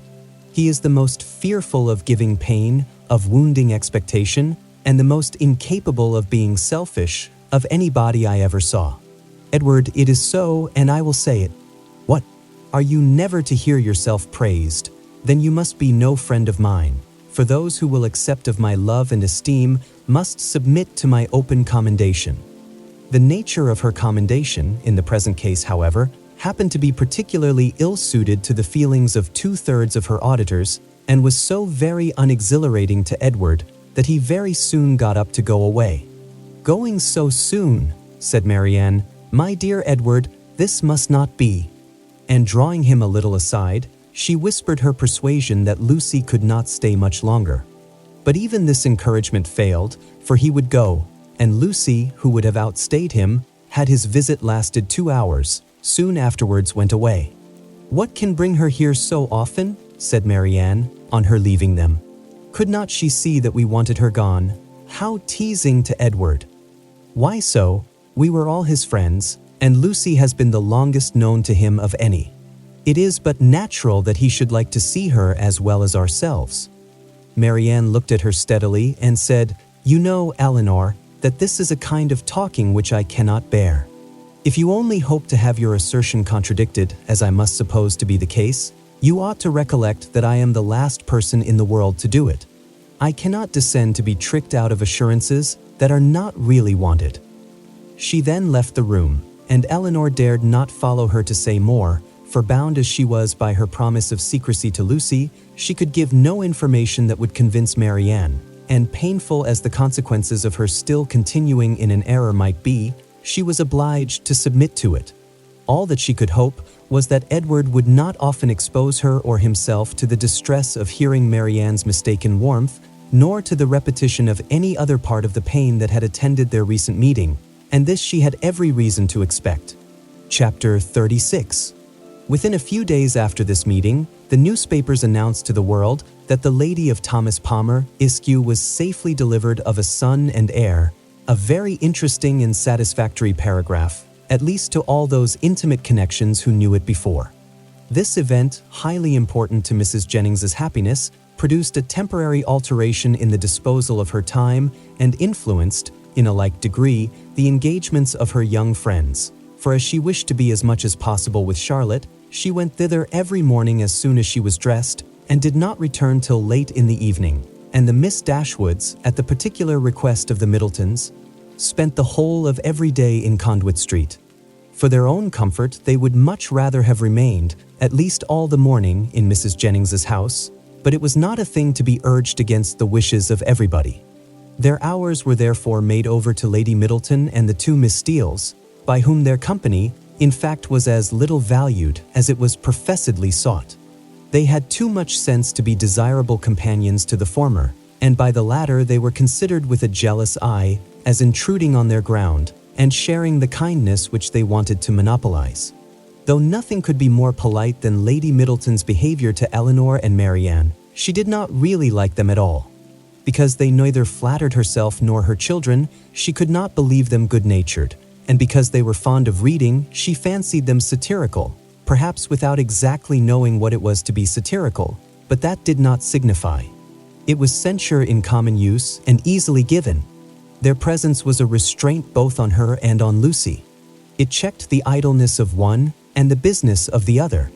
He is the most fearful of giving pain, of wounding expectation, and the most incapable of being selfish of anybody I ever saw. Edward, it is so, and I will say it. What? Are you never to hear yourself praised? Then you must be no friend of mine, for those who will accept of my love and esteem must submit to my open commendation." The nature of her commendation, in the present case, however, happened to be particularly ill-suited to the feelings of 2/3 of her auditors, and was so very unexhilarating to Edward that he very soon got up to go away. "Going so soon," said Marianne, "my dear Edward, this must not be." And drawing him a little aside, she whispered her persuasion that Lucy could not stay much longer. But even this encouragement failed, for he would go, and Lucy, who would have outstayed him, had his visit lasted 2 hours, soon afterwards went away. "What can bring her here so often?" said Marianne, on her leaving them. "Could not she see that we wanted her gone? How teasing to Edward!" "Why so? We were all his friends, and Lucy has been the longest known to him of any. It is but natural that he should like to see her as well as ourselves." Marianne looked at her steadily and said, "You know, Elinor, that this is a kind of talking which I cannot bear. If you only hope to have your assertion contradicted, as I must suppose to be the case, You ought to recollect that I am the last person in the world to do it. I cannot descend to be tricked out of assurances that are not really wanted." She then left the room, and Elinor dared not follow her to say more, for bound as she was by her promise of secrecy to Lucy, she could give no information that would convince Marianne, and painful as the consequences of her still continuing in an error might be, she was obliged to submit to it. All that she could hope was that Edward would not often expose her or himself to the distress of hearing Marianne's mistaken warmth, nor to the repetition of any other part of the pain that had attended their recent meeting, and this she had every reason to expect. Chapter 36. Within a few days after this meeting, the newspapers announced to the world that the lady of Thomas Palmer, Iskew, was safely delivered of a son and heir, a very interesting and satisfactory paragraph, at least to all those intimate connections who knew it before. This event, highly important to Mrs. Jennings's happiness, produced a temporary alteration in the disposal of her time and influenced, in a like degree, the engagements of her young friends, for as she wished to be as much as possible with Charlotte, she went thither every morning as soon as she was dressed, and did not return till late in the evening, and the Miss Dashwoods, at the particular request of the Middletons, spent the whole of every day in Conduit Street. For their own comfort, they would much rather have remained, at least all the morning, in Mrs. Jennings's house, but it was not a thing to be urged against the wishes of everybody. Their hours were therefore made over to Lady Middleton and the two Miss Steeles, by whom their company, in fact, was as little valued as it was professedly sought. They had too much sense to be desirable companions to the former, and by the latter they were considered with a jealous eye as intruding on their ground and sharing the kindness which they wanted to monopolize. Though nothing could be more polite than Lady Middleton's behavior to Elinor and Marianne, she did not really like them at all. Because they neither flattered herself nor her children, she could not believe them good-natured, and because they were fond of reading, she fancied them satirical, perhaps without exactly knowing what it was to be satirical, but that did not signify. It was censure in common use and easily given. Their presence was a restraint both on her and on Lucy. It checked the idleness of one and the business of the other.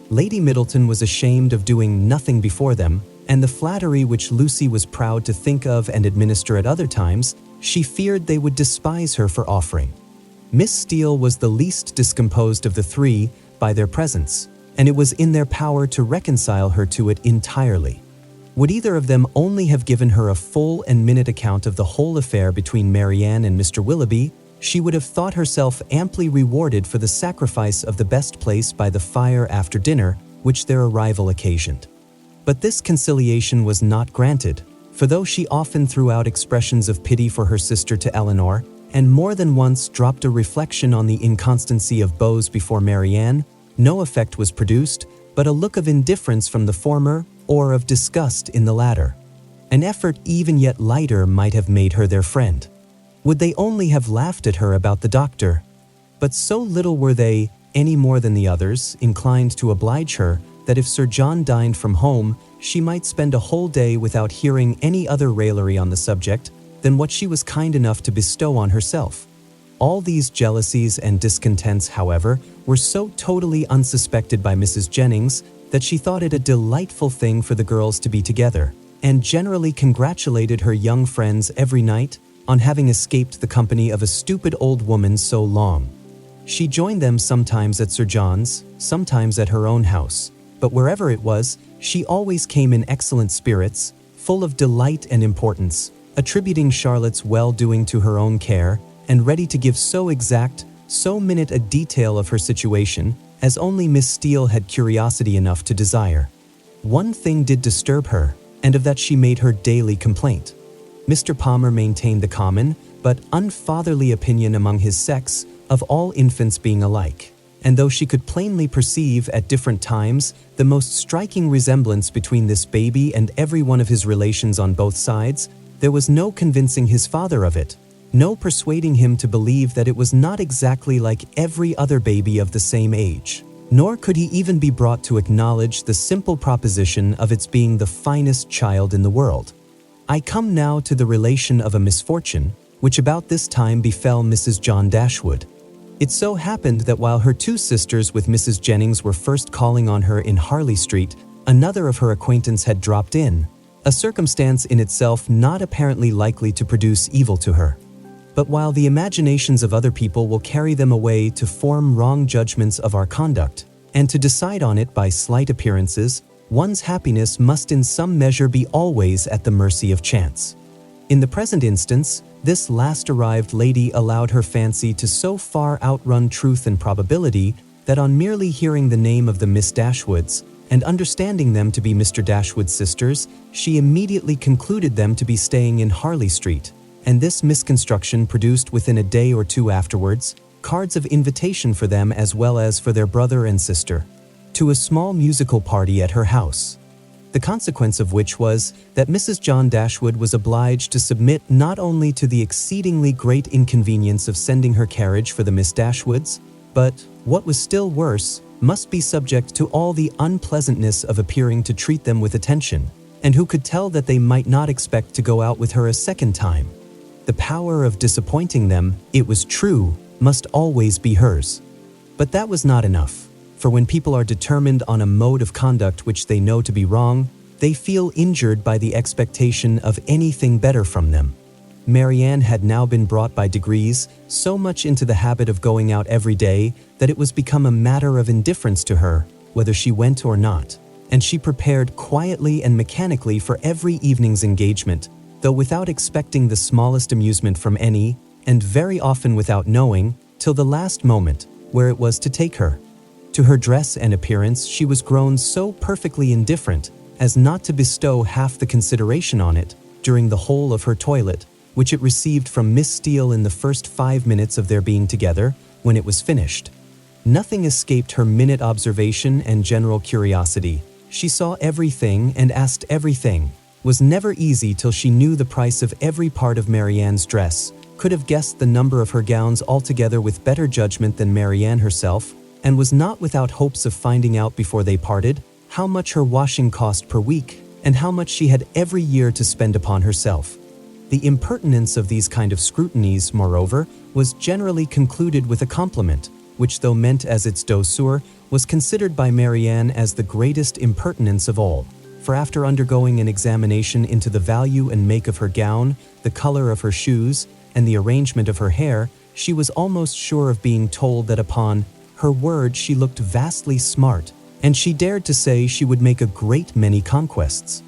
Lady Middleton was ashamed of doing nothing before them, and the flattery which Lucy was proud to think of and administer at other times, she feared they would despise her for offering. Miss Steele was the least discomposed of the three by their presence, and it was in their power to reconcile her to it entirely. Would either of them only have given her a full and minute account of the whole affair between Marianne and Mr. Willoughby, she would have thought herself amply rewarded for the sacrifice of the best place by the fire after dinner which their arrival occasioned. But this conciliation was not granted, for though she often threw out expressions of pity for her sister to Elinor, and more than once dropped a reflection on the inconstancy of beaux before Marianne, no effect was produced, but a look of indifference from the former, or of disgust in the latter. An effort even yet lighter might have made her their friend. Would they only have laughed at her about the doctor? But so little were they, any more than the others, inclined to oblige her, that if Sir John dined from home, she might spend a whole day without hearing any other raillery on the subject than what she was kind enough to bestow on herself. All these jealousies and discontents, however, were so totally unsuspected by Mrs. Jennings that she thought it a delightful thing for the girls to be together, and generally congratulated her young friends every night on having escaped the company of a stupid old woman so long. She joined them sometimes at Sir John's, sometimes at her own house, but wherever it was, she always came in excellent spirits, full of delight and importance, attributing Charlotte's well-doing to her own care, and ready to give so exact, so minute a detail of her situation as only Miss Steele had curiosity enough to desire. One thing did disturb her, and of that she made her daily complaint. Mr. Palmer maintained the common, but unfatherly opinion among his sex of all infants being alike, and though she could plainly perceive at different times the most striking resemblance between this baby and every one of his relations on both sides, there was no convincing his father of it, no persuading him to believe that it was not exactly like every other baby of the same age, nor could he even be brought to acknowledge the simple proposition of its being the finest child in the world. I come now to the relation of a misfortune which about this time befell Mrs. John Dashwood. It so happened that while her two sisters with Mrs. Jennings were first calling on her in Harley Street, another of her acquaintance had dropped in, a circumstance in itself not apparently likely to produce evil to her. But while the imaginations of other people will carry them away to form wrong judgments of our conduct, and to decide on it by slight appearances, one's happiness must in some measure be always at the mercy of chance. In the present instance, this last-arrived lady allowed her fancy to so far outrun truth and probability that on merely hearing the name of the Miss Dashwoods, and understanding them to be Mr. Dashwood's sisters, she immediately concluded them to be staying in Harley Street, and this misconstruction produced within a day or two afterwards cards of invitation for them as well as for their brother and sister, to a small musical party at her house. The consequence of which was that Mrs. John Dashwood was obliged to submit not only to the exceedingly great inconvenience of sending her carriage for the Miss Dashwoods, but, what was still worse, must be subject to all the unpleasantness of appearing to treat them with attention, and who could tell that they might not expect to go out with her a second time. The power of disappointing them, it was true, must always be hers. But that was not enough, for when people are determined on a mode of conduct which they know to be wrong, they feel injured by the expectation of anything better from them. Marianne had now been brought by degrees so much into the habit of going out every day that it was become a matter of indifference to her whether she went or not, and she prepared quietly and mechanically for every evening's engagement, though without expecting the smallest amusement from any, and very often without knowing, till the last moment, where it was to take her. To her dress and appearance she was grown so perfectly indifferent as not to bestow half the consideration on it during the whole of her toilet, which it received from Miss Steele in the first 5 minutes of their being together, when it was finished. Nothing escaped her minute observation and general curiosity. She saw everything and asked everything, was never easy till she knew the price of every part of Marianne's dress, could have guessed the number of her gowns altogether with better judgment than Marianne herself, and was not without hopes of finding out before they parted how much her washing cost per week, and how much she had every year to spend upon herself. The impertinence of these kind of scrutinies, moreover, was generally concluded with a compliment, which though meant as its douceur, was considered by Marianne as the greatest impertinence of all. For after undergoing an examination into the value and make of her gown, the color of her shoes, and the arrangement of her hair, she was almost sure of being told that upon her word she looked vastly smart, and she dared to say she would make a great many conquests.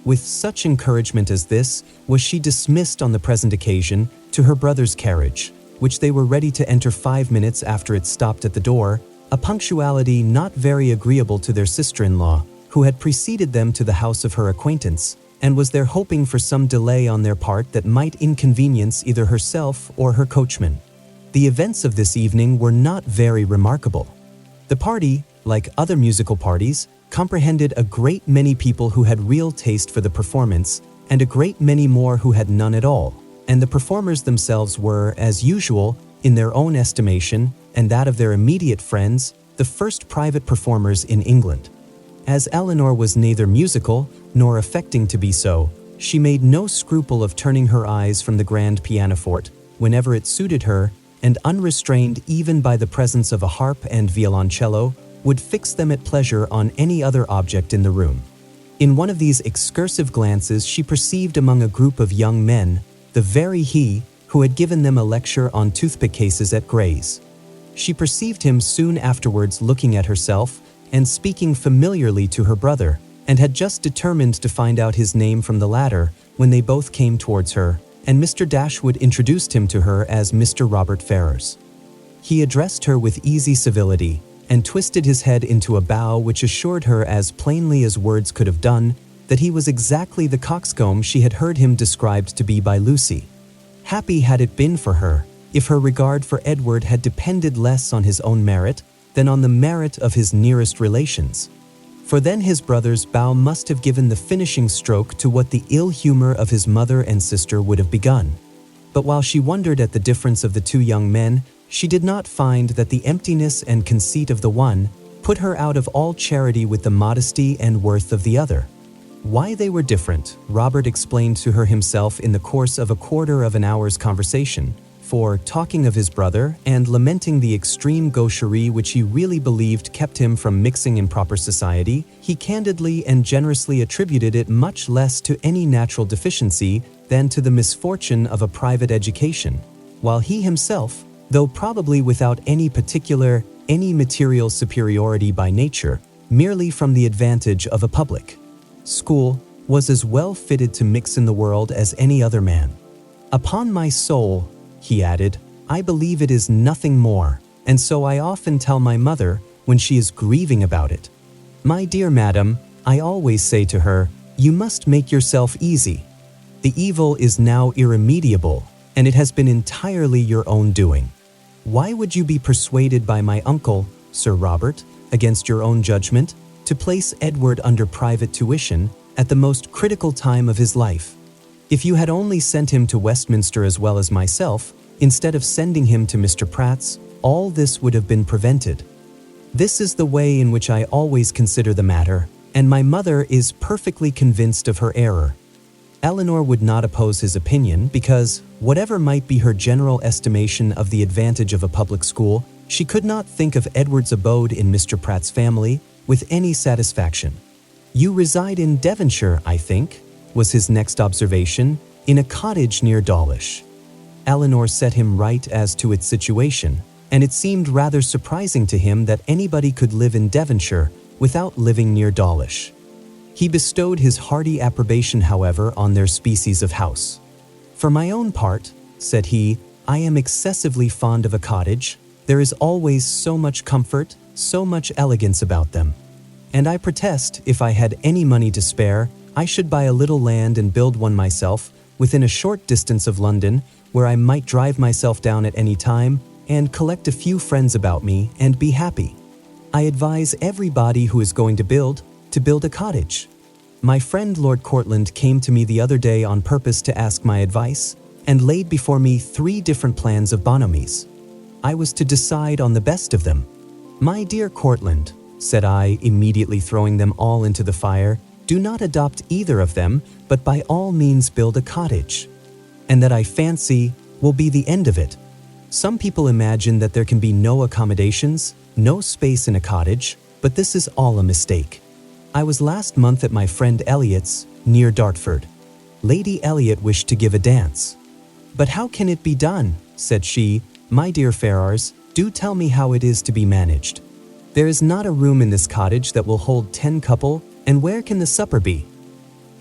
With such encouragement as this was she dismissed on the present occasion to her brother's carriage, which they were ready to enter 5 minutes after it stopped at the door, a punctuality not very agreeable to their sister-in-law, who had preceded them to the house of her acquaintance, and was there hoping for some delay on their part that might inconvenience either herself or her coachman. The events of this evening were not very remarkable. The party, like other musical parties, comprehended a great many people who had real taste for the performance, and a great many more who had none at all, and the performers themselves were, as usual, in their own estimation, and that of their immediate friends, the first private performers in England. As Elinor was neither musical, nor affecting to be so, she made no scruple of turning her eyes from the grand pianoforte, whenever it suited her, and unrestrained even by the presence of a harp and violoncello, would fix them at pleasure on any other object in the room. In one of these excursive glances she perceived among a group of young men the very he who had given them a lecture on toothpick cases at Gray's. She perceived him soon afterwards looking at herself and speaking familiarly to her brother, and had just determined to find out his name from the latter when they both came towards her, and Mr. Dashwood introduced him to her as Mr. Robert Ferrars. He addressed her with easy civility, and twisted his head into a bow which assured her as plainly as words could have done that he was exactly the coxcomb she had heard him described to be by Lucy. Happy had it been for her if her regard for Edward had depended less on his own merit than on the merit of his nearest relations, for then his brother's bow must have given the finishing stroke to what the ill humor of his mother and sister would have begun. But while she wondered at the difference of the two young men, she did not find that the emptiness and conceit of the one put her out of all charity with the modesty and worth of the other. Why they were different, Robert explained to her himself in the course of a quarter of an hour's conversation, before, talking of his brother and lamenting the extreme gaucherie which he really believed kept him from mixing in proper society, he candidly and generously attributed it much less to any natural deficiency than to the misfortune of a private education, while he himself, though probably without any material superiority by nature, merely from the advantage of a public school, was as well fitted to mix in the world as any other man. Upon my soul, he added, I believe it is nothing more, and so I often tell my mother when she is grieving about it. My dear madam, I always say to her, you must make yourself easy. The evil is now irremediable, and it has been entirely your own doing. Why would you be persuaded by my uncle, Sir Robert, against your own judgment, to place Edward under private tuition at the most critical time of his life? If you had only sent him to Westminster as well as myself, instead of sending him to Mr. Pratt's, all this would have been prevented. This is the way in which I always consider the matter, and my mother is perfectly convinced of her error. Elinor would not oppose his opinion because, whatever might be her general estimation of the advantage of a public school, she could not think of Edward's abode in Mr. Pratt's family with any satisfaction. You reside in Devonshire, I think, was his next observation, in a cottage near Dawlish. Elinor set him right as to its situation, and it seemed rather surprising to him that anybody could live in Devonshire without living near Dawlish. He bestowed his hearty approbation, however, on their species of house. For my own part, said he, I am excessively fond of a cottage. There is always so much comfort, so much elegance about them. And I protest, if I had any money to spare, I should buy a little land and build one myself, within a short distance of London, where I might drive myself down at any time, and collect a few friends about me, and be happy. I advise everybody who is going to build a cottage. My friend Lord Courtland came to me the other day on purpose to ask my advice, and laid before me 3 different plans of bonhomie's. I was to decide on the best of them. My dear Courtland, said I, immediately throwing them all into the fire, do not adopt either of them, but by all means build a cottage. And that, I fancy, will be the end of it. Some people imagine that there can be no accommodations, no space in a cottage, but this is all a mistake. I was last month at my friend Elliot's, near Dartford. Lady Elliot wished to give a dance. But how can it be done? Said she. My dear Ferrars, do tell me how it is to be managed. There is not a room in this cottage that will hold 10 couple, and where can the supper be?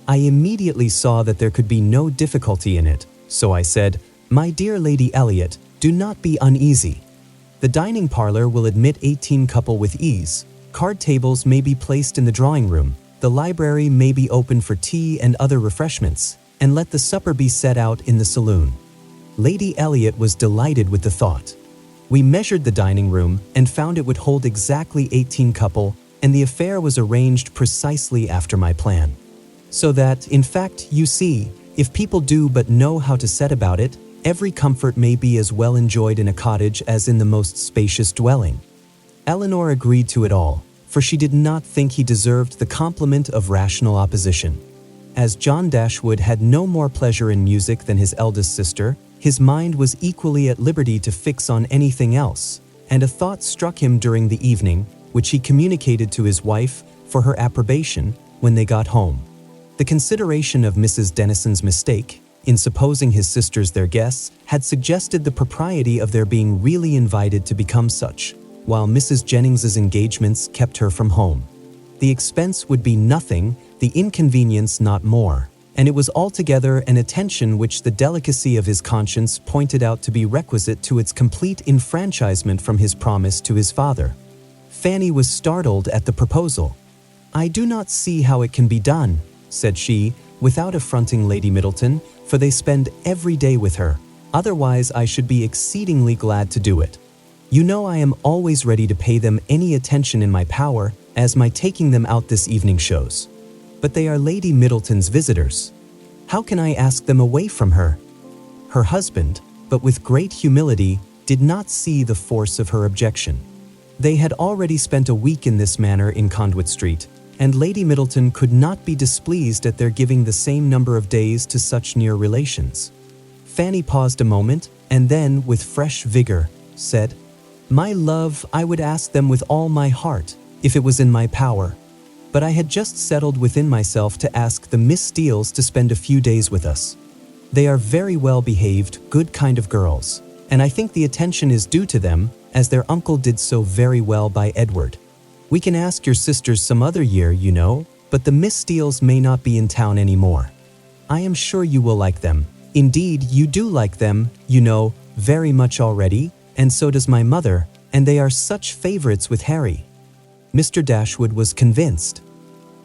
I immediately saw that there could be no difficulty in it, so I said, My dear Lady Elliot, do not be uneasy. The dining parlor will admit 18 couple with ease. Card tables may be placed in the drawing room. The library may be open for tea and other refreshments, and let the supper be set out in the saloon. Lady Elliot was delighted with the thought. We measured the dining room and found it would hold exactly 18 couple, and the affair was arranged precisely after my plan. So that, in fact, you see, if people do but know how to set about it, every comfort may be as well enjoyed in a cottage as in the most spacious dwelling. Elinor agreed to it all, for she did not think he deserved the compliment of rational opposition. As John Dashwood had no more pleasure in music than his eldest sister, his mind was equally at liberty to fix on anything else, and a thought struck him during the evening, which he communicated to his wife for her approbation when they got home. The consideration of Mrs. Dennison's mistake, in supposing his sisters their guests, had suggested the propriety of their being really invited to become such, while Mrs. Jennings's engagements kept her from home. The expense would be nothing, the inconvenience not more, and it was altogether an attention which the delicacy of his conscience pointed out to be requisite to its complete enfranchisement from his promise to his father. Fanny was startled at the proposal. I do not see how it can be done, said she, without affronting Lady Middleton, for they spend every day with her. Otherwise I should be exceedingly glad to do it. You know I am always ready to pay them any attention in my power, as my taking them out this evening shows. But they are Lady Middleton's visitors. How can I ask them away from her? Her husband, but with great humility, did not see the force of her objection. They had already spent a week in this manner in Conduit Street, and Lady Middleton could not be displeased at their giving the same number of days to such near relations. Fanny paused a moment, and then, with fresh vigor, said, "My love, I would ask them with all my heart, if it was in my power. But I had just settled within myself to ask the Miss Steeles to spend a few days with us. They are very well-behaved, good kind of girls, and I think the attention is due to them, as their uncle did so very well by Edward. We can ask your sisters some other year, you know, but the Miss Steeles may not be in town anymore. I am sure you will like them. Indeed, you do like them, you know, very much already, and so does my mother, and they are such favorites with Harry." Mr. Dashwood was convinced.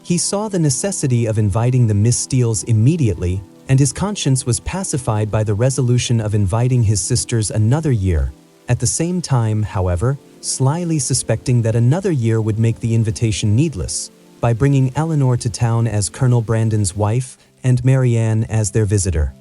He saw the necessity of inviting the Miss Steeles immediately, and his conscience was pacified by the resolution of inviting his sisters another year, at the same time, however, slyly suspecting that another year would make the invitation needless, by bringing Elinor to town as Colonel Brandon's wife and Marianne as their visitor.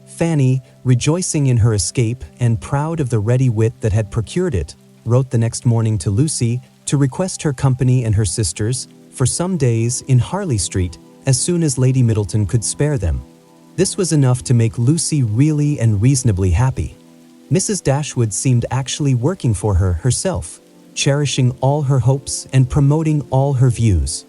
Fanny, rejoicing in her escape and proud of the ready wit that had procured it, wrote the next morning to Lucy to request her company and her sisters for some days in Harley Street as soon as Lady Middleton could spare them. This was enough to make Lucy really and reasonably happy. Mrs. Dashwood seemed actually working for her herself, cherishing all her hopes and promoting all her views.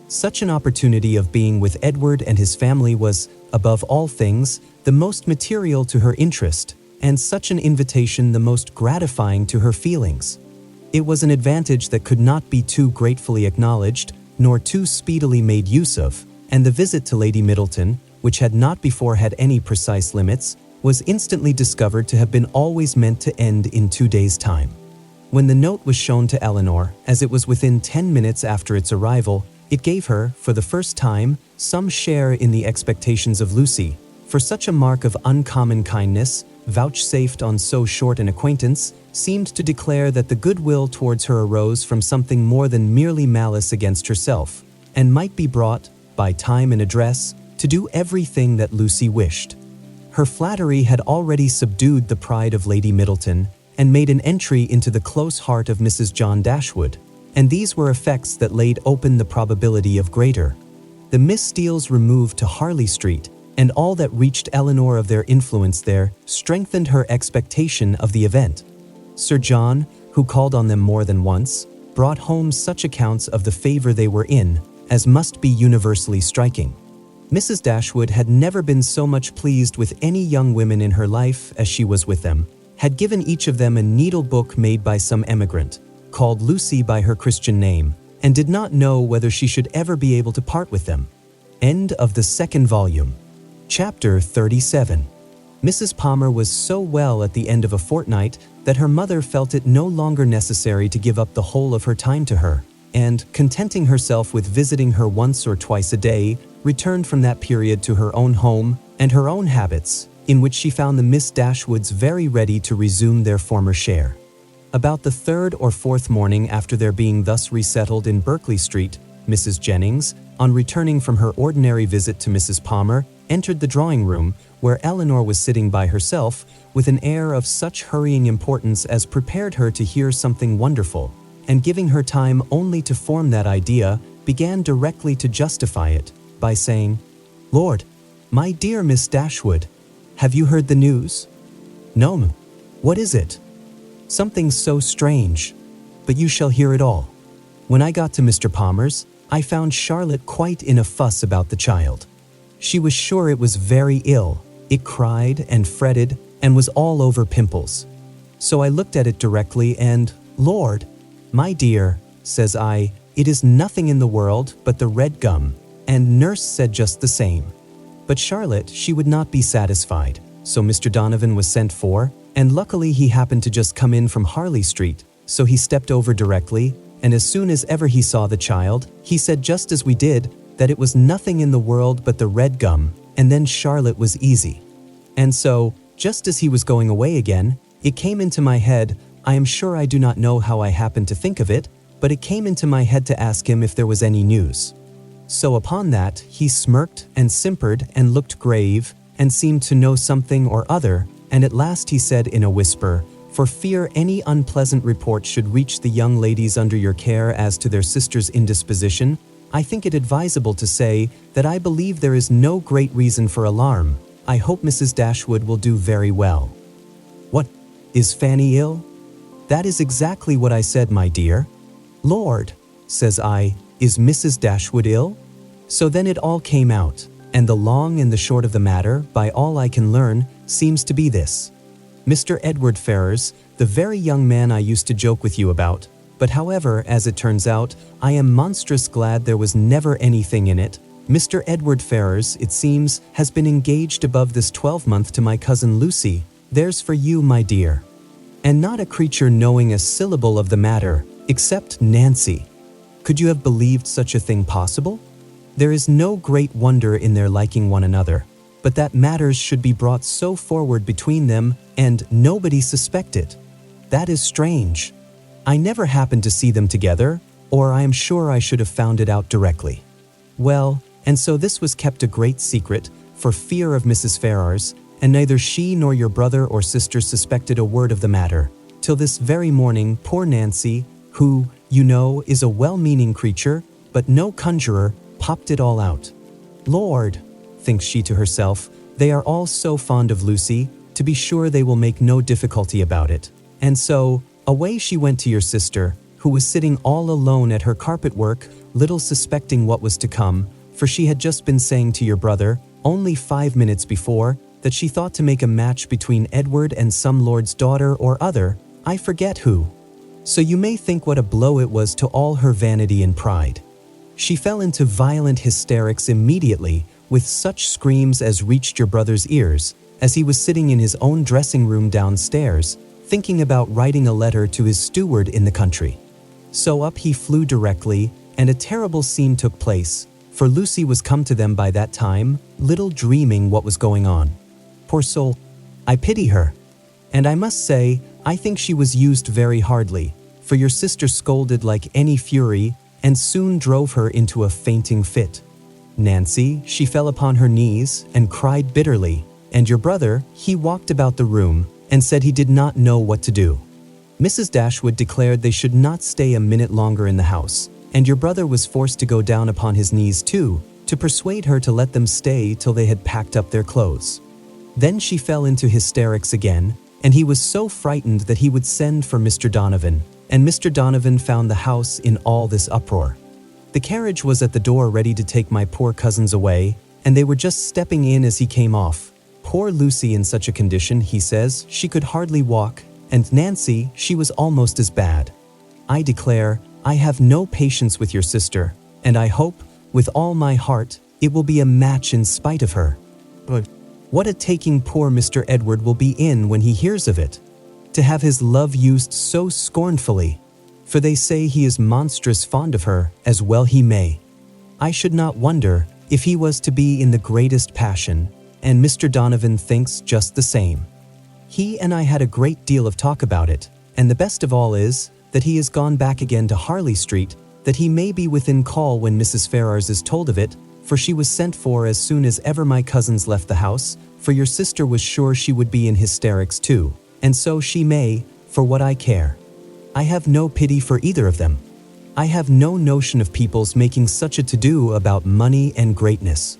Such an opportunity of being with Edward and his family was, above all things, the most material to her interest, and such an invitation the most gratifying to her feelings. It was an advantage that could not be too gratefully acknowledged, nor too speedily made use of, and the visit to Lady Middleton, which had not before had any precise limits, was instantly discovered to have been always meant to end in 2 days' time. When the note was shown to Elinor, as it was within 10 minutes after its arrival, it gave her, for the first time, some share in the expectations of Lucy, for such a mark of uncommon kindness, vouchsafed on so short an acquaintance, seemed to declare that the goodwill towards her arose from something more than merely malice against herself, and might be brought, by time and address, to do everything that Lucy wished. Her flattery had already subdued the pride of Lady Middleton, and made an entry into the close heart of Mrs. John Dashwood, and these were effects that laid open the probability of greater. The Miss Steeles removed to Harley Street, and all that reached Elinor of their influence there strengthened her expectation of the event. Sir John, who called on them more than once, brought home such accounts of the favor they were in as must be universally striking. Mrs. Dashwood had never been so much pleased with any young women in her life as she was with them, had given each of them a needle-book made by some emigrant, called Lucy by her Christian name, and did not know whether she should ever be able to part with them. End of the second volume. Chapter 37. Mrs. Palmer was so well at the end of a fortnight that her mother felt it no longer necessary to give up the whole of her time to her, and, contenting herself with visiting her once or twice a day, returned from that period to her own home and her own habits, in which she found the Miss Dashwoods very ready to resume their former share. About the 3rd or 4th morning after their being thus resettled in Berkeley Street, Mrs. Jennings, on returning from her ordinary visit to Mrs. Palmer, entered the drawing-room, where Elinor was sitting by herself, with an air of such hurrying importance as prepared her to hear something wonderful, and giving her time only to form that idea, began directly to justify it, by saying, "Lord, my dear Miss Dashwood, have you heard the news?" "No, ma'am. What is it?" "Something so strange, but you shall hear it all. When I got to Mr. Palmer's, I found Charlotte quite in a fuss about the child. She was sure it was very ill. It cried and fretted and was all over pimples. So I looked at it directly and, 'Lord, my dear,' says I, 'it is nothing in the world but the red gum,' and nurse said just the same. But Charlotte, she would not be satisfied, so Mr. Donovan was sent for, and luckily he happened to just come in from Harley Street, so he stepped over directly, and as soon as ever he saw the child, he said just as we did, that it was nothing in the world but the red gum, and then Charlotte was easy. And so, just as he was going away again, it came into my head, I am sure I do not know how I happened to think of it, but it came into my head to ask him if there was any news. So upon that, he smirked and simpered and looked grave, and seemed to know something or other, and at last he said in a whisper, 'For fear any unpleasant report should reach the young ladies under your care as to their sister's indisposition, I think it advisable to say that I believe there is no great reason for alarm. I hope Mrs. Dashwood will do very well.'" "What "Is Fanny ill?" "That is exactly what I said, my dear." "Lord," says I, "is Mrs. Dashwood ill?" So then it all came out, and the long and the short of the matter, by all I can learn, seems to be this. Mr. Edward Ferrars, the very young man I used to joke with you about, but however, as it turns out, I am monstrous glad there was never anything in it. Mr. Edward Ferrars, it seems, has been engaged above this 12-month to my cousin Lucy. There's for you, my dear. And not a creature knowing a syllable of the matter, except Nancy. Could you have believed such a thing possible? There is no great wonder in their liking one another, but that matters should be brought so forward between them, and nobody suspect it. That is strange. I never happened to see them together, or I am sure I should have found it out directly. Well, and so this was kept a great secret, for fear of Mrs. Ferrars, and neither she nor your brother or sister suspected a word of the matter, till this very morning poor Nancy, who, you know, is a well-meaning creature, but no conjurer, popped it all out. Lord, thinks she to herself, they are all so fond of Lucy, to be sure they will make no difficulty about it. And so, away she went to your sister, who was sitting all alone at her carpet work, little suspecting what was to come, for she had just been saying to your brother, only 5 minutes before, that she thought to make a match between Edward and some lord's daughter or other, I forget who. So you may think what a blow it was to all her vanity and pride. She fell into violent hysterics immediately, with such screams as reached your brother's ears, as he was sitting in his own dressing room downstairs, thinking about writing a letter to his steward in the country. So up he flew directly, and a terrible scene took place, for Lucy was come to them by that time, little dreaming what was going on. Poor soul, I pity her. And I must say, I think she was used very hardly, for your sister scolded like any fury, and soon drove her into a fainting fit. Nancy, she fell upon her knees, and cried bitterly, and your brother, he walked about the room, and said he did not know what to do. Mrs. Dashwood declared they should not stay a minute longer in the house, and your brother was forced to go down upon his knees too, to persuade her to let them stay till they had packed up their clothes. Then she fell into hysterics again, and he was so frightened that he would send for Mr. Donovan, and Mr. Donovan found the house in all this uproar. The carriage was at the door ready to take my poor cousins away, and they were just stepping in as he came off. Poor Lucy in such a condition, he says, she could hardly walk, and Nancy, she was almost as bad. I declare, I have no patience with your sister, and I hope, with all my heart, it will be a match in spite of her. But what a taking poor Mr. Edward will be in when he hears of it, to have his love used so scornfully, for they say he is monstrous fond of her, as well he may. I should not wonder if he was to be in the greatest passion, and Mr. Donovan thinks just the same. He and I had a great deal of talk about it, and the best of all is that he has gone back again to Harley Street, that he may be within call when Mrs. Ferrars is told of it, for she was sent for as soon as ever my cousins left the house, for your sister was sure she would be in hysterics too, and so she may, for what I care. I have no pity for either of them. I have no notion of people's making such a to-do about money and greatness.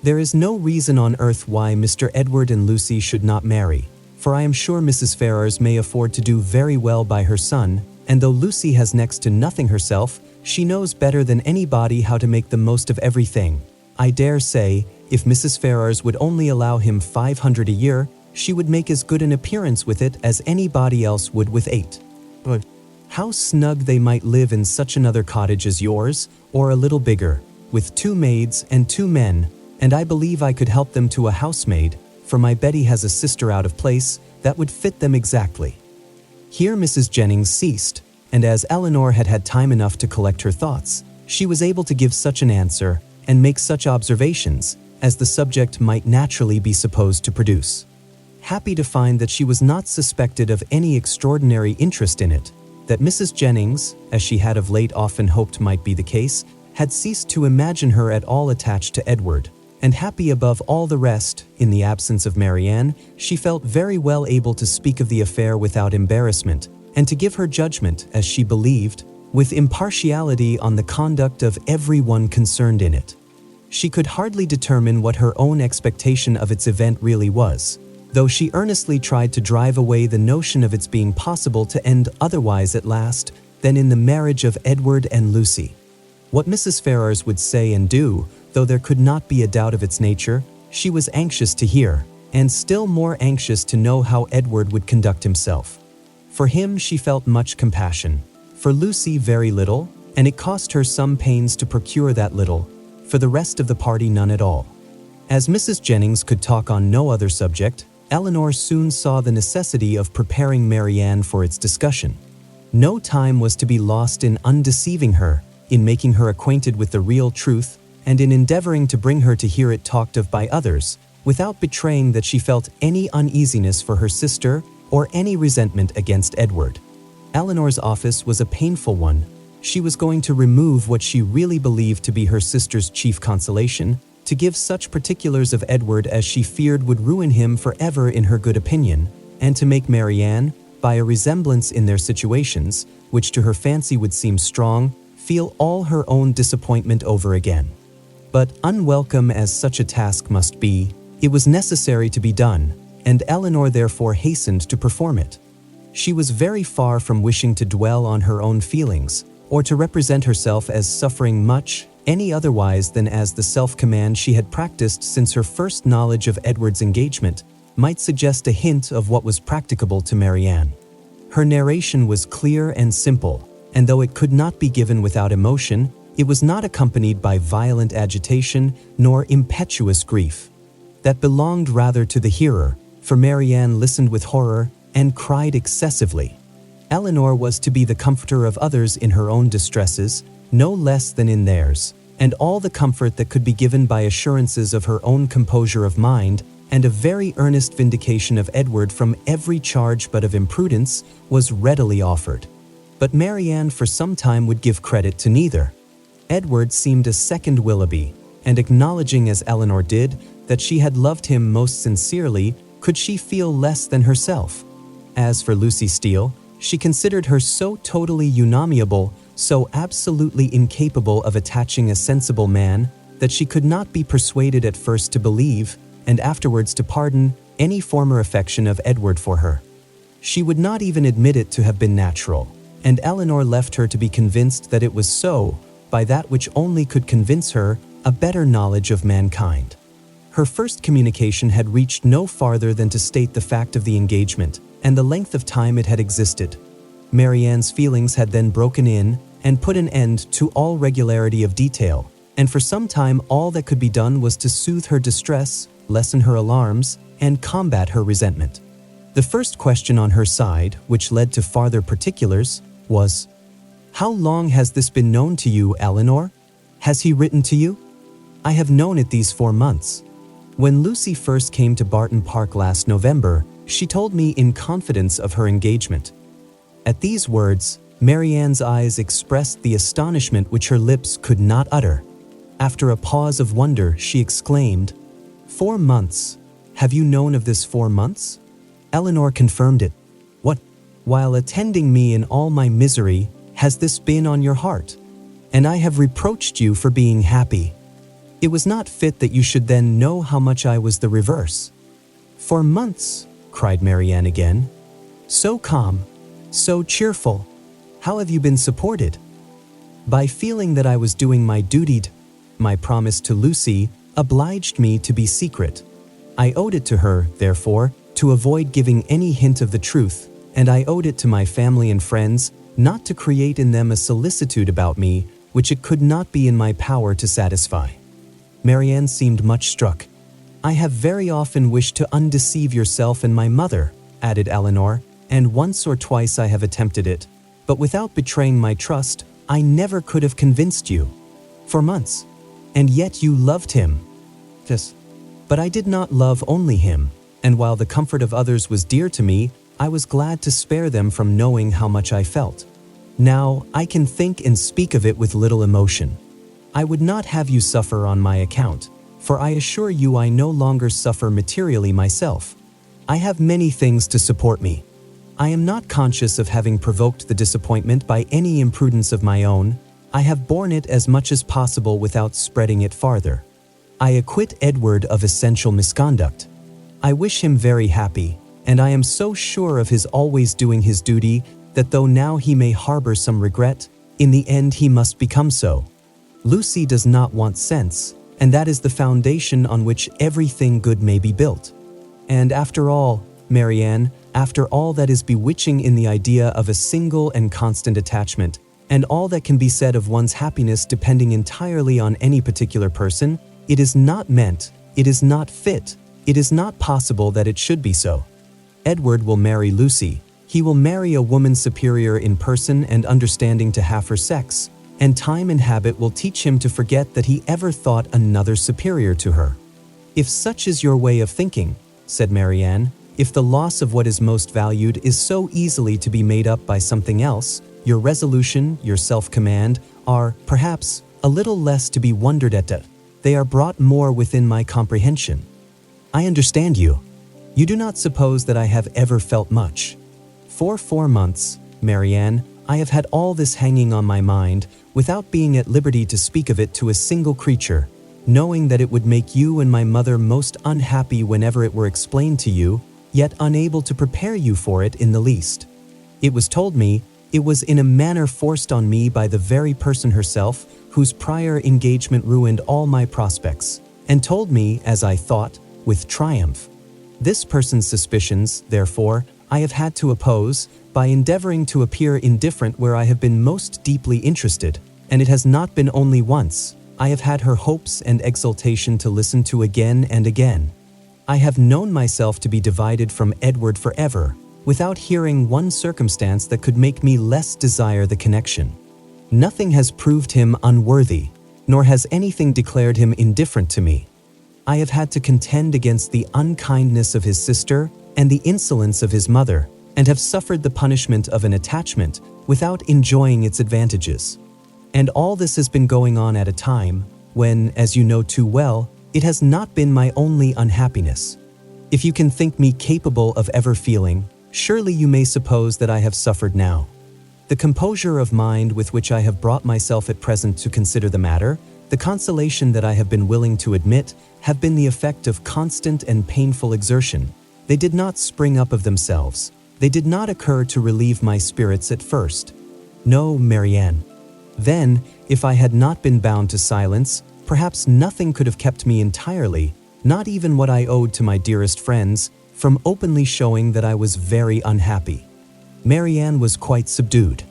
There is no reason on earth why Mr. Edward and Lucy should not marry, for I am sure Mrs. Ferrars may afford to do very well by her son, and though Lucy has next to nothing herself, she knows better than anybody how to make the most of everything. I dare say, if Mrs. Ferrars would only allow him 500 a year, she would make as good an appearance with it as anybody else would with 8. But how snug they might live in such another cottage as yours, or a little bigger, with 2 maids and 2 men, and I believe I could help them to a housemaid, for my Betty has a sister out of place that would fit them exactly. Here Mrs. Jennings ceased, and as Elinor had had time enough to collect her thoughts, she was able to give such an answer and make such observations as the subject might naturally be supposed to produce. Happy to find that she was not suspected of any extraordinary interest in it, that Mrs. Jennings, as she had of late often hoped might be the case, had ceased to imagine her at all attached to Edward, and happy above all the rest, in the absence of Marianne, she felt very well able to speak of the affair without embarrassment, and to give her judgment, as she believed, with impartiality on the conduct of every one concerned in it. She could hardly determine what her own expectation of its event really was, though she earnestly tried to drive away the notion of its being possible to end otherwise at last than in the marriage of Edward and Lucy. What Mrs. Ferrars would say and do, though there could not be a doubt of its nature, she was anxious to hear, and still more anxious to know how Edward would conduct himself. For him she felt much compassion, for Lucy very little, and it cost her some pains to procure that little, for the rest of the party none at all. As Mrs. Jennings could talk on no other subject, Elinor soon saw the necessity of preparing Marianne for its discussion. No time was to be lost in undeceiving her, in making her acquainted with the real truth, and in endeavoring to bring her to hear it talked of by others, without betraying that she felt any uneasiness for her sister or any resentment against Edward. Elinor's office was a painful one. She was going to remove what she really believed to be her sister's chief consolation, to give such particulars of Edward as she feared would ruin him forever in her good opinion, and to make Marianne, by a resemblance in their situations, which to her fancy would seem strong, feel all her own disappointment over again. But unwelcome as such a task must be, it was necessary to be done, and Elinor therefore hastened to perform it. She was very far from wishing to dwell on her own feelings, or to represent herself as suffering much, any otherwise than as the self-command she had practiced since her first knowledge of Edward's engagement might suggest a hint of what was practicable to Marianne. Her narration was clear and simple, and though it could not be given without emotion, it was not accompanied by violent agitation nor impetuous grief. That belonged rather to the hearer, for Marianne listened with horror and cried excessively. Elinor was to be the comforter of others in her own distresses, no less than in theirs, and all the comfort that could be given by assurances of her own composure of mind and a very earnest vindication of Edward from every charge but of imprudence was readily offered. But Marianne for some time would give credit to neither. Edward seemed a second Willoughby, and acknowledging as Elinor did that she had loved him most sincerely, could she feel less than herself? As for Lucy Steele, she considered her so totally unamiable, so absolutely incapable of attaching a sensible man, that she could not be persuaded at first to believe, and afterwards to pardon, any former affection of Edward for her. She would not even admit it to have been natural, and Elinor left her to be convinced that it was so, by that which only could convince her, a better knowledge of mankind. Her first communication had reached no farther than to state the fact of the engagement, and the length of time it had existed. Marianne's feelings had then broken in and put an end to all regularity of detail, and for some time all that could be done was to soothe her distress, lessen her alarms, and combat her resentment. The first question on her side, which led to farther particulars, was, "How long has this been known to you, Elinor? Has he written to you?" "I have known it these 4 months. When Lucy first came to Barton Park last November, she told me in confidence of her engagement." At these words, Marianne's eyes expressed the astonishment which her lips could not utter. After a pause of wonder, she exclaimed, "4 months? Have you known of this 4 months?" Elinor confirmed it. "What, while attending me in all my misery, has this been on your heart? And I have reproached you for being happy. It was not fit that you should then know how much I was the reverse." "4 months?" cried Marianne again. "So calm, so cheerful. How have you been supported?" "By feeling that I was doing my duty. My promise to Lucy obliged me to be secret. I owed it to her, therefore, to avoid giving any hint of the truth, and I owed it to my family and friends not to create in them a solicitude about me which it could not be in my power to satisfy." Marianne seemed much struck. "I have very often wished to undeceive yourself and my mother," added Elinor, "and once or twice I have attempted it, but without betraying my trust, I never could have convinced you. 4 months, and yet you loved him." "Yes, but I did not love only him, and while the comfort of others was dear to me, I was glad to spare them from knowing how much I felt. Now I can think and speak of it with little emotion. I would not have you suffer on my account, for I assure you I no longer suffer materially myself. I have many things to support me. I am not conscious of having provoked the disappointment by any imprudence of my own. I have borne it as much as possible without spreading it farther. I acquit Edward of essential misconduct. I wish him very happy, and I am so sure of his always doing his duty that though now he may harbor some regret, in the end he must become so. Lucy does not want sense, and that is the foundation on which everything good may be built. And after all, Marianne, after all that is bewitching in the idea of a single and constant attachment, and all that can be said of one's happiness depending entirely on any particular person, it is not meant, it is not fit, it is not possible that it should be so. Edward will marry Lucy. He will marry a woman superior in person and understanding to half her sex, and time and habit will teach him to forget that he ever thought another superior to her. If such is your way of thinking, said Marianne, if the loss of what is most valued is so easily to be made up by something else, your resolution, your self-command, are, perhaps, a little less to be wondered at. They are brought more within my comprehension. I understand you. You do not suppose that I have ever felt much. For 4 months, Marianne, I have had all this hanging on my mind, without being at liberty to speak of it to a single creature, knowing that it would make you and my mother most unhappy whenever it were explained to you, yet unable to prepare you for it in the least. It was told me, it was in a manner forced on me by the very person herself, whose prior engagement ruined all my prospects, and told me, as I thought, with triumph. This person's suspicions, therefore, I have had to oppose, by endeavoring to appear indifferent where I have been most deeply interested, and it has not been only once. I have had her hopes and exultation to listen to again and again. I have known myself to be divided from Edward forever, without hearing one circumstance that could make me less desire the connection. Nothing has proved him unworthy, nor has anything declared him indifferent to me. I have had to contend against the unkindness of his sister and the insolence of his mother, and have suffered the punishment of an attachment without enjoying its advantages. And all this has been going on at a time when, as you know too well, it has not been my only unhappiness. If you can think me capable of ever feeling, surely you may suppose that I have suffered now. The composure of mind with which I have brought myself at present to consider the matter, the consolation that I have been willing to admit, have been the effect of constant and painful exertion. They did not spring up of themselves. They did not occur to relieve my spirits at first. No, Marianne. Then, if I had not been bound to silence, perhaps nothing could have kept me entirely, not even what I owed to my dearest friends, from openly showing that I was very unhappy. Marianne was quite subdued.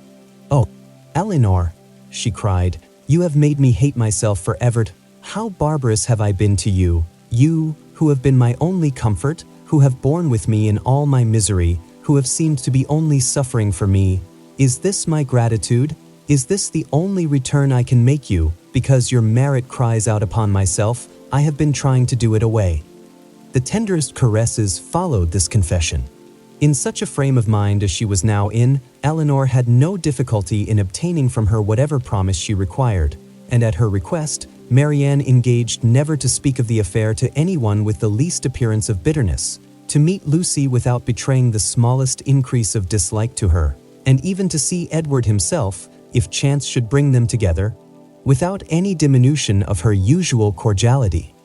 "Oh, Elinor," she cried, "you have made me hate myself forever. How barbarous have I been to you, you who have been my only comfort, who have borne with me in all my misery, who have seemed to be only suffering for me. Is this my gratitude? Is this the only return I can make you, because your merit cries out upon myself? I have been trying to do it away." The tenderest caresses followed this confession. In such a frame of mind as she was now in, Elinor had no difficulty in obtaining from her whatever promise she required, and at her request, Marianne engaged never to speak of the affair to anyone with the least appearance of bitterness, to meet Lucy without betraying the smallest increase of dislike to her, and even to see Edward himself, if chance should bring them together, without any diminution of her usual cordiality.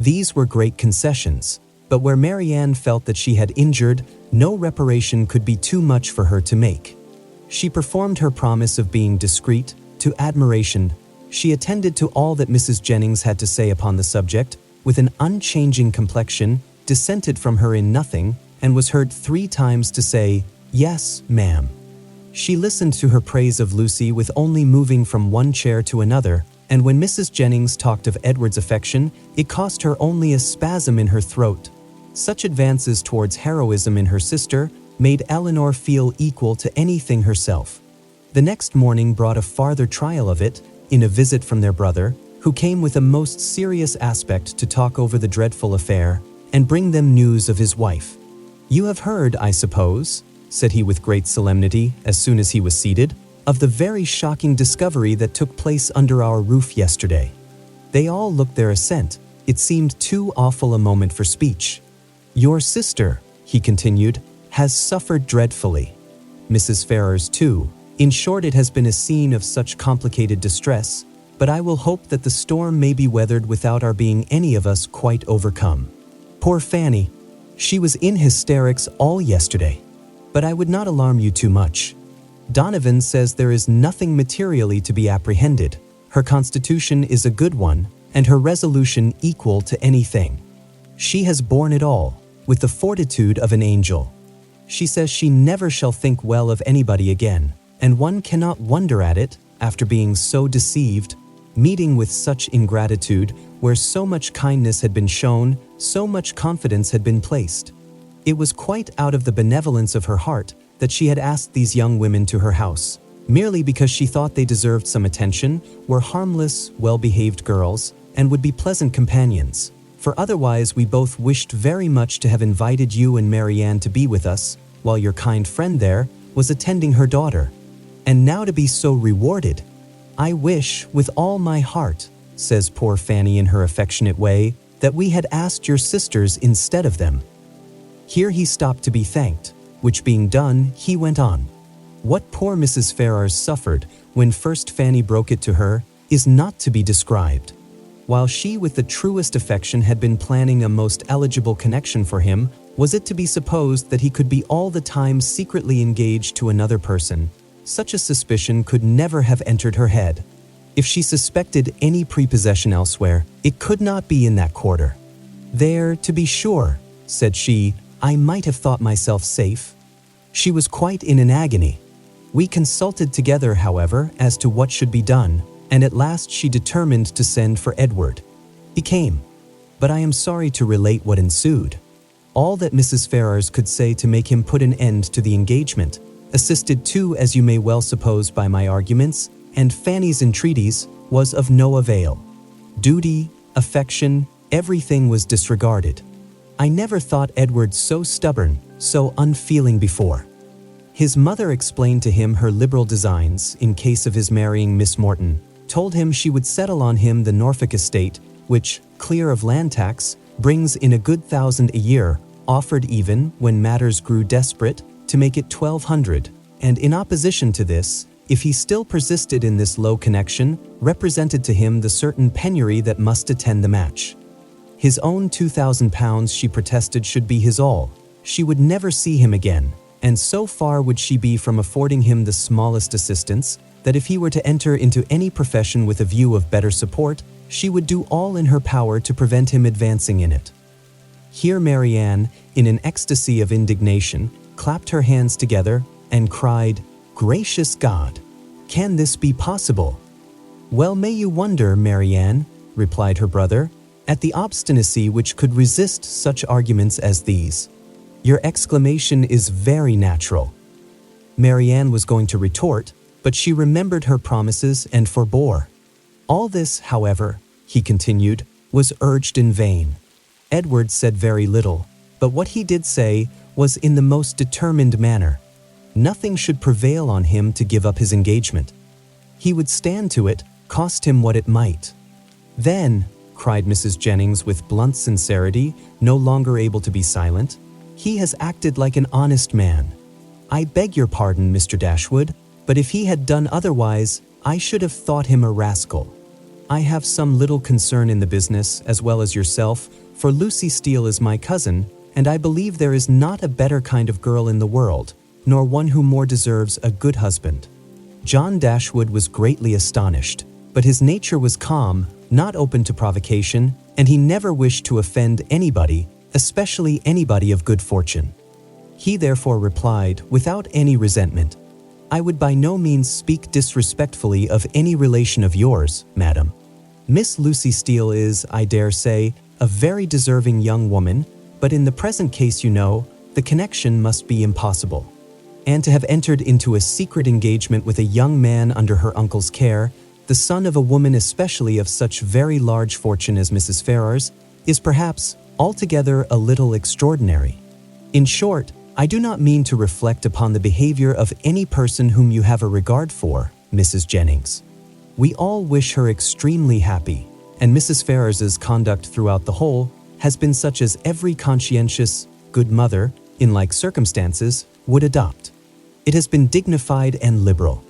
These were great concessions, but where Marianne felt that she had injured, no reparation could be too much for her to make. She performed her promise of being discreet, to admiration. She attended to all that Mrs. Jennings had to say upon the subject, with an unchanging complexion, dissented from her in nothing, and was heard 3 times to say, "Yes, ma'am." She listened to her praise of Lucy with only moving from one chair to another, and when Mrs. Jennings talked of Edward's affection, it cost her only a spasm in her throat. Such advances towards heroism in her sister made Elinor feel equal to anything herself. The next morning brought a farther trial of it, in a visit from their brother, who came with a most serious aspect to talk over the dreadful affair, and bring them news of his wife. "You have heard, I suppose," said he with great solemnity, as soon as he was seated, "of the very shocking discovery that took place under our roof yesterday." They all looked their assent. It seemed too awful a moment for speech. "Your sister," he continued, "has suffered dreadfully. Mrs. Ferrars too. In short, it has been a scene of such complicated distress, but I will hope that the storm may be weathered without our being any of us quite overcome. Poor Fanny! She was in hysterics all yesterday. But I would not alarm you too much. Donovan says there is nothing materially to be apprehended. Her constitution is a good one, and her resolution equal to anything. She has borne it all, with the fortitude of an angel. She says she never shall think well of anybody again, and one cannot wonder at it, after being so deceived, meeting with such ingratitude, where so much kindness had been shown, so much confidence had been placed. It was quite out of the benevolence of her heart that she had asked these young women to her house, merely because she thought they deserved some attention, were harmless, well-behaved girls, and would be pleasant companions. For otherwise we both wished very much to have invited you and Marianne to be with us, while your kind friend there was attending her daughter. And now to be so rewarded! I wish, with all my heart, says poor Fanny in her affectionate way, that we had asked your sisters instead of them. Here he stopped to be thanked, which being done, he went on. What poor Mrs. Ferrars suffered when first Fanny broke it to her is not to be described. While she with the truest affection had been planning a most eligible connection for him, was it to be supposed that he could be all the time secretly engaged to another person? Such a suspicion could never have entered her head. If she suspected any prepossession elsewhere, it could not be in that quarter. There, to be sure, said she, I might have thought myself safe. She was quite in an agony. We consulted together, however, as to what should be done, and at last she determined to send for Edward. He came, but I am sorry to relate what ensued. All that Mrs. Ferrars could say to make him put an end to the engagement, assisted too, as you may well suppose, by my arguments, and Fanny's entreaties, was of no avail. Duty, affection, everything was disregarded. I never thought Edward so stubborn, so unfeeling before. His mother explained to him her liberal designs in case of his marrying Miss Morton, told him she would settle on him the Norfolk estate, which, clear of land tax, brings in a good 1,000 a year, offered even, when matters grew desperate, to make it 1,200, and in opposition to this, if he still persisted in this low connection, represented to him the certain penury that must attend the match. His own £2,000 she protested should be his all. She would never see him again, and so far would she be from affording him the smallest assistance, that if he were to enter into any profession with a view of better support, she would do all in her power to prevent him advancing in it. Here Marianne, in an ecstasy of indignation, clapped her hands together and cried, Gracious God! Can this be possible? Well may you wonder, Marianne, replied her brother, at the obstinacy which could resist such arguments as these. Your exclamation is very natural. Marianne was going to retort, but she remembered her promises and forbore. All this, however, he continued, was urged in vain. Edward said very little, but what he did say was in the most determined manner. Nothing should prevail on him to give up his engagement. He would stand to it, cost him what it might. Then, cried Mrs. Jennings with blunt sincerity, no longer able to be silent, he has acted like an honest man. I beg your pardon, Mr. Dashwood, but if he had done otherwise, I should have thought him a rascal. I have some little concern in the business, as well as yourself, for Lucy Steele is my cousin, and I believe there is not a better kind of girl in the world, nor one who more deserves a good husband. John Dashwood was greatly astonished, but his nature was calm, not open to provocation, and he never wished to offend anybody, especially anybody of good fortune. He therefore replied, without any resentment, I would by no means speak disrespectfully of any relation of yours, madam. Miss Lucy Steele is, I dare say, a very deserving young woman, but in the present case, you know, the connection must be impossible. And to have entered into a secret engagement with a young man under her uncle's care, the son of a woman especially of such very large fortune as Mrs. Ferrars, is perhaps altogether a little extraordinary. In short, I do not mean to reflect upon the behavior of any person whom you have a regard for, Mrs. Jennings. We all wish her extremely happy, and Mrs. Ferrars's conduct throughout the whole has been such as every conscientious, good mother, in like circumstances, would adopt. It has been dignified and liberal.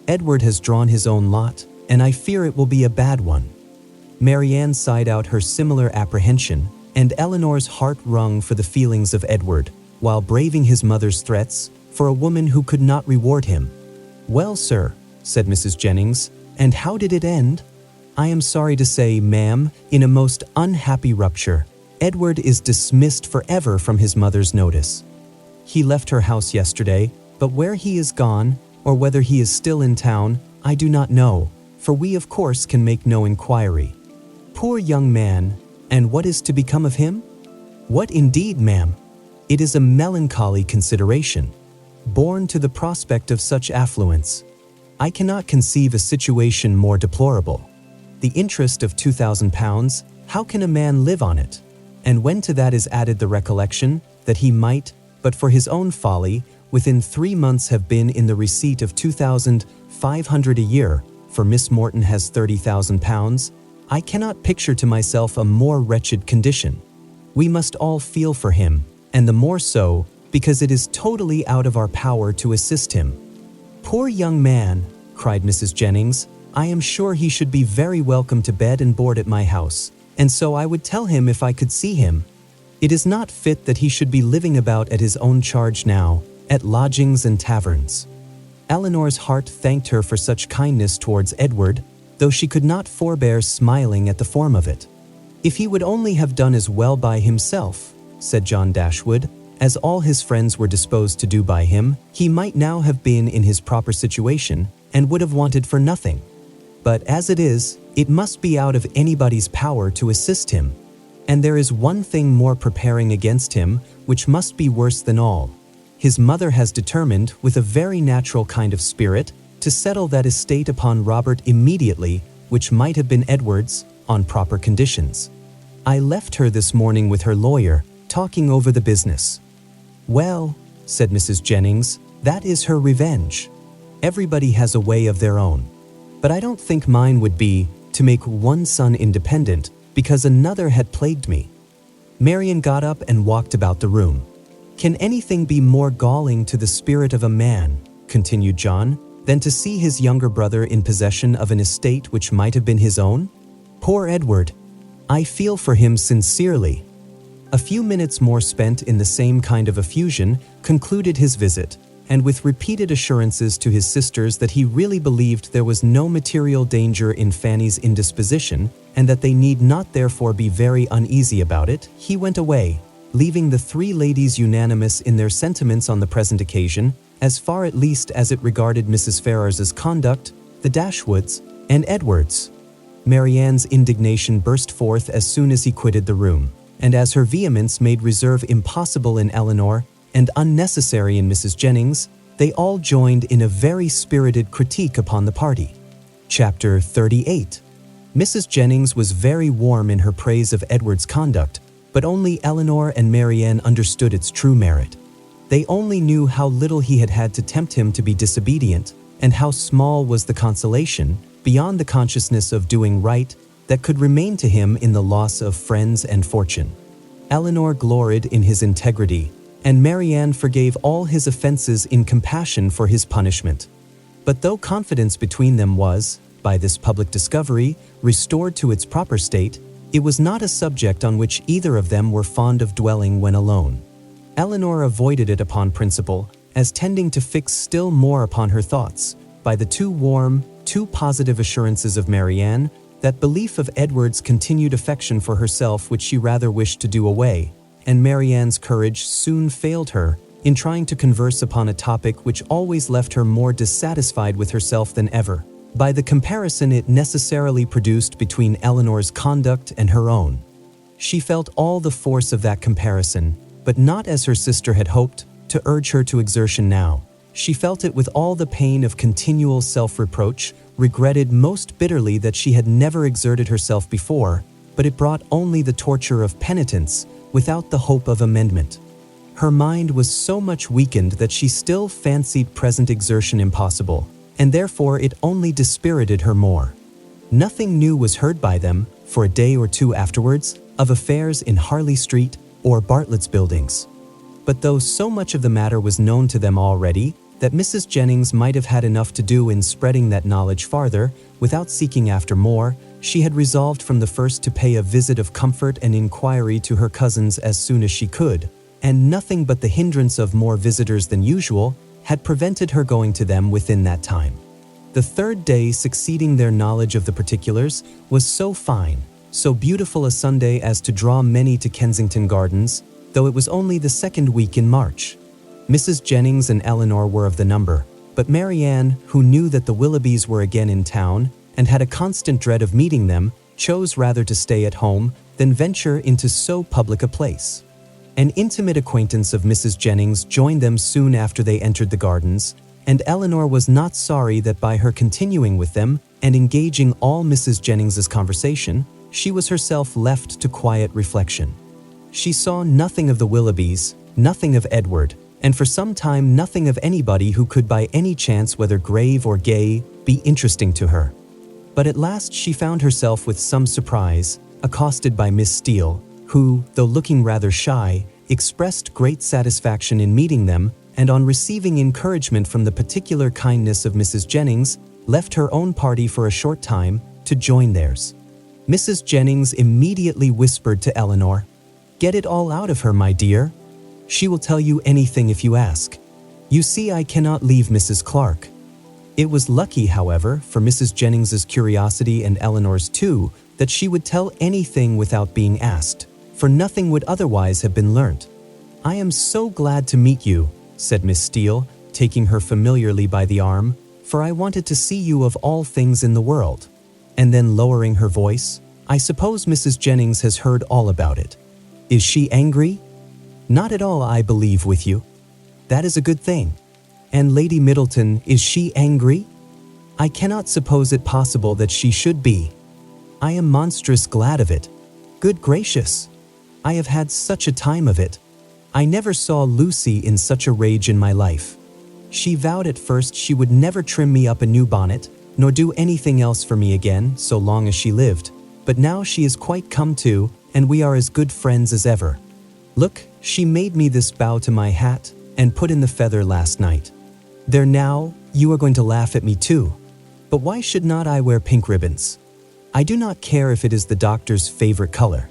Edward has drawn his own lot, and I fear it will be a bad one. Marianne sighed out her similar apprehension, and Elinor's heart wrung for the feelings of Edward, while braving his mother's threats for a woman who could not reward him. "Well, sir," said Mrs. Jennings, "and how did it end?" "I am sorry to say, ma'am, in a most unhappy rupture. Edward is dismissed forever from his mother's notice. He left her house yesterday, but where he is gone, or whether he is still in town, I do not know, for we of course can make no inquiry. Poor young man, and what is to become of him?" "What indeed, ma'am? It is a melancholy consideration, born to the prospect of such affluence. I cannot conceive a situation more deplorable. The interest of £2,000, how can a man live on it? And when to that is added the recollection that he might, but for his own folly, within 3 months have been in the receipt of £2,500 a year, for Miss Morton has £30,000, I cannot picture to myself a more wretched condition. We must all feel for him, and the more so, because it is totally out of our power to assist him." "Poor young man," cried Mrs. Jennings, "I am sure he should be very welcome to bed and board at my house, and so I would tell him if I could see him. It is not fit that he should be living about at his own charge now, at lodgings and taverns." Elinor's heart thanked her for such kindness towards Edward, though she could not forbear smiling at the form of it. "If he would only have done as well by himself," said John Dashwood, "as all his friends were disposed to do by him, he might now have been in his proper situation, and would have wanted for nothing. But as it is, it must be out of anybody's power to assist him. And there is one thing more preparing against him, which must be worse than all. His mother has determined, with a very natural kind of spirit, to settle that estate upon Robert immediately, which might have been Edward's, on proper conditions. I left her this morning with her lawyer, talking over the business." "Well," said Mrs. Jennings, "that is her revenge. Everybody has a way of their own. But I don't think mine would be to make one son independent because another had plagued me." Marianne got up and walked about the room. "Can anything be more galling to the spirit of a man," continued John, "than to see his younger brother in possession of an estate which might have been his own? Poor Edward! I feel for him sincerely." A few minutes more spent in the same kind of effusion concluded his visit, and with repeated assurances to his sisters that he really believed there was no material danger in Fanny's indisposition, and that they need not therefore be very uneasy about it, he went away, leaving the 3 ladies unanimous in their sentiments on the present occasion, as far at least as it regarded Mrs. Ferrars's conduct, the Dashwoods, and Edward's. Marianne's indignation burst forth as soon as he quitted the room, and as her vehemence made reserve impossible in Elinor and unnecessary in Mrs. Jennings, they all joined in a very spirited critique upon the party. Chapter 38. Mrs. Jennings was very warm in her praise of Edward's conduct, but only Elinor and Marianne understood its true merit. They only knew how little he had had to tempt him to be disobedient, and how small was the consolation, beyond the consciousness of doing right, that could remain to him in the loss of friends and fortune. Elinor gloried in his integrity, and Marianne forgave all his offenses in compassion for his punishment. But though confidence between them was, by this public discovery, restored to its proper state, it was not a subject on which either of them were fond of dwelling when alone. Elinor avoided it upon principle, as tending to fix still more upon her thoughts, by the too warm, too positive assurances of Marianne, that belief of Edward's continued affection for herself which she rather wished to do away, and Marianne's courage soon failed her in trying to converse upon a topic which always left her more dissatisfied with herself than ever, by the comparison it necessarily produced between Elinor's conduct and her own. She felt all the force of that comparison, but not as her sister had hoped, to urge her to exertion now. She felt it with all the pain of continual self-reproach, regretted most bitterly that she had never exerted herself before, but it brought only the torture of penitence, without the hope of amendment. Her mind was so much weakened that she still fancied present exertion impossible, and therefore it only dispirited her more. Nothing new was heard by them, for a day or two afterwards, of affairs in Harley Street or Bartlett's buildings. But though so much of the matter was known to them already, that Mrs. Jennings might have had enough to do in spreading that knowledge farther, without seeking after more, she had resolved from the first to pay a visit of comfort and inquiry to her cousins as soon as she could, and nothing but the hindrance of more visitors than usual had prevented her going to them within that time. The third day succeeding their knowledge of the particulars was so fine, so beautiful a Sunday as to draw many to Kensington Gardens, though it was only the second week in March. Mrs. Jennings and Elinor were of the number, but Marianne, who knew that the Willoughbys were again in town and had a constant dread of meeting them, chose rather to stay at home than venture into so public a place. An intimate acquaintance of Mrs. Jennings joined them soon after they entered the gardens, and Elinor was not sorry that by her continuing with them and engaging all Mrs. Jennings's conversation, she was herself left to quiet reflection. She saw nothing of the Willoughbys, nothing of Edward, and for some time nothing of anybody who could by any chance, whether grave or gay, be interesting to her. But at last she found herself with some surprise accosted by Miss Steele, who, though looking rather shy, expressed great satisfaction in meeting them, and on receiving encouragement from the particular kindness of Mrs. Jennings, left her own party for a short time to join theirs. Mrs. Jennings immediately whispered to Elinor, "Get it all out of her, my dear. She will tell you anything if you ask. You see, I cannot leave Mrs. Clark." It was lucky, however, for Mrs. Jennings's curiosity and Elinor's too, that she would tell anything without being asked, for nothing would otherwise have been learnt. "I am so glad to meet you," said Miss Steele, taking her familiarly by the arm, "for I wanted to see you of all things in the world." And then lowering her voice, "I suppose Mrs. Jennings has heard all about it. Is she angry?" "Not at all, I believe, with you." "That is a good thing. And Lady Middleton, is she angry?" "I cannot suppose it possible that she should be." "I am monstrous glad of it. Good gracious! I have had such a time of it. I never saw Lucy in such a rage in my life. She vowed at first she would never trim me up a new bonnet, nor do anything else for me again, so long as she lived. But now she is quite come to, and we are as good friends as ever. Look, she made me this bow to my hat, and put in the feather last night. There now, you are going to laugh at me too. But why should not I wear pink ribbons? I do not care if it is the doctor's favorite color.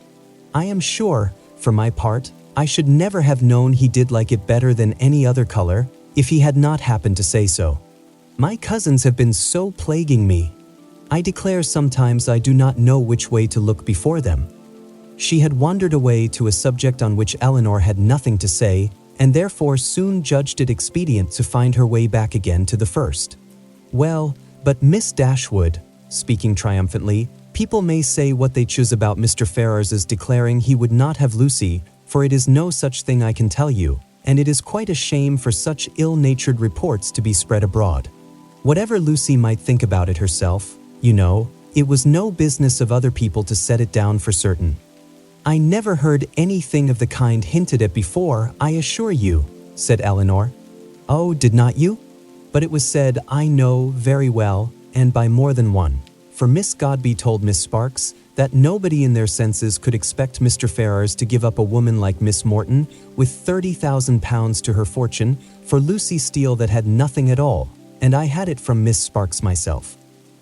I am sure, for my part, I should never have known he did like it better than any other color, if he had not happened to say so. My cousins have been so plaguing me. I declare sometimes I do not know which way to look before them." She had wandered away to a subject on which Elinor had nothing to say, and therefore soon judged it expedient to find her way back again to the first. "Well, but Miss Dashwood," speaking triumphantly, "people may say what they choose about Mr. Ferrars's declaring he would not have Lucy, for it is no such thing I can tell you, and it is quite a shame for such ill-natured reports to be spread abroad. Whatever Lucy might think about it herself, you know, it was no business of other people to set it down for certain." "I never heard anything of the kind hinted at before, I assure you," said Elinor. "Oh, did not you? But it was said, I know, very well, and by more than one. For Miss Godby told Miss Sparks that nobody in their senses could expect Mr. Ferrars to give up a woman like Miss Morton, with £30,000 to her fortune, for Lucy Steele that had nothing at all, and I had it from Miss Sparks myself.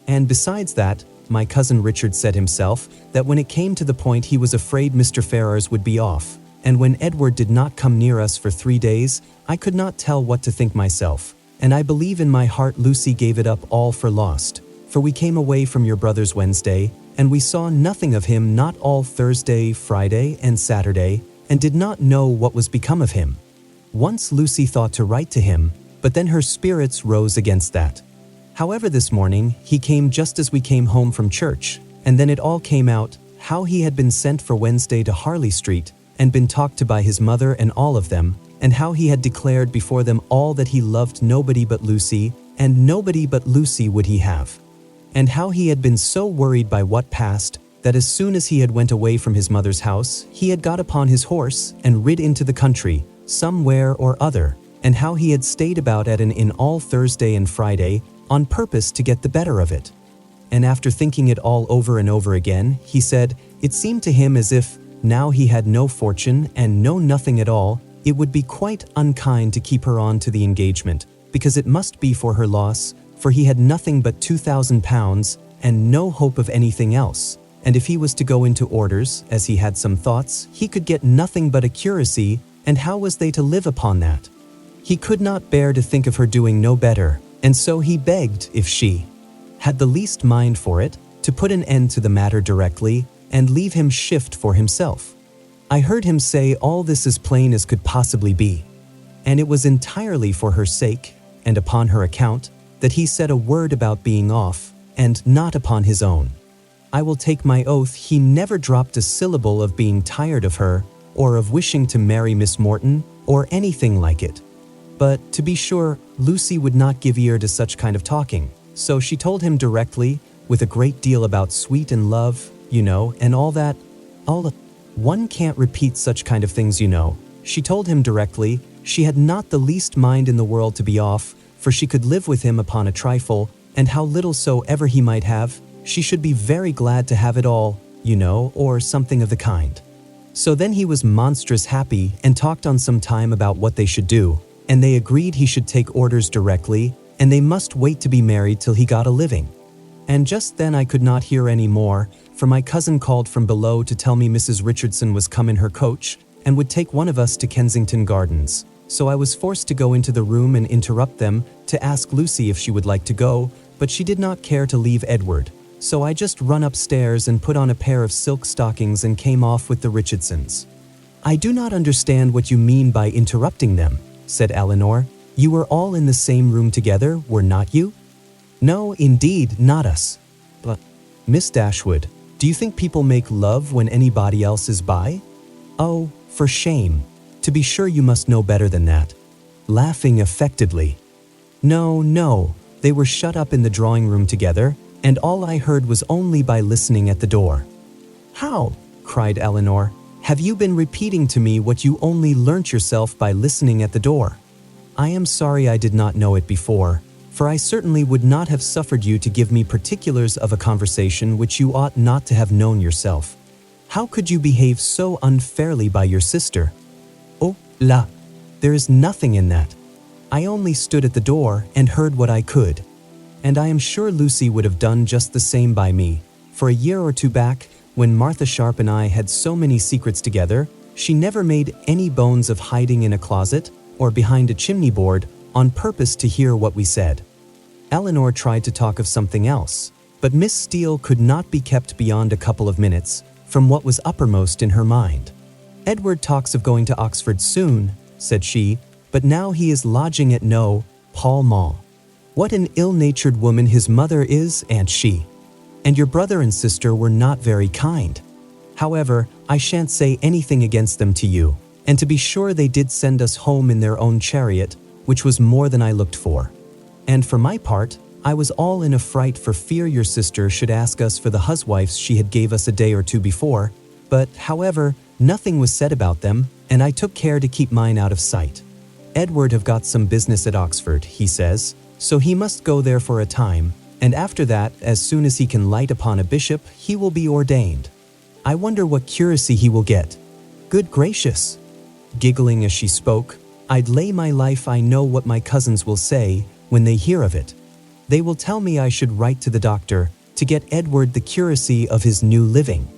And besides that, my cousin Richard said himself that when it came to the point he was afraid Mr. Ferrars would be off, and when Edward did not come near us for 3 days, I could not tell what to think myself, and I believe in my heart Lucy gave it up all for lost, for we came away from your brother's Wednesday, and we saw nothing of him not all Thursday, Friday, and Saturday, and did not know what was become of him. Once Lucy thought to write to him, but then her spirits rose against that. However, this morning, he came just as we came home from church, and then it all came out, how he had been sent for Wednesday to Harley Street, and been talked to by his mother and all of them, and how he had declared before them all that he loved nobody but Lucy, and nobody but Lucy would he have. And how he had been so worried by what passed, that as soon as he had went away from his mother's house, he had got upon his horse and rid into the country, somewhere or other, and how he had stayed about at an inn all Thursday and Friday, on purpose to get the better of it. And after thinking it all over and over again, he said, it seemed to him as if, now he had no fortune and no nothing at all, it would be quite unkind to keep her on to the engagement, because it must be for her loss, for he had nothing but £2,000 and no hope of anything else, and if he was to go into orders, as he had some thoughts, he could get nothing but a curacy, and how was they to live upon that? He could not bear to think of her doing no better, and so he begged, if she had the least mind for it, to put an end to the matter directly, and leave him shift for himself. I heard him say all this as plain as could possibly be, and it was entirely for her sake, and upon her account, that he said a word about being off, and not upon his own. I will take my oath he never dropped a syllable of being tired of her, or of wishing to marry Miss Morton, or anything like it. But, to be sure, Lucy would not give ear to such kind of talking, so she told him directly, with a great deal about sweet and love, you know, and all that. One can't repeat such kind of things, you know. She told him directly she had not the least mind in the world to be off, for she could live with him upon a trifle, and how little soever he might have, she should be very glad to have it all, you know, or something of the kind. So then he was monstrous happy and talked on some time about what they should do, and they agreed he should take orders directly, and they must wait to be married till he got a living. And just then I could not hear any more, for my cousin called from below to tell me Mrs. Richardson was come in her coach, and would take one of us to Kensington Gardens. So I was forced to go into the room and interrupt them, to ask Lucy if she would like to go, but she did not care to leave Edward. So I just run upstairs and put on a pair of silk stockings and came off with the Richardsons. I do not understand what you mean by interrupting them, said Elinor. You were all in the same room together, were not you? No, indeed, not us. But, Miss Dashwood, do you think people make love when anybody else is by? Oh, for shame. To be sure you must know better than that. Laughing affectedly. No, they were shut up in the drawing-room together, and all I heard was only by listening at the door. How? Cried Elinor. Have you been repeating to me what you only learnt yourself by listening at the door? I am sorry I did not know it before, for I certainly would not have suffered you to give me particulars of a conversation which you ought not to have known yourself. How could you behave so unfairly by your sister? Oh, la! There is nothing in that. I only stood at the door and heard what I could. And I am sure Lucy would have done just the same by me, for a year or two back, when Martha Sharp and I had so many secrets together, she never made any bones of hiding in a closet or behind a chimney board on purpose to hear what we said. Elinor tried to talk of something else, but Miss Steele could not be kept beyond a couple of minutes from what was uppermost in her mind. Edward talks of going to Oxford soon, said she, but now he is lodging at No. Pall Mall. What an ill-natured woman his mother is, and she. And your brother and sister were not very kind. However, I shan't say anything against them to you, and to be sure they did send us home in their own chariot, which was more than I looked for. And for my part, I was all in a fright for fear your sister should ask us for the huswives she had gave us a day or two before, but, however, nothing was said about them, and I took care to keep mine out of sight. Edward have got some business at Oxford, he says, so he must go there for a time, and after that, as soon as he can light upon a bishop, he will be ordained. I wonder what curacy he will get. Good gracious! Giggling as she spoke, I'd lay my life I know what my cousins will say when they hear of it. They will tell me I should write to the doctor to get Edward the curacy of his new living.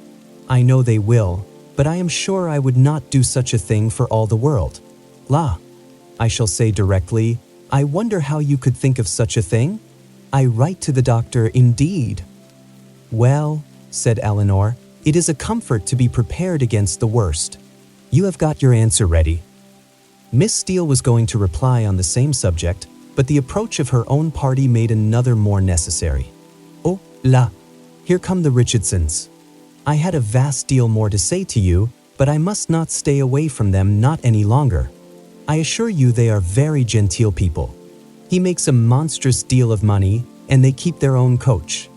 I know they will, but I am sure I would not do such a thing for all the world. La! I shall say directly, I wonder how you could think of such a thing? I write to the doctor indeed. Well, said Elinor, it is a comfort to be prepared against the worst. You have got your answer ready. Miss Steele was going to reply on the same subject, but the approach of her own party made another more necessary. Oh, la! Here come the Richardsons. I had a vast deal more to say to you, but I must not stay away from them not any longer. I assure you they are very genteel people. He makes a monstrous deal of money, and they keep their own coach.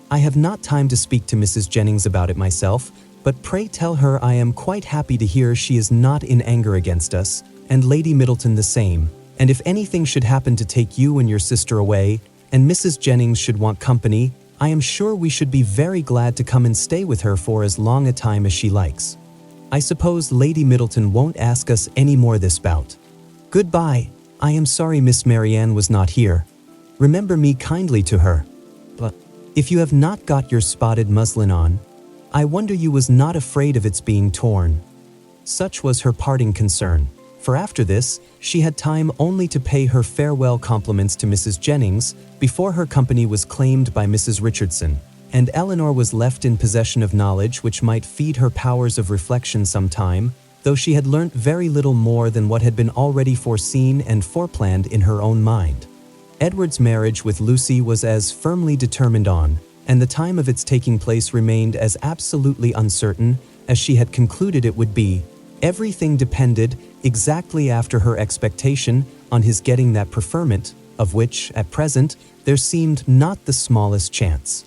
I have not time to speak to Mrs. Jennings about it myself, but pray tell her I am quite happy to hear she is not in anger against us, and Lady Middleton the same, and if anything should happen to take you and your sister away, and Mrs. Jennings should want company, I am sure we should be very glad to come and stay with her for as long a time as she likes. I suppose Lady Middleton won't ask us any more this bout. Goodbye. I am sorry Miss Marianne was not here. Remember me kindly to her. But if you have not got your spotted muslin on, I wonder you was not afraid of its being torn." Such was her parting concern, for after this, she had time only to pay her farewell compliments to Mrs. Jennings before her company was claimed by Mrs. Richardson, and Elinor was left in possession of knowledge which might feed her powers of reflection some time, though she had learnt very little more than what had been already foreseen and foreplanned in her own mind. Edward's marriage with Lucy was as firmly determined on, and the time of its taking place remained as absolutely uncertain as she had concluded it would be. Everything depended, exactly after her expectation, on his getting that preferment, of which, at present, there seemed not the smallest chance.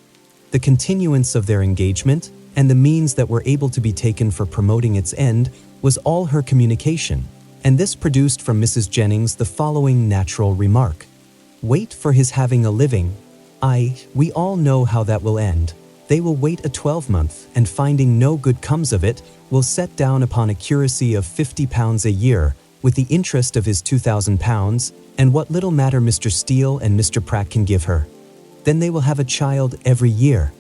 The continuance of their engagement, and the means that were able to be taken for promoting its end, was all her communication, and this produced from Mrs. Jennings the following natural remark: "Wait for his having a living. We all know how that will end. They will wait a 12-month, and finding no good comes of it, will set down upon a curacy of £50 a year, with the interest of his £2,000, and what little matter Mr. Steele and Mr. Pratt can give her. Then they will have a child every year.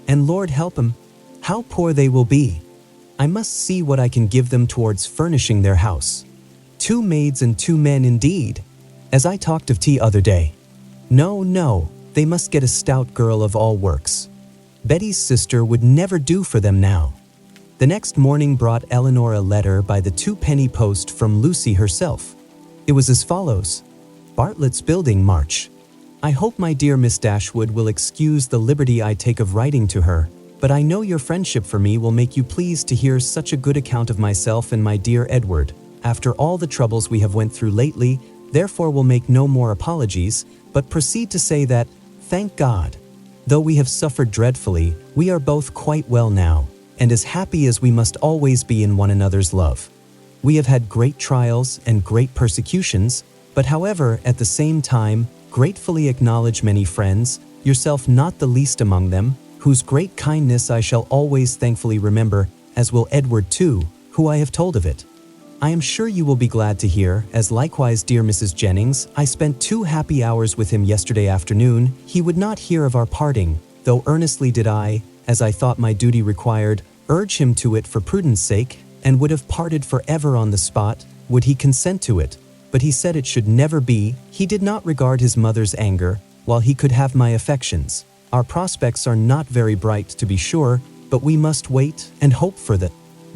And Lord help 'em, how poor they will be. I must see what I can give them towards furnishing their house. 2 maids and 2 men indeed, as I talked of tea other day. No, they must get a stout girl of all works. Betty's sister would never do for them now." The next morning brought Elinor a letter by the 2-penny post from Lucy herself. It was as follows: "Bartlett's Building, March. I hope my dear Miss Dashwood will excuse the liberty I take of writing to her, but I know your friendship for me will make you pleased to hear such a good account of myself and my dear Edward, after all the troubles we have went through lately, therefore will make no more apologies, but proceed to say that, thank God, though we have suffered dreadfully, we are both quite well now, and as happy as we must always be in one another's love. We have had great trials and great persecutions, but however, at the same time, gratefully acknowledge many friends, yourself not the least among them, whose great kindness I shall always thankfully remember, as will Edward too, who I have told of it. I am sure you will be glad to hear, as likewise dear Mrs. Jennings, I spent 2 happy hours with him yesterday afternoon. He would not hear of our parting, though earnestly did I, as I thought my duty required, urge him to it for prudence sake, and would have parted for ever on the spot, would he consent to it, but he said it should never be. He did not regard his mother's anger, while he could have my affections. Our prospects are not very bright, to be sure, but we must wait and hope for the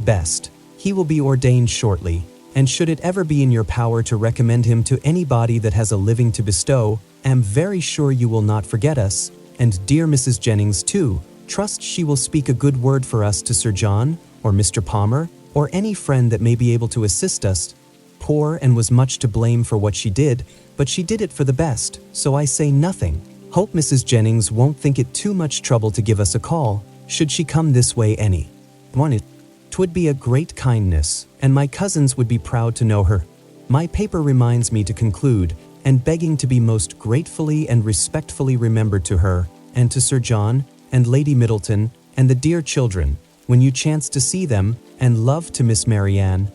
best. He will be ordained shortly, and should it ever be in your power to recommend him to anybody that has a living to bestow, am very sure you will not forget us, and dear Mrs. Jennings too, trust she will speak a good word for us to Sir John, or Mr. Palmer, or any friend that may be able to assist us. Poor and was much to blame for what she did, but she did it for the best, so I say nothing. Hope Mrs. Jennings won't think it too much trouble to give us a call, should she come this way any. 'Twould be a great kindness, and my cousins would be proud to know her. My paper reminds me to conclude, and begging to be most gratefully and respectfully remembered to her, and to Sir John, and Lady Middleton, and the dear children, when you chance to see them, and love to Miss Marianne.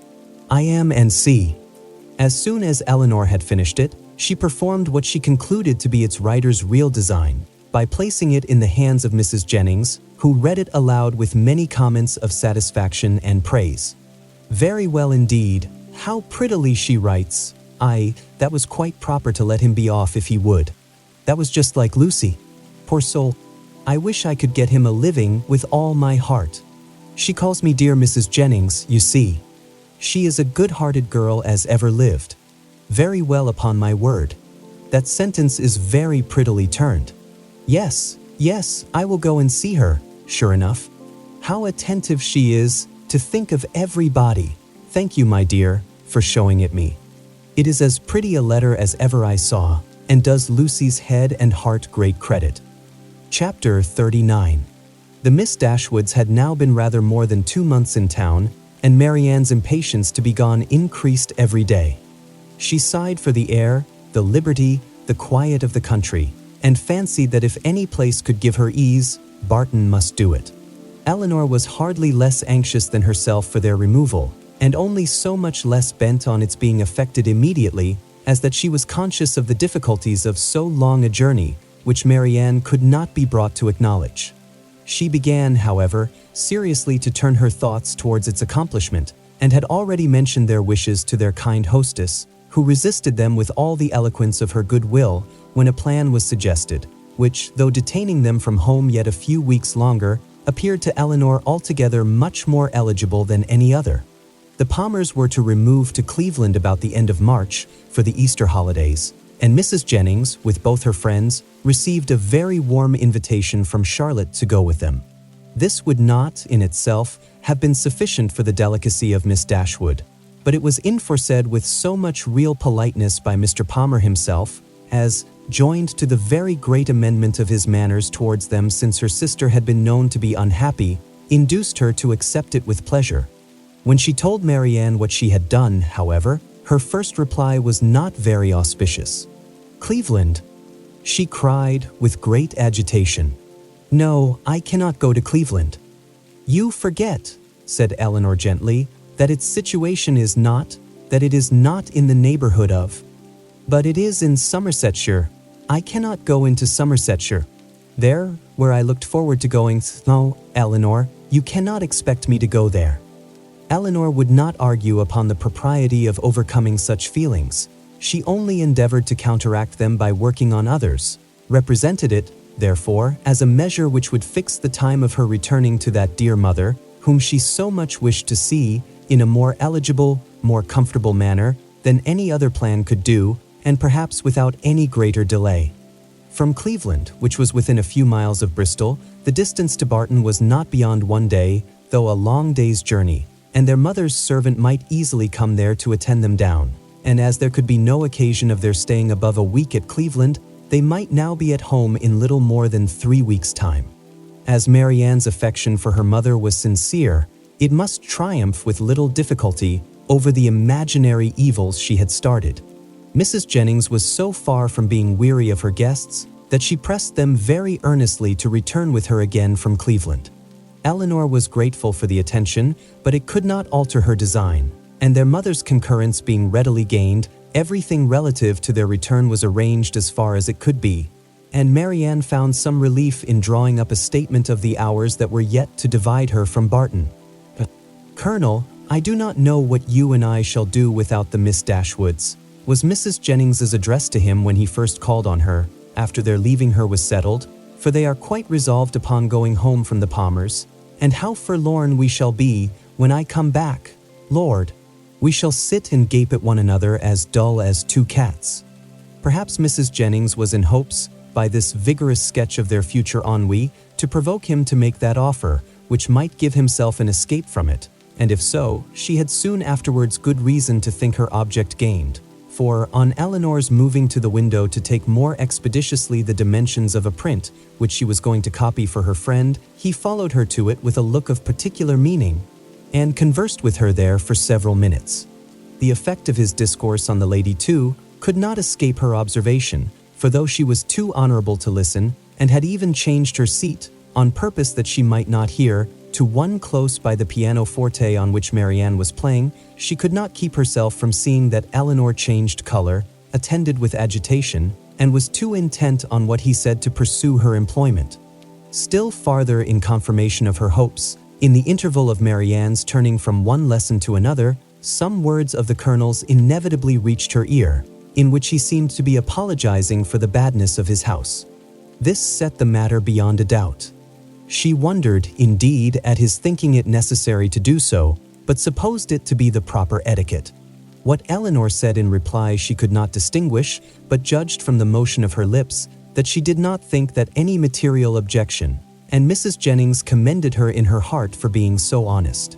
I am N.C." As soon as Elinor had finished it, she performed what she concluded to be its writer's real design, by placing it in the hands of Mrs. Jennings, who read it aloud with many comments of satisfaction and praise. "Very well indeed. How prettily she writes. That was quite proper to let him be off if he would. That was just like Lucy. Poor soul. I wish I could get him a living with all my heart. She calls me dear Mrs. Jennings, you see. She is a good-hearted girl as ever lived. Very well upon my word. That sentence is very prettily turned. Yes, I will go and see her, sure enough. How attentive she is, to think of everybody. Thank you, my dear, for showing it me. It is as pretty a letter as ever I saw, and does Lucy's head and heart great credit." Chapter 39. The Miss Dashwoods had now been rather more than 2 months in town, and Marianne's impatience to be gone increased every day. She sighed for the air, the liberty, the quiet of the country, and fancied that if any place could give her ease, Barton must do it. Elinor was hardly less anxious than herself for their removal, and only so much less bent on its being effected immediately, as that she was conscious of the difficulties of so long a journey, which Marianne could not be brought to acknowledge. She began, however, seriously to turn her thoughts towards its accomplishment, and had already mentioned their wishes to their kind hostess, who resisted them with all the eloquence of her good will, when a plan was suggested, which, though detaining them from home yet a few weeks longer, appeared to Elinor altogether much more eligible than any other. The Palmers were to remove to Cleveland about the end of March for the Easter holidays, and Mrs. Jennings, with both her friends, received a very warm invitation from Charlotte to go with them. This would not, in itself, have been sufficient for the delicacy of Miss Dashwood, but it was inforsaid with so much real politeness by Mr. Palmer himself, as, joined to the very great amendment of his manners towards them since her sister had been known to be unhappy, induced her to accept it with pleasure. When she told Marianne what she had done, however, her first reply was not very auspicious. "Cleveland," she cried with great agitation. "No, I cannot go to Cleveland." "You forget," said Elinor gently, "that its situation is not, that it is not in the neighborhood of, but it is in Somersetshire. I cannot go into Somersetshire. There, where I looked forward to going. No, Elinor, you cannot expect me to go there." Elinor would not argue upon the propriety of overcoming such feelings. She only endeavored to counteract them by working on others, represented it, therefore, as a measure which would fix the time of her returning to that dear mother, whom she so much wished to see, in a more eligible, more comfortable manner than any other plan could do, and perhaps without any greater delay. From Cleveland, which was within a few miles of Bristol, the distance to Barton was not beyond 1 day, though a long day's journey, and their mother's servant might easily come there to attend them down, and as there could be no occasion of their staying above a week at Cleveland, they might now be at home in little more than 3 weeks' time. As Marianne's affection for her mother was sincere, it must triumph with little difficulty over the imaginary evils she had started. Mrs. Jennings was so far from being weary of her guests that she pressed them very earnestly to return with her again from Cleveland. Elinor was grateful for the attention, but it could not alter her design, and their mother's concurrence being readily gained, everything relative to their return was arranged as far as it could be, and Marianne found some relief in drawing up a statement of the hours that were yet to divide her from Barton. "Colonel, I do not know what you and I shall do without the Miss Dashwoods," was Mrs. Jennings's address to him when he first called on her, after their leaving her was settled, "for they are quite resolved upon going home from the Palmers, and how forlorn we shall be when I come back, Lord! We shall sit and gape at one another as dull as 2 cats." Perhaps Mrs. Jennings was in hopes, by this vigorous sketch of their future ennui, to provoke him to make that offer, which might give himself an escape from it, and if so, she had soon afterwards good reason to think her object gained. For, on Elinor's moving to the window to take more expeditiously the dimensions of a print which she was going to copy for her friend, he followed her to it with a look of particular meaning, and conversed with her there for several minutes. The effect of his discourse on the lady, too, could not escape her observation, for though she was too honorable to listen, and had even changed her seat, on purpose that she might not hear, to one close by the pianoforte on which Marianne was playing, she could not keep herself from seeing that Elinor changed color, attended with agitation, and was too intent on what he said to pursue her employment. Still farther in confirmation of her hopes, in the interval of Marianne's turning from one lesson to another, some words of the Colonel's inevitably reached her ear, in which he seemed to be apologizing for the badness of his house. This set the matter beyond a doubt. She wondered, indeed, at his thinking it necessary to do so, but supposed it to be the proper etiquette. What Elinor said in reply she could not distinguish, but judged from the motion of her lips that she did not think that any material objection, and Mrs. Jennings commended her in her heart for being so honest.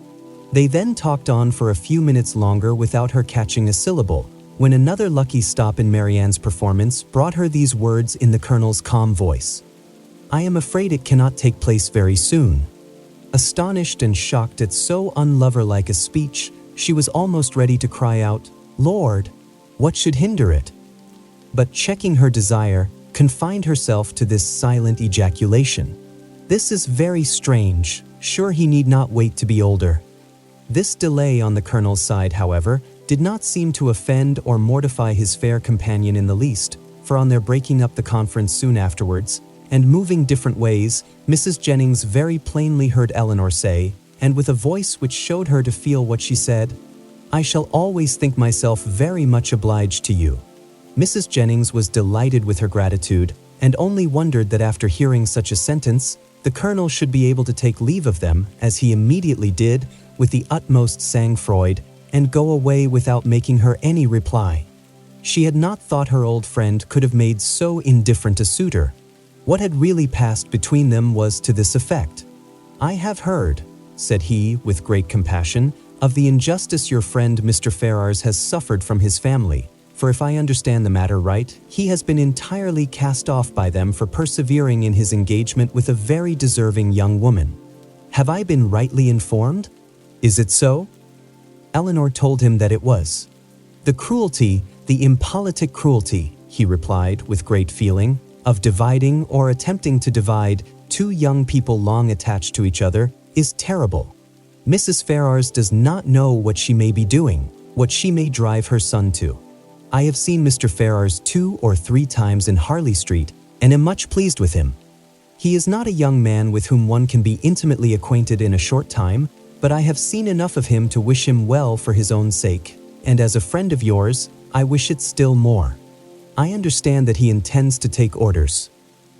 They then talked on for a few minutes longer without her catching a syllable, when another lucky stop in Marianne's performance brought her these words in the Colonel's calm voice: "I am afraid it cannot take place very soon." Astonished and shocked at so unlover-like a speech, she was almost ready to cry out, "Lord, what should hinder it?" But checking her desire, confined herself to this silent ejaculation: "This is very strange, sure he need not wait to be older." This delay on the Colonel's side, however, did not seem to offend or mortify his fair companion in the least, for on their breaking up the conference soon afterwards, and moving different ways, Mrs. Jennings very plainly heard Elinor say, and with a voice which showed her to feel what she said, "I shall always think myself very much obliged to you." Mrs. Jennings was delighted with her gratitude, and only wondered that after hearing such a sentence, the Colonel should be able to take leave of them, as he immediately did, with the utmost sang-froid, and go away without making her any reply. She had not thought her old friend could have made so indifferent a suitor. What had really passed between them was to this effect. "I have heard," said he, with great compassion, "of the injustice your friend Mr. Ferrars has suffered from his family, for if I understand the matter right, he has been entirely cast off by them for persevering in his engagement with a very deserving young woman. Have I been rightly informed? Is it so?" Elinor told him that it was. "The cruelty, the impolitic cruelty," he replied with great feeling, "of dividing or attempting to divide two young people long attached to each other is terrible. Mrs. Ferrars does not know what she may be doing, what she may drive her son to. I have seen Mr. Ferrars 2 or 3 times in Harley Street and am much pleased with him. He is not a young man with whom one can be intimately acquainted in a short time, but I have seen enough of him to wish him well for his own sake, and as a friend of yours, I wish it still more. I understand that he intends to take orders.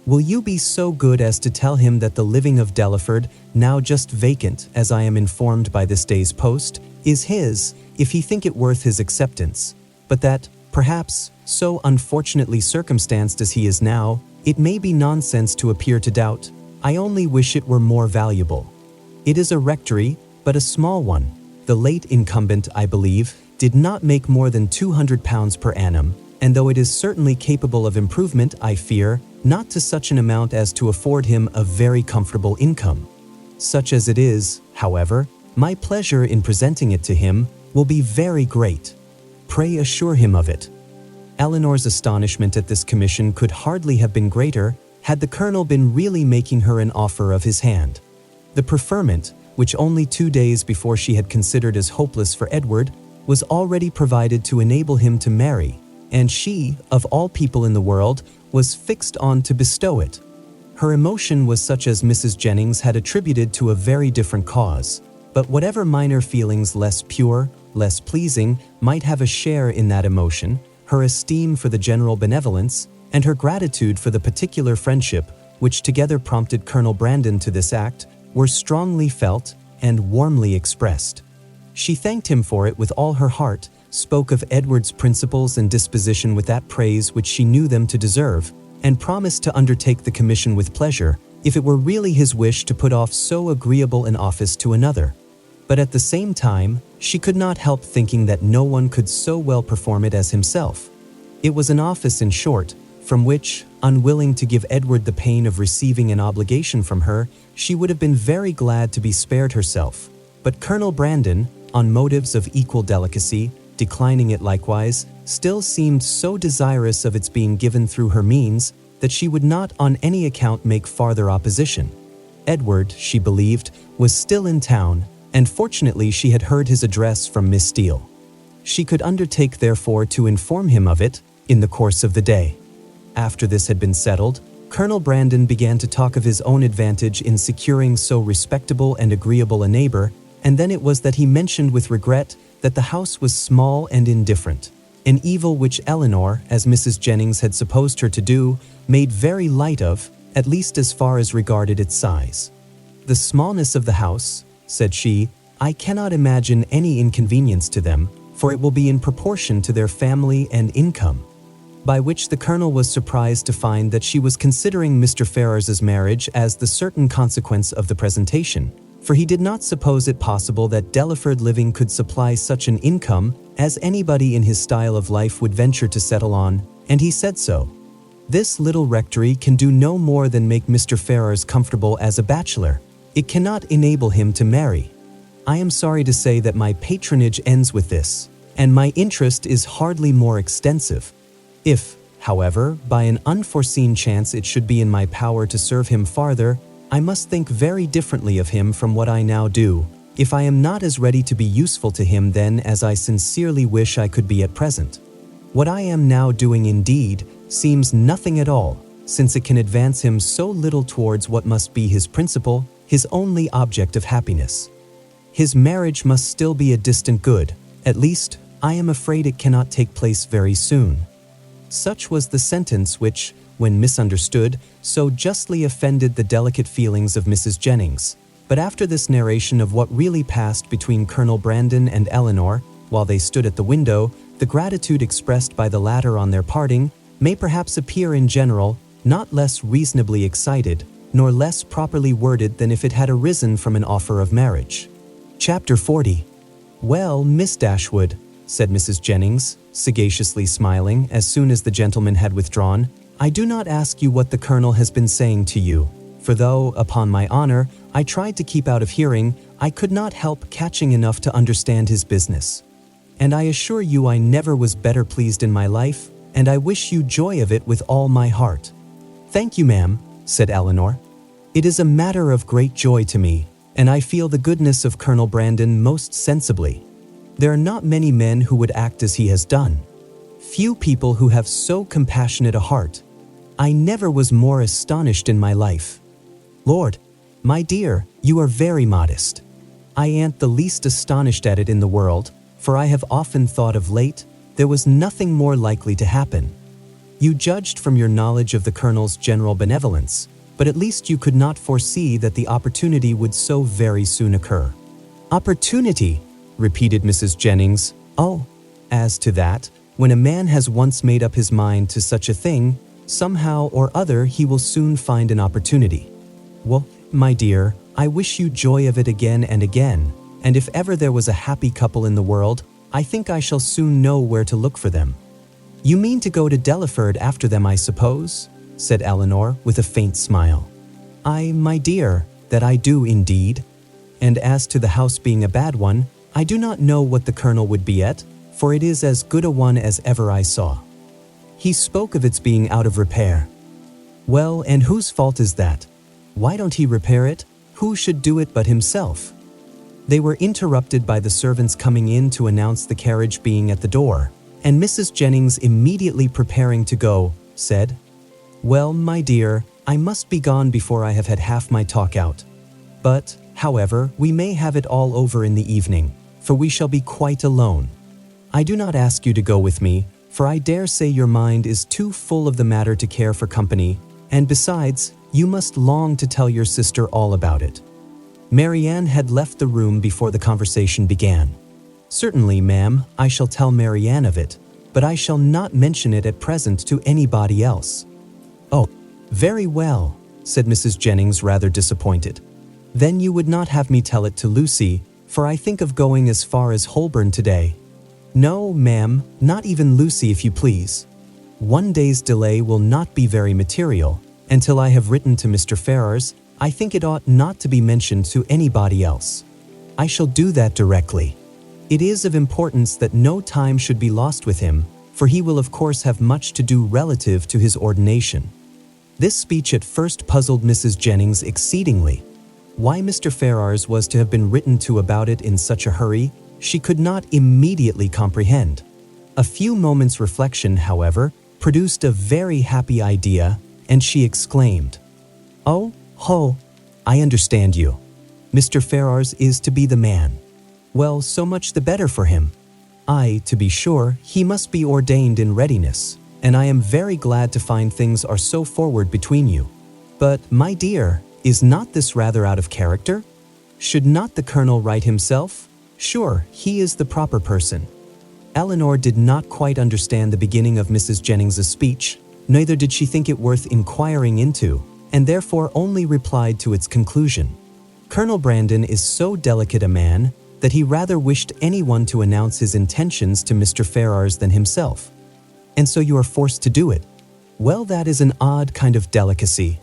Will you be so good as to tell him that the living of Delaford, now just vacant, as I am informed by this day's post, is his, if he think it worth his acceptance, but that, perhaps, so unfortunately circumstanced as he is now, it may be nonsense to appear to doubt. I only wish it were more valuable. It is a rectory, but a small one. The late incumbent, I believe, did not make more than £200 per annum, and though it is certainly capable of improvement, I fear, not to such an amount as to afford him a very comfortable income. Such as it is, however, my pleasure in presenting it to him will be very great. Pray assure him of it." Elinor's astonishment at this commission could hardly have been greater had the Colonel been really making her an offer of his hand. The preferment, which only 2 days before she had considered as hopeless for Edward, was already provided to enable him to marry, and she, of all people in the world, was fixed on to bestow it. Her emotion was such as Mrs. Jennings had attributed to a very different cause, but whatever minor feelings less pure, less pleasing, might have a share in that emotion, her esteem for the general benevolence, and her gratitude for the particular friendship which together prompted Colonel Brandon to this act, were strongly felt and warmly expressed. She thanked him for it with all her heart, spoke of Edward's principles and disposition with that praise which she knew them to deserve, and promised to undertake the commission with pleasure, if it were really his wish to put off so agreeable an office to another. But at the same time, she could not help thinking that no one could so well perform it as himself. It was an office, in short, from which, unwilling to give Edward the pain of receiving an obligation from her, she would have been very glad to be spared herself. But Colonel Brandon, on motives of equal delicacy, declining it likewise, still seemed so desirous of its being given through her means that she would not on any account make farther opposition. Edward, she believed, was still in town, and fortunately she had heard his address from Miss Steele. She could undertake therefore to inform him of it in the course of the day. After this had been settled, Colonel Brandon began to talk of his own advantage in securing so respectable and agreeable a neighbor, and then it was that he mentioned with regret that the house was small and indifferent, an evil which Elinor, as Mrs. Jennings had supposed her to do, made very light of, at least as far as regarded its size. "The smallness of the house," said she, "I cannot imagine any inconvenience to them, for it will be in proportion to their family and income." By which the Colonel was surprised to find that she was considering Mr. Ferrars's marriage as the certain consequence of the presentation, for he did not suppose it possible that Delaford living could supply such an income as anybody in his style of life would venture to settle on, and he said so. "This little rectory can do no more than make Mr. Ferrars comfortable as a bachelor. It cannot enable him to marry. I am sorry to say that my patronage ends with this, and my interest is hardly more extensive. If, however, by an unforeseen chance it should be in my power to serve him farther, I must think very differently of him from what I now do, if I am not as ready to be useful to him then as I sincerely wish I could be at present. What I am now doing indeed seems nothing at all, since it can advance him so little towards what must be his principal, his only object of happiness. His marriage must still be a distant good, at least I am afraid it cannot take place very soon." Such was the sentence which, when misunderstood, so justly offended the delicate feelings of Mrs. Jennings. But after this narration of what really passed between Colonel Brandon and Elinor, while they stood at the window, the gratitude expressed by the latter on their parting may perhaps appear in general not less reasonably excited, nor less properly worded than if it had arisen from an offer of marriage. Chapter 40. "Well, Miss Dashwood," said Mrs. Jennings, sagaciously smiling as soon as the gentleman had withdrawn, "I do not ask you what the Colonel has been saying to you, for though, upon my honor, I tried to keep out of hearing, I could not help catching enough to understand his business. And I assure you I never was better pleased in my life, and I wish you joy of it with all my heart." "Thank you, ma'am," said Elinor. "It is a matter of great joy to me, and I feel the goodness of Colonel Brandon most sensibly. There are not many men who would act as he has done. Few people who have so compassionate a heart. I never was more astonished in my life." "Lord, my dear, you are very modest. I ain't the least astonished at it in the world, for I have often thought of late there was nothing more likely to happen. You judged from your knowledge of the Colonel's general benevolence, but at least you could not foresee that the opportunity would so very soon occur." "Opportunity," repeated Mrs. Jennings. "Oh, as to that, when a man has once made up his mind to such a thing, somehow or other he will soon find an opportunity. Well, my dear, I wish you joy of it again and again, and if ever there was a happy couple in the world, I think I shall soon know where to look for them." "You mean to go to Delaford after them, I suppose?" said Elinor with a faint smile. My dear, that I do indeed. And as to the house being a bad one, I do not know what the Colonel would be at, for it is as good a one as ever I saw. He spoke of its being out of repair." "Well, and whose fault is that? Why don't he repair it? Who should do it but himself?" They were interrupted by the servants coming in to announce the carriage being at the door, and Mrs. Jennings, immediately preparing to go, said, "Well, my dear, I must be gone before I have had half my talk out. But, however, we may have it all over in the evening, for we shall be quite alone. I do not ask you to go with me, for I dare say your mind is too full of the matter to care for company, and besides, you must long to tell your sister all about it." Marianne had left the room before the conversation began. "Certainly, ma'am, I shall tell Marianne of it, but I shall not mention it at present to anybody else." "Oh, very well," said Mrs. Jennings, rather disappointed. "Then you would not have me tell it to Lucy, for I think of going as far as Holborn today." "No, ma'am, not even Lucy, if you please. One day's delay will not be very material, and till I have written to Mr. Ferrars, I think it ought not to be mentioned to anybody else. I shall do that directly. It is of importance that no time should be lost with him, for he will of course have much to do relative to his ordination." This speech at first puzzled Mrs. Jennings exceedingly. Why Mr. Ferrars was to have been written to about it in such a hurry, she could not immediately comprehend. A few moments' reflection, however, produced a very happy idea, and she exclaimed, "Oh, ho, I understand you. Mr. Ferrars is to be the man. Well, so much the better for him. To be sure, he must be ordained in readiness, and I am very glad to find things are so forward between you. But, my dear, is not this rather out of character? Should not the Colonel write himself? Sure, he is the proper person." Elinor did not quite understand the beginning of Mrs. Jennings's speech, neither did she think it worth inquiring into, and therefore only replied to its conclusion. Colonel Brandon is so delicate a man that he rather wished anyone to announce his intentions to Mr. Ferrars than himself. "And so you are forced to do it? Well, that is an odd kind of delicacy.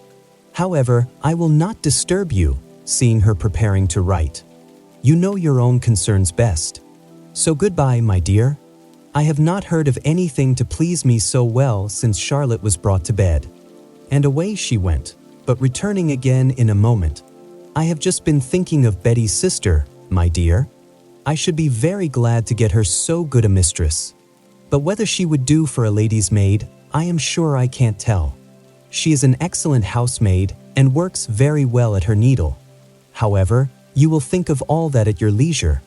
However, I will not disturb you," seeing her preparing to write. "You know your own concerns best. So goodbye, my dear. I have not heard of anything to please me so well since Charlotte was brought to bed." And away she went, but returning again in a moment. "I have just been thinking of Betty's sister," my dear. I should be very glad to get her so good a mistress. But whether she would do for a lady's maid, I am sure I can't tell. She is an excellent housemaid and works very well at her needle. However, you will think of all that at your leisure."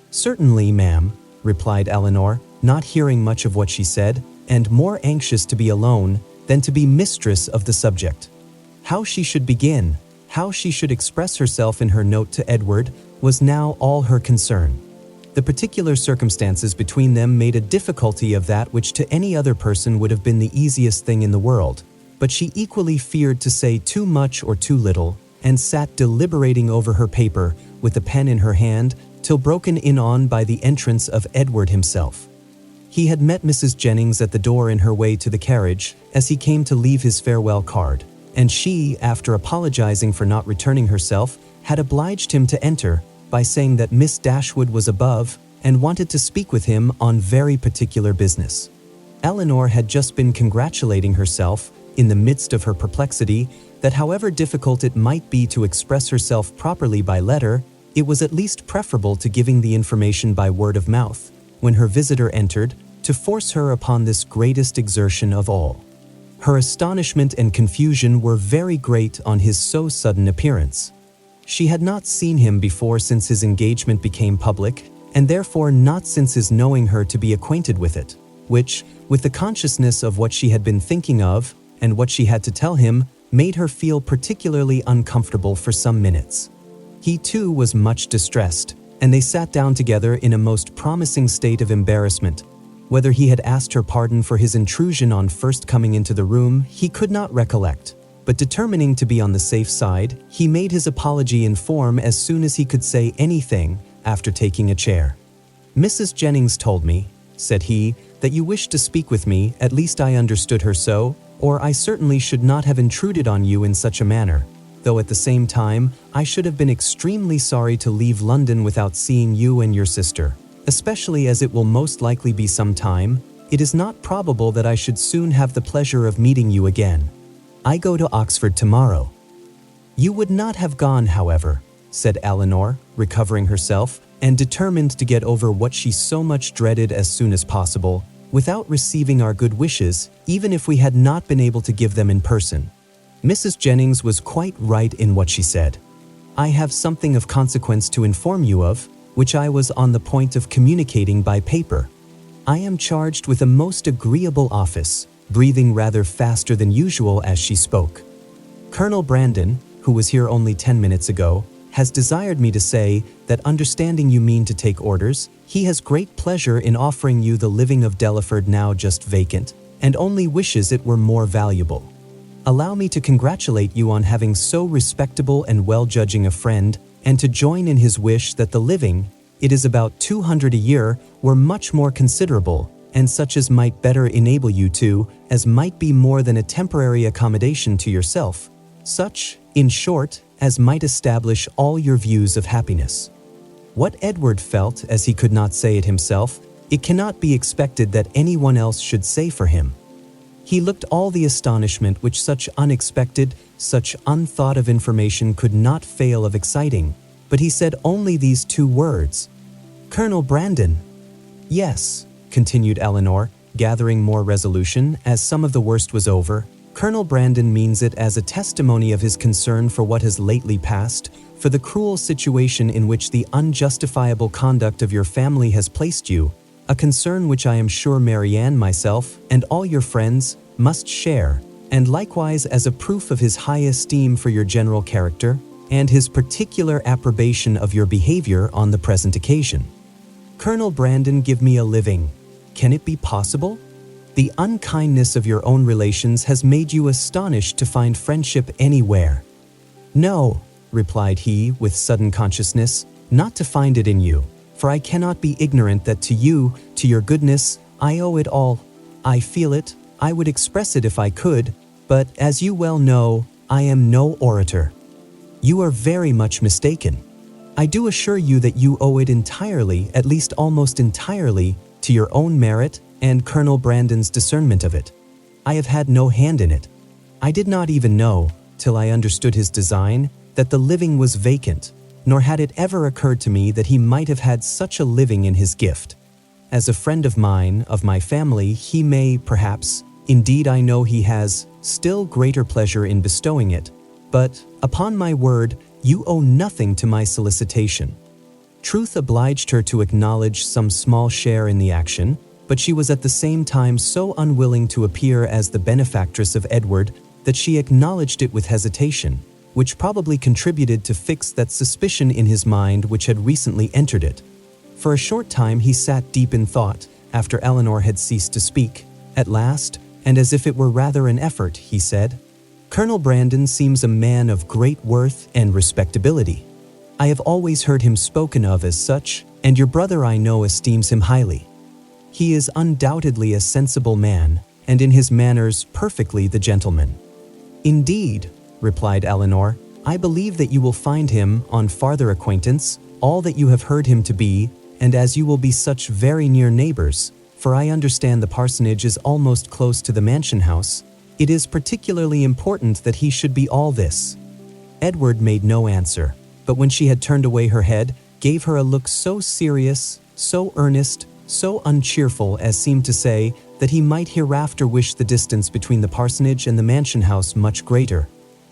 "Certainly, ma'am," replied Elinor, not hearing much of what she said, and more anxious to be alone than to be mistress of the subject. How she should begin, how she should express herself in her note to Edward, was now all her concern. The particular circumstances between them made a difficulty of that which to any other person would have been the easiest thing in the world, but she equally feared to say too much or too little, and sat deliberating over her paper with the pen in her hand till broken in on by the entrance of Edward himself. He had met Mrs. Jennings at the door in her way to the carriage as he came to leave his farewell card, and she, after apologizing for not returning herself, had obliged him to enter by saying that Miss Dashwood was above and wanted to speak with him on very particular business. Elinor had just been congratulating herself, in the midst of her perplexity, that however difficult it might be to express herself properly by letter, it was at least preferable to giving the information by word of mouth, when her visitor entered, to force her upon this greatest exertion of all. Her astonishment and confusion were very great on his so sudden appearance. She had not seen him before since his engagement became public, and therefore not since his knowing her to be acquainted with it, which, with the consciousness of what she had been thinking of, and what she had to tell him, made her feel particularly uncomfortable for some minutes. He too was much distressed, and they sat down together in a most promising state of embarrassment. Whether he had asked her pardon for his intrusion on first coming into the room, he could not recollect, but determining to be on the safe side, he made his apology in form as soon as he could say anything after taking a chair. "Mrs. Jennings told me," said he, "that you wished to speak with me, at least I understood her so, or I certainly should not have intruded on you in such a manner, though at the same time I should have been extremely sorry to leave London without seeing you and your sister, especially as it will most likely be some time. It is not probable that I should soon have the pleasure of meeting you again. I go to Oxford tomorrow." "You would not have gone, however," said Elinor, recovering herself, and determined to get over what she so much dreaded as soon as possible, "without receiving our good wishes, even if we had not been able to give them in person." Mrs. Jennings was quite right in what she said. "I have something of consequence to inform you of, which I was on the point of communicating by paper. I am charged with a most agreeable office," breathing rather faster than usual as she spoke. "Colonel Brandon, who was here only 10 minutes ago, has desired me to say that, understanding you mean to take orders, he has great pleasure in offering you the living of Delaford now just vacant, and only wishes it were more valuable. Allow me to congratulate you on having so respectable and well-judging a friend, and to join in his wish that the living, it is about 200 a year, were much more considerable, and such as might better enable you to, as might be more than a temporary accommodation to yourself, such, in short, as might establish all your views of happiness." What Edward felt, as he could not say it himself, it cannot be expected that anyone else should say for him. He looked all the astonishment which such unexpected, such unthought of information could not fail of exciting, but he said only these two words, "Colonel Brandon." "Yes," continued Elinor, gathering more resolution as some of the worst was over, "Colonel Brandon means it as a testimony of his concern for what has lately passed, for the cruel situation in which the unjustifiable conduct of your family has placed you, a concern which I am sure Marianne, myself, and all your friends must share, and likewise as a proof of his high esteem for your general character, and his particular approbation of your behavior on the present occasion. Colonel Brandon, give me a living. Can it be possible? The unkindness of your own relations has made you astonished to find friendship anywhere." "No," replied he with sudden consciousness, "not to find it in you, for I cannot be ignorant that to you, to your goodness, I owe it all. I feel it, I would express it if I could, but, as you well know, I am no orator. You are very much mistaken. I do assure you that you owe it entirely, at least almost entirely, to your own merit and Colonel Brandon's discernment of it. I have had no hand in it. I did not even know, till I understood his design, that the living was vacant, nor had it ever occurred to me that he might have had such a living in his gift. As a friend of mine, of my family, he may, perhaps, indeed I know he has, still greater pleasure in bestowing it, but, upon my word, you owe nothing to my solicitation." Truth obliged her to acknowledge some small share in the action, but she was at the same time so unwilling to appear as the benefactress of Edward that she acknowledged it with hesitation, which probably contributed to fix that suspicion in his mind which had recently entered it. For a short time he sat deep in thought, after Elinor had ceased to speak. At last, and as if it were rather an effort, he said, "Colonel Brandon seems a man of great worth and respectability. I have always heard him spoken of as such, and your brother I know esteems him highly. He is undoubtedly a sensible man, and in his manners perfectly the gentleman." "Indeed," replied Elinor, "I believe that you will find him, on farther acquaintance, all that you have heard him to be, and as you will be such very near neighbors, for I understand the parsonage is almost close to the mansion house, it is particularly important that he should be all this." Edward made no answer, but when she had turned away her head, gave her a look so serious, so earnest, so uncheerful as seemed to say that he might hereafter wish the distance between the parsonage and the mansion house much greater.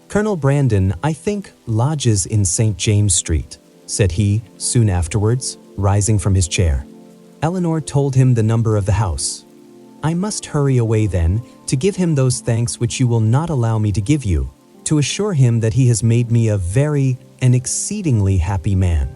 "Colonel Brandon, I think, lodges in St. James Street," said he, soon afterwards, rising from his chair. Elinor told him the number of the house. "I must hurry away then, to give him those thanks which you will not allow me to give you, to assure him that he has made me an exceedingly happy man."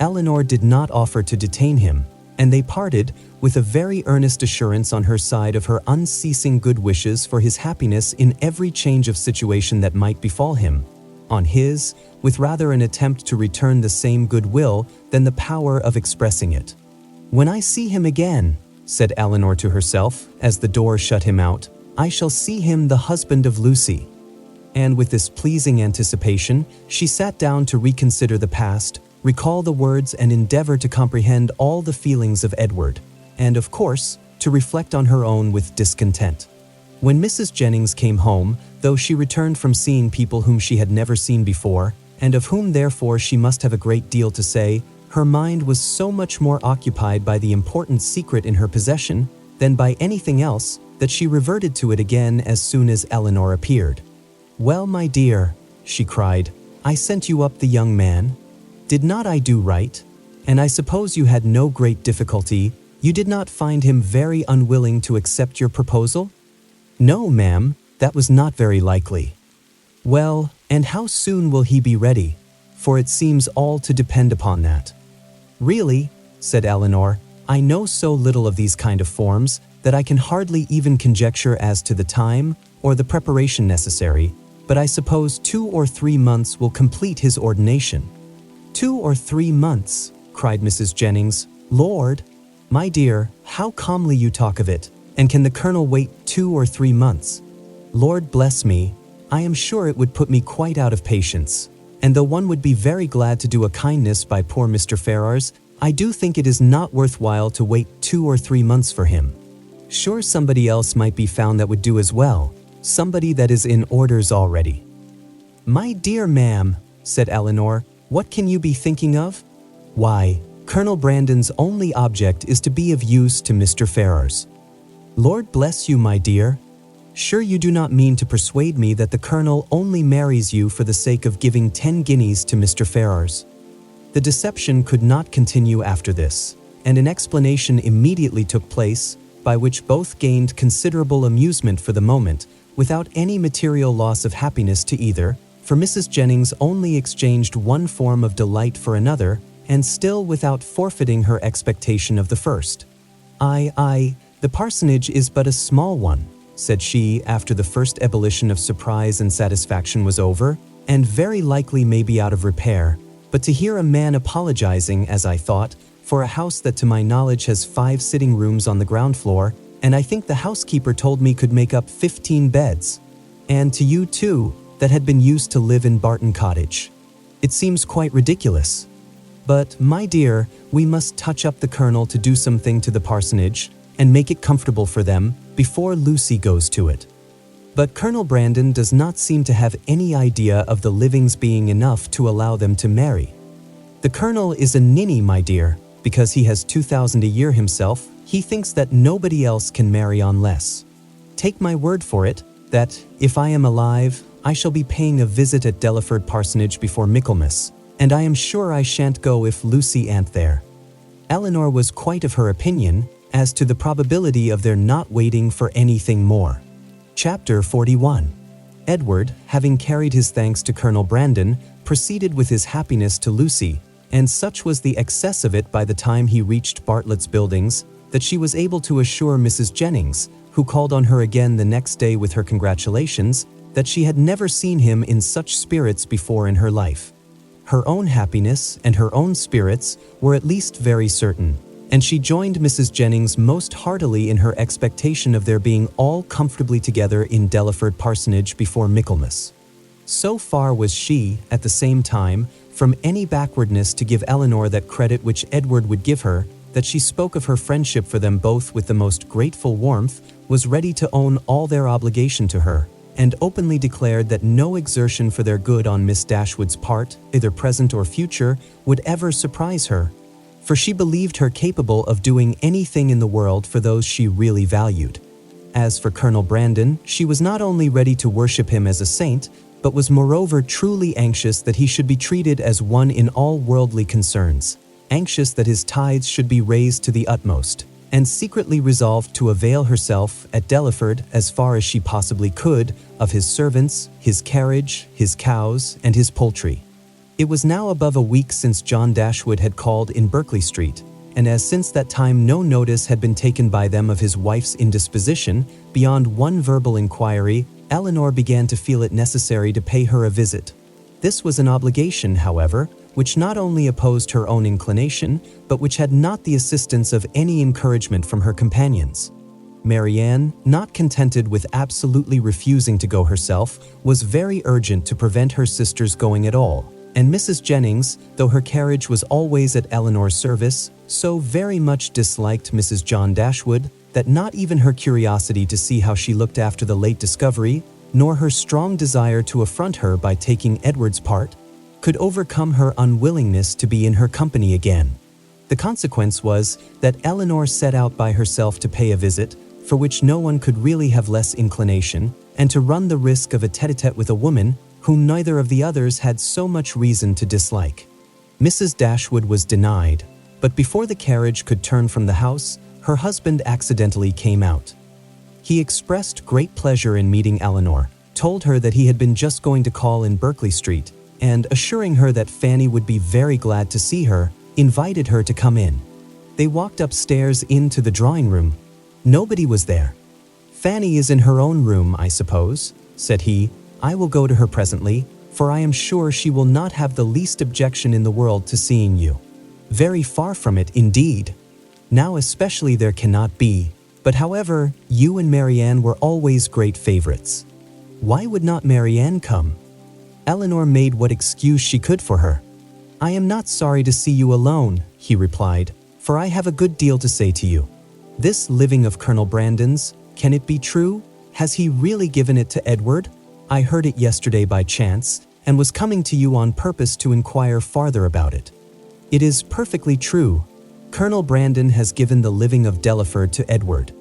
Elinor did not offer to detain him, and they parted with a very earnest assurance on her side of her unceasing good wishes for his happiness in every change of situation that might befall him, on his, with rather an attempt to return the same goodwill than the power of expressing it. "When I see him again," said Elinor to herself, as the door shut him out, "I shall see him the husband of Lucy." And with this pleasing anticipation, she sat down to reconsider the past, recall the words and endeavor to comprehend all the feelings of Edward, and, of course, to reflect on her own with discontent. When Mrs. Jennings came home, though she returned from seeing people whom she had never seen before, and of whom therefore she must have a great deal to say, her mind was so much more occupied by the important secret in her possession than by anything else that she reverted to it again as soon as Elinor appeared. "Well, my dear," she cried, "I sent you up the young man. Did not I do right? And I suppose you had no great difficulty. You did not find him very unwilling to accept your proposal?" "No, ma'am, that was not very likely." "Well, and how soon will he be ready? For it seems all to depend upon that." "Really," said Elinor, "I know so little of these kind of forms that I can hardly even conjecture as to the time or the preparation necessary, but I suppose 2 or 3 months will complete his ordination." "2 or 3 months," cried Mrs. Jennings. "Lord, my dear, how calmly you talk of it, and can the Colonel wait 2 or 3 months? Lord bless me, I am sure it would put me quite out of patience, and though one would be very glad to do a kindness by poor Mr. Ferrars, I do think it is not worthwhile to wait 2 or 3 months for him. Sure somebody else might be found that would do as well, somebody that is in orders already." "My dear ma'am," said Elinor, "what can you be thinking of?" "Why, Colonel Brandon's only object is to be of use to Mr. Ferrars." "Lord bless you, my dear. Sure you do not mean to persuade me that the Colonel only marries you for the sake of giving 10 guineas to Mr. Ferrars?" The deception could not continue after this, and an explanation immediately took place, by which both gained considerable amusement for the moment, without any material loss of happiness to either, for Mrs. Jennings only exchanged one form of delight for another, and still without forfeiting her expectation of the first. The parsonage is but a small one," said she after the first ebullition of surprise and satisfaction was over, "and very likely may be out of repair, but to hear a man apologizing, as I thought, for a house that to my knowledge has 5 sitting rooms on the ground floor, and I think the housekeeper told me could make up 15 beds, and to you too, that had been used to live in Barton Cottage. It seems quite ridiculous. But, my dear, we must touch up the Colonel to do something to the parsonage, and make it comfortable for them, before Lucy goes to it." But Colonel Brandon does not seem to have any idea of the livings being enough to allow them to marry. The Colonel is a ninny, my dear, because he has 2,000 a year himself. He thinks that nobody else can marry on less. Take my word for it, that, if I am alive, I shall be paying a visit at Delaford Parsonage before Michaelmas, and I am sure I shan't go if Lucy an't there." Elinor was quite of her opinion as to the probability of their not waiting for anything more. Chapter 41. Edward, having carried his thanks to Colonel Brandon, proceeded with his happiness to Lucy, and such was the excess of it by the time he reached Bartlett's Buildings that she was able to assure Mrs. Jennings, who called on her again the next day with her congratulations, that she had never seen him in such spirits before in her life. Her own happiness and her own spirits were at least very certain, and she joined Mrs. Jennings most heartily in her expectation of their being all comfortably together in Delaford Parsonage before Michaelmas. So far was she, at the same time, from any backwardness to give Elinor that credit which Edward would give her, that she spoke of her friendship for them both with the most grateful warmth, was ready to own all their obligation to her, and openly declared that no exertion for their good on Miss Dashwood's part, either present or future, would ever surprise her, for she believed her capable of doing anything in the world for those she really valued. As for Colonel Brandon, she was not only ready to worship him as a saint, but was moreover truly anxious that he should be treated as one in all worldly concerns, anxious that his tithes should be raised to the utmost, and secretly resolved to avail herself, at Delaford, as far as she possibly could, of his servants, his carriage, his cows, and his poultry. It was now above a week since John Dashwood had called in Berkeley Street, and as since that time no notice had been taken by them of his wife's indisposition, beyond one verbal inquiry, Elinor began to feel it necessary to pay her a visit. This was an obligation, however, which not only opposed her own inclination, but which had not the assistance of any encouragement from her companions. Marianne, not contented with absolutely refusing to go herself, was very urgent to prevent her sister's going at all, and Mrs. Jennings, though her carriage was always at Elinor's service, so very much disliked Mrs. John Dashwood that not even her curiosity to see how she looked after the late discovery, nor her strong desire to affront her by taking Edward's part, could overcome her unwillingness to be in her company again. The consequence was that Elinor set out by herself to pay a visit, for which no one could really have less inclination, and to run the risk of a tête-à-tête with a woman whom neither of the others had so much reason to dislike. Mrs. Dashwood was denied, but before the carriage could turn from the house, her husband accidentally came out. He expressed great pleasure in meeting Elinor, told her that he had been just going to call in Berkeley Street, and assuring her that Fanny would be very glad to see her, invited her to come in. They walked upstairs into the drawing room. Nobody was there. "Fanny is in her own room, I suppose," said he. "I will go to her presently, for I am sure she will not have the least objection in the world to seeing you." "Very far from it, indeed. Now especially there cannot be, but however, you and Marianne were always great favorites. Why would not Marianne come?" Elinor made what excuse she could for her. "I am not sorry to see you alone," he replied, "for I have a good deal to say to you. This living of Colonel Brandon's, can it be true? Has he really given it to Edward? I heard it yesterday by chance, and was coming to you on purpose to inquire farther about it. It is perfectly true. Colonel Brandon has given the living of Delaford to Edward."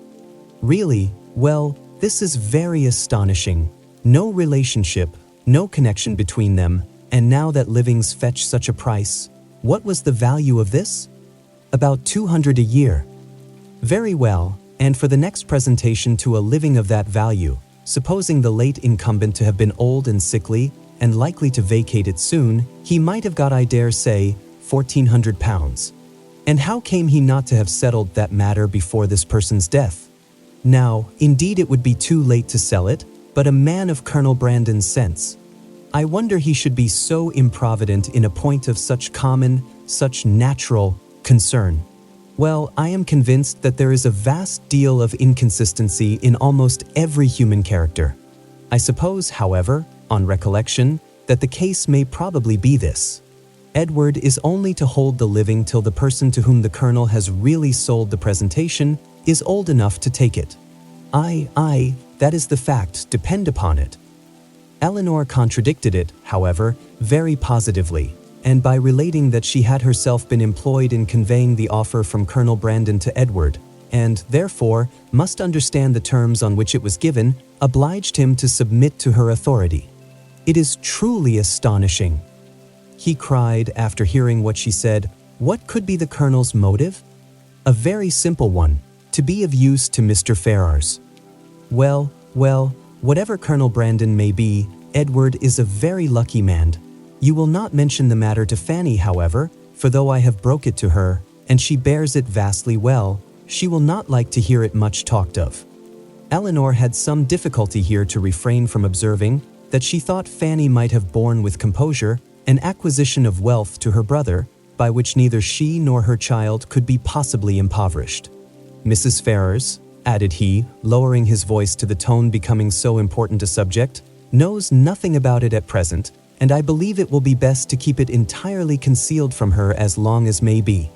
"Really? Well, this is very astonishing. No relationship, no connection between them, and now that livings fetch such a price. What was the value of this?" "About 200 a year." "Very well, and for the next presentation to a living of that value, supposing the late incumbent to have been old and sickly, and likely to vacate it soon, he might have got, I dare say, £1,400. And how came he not to have settled that matter before this person's death? Now, indeed it would be too late to sell it, but a man of Colonel Brandon's sense. I wonder he should be so improvident in a point of such common, such natural concern. Well, I am convinced that there is a vast deal of inconsistency in almost every human character. I suppose, however, on recollection, that the case may probably be this. Edward is only to hold the living till the person to whom the Colonel has really sold the presentation is old enough to take it. Aye, that is the fact, depend upon it." Elinor contradicted it, however, very positively, and by relating that she had herself been employed in conveying the offer from Colonel Brandon to Edward, and, therefore, must understand the terms on which it was given, obliged him to submit to her authority. "It is truly astonishing," he cried after hearing what she said. "What could be the Colonel's motive?" "A very simple one, to be of use to Mr. Ferrars." Well, whatever Colonel Brandon may be, Edward is a very lucky man. You will not mention the matter to Fanny, however, for though I have broke it to her, and she bears it vastly well, she will not like to hear it much talked of." Elinor had some difficulty here to refrain from observing that she thought Fanny might have borne with composure an acquisition of wealth to her brother, by which neither she nor her child could be possibly impoverished. "Mrs. Ferrars," added he, lowering his voice to the tone becoming so important a subject, "knows nothing about it at present, and I believe it will be best to keep it entirely concealed from her as long as may be.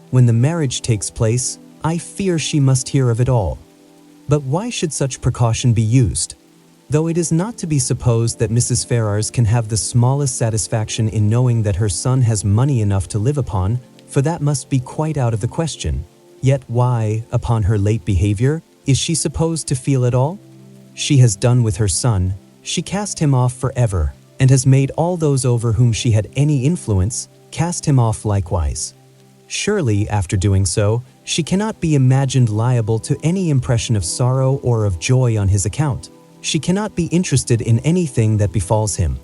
When the marriage takes place, I fear she must hear of it all. But why should such precaution be used? Though it is not to be supposed that Mrs. Ferrars can have the smallest satisfaction in knowing that her son has money enough to live upon, for that must be quite out of the question. Yet why, upon her late behavior, is she supposed to feel it all? She has done with her son, she cast him off forever, and has made all those over whom she had any influence cast him off likewise. Surely, after doing so, she cannot be imagined liable to any impression of sorrow or of joy on his account. She cannot be interested in anything that befalls him.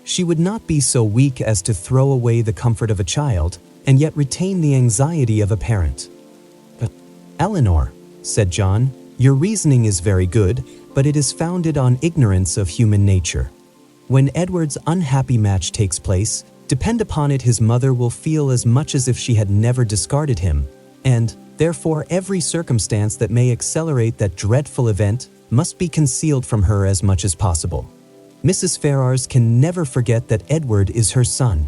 She would not be so weak as to throw away the comfort of a child, and yet retain the anxiety of a parent." "But, Elinor," said John, "your reasoning is very good, but it is founded on ignorance of human nature. When Edward's unhappy match takes place, depend upon it his mother will feel as much as if she had never discarded him, and, therefore, every circumstance that may accelerate that dreadful event must be concealed from her as much as possible. Mrs. Ferrars can never forget that Edward is her son.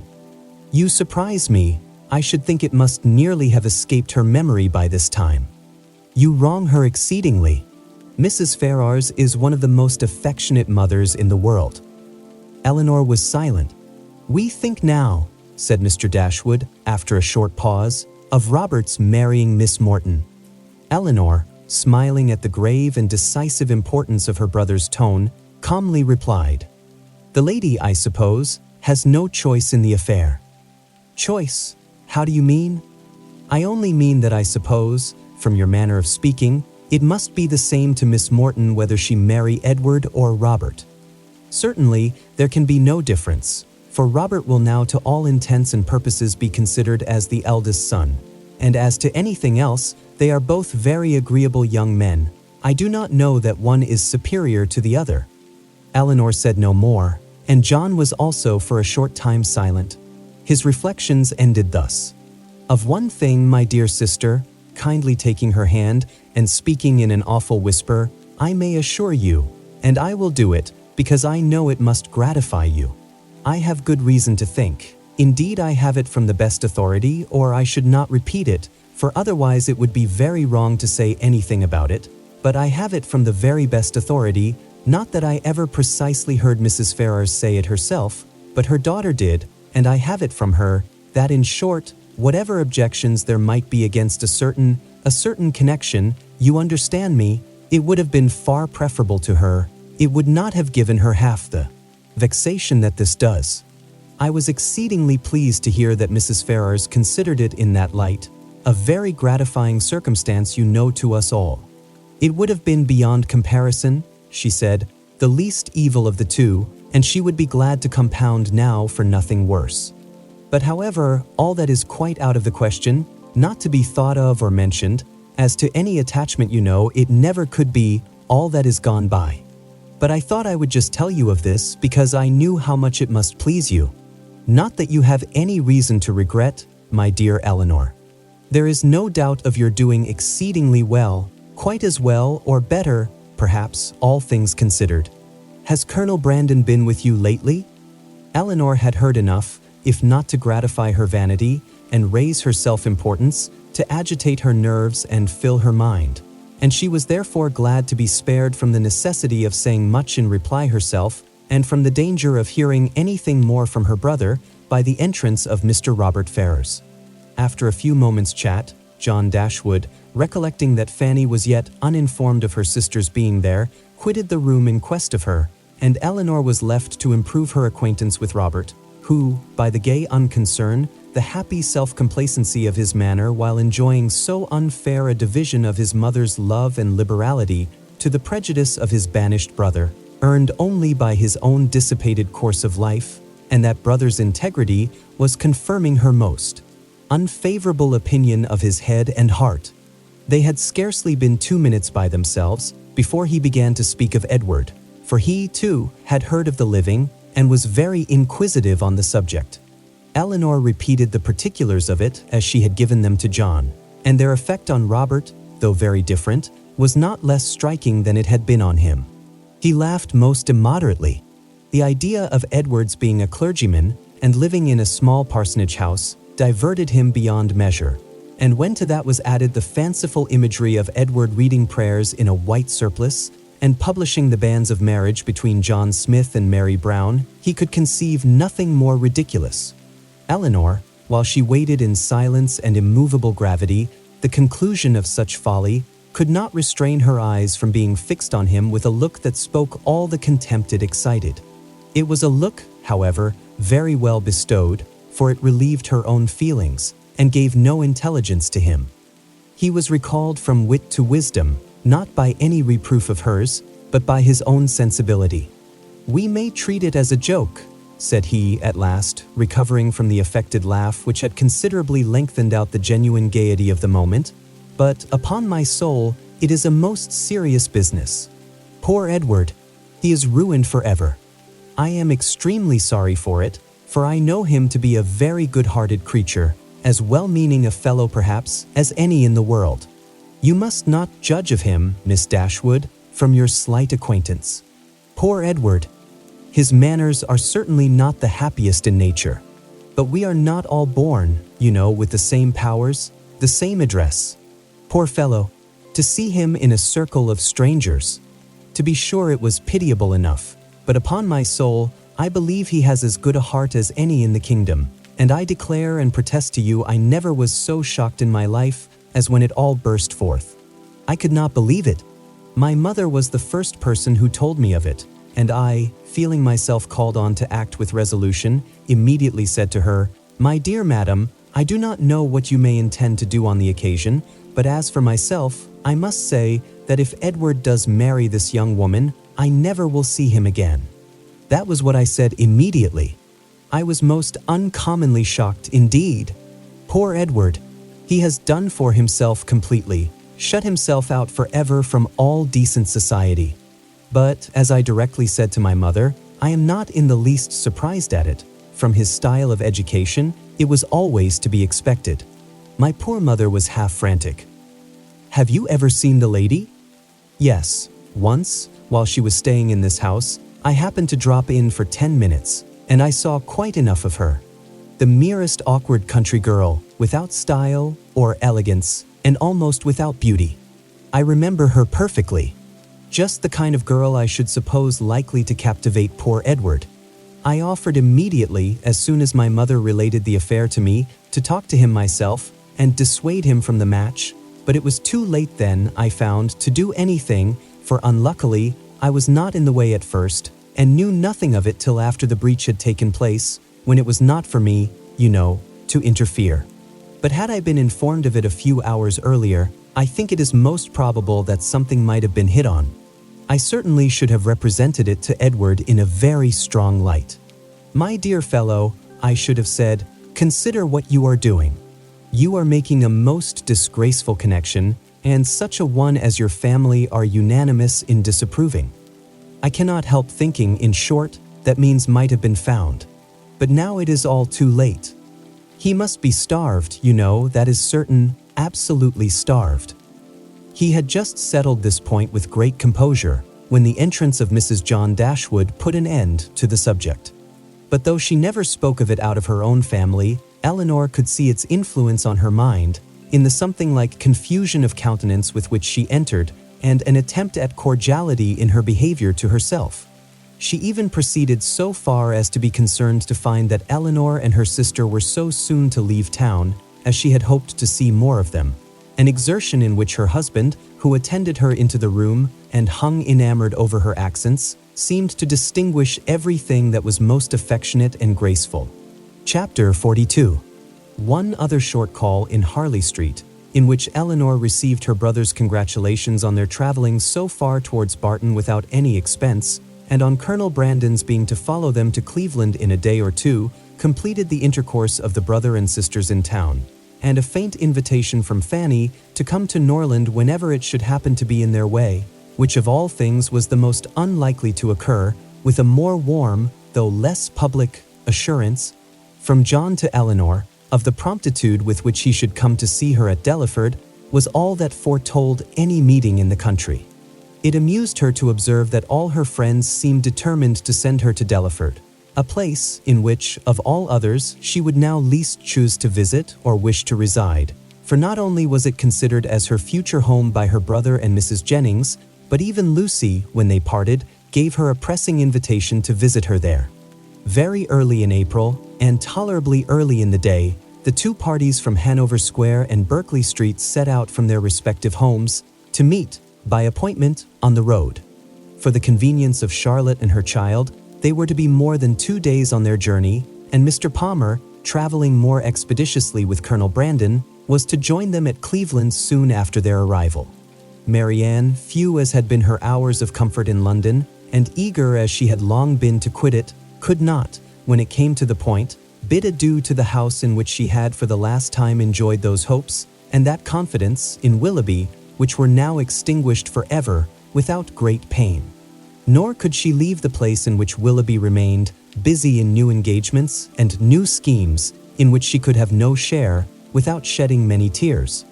You surprise me. I should think it must nearly have escaped her memory by this time. You wrong her exceedingly. Mrs. Ferrars is one of the most affectionate mothers in the world." Elinor was silent. "We think now," said Mr. Dashwood, after a short pause, "of Robert's marrying Miss Morton." Elinor, smiling at the grave and decisive importance of her brother's tone, calmly replied, "The lady, I suppose, has no choice in the affair." "Choice? How do you mean?" "I only mean that I suppose, from your manner of speaking, it must be the same to Miss Morton whether she marry Edward or Robert. Certainly, there can be no difference, for Robert will now to all intents and purposes be considered as the eldest son, and as to anything else, they are both very agreeable young men. I do not know that one is superior to the other." Elinor said no more, and John was also for a short time silent. His reflections ended thus. "Of one thing, my dear sister," kindly taking her hand and speaking in an awful whisper, "I may assure you, and I will do it, because I know it must gratify you. I have good reason to think, indeed I have it from the best authority, or I should not repeat it, for otherwise it would be very wrong to say anything about it, but I have it from the very best authority, not that I ever precisely heard Mrs. Ferrars say it herself, but her daughter did, and I have it from her, that in short, whatever objections there might be against a certain connection, you understand me, it would have been far preferable to her, it would not have given her half the vexation that this does." I was exceedingly pleased to hear that Mrs. Ferrars considered it in that light, a very gratifying circumstance, you know, to us all. "It would have been beyond comparison," she said, "the least evil of the two, and she would be glad to compound now for nothing worse. But however, all that is quite out of the question, not to be thought of or mentioned. As to any attachment, you know, it never could be, all that is gone by. But I thought I would just tell you of this, because I knew how much it must please you. Not that you have any reason to regret, my dear Elinor. There is no doubt of your doing exceedingly well, quite as well or better, perhaps, all things considered. Has Colonel Brandon been with you lately?" Elinor had heard enough, if not to gratify her vanity and raise her self-importance, to agitate her nerves and fill her mind, and she was therefore glad to be spared from the necessity of saying much in reply herself, and from the danger of hearing anything more from her brother by the entrance of Mr. Robert Ferrars. After a few moments' chat, John Dashwood, recollecting that Fanny was yet uninformed of her sister's being there, quitted the room in quest of her, and Elinor was left to improve her acquaintance with Robert, who, by the gay unconcern, the happy self-complacency of his manner while enjoying so unfair a division of his mother's love and liberality to the prejudice of his banished brother, earned only by his own dissipated course of life, and that brother's integrity was confirming her most unfavorable opinion of his head and heart. They had scarcely been 2 minutes by themselves before he began to speak of Edward, for he, too, had heard of the living and was very inquisitive on the subject. Elinor repeated the particulars of it as she had given them to John, and their effect on Robert, though very different, was not less striking than it had been on him. He laughed most immoderately. The idea of Edward's being a clergyman and living in a small parsonage house diverted him beyond measure, and when to that was added the fanciful imagery of Edward reading prayers in a white surplice and publishing the banns of marriage between John Smith and Mary Brown, he could conceive nothing more ridiculous. Elinor, while she waited in silence and immovable gravity the conclusion of such folly, could not restrain her eyes from being fixed on him with a look that spoke all the contempt it excited. It was a look, however, very well bestowed, for it relieved her own feelings and gave no intelligence to him. He was recalled from wit to wisdom, not by any reproof of hers, but by his own sensibility. "We may treat it as a joke," said he at last, recovering from the affected laugh which had considerably lengthened out the genuine gaiety of the moment, "but upon my soul, it is a most serious business. Poor Edward, he is ruined forever. I am extremely sorry for it, for I know him to be a very good-hearted creature, as well-meaning a fellow perhaps as any in the world. You must not judge of him, Miss Dashwood, from your slight acquaintance. Poor Edward! His manners are certainly not the happiest in nature, but we are not all born, you know, with the same powers, the same address. Poor fellow, to see him in a circle of strangers! To be sure it was pitiable enough, but upon my soul, I believe he has as good a heart as any in the kingdom, and I declare and protest to you I never was so shocked in my life as when it all burst forth. I could not believe it. My mother was the first person who told me of it, and I, feeling myself called on to act with resolution, immediately said to her, 'My dear madam, I do not know what you may intend to do on the occasion, but as for myself, I must say that if Edward does marry this young woman, I never will see him again.' That was what I said immediately. I was most uncommonly shocked indeed. Poor Edward! He has done for himself completely, shut himself out forever from all decent society. But, as I directly said to my mother, I am not in the least surprised at it. From his style of education, it was always to be expected. My poor mother was half frantic. 'Have you ever seen the lady?' 'Yes, once, while she was staying in this house, I happened to drop in for 10 minutes, and I saw quite enough of her. The merest awkward country girl, without style or elegance, and almost without beauty. I remember her perfectly. Just the kind of girl I should suppose likely to captivate poor Edward. I offered immediately, as soon as my mother related the affair to me, to talk to him myself and dissuade him from the match, but it was too late then, I found, to do anything, for unluckily, I was not in the way at first, and knew nothing of it till after the breach had taken place, when it was not for me, you know, to interfere. But had I been informed of it a few hours earlier, I think it is most probable that something might have been hit on. I certainly should have represented it to Edward in a very strong light. 'My dear fellow,' I should have said, 'consider what you are doing. You are making a most disgraceful connection, and such a one as your family are unanimous in disapproving. I cannot help thinking, in short, that means might have been found. But now it is all too late. He must be starved, you know, that is certain, absolutely starved.' He had just settled this point with great composure when the entrance of Mrs. John Dashwood put an end to the subject. But though she never spoke of it out of her own family, Elinor could see its influence on her mind in the something like confusion of countenance with which she entered and an attempt at cordiality in her behavior to herself. She even proceeded so far as to be concerned to find that Elinor and her sister were so soon to leave town, as she had hoped to see more of them, an exertion in which her husband, who attended her into the room and hung enamored over her accents, seemed to distinguish everything that was most affectionate and graceful. Chapter 42. One other short call in Harley Street, in which Elinor received her brother's congratulations on their traveling so far towards Barton without any expense, and on Colonel Brandon's being to follow them to Cleveland in a day or two, completed the intercourse of the brother and sisters in town, and a faint invitation from Fanny to come to Norland whenever it should happen to be in their way, which of all things was the most unlikely to occur, with a more warm, though less public, assurance from John to Elinor of the promptitude with which he should come to see her at Delaford, was all that foretold any meeting in the country. It amused her to observe that all her friends seemed determined to send her to Delaford, a place in which, of all others, she would now least choose to visit or wish to reside, for not only was it considered as her future home by her brother and Mrs. Jennings, but even Lucy, when they parted, gave her a pressing invitation to visit her there. Very early in April, and tolerably early in the day, the two parties from Hanover Square and Berkeley Street set out from their respective homes to meet, by appointment, on the road. For the convenience of Charlotte and her child, they were to be more than 2 days on their journey, and Mr. Palmer, traveling more expeditiously with Colonel Brandon, was to join them at Cleveland soon after their arrival. Marianne, few as had been her hours of comfort in London, and eager as she had long been to quit it, could not, when it came to the point, bid adieu to the house in which she had for the last time enjoyed those hopes and that confidence in Willoughby which were now extinguished forever without great pain. Nor could she leave the place in which Willoughby remained, busy in new engagements and new schemes in which she could have no share, without shedding many tears.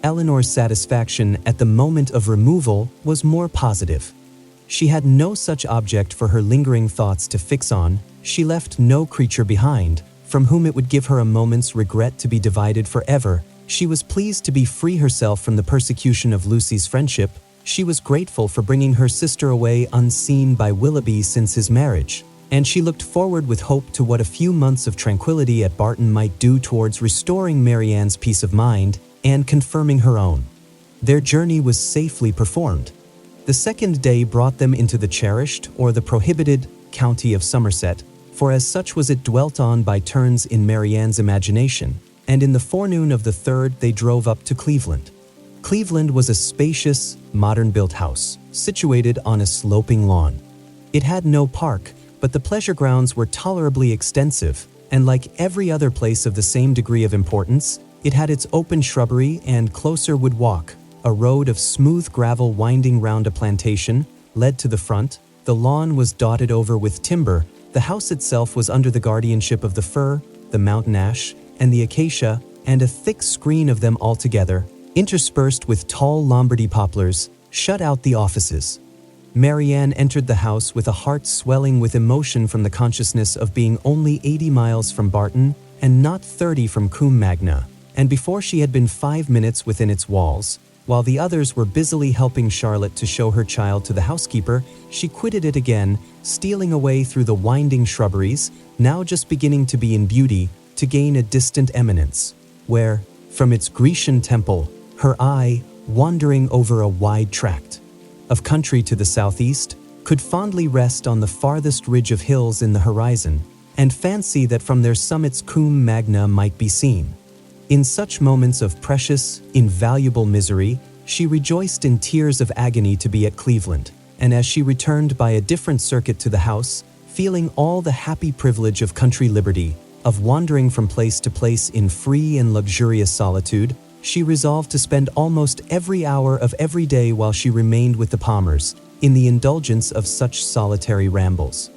Elinor's satisfaction at the moment of removal was more positive. She had no such object for her lingering thoughts to fix on. She left no creature behind, from whom it would give her a moment's regret to be divided forever. She was pleased to be free herself from the persecution of Lucy's friendship. She was grateful for bringing her sister away unseen by Willoughby since his marriage, and she looked forward with hope to what a few months of tranquility at Barton might do towards restoring Marianne's peace of mind and confirming her own. Their journey was safely performed. The second day brought them into the cherished, or the prohibited, county of Somerset, for as such was it dwelt on by turns in Marianne's imagination, and in the forenoon of the third they drove up to Cleveland. Cleveland was a spacious, modern-built house, situated on a sloping lawn. It had no park, but the pleasure grounds were tolerably extensive, and like every other place of the same degree of importance, it had its open shrubbery and closer wood walk. A road of smooth gravel winding round a plantation led to the front. The lawn was dotted over with timber. The house itself was under the guardianship of the fir, the mountain ash, and the acacia, and a thick screen of them altogether, interspersed with tall Lombardy poplars, shut out the offices. Marianne entered the house with a heart swelling with emotion from the consciousness of being only 80 miles from Barton and not 30 from Combe Magna, and before she had been 5 minutes within its walls, while the others were busily helping Charlotte to show her child to the housekeeper, she quitted it again, stealing away through the winding shrubberies, now just beginning to be in beauty, to gain a distant eminence, where, from its Grecian temple, her eye, wandering over a wide tract of country to the southeast, could fondly rest on the farthest ridge of hills in the horizon, and fancy that from their summits Combe Magna might be seen. In such moments of precious, invaluable misery, she rejoiced in tears of agony to be at Cleveland, and as she returned by a different circuit to the house, feeling all the happy privilege of country liberty, of wandering from place to place in free and luxurious solitude, she resolved to spend almost every hour of every day while she remained with the Palmers, in the indulgence of such solitary rambles.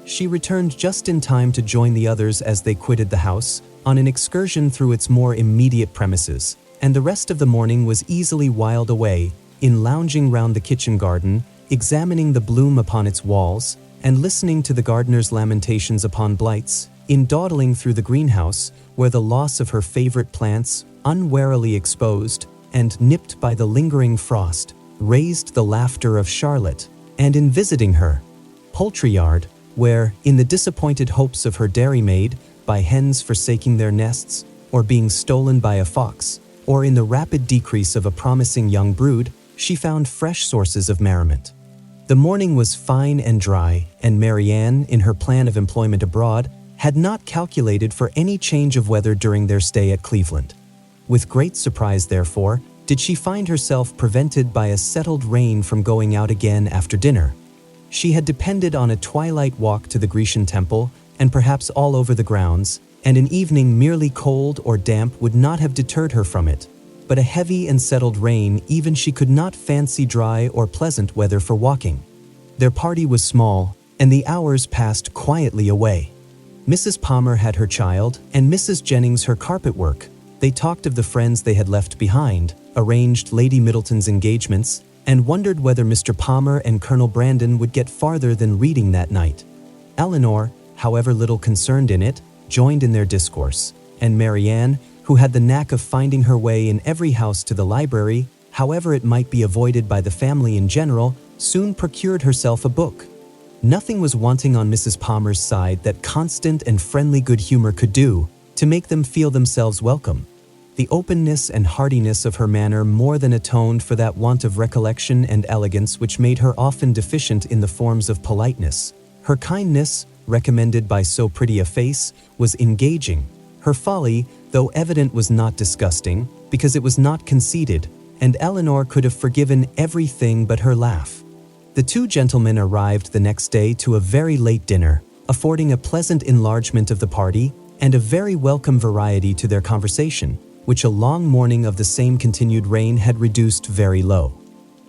She returned just in time to join the others as they quitted the house, on an excursion through its more immediate premises, and the rest of the morning was easily whiled away in lounging round the kitchen garden, examining the bloom upon its walls, and listening to the gardener's lamentations upon blights, in dawdling through the greenhouse, where the loss of her favorite plants, unwarily exposed and nipped by the lingering frost, raised the laughter of Charlotte, and in visiting her, poultry yard, where, in the disappointed hopes of her dairymaid, by hens forsaking their nests, or being stolen by a fox, or in the rapid decrease of a promising young brood, she found fresh sources of merriment. The morning was fine and dry, and Marianne, in her plan of employment abroad, had not calculated for any change of weather during their stay at Cleveland. With great surprise, therefore, did she find herself prevented by a settled rain from going out again after dinner. She had depended on a twilight walk to the Grecian temple, and perhaps all over the grounds, and an evening merely cold or damp would not have deterred her from it. But a heavy and settled rain even she could not fancy dry or pleasant weather for walking. Their party was small, and the hours passed quietly away. Mrs. Palmer had her child, and Mrs. Jennings her carpet work. They talked of the friends they had left behind, arranged Lady Middleton's engagements, and wondered whether Mr. Palmer and Colonel Brandon would get farther than reading that night. Elinor, however little concerned in it, joined in their discourse, and Marianne, who had the knack of finding her way in every house to the library, however it might be avoided by the family in general, soon procured herself a book. Nothing was wanting on Mrs. Palmer's side that constant and friendly good humor could do to make them feel themselves welcome. The openness and heartiness of her manner more than atoned for that want of recollection and elegance which made her often deficient in the forms of politeness. Her kindness, recommended by so pretty a face, was engaging. Her folly, though evident, was not disgusting, because it was not conceited, and Elinor could have forgiven everything but her laugh. The two gentlemen arrived the next day to a very late dinner, affording a pleasant enlargement of the party and a very welcome variety to their conversation, which a long morning of the same continued rain had reduced very low.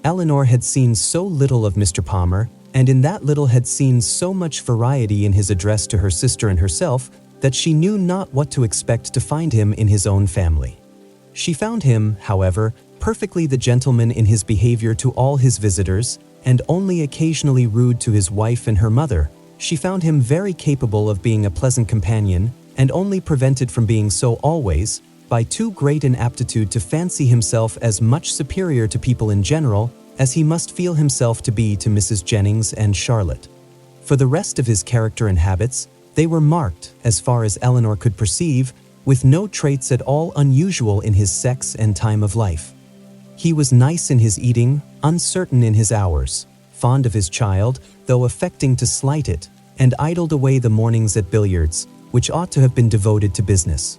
Elinor had seen so little of Mr. Palmer, and in that little had seen so much variety in his address to her sister and herself, that she knew not what to expect to find him in his own family. She found him, however, perfectly the gentleman in his behavior to all his visitors, and only occasionally rude to his wife and her mother. She found him very capable of being a pleasant companion, and only prevented from being so always by too great an aptitude to fancy himself as much superior to people in general as he must feel himself to be to Mrs. Jennings and Charlotte. For the rest of his character and habits, they were marked, as far as Elinor could perceive, with no traits at all unusual in his sex and time of life. He was nice in his eating, uncertain in his hours, fond of his child, though affecting to slight it, and idled away the mornings at billiards, which ought to have been devoted to business.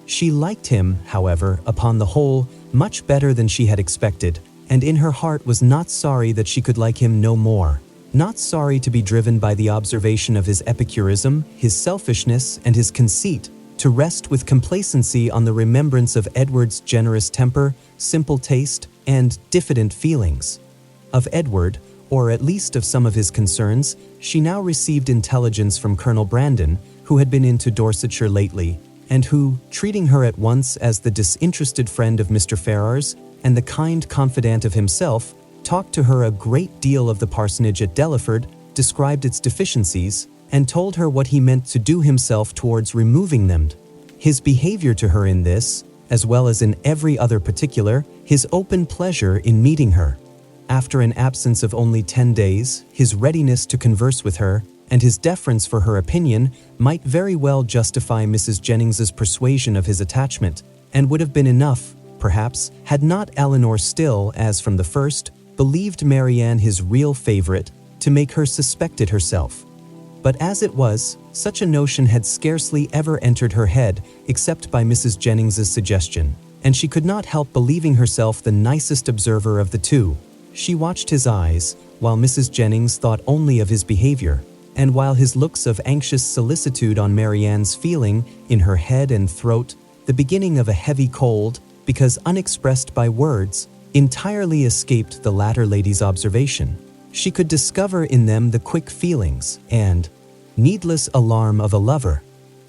She liked him, however, upon the whole, much better than she had expected, and in her heart was not sorry that she could like him no more, not sorry to be driven by the observation of his epicurism, his selfishness, and his conceit, to rest with complacency on the remembrance of Edward's generous temper, simple taste, and diffident feelings. Of Edward, or at least of some of his concerns, she now received intelligence from Colonel Brandon, who had been into Dorsetshire lately, and who, treating her at once as the disinterested friend of Mr. Ferrars and the kind confidant of himself, talked to her a great deal of the parsonage at Delaford, described its deficiencies, and told her what he meant to do himself towards removing them. His behavior to her in this, as well as in every other particular, his open pleasure in meeting her. After an absence of only 10 days, his readiness to converse with her, and his deference for her opinion, might very well justify Mrs. Jennings's persuasion of his attachment, and would have been enough, perhaps, had not Elinor still, as from the first, believed Marianne his real favorite, to make her suspect it herself. But as it was, such a notion had scarcely ever entered her head except by Mrs. Jennings's suggestion, and she could not help believing herself the nicest observer of the two. She watched his eyes, while Mrs. Jennings thought only of his behavior, and while his looks of anxious solicitude on Marianne's feeling, in her head and throat, the beginning of a heavy cold, because unexpressed by words, entirely escaped the latter lady's observation. She could discover in them the quick feelings and needless alarm of a lover.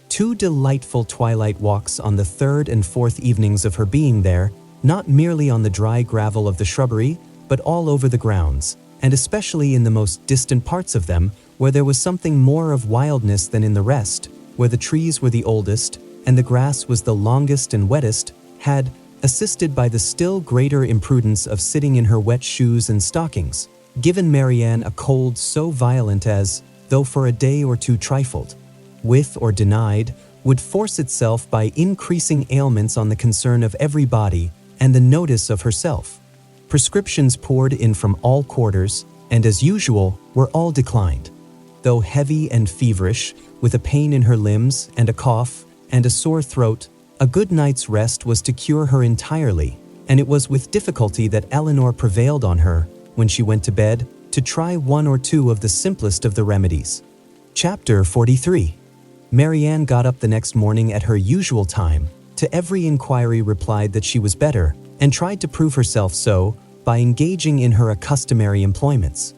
2 delightful twilight walks on the 3rd and 4th evenings of her being there, not merely on the dry gravel of the shrubbery, but all over the grounds, and especially in the most distant parts of them, where there was something more of wildness than in the rest, where the trees were the oldest, and the grass was the longest and wettest, had, assisted by the still greater imprudence of sitting in her wet shoes and stockings, given Marianne a cold so violent as, though for a day or two trifled with or denied, would force itself by increasing ailments on the concern of every body and the notice of herself. Prescriptions poured in from all quarters, and as usual, were all declined. Though heavy and feverish, with a pain in her limbs and a cough and a sore throat, a good night's rest was to cure her entirely, and it was with difficulty that Elinor prevailed on her, when she went to bed, to try one or two of the simplest of the remedies. Chapter 43. Marianne got up the next morning at her usual time, to every inquiry replied that she was better, and tried to prove herself so by engaging in her customary employments.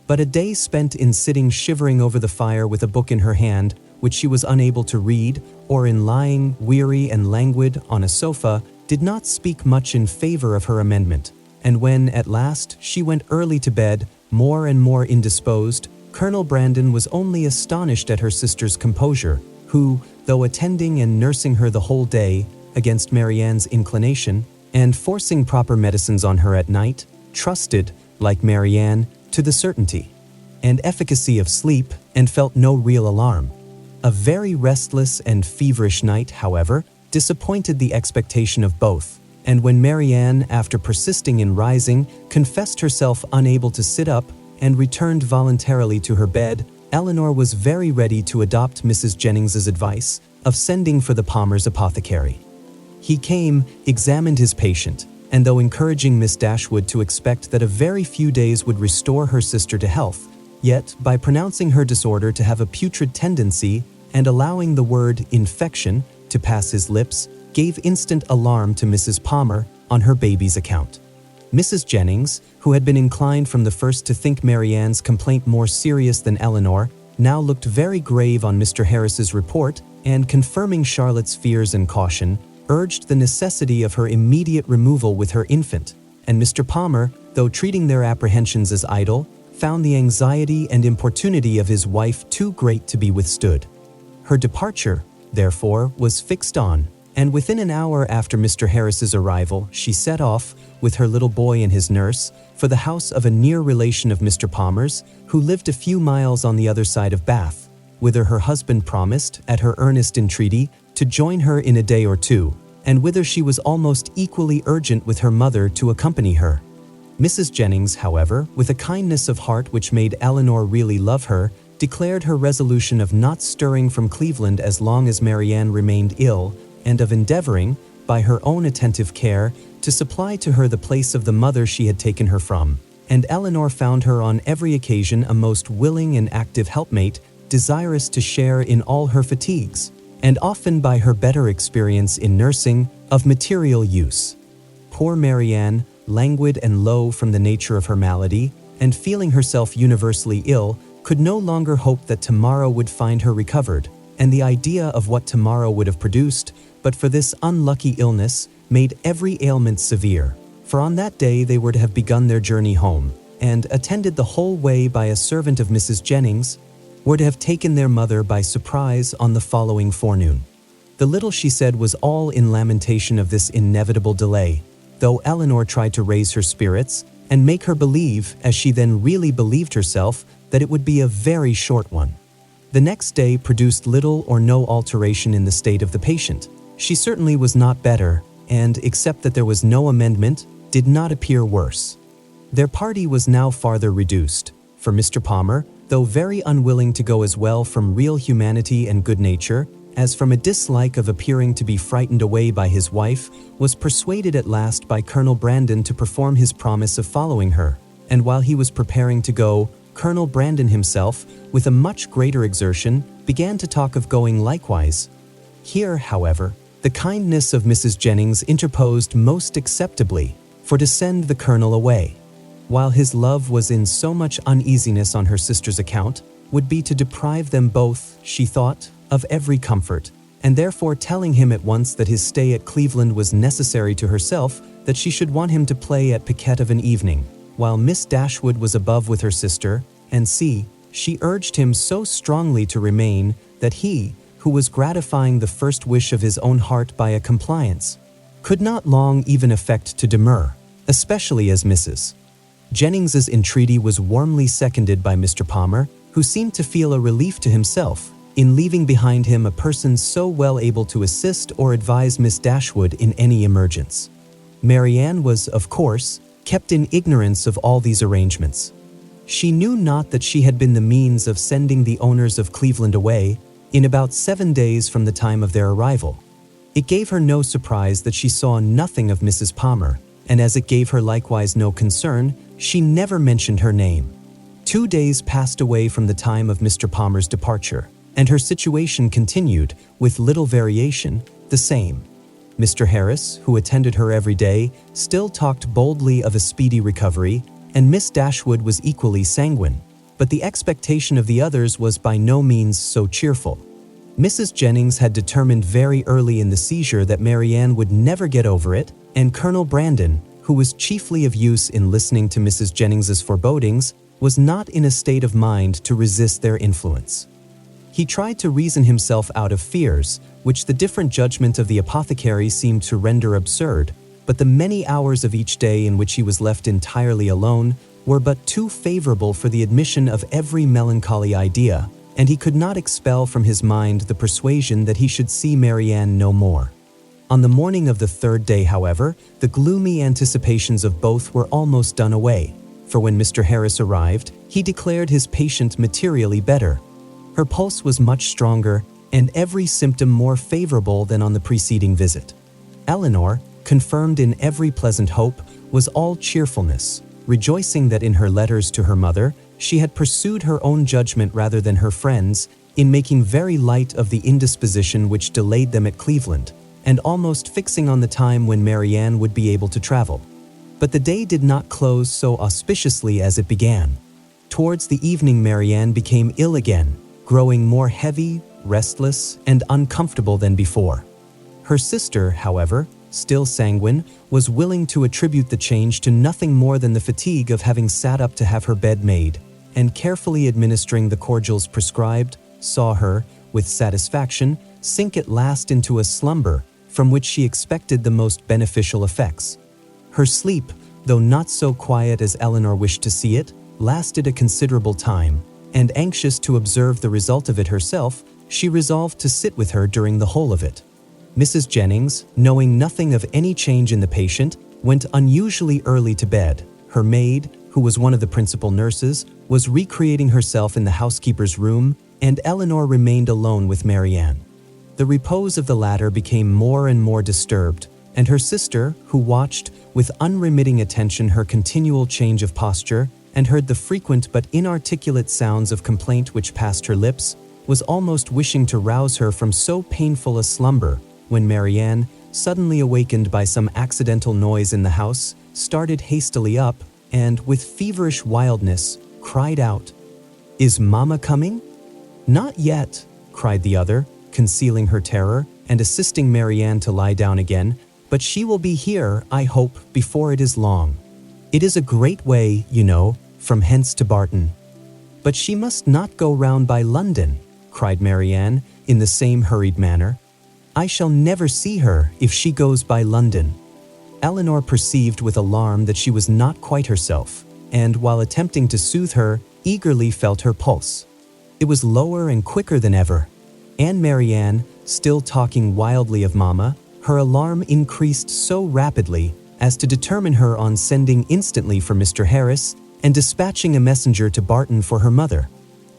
But a day spent in sitting shivering over the fire with a book in her hand, which she was unable to read, or in lying, weary and languid, on a sofa, did not speak much in favor of her amendment, and when, at last, she went early to bed, more and more indisposed, Colonel Brandon was only astonished at her sister's composure, who, though attending and nursing her the whole day, against Marianne's inclination, and forcing proper medicines on her at night, trusted, like Marianne, to the certainty and efficacy of sleep, and felt no real alarm. A very restless and feverish night, however, disappointed the expectation of both, and when Marianne, after persisting in rising, confessed herself unable to sit up and returned voluntarily to her bed, Elinor was very ready to adopt Mrs. Jennings's advice of sending for the Palmer's apothecary. He came, examined his patient, and though encouraging Miss Dashwood to expect that a very few days would restore her sister to health, yet, by pronouncing her disorder to have a putrid tendency and allowing the word infection to pass his lips, gave instant alarm to Mrs. Palmer on her baby's account. Mrs. Jennings, who had been inclined from the first to think Marianne's complaint more serious than Elinor, now looked very grave on Mr. Harris's report, and confirming Charlotte's fears and caution, urged the necessity of her immediate removal with her infant, and Mr. Palmer, though treating their apprehensions as idle, found the anxiety and importunity of his wife too great to be withstood. Her departure, therefore, was fixed on, and within an hour after Mr. Harris's arrival, she set off, with her little boy and his nurse, for the house of a near relation of Mr. Palmer's, who lived a few miles on the other side of Bath, whither her husband promised, at her earnest entreaty, to join her in a day or two, and whither she was almost equally urgent with her mother to accompany her. Mrs. Jennings, however, with a kindness of heart which made Elinor really love her, declared her resolution of not stirring from Cleveland as long as Marianne remained ill, and of endeavoring, by her own attentive care, to supply to her the place of the mother she had taken her from, and Elinor found her on every occasion a most willing and active helpmate, desirous to share in all her fatigues, and often by her better experience in nursing, of material use. Poor Marianne, languid and low from the nature of her malady, and feeling herself universally ill, could no longer hope that tomorrow would find her recovered, and the idea of what tomorrow would have produced, but for this unlucky illness, made every ailment severe, for on that day they were to have begun their journey home, and, attended the whole way by a servant of Mrs. Jennings, were to have taken their mother by surprise on the following forenoon. The little she said was all in lamentation of this inevitable delay, though Elinor tried to raise her spirits and make her believe, as she then really believed herself, that it would be a very short one. The next day produced little or no alteration in the state of the patient. She certainly was not better, and, except that there was no amendment, did not appear worse. Their party was now farther reduced, for Mr. Palmer, though very unwilling to go as well from real humanity and good nature, as from a dislike of appearing to be frightened away by his wife, was persuaded at last by Colonel Brandon to perform his promise of following her, and while he was preparing to go, Colonel Brandon himself, with a much greater exertion, began to talk of going likewise. Here, however, the kindness of Mrs. Jennings interposed most acceptably, for to send the Colonel away, while his love was in so much uneasiness on her sister's account, would be to deprive them both, she thought, of every comfort, and therefore telling him at once that his stay at Cleveland was necessary to herself, that she should want him to play at piquet of an evening, while Miss Dashwood was above with her sister, and she urged him so strongly to remain, that he, who was gratifying the first wish of his own heart by a compliance, could not long even affect to demur, especially as Mrs. Jennings's entreaty was warmly seconded by Mr. Palmer, who seemed to feel a relief to himself in leaving behind him a person so well able to assist or advise Miss Dashwood in any emergence. Marianne was, of course, kept in ignorance of all these arrangements. She knew not that she had been the means of sending the owners of Cleveland away in about 7 days from the time of their arrival. It gave her no surprise that she saw nothing of Mrs. Palmer, and as it gave her likewise no concern, she never mentioned her name. 2 days passed away from the time of Mr. Palmer's departure, and her situation continued, with little variation, the same. Mr. Harris, who attended her every day, still talked boldly of a speedy recovery, and Miss Dashwood was equally sanguine, but the expectation of the others was by no means so cheerful. Mrs. Jennings had determined very early in the seizure that Marianne would never get over it, and Colonel Brandon, who was chiefly of use in listening to Mrs. Jennings's forebodings, was not in a state of mind to resist their influence. He tried to reason himself out of fears, which the different judgment of the apothecary seemed to render absurd, but the many hours of each day in which he was left entirely alone were but too favorable for the admission of every melancholy idea, and he could not expel from his mind the persuasion that he should see Marianne no more. On the morning of the 3rd day, however, the gloomy anticipations of both were almost done away, for when Mr. Harris arrived, he declared his patient materially better. Her pulse was much stronger, and every symptom more favorable than on the preceding visit. Elinor, confirmed in every pleasant hope, was all cheerfulness, rejoicing that in her letters to her mother, she had pursued her own judgment rather than her friends, in making very light of the indisposition which delayed them at Cleveland, and almost fixing on the time when Marianne would be able to travel. But the day did not close so auspiciously as it began. Towards the evening Marianne became ill again, growing more heavy, restless, and uncomfortable than before. Her sister, however, still sanguine, was willing to attribute the change to nothing more than the fatigue of having sat up to have her bed made, and carefully administering the cordials prescribed, saw her, with satisfaction, sink at last into a slumber from which she expected the most beneficial effects. Her sleep, though not so quiet as Elinor wished to see it, lasted a considerable time, and anxious to observe the result of it herself, she resolved to sit with her during the whole of it. Mrs. Jennings, knowing nothing of any change in the patient, went unusually early to bed. Her maid, who was one of the principal nurses, was recreating herself in the housekeeper's room, and Elinor remained alone with Marianne. The repose of the latter became more and more disturbed, and her sister, who watched with unremitting attention her continual change of posture, and heard the frequent but inarticulate sounds of complaint which passed her lips, was almost wishing to rouse her from so painful a slumber, when Marianne, suddenly awakened by some accidental noise in the house, started hastily up, and, with feverish wildness, cried out, "Is Mamma coming?" "Not yet," cried the other, concealing her terror, and assisting Marianne to lie down again, "but she will be here, I hope, before it is long. It is a great way, you know, from hence to Barton." "But she must not go round by London," cried Marianne, in the same hurried manner. "I shall never see her if she goes by London." Elinor perceived with alarm that she was not quite herself, and, while attempting to soothe her, eagerly felt her pulse. It was lower and quicker than ever. And Marianne, still talking wildly of Mamma, her alarm increased so rapidly as to determine her on sending instantly for Mr. Harris and dispatching a messenger to Barton for her mother.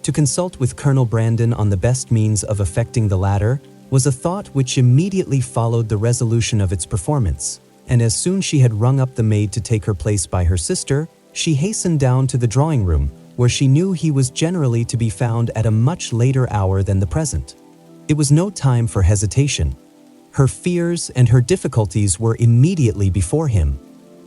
To consult with Colonel Brandon on the best means of effecting the latter was a thought which immediately followed the resolution of its performance, and as soon she had rung up the maid to take her place by her sister, she hastened down to the drawing-room, where she knew he was generally to be found at a much later hour than the present. It was no time for hesitation. Her fears and her difficulties were immediately before him.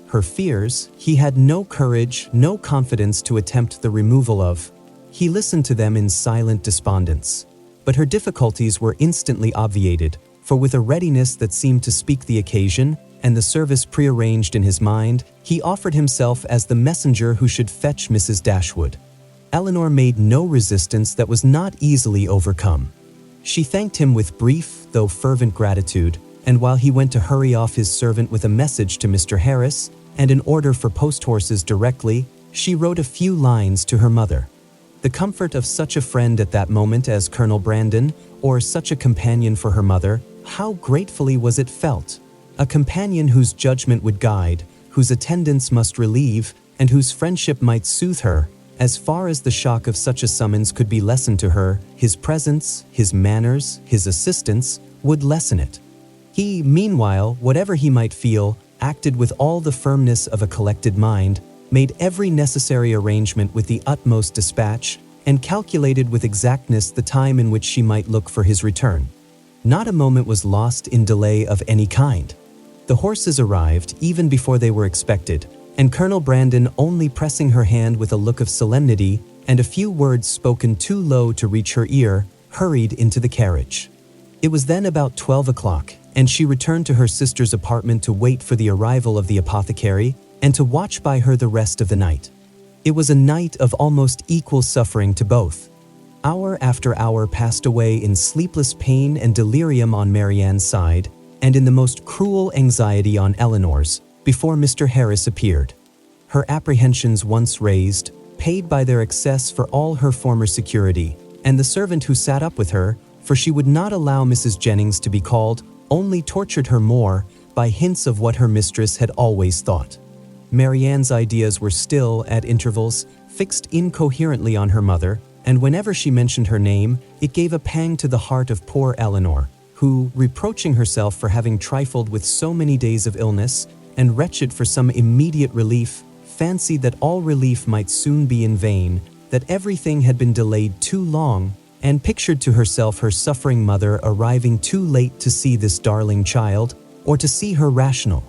Her fears, he had no courage, no confidence to attempt the removal of. He listened to them in silent despondence. But her difficulties were instantly obviated, for with a readiness that seemed to speak the occasion, and the service prearranged in his mind, he offered himself as the messenger who should fetch Mrs. Dashwood. Elinor made no resistance that was not easily overcome. She thanked him with brief, though fervent gratitude, and while he went to hurry off his servant with a message to Mr. Harris, and an order for post-horses directly, She wrote a few lines to her mother. The comfort of such a friend at that moment as Colonel Brandon, or such a companion for her mother, how gratefully was it felt! A companion whose judgment would guide, whose attendance must relieve, and whose friendship might soothe her. As far as the shock of such a summons could be lessened to her, his presence, his manners, his assistance, would lessen it. He, meanwhile, whatever he might feel, acted with all the firmness of a collected mind, made every necessary arrangement with the utmost dispatch, and calculated with exactness the time in which she might look for his return. Not a moment was lost in delay of any kind. The horses arrived even before they were expected, and Colonel Brandon, only pressing her hand with a look of solemnity and a few words spoken too low to reach her ear, hurried into the carriage. It was then about 12 o'clock, and she returned to her sister's apartment to wait for the arrival of the apothecary and to watch by her the rest of the night. It was a night of almost equal suffering to both. Hour after hour passed away in sleepless pain and delirium on Marianne's side, and in the most cruel anxiety on Elinor's, before Mr. Harris appeared. Her apprehensions once raised, paid by their excess for all her former security, and the servant who sat up with her, for she would not allow Mrs. Jennings to be called, only tortured her more by hints of what her mistress had always thought. Marianne's ideas were still, at intervals, fixed incoherently on her mother, and whenever she mentioned her name, it gave a pang to the heart of poor Elinor, who, reproaching herself for having trifled with so many days of illness, and wretched for some immediate relief, fancied that all relief might soon be in vain, that everything had been delayed too long, and pictured to herself her suffering mother arriving too late to see this darling child, or to see her rational.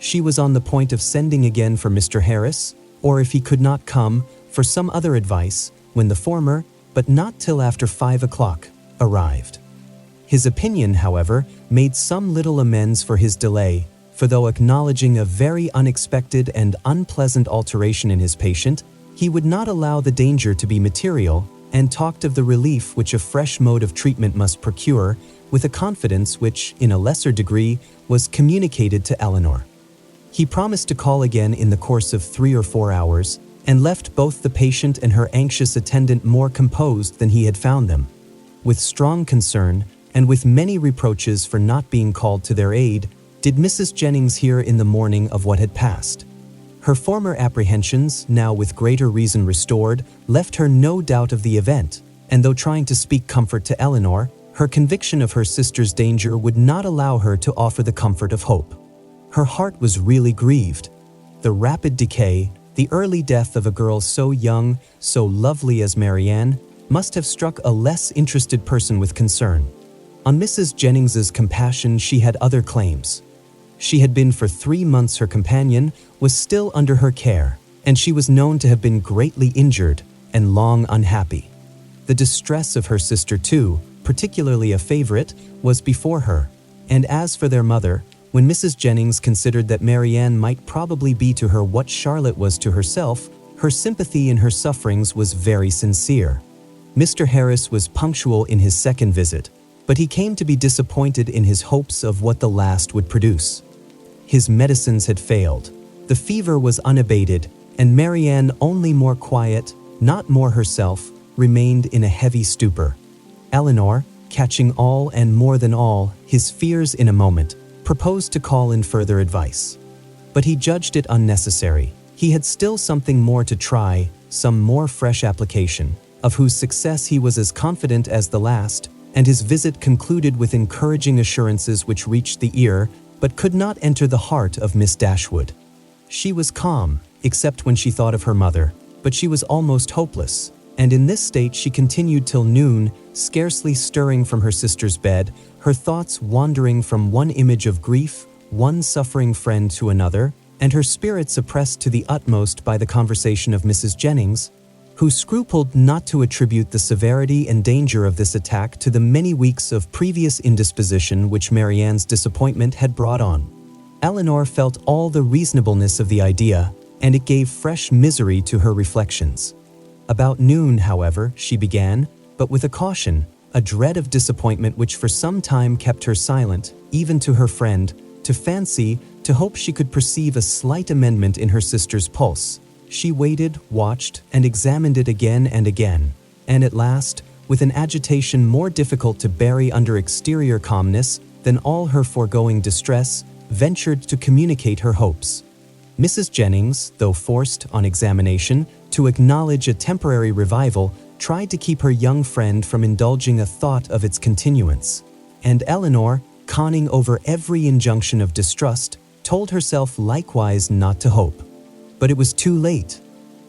She was on the point of sending again for Mr. Harris, or if he could not come, for some other advice, when the former, but not till after 5 o'clock, arrived. His opinion, however, made some little amends for his delay, for though acknowledging a very unexpected and unpleasant alteration in his patient, he would not allow the danger to be material, and talked of the relief which a fresh mode of treatment must procure, with a confidence which, in a lesser degree, was communicated to Elinor. He promised to call again in the course of 3 or 4 hours, and left both the patient and her anxious attendant more composed than he had found them. With strong concern, and with many reproaches for not being called to their aid, did Mrs. Jennings hear in the morning of what had passed. Her former apprehensions, now with greater reason restored, left her no doubt of the event, and though trying to speak comfort to Elinor, her conviction of her sister's danger would not allow her to offer the comfort of hope. Her heart was really grieved. The rapid decay, the early death of a girl so young, so lovely as Marianne, must have struck a less interested person with concern. On Mrs. Jennings's compassion she had other claims. She had been for 3 months her companion, was still under her care, and she was known to have been greatly injured and long unhappy. The distress of her sister too, particularly a favorite, was before her, and as for their mother, when Mrs. Jennings considered that Marianne might probably be to her what Charlotte was to herself, her sympathy in her sufferings was very sincere. Mr. Harris was punctual in his second visit, but he came to be disappointed in his hopes of what the last would produce. His medicines had failed, the fever was unabated, and Marianne, only more quiet, not more herself, remained in a heavy stupor. Elinor, catching all and more than all his fears in a moment, proposed to call in further advice. But he judged it unnecessary. He had still something more to try, some more fresh application, of whose success he was as confident as the last, and his visit concluded with encouraging assurances which reached the ear, but could not enter the heart of Miss Dashwood. She was calm, except when she thought of her mother, but she was almost hopeless, and in this state she continued till noon, scarcely stirring from her sister's bed, her thoughts wandering from one image of grief, one suffering friend to another, and her spirits oppressed to the utmost by the conversation of Mrs. Jennings, who scrupled not to attribute the severity and danger of this attack to the many weeks of previous indisposition which Marianne's disappointment had brought on. Elinor felt all the reasonableness of the idea, and it gave fresh misery to her reflections. About noon, however, she began, but with a caution, a dread of disappointment which for some time kept her silent, even to her friend, to fancy, to hope she could perceive a slight amendment in her sister's pulse, She waited, watched, and examined it again and again, and at last, with an agitation more difficult to bury under exterior calmness than all her foregoing distress, ventured to communicate her hopes. Mrs. Jennings, though forced, on examination, to acknowledge a temporary revival, tried to keep her young friend from indulging a thought of its continuance, and Elinor, conning over every injunction of distrust, told herself likewise not to hope. But it was too late.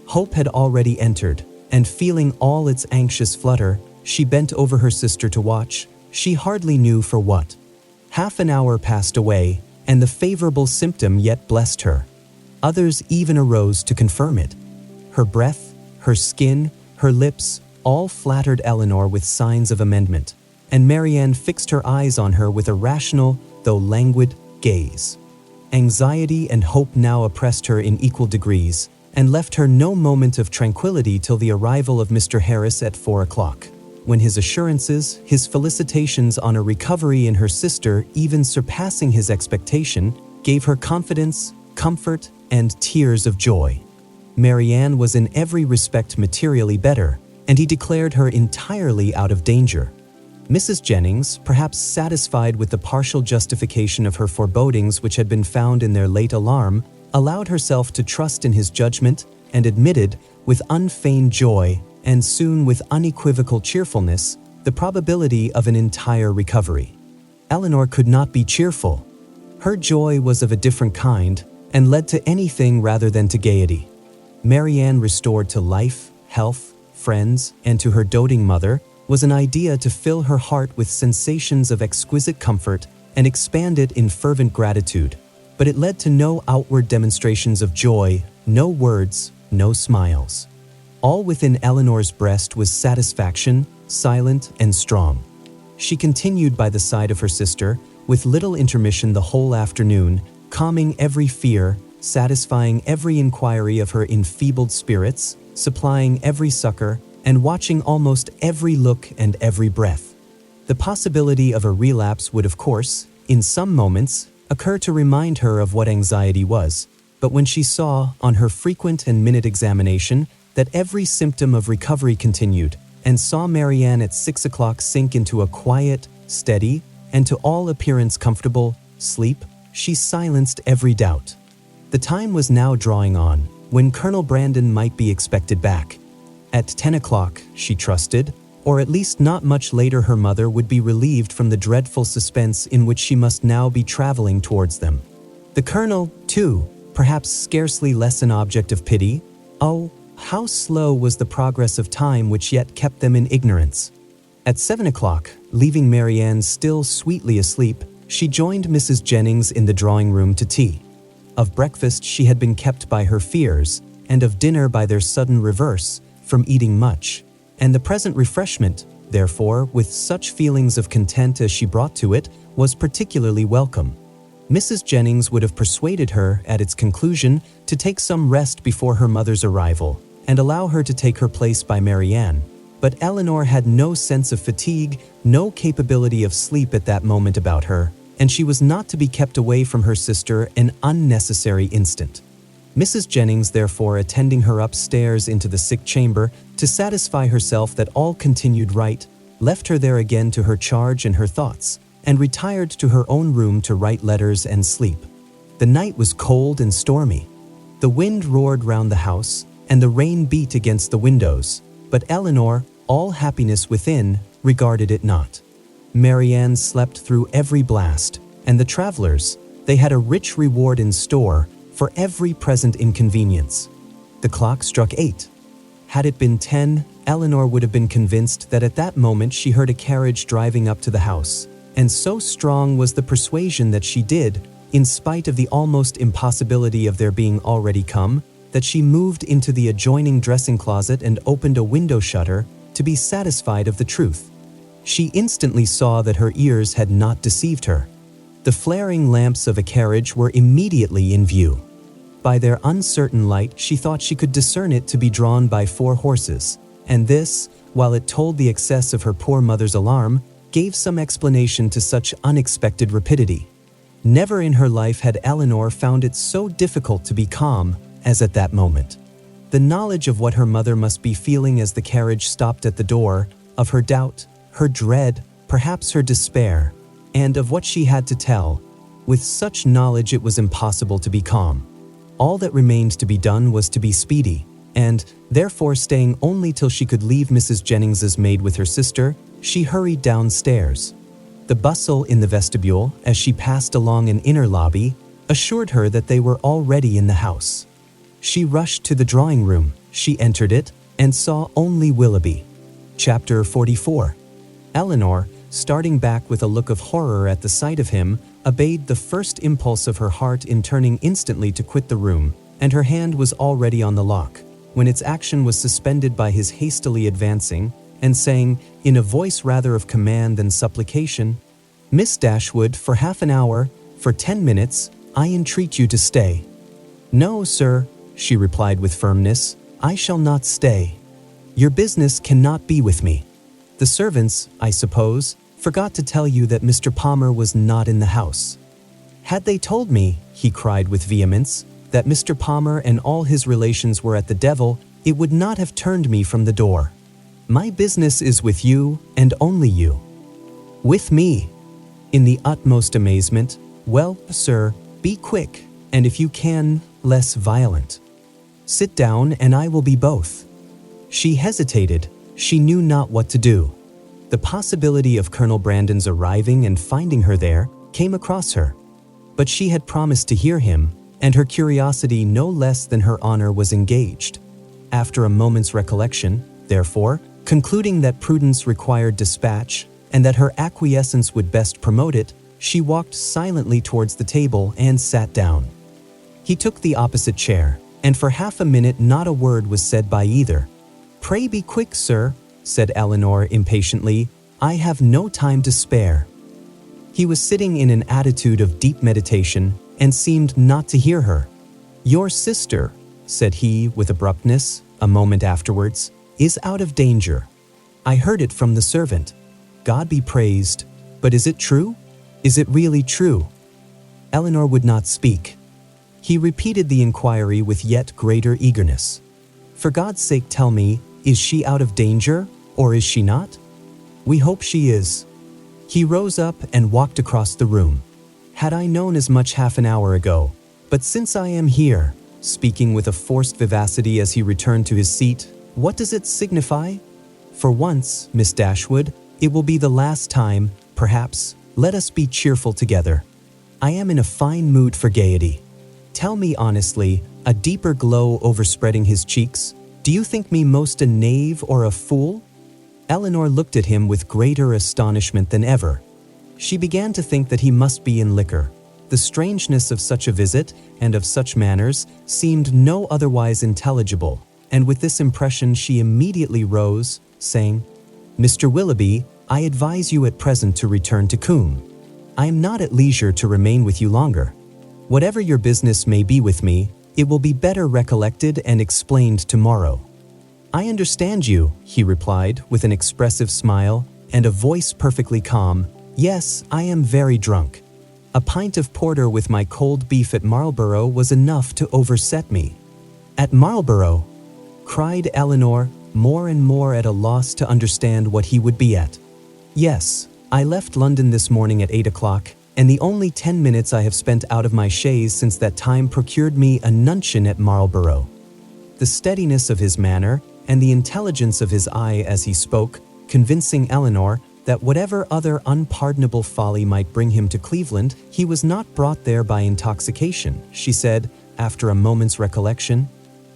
Hope had already entered, and feeling all its anxious flutter, she bent over her sister to watch, she hardly knew for what. Half an hour passed away, and the favorable symptom yet blessed her. Others even arose to confirm it. Her breath, her skin, her lips, all flattered Elinor with signs of amendment, and Marianne fixed her eyes on her with a rational, though languid, gaze. Anxiety and hope now oppressed her in equal degrees, and left her no moment of tranquility till the arrival of Mr. Harris at 4 o'clock, when his assurances, his felicitations on a recovery in her sister even surpassing his expectation, gave her confidence, comfort, and tears of joy. Marianne was in every respect materially better, and he declared her entirely out of danger. Mrs. Jennings, perhaps satisfied with the partial justification of her forebodings which had been found in their late alarm, allowed herself to trust in his judgment and admitted, with unfeigned joy and soon with unequivocal cheerfulness, the probability of an entire recovery. Elinor could not be cheerful. Her joy was of a different kind and led to anything rather than to gaiety. Marianne restored to life, health, friends, and to her doting mother was an idea to fill her heart with sensations of exquisite comfort and expand it in fervent gratitude, but it led to no outward demonstrations of joy, no words, no smiles. All within Elinor's breast was satisfaction, silent and strong. She continued by the side of her sister, with little intermission the whole afternoon, calming every fear, satisfying every inquiry of her enfeebled spirits, supplying every succor, and watching almost every look and every breath. The possibility of a relapse would, of course, in some moments, occur to remind her of what anxiety was, but when she saw, on her frequent and minute examination, that every symptom of recovery continued, and saw Marianne at 6 o'clock sink into a quiet, steady, and to all appearance comfortable sleep, she silenced every doubt. The time was now drawing on, when Colonel Brandon might be expected back. At 10 o'clock, she trusted, or at least not much later her mother would be relieved from the dreadful suspense in which she must now be traveling towards them. The Colonel, too, perhaps scarcely less an object of pity. Oh, how slow was the progress of time which yet kept them in ignorance. At 7 o'clock, leaving Marianne still sweetly asleep, she joined Mrs. Jennings in the drawing-room to tea. Of breakfast she had been kept by her fears, and of dinner by their sudden reverse, from eating much, and the present refreshment, therefore, with such feelings of content as she brought to it, was particularly welcome. Mrs. Jennings would have persuaded her, at its conclusion, to take some rest before her mother's arrival, and allow her to take her place by Marianne, but Elinor had no sense of fatigue, no capability of sleep at that moment about her, and she was not to be kept away from her sister an unnecessary instant. Mrs. Jennings, therefore, attending her upstairs into the sick chamber to satisfy herself that all continued right, left her there again to her charge and her thoughts, and retired to her own room to write letters and sleep. The night was cold and stormy. The wind roared round the house, and the rain beat against the windows, but Elinor, all happiness within, regarded it not. Marianne slept through every blast, and the travelers, they had a rich reward in store for every present inconvenience. The clock struck 8. Had it been 10, Elinor would have been convinced that at that moment she heard a carriage driving up to the house, and so strong was the persuasion that she did, in spite of the almost impossibility of their being already come, that she moved into the adjoining dressing closet and opened a window shutter to be satisfied of the truth. She instantly saw that her ears had not deceived her. The flaring lamps of a carriage were immediately in view. By their uncertain light, she thought she could discern it to be drawn by 4 horses, and this, while it told the excess of her poor mother's alarm, gave some explanation to such unexpected rapidity. Never in her life had Elinor found it so difficult to be calm as at that moment. The knowledge of what her mother must be feeling as the carriage stopped at the door, of her doubt, her dread, perhaps her despair, and of what she had to tell. With such knowledge it was impossible to be calm. All that remained to be done was to be speedy, and, therefore staying only till she could leave Mrs. Jennings's maid with her sister, she hurried downstairs. The bustle in the vestibule, as she passed along an inner lobby, assured her that they were already in the house. She rushed to the drawing room, she entered it, and saw only Willoughby. Chapter 44. Elinor, starting back with a look of horror at the sight of him, obeyed the first impulse of her heart in turning instantly to quit the room, and her hand was already on the lock, when its action was suspended by his hastily advancing, and saying, in a voice rather of command than supplication, "Miss Dashwood, for half an hour, for 10 minutes, I entreat you to stay." "No, sir," she replied with firmness, "I shall not stay. Your business cannot be with me. The servants, I suppose, forgot to tell you that Mr. Palmer was not in the house." "Had they told me," he cried with vehemence, "that Mr. Palmer and all his relations were at the devil, it would not have turned me from the door. My business is with you, and only you." "With me?" In the utmost amazement. "Well, sir, be quick, and if you can, less violent. Sit down, and I will be both." She hesitated. She knew not what to do. The possibility of Colonel Brandon's arriving and finding her there came across her. But she had promised to hear him, and her curiosity no less than her honor was engaged. After a moment's recollection, therefore, concluding that prudence required dispatch, and that her acquiescence would best promote it, she walked silently towards the table and sat down. He took the opposite chair, and for half a minute not a word was said by either. "Pray be quick, sir," said Elinor impatiently. "I have no time to spare." He was sitting in an attitude of deep meditation, and seemed not to hear her. "Your sister," said he with abruptness, a moment afterwards, "is out of danger. I heard it from the servant. God be praised. But is it true? Is it really true?" Elinor would not speak. He repeated the inquiry with yet greater eagerness. "For God's sake tell me, is she out of danger, or is she not? We hope she is." He rose up and walked across the room. "Had I known as much half an hour ago, but since I am here," speaking with a forced vivacity as he returned to his seat, "what does it signify? For once, Miss Dashwood, it will be the last time, perhaps. Let us be cheerful together. I am in a fine mood for gaiety. Tell me honestly," a deeper glow overspreading his cheeks, "do you think me most a knave or a fool?" Elinor looked at him with greater astonishment than ever. She began to think that he must be in liquor. The strangeness of such a visit, and of such manners, seemed no otherwise intelligible, and with this impression she immediately rose, saying, "Mr. Willoughby, I advise you at present to return to Combe. I am not at leisure to remain with you longer. Whatever your business may be with me, it will be better recollected and explained tomorrow." "I understand you," he replied, with an expressive smile, and a voice perfectly calm. "Yes, I am very drunk. A pint of porter with my cold beef at Marlborough was enough to overset me." "At Marlborough?" cried Elinor, more and more at a loss to understand what he would be at. "Yes, I left London this morning at 8 o'clock, and the only 10 minutes I have spent out of my chaise since that time procured me a nuncheon at Marlborough." The steadiness of his manner, and the intelligence of his eye as he spoke, convincing Elinor that whatever other unpardonable folly might bring him to Cleveland, he was not brought there by intoxication, she said, after a moment's recollection,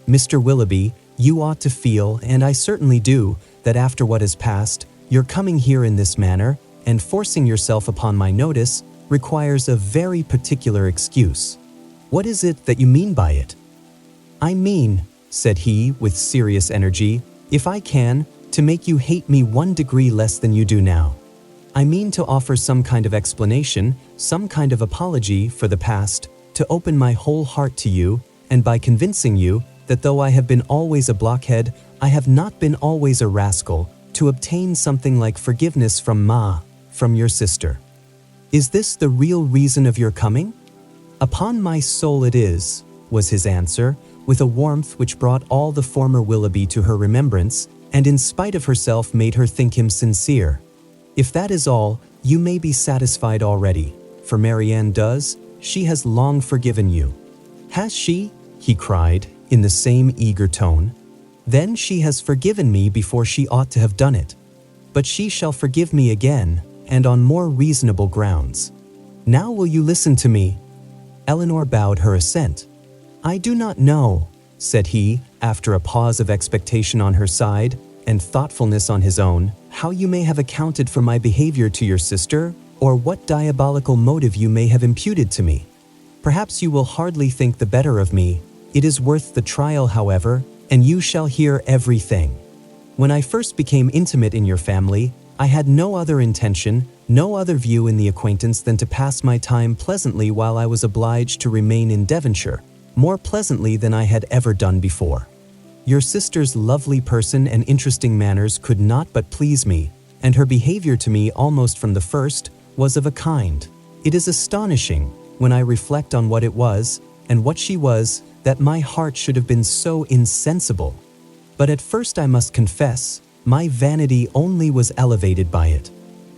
"Mr. Willoughby, you ought to feel, and I certainly do, that after what has passed, your coming here in this manner, and forcing yourself upon my notice, requires a very particular excuse. What is it that you mean by it?" "I mean," said he with serious energy, "if I can, to make you hate me 1 degree less than you do now. I mean to offer some kind of explanation, some kind of apology for the past, to open my whole heart to you, and by convincing you that though I have been always a blockhead, I have not been always a rascal, to obtain something like forgiveness from your sister. Is this the real reason of your coming?" "Upon my soul it is," was his answer, with a warmth which brought all the former Willoughby to her remembrance, and in spite of herself made her think him sincere. "If that is all, you may be satisfied already, for Marianne does, she has long forgiven you." "Has she?" he cried, in the same eager tone. "Then she has forgiven me before she ought to have done it. But she shall forgive me again, and on more reasonable grounds. Now will you listen to me?" Elinor bowed her assent. "I do not know," said he, after a pause of expectation on her side and thoughtfulness on his own, "how you may have accounted for my behavior to your sister, or what diabolical motive you may have imputed to me. Perhaps you will hardly think the better of me. It is worth the trial, however, and you shall hear everything. When I first became intimate in your family, I had no other intention, no other view in the acquaintance than to pass my time pleasantly while I was obliged to remain in Devonshire, more pleasantly than I had ever done before. Your sister's lovely person and interesting manners could not but please me, and her behavior to me almost from the first was of a kind. It is astonishing, when I reflect on what it was, and what she was, that my heart should have been so insensible. But at first I must confess, my vanity only was elevated by it.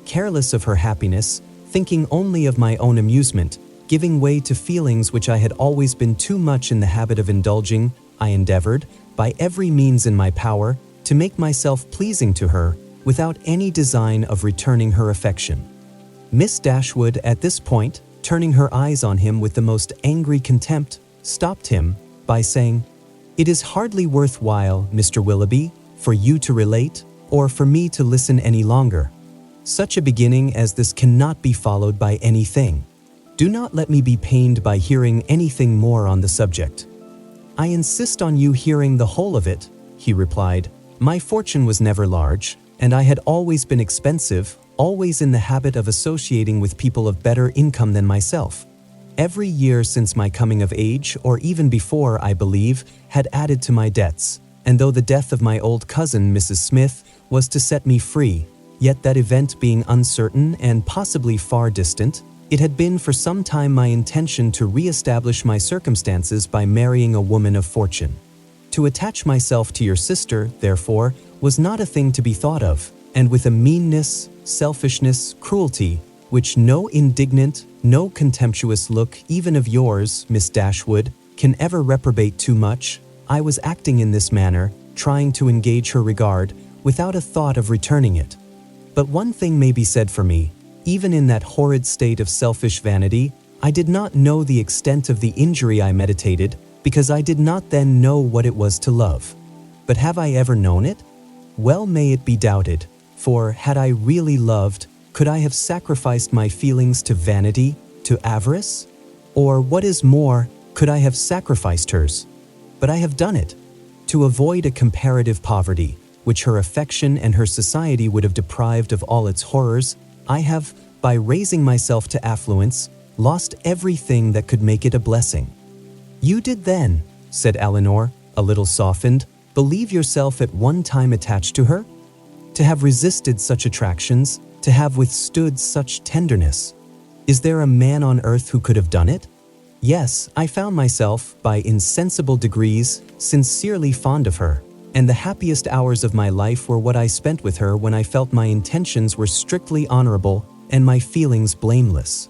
Careless of her happiness, thinking only of my own amusement, giving way to feelings which I had always been too much in the habit of indulging, I endeavored, by every means in my power, to make myself pleasing to her, without any design of returning her affection. Miss Dashwood, at this point, turning her eyes on him with the most angry contempt, stopped him by saying, "It is hardly worth while, Mr. Willoughby, for you to relate, or for me to listen any longer. Such a beginning as this cannot be followed by anything. Do not let me be pained by hearing anything more on the subject." "I insist on you hearing the whole of it," he replied. "My fortune was never large, and I had always been expensive, always in the habit of associating with people of better income than myself. Every year since my coming of age, or even before, I believe, had added to my debts, and though the death of my old cousin, Mrs. Smith, was to set me free, yet that event being uncertain and possibly far distant, it had been for some time my intention to re-establish my circumstances by marrying a woman of fortune. To attach myself to your sister, therefore, was not a thing to be thought of, and with a meanness, selfishness, cruelty, which no indignant, no contemptuous look even of yours, Miss Dashwood, can ever reprobate too much, I was acting in this manner, trying to engage her regard, without a thought of returning it. But one thing may be said for me, even in that horrid state of selfish vanity, I did not know the extent of the injury I meditated, because I did not then know what it was to love. But have I ever known it? Well may it be doubted, for had I really loved, could I have sacrificed my feelings to vanity, to avarice? Or what is more, could I have sacrificed hers? But I have done it. To avoid a comparative poverty, which her affection and her society would have deprived of all its horrors, I have, by raising myself to affluence, lost everything that could make it a blessing. You did then, said Elinor, a little softened, believe yourself at one time attached to her? To have resisted such attractions, to have withstood such tenderness. Is there a man on earth who could have done it? Yes, I found myself, by insensible degrees, sincerely fond of her, and the happiest hours of my life were what I spent with her when I felt my intentions were strictly honorable and my feelings blameless.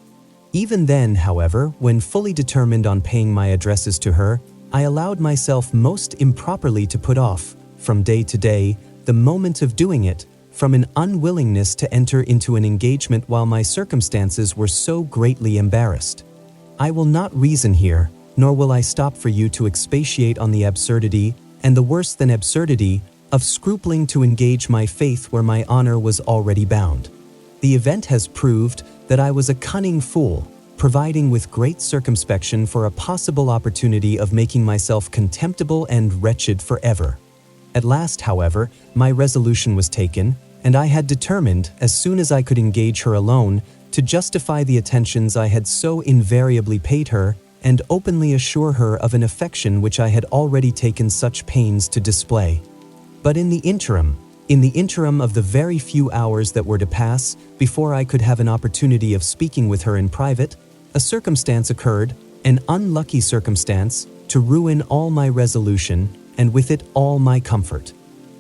Even then, however, when fully determined on paying my addresses to her, I allowed myself most improperly to put off, from day to day, the moment of doing it, from an unwillingness to enter into an engagement while my circumstances were so greatly embarrassed. I will not reason here, nor will I stop for you to expatiate on the absurdity, and the worse than absurdity, of scrupling to engage my faith where my honor was already bound. The event has proved that I was a cunning fool, providing with great circumspection for a possible opportunity of making myself contemptible and wretched forever. At last, however, my resolution was taken, and I had determined, as soon as I could engage her alone, to justify the attentions I had so invariably paid her, and openly assure her of an affection which I had already taken such pains to display. But in the interim of the very few hours that were to pass before I could have an opportunity of speaking with her in private, a circumstance occurred, an unlucky circumstance, to ruin all my resolution, and with it all my comfort.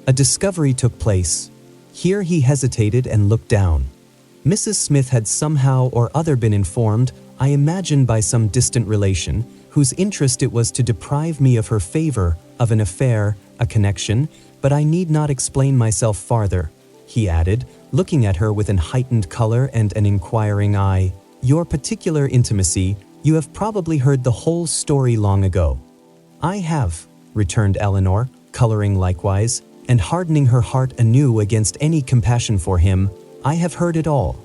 A discovery took place. Here he hesitated and looked down. Mrs. Smith had somehow or other been informed, I imagine by some distant relation, whose interest it was to deprive me of her favor, of an affair, a connection, but I need not explain myself farther, he added, looking at her with an heightened color and an inquiring eye. Your particular intimacy, you have probably heard the whole story long ago. I have, returned Elinor, coloring likewise, and hardening her heart anew against any compassion for him. I have heard it all.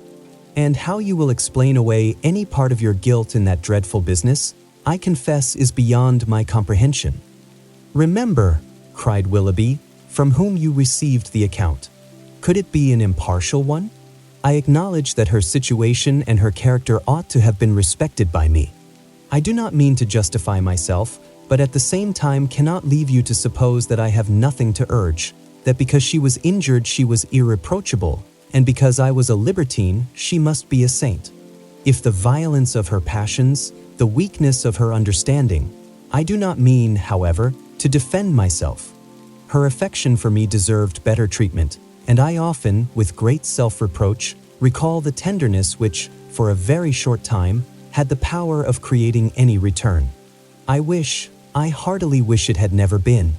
And how you will explain away any part of your guilt in that dreadful business, I confess is beyond my comprehension. Remember, cried Willoughby, from whom you received the account. Could it be an impartial one? I acknowledge that her situation and her character ought to have been respected by me. I do not mean to justify myself, but at the same time cannot leave you to suppose that I have nothing to urge, that because she was injured she was irreproachable, and because I was a libertine she must be a saint. If the violence of her passions, the weakness of her understanding, I do not mean, however, to defend myself. Her affection for me deserved better treatment, and I often, with great self-reproach, recall the tenderness which, for a very short time, had the power of creating any return. I heartily wish it had never been.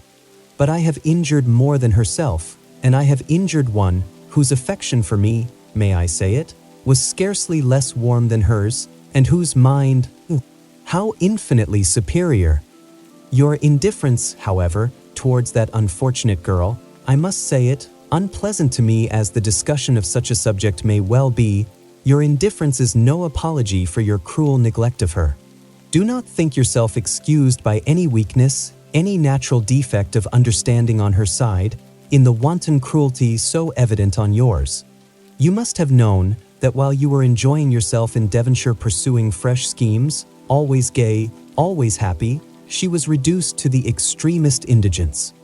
But I have injured more than herself, and I have injured one whose affection for me, may I say it, was scarcely less warm than hers, and whose mind, how infinitely superior. Your indifference, however, towards that unfortunate girl, I must say it, unpleasant to me as the discussion of such a subject may well be, your indifference is no apology for your cruel neglect of her. Do not think yourself excused by any weakness, any natural defect of understanding on her side, in the wanton cruelty so evident on yours. You must have known that while you were enjoying yourself in Devonshire pursuing fresh schemes, always gay, always happy, she was reduced to the extremest indigence.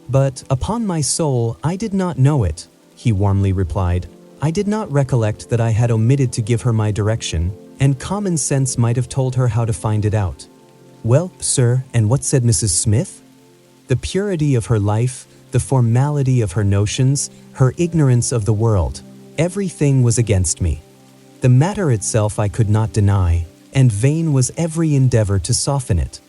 But, upon my soul, I did not know it, he warmly replied. I did not recollect that I had omitted to give her my direction, and common sense might have told her how to find it out. Well, sir, and what said Mrs. Smith? The purity of her life, the formality of her notions, her ignorance of the world, everything was against me. The matter itself I could not deny, and vain was every endeavor to soften it.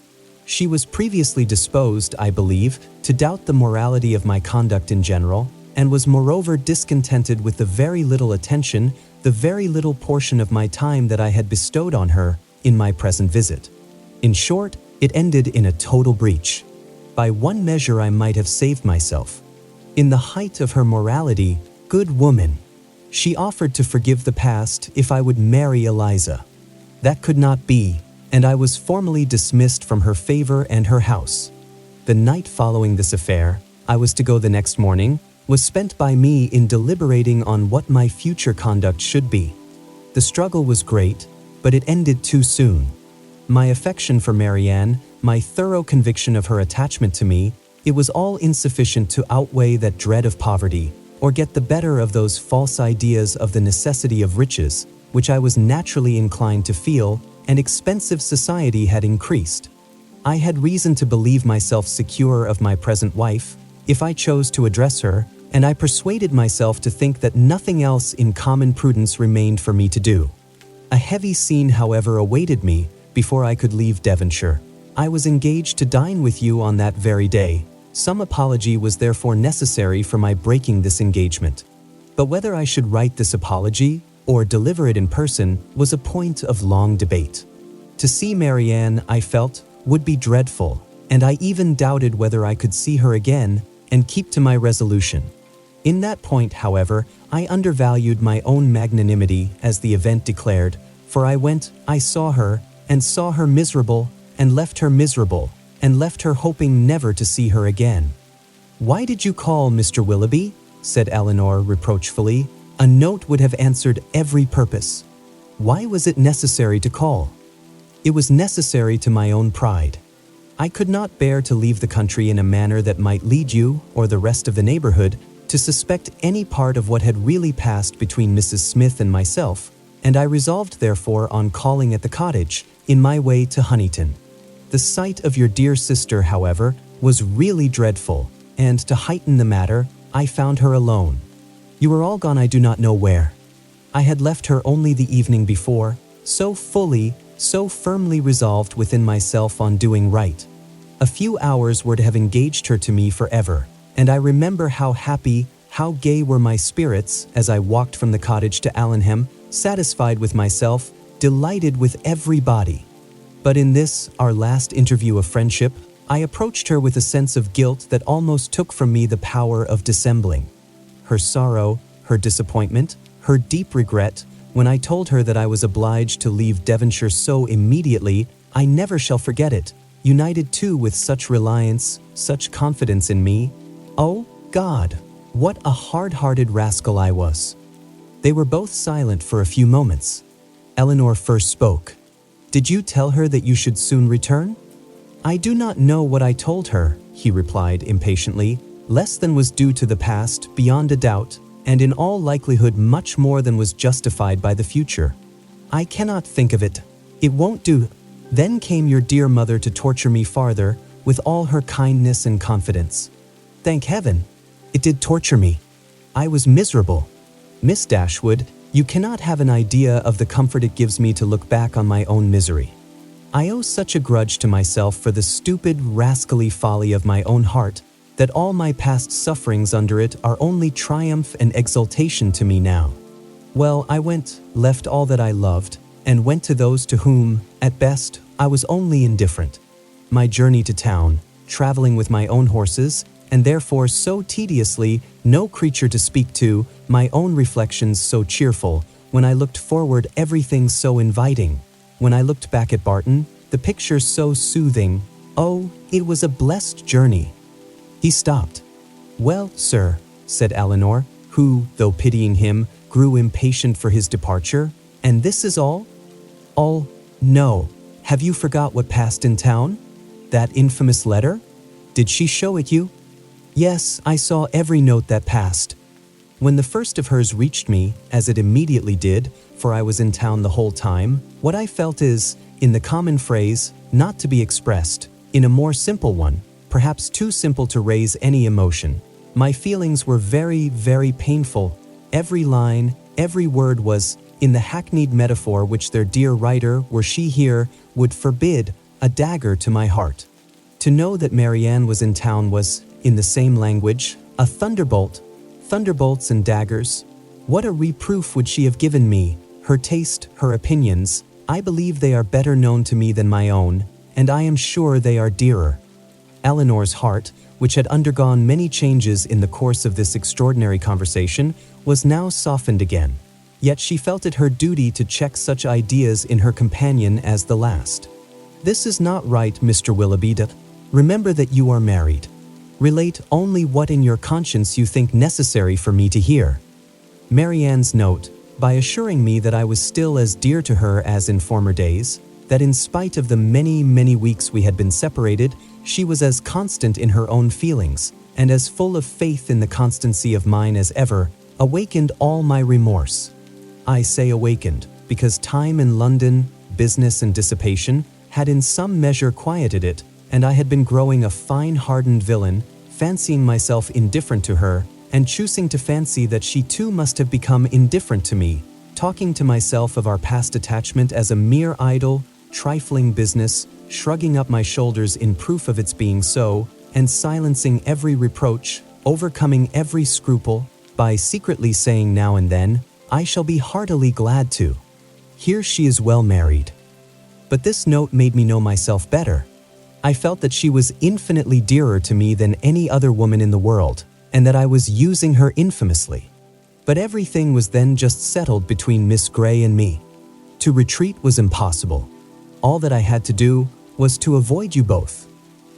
She was previously disposed, I believe, to doubt the morality of my conduct in general, and was moreover discontented with the very little attention, the very little portion of my time that I had bestowed on her in my present visit. In short, it ended in a total breach. By one measure I might have saved myself. In the height of her morality, good woman, she offered to forgive the past if I would marry Eliza. That could not be, and I was formally dismissed from her favor and her house. The night following this affair, I was to go the next morning, was spent by me in deliberating on what my future conduct should be. The struggle was great, but it ended too soon. My affection for Marianne, my thorough conviction of her attachment to me, it was all insufficient to outweigh that dread of poverty, or get the better of those false ideas of the necessity of riches, which I was naturally inclined to feel, and expensive society had increased. I had reason to believe myself secure of my present wife, if I chose to address her, and I persuaded myself to think that nothing else in common prudence remained for me to do. A heavy scene, however, awaited me before I could leave Devonshire. I was engaged to dine with you on that very day. Some apology was therefore necessary for my breaking this engagement. But whether I should write this apology or deliver it in person was a point of long debate. To see Marianne, I felt, would be dreadful, and I even doubted whether I could see her again and keep to my resolution. In that point, however, I undervalued my own magnanimity, as the event declared, for I saw her miserable, and left her miserable, and left her hoping never to see her again. "Why did you call, Mr. Willoughby?" said Elinor reproachfully. "A note would have answered every purpose. Why was it necessary to call?" "It was necessary to my own pride. I could not bear to leave the country in a manner that might lead you, or the rest of the neighborhood, to suspect any part of what had really passed between Mrs. Smith and myself, and I resolved therefore on calling at the cottage, in my way to Honiton. The sight of your dear sister, however, was really dreadful, and to heighten the matter, I found her alone. You were all gone I do not know where. I had left her only the evening before, so fully, so firmly resolved within myself on doing right. A few hours were to have engaged her to me forever, and I remember how happy, how gay were my spirits as I walked from the cottage to Allenham, satisfied with myself, delighted with everybody. But in this, our last interview of friendship, I approached her with a sense of guilt that almost took from me the power of dissembling. Her sorrow, her disappointment, her deep regret, when I told her that I was obliged to leave Devonshire so immediately, I never shall forget it, united too with such reliance, such confidence in me. Oh, God, what a hard-hearted rascal I was. They were both silent for a few moments. Elinor first spoke. Did you tell her that you should soon return? I do not know what I told her, he replied impatiently. Less than was due to the past, beyond a doubt, and in all likelihood much more than was justified by the future. I cannot think of it. It won't do. Then came your dear mother to torture me farther, with all her kindness and confidence. Thank heaven, it did torture me. I was miserable. Miss Dashwood, you cannot have an idea of the comfort it gives me to look back on my own misery. I owe such a grudge to myself for the stupid, rascally folly of my own heart, that all my past sufferings under it are only triumph and exultation to me now. Well, I went, left all that I loved, and went to those to whom, at best, I was only indifferent. My journey to town, traveling with my own horses, and therefore so tediously, no creature to speak to, my own reflections so cheerful, when I looked forward everything so inviting, when I looked back at Barton, the picture so soothing. Oh, it was a blessed journey. He stopped. Well, sir, said Elinor, who, though pitying him, grew impatient for his departure, and this is all? All? No. Have you forgot what passed in town? That infamous letter? Did she show it you? Yes, I saw every note that passed. When the first of hers reached me, as it immediately did, for I was in town the whole time, what I felt is, in the common phrase, not to be expressed, in a more simple one, perhaps too simple to raise any emotion. My feelings were very, very painful. Every line, every word was, in the hackneyed metaphor which their dear writer, were she here, would forbid, a dagger to my heart. To know that Marianne was in town was, in the same language, a thunderbolt. Thunderbolts and daggers. What a reproof would she have given me, her taste, her opinions. I believe they are better known to me than my own, and I am sure they are dearer. Elinor's heart, which had undergone many changes in the course of this extraordinary conversation, was now softened again. Yet she felt it her duty to check such ideas in her companion as the last. This is not right, Mr. Willoughby. Remember that you are married. Relate only what in your conscience you think necessary for me to hear. Marianne's note, by assuring me that I was still as dear to her as in former days, that in spite of the many, many weeks we had been separated, she was as constant in her own feelings, and as full of faith in the constancy of mine as ever, awakened all my remorse. I say awakened, because time in London, business and dissipation, had in some measure quieted it, and I had been growing a fine hardened villain, fancying myself indifferent to her, and choosing to fancy that she too must have become indifferent to me, talking to myself of our past attachment as a mere idle, trifling business, shrugging up my shoulders in proof of its being so, and silencing every reproach, overcoming every scruple, by secretly saying now and then, I shall be heartily glad to. Here she is well married. But this note made me know myself better. I felt that she was infinitely dearer to me than any other woman in the world, and that I was using her infamously. But everything was then just settled between Miss Grey and me. To retreat was impossible. All that I had to do was to avoid you both.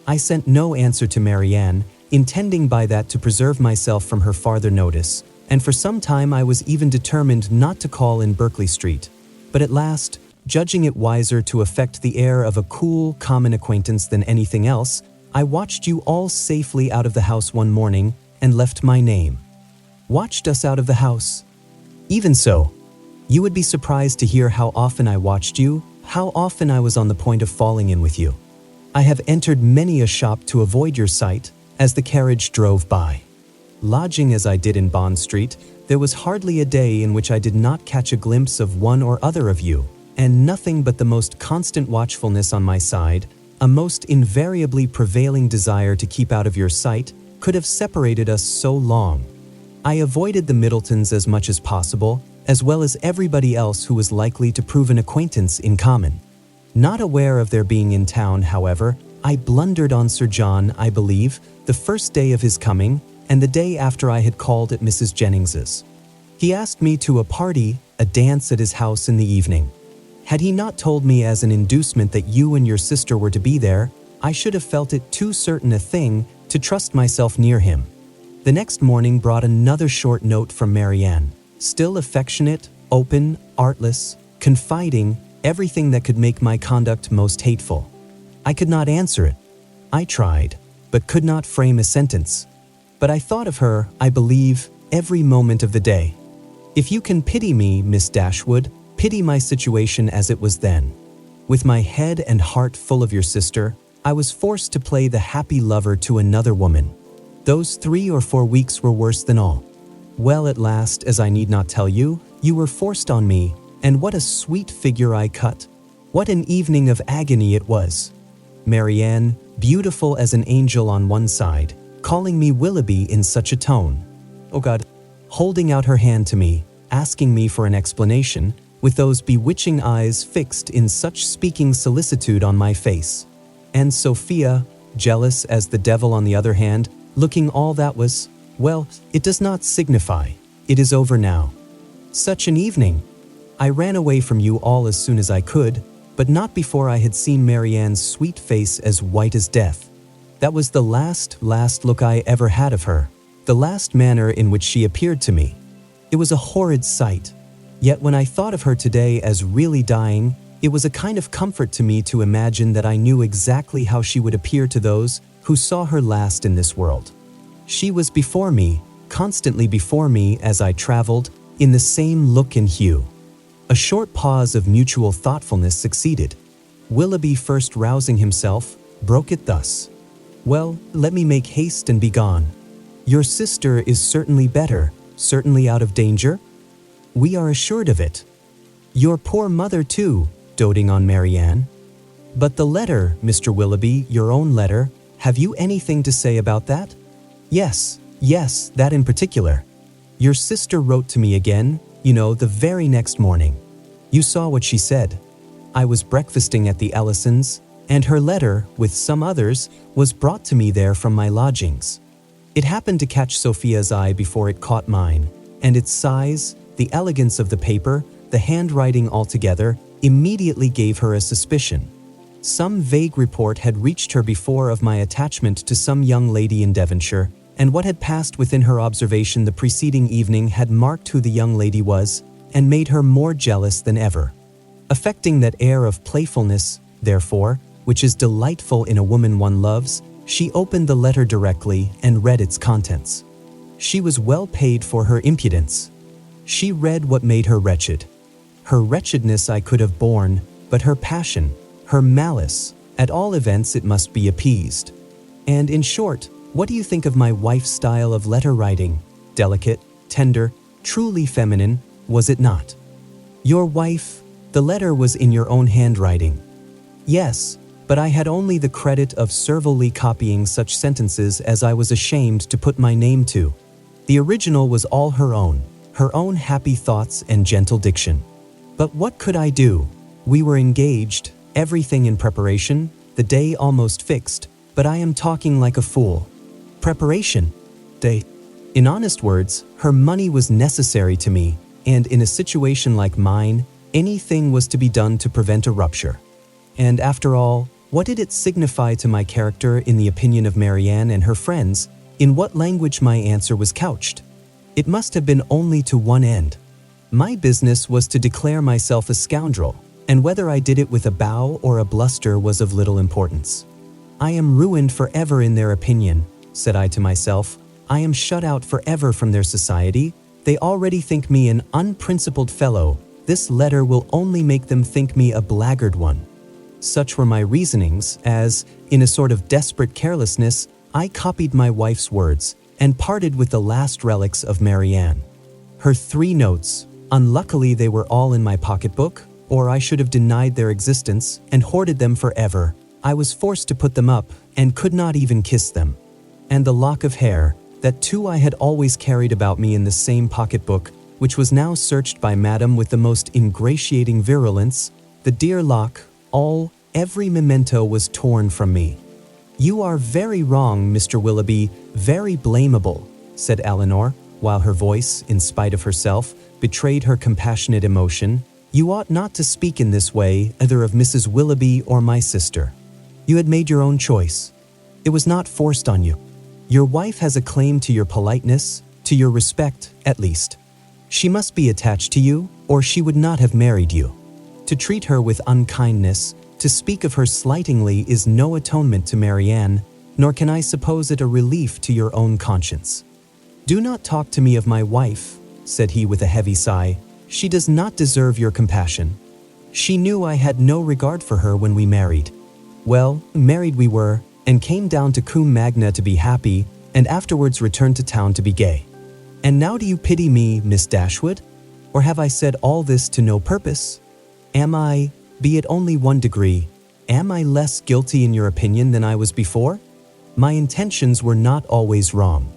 I sent no answer to Marianne, intending by that to preserve myself from her farther notice, and for some time I was even determined not to call in Berkeley Street. But at last, judging it wiser to affect the air of a cool, common acquaintance than anything else, I watched you all safely out of the house one morning and left my name. Watched us out of the house. Even so, you would be surprised to hear how often I watched you, how often I was on the point of falling in with you. I have entered many a shop to avoid your sight as the carriage drove by. Lodging as I did in Bond Street, there was hardly a day in which I did not catch a glimpse of one or other of you, and nothing but the most constant watchfulness on my side, a most invariably prevailing desire to keep out of your sight, could have separated us so long. I avoided the Middletons as much as possible, as well as everybody else who was likely to prove an acquaintance in common. Not aware of their being in town, however, I blundered on Sir John, I believe, the first day of his coming, and the day after I had called at Mrs. Jennings's. He asked me to a party, a dance at his house in the evening. Had he not told me as an inducement that you and your sister were to be there, I should have felt it too certain a thing to trust myself near him. The next morning brought another short note from Marianne, still affectionate, open, artless, confiding, everything that could make my conduct most hateful. I could not answer it. I tried, but could not frame a sentence. But I thought of her, I believe, every moment of the day. If you can pity me, Miss Dashwood, pity my situation as it was then. With my head and heart full of your sister, I was forced to play the happy lover to another woman. Those 3 or 4 weeks were worse than all. Well, at last, as I need not tell you, you were forced on me, and what a sweet figure I cut. What an evening of agony it was. Marianne, beautiful as an angel on one side, calling me Willoughby in such a tone. Oh God, holding out her hand to me, asking me for an explanation, with those bewitching eyes fixed in such speaking solicitude on my face. And Sophia, jealous as the devil on the other hand, looking all that was, well, it does not signify. It is over now. Such an evening! I ran away from you all as soon as I could, but not before I had seen Marianne's sweet face as white as death. That was the last look I ever had of her, the last manner in which she appeared to me. It was a horrid sight. Yet when I thought of her today as really dying, it was a kind of comfort to me to imagine that I knew exactly how she would appear to those who saw her last in this world. She was before me, constantly before me as I traveled, in the same look and hue. A short pause of mutual thoughtfulness succeeded. Willoughby, first rousing himself, broke it thus. Well, let me make haste and be gone. Your sister is certainly better, certainly out of danger? We are assured of it. Your poor mother too, doting on Marianne. But the letter, Mr. Willoughby, your own letter, have you anything to say about that? Yes, that in particular. Your sister wrote to me again, the very next morning. You saw what she said. I was breakfasting at the Ellisons, and her letter, with some others, was brought to me there from my lodgings. It happened to catch Sophia's eye before it caught mine, and its size, the elegance of the paper, the handwriting altogether, immediately gave her a suspicion. Some vague report had reached her before of my attachment to some young lady in Devonshire, and what had passed within her observation the preceding evening had marked who the young lady was, and made her more jealous than ever. Affecting that air of playfulness, therefore, which is delightful in a woman one loves, she opened the letter directly and read its contents. She was well paid for her impudence. She read what made her wretched. Her wretchedness I could have borne, but her passion, her malice, at all events it must be appeased. And in short, what do you think of my wife's style of letter writing? Delicate, tender, truly feminine, was it not? Your wife, the letter was in your own handwriting. Yes, but I had only the credit of servilely copying such sentences as I was ashamed to put my name to. The original was all her own happy thoughts and gentle diction. But what could I do? We were engaged, everything in preparation, the day almost fixed, but I am talking like a fool. Preparation? In honest words, her money was necessary to me, and in a situation like mine, anything was to be done to prevent a rupture. And after all, what did it signify to my character in the opinion of Marianne and her friends, in what language my answer was couched? It must have been only to one end. My business was to declare myself a scoundrel, and whether I did it with a bow or a bluster was of little importance. I am ruined forever in their opinion, said I to myself. I am shut out forever from their society. They already think me an unprincipled fellow. This letter will only make them think me a blackguard one. Such were my reasonings as, in a sort of desperate carelessness, I copied my wife's words and parted with the last relics of Marianne. Her 3 notes, unluckily they were all in my pocketbook, or I should have denied their existence and hoarded them forever. I was forced to put them up and could not even kiss them. And the lock of hair, that too I had always carried about me in the same pocketbook, which was now searched by Madame with the most ingratiating virulence, the dear lock, every memento was torn from me. "You are very wrong, Mr. Willoughby, very blamable," said Elinor, while her voice, in spite of herself, betrayed her compassionate emotion. "You ought not to speak in this way either of Mrs. Willoughby or my sister. You had made your own choice. It was not forced on you. Your wife has a claim to your politeness, to your respect, at least. She must be attached to you, or she would not have married you. To treat her with unkindness, to speak of her slightingly is no atonement to Marianne, nor can I suppose it a relief to your own conscience. Do not talk to me of my wife," said he with a heavy sigh. "She does not deserve your compassion. She knew I had no regard for her when we married. Well, married we were, and came down to Combe Magna to be happy, and afterwards returned to town to be gay. And now do you pity me, Miss Dashwood? Or have I said all this to no purpose? Am I, be it only 1 degree, am I less guilty in your opinion than I was before? My intentions were not always wrong.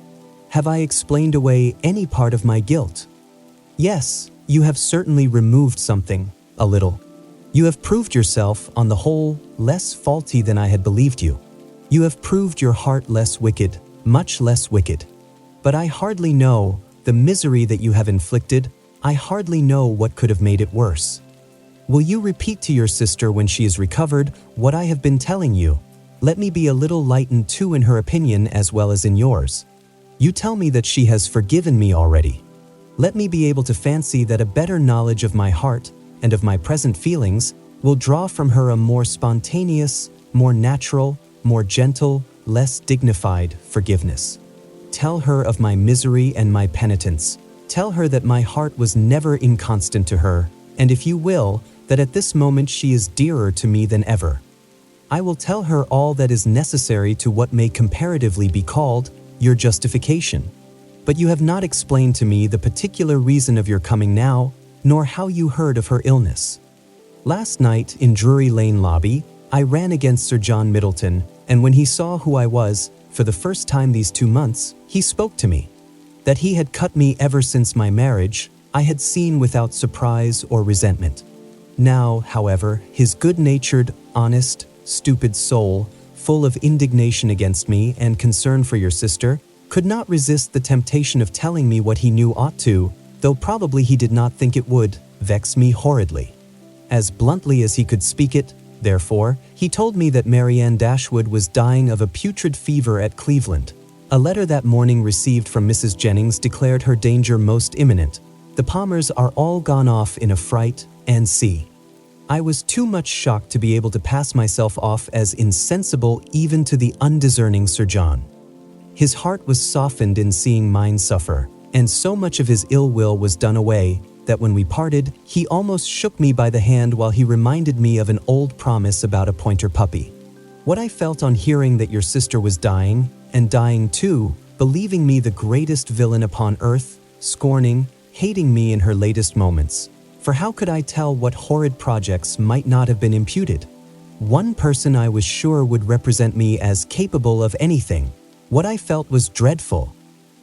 Have I explained away any part of my guilt? Yes, you have certainly removed something, a little. You have proved yourself, on the whole, less faulty than I had believed you. You have proved your heart less wicked, much less wicked. But I hardly know, the misery that you have inflicted, I hardly know what could have made it worse. Will you repeat to your sister when she is recovered what I have been telling you? Let me be a little lightened too in her opinion as well as in yours. You tell me that she has forgiven me already. Let me be able to fancy that a better knowledge of my heart and of my present feelings will draw from her a more spontaneous, more natural, more gentle, less dignified forgiveness. Tell her of my misery and my penitence. Tell her that my heart was never inconstant to her, and if you will, that at this moment she is dearer to me than ever. I will tell her all that is necessary to what may comparatively be called your justification. But you have not explained to me the particular reason of your coming now, nor how you heard of her illness. Last night, in Drury Lane lobby, I ran against Sir John Middleton, and when he saw who I was, for the first time these 2 months, he spoke to me. That he had cut me ever since my marriage, I had seen without surprise or resentment. Now, however, his good-natured, honest, stupid soul, full of indignation against me and concern for your sister, could not resist the temptation of telling me what he knew ought to, though probably he did not think it would, vex me horridly. As bluntly as he could speak it, therefore, he told me that Marianne Dashwood was dying of a putrid fever at Cleveland. A letter that morning received from Mrs. Jennings declared her danger most imminent. The Palmers are all gone off in a fright, and see. I was too much shocked to be able to pass myself off as insensible even to the undiscerning Sir John. His heart was softened in seeing mine suffer, and so much of his ill will was done away that when we parted, he almost shook me by the hand while he reminded me of an old promise about a pointer puppy. What I felt on hearing that your sister was dying, and dying too, believing me the greatest villain upon earth, scorning, hating me in her latest moments. For how could I tell what horrid projects might not have been imputed? One person I was sure would represent me as capable of anything. What I felt was dreadful.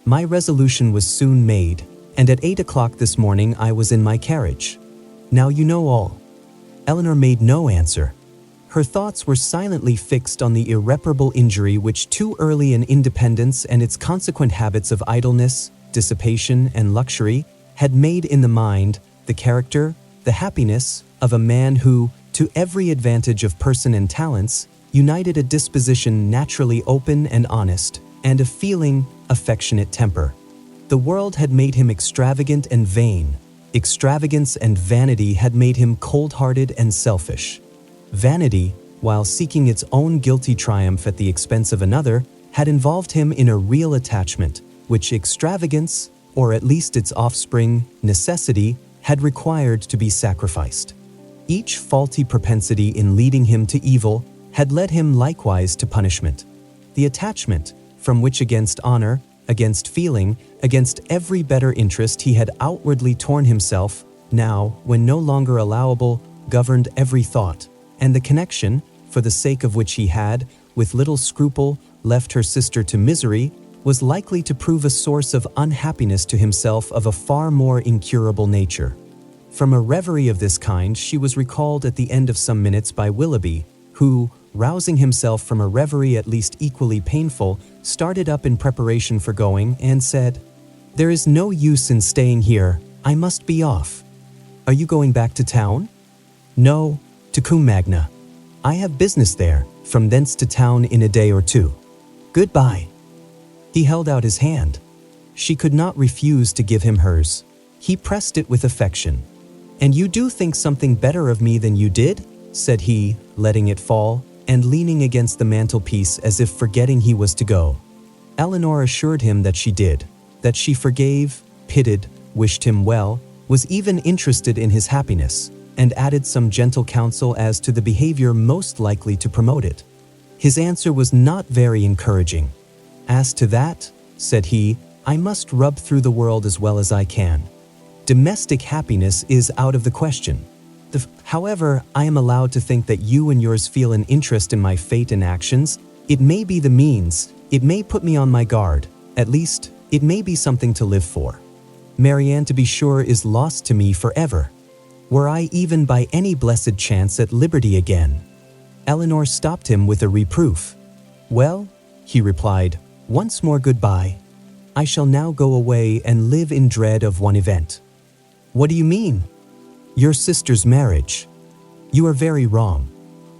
My resolution was soon made, and at 8 o'clock this morning I was in my carriage. Now you know all. Elinor made no answer. Her thoughts were silently fixed on the irreparable injury which too early an independence and its consequent habits of idleness, dissipation, and luxury had made in the mind, the character, the happiness of a man who, to every advantage of person and talents, united a disposition naturally open and honest, and a feeling, affectionate temper. The world had made him extravagant and vain. Extravagance and vanity had made him cold-hearted and selfish. Vanity, while seeking its own guilty triumph at the expense of another, had involved him in a real attachment, which extravagance, or at least its offspring, necessity, had required to be sacrificed. Each faulty propensity in leading him to evil had led him likewise to punishment. The attachment, from which against honor, against feeling, against every better interest he had outwardly torn himself, now, when no longer allowable, governed every thought, and the connection, for the sake of which he had, with little scruple, left her sister to misery, was likely to prove a source of unhappiness to himself of a far more incurable nature. From a reverie of this kind, she was recalled at the end of some minutes by Willoughby, who, rousing himself from a reverie at least equally painful, started up in preparation for going and said, "There is no use in staying here. I must be off." "Are you going back to town?" "No, to Combe Magna. I have business there, from thence to town in a day or two. Goodbye." He held out his hand. She could not refuse to give him hers. He pressed it with affection. "And you do think something better of me than you did?" said he, letting it fall, and leaning against the mantelpiece as if forgetting he was to go. Elinor assured him that she did, that she forgave, pitied, wished him well, was even interested in his happiness, and added some gentle counsel as to the behavior most likely to promote it. His answer was not very encouraging. "As to that," said he, "I must rub through the world as well as I can. Domestic happiness is out of the question. However, I am allowed to think that you and yours feel an interest in my fate and actions. It may be the means, it may put me on my guard, at least, it may be something to live for. Marianne, to be sure, is lost to me forever. Were I even by any blessed chance at liberty again." Elinor stopped him with a reproof. "Well," he replied, "once more goodbye. I shall now go away and live in dread of one event." "What do you mean?" "Your sister's marriage. You are very wrong.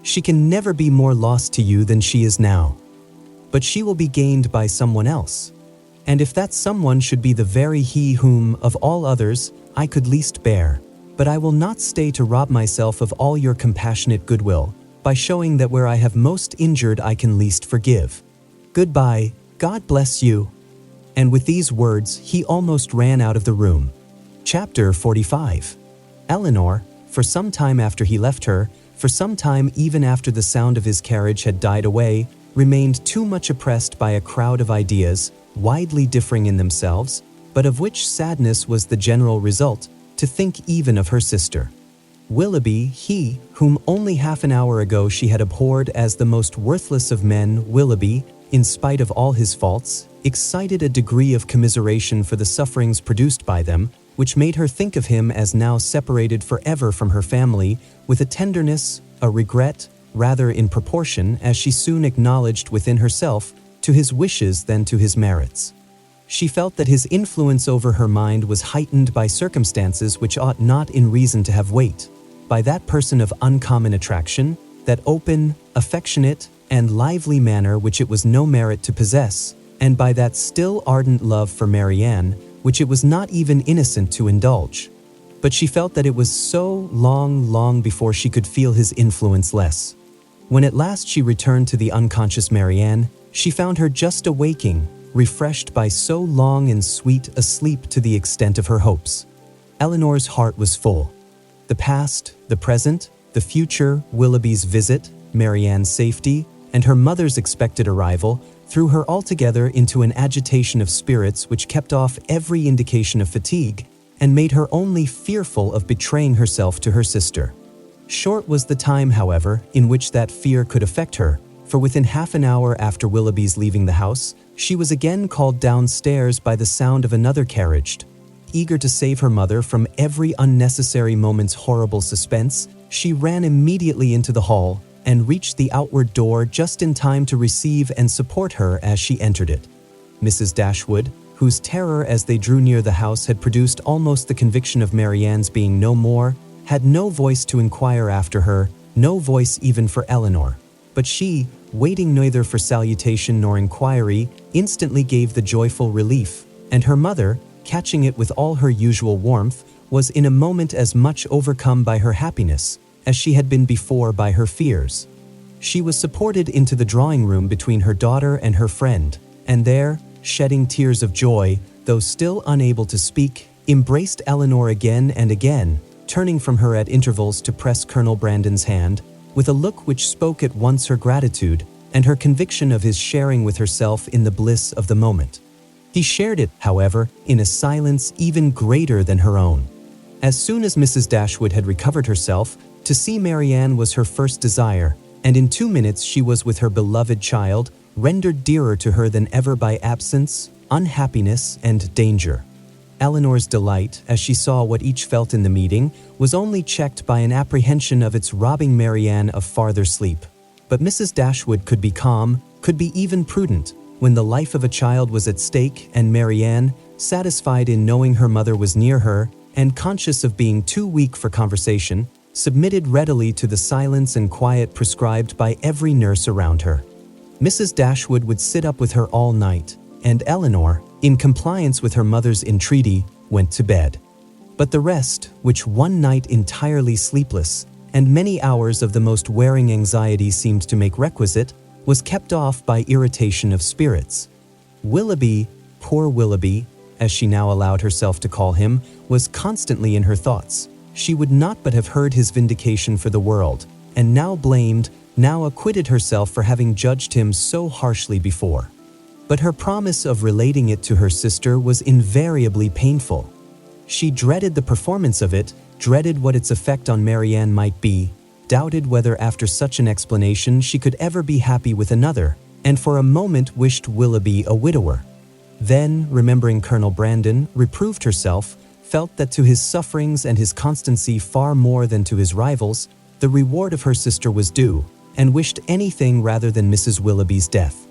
She can never be more lost to you than she is now. But she will be gained by someone else. And if that someone should be the very he whom, of all others, I could least bear, but I will not stay to rob myself of all your compassionate goodwill, by showing that where I have most injured I can least forgive. Goodbye, God bless you." And with these words, he almost ran out of the room. Chapter 45. Elinor, for some time after he left her, for some time even after the sound of his carriage had died away, remained too much oppressed by a crowd of ideas, widely differing in themselves, but of which sadness was the general result, to think even of her sister. Willoughby, he, whom only half an hour ago she had abhorred as the most worthless of men, Willoughby, in spite of all his faults, excited a degree of commiseration for the sufferings produced by them, which made her think of him as now separated forever from her family, with a tenderness, a regret, rather in proportion, as she soon acknowledged within herself, to his wishes than to his merits. She felt that his influence over her mind was heightened by circumstances which ought not in reason to have weight, by that person of uncommon attraction, that open, affectionate, and lively manner which it was no merit to possess, and by that still ardent love for Marianne, which it was not even innocent to indulge. But she felt that it was so long before she could feel his influence less. When at last she returned to the unconscious Marianne, she found her just awaking, refreshed by so long and sweet a sleep to the extent of her hopes. Elinor's heart was full. The past, the present, the future, Willoughby's visit, Marianne's safety, and her mother's expected arrival threw her altogether into an agitation of spirits which kept off every indication of fatigue and made her only fearful of betraying herself to her sister. Short was the time, however, in which that fear could affect her, for within half an hour after Willoughby's leaving the house, she was again called downstairs by the sound of another carriage. Eager to save her mother from every unnecessary moment's horrible suspense, she ran immediately into the hall and reached the outward door just in time to receive and support her as she entered it. Mrs. Dashwood, whose terror as they drew near the house had produced almost the conviction of Marianne's being no more, had no voice to inquire after her, no voice even for Elinor. But she, waiting neither for salutation nor inquiry, instantly gave the joyful relief, and her mother, catching it with all her usual warmth, was in a moment as much overcome by her happiness as she had been before by her fears. She was supported into the drawing-room between her daughter and her friend, and there, shedding tears of joy, though still unable to speak, embraced Elinor again and again, turning from her at intervals to press Colonel Brandon's hand, with a look which spoke at once her gratitude and her conviction of his sharing with herself in the bliss of the moment. He shared it, however, in a silence even greater than her own. As soon as Mrs. Dashwood had recovered herself, to see Marianne was her first desire, and in 2 minutes she was with her beloved child, rendered dearer to her than ever by absence, unhappiness, and danger. Elinor's delight, as she saw what each felt in the meeting, was only checked by an apprehension of its robbing Marianne of farther sleep. But Mrs. Dashwood could be calm, could be even prudent, when the life of a child was at stake, and Marianne, satisfied in knowing her mother was near her, and conscious of being too weak for conversation, submitted readily to the silence and quiet prescribed by every nurse around her. Mrs. Dashwood would sit up with her all night, and Elinor, in compliance with her mother's entreaty, went to bed. But the rest, which one night entirely sleepless, and many hours of the most wearing anxiety seemed to make requisite, was kept off by irritation of spirits. Willoughby, poor Willoughby, as she now allowed herself to call him, was constantly in her thoughts. She would not but have heard his vindication for the world, and now blamed, now acquitted herself for having judged him so harshly before. But her promise of relating it to her sister was invariably painful. She dreaded the performance of it, dreaded what its effect on Marianne might be, doubted whether after such an explanation she could ever be happy with another, and for a moment wished Willoughby a widower. Then, remembering Colonel Brandon, reproved herself, felt that to his sufferings and his constancy far more than to his rivals, the reward of her sister was due, and wished anything rather than Mrs. Willoughby's death.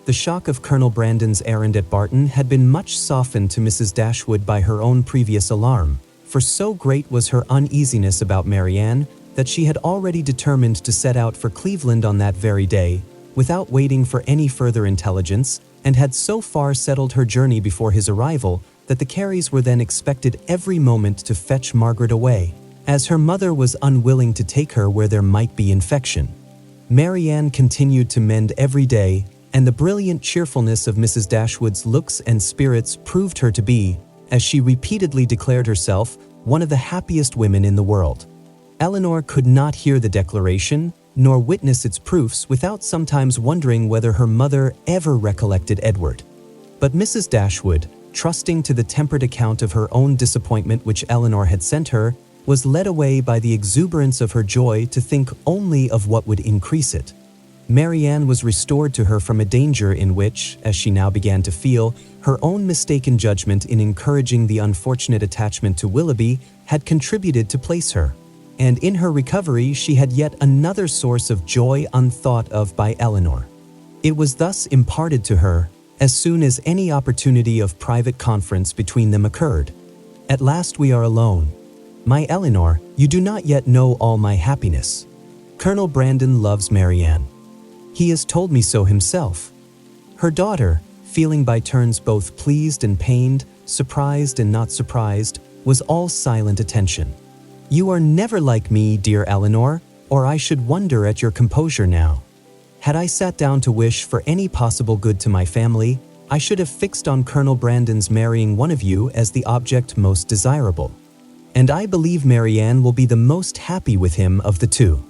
The shock of Colonel Brandon's errand at Barton had been much softened to Mrs. Dashwood by her own previous alarm, for so great was her uneasiness about Marianne that she had already determined to set out for Cleveland on that very day, without waiting for any further intelligence, and had so far settled her journey before his arrival that the Careys were then expected every moment to fetch Margaret away, as her mother was unwilling to take her where there might be infection. Marianne continued to mend every day, and the brilliant cheerfulness of Mrs. Dashwood's looks and spirits proved her to be, as she repeatedly declared herself, one of the happiest women in the world. Elinor could not hear the declaration, nor witness its proofs without sometimes wondering whether her mother ever recollected Edward. But Mrs. Dashwood, trusting to the tempered account of her own disappointment which Elinor had sent her, was led away by the exuberance of her joy to think only of what would increase it. Marianne was restored to her from a danger in which, as she now began to feel, her own mistaken judgment in encouraging the unfortunate attachment to Willoughby had contributed to place her. And in her recovery she had yet another source of joy unthought of by Elinor. It was thus imparted to her, as soon as any opportunity of private conference between them occurred. "At last we are alone. My Elinor, you do not yet know all my happiness. Colonel Brandon loves Marianne. He has told me so himself." Her daughter, feeling by turns both pleased and pained, surprised and not surprised, was all silent attention. "You are never like me, dear Elinor, or I should wonder at your composure now. Had I sat down to wish for any possible good to my family, I should have fixed on Colonel Brandon's marrying one of you as the object most desirable. And I believe Marianne will be the most happy with him of the two."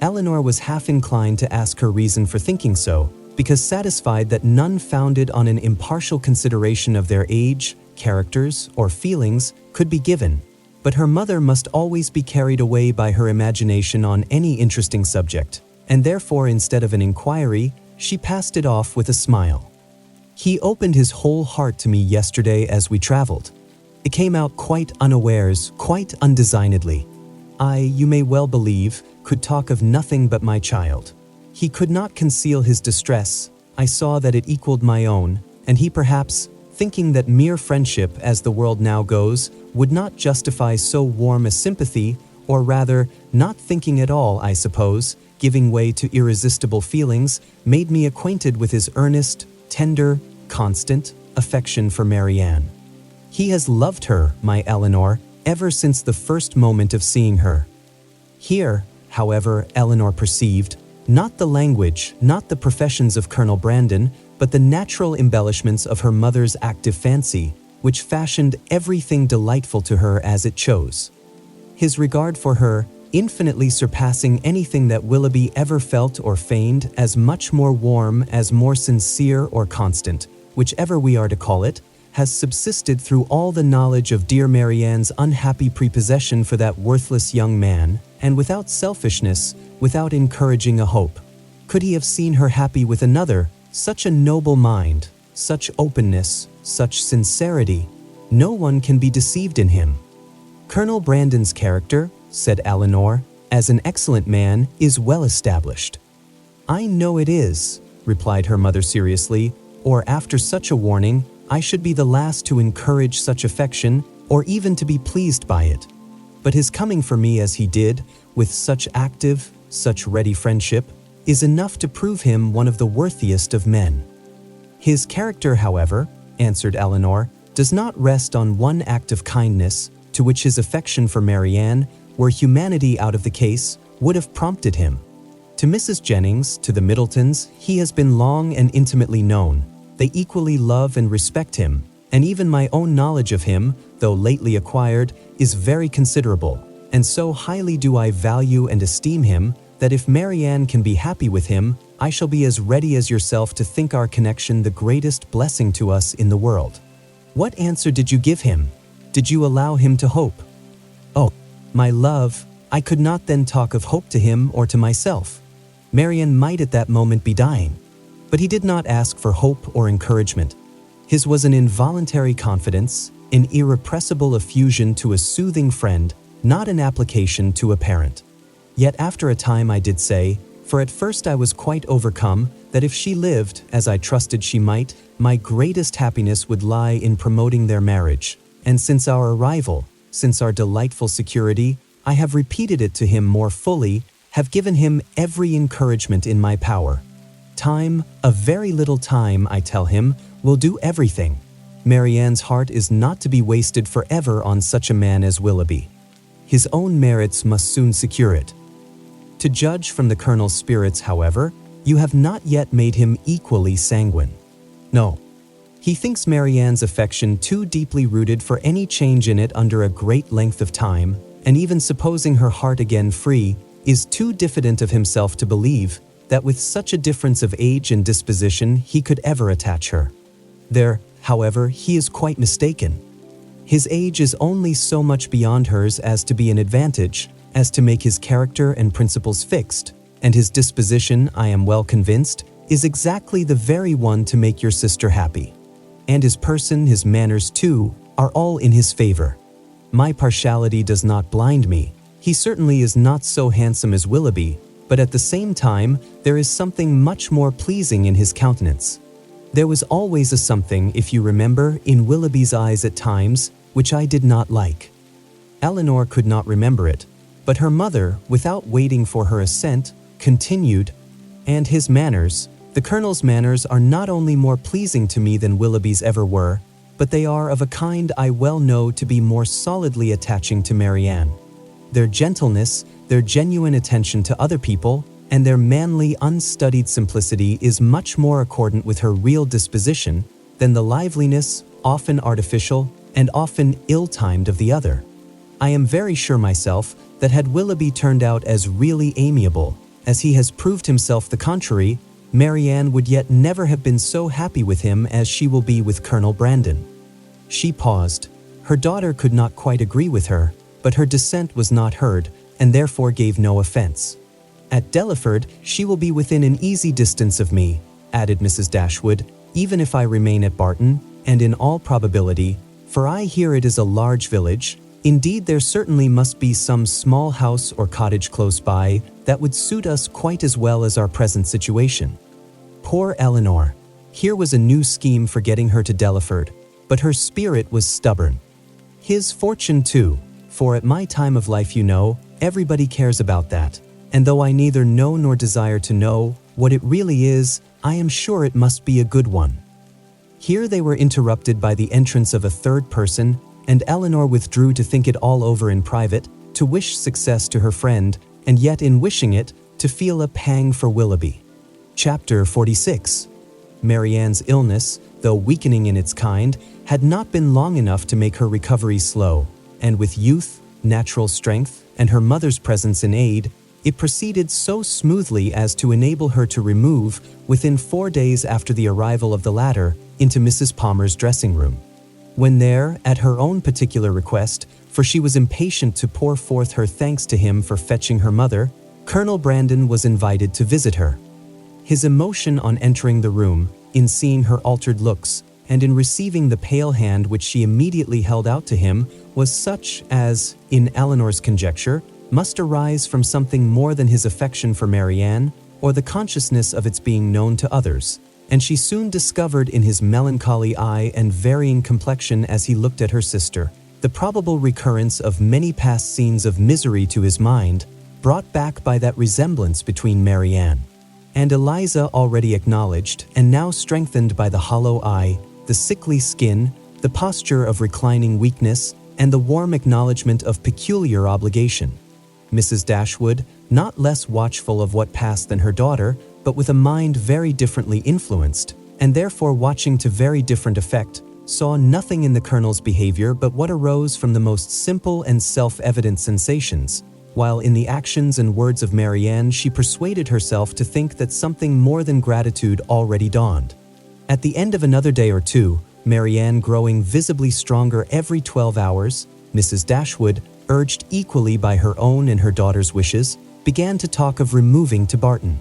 Elinor was half inclined to ask her reason for thinking so, because satisfied that none founded on an impartial consideration of their age, characters, or feelings could be given. But her mother must always be carried away by her imagination on any interesting subject, and therefore instead of an inquiry, she passed it off with a smile. "He opened his whole heart to me yesterday as we traveled. It came out quite unawares, quite undesignedly. I, you may well believe, could talk of nothing but my child. He could not conceal his distress. I saw that it equaled my own, and he perhaps, thinking that mere friendship, as the world now goes, would not justify so warm a sympathy, or rather, not thinking at all, I suppose, giving way to irresistible feelings, made me acquainted with his earnest, tender, constant affection for Marianne. He has loved her, my Elinor, ever since the first moment of seeing her." Here, however, Elinor perceived, not the language, not the professions of Colonel Brandon, but the natural embellishments of her mother's active fancy, which fashioned everything delightful to her as it chose. his regard for her, infinitely surpassing anything that Willoughby ever felt or feigned, as much more warm, as more sincere or constant, whichever we are to call it, has subsisted through all the knowledge of dear Marianne's unhappy prepossession for that worthless young man, and without selfishness, without encouraging a hope. Could he have seen her happy with another, such a noble mind, such openness, such sincerity, no one can be deceived in him. Colonel Brandon's character, said Elinor, as an excellent man, is well established. I know it is, replied her mother seriously, or after such a warning, I should be the last to encourage such affection, or even to be pleased by it. But his coming for me as he did, with such active, such ready friendship, is enough to prove him one of the worthiest of men. His character, however, answered Elinor, does not rest on one act of kindness, to which his affection for Marianne, were humanity out of the case, would have prompted him. To Mrs. Jennings, to the Middletons, he has been long and intimately known. They equally love and respect him, and even my own knowledge of him, though lately acquired, is very considerable, and so highly do I value and esteem him, that if Marianne can be happy with him, I shall be as ready as yourself to think our connection the greatest blessing to us in the world. What answer did you give him? Did you allow him to hope? Oh, my love, I could not then talk of hope to him or to myself. Marianne might at that moment be dying. But he did not ask for hope or encouragement. His was an involuntary confidence, an irrepressible effusion to a soothing friend, not an application to a parent. Yet after a time I did say, for at first I was quite overcome, that if she lived, as I trusted she might, my greatest happiness would lie in promoting their marriage. And since our arrival, since our delightful security, I have repeated it to him more fully, have given him every encouragement in my power. Time, a very little time, I tell him, will do everything. Marianne's heart is not to be wasted forever on such a man as Willoughby. His own merits must soon secure it. To judge from the Colonel's spirits, however, you have not yet made him equally sanguine. No. He thinks Marianne's affection too deeply rooted for any change in it under a great length of time, and even supposing her heart again free, is too diffident of himself to believe that with such a difference of age and disposition he could ever attach her. There, however, he is quite mistaken. His age is only so much beyond hers as to be an advantage, as to make his character and principles fixed, and his disposition, I am well convinced, is exactly the very one to make your sister happy. And his person, his manners too, are all in his favor. My partiality does not blind me. He certainly is not so handsome as Willoughby, but at the same time, there is something much more pleasing in his countenance. There was always a something, if you remember, in Willoughby's eyes at times, which I did not like. Elinor could not remember it, but her mother, without waiting for her assent, continued, and his manners, the Colonel's manners, are not only more pleasing to me than Willoughby's ever were, but they are of a kind I well know to be more solidly attaching to Marianne. Their gentleness, their genuine attention to other people, and their manly, unstudied simplicity is much more accordant with her real disposition than the liveliness, often artificial, and often ill-timed of the other. I am very sure myself that had Willoughby turned out as really amiable, as he has proved himself the contrary, Marianne would yet never have been so happy with him as she will be with Colonel Brandon. She paused. Her daughter could not quite agree with her, but her dissent was not heard, and therefore gave no offense. At Delaford, she will be within an easy distance of me, added Mrs. Dashwood, even if I remain at Barton, and in all probability, for I hear it is a large village. Indeed, there certainly must be some small house or cottage close by that would suit us quite as well as our present situation. Poor Elinor! Here was a new scheme for getting her to Delaford, but her spirit was stubborn. His fortune too, for at my time of life, you know, everybody cares about that, and though I neither know nor desire to know what it really is, I am sure it must be a good one. Here they were interrupted by the entrance of a third person, and Elinor withdrew to think it all over in private, to wish success to her friend, and yet in wishing it, to feel a pang for Willoughby. Chapter 46. Marianne's illness, though weakening in its kind, had not been long enough to make her recovery slow, and with youth, natural strength, and her mother's presence in aid, it proceeded so smoothly as to enable her to remove, within 4 days after the arrival of the latter, into Mrs. Palmer's dressing room. When there, at her own particular request, for she was impatient to pour forth her thanks to him for fetching her mother, Colonel Brandon was invited to visit her. His emotion on entering the room, in seeing her altered looks, and in receiving the pale hand which she immediately held out to him, was such as, in Elinor's conjecture, must arise from something more than his affection for Marianne, or the consciousness of its being known to others, and she soon discovered in his melancholy eye and varying complexion as he looked at her sister, the probable recurrence of many past scenes of misery to his mind, brought back by that resemblance between Marianne and Eliza already acknowledged, and now strengthened by the hollow eye, the sickly skin, the posture of reclining weakness, and the warm acknowledgement of peculiar obligation. Mrs. Dashwood, not less watchful of what passed than her daughter, but with a mind very differently influenced, and therefore watching to very different effect, saw nothing in the Colonel's behavior but what arose from the most simple and self-evident sensations, while in the actions and words of Marianne she persuaded herself to think that something more than gratitude already dawned. At the end of another day or two, Marianne growing visibly stronger every 12 hours, Mrs. Dashwood, urged equally by her own and her daughter's wishes, began to talk of removing to Barton.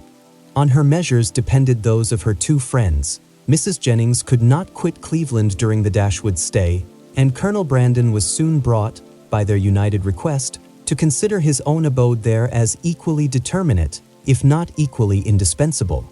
On her measures depended those of her two friends. Mrs. Jennings could not quit Cleveland during the Dashwood stay, and Colonel Brandon was soon brought, by their united request, to consider his own abode there as equally determinate, if not equally indispensable.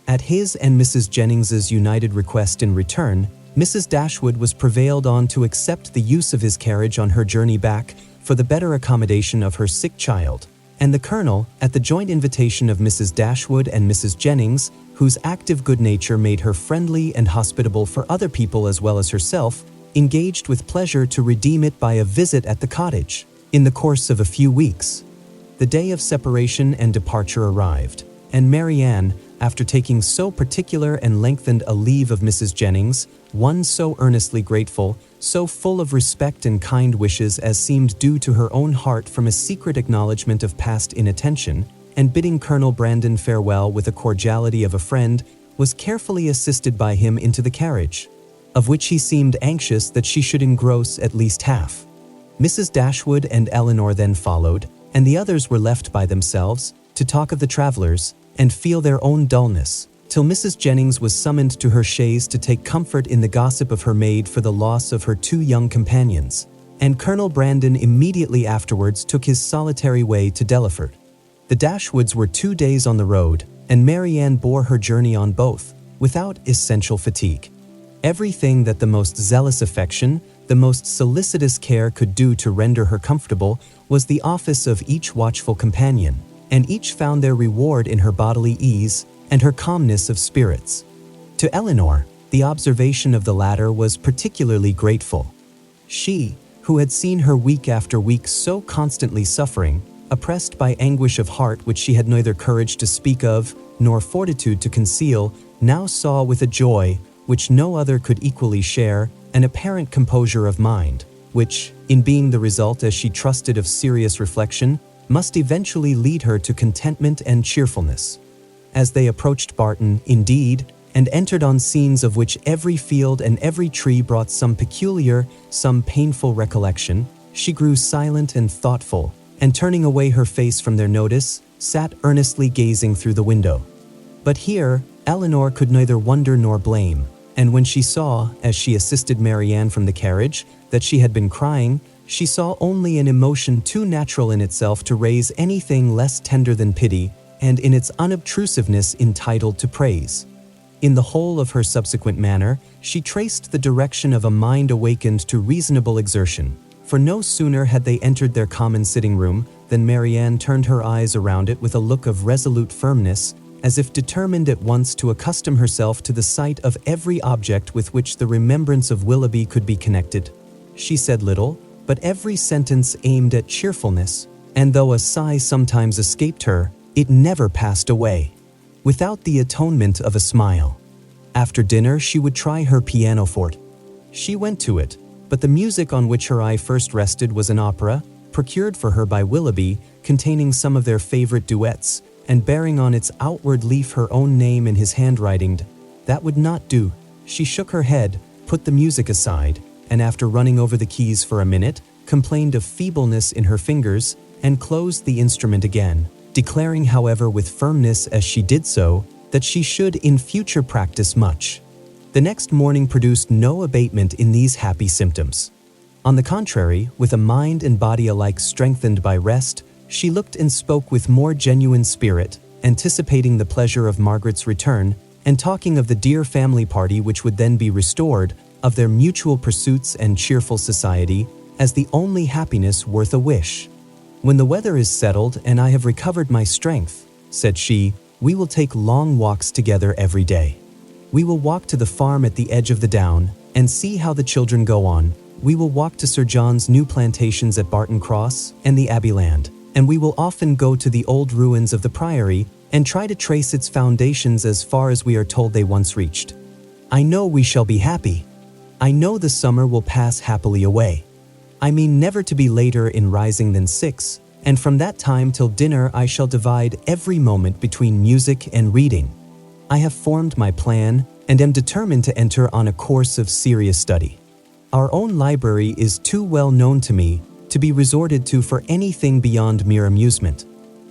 At his and Mrs. Jennings's united request in return, Mrs. Dashwood was prevailed on to accept the use of his carriage on her journey back for the better accommodation of her sick child, and the Colonel, at the joint invitation of Mrs. Dashwood and Mrs. Jennings, whose active good nature made her friendly and hospitable for other people as well as herself, engaged with pleasure to redeem it by a visit at the cottage, in the course of a few weeks. The day of separation and departure arrived, and Marianne, after taking so particular and lengthened a leave of Mrs. Jennings, one so earnestly grateful, so full of respect and kind wishes as seemed due to her own heart from a secret acknowledgement of past inattention, and bidding Colonel Brandon farewell with the cordiality of a friend, was carefully assisted by him into the carriage, of which he seemed anxious that she should engross at least half. Mrs. Dashwood and Elinor then followed, and the others were left by themselves to talk of the travelers and feel their own dullness, till Mrs. Jennings was summoned to her chaise to take comfort in the gossip of her maid for the loss of her two young companions, and Colonel Brandon immediately afterwards took his solitary way to Delaford. The Dashwoods were 2 days on the road, and Marianne bore her journey on both, without essential fatigue. Everything that the most zealous affection, the most solicitous care could do to render her comfortable was the office of each watchful companion, and each found their reward in her bodily ease and her calmness of spirits. To Elinor, the observation of the latter was particularly grateful. She, who had seen her week after week so constantly suffering, oppressed by anguish of heart which she had neither courage to speak of nor fortitude to conceal, now saw with a joy which no other could equally share, an apparent composure of mind, which, in being the result as she trusted of serious reflection, must eventually lead her to contentment and cheerfulness. As they approached Barton, indeed, and entered on scenes of which every field and every tree brought some peculiar, some painful recollection, she grew silent and thoughtful, and turning away her face from their notice, sat earnestly gazing through the window. But here, Elinor could neither wonder nor blame, and when she saw, as she assisted Marianne from the carriage, that she had been crying, she saw only an emotion too natural in itself to raise anything less tender than pity, and in its unobtrusiveness entitled to praise. In the whole of her subsequent manner, she traced the direction of a mind awakened to reasonable exertion, for no sooner had they entered their common sitting room than Marianne turned her eyes around it with a look of resolute firmness, as if determined at once to accustom herself to the sight of every object with which the remembrance of Willoughby could be connected. She said little, but every sentence aimed at cheerfulness, and though a sigh sometimes escaped her, it never passed away, without the atonement of a smile. After dinner she would try her pianoforte. She went to it, but the music on which her eye first rested was an opera, procured for her by Willoughby, containing some of their favorite duets, and bearing on its outward leaf her own name in his handwriting. That would not do. She shook her head, put the music aside, and after running over the keys for a minute, complained of feebleness in her fingers, and closed the instrument again, declaring, however, with firmness as she did so, that she should in future practice much. The next morning produced no abatement in these happy symptoms. On the contrary, with a mind and body alike strengthened by rest, she looked and spoke with more genuine spirit, anticipating the pleasure of Margaret's return, and talking of the dear family party which would then be restored, of their mutual pursuits and cheerful society, as the only happiness worth a wish. "When the weather is settled and I have recovered my strength," said she, "we will take long walks together every day. We will walk to the farm at the edge of the down, and see how the children go on. We will walk to Sir John's new plantations at Barton Cross and the Abbey land, and we will often go to the old ruins of the Priory and try to trace its foundations as far as we are told they once reached. I know we shall be happy. I know the summer will pass happily away. I mean never to be later in rising than 6, and from that time till dinner I shall divide every moment between music and reading. I have formed my plan and am determined to enter on a course of serious study. Our own library is too well known to me to be resorted to for anything beyond mere amusement.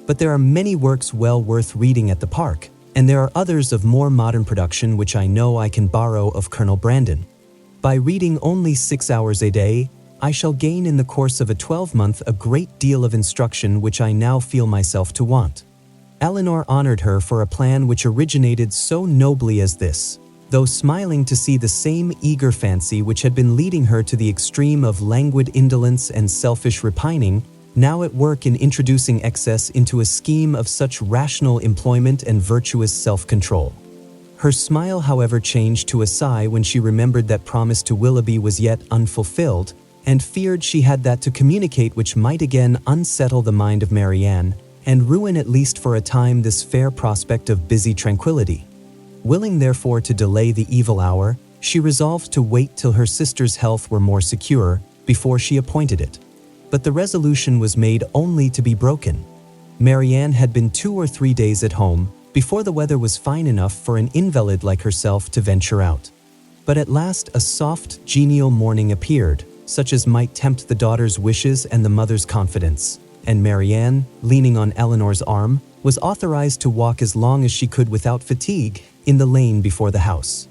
But there are many works well worth reading at the park, and there are others of more modern production which I know I can borrow of Colonel Brandon. By reading only 6 hours a day, I shall gain in the course of a 12-month a great deal of instruction which I now feel myself to want." Elinor honored her for a plan which originated so nobly as this, though smiling to see the same eager fancy which had been leading her to the extreme of languid indolence and selfish repining, now at work in introducing excess into a scheme of such rational employment and virtuous self-control. Her smile, however, changed to a sigh when she remembered that promise to Willoughby was yet unfulfilled, and feared she had that to communicate which might again unsettle the mind of Marianne, and ruin at least for a time this fair prospect of busy tranquillity. Willing therefore to delay the evil hour, she resolved to wait till her sister's health were more secure before she appointed it. But the resolution was made only to be broken. Marianne had been 2 or 3 days at home before the weather was fine enough for an invalid like herself to venture out. But at last a soft, genial morning appeared, such as might tempt the daughter's wishes and the mother's confidence, and Marianne, leaning on Elinor's arm, was authorized to walk as long as she could without fatigue in the lane before the house.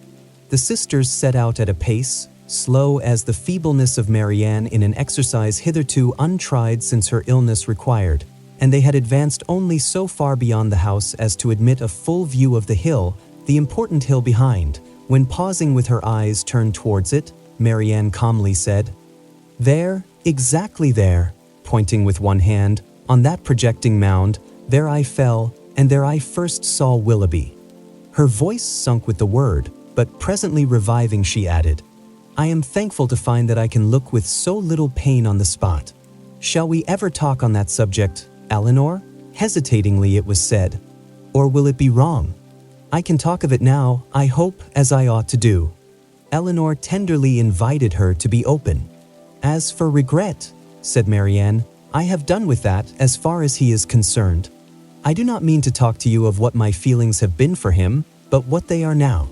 The sisters set out at a pace, slow as the feebleness of Marianne in an exercise hitherto untried since her illness required, and they had advanced only so far beyond the house as to admit a full view of the hill, the important hill behind, when pausing with her eyes turned towards it, Marianne calmly said, "There, exactly there," pointing with one hand, "on that projecting mound, there I fell, and there I first saw Willoughby." Her voice sunk with the word, but presently reviving she added, "I am thankful to find that I can look with so little pain on the spot. Shall we ever talk on that subject, Elinor?" Hesitatingly it was said. "Or will it be wrong? I can talk of it now, I hope, as I ought to do." Elinor tenderly invited her to be open. "As for regret," said Marianne, "I have done with that as far as he is concerned. I do not mean to talk to you of what my feelings have been for him, but what they are now.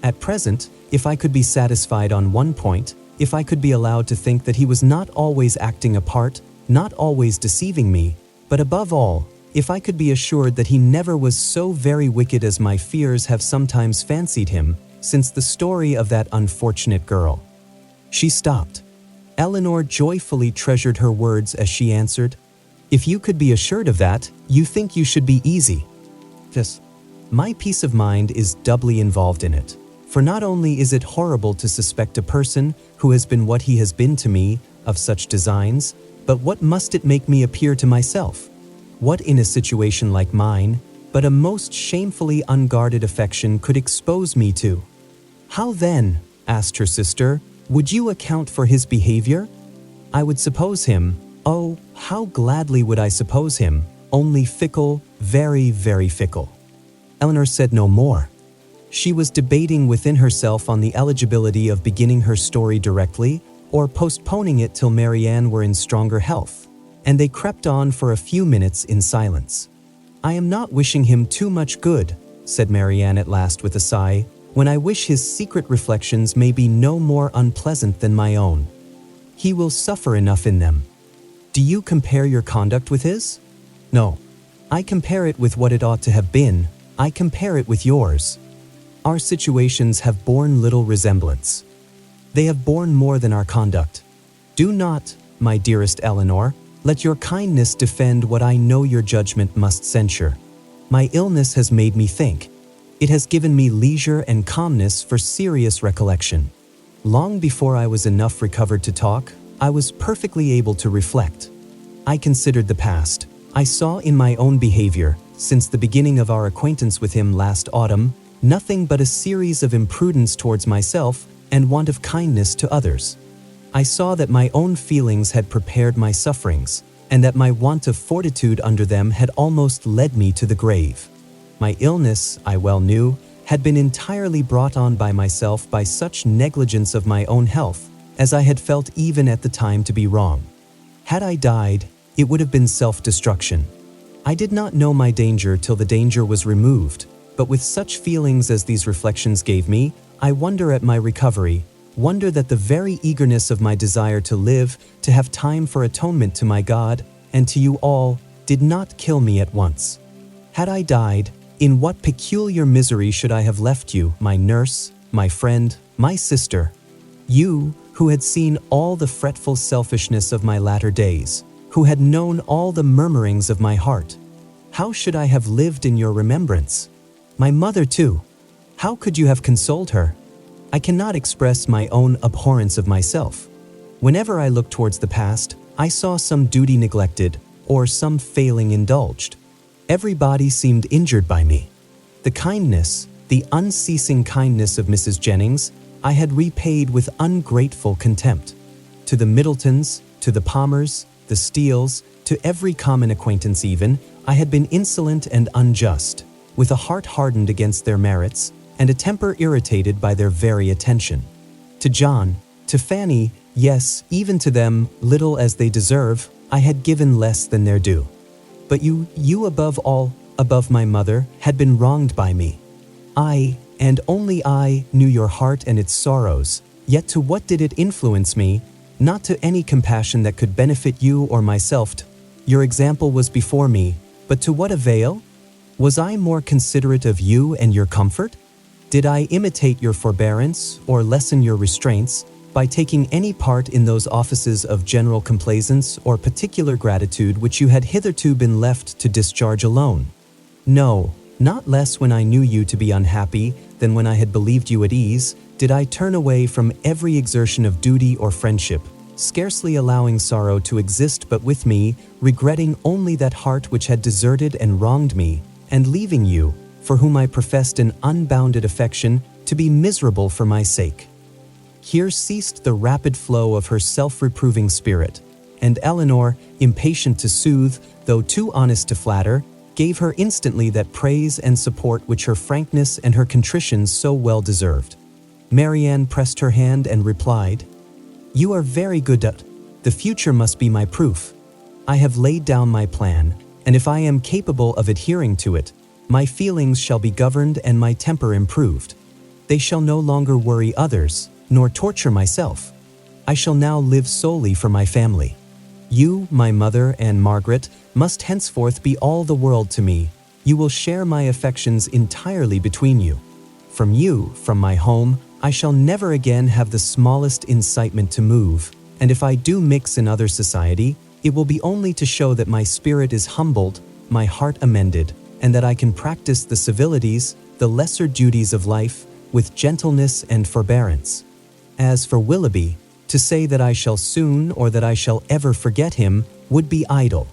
At present, if I could be satisfied on one point, if I could be allowed to think that he was not always acting a part, not always deceiving me, but above all, if I could be assured that he never was so very wicked as my fears have sometimes fancied him, since the story of that unfortunate girl." She stopped. Elinor joyfully treasured her words as she answered, "If you could be assured of that, you think you should be easy." Yes, my peace of mind is doubly involved in it. For not only is it horrible to suspect a person who has been what he has been to me of such designs, but what must it make me appear to myself? What in a situation like mine, but a most shamefully unguarded affection could expose me to? "How then," asked her sister, "would you account for his behavior?" "I would suppose him, oh, how gladly would I suppose him, only fickle, very, very fickle." Elinor said no more. She was debating within herself on the eligibility of beginning her story directly or postponing it till Marianne were in stronger health. and they crept on for a few minutes in silence. "I am not wishing him too much good," said Marianne at last with a sigh, "when I wish his secret reflections may be no more unpleasant than my own. He will suffer enough in them." "Do you compare your conduct with his?" "No. I compare it with what it ought to have been. I compare it with yours. Our situations have borne little resemblance. They have borne more than our conduct. Do not, my dearest Elinor, let your kindness defend what I know your judgment must censure. My illness has made me think. It has given me leisure and calmness for serious recollection. Long before I was enough recovered to talk, I was perfectly able to reflect. I considered the past. I saw in my own behavior, since the beginning of our acquaintance with him last autumn, nothing but a series of imprudence towards myself and want of kindness to others. I saw that my own feelings had prepared my sufferings, and that my want of fortitude under them had almost led me to the grave. My illness, I well knew, had been entirely brought on by myself by such negligence of my own health as I had felt even at the time to be wrong. Had I died, it would have been self-destruction. I did not know my danger till the danger was removed, but with such feelings as these reflections gave me, I wonder at my recovery, wonder that the very eagerness of my desire to live, to have time for atonement to my God and to you all, did not kill me at once. Had I died, in what peculiar misery should I have left you, my nurse, my friend, my sister? You, who had seen all the fretful selfishness of my latter days, who had known all the murmurings of my heart. How should I have lived in your remembrance? My mother too. How could you have consoled her? I cannot express my own abhorrence of myself. Whenever I looked towards the past, I saw some duty neglected or some failing indulged. Everybody seemed injured by me. The kindness, the unceasing kindness of Mrs. Jennings, I had repaid with ungrateful contempt. To the Middletons, to the Palmers, the Steeles, to every common acquaintance even, I had been insolent and unjust, with a heart hardened against their merits, and a temper irritated by their very attention. To John, to Fanny, yes, even to them, little as they deserve, I had given less than their due. But you above all, above my mother, had been wronged by me. I, and only I, knew your heart and its sorrows, yet to what did it influence me? Not to any compassion that could benefit you or myself. Your example was before me, but to what avail? Was I more considerate of you and your comfort? Did I imitate your forbearance or lessen your restraints by taking any part in those offices of general complaisance or particular gratitude which you had hitherto been left to discharge alone? No, not less when I knew you to be unhappy than when I had believed you at ease, did I turn away from every exertion of duty or friendship, scarcely allowing sorrow to exist but with me, regretting only that heart which had deserted and wronged me, and leaving you, for whom I professed an unbounded affection, to be miserable for my sake. Here ceased the rapid flow of her self-reproving spirit, and Elinor, impatient to soothe, though too honest to flatter, gave her instantly that praise and support which her frankness and her contrition so well deserved. Marianne pressed her hand and replied, "You are very good at. The future must be my proof. I have laid down my plan, and if I am capable of adhering to it, my feelings shall be governed and my temper improved. They shall no longer worry others, nor torture myself. I shall now live solely for my family. You, my mother, and Margaret must henceforth be all the world to me. You will share my affections entirely between you. From you, from my home, I shall never again have the smallest incitement to move, and if I do mix in other society, it will be only to show that my spirit is humbled, my heart amended, and that I can practice the civilities, the lesser duties of life, with gentleness and forbearance. As for Willoughby, to say that I shall soon or that I shall ever forget him would be idle.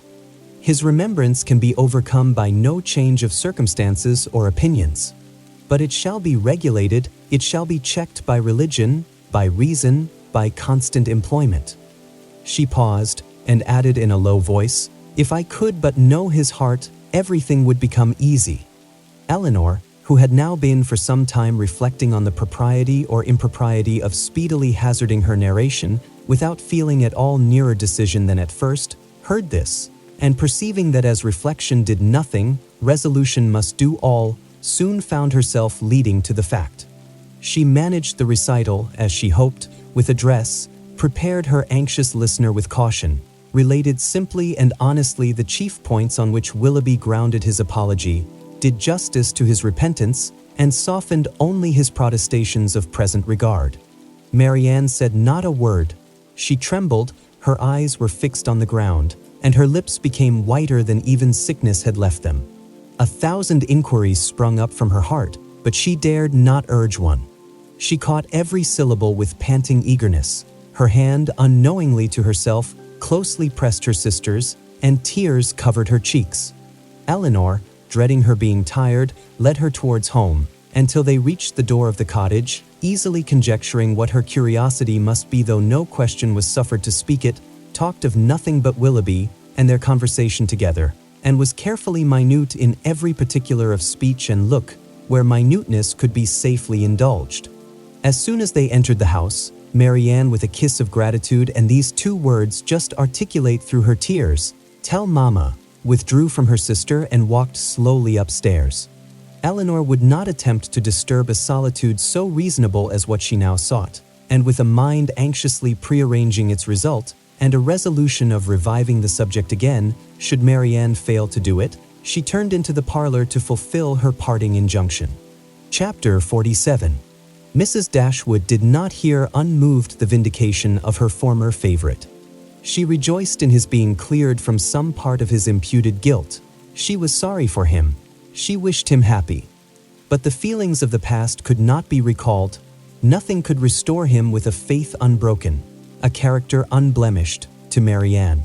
His remembrance can be overcome by no change of circumstances or opinions. But it shall be regulated, it shall be checked by religion, by reason, by constant employment." She paused and added in a low voice, "If I could but know his heart, everything would become easy." Elinor, who had now been for some time reflecting on the propriety or impropriety of speedily hazarding her narration, without feeling at all nearer decision than at first, heard this, and perceiving that as reflection did nothing, resolution must do all, soon found herself leading to the fact. She managed the recital, as she hoped, with address, prepared her anxious listener with caution, related simply and honestly the chief points on which Willoughby grounded his apology, did justice to his repentance, and softened only his protestations of present regard. Marianne said not a word. She trembled, her eyes were fixed on the ground, and her lips became whiter than even sickness had left them. 1,000 inquiries sprung up from her heart, but she dared not urge one. She caught every syllable with panting eagerness. Her hand, unknowingly to herself, closely pressed her sister's, and tears covered her cheeks. Elinor, dreading her being tired, led her towards home, until they reached the door of the cottage, easily conjecturing what her curiosity must be, though no question was suffered to speak it, talked of nothing but Willoughby and their conversation together, and was carefully minute in every particular of speech and look, where minuteness could be safely indulged. As soon as they entered the house, Marianne, with a kiss of gratitude and these 2 words just articulate through her tears, "Tell Mama," withdrew from her sister and walked slowly upstairs. Elinor would not attempt to disturb a solitude so reasonable as what she now sought, and with a mind anxiously prearranging its result, and a resolution of reviving the subject again, should Marianne fail to do it, she turned into the parlor to fulfill her parting injunction. Chapter 47. Mrs. Dashwood did not hear unmoved the vindication of her former favorite. She rejoiced in his being cleared from some part of his imputed guilt. She was sorry for him. She wished him happy. But the feelings of the past could not be recalled. Nothing could restore him with a faith unbroken, a character unblemished, to Marianne.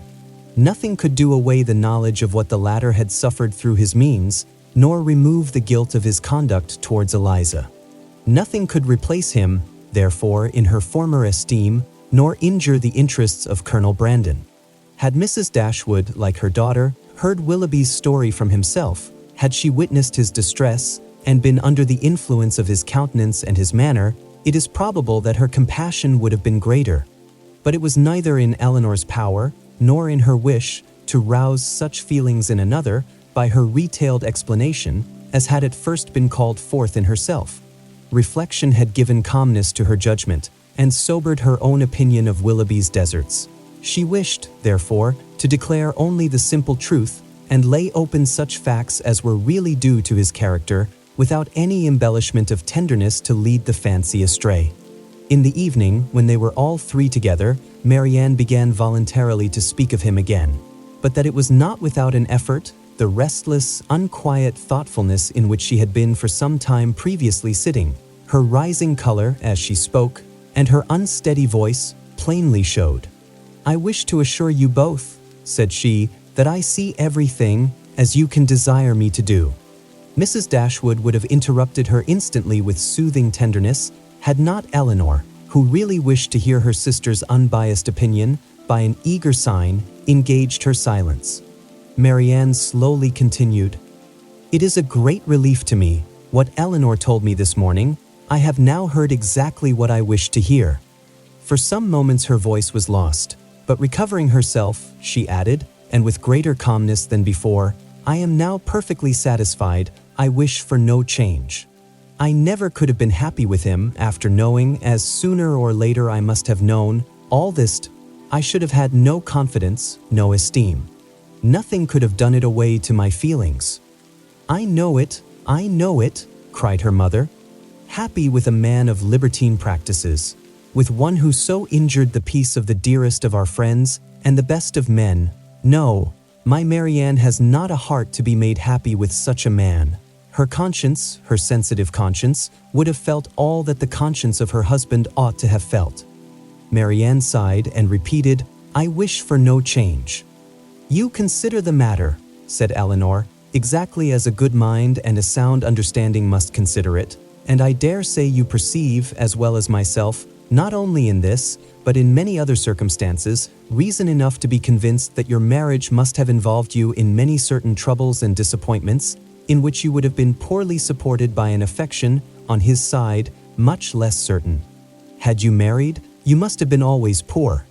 Nothing could do away the knowledge of what the latter had suffered through his means, nor remove the guilt of his conduct towards Eliza. Nothing could replace him, therefore, in her former esteem, nor injure the interests of Colonel Brandon. Had Mrs. Dashwood, like her daughter, heard Willoughby's story from himself, had she witnessed his distress, and been under the influence of his countenance and his manner, it is probable that her compassion would have been greater. But it was neither in Elinor's power, nor in her wish, to rouse such feelings in another by her retailed explanation, as had at first been called forth in herself. Reflection had given calmness to her judgment, and sobered her own opinion of Willoughby's deserts. She wished, therefore, to declare only the simple truth, and lay open such facts as were really due to his character, without any embellishment of tenderness to lead the fancy astray. In the evening, when they were all 3 together, Marianne began voluntarily to speak of him again, but that it was not without an effort. The restless, unquiet thoughtfulness in which she had been for some time previously sitting, her rising color as she spoke, and her unsteady voice, plainly showed. "I wish to assure you both," said she, "that I see everything as you can desire me to do." Mrs. Dashwood would have interrupted her instantly with soothing tenderness, had not Elinor, who really wished to hear her sister's unbiased opinion, by an eager sign, engaged her silence. Marianne slowly continued, "It is a great relief to me, what Elinor told me this morning. I have now heard exactly what I wished to hear." For some moments her voice was lost, but recovering herself, she added, and with greater calmness than before, "I am now perfectly satisfied. I wish for no change. I never could have been happy with him after knowing, as sooner or later I must have known, all this. I should have had no confidence, no esteem. Nothing could have done it away to my feelings." I know it," cried her mother. "Happy with a man of libertine practices, with one who so injured the peace of the dearest of our friends and the best of men. No, my Marianne has not a heart to be made happy with such a man. Her conscience, her sensitive conscience, would have felt all that the conscience of her husband ought to have felt." Marianne sighed and repeated, "I wish for no change." "You consider the matter," said Elinor, "exactly as a good mind and a sound understanding must consider it, and I dare say you perceive, as well as myself, not only in this, but in many other circumstances, reason enough to be convinced that your marriage must have involved you in many certain troubles and disappointments, in which you would have been poorly supported by an affection, on his side, much less certain. Had you married, you must have been always poor.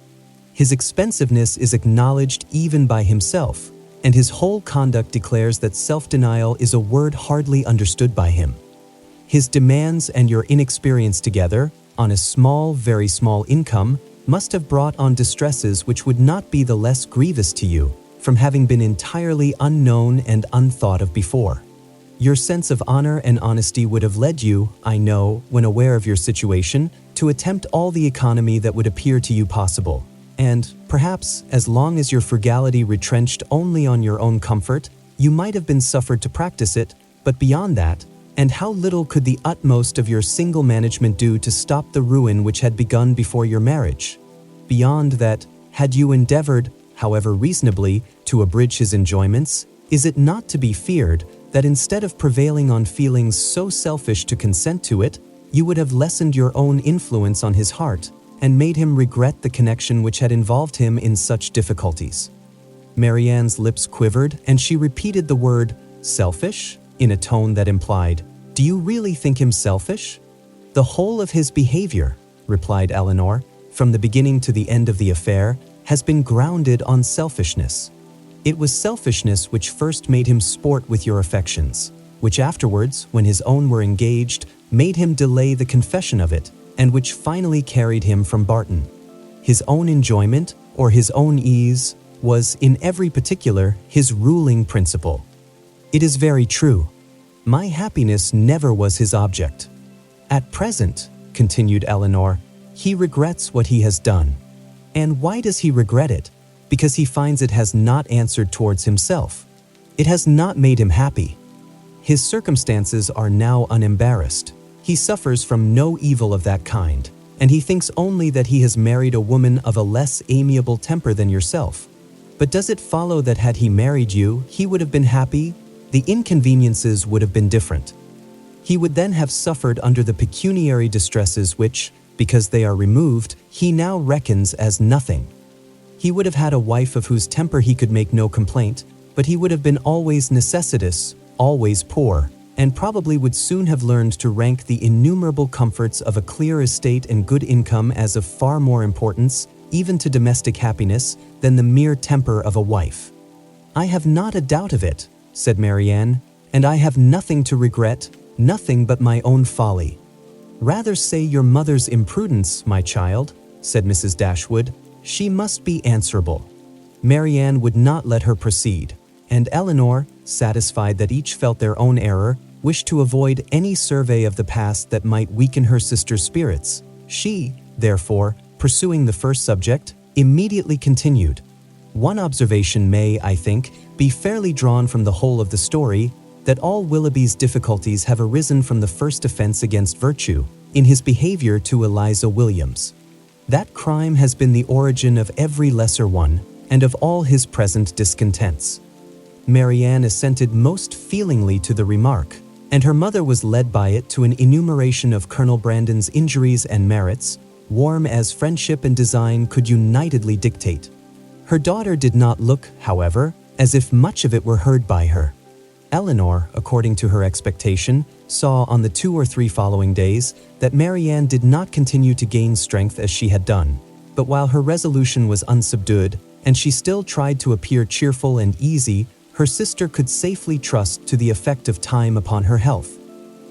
His expensiveness is acknowledged even by himself, and his whole conduct declares that self-denial is a word hardly understood by him. His demands and your inexperience together, on a small, very small income, must have brought on distresses which would not be the less grievous to you from having been entirely unknown and unthought of before. Your sense of honor and honesty would have led you, I know, when aware of your situation, to attempt all the economy that would appear to you possible. And, perhaps, as long as your frugality retrenched only on your own comfort, you might have been suffered to practice it, but beyond that, and how little could the utmost of your single management do to stop the ruin which had begun before your marriage? Beyond that, had you endeavored, however reasonably, to abridge his enjoyments, is it not to be feared that instead of prevailing on feelings so selfish to consent to it, you would have lessened your own influence on his heart and made him regret the connection which had involved him in such difficulties? Marianne's lips quivered, and she repeated the word, selfish, in a tone that implied, "Do you really think him selfish?" "The whole of his behavior," replied Elinor, "from the beginning to the end of the affair, has been grounded on selfishness. It was selfishness which first made him sport with your affections, which afterwards, when his own were engaged, made him delay the confession of it, and which finally carried him from Barton. His own enjoyment, or his own ease, was, in every particular, his ruling principle. It is very true. My happiness never was his object. At present," continued Elinor, "he regrets what he has done. And why does he regret it? Because he finds it has not answered towards himself. It has not made him happy. His circumstances are now unembarrassed. He suffers from no evil of that kind, and he thinks only that he has married a woman of a less amiable temper than yourself. But does it follow that had he married you, he would have been happy? The inconveniences would have been different. He would then have suffered under the pecuniary distresses which, because they are removed, he now reckons as nothing. He would have had a wife of whose temper he could make no complaint, but he would have been always necessitous, always poor, and probably would soon have learned to rank the innumerable comforts of a clear estate and good income as of far more importance, even to domestic happiness, than the mere temper of a wife." "I have not a doubt of it," said Marianne, "and I have nothing to regret, nothing but my own folly." "Rather say your mother's imprudence, my child," said Mrs. Dashwood. "She must be answerable." Marianne would not let her proceed, and Elinor, satisfied that each felt their own error, wished to avoid any survey of the past that might weaken her sister's spirits. She, therefore, pursuing the first subject, immediately continued. "One observation may, I think, be fairly drawn from the whole of the story, that all Willoughby's difficulties have arisen from the first offense against virtue, in his behavior to Eliza Williams. That crime has been the origin of every lesser one, and of all his present discontents." Marianne assented most feelingly to the remark, and her mother was led by it to an enumeration of Colonel Brandon's injuries and merits, warm as friendship and design could unitedly dictate. Her daughter did not look, however, as if much of it were heard by her. Elinor, according to her expectation, saw on the 2 or 3 following days that Marianne did not continue to gain strength as she had done, but while her resolution was unsubdued, and she still tried to appear cheerful and easy, her sister could safely trust to the effect of time upon her health.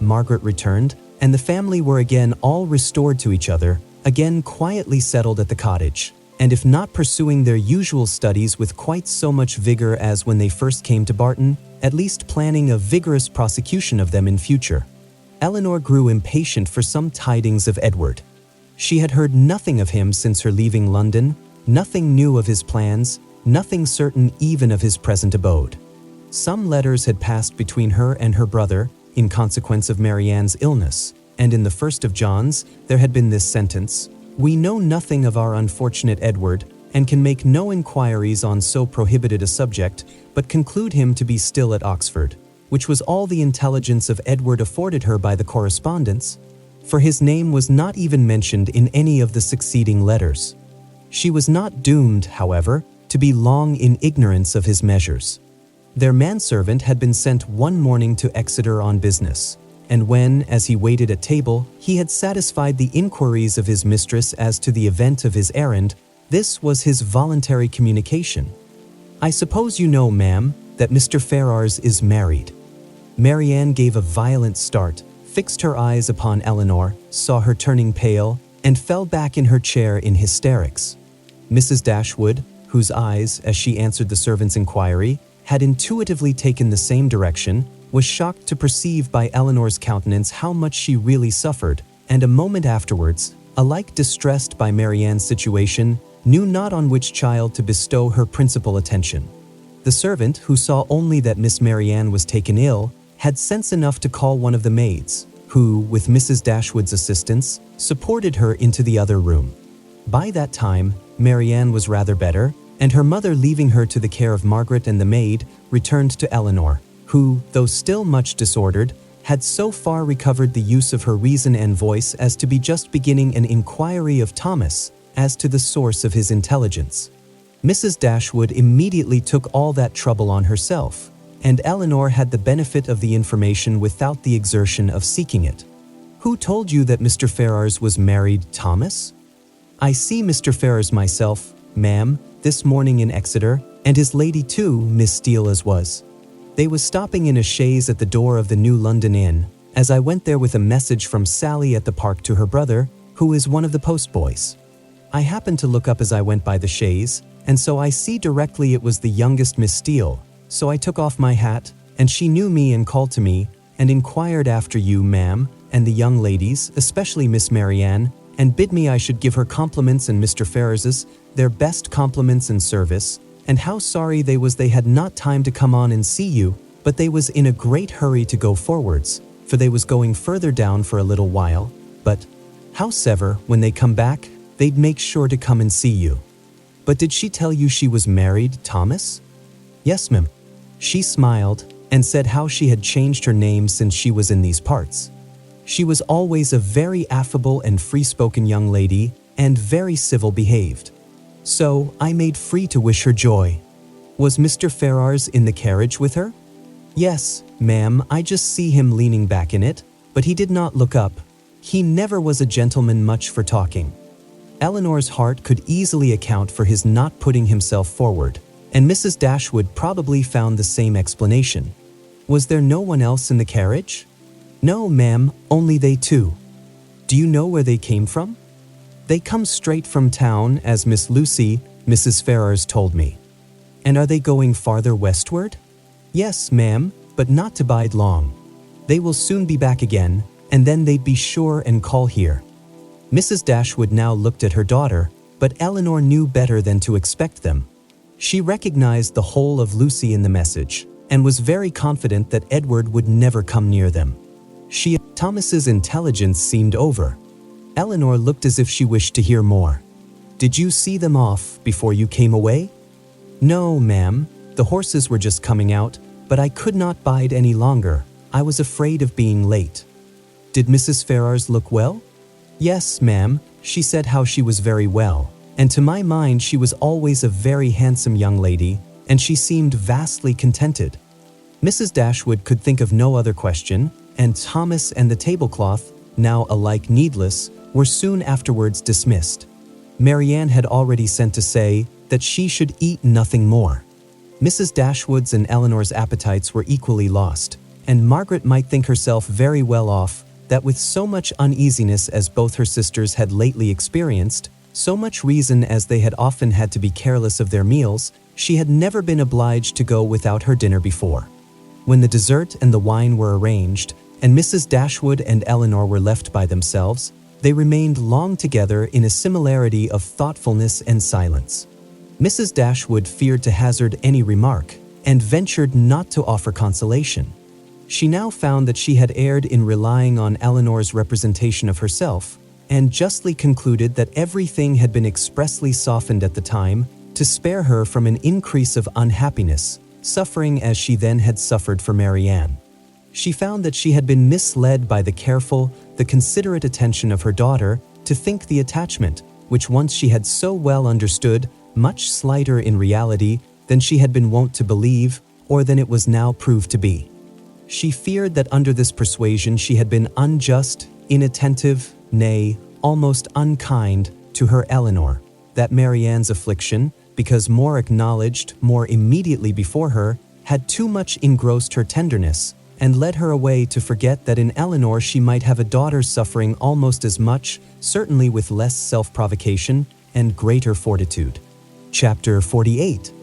Margaret returned, and the family were again all restored to each other, again quietly settled at the cottage, and if not pursuing their usual studies with quite so much vigor as when they first came to Barton, at least planning a vigorous prosecution of them in future. Elinor grew impatient for some tidings of Edward. She had heard nothing of him since her leaving London, nothing new of his plans, nothing certain even of his present abode. Some letters had passed between her and her brother in consequence of Marianne's illness, and in the first of John's there had been this sentence, "We know nothing of our unfortunate Edward, and can make no inquiries on so prohibited a subject, but conclude him to be still at Oxford," which was all the intelligence of Edward afforded her by the correspondence, for his name was not even mentioned in any of the succeeding letters. She was not doomed, however, to be long in ignorance of his measures. Their manservant had been sent one morning to Exeter on business, and when, as he waited at table, he had satisfied the inquiries of his mistress as to the event of his errand, This was his voluntary communication. "I suppose you know, ma'am, that Mr. Ferrars is married." Marianne gave a violent start, fixed her eyes upon Elinor, saw her turning pale, and fell back in her chair in hysterics. Mrs. Dashwood, whose eyes, as she answered the servant's inquiry, had intuitively taken the same direction, was shocked to perceive by Elinor's countenance how much she really suffered, and a moment afterwards, alike distressed by Marianne's situation, knew not on which child to bestow her principal attention. The servant, who saw only that Miss Marianne was taken ill, had sense enough to call one of the maids, who, with Mrs. Dashwood's assistance, supported her into the other room. By that time, Marianne was rather better, and her mother, leaving her to the care of Margaret and the maid, returned to Elinor, who, though still much disordered, had so far recovered the use of her reason and voice as to be just beginning an inquiry of Thomas as to the source of his intelligence. Mrs. Dashwood immediately took all that trouble on herself, and Elinor had the benefit of the information without the exertion of seeking it. "Who told you that Mr. Ferrars was married, Thomas?" "I see Mr. Ferrars myself, ma'am, this morning in Exeter, and his lady too, Miss Steele as was. They was stopping in a chaise at the door of the New London Inn, as I went there with a message from Sally at the park to her brother, who is one of the postboys. I happened to look up as I went by the chaise, and so I see directly it was the youngest Miss Steele, so I took off my hat, and she knew me and called to me, and inquired after you, ma'am, and the young ladies, especially Miss Marianne, and bid me I should give her compliments and Mr. Ferrars's, their best compliments and service, and how sorry they was they had not time to come on and see you, but they was in a great hurry to go forwards, for they was going further down for a little while, but howsever, when they come back, they'd make sure to come and see you." "But did she tell you she was married, Thomas?" "Yes, ma'am. She smiled, and said how she had changed her name since she was in these parts. She was always a very affable and free-spoken young lady, and very civil behaved. So I made free to wish her joy." "Was Mr. Ferrars in the carriage with her?" "Yes, ma'am, I just see him leaning back in it, but he did not look up. He never was a gentleman much for talking." Elinor's heart could easily account for his not putting himself forward, and Mrs. Dashwood probably found the same explanation. "Was there no one else in the carriage?" "No, ma'am, only they two." "Do you know where they came from?" "They come straight from town, as Miss Lucy, Mrs. Ferrars, told me." "And are they going farther westward?" "Yes, ma'am, but not to bide long. They will soon be back again, and then they'd be sure and call here." Mrs. Dashwood now looked at her daughter, but Elinor knew better than to expect them. She recognized the whole of Lucy in the message, and was very confident that Edward would never come near them. Thomas's intelligence seemed over. Elinor looked as if she wished to hear more. "Did you see them off before you came away?" "No, ma'am. The horses were just coming out, but I could not bide any longer. I was afraid of being late." "Did Mrs. Ferrars look well?" "Yes, ma'am. She said how she was very well, and to my mind she was always a very handsome young lady, and she seemed vastly contented." Mrs. Dashwood could think of no other question, and Thomas and the tablecloth, now alike needless, were soon afterwards dismissed. Marianne had already sent to say that she should eat nothing more. Mrs. Dashwood's and Elinor's appetites were equally lost, and Margaret might think herself very well off that with so much uneasiness as both her sisters had lately experienced, so much reason as they had often had to be careless of their meals, she had never been obliged to go without her dinner before. When the dessert and the wine were arranged, and Mrs. Dashwood and Elinor were left by themselves, they remained long together in a similarity of thoughtfulness and silence. Mrs. Dashwood feared to hazard any remark, and ventured not to offer consolation. She now found that she had erred in relying on Elinor's representation of herself, and justly concluded that everything had been expressly softened at the time to spare her from an increase of unhappiness, suffering as she then had suffered for Marianne. She found that she had been misled by the careful, the considerate attention of her daughter to think the attachment, which once she had so well understood, much slighter in reality than she had been wont to believe, or than it was now proved to be. She feared that under this persuasion she had been unjust, inattentive, nay, almost unkind, to her Elinor. that Marianne's affliction, because more acknowledged, more immediately before her, had too much engrossed her tenderness, and led her away to forget that in Elinor she might have a daughter suffering almost as much, certainly with less self-provocation and greater fortitude. Chapter 48.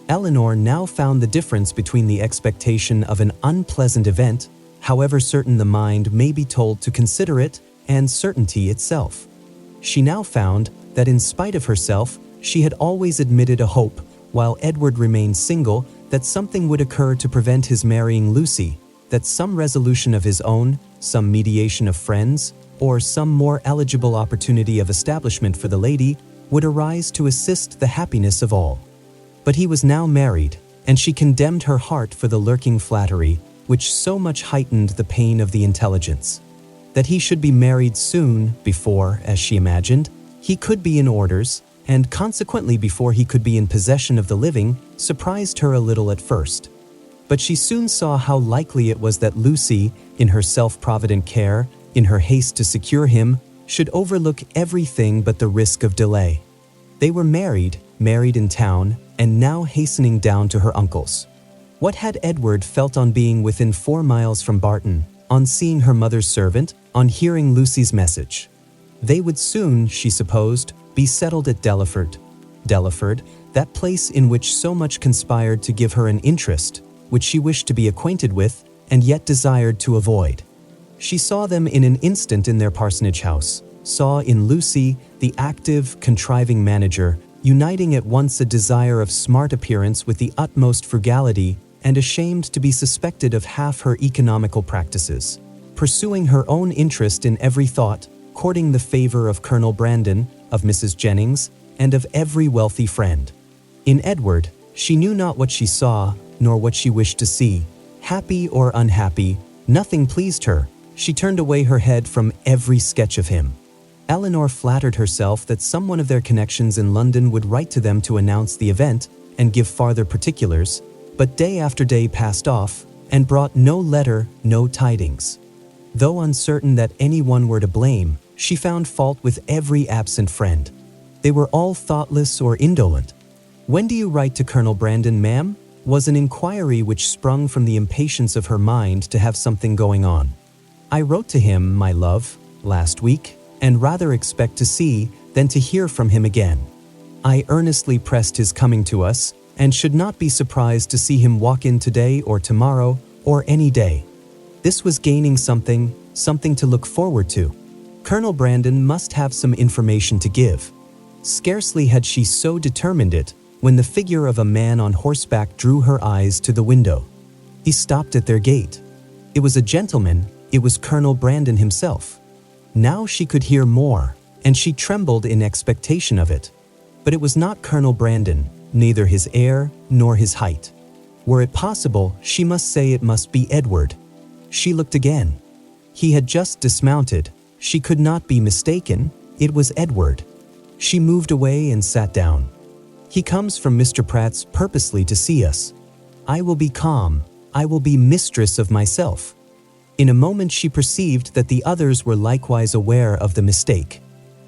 Elinor now found the difference between the expectation of an unpleasant event, however certain the mind may be told to consider it, and certainty itself. She now found that in spite of herself, she had always admitted a hope, while Edward remained single, that something would occur to prevent his marrying Lucy, that some resolution of his own, some mediation of friends, or some more eligible opportunity of establishment for the lady would arise to assist the happiness of all. But he was now married, and she condemned her heart for the lurking flattery, which so much heightened the pain of the intelligence. That he should be married soon, before, as she imagined, he could be in orders, and consequently before he could be in possession of the living, surprised her a little at first. But she soon saw how likely it was that Lucy, in her self-provident care, in her haste to secure him, should overlook everything but the risk of delay. They were married in town, and now hastening down to her uncle's. What had Edward felt on being within 4 miles from Barton, on seeing her mother's servant, on hearing Lucy's message? They would soon, she supposed, be settled at Delaford. Delaford, that place in which so much conspired to give her an interest, which she wished to be acquainted with, and yet desired to avoid. She saw them in an instant in their parsonage house, saw in Lucy, the active, contriving manager, uniting at once a desire of smart appearance with the utmost frugality, and ashamed to be suspected of half her economical practices, pursuing her own interest in every thought, courting the favor of Colonel Brandon, of Mrs. Jennings, and of every wealthy friend. In Edward, she knew not what she saw, nor what she wished to see. Happy or unhappy, nothing pleased her. She turned away her head from every sketch of him. Elinor flattered herself that someone of their connections in London would write to them to announce the event and give farther particulars, but day after day passed off, and brought no letter, no tidings. Though uncertain that anyone were to blame, she found fault with every absent friend. They were all thoughtless or indolent. "When do you write to Colonel Brandon, ma'am?" was an inquiry which sprung from the impatience of her mind to have something going on. "I wrote to him, my love, last week, and rather expect to see than to hear from him again. I earnestly pressed his coming to us, and should not be surprised to see him walk in today or tomorrow or any day." This was gaining something to look forward to. Colonel Brandon must have some information to give. Scarcely had she so determined it when the figure of a man on horseback drew her eyes to the window. He stopped at their gate. It was a gentleman, it was Colonel Brandon himself. Now she could hear more, and she trembled in expectation of it. But it was not Colonel Brandon, neither his air nor his height. Were it possible, she must say it must be Edward. She looked again. He had just dismounted. She could not be mistaken. It was Edward. She moved away and sat down. "He comes from Mr. Pratt's purposely to see us. I will be calm. I will be mistress of myself." In a moment she perceived that the others were likewise aware of the mistake.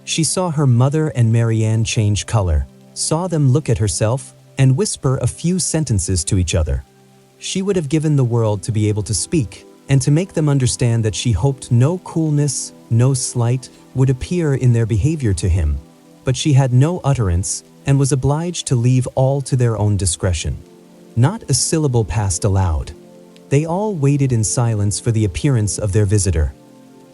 She saw her mother and Marianne change color, saw them look at herself, and whisper a few sentences to each other. She would have given the world to be able to speak, and to make them understand that she hoped no coolness, no slight, would appear in their behavior to him. But she had no utterance, and was obliged to leave all to their own discretion. Not a syllable passed aloud. They all waited in silence for the appearance of their visitor.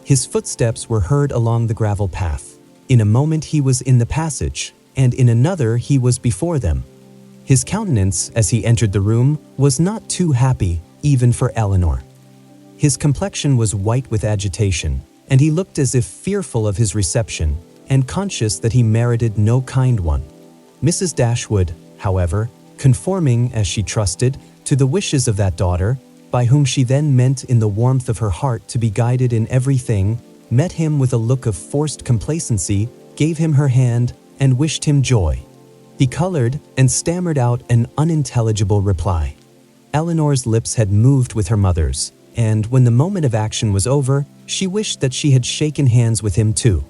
His footsteps were heard along the gravel path. In a moment he was in the passage, and in another he was before them. His countenance, as he entered the room, was not too happy, even for Elinor. His complexion was white with agitation, and he looked as if fearful of his reception, and conscious that he merited no kind one. Mrs. Dashwood, however, conforming, as she trusted, to the wishes of that daughter, by whom she then meant in the warmth of her heart to be guided in everything, met him with a look of forced complacency, gave him her hand, and wished him joy. He colored and stammered out an unintelligible reply. Elinor's lips had moved with her mother's, and when the moment of action was over, she wished that she had shaken hands with him too.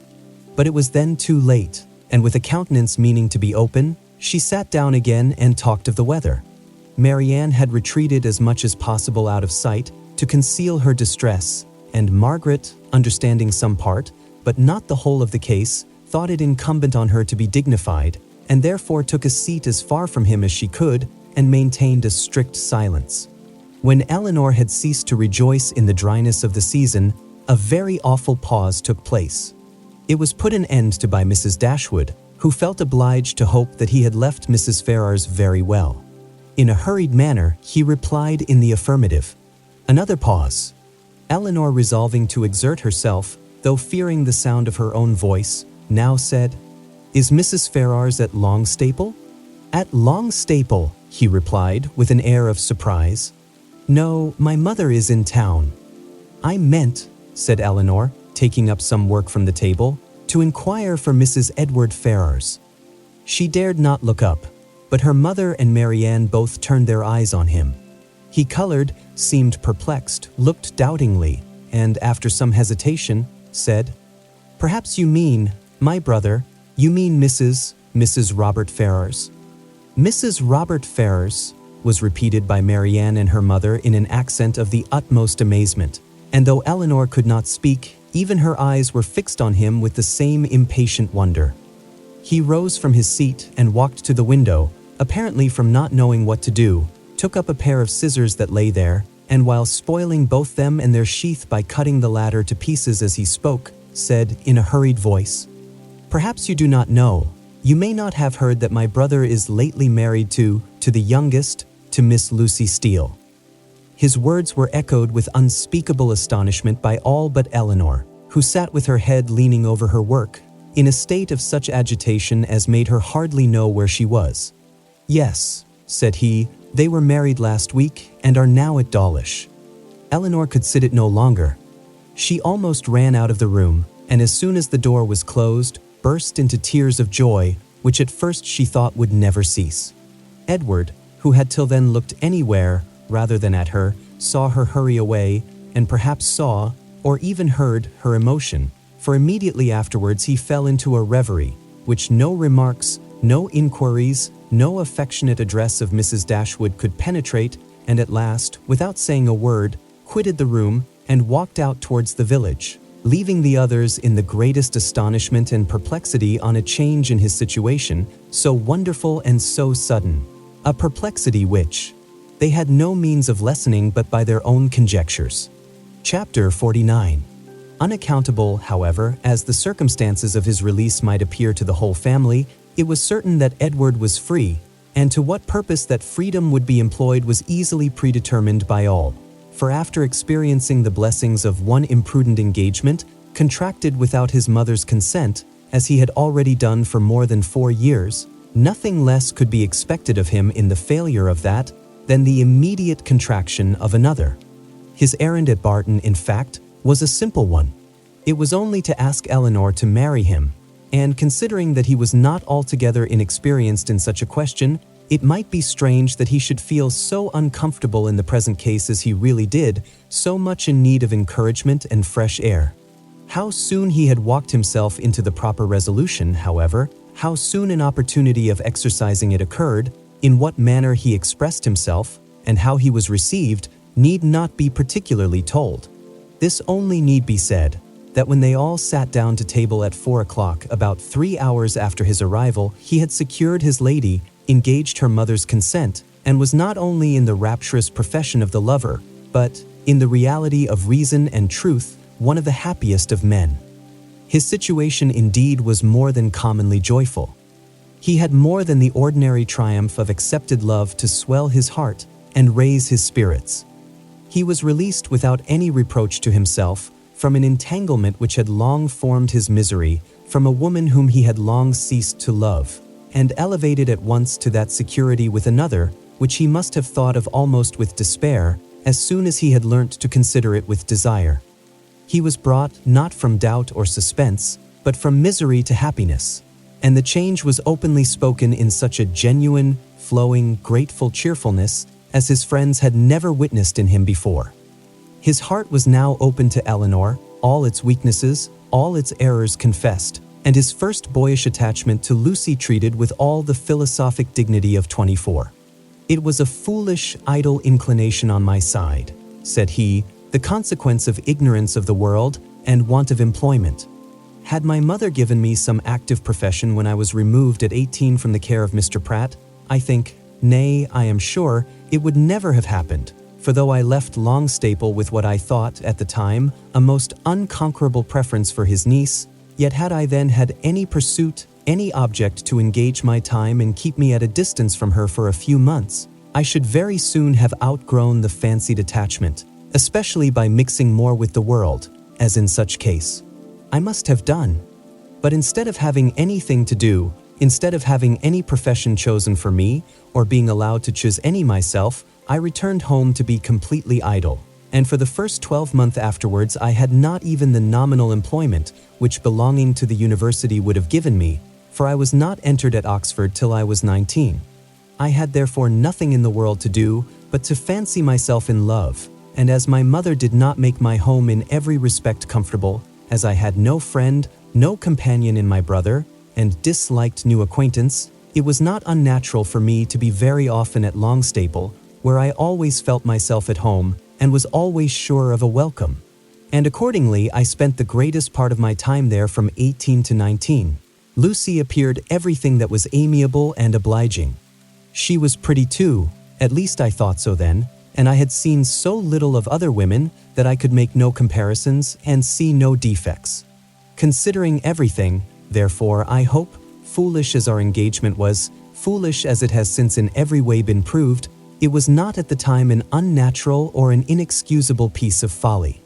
But it was then too late. and with a countenance meaning to be open, she sat down again and talked of the weather. Marianne had retreated as much as possible out of sight to conceal her distress, and Margaret, understanding some part, but not the whole of the case, thought it incumbent on her to be dignified, and therefore took a seat as far from him as she could and maintained a strict silence. When Elinor had ceased to rejoice in the dryness of the season, a very awful pause took place. It was put an end to by Mrs. Dashwood, who felt obliged to hope that he had left Mrs. Ferrars very well. In a hurried manner, he replied in the affirmative. Another pause. Elinor, resolving to exert herself, though fearing the sound of her own voice, now said, "Is Mrs. Ferrars at Longstaple?" "At Longstaple," he replied with an air of surprise. "No, my mother is in town." "I meant," said Elinor, taking up some work from the table, "to inquire for Mrs. Edward Ferrars." She dared not look up, but her mother and Marianne both turned their eyes on him. He colored, seemed perplexed, looked doubtingly, and after some hesitation, said, "Perhaps you mean, my brother, you mean Mrs. Robert Ferrars." "Mrs. Robert Ferrars," was repeated by Marianne and her mother in an accent of the utmost amazement, and though Elinor could not speak, even her eyes were fixed on him with the same impatient wonder. He rose from his seat and walked to the window, apparently from not knowing what to do, took up a pair of scissors that lay there, and while spoiling both them and their sheath by cutting the latter to pieces as he spoke, said in a hurried voice, "Perhaps you do not know, you may not have heard that my brother is lately married to the youngest, to Miss Lucy Steele." His words were echoed with unspeakable astonishment by all but Elinor, who sat with her head leaning over her work, in a state of such agitation as made her hardly know where she was. "Yes," said he, "they were married last week and are now at Dawlish." Elinor could sit it no longer. She almost ran out of the room, and as soon as the door was closed, burst into tears of joy, which at first she thought would never cease. Edward, who had till then looked anywhere rather than at her, saw her hurry away, and perhaps saw, or even heard, her emotion, for immediately afterwards he fell into a reverie, which no remarks, no inquiries, no affectionate address of Mrs. Dashwood could penetrate, and at last, without saying a word, quitted the room and walked out towards the village, leaving the others in the greatest astonishment and perplexity on a change in his situation, so wonderful and so sudden, a perplexity which they had no means of lessening but by their own conjectures. Chapter 49. Unaccountable, however, as the circumstances of his release might appear to the whole family, it was certain that Edward was free, and to what purpose that freedom would be employed was easily predetermined by all. For after experiencing the blessings of one imprudent engagement, contracted without his mother's consent, as he had already done for more than 4 years, nothing less could be expected of him in the failure of that than the immediate contraction of another. His errand at Barton, in fact, was a simple one. It was only to ask Elinor to marry him, and considering that he was not altogether inexperienced in such a question, it might be strange that he should feel so uncomfortable in the present case as he really did, so much in need of encouragement and fresh air. How soon he had walked himself into the proper resolution, however, how soon an opportunity of exercising it occurred, in what manner he expressed himself, and how he was received, need not be particularly told. This only need be said, that when they all sat down to table at 4 o'clock, about 3 hours after his arrival, he had secured his lady, engaged her mother's consent, and was not only in the rapturous profession of the lover, but, in the reality of reason and truth, one of the happiest of men. His situation indeed was more than commonly joyful. He had more than the ordinary triumph of accepted love to swell his heart and raise his spirits. He was released without any reproach to himself from an entanglement which had long formed his misery, from a woman whom he had long ceased to love, and elevated at once to that security with another, which he must have thought of almost with despair, as soon as he had learnt to consider it with desire. He was brought not from doubt or suspense, but from misery to happiness, and the change was openly spoken in such a genuine, flowing, grateful cheerfulness as his friends had never witnessed in him before. His heart was now open to Elinor, all its weaknesses, all its errors confessed, and his first boyish attachment to Lucy treated with all the philosophic dignity of 24. "It was a foolish, idle inclination on my side," said he, "the consequence of ignorance of the world and want of employment. Had my mother given me some active profession when I was removed at 18 from the care of Mr. Pratt, I think, nay, I am sure, it would never have happened, for though I left Longstaple with what I thought, at the time, a most unconquerable preference for his niece, yet had I then had any pursuit, any object to engage my time and keep me at a distance from her for a few months, I should very soon have outgrown the fancied attachment, especially by mixing more with the world, as in such case I must have done. But instead of having anything to do, instead of having any profession chosen for me, or being allowed to choose any myself, I returned home to be completely idle, and for the first 12 months afterwards I had not even the nominal employment which belonging to the university would have given me, for I was not entered at Oxford till I was 19. I had therefore nothing in the world to do but to fancy myself in love, and as my mother did not make my home in every respect comfortable, as I had no friend, no companion in my brother, and disliked new acquaintance, it was not unnatural for me to be very often at Longstaple, where I always felt myself at home and was always sure of a welcome. And accordingly I spent the greatest part of my time there from 18 to 19. Lucy appeared everything that was amiable and obliging. She was pretty too, at least I thought so then, and I had seen so little of other women that I could make no comparisons and see no defects. Considering everything, therefore, I hope, foolish as our engagement was, foolish as it has since in every way been proved, it was not at the time an unnatural or an inexcusable piece of folly.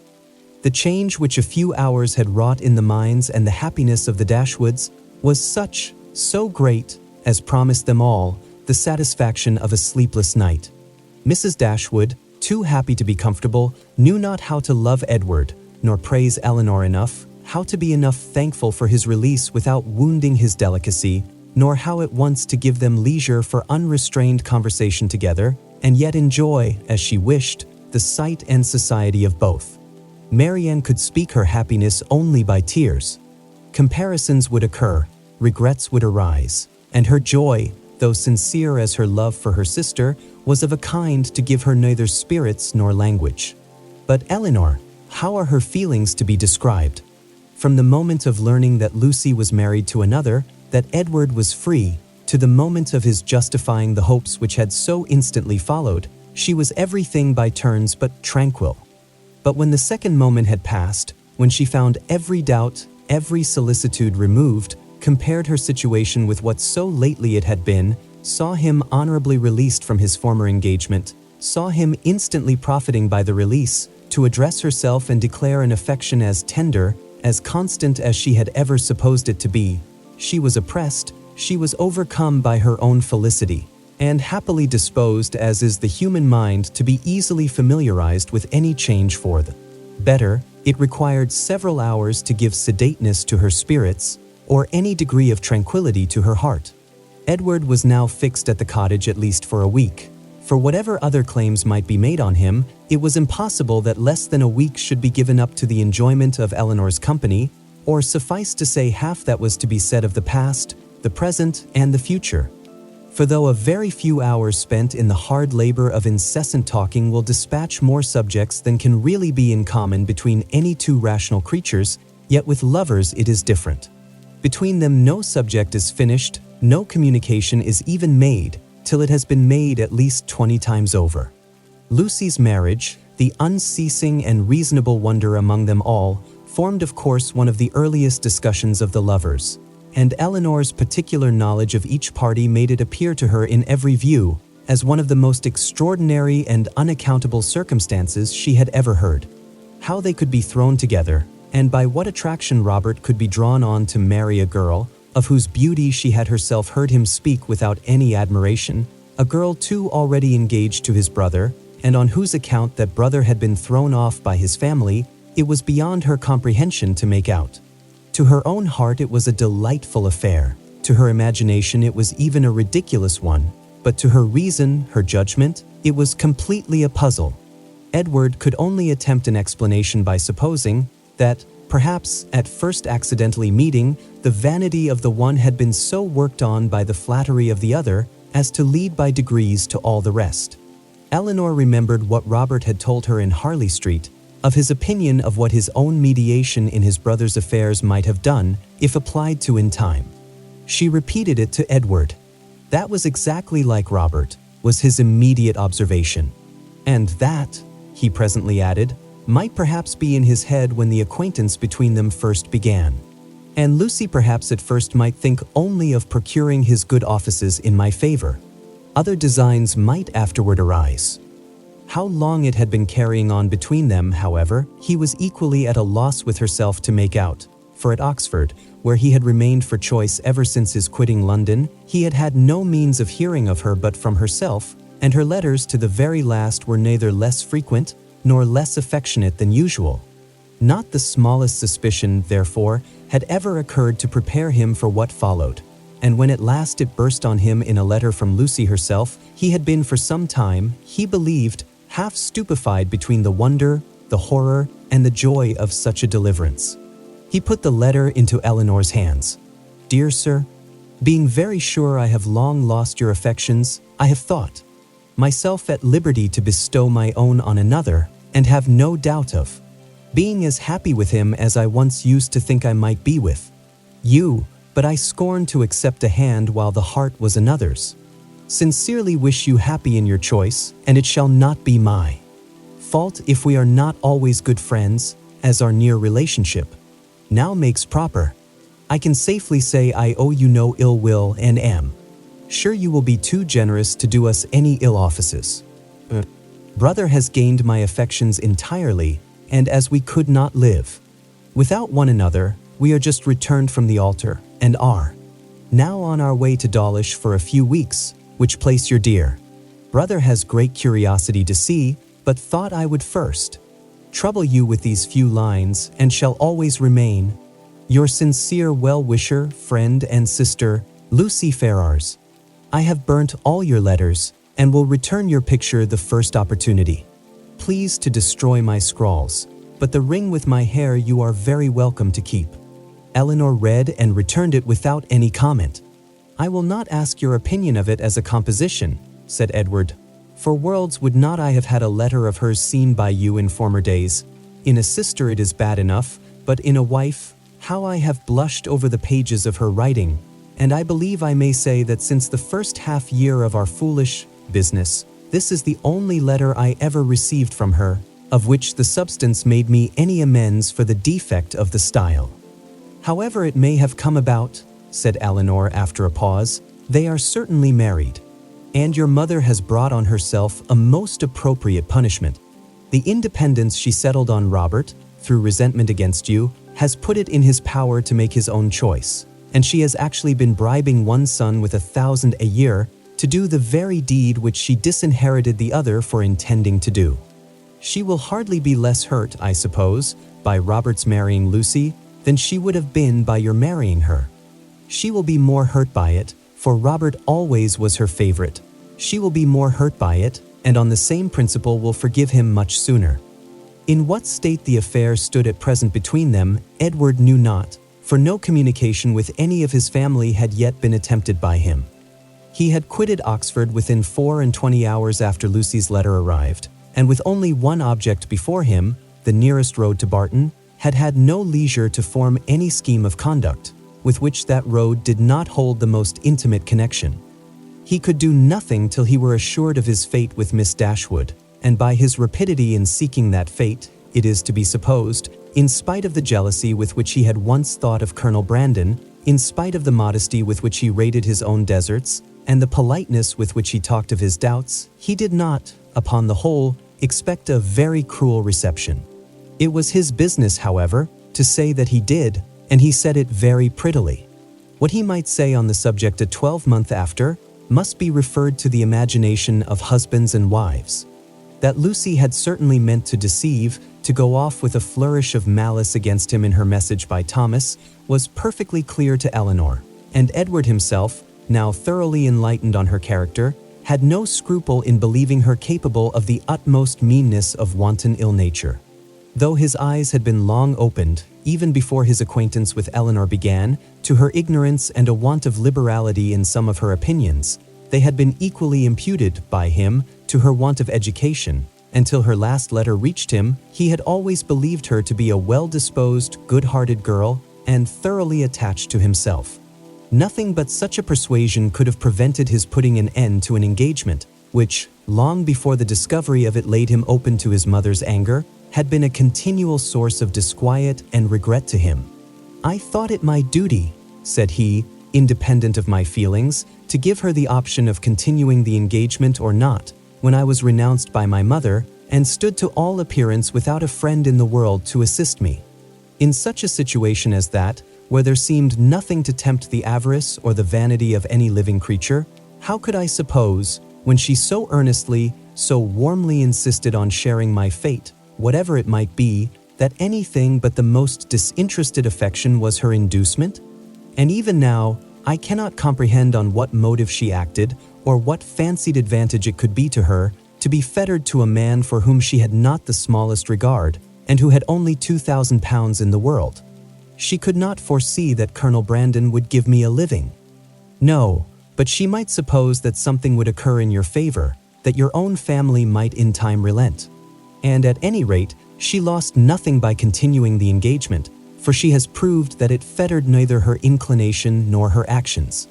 The change which a few hours had wrought in the minds and the happiness of the Dashwoods was such, so great, as promised them all the satisfaction of a sleepless night. Mrs. Dashwood, too happy to be comfortable, knew not how to love Edward, nor praise Elinor enough, how to be enough thankful for his release without wounding his delicacy, nor how at once to give them leisure for unrestrained conversation together, and yet enjoy, as she wished, the sight and society of both. Marianne could speak her happiness only by tears. Comparisons would occur, regrets would arise, and her joy, though sincere as her love for her sister, was of a kind to give her neither spirits nor language. But Elinor, how are her feelings to be described? From the moment of learning that Lucy was married to another, that Edward was free, to the moment of his justifying the hopes which had so instantly followed, she was everything by turns but tranquil. But when the second moment had passed, when she found every doubt, every solicitude removed, compared her situation with what so lately it had been, saw him honorably released from his former engagement, saw him instantly profiting by the release, to address herself and declare an affection as tender, as constant as she had ever supposed it to be, she was oppressed, she was overcome by her own felicity, and happily disposed as is the human mind to be easily familiarized with any change for the better. It required several hours to give sedateness to her spirits, or any degree of tranquility to her heart. Edward was now fixed at the cottage at least for a week. For whatever other claims might be made on him, it was impossible that less than a week should be given up to the enjoyment of Elinor's company, or suffice to say half that was to be said of the past, the present, and the future. For though a very few hours spent in the hard labor of incessant talking will dispatch more subjects than can really be in common between any two rational creatures, yet with lovers it is different. Between them no subject is finished, no communication is even made, till it has been made at least 20 times over. Lucy's marriage, the unceasing and reasonable wonder among them all, formed of course one of the earliest discussions of the lovers, and Elinor's particular knowledge of each party made it appear to her in every view as one of the most extraordinary and unaccountable circumstances she had ever heard. How they could be thrown together, and by what attraction Robert could be drawn on to marry a girl, of whose beauty she had herself heard him speak without any admiration, a girl too already engaged to his brother, and on whose account that brother had been thrown off by his family, it was beyond her comprehension to make out. To her own heart it was a delightful affair, to her imagination it was even a ridiculous one, but to her reason, her judgment, it was completely a puzzle. Edward could only attempt an explanation by supposing that, Perhaps, at first accidentally meeting, the vanity of the one had been so worked on by the flattery of the other as to lead by degrees to all the rest. Elinor remembered what Robert had told her in Harley Street, of his opinion of what his own mediation in his brother's affairs might have done if applied to in time. She repeated it to Edward. That was exactly like Robert, was his immediate observation. And that, he presently added, might perhaps be in his head when the acquaintance between them first began. And Lucy perhaps at first might think only of procuring his good offices in my favor. Other designs might afterward arise. How long it had been carrying on between them, however, he was equally at a loss with herself to make out, for at Oxford, where he had remained for choice ever since his quitting London, he had had no means of hearing of her but from herself, and her letters to the very last were neither less frequent nor less affectionate than usual. Not the smallest suspicion, therefore, had ever occurred to prepare him for what followed, and when at last it burst on him in a letter from Lucy herself, he had been for some time, he believed, half stupefied between the wonder, the horror, and the joy of such a deliverance. He put the letter into Elinor's hands. "Dear Sir, being very sure I have long lost your affections, I have thought myself at liberty to bestow my own on another, and have no doubt of being as happy with him as I once used to think I might be with you, but I scorn to accept a hand while the heart was another's. Sincerely wish you happy in your choice, and it shall not be my fault if we are not always good friends, as our near relationship now makes proper. I can safely say I owe you no ill will and am sure you will be too generous to do us any ill offices. Brother has gained my affections entirely, and as we could not live without one another, we are just returned from the altar, and are now on our way to Dawlish for a few weeks, which place your dear brother has great curiosity to see, but thought I would first trouble you with these few lines, and shall always remain your sincere well-wisher, friend, and sister, Lucy Ferrars. I have burnt all your letters, and will return your picture the first opportunity. Please to destroy my scrawls, but the ring with my hair you are very welcome to keep." Elinor read and returned it without any comment. "I will not ask your opinion of it as a composition," said Edward. "For worlds would not I have had a letter of hers seen by you in former days. In a sister it is bad enough, but in a wife, how I have blushed over the pages of her writing, and I believe I may say that since the first half year of our foolish business, this is the only letter I ever received from her, of which the substance made me any amends for the defect of the style. However it may have come about," said Elinor after a pause, "they are certainly married, and your mother has brought on herself a most appropriate punishment. The independence she settled on Robert, through resentment against you, has put it in his power to make his own choice, and she has actually been bribing one son with 1,000 a year to do the very deed which she disinherited the other for intending to do. She will hardly be less hurt, I suppose, by Robert's marrying Lucy than she would have been by your marrying her. She will be more hurt by it, for Robert always was her favorite. She will be more hurt by it, and on the same principle will forgive him much sooner." In what state the affair stood at present between them, Edward knew not, for no communication with any of his family had yet been attempted by him. He had quitted Oxford within 24 hours after Lucy's letter arrived, and with only one object before him, the nearest road to Barton, had had no leisure to form any scheme of conduct, with which that road did not hold the most intimate connection. He could do nothing till he were assured of his fate with Miss Dashwood, and by his rapidity in seeking that fate, it is to be supposed, in spite of the jealousy with which he had once thought of Colonel Brandon, in spite of the modesty with which he rated his own deserts, and the politeness with which he talked of his doubts, he did not, upon the whole, expect a very cruel reception. It was his business, however, to say that he did, and he said it very prettily. What he might say on the subject a 12-month after must be referred to the imagination of husbands and wives. That Lucy had certainly meant to deceive, to go off with a flourish of malice against him in her message by Thomas, was perfectly clear to Elinor, and Edward himself, now thoroughly enlightened on her character, had no scruple in believing her capable of the utmost meanness of wanton ill nature. Though his eyes had been long opened, even before his acquaintance with Elinor began, to her ignorance and a want of liberality in some of her opinions, they had been equally imputed by him to her want of education. Until her last letter reached him, he had always believed her to be a well-disposed, good-hearted girl and thoroughly attached to himself. Nothing but such a persuasion could have prevented his putting an end to an engagement, which, long before the discovery of it laid him open to his mother's anger, had been a continual source of disquiet and regret to him. "I thought it my duty," said he, independent of my feelings, "to give her the option of continuing the engagement or not, when I was renounced by my mother and stood to all appearance without a friend in the world to assist me. In such a situation as that, where there seemed nothing to tempt the avarice or the vanity of any living creature, how could I suppose, when she so earnestly, so warmly insisted on sharing my fate, whatever it might be, that anything but the most disinterested affection was her inducement? And even now, I cannot comprehend on what motive she acted, or what fancied advantage it could be to her, to be fettered to a man for whom she had not the smallest regard, and who had only £2,000 in the world. She could not foresee that Colonel Brandon would give me a living. No, but she might suppose that something would occur in your favor, that your own family might in time relent. And at any rate, she lost nothing by continuing the engagement, for she has proved that it fettered neither her inclination nor her actions.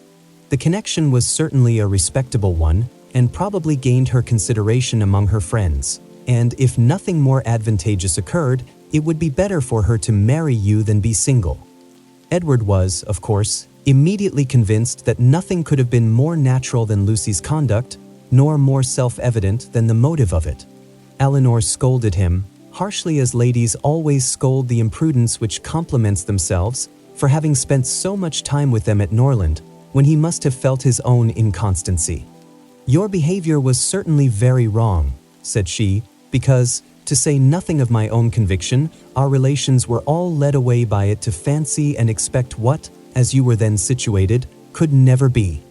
The connection was certainly a respectable one, and probably gained her consideration among her friends, and if nothing more advantageous occurred, it would be better for her to marry you than be single." Edward was, of course, immediately convinced that nothing could have been more natural than Lucy's conduct, nor more self-evident than the motive of it. Elinor scolded him, harshly as ladies always scold the imprudence which compliments themselves, for having spent so much time with them at Norland, when he must have felt his own inconstancy. "Your behavior was certainly very wrong," said she, "because, to say nothing of my own conviction, our relations were all led away by it to fancy and expect what, as you were then situated, could never be."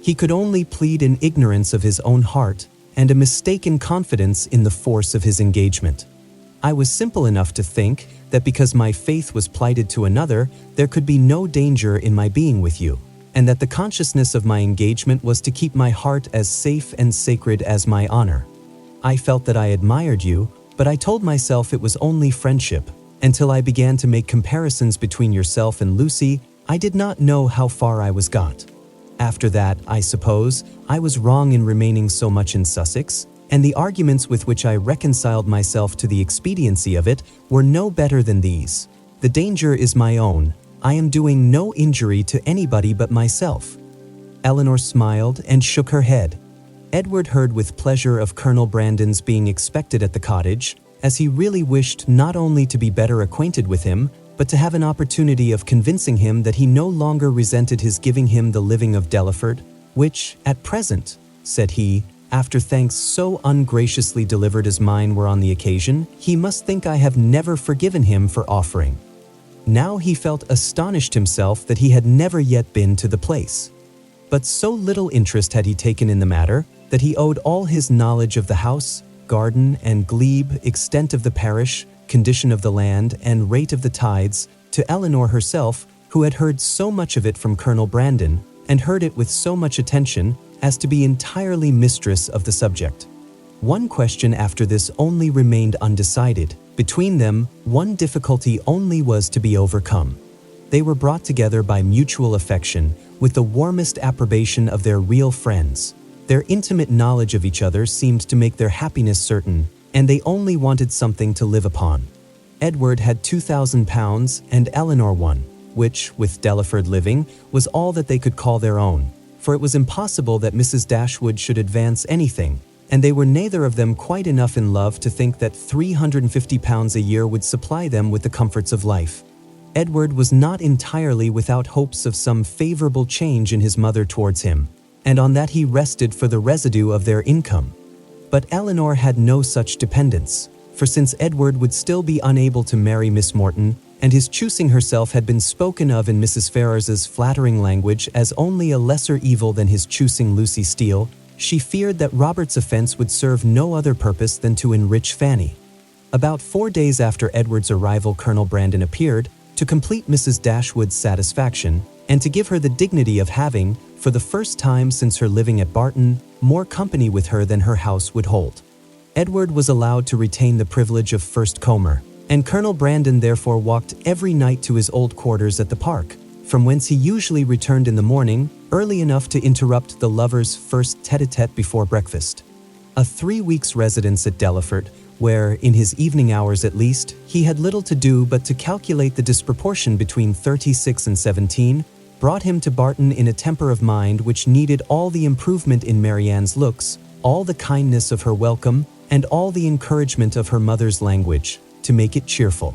He could only plead in ignorance of his own heart, and a mistaken confidence in the force of his engagement. "I was simple enough to think that because my faith was plighted to another, there could be no danger in my being with you, and that the consciousness of my engagement was to keep my heart as safe and sacred as my honor. I felt that I admired you, but I told myself it was only friendship. Until I began to make comparisons between yourself and Lucy, I did not know how far I was got. After that, I suppose, I was wrong in remaining so much in Sussex, and the arguments with which I reconciled myself to the expediency of it were no better than these. The danger is my own. I am doing no injury to anybody but myself." Elinor smiled and shook her head. Edward heard with pleasure of Colonel Brandon's being expected at the cottage, as he really wished not only to be better acquainted with him, but to have an opportunity of convincing him that he no longer resented his giving him the living of Delaford, which, at present, said he, after thanks so ungraciously delivered as mine were on the occasion, he must think I have never forgiven him for offering. Now he felt astonished himself that he had never yet been to the place. But so little interest had he taken in the matter, that he owed all his knowledge of the house, garden, and glebe, extent of the parish, condition of the land, and rate of the tides, to Elinor herself, who had heard so much of it from Colonel Brandon, and heard it with so much attention, as to be entirely mistress of the subject. One question after this only remained undecided. Between them, one difficulty only was to be overcome. They were brought together by mutual affection, with the warmest approbation of their real friends. Their intimate knowledge of each other seemed to make their happiness certain, and they only wanted something to live upon. Edward had £2,000 and Elinor one, which, with Delaford living, was all that they could call their own, for it was impossible that Mrs. Dashwood should advance anything, and they were neither of them quite enough in love to think that £350 a year would supply them with the comforts of life. Edward was not entirely without hopes of some favorable change in his mother towards him, and on that he rested for the residue of their income. But Elinor had no such dependence, for since Edward would still be unable to marry Miss Morton, and his choosing herself had been spoken of in Mrs. Ferrars's flattering language as only a lesser evil than his choosing Lucy Steele, she feared that Robert's offense would serve no other purpose than to enrich Fanny. About 4 days after Edward's arrival, Colonel Brandon appeared to complete Mrs. Dashwood's satisfaction and to give her the dignity of having, for the first time since her living at Barton, more company with her than her house would hold. Edward was allowed to retain the privilege of first comer, and Colonel Brandon therefore walked every night to his old quarters at the park, from whence he usually returned in the morning, early enough to interrupt the lovers' first tête-à-tête before breakfast. A 3 weeks' residence at Delaford, where, in his evening hours at least, he had little to do but to calculate the disproportion between 36 and 17, brought him to Barton in a temper of mind which needed all the improvement in Marianne's looks, all the kindness of her welcome, and all the encouragement of her mother's language, to make it cheerful.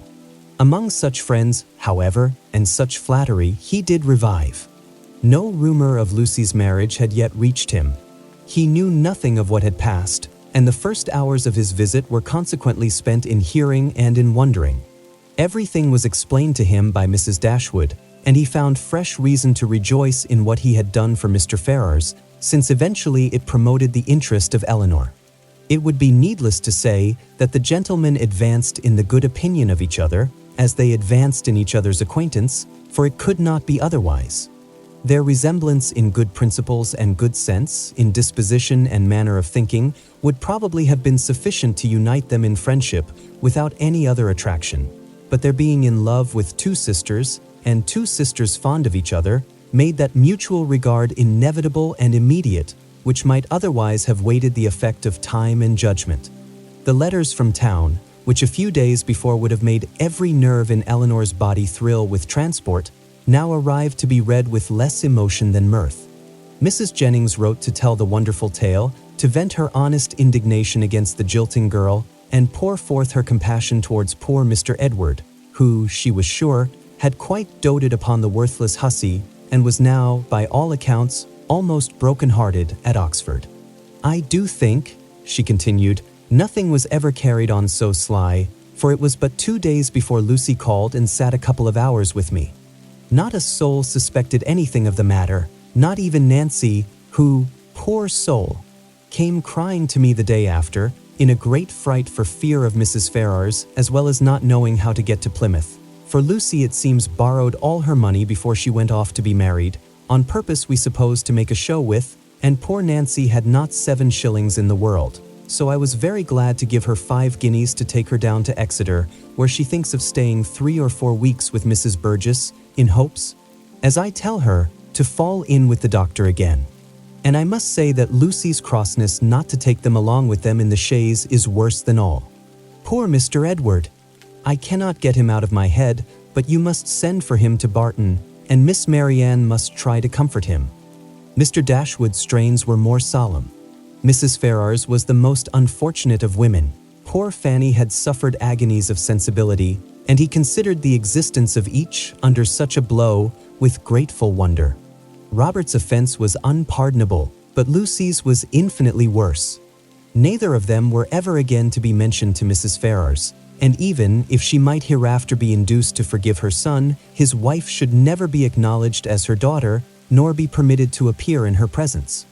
Among such friends, however, and such flattery, he did revive. No rumor of Lucy's marriage had yet reached him. He knew nothing of what had passed, and the first hours of his visit were consequently spent in hearing and in wondering. Everything was explained to him by Mrs. Dashwood, and he found fresh reason to rejoice in what he had done for Mr. Ferrars, since eventually it promoted the interest of Elinor. It would be needless to say that the gentlemen advanced in the good opinion of each other, as they advanced in each other's acquaintance, for it could not be otherwise. Their resemblance in good principles and good sense, in disposition and manner of thinking, would probably have been sufficient to unite them in friendship without any other attraction. But their being in love with 2 sisters, and 2 sisters fond of each other, made that mutual regard inevitable and immediate, which might otherwise have waited the effect of time and judgment. The letters from town, which a few days before would have made every nerve in Elinor's body thrill with transport, now arrived to be read with less emotion than mirth. Mrs. Jennings wrote to tell the wonderful tale, to vent her honest indignation against the jilting girl, and pour forth her compassion towards poor Mr. Edward, who, she was sure, had quite doted upon the worthless hussy, and was now, by all accounts, almost broken-hearted at Oxford. "I do think," she continued, "nothing was ever carried on so sly, for it was but 2 days before Lucy called and sat a couple of hours with me. Not a soul suspected anything of the matter, not even Nancy, who, poor soul, came crying to me the day after, in a great fright for fear of Mrs. Ferrars, as well as not knowing how to get to Plymouth. For Lucy, it seems, borrowed all her money before she went off to be married, on purpose, we suppose, to make a show with, and poor Nancy had not 7 shillings in the world. So I was very glad to give her 5 guineas to take her down to Exeter, where she thinks of staying 3 or 4 weeks with Mrs. Burgess, in hopes, as I tell her, to fall in with the doctor again. And I must say that Lucy's crossness not to take them along with them in the chaise is worse than all. Poor Mr. Edward! I cannot get him out of my head, but you must send for him to Barton, and Miss Marianne must try to comfort him." Mr. Dashwood's strains were more solemn. Mrs. Ferrars was the most unfortunate of women. Poor Fanny had suffered agonies of sensibility, and he considered the existence of each, under such a blow, with grateful wonder. Robert's offense was unpardonable, but Lucy's was infinitely worse. Neither of them were ever again to be mentioned to Mrs. Ferrars, and even if she might hereafter be induced to forgive her son, his wife should never be acknowledged as her daughter, nor be permitted to appear in her presence.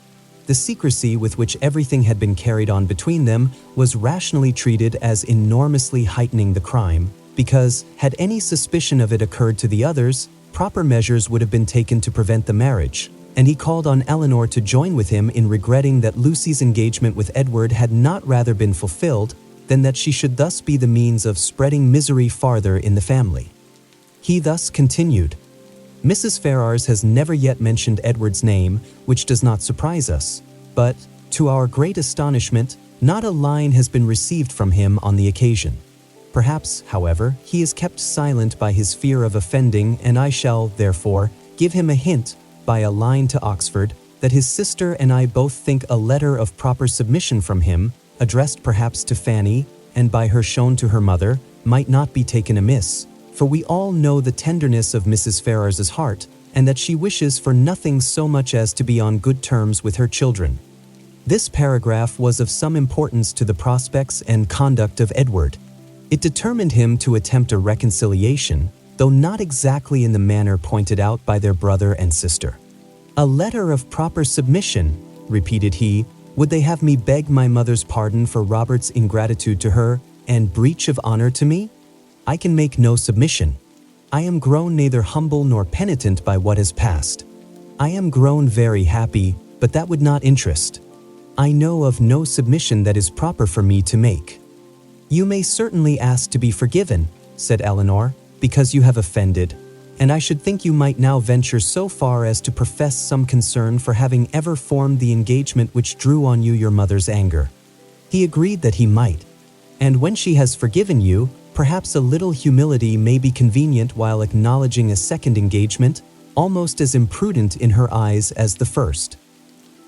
The secrecy with which everything had been carried on between them was rationally treated as enormously heightening the crime, because, had any suspicion of it occurred to the others, proper measures would have been taken to prevent the marriage, and he called on Elinor to join with him in regretting that Lucy's engagement with Edward had not rather been fulfilled than that she should thus be the means of spreading misery farther in the family. He thus continued, "Mrs. Ferrars has never yet mentioned Edward's name, which does not surprise us, but, to our great astonishment, not a line has been received from him on the occasion. Perhaps, however, he is kept silent by his fear of offending, and I shall, therefore, give him a hint, by a line to Oxford, that his sister and I both think a letter of proper submission from him, addressed perhaps to Fanny, and by her shown to her mother, might not be taken amiss, for we all know the tenderness of Mrs. Ferrars's heart, and that she wishes for nothing so much as to be on good terms with her children." This paragraph was of some importance to the prospects and conduct of Edward. It determined him to attempt a reconciliation, though not exactly in the manner pointed out by their brother and sister. "A letter of proper submission," repeated he. "Would they have me beg my mother's pardon for Robert's ingratitude to her, and breach of honor to me? I can make no submission. I am grown neither humble nor penitent by what has passed. I am grown very happy, but that would not interest. I know of no submission that is proper for me to make." "You may certainly ask to be forgiven," said Elinor, "because you have offended, and I should think you might now venture so far as to profess some concern for having ever formed the engagement which drew on you your mother's anger." He agreed that he might, and when she has forgiven you, perhaps a little humility may be convenient while acknowledging a second engagement, almost as imprudent in her eyes as the first.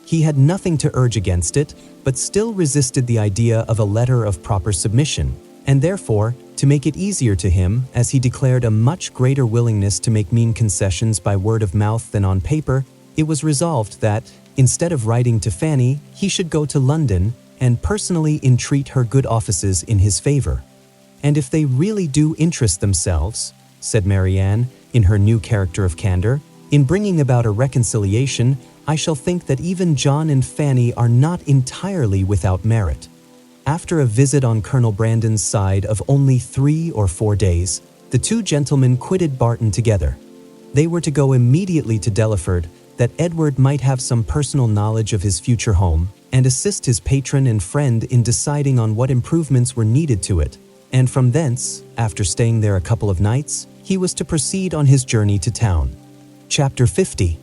He had nothing to urge against it, but still resisted the idea of a letter of proper submission, and therefore, to make it easier to him, as he declared a much greater willingness to make mean concessions by word of mouth than on paper, it was resolved that, instead of writing to Fanny, he should go to London and personally entreat her good offices in his favor. "And if they really do interest themselves," said Marianne, in her new character of candor, "in bringing about a reconciliation, I shall think that even John and Fanny are not entirely without merit." After a visit on Colonel Brandon's side of only 3 or 4 days, the two gentlemen quitted Barton together. They were to go immediately to Delaford, that Edward might have some personal knowledge of his future home, and assist his patron and friend in deciding on what improvements were needed to it, and from thence, after staying there a couple of nights, he was to proceed on his journey to town. Chapter 50.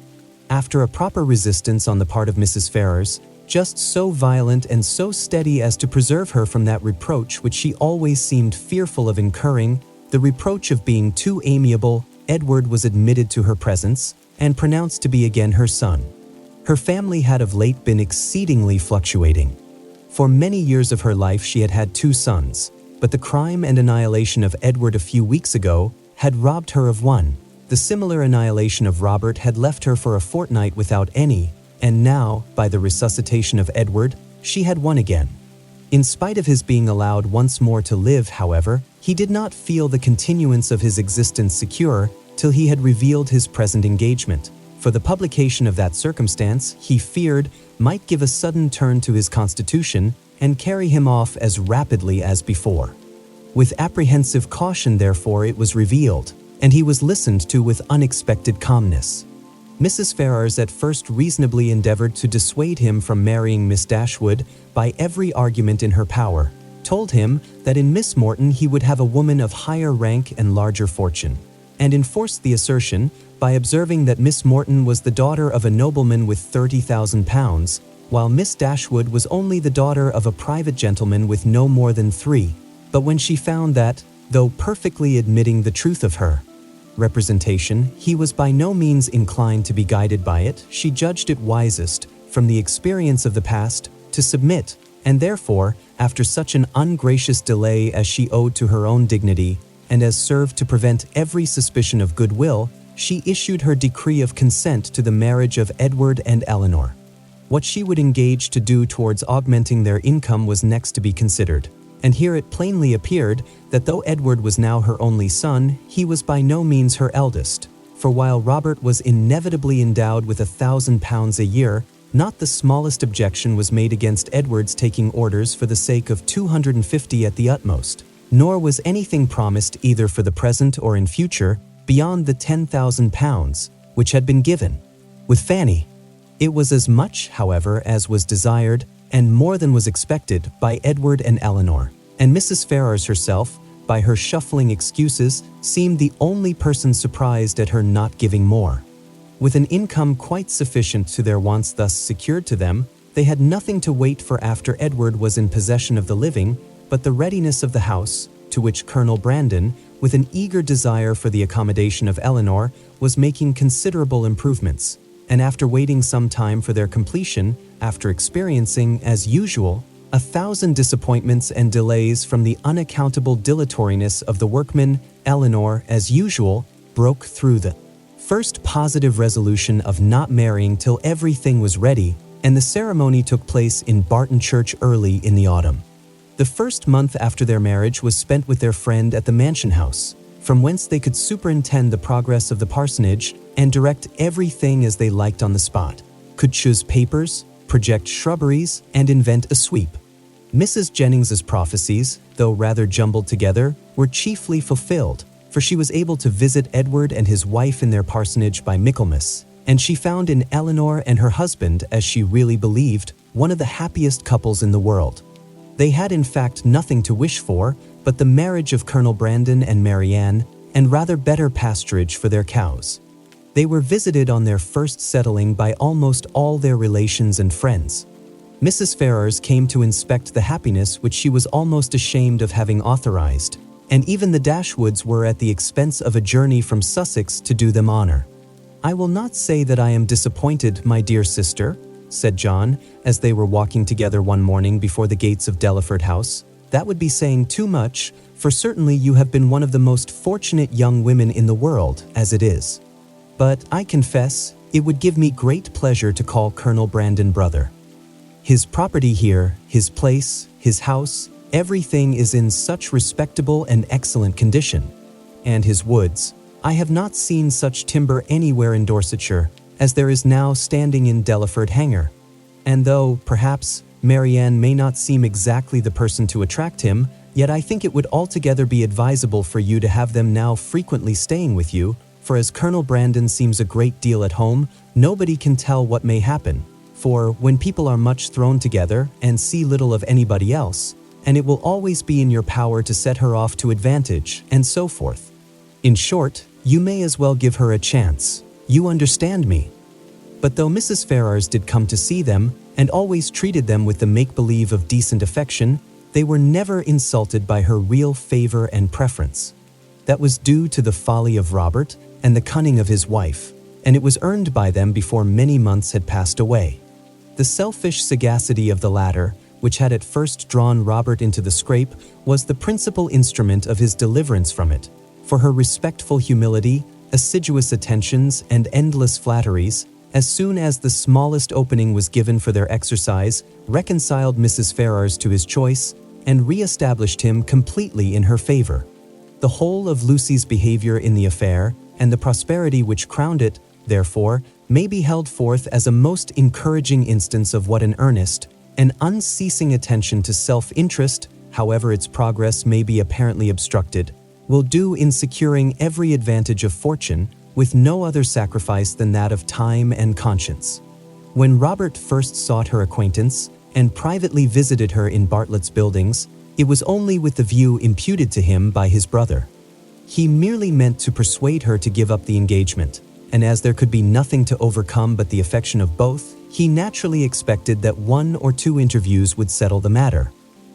After a proper resistance on the part of Mrs. Ferrars, just so violent and so steady as to preserve her from that reproach which she always seemed fearful of incurring, the reproach of being too amiable, Edward was admitted to her presence, and pronounced to be again her son. Her family had of late been exceedingly fluctuating. For many years of her life she had had 2 sons, but the crime and annihilation of Edward a few weeks ago had robbed her of one. The similar annihilation of Robert had left her for a fortnight without any, and now, by the resuscitation of Edward, she had one again. In spite of his being allowed once more to live, however, he did not feel the continuance of his existence secure till he had revealed his present engagement, for the publication of that circumstance, he feared, might give a sudden turn to his constitution and carry him off as rapidly as before. With apprehensive caution, therefore, it was revealed, and he was listened to with unexpected calmness. Mrs. Ferrars at first reasonably endeavored to dissuade him from marrying Miss Dashwood by every argument in her power, told him that in Miss Morton he would have a woman of higher rank and larger fortune, and enforced the assertion by observing that Miss Morton was the daughter of a nobleman with £30,000, while Miss Dashwood was only the daughter of a private gentleman with no more than 3. But when she found that, though perfectly admitting the truth of her representation, he was by no means inclined to be guided by it, she judged it wisest, from the experience of the past, to submit, and therefore, after such an ungracious delay as she owed to her own dignity, and as served to prevent every suspicion of goodwill, she issued her decree of consent to the marriage of Edward and Elinor. What she would engage to do towards augmenting their income was next to be considered. And here it plainly appeared that though Edward was now her only son, he was by no means her eldest, for while Robert was inevitably endowed with £1,000 a year, not the smallest objection was made against Edward's taking orders for the sake of 250 at the utmost, nor was anything promised either for the present or in future beyond the £10,000 which had been given. With Fanny, it was as much, however, as was desired, and more than was expected by Edward and Elinor, and Mrs. Ferrars herself, by her shuffling excuses, seemed the only person surprised at her not giving more. With an income quite sufficient to their wants thus secured to them, they had nothing to wait for after Edward was in possession of the living, but the readiness of the house, to which Colonel Brandon, with an eager desire for the accommodation of Elinor, was making considerable improvements, and after waiting some time for their completion, after experiencing, as usual, 1,000 disappointments and delays from the unaccountable dilatoriness of the workmen, Elinor, as usual, broke through the first positive resolution of not marrying till everything was ready, and the ceremony took place in Barton Church early in the autumn. The first month after their marriage was spent with their friend at the mansion house, from whence they could superintend the progress of the parsonage and direct everything as they liked on the spot, could choose papers, project shrubberies, and invent a sweep. Mrs. Jennings's prophecies, though rather jumbled together, were chiefly fulfilled, for she was able to visit Edward and his wife in their parsonage by Michaelmas, and she found in Elinor and her husband, as she really believed, one of the happiest couples in the world. They had in fact nothing to wish for but the marriage of Colonel Brandon and Marianne, and rather better pasturage for their cows. They were visited on their first settling by almost all their relations and friends. Mrs. Ferrars came to inspect the happiness which she was almost ashamed of having authorized, and even the Dashwoods were at the expense of a journey from Sussex to do them honor. "I will not say that I am disappointed, my dear sister," said John, as they were walking together one morning before the gates of Delaford House. "That would be saying too much, for certainly you have been one of the most fortunate young women in the world, as it is. But I confess, it would give me great pleasure to call Colonel Brandon brother. His property here, his place, his house, everything is in such respectable and excellent condition. And his woods, I have not seen such timber anywhere in Dorsetshire as there is now standing in Delaford Hanger. And though, perhaps, Marianne may not seem exactly the person to attract him, yet I think it would altogether be advisable for you to have them now frequently staying with you, for as Colonel Brandon seems a great deal at home, nobody can tell what may happen. For when people are much thrown together and see little of anybody else, and it will always be in your power to set her off to advantage, and so forth. In short, you may as well give her a chance. You understand me." But though Mrs. Ferrars did come to see them, and always treated them with the make-believe of decent affection, they were never insulted by her real favor and preference. That was due to the folly of Robert and the cunning of his wife, and it was earned by them before many months had passed away. The selfish sagacity of the latter, which had at first drawn Robert into the scrape, was the principal instrument of his deliverance from it, for her respectful humility, assiduous attentions, and endless flatteries, as soon as the smallest opening was given for their exercise, reconciled Mrs. Ferrars to his choice, and re-established him completely in her favor. The whole of Lucy's behavior in the affair, and the prosperity which crowned it, therefore, may be held forth as a most encouraging instance of what an earnest, an unceasing attention to self-interest, however its progress may be apparently obstructed, will do in securing every advantage of fortune, with no other sacrifice than that of time and conscience. When Robert first sought her acquaintance, and privately visited her in Bartlett's buildings, it was only with the view imputed to him by his brother. He merely meant to persuade her to give up the engagement, and as there could be nothing to overcome but the affection of both, he naturally expected that 1 or 2 interviews would settle the matter.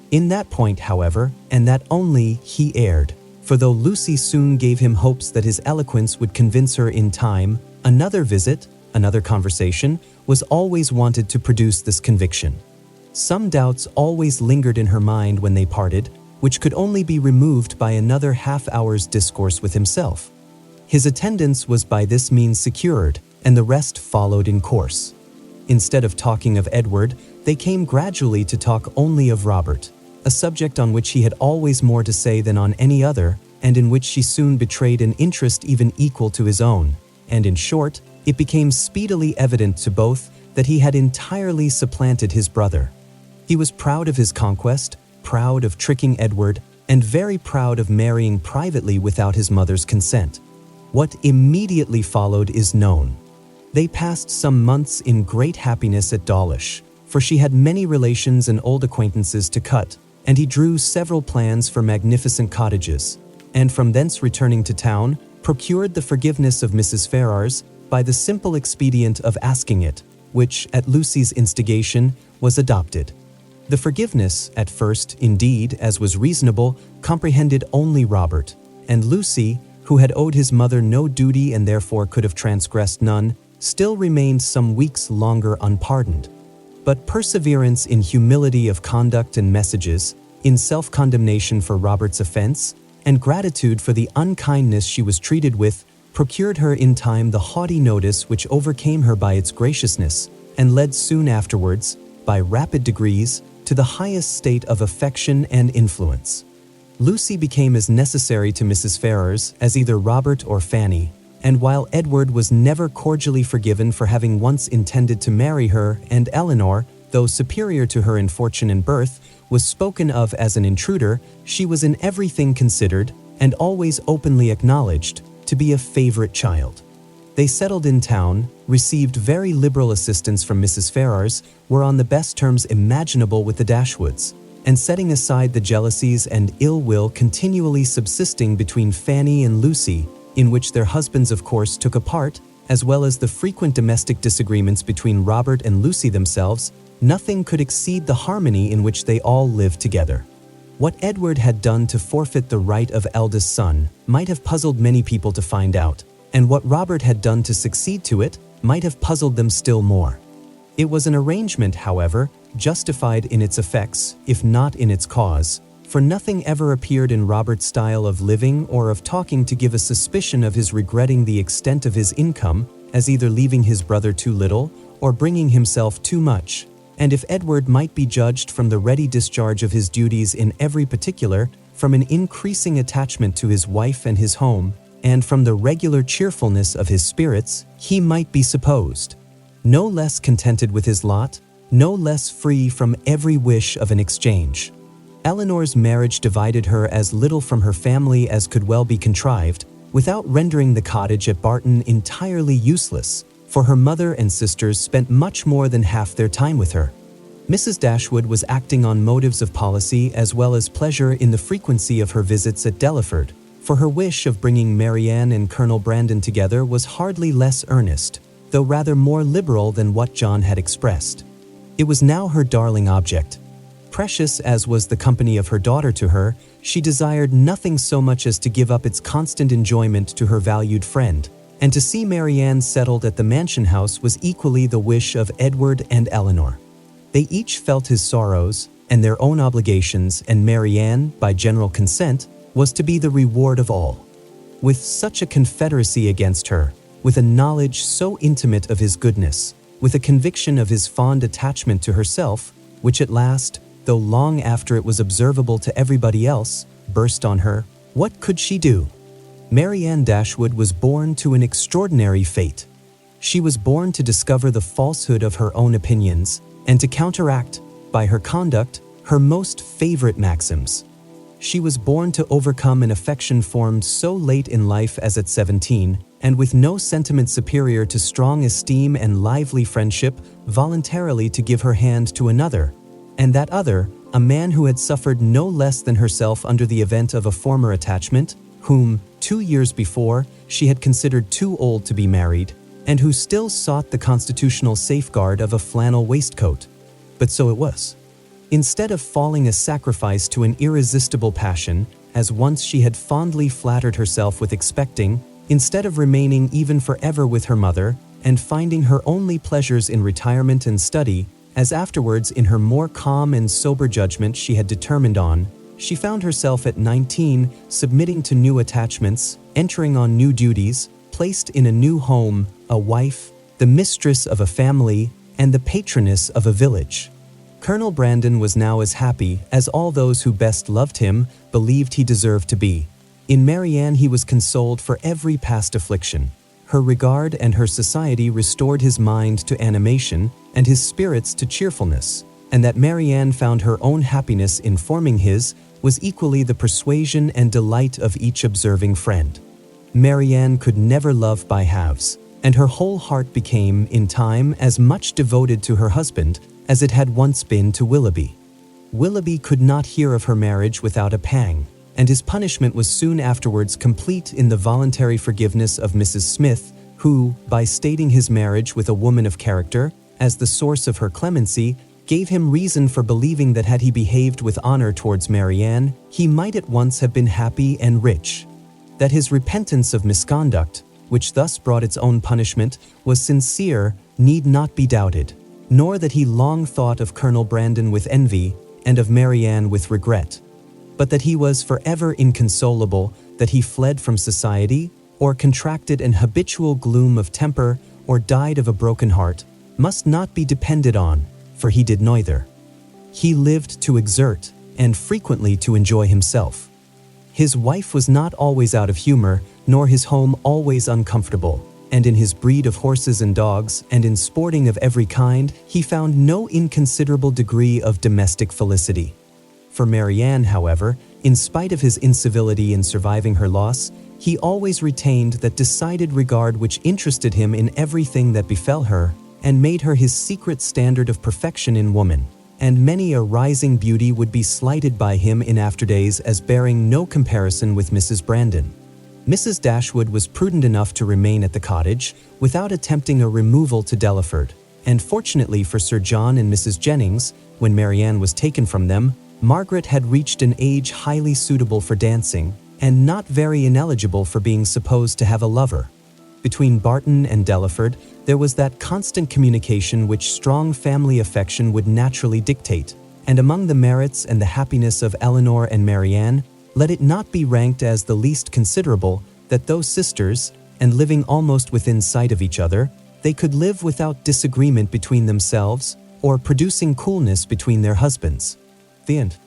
In that point, however, and that only, he erred, for though Lucy soon gave him hopes that his eloquence would convince her in time, another visit, another conversation, was always wanted to produce this conviction. Some doubts always lingered in her mind when they parted, which could only be removed by another half-hour's discourse with himself. His attendance was by this means secured, and the rest followed in course. Instead of talking of Edward, they came gradually to talk only of Robert, a subject on which he had always more to say than on any other, and in which she soon betrayed an interest even equal to his own, and in short, it became speedily evident to both that he had entirely supplanted his brother. He was proud of his conquest, proud of tricking Edward, and very proud of marrying privately without his mother's consent. What immediately followed is known. They passed some months in great happiness at Dawlish, for she had many relations and old acquaintances to cut, and he drew several plans for magnificent cottages, and from thence returning to town, procured the forgiveness of Mrs. Ferrars by the simple expedient of asking it, which, at Lucy's instigation, was adopted. The forgiveness, at first, indeed, as was reasonable, comprehended only Robert, and Lucy, who had owed his mother no duty and therefore could have transgressed none, still remained some weeks longer unpardoned. But perseverance in humility of conduct and messages, in self-condemnation for Robert's offense, and gratitude for the unkindness she was treated with, procured her in time the haughty notice which overcame her by its graciousness, and led soon afterwards, by rapid degrees, to the highest state of affection and influence. Lucy became as necessary to Mrs. Ferrars as either Robert or Fanny, and while Edward was never cordially forgiven for having once intended to marry her, and Elinor, though superior to her in fortune and birth, was spoken of as an intruder, she was in everything considered, and always openly acknowledged, to be a favorite child. They settled in town, received very liberal assistance from Mrs. Ferrars, were on the best terms imaginable with the Dashwoods, and setting aside the jealousies and ill will continually subsisting between Fanny and Lucy, in which their husbands of course took a part, as well as the frequent domestic disagreements between Robert and Lucy themselves, nothing could exceed the harmony in which they all lived together. What Edward had done to forfeit the right of eldest son might have puzzled many people to find out, and what Robert had done to succeed to it might have puzzled them still more. It was an arrangement, however, justified in its effects, if not in its cause, for nothing ever appeared in Robert's style of living or of talking to give a suspicion of his regretting the extent of his income as either leaving his brother too little or bringing himself too much, and if Edward might be judged from the ready discharge of his duties in every particular, from an increasing attachment to his wife and his home, and from the regular cheerfulness of his spirits, he might be supposed no less contented with his lot, no less free from every wish of an exchange. Elinor's marriage divided her as little from her family as could well be contrived, without rendering the cottage at Barton entirely useless, for her mother and sisters spent much more than half their time with her. Mrs. Dashwood was acting on motives of policy as well as pleasure in the frequency of her visits at Delaford, for her wish of bringing Marianne and Colonel Brandon together was hardly less earnest, though rather more liberal than what John had expressed. It was now her darling object. Precious as was the company of her daughter to her, she desired nothing so much as to give up its constant enjoyment to her valued friend, and to see Marianne settled at the mansion house was equally the wish of Edward and Elinor. They each felt his sorrows and their own obligations, and Marianne, by general consent, was to be the reward of all. With such a confederacy against her, with a knowledge so intimate of his goodness, with a conviction of his fond attachment to herself, which at last, though long after it was observable to everybody else, burst on her, what could she do? Marianne Dashwood was born to an extraordinary fate. She was born to discover the falsehood of her own opinions, and to counteract, by her conduct, her most favorite maxims. She was born to overcome an affection formed so late in life as at 17, and with no sentiment superior to strong esteem and lively friendship, voluntarily to give her hand to another, and that other, a man who had suffered no less than herself under the event of a former attachment, whom, 2 years before, she had considered too old to be married, and who still sought the constitutional safeguard of a flannel waistcoat. But so it was. Instead of falling a sacrifice to an irresistible passion, as once she had fondly flattered herself with expecting, instead of remaining even forever with her mother, and finding her only pleasures in retirement and study, as afterwards in her more calm and sober judgment she had determined on, she found herself at 19 submitting to new attachments, entering on new duties, placed in a new home, a wife, the mistress of a family, and the patroness of a village. Colonel Brandon was now as happy as all those who best loved him believed he deserved to be. In Marianne he was consoled for every past affliction. Her regard and her society restored his mind to animation and his spirits to cheerfulness, and that Marianne found her own happiness in forming his was equally the persuasion and delight of each observing friend. Marianne could never love by halves, and her whole heart became, in time, as much devoted to her husband as it had once been to Willoughby. Willoughby could not hear of her marriage without a pang, and his punishment was soon afterwards complete in the voluntary forgiveness of Mrs. Smith, who, by stating his marriage with a woman of character as the source of her clemency, gave him reason for believing that had he behaved with honor towards Marianne, he might at once have been happy and rich. That his repentance of misconduct, which thus brought its own punishment, was sincere, need not be doubted, nor that he long thought of Colonel Brandon with envy and of Marianne with regret, but that he was forever inconsolable, that he fled from society, or contracted an habitual gloom of temper, or died of a broken heart, must not be depended on, for he did neither. He lived to exert, and frequently to enjoy himself. His wife was not always out of humor, nor his home always uncomfortable, and in his breed of horses and dogs, and in sporting of every kind, he found no inconsiderable degree of domestic felicity. For Marianne, however, in spite of his incivility in surviving her loss, he always retained that decided regard which interested him in everything that befell her, and made her his secret standard of perfection in woman. And many a rising beauty would be slighted by him in after days as bearing no comparison with Mrs. Brandon. Mrs. Dashwood was prudent enough to remain at the cottage, without attempting a removal to Delaford, and fortunately for Sir John and Mrs. Jennings, when Marianne was taken from them, Margaret had reached an age highly suitable for dancing, and not very ineligible for being supposed to have a lover. Between Barton and Delaford, there was that constant communication which strong family affection would naturally dictate, and among the merits and the happiness of Elinor and Marianne, let it not be ranked as the least considerable that though sisters, and living almost within sight of each other, they could live without disagreement between themselves, or producing coolness between their husbands. The end.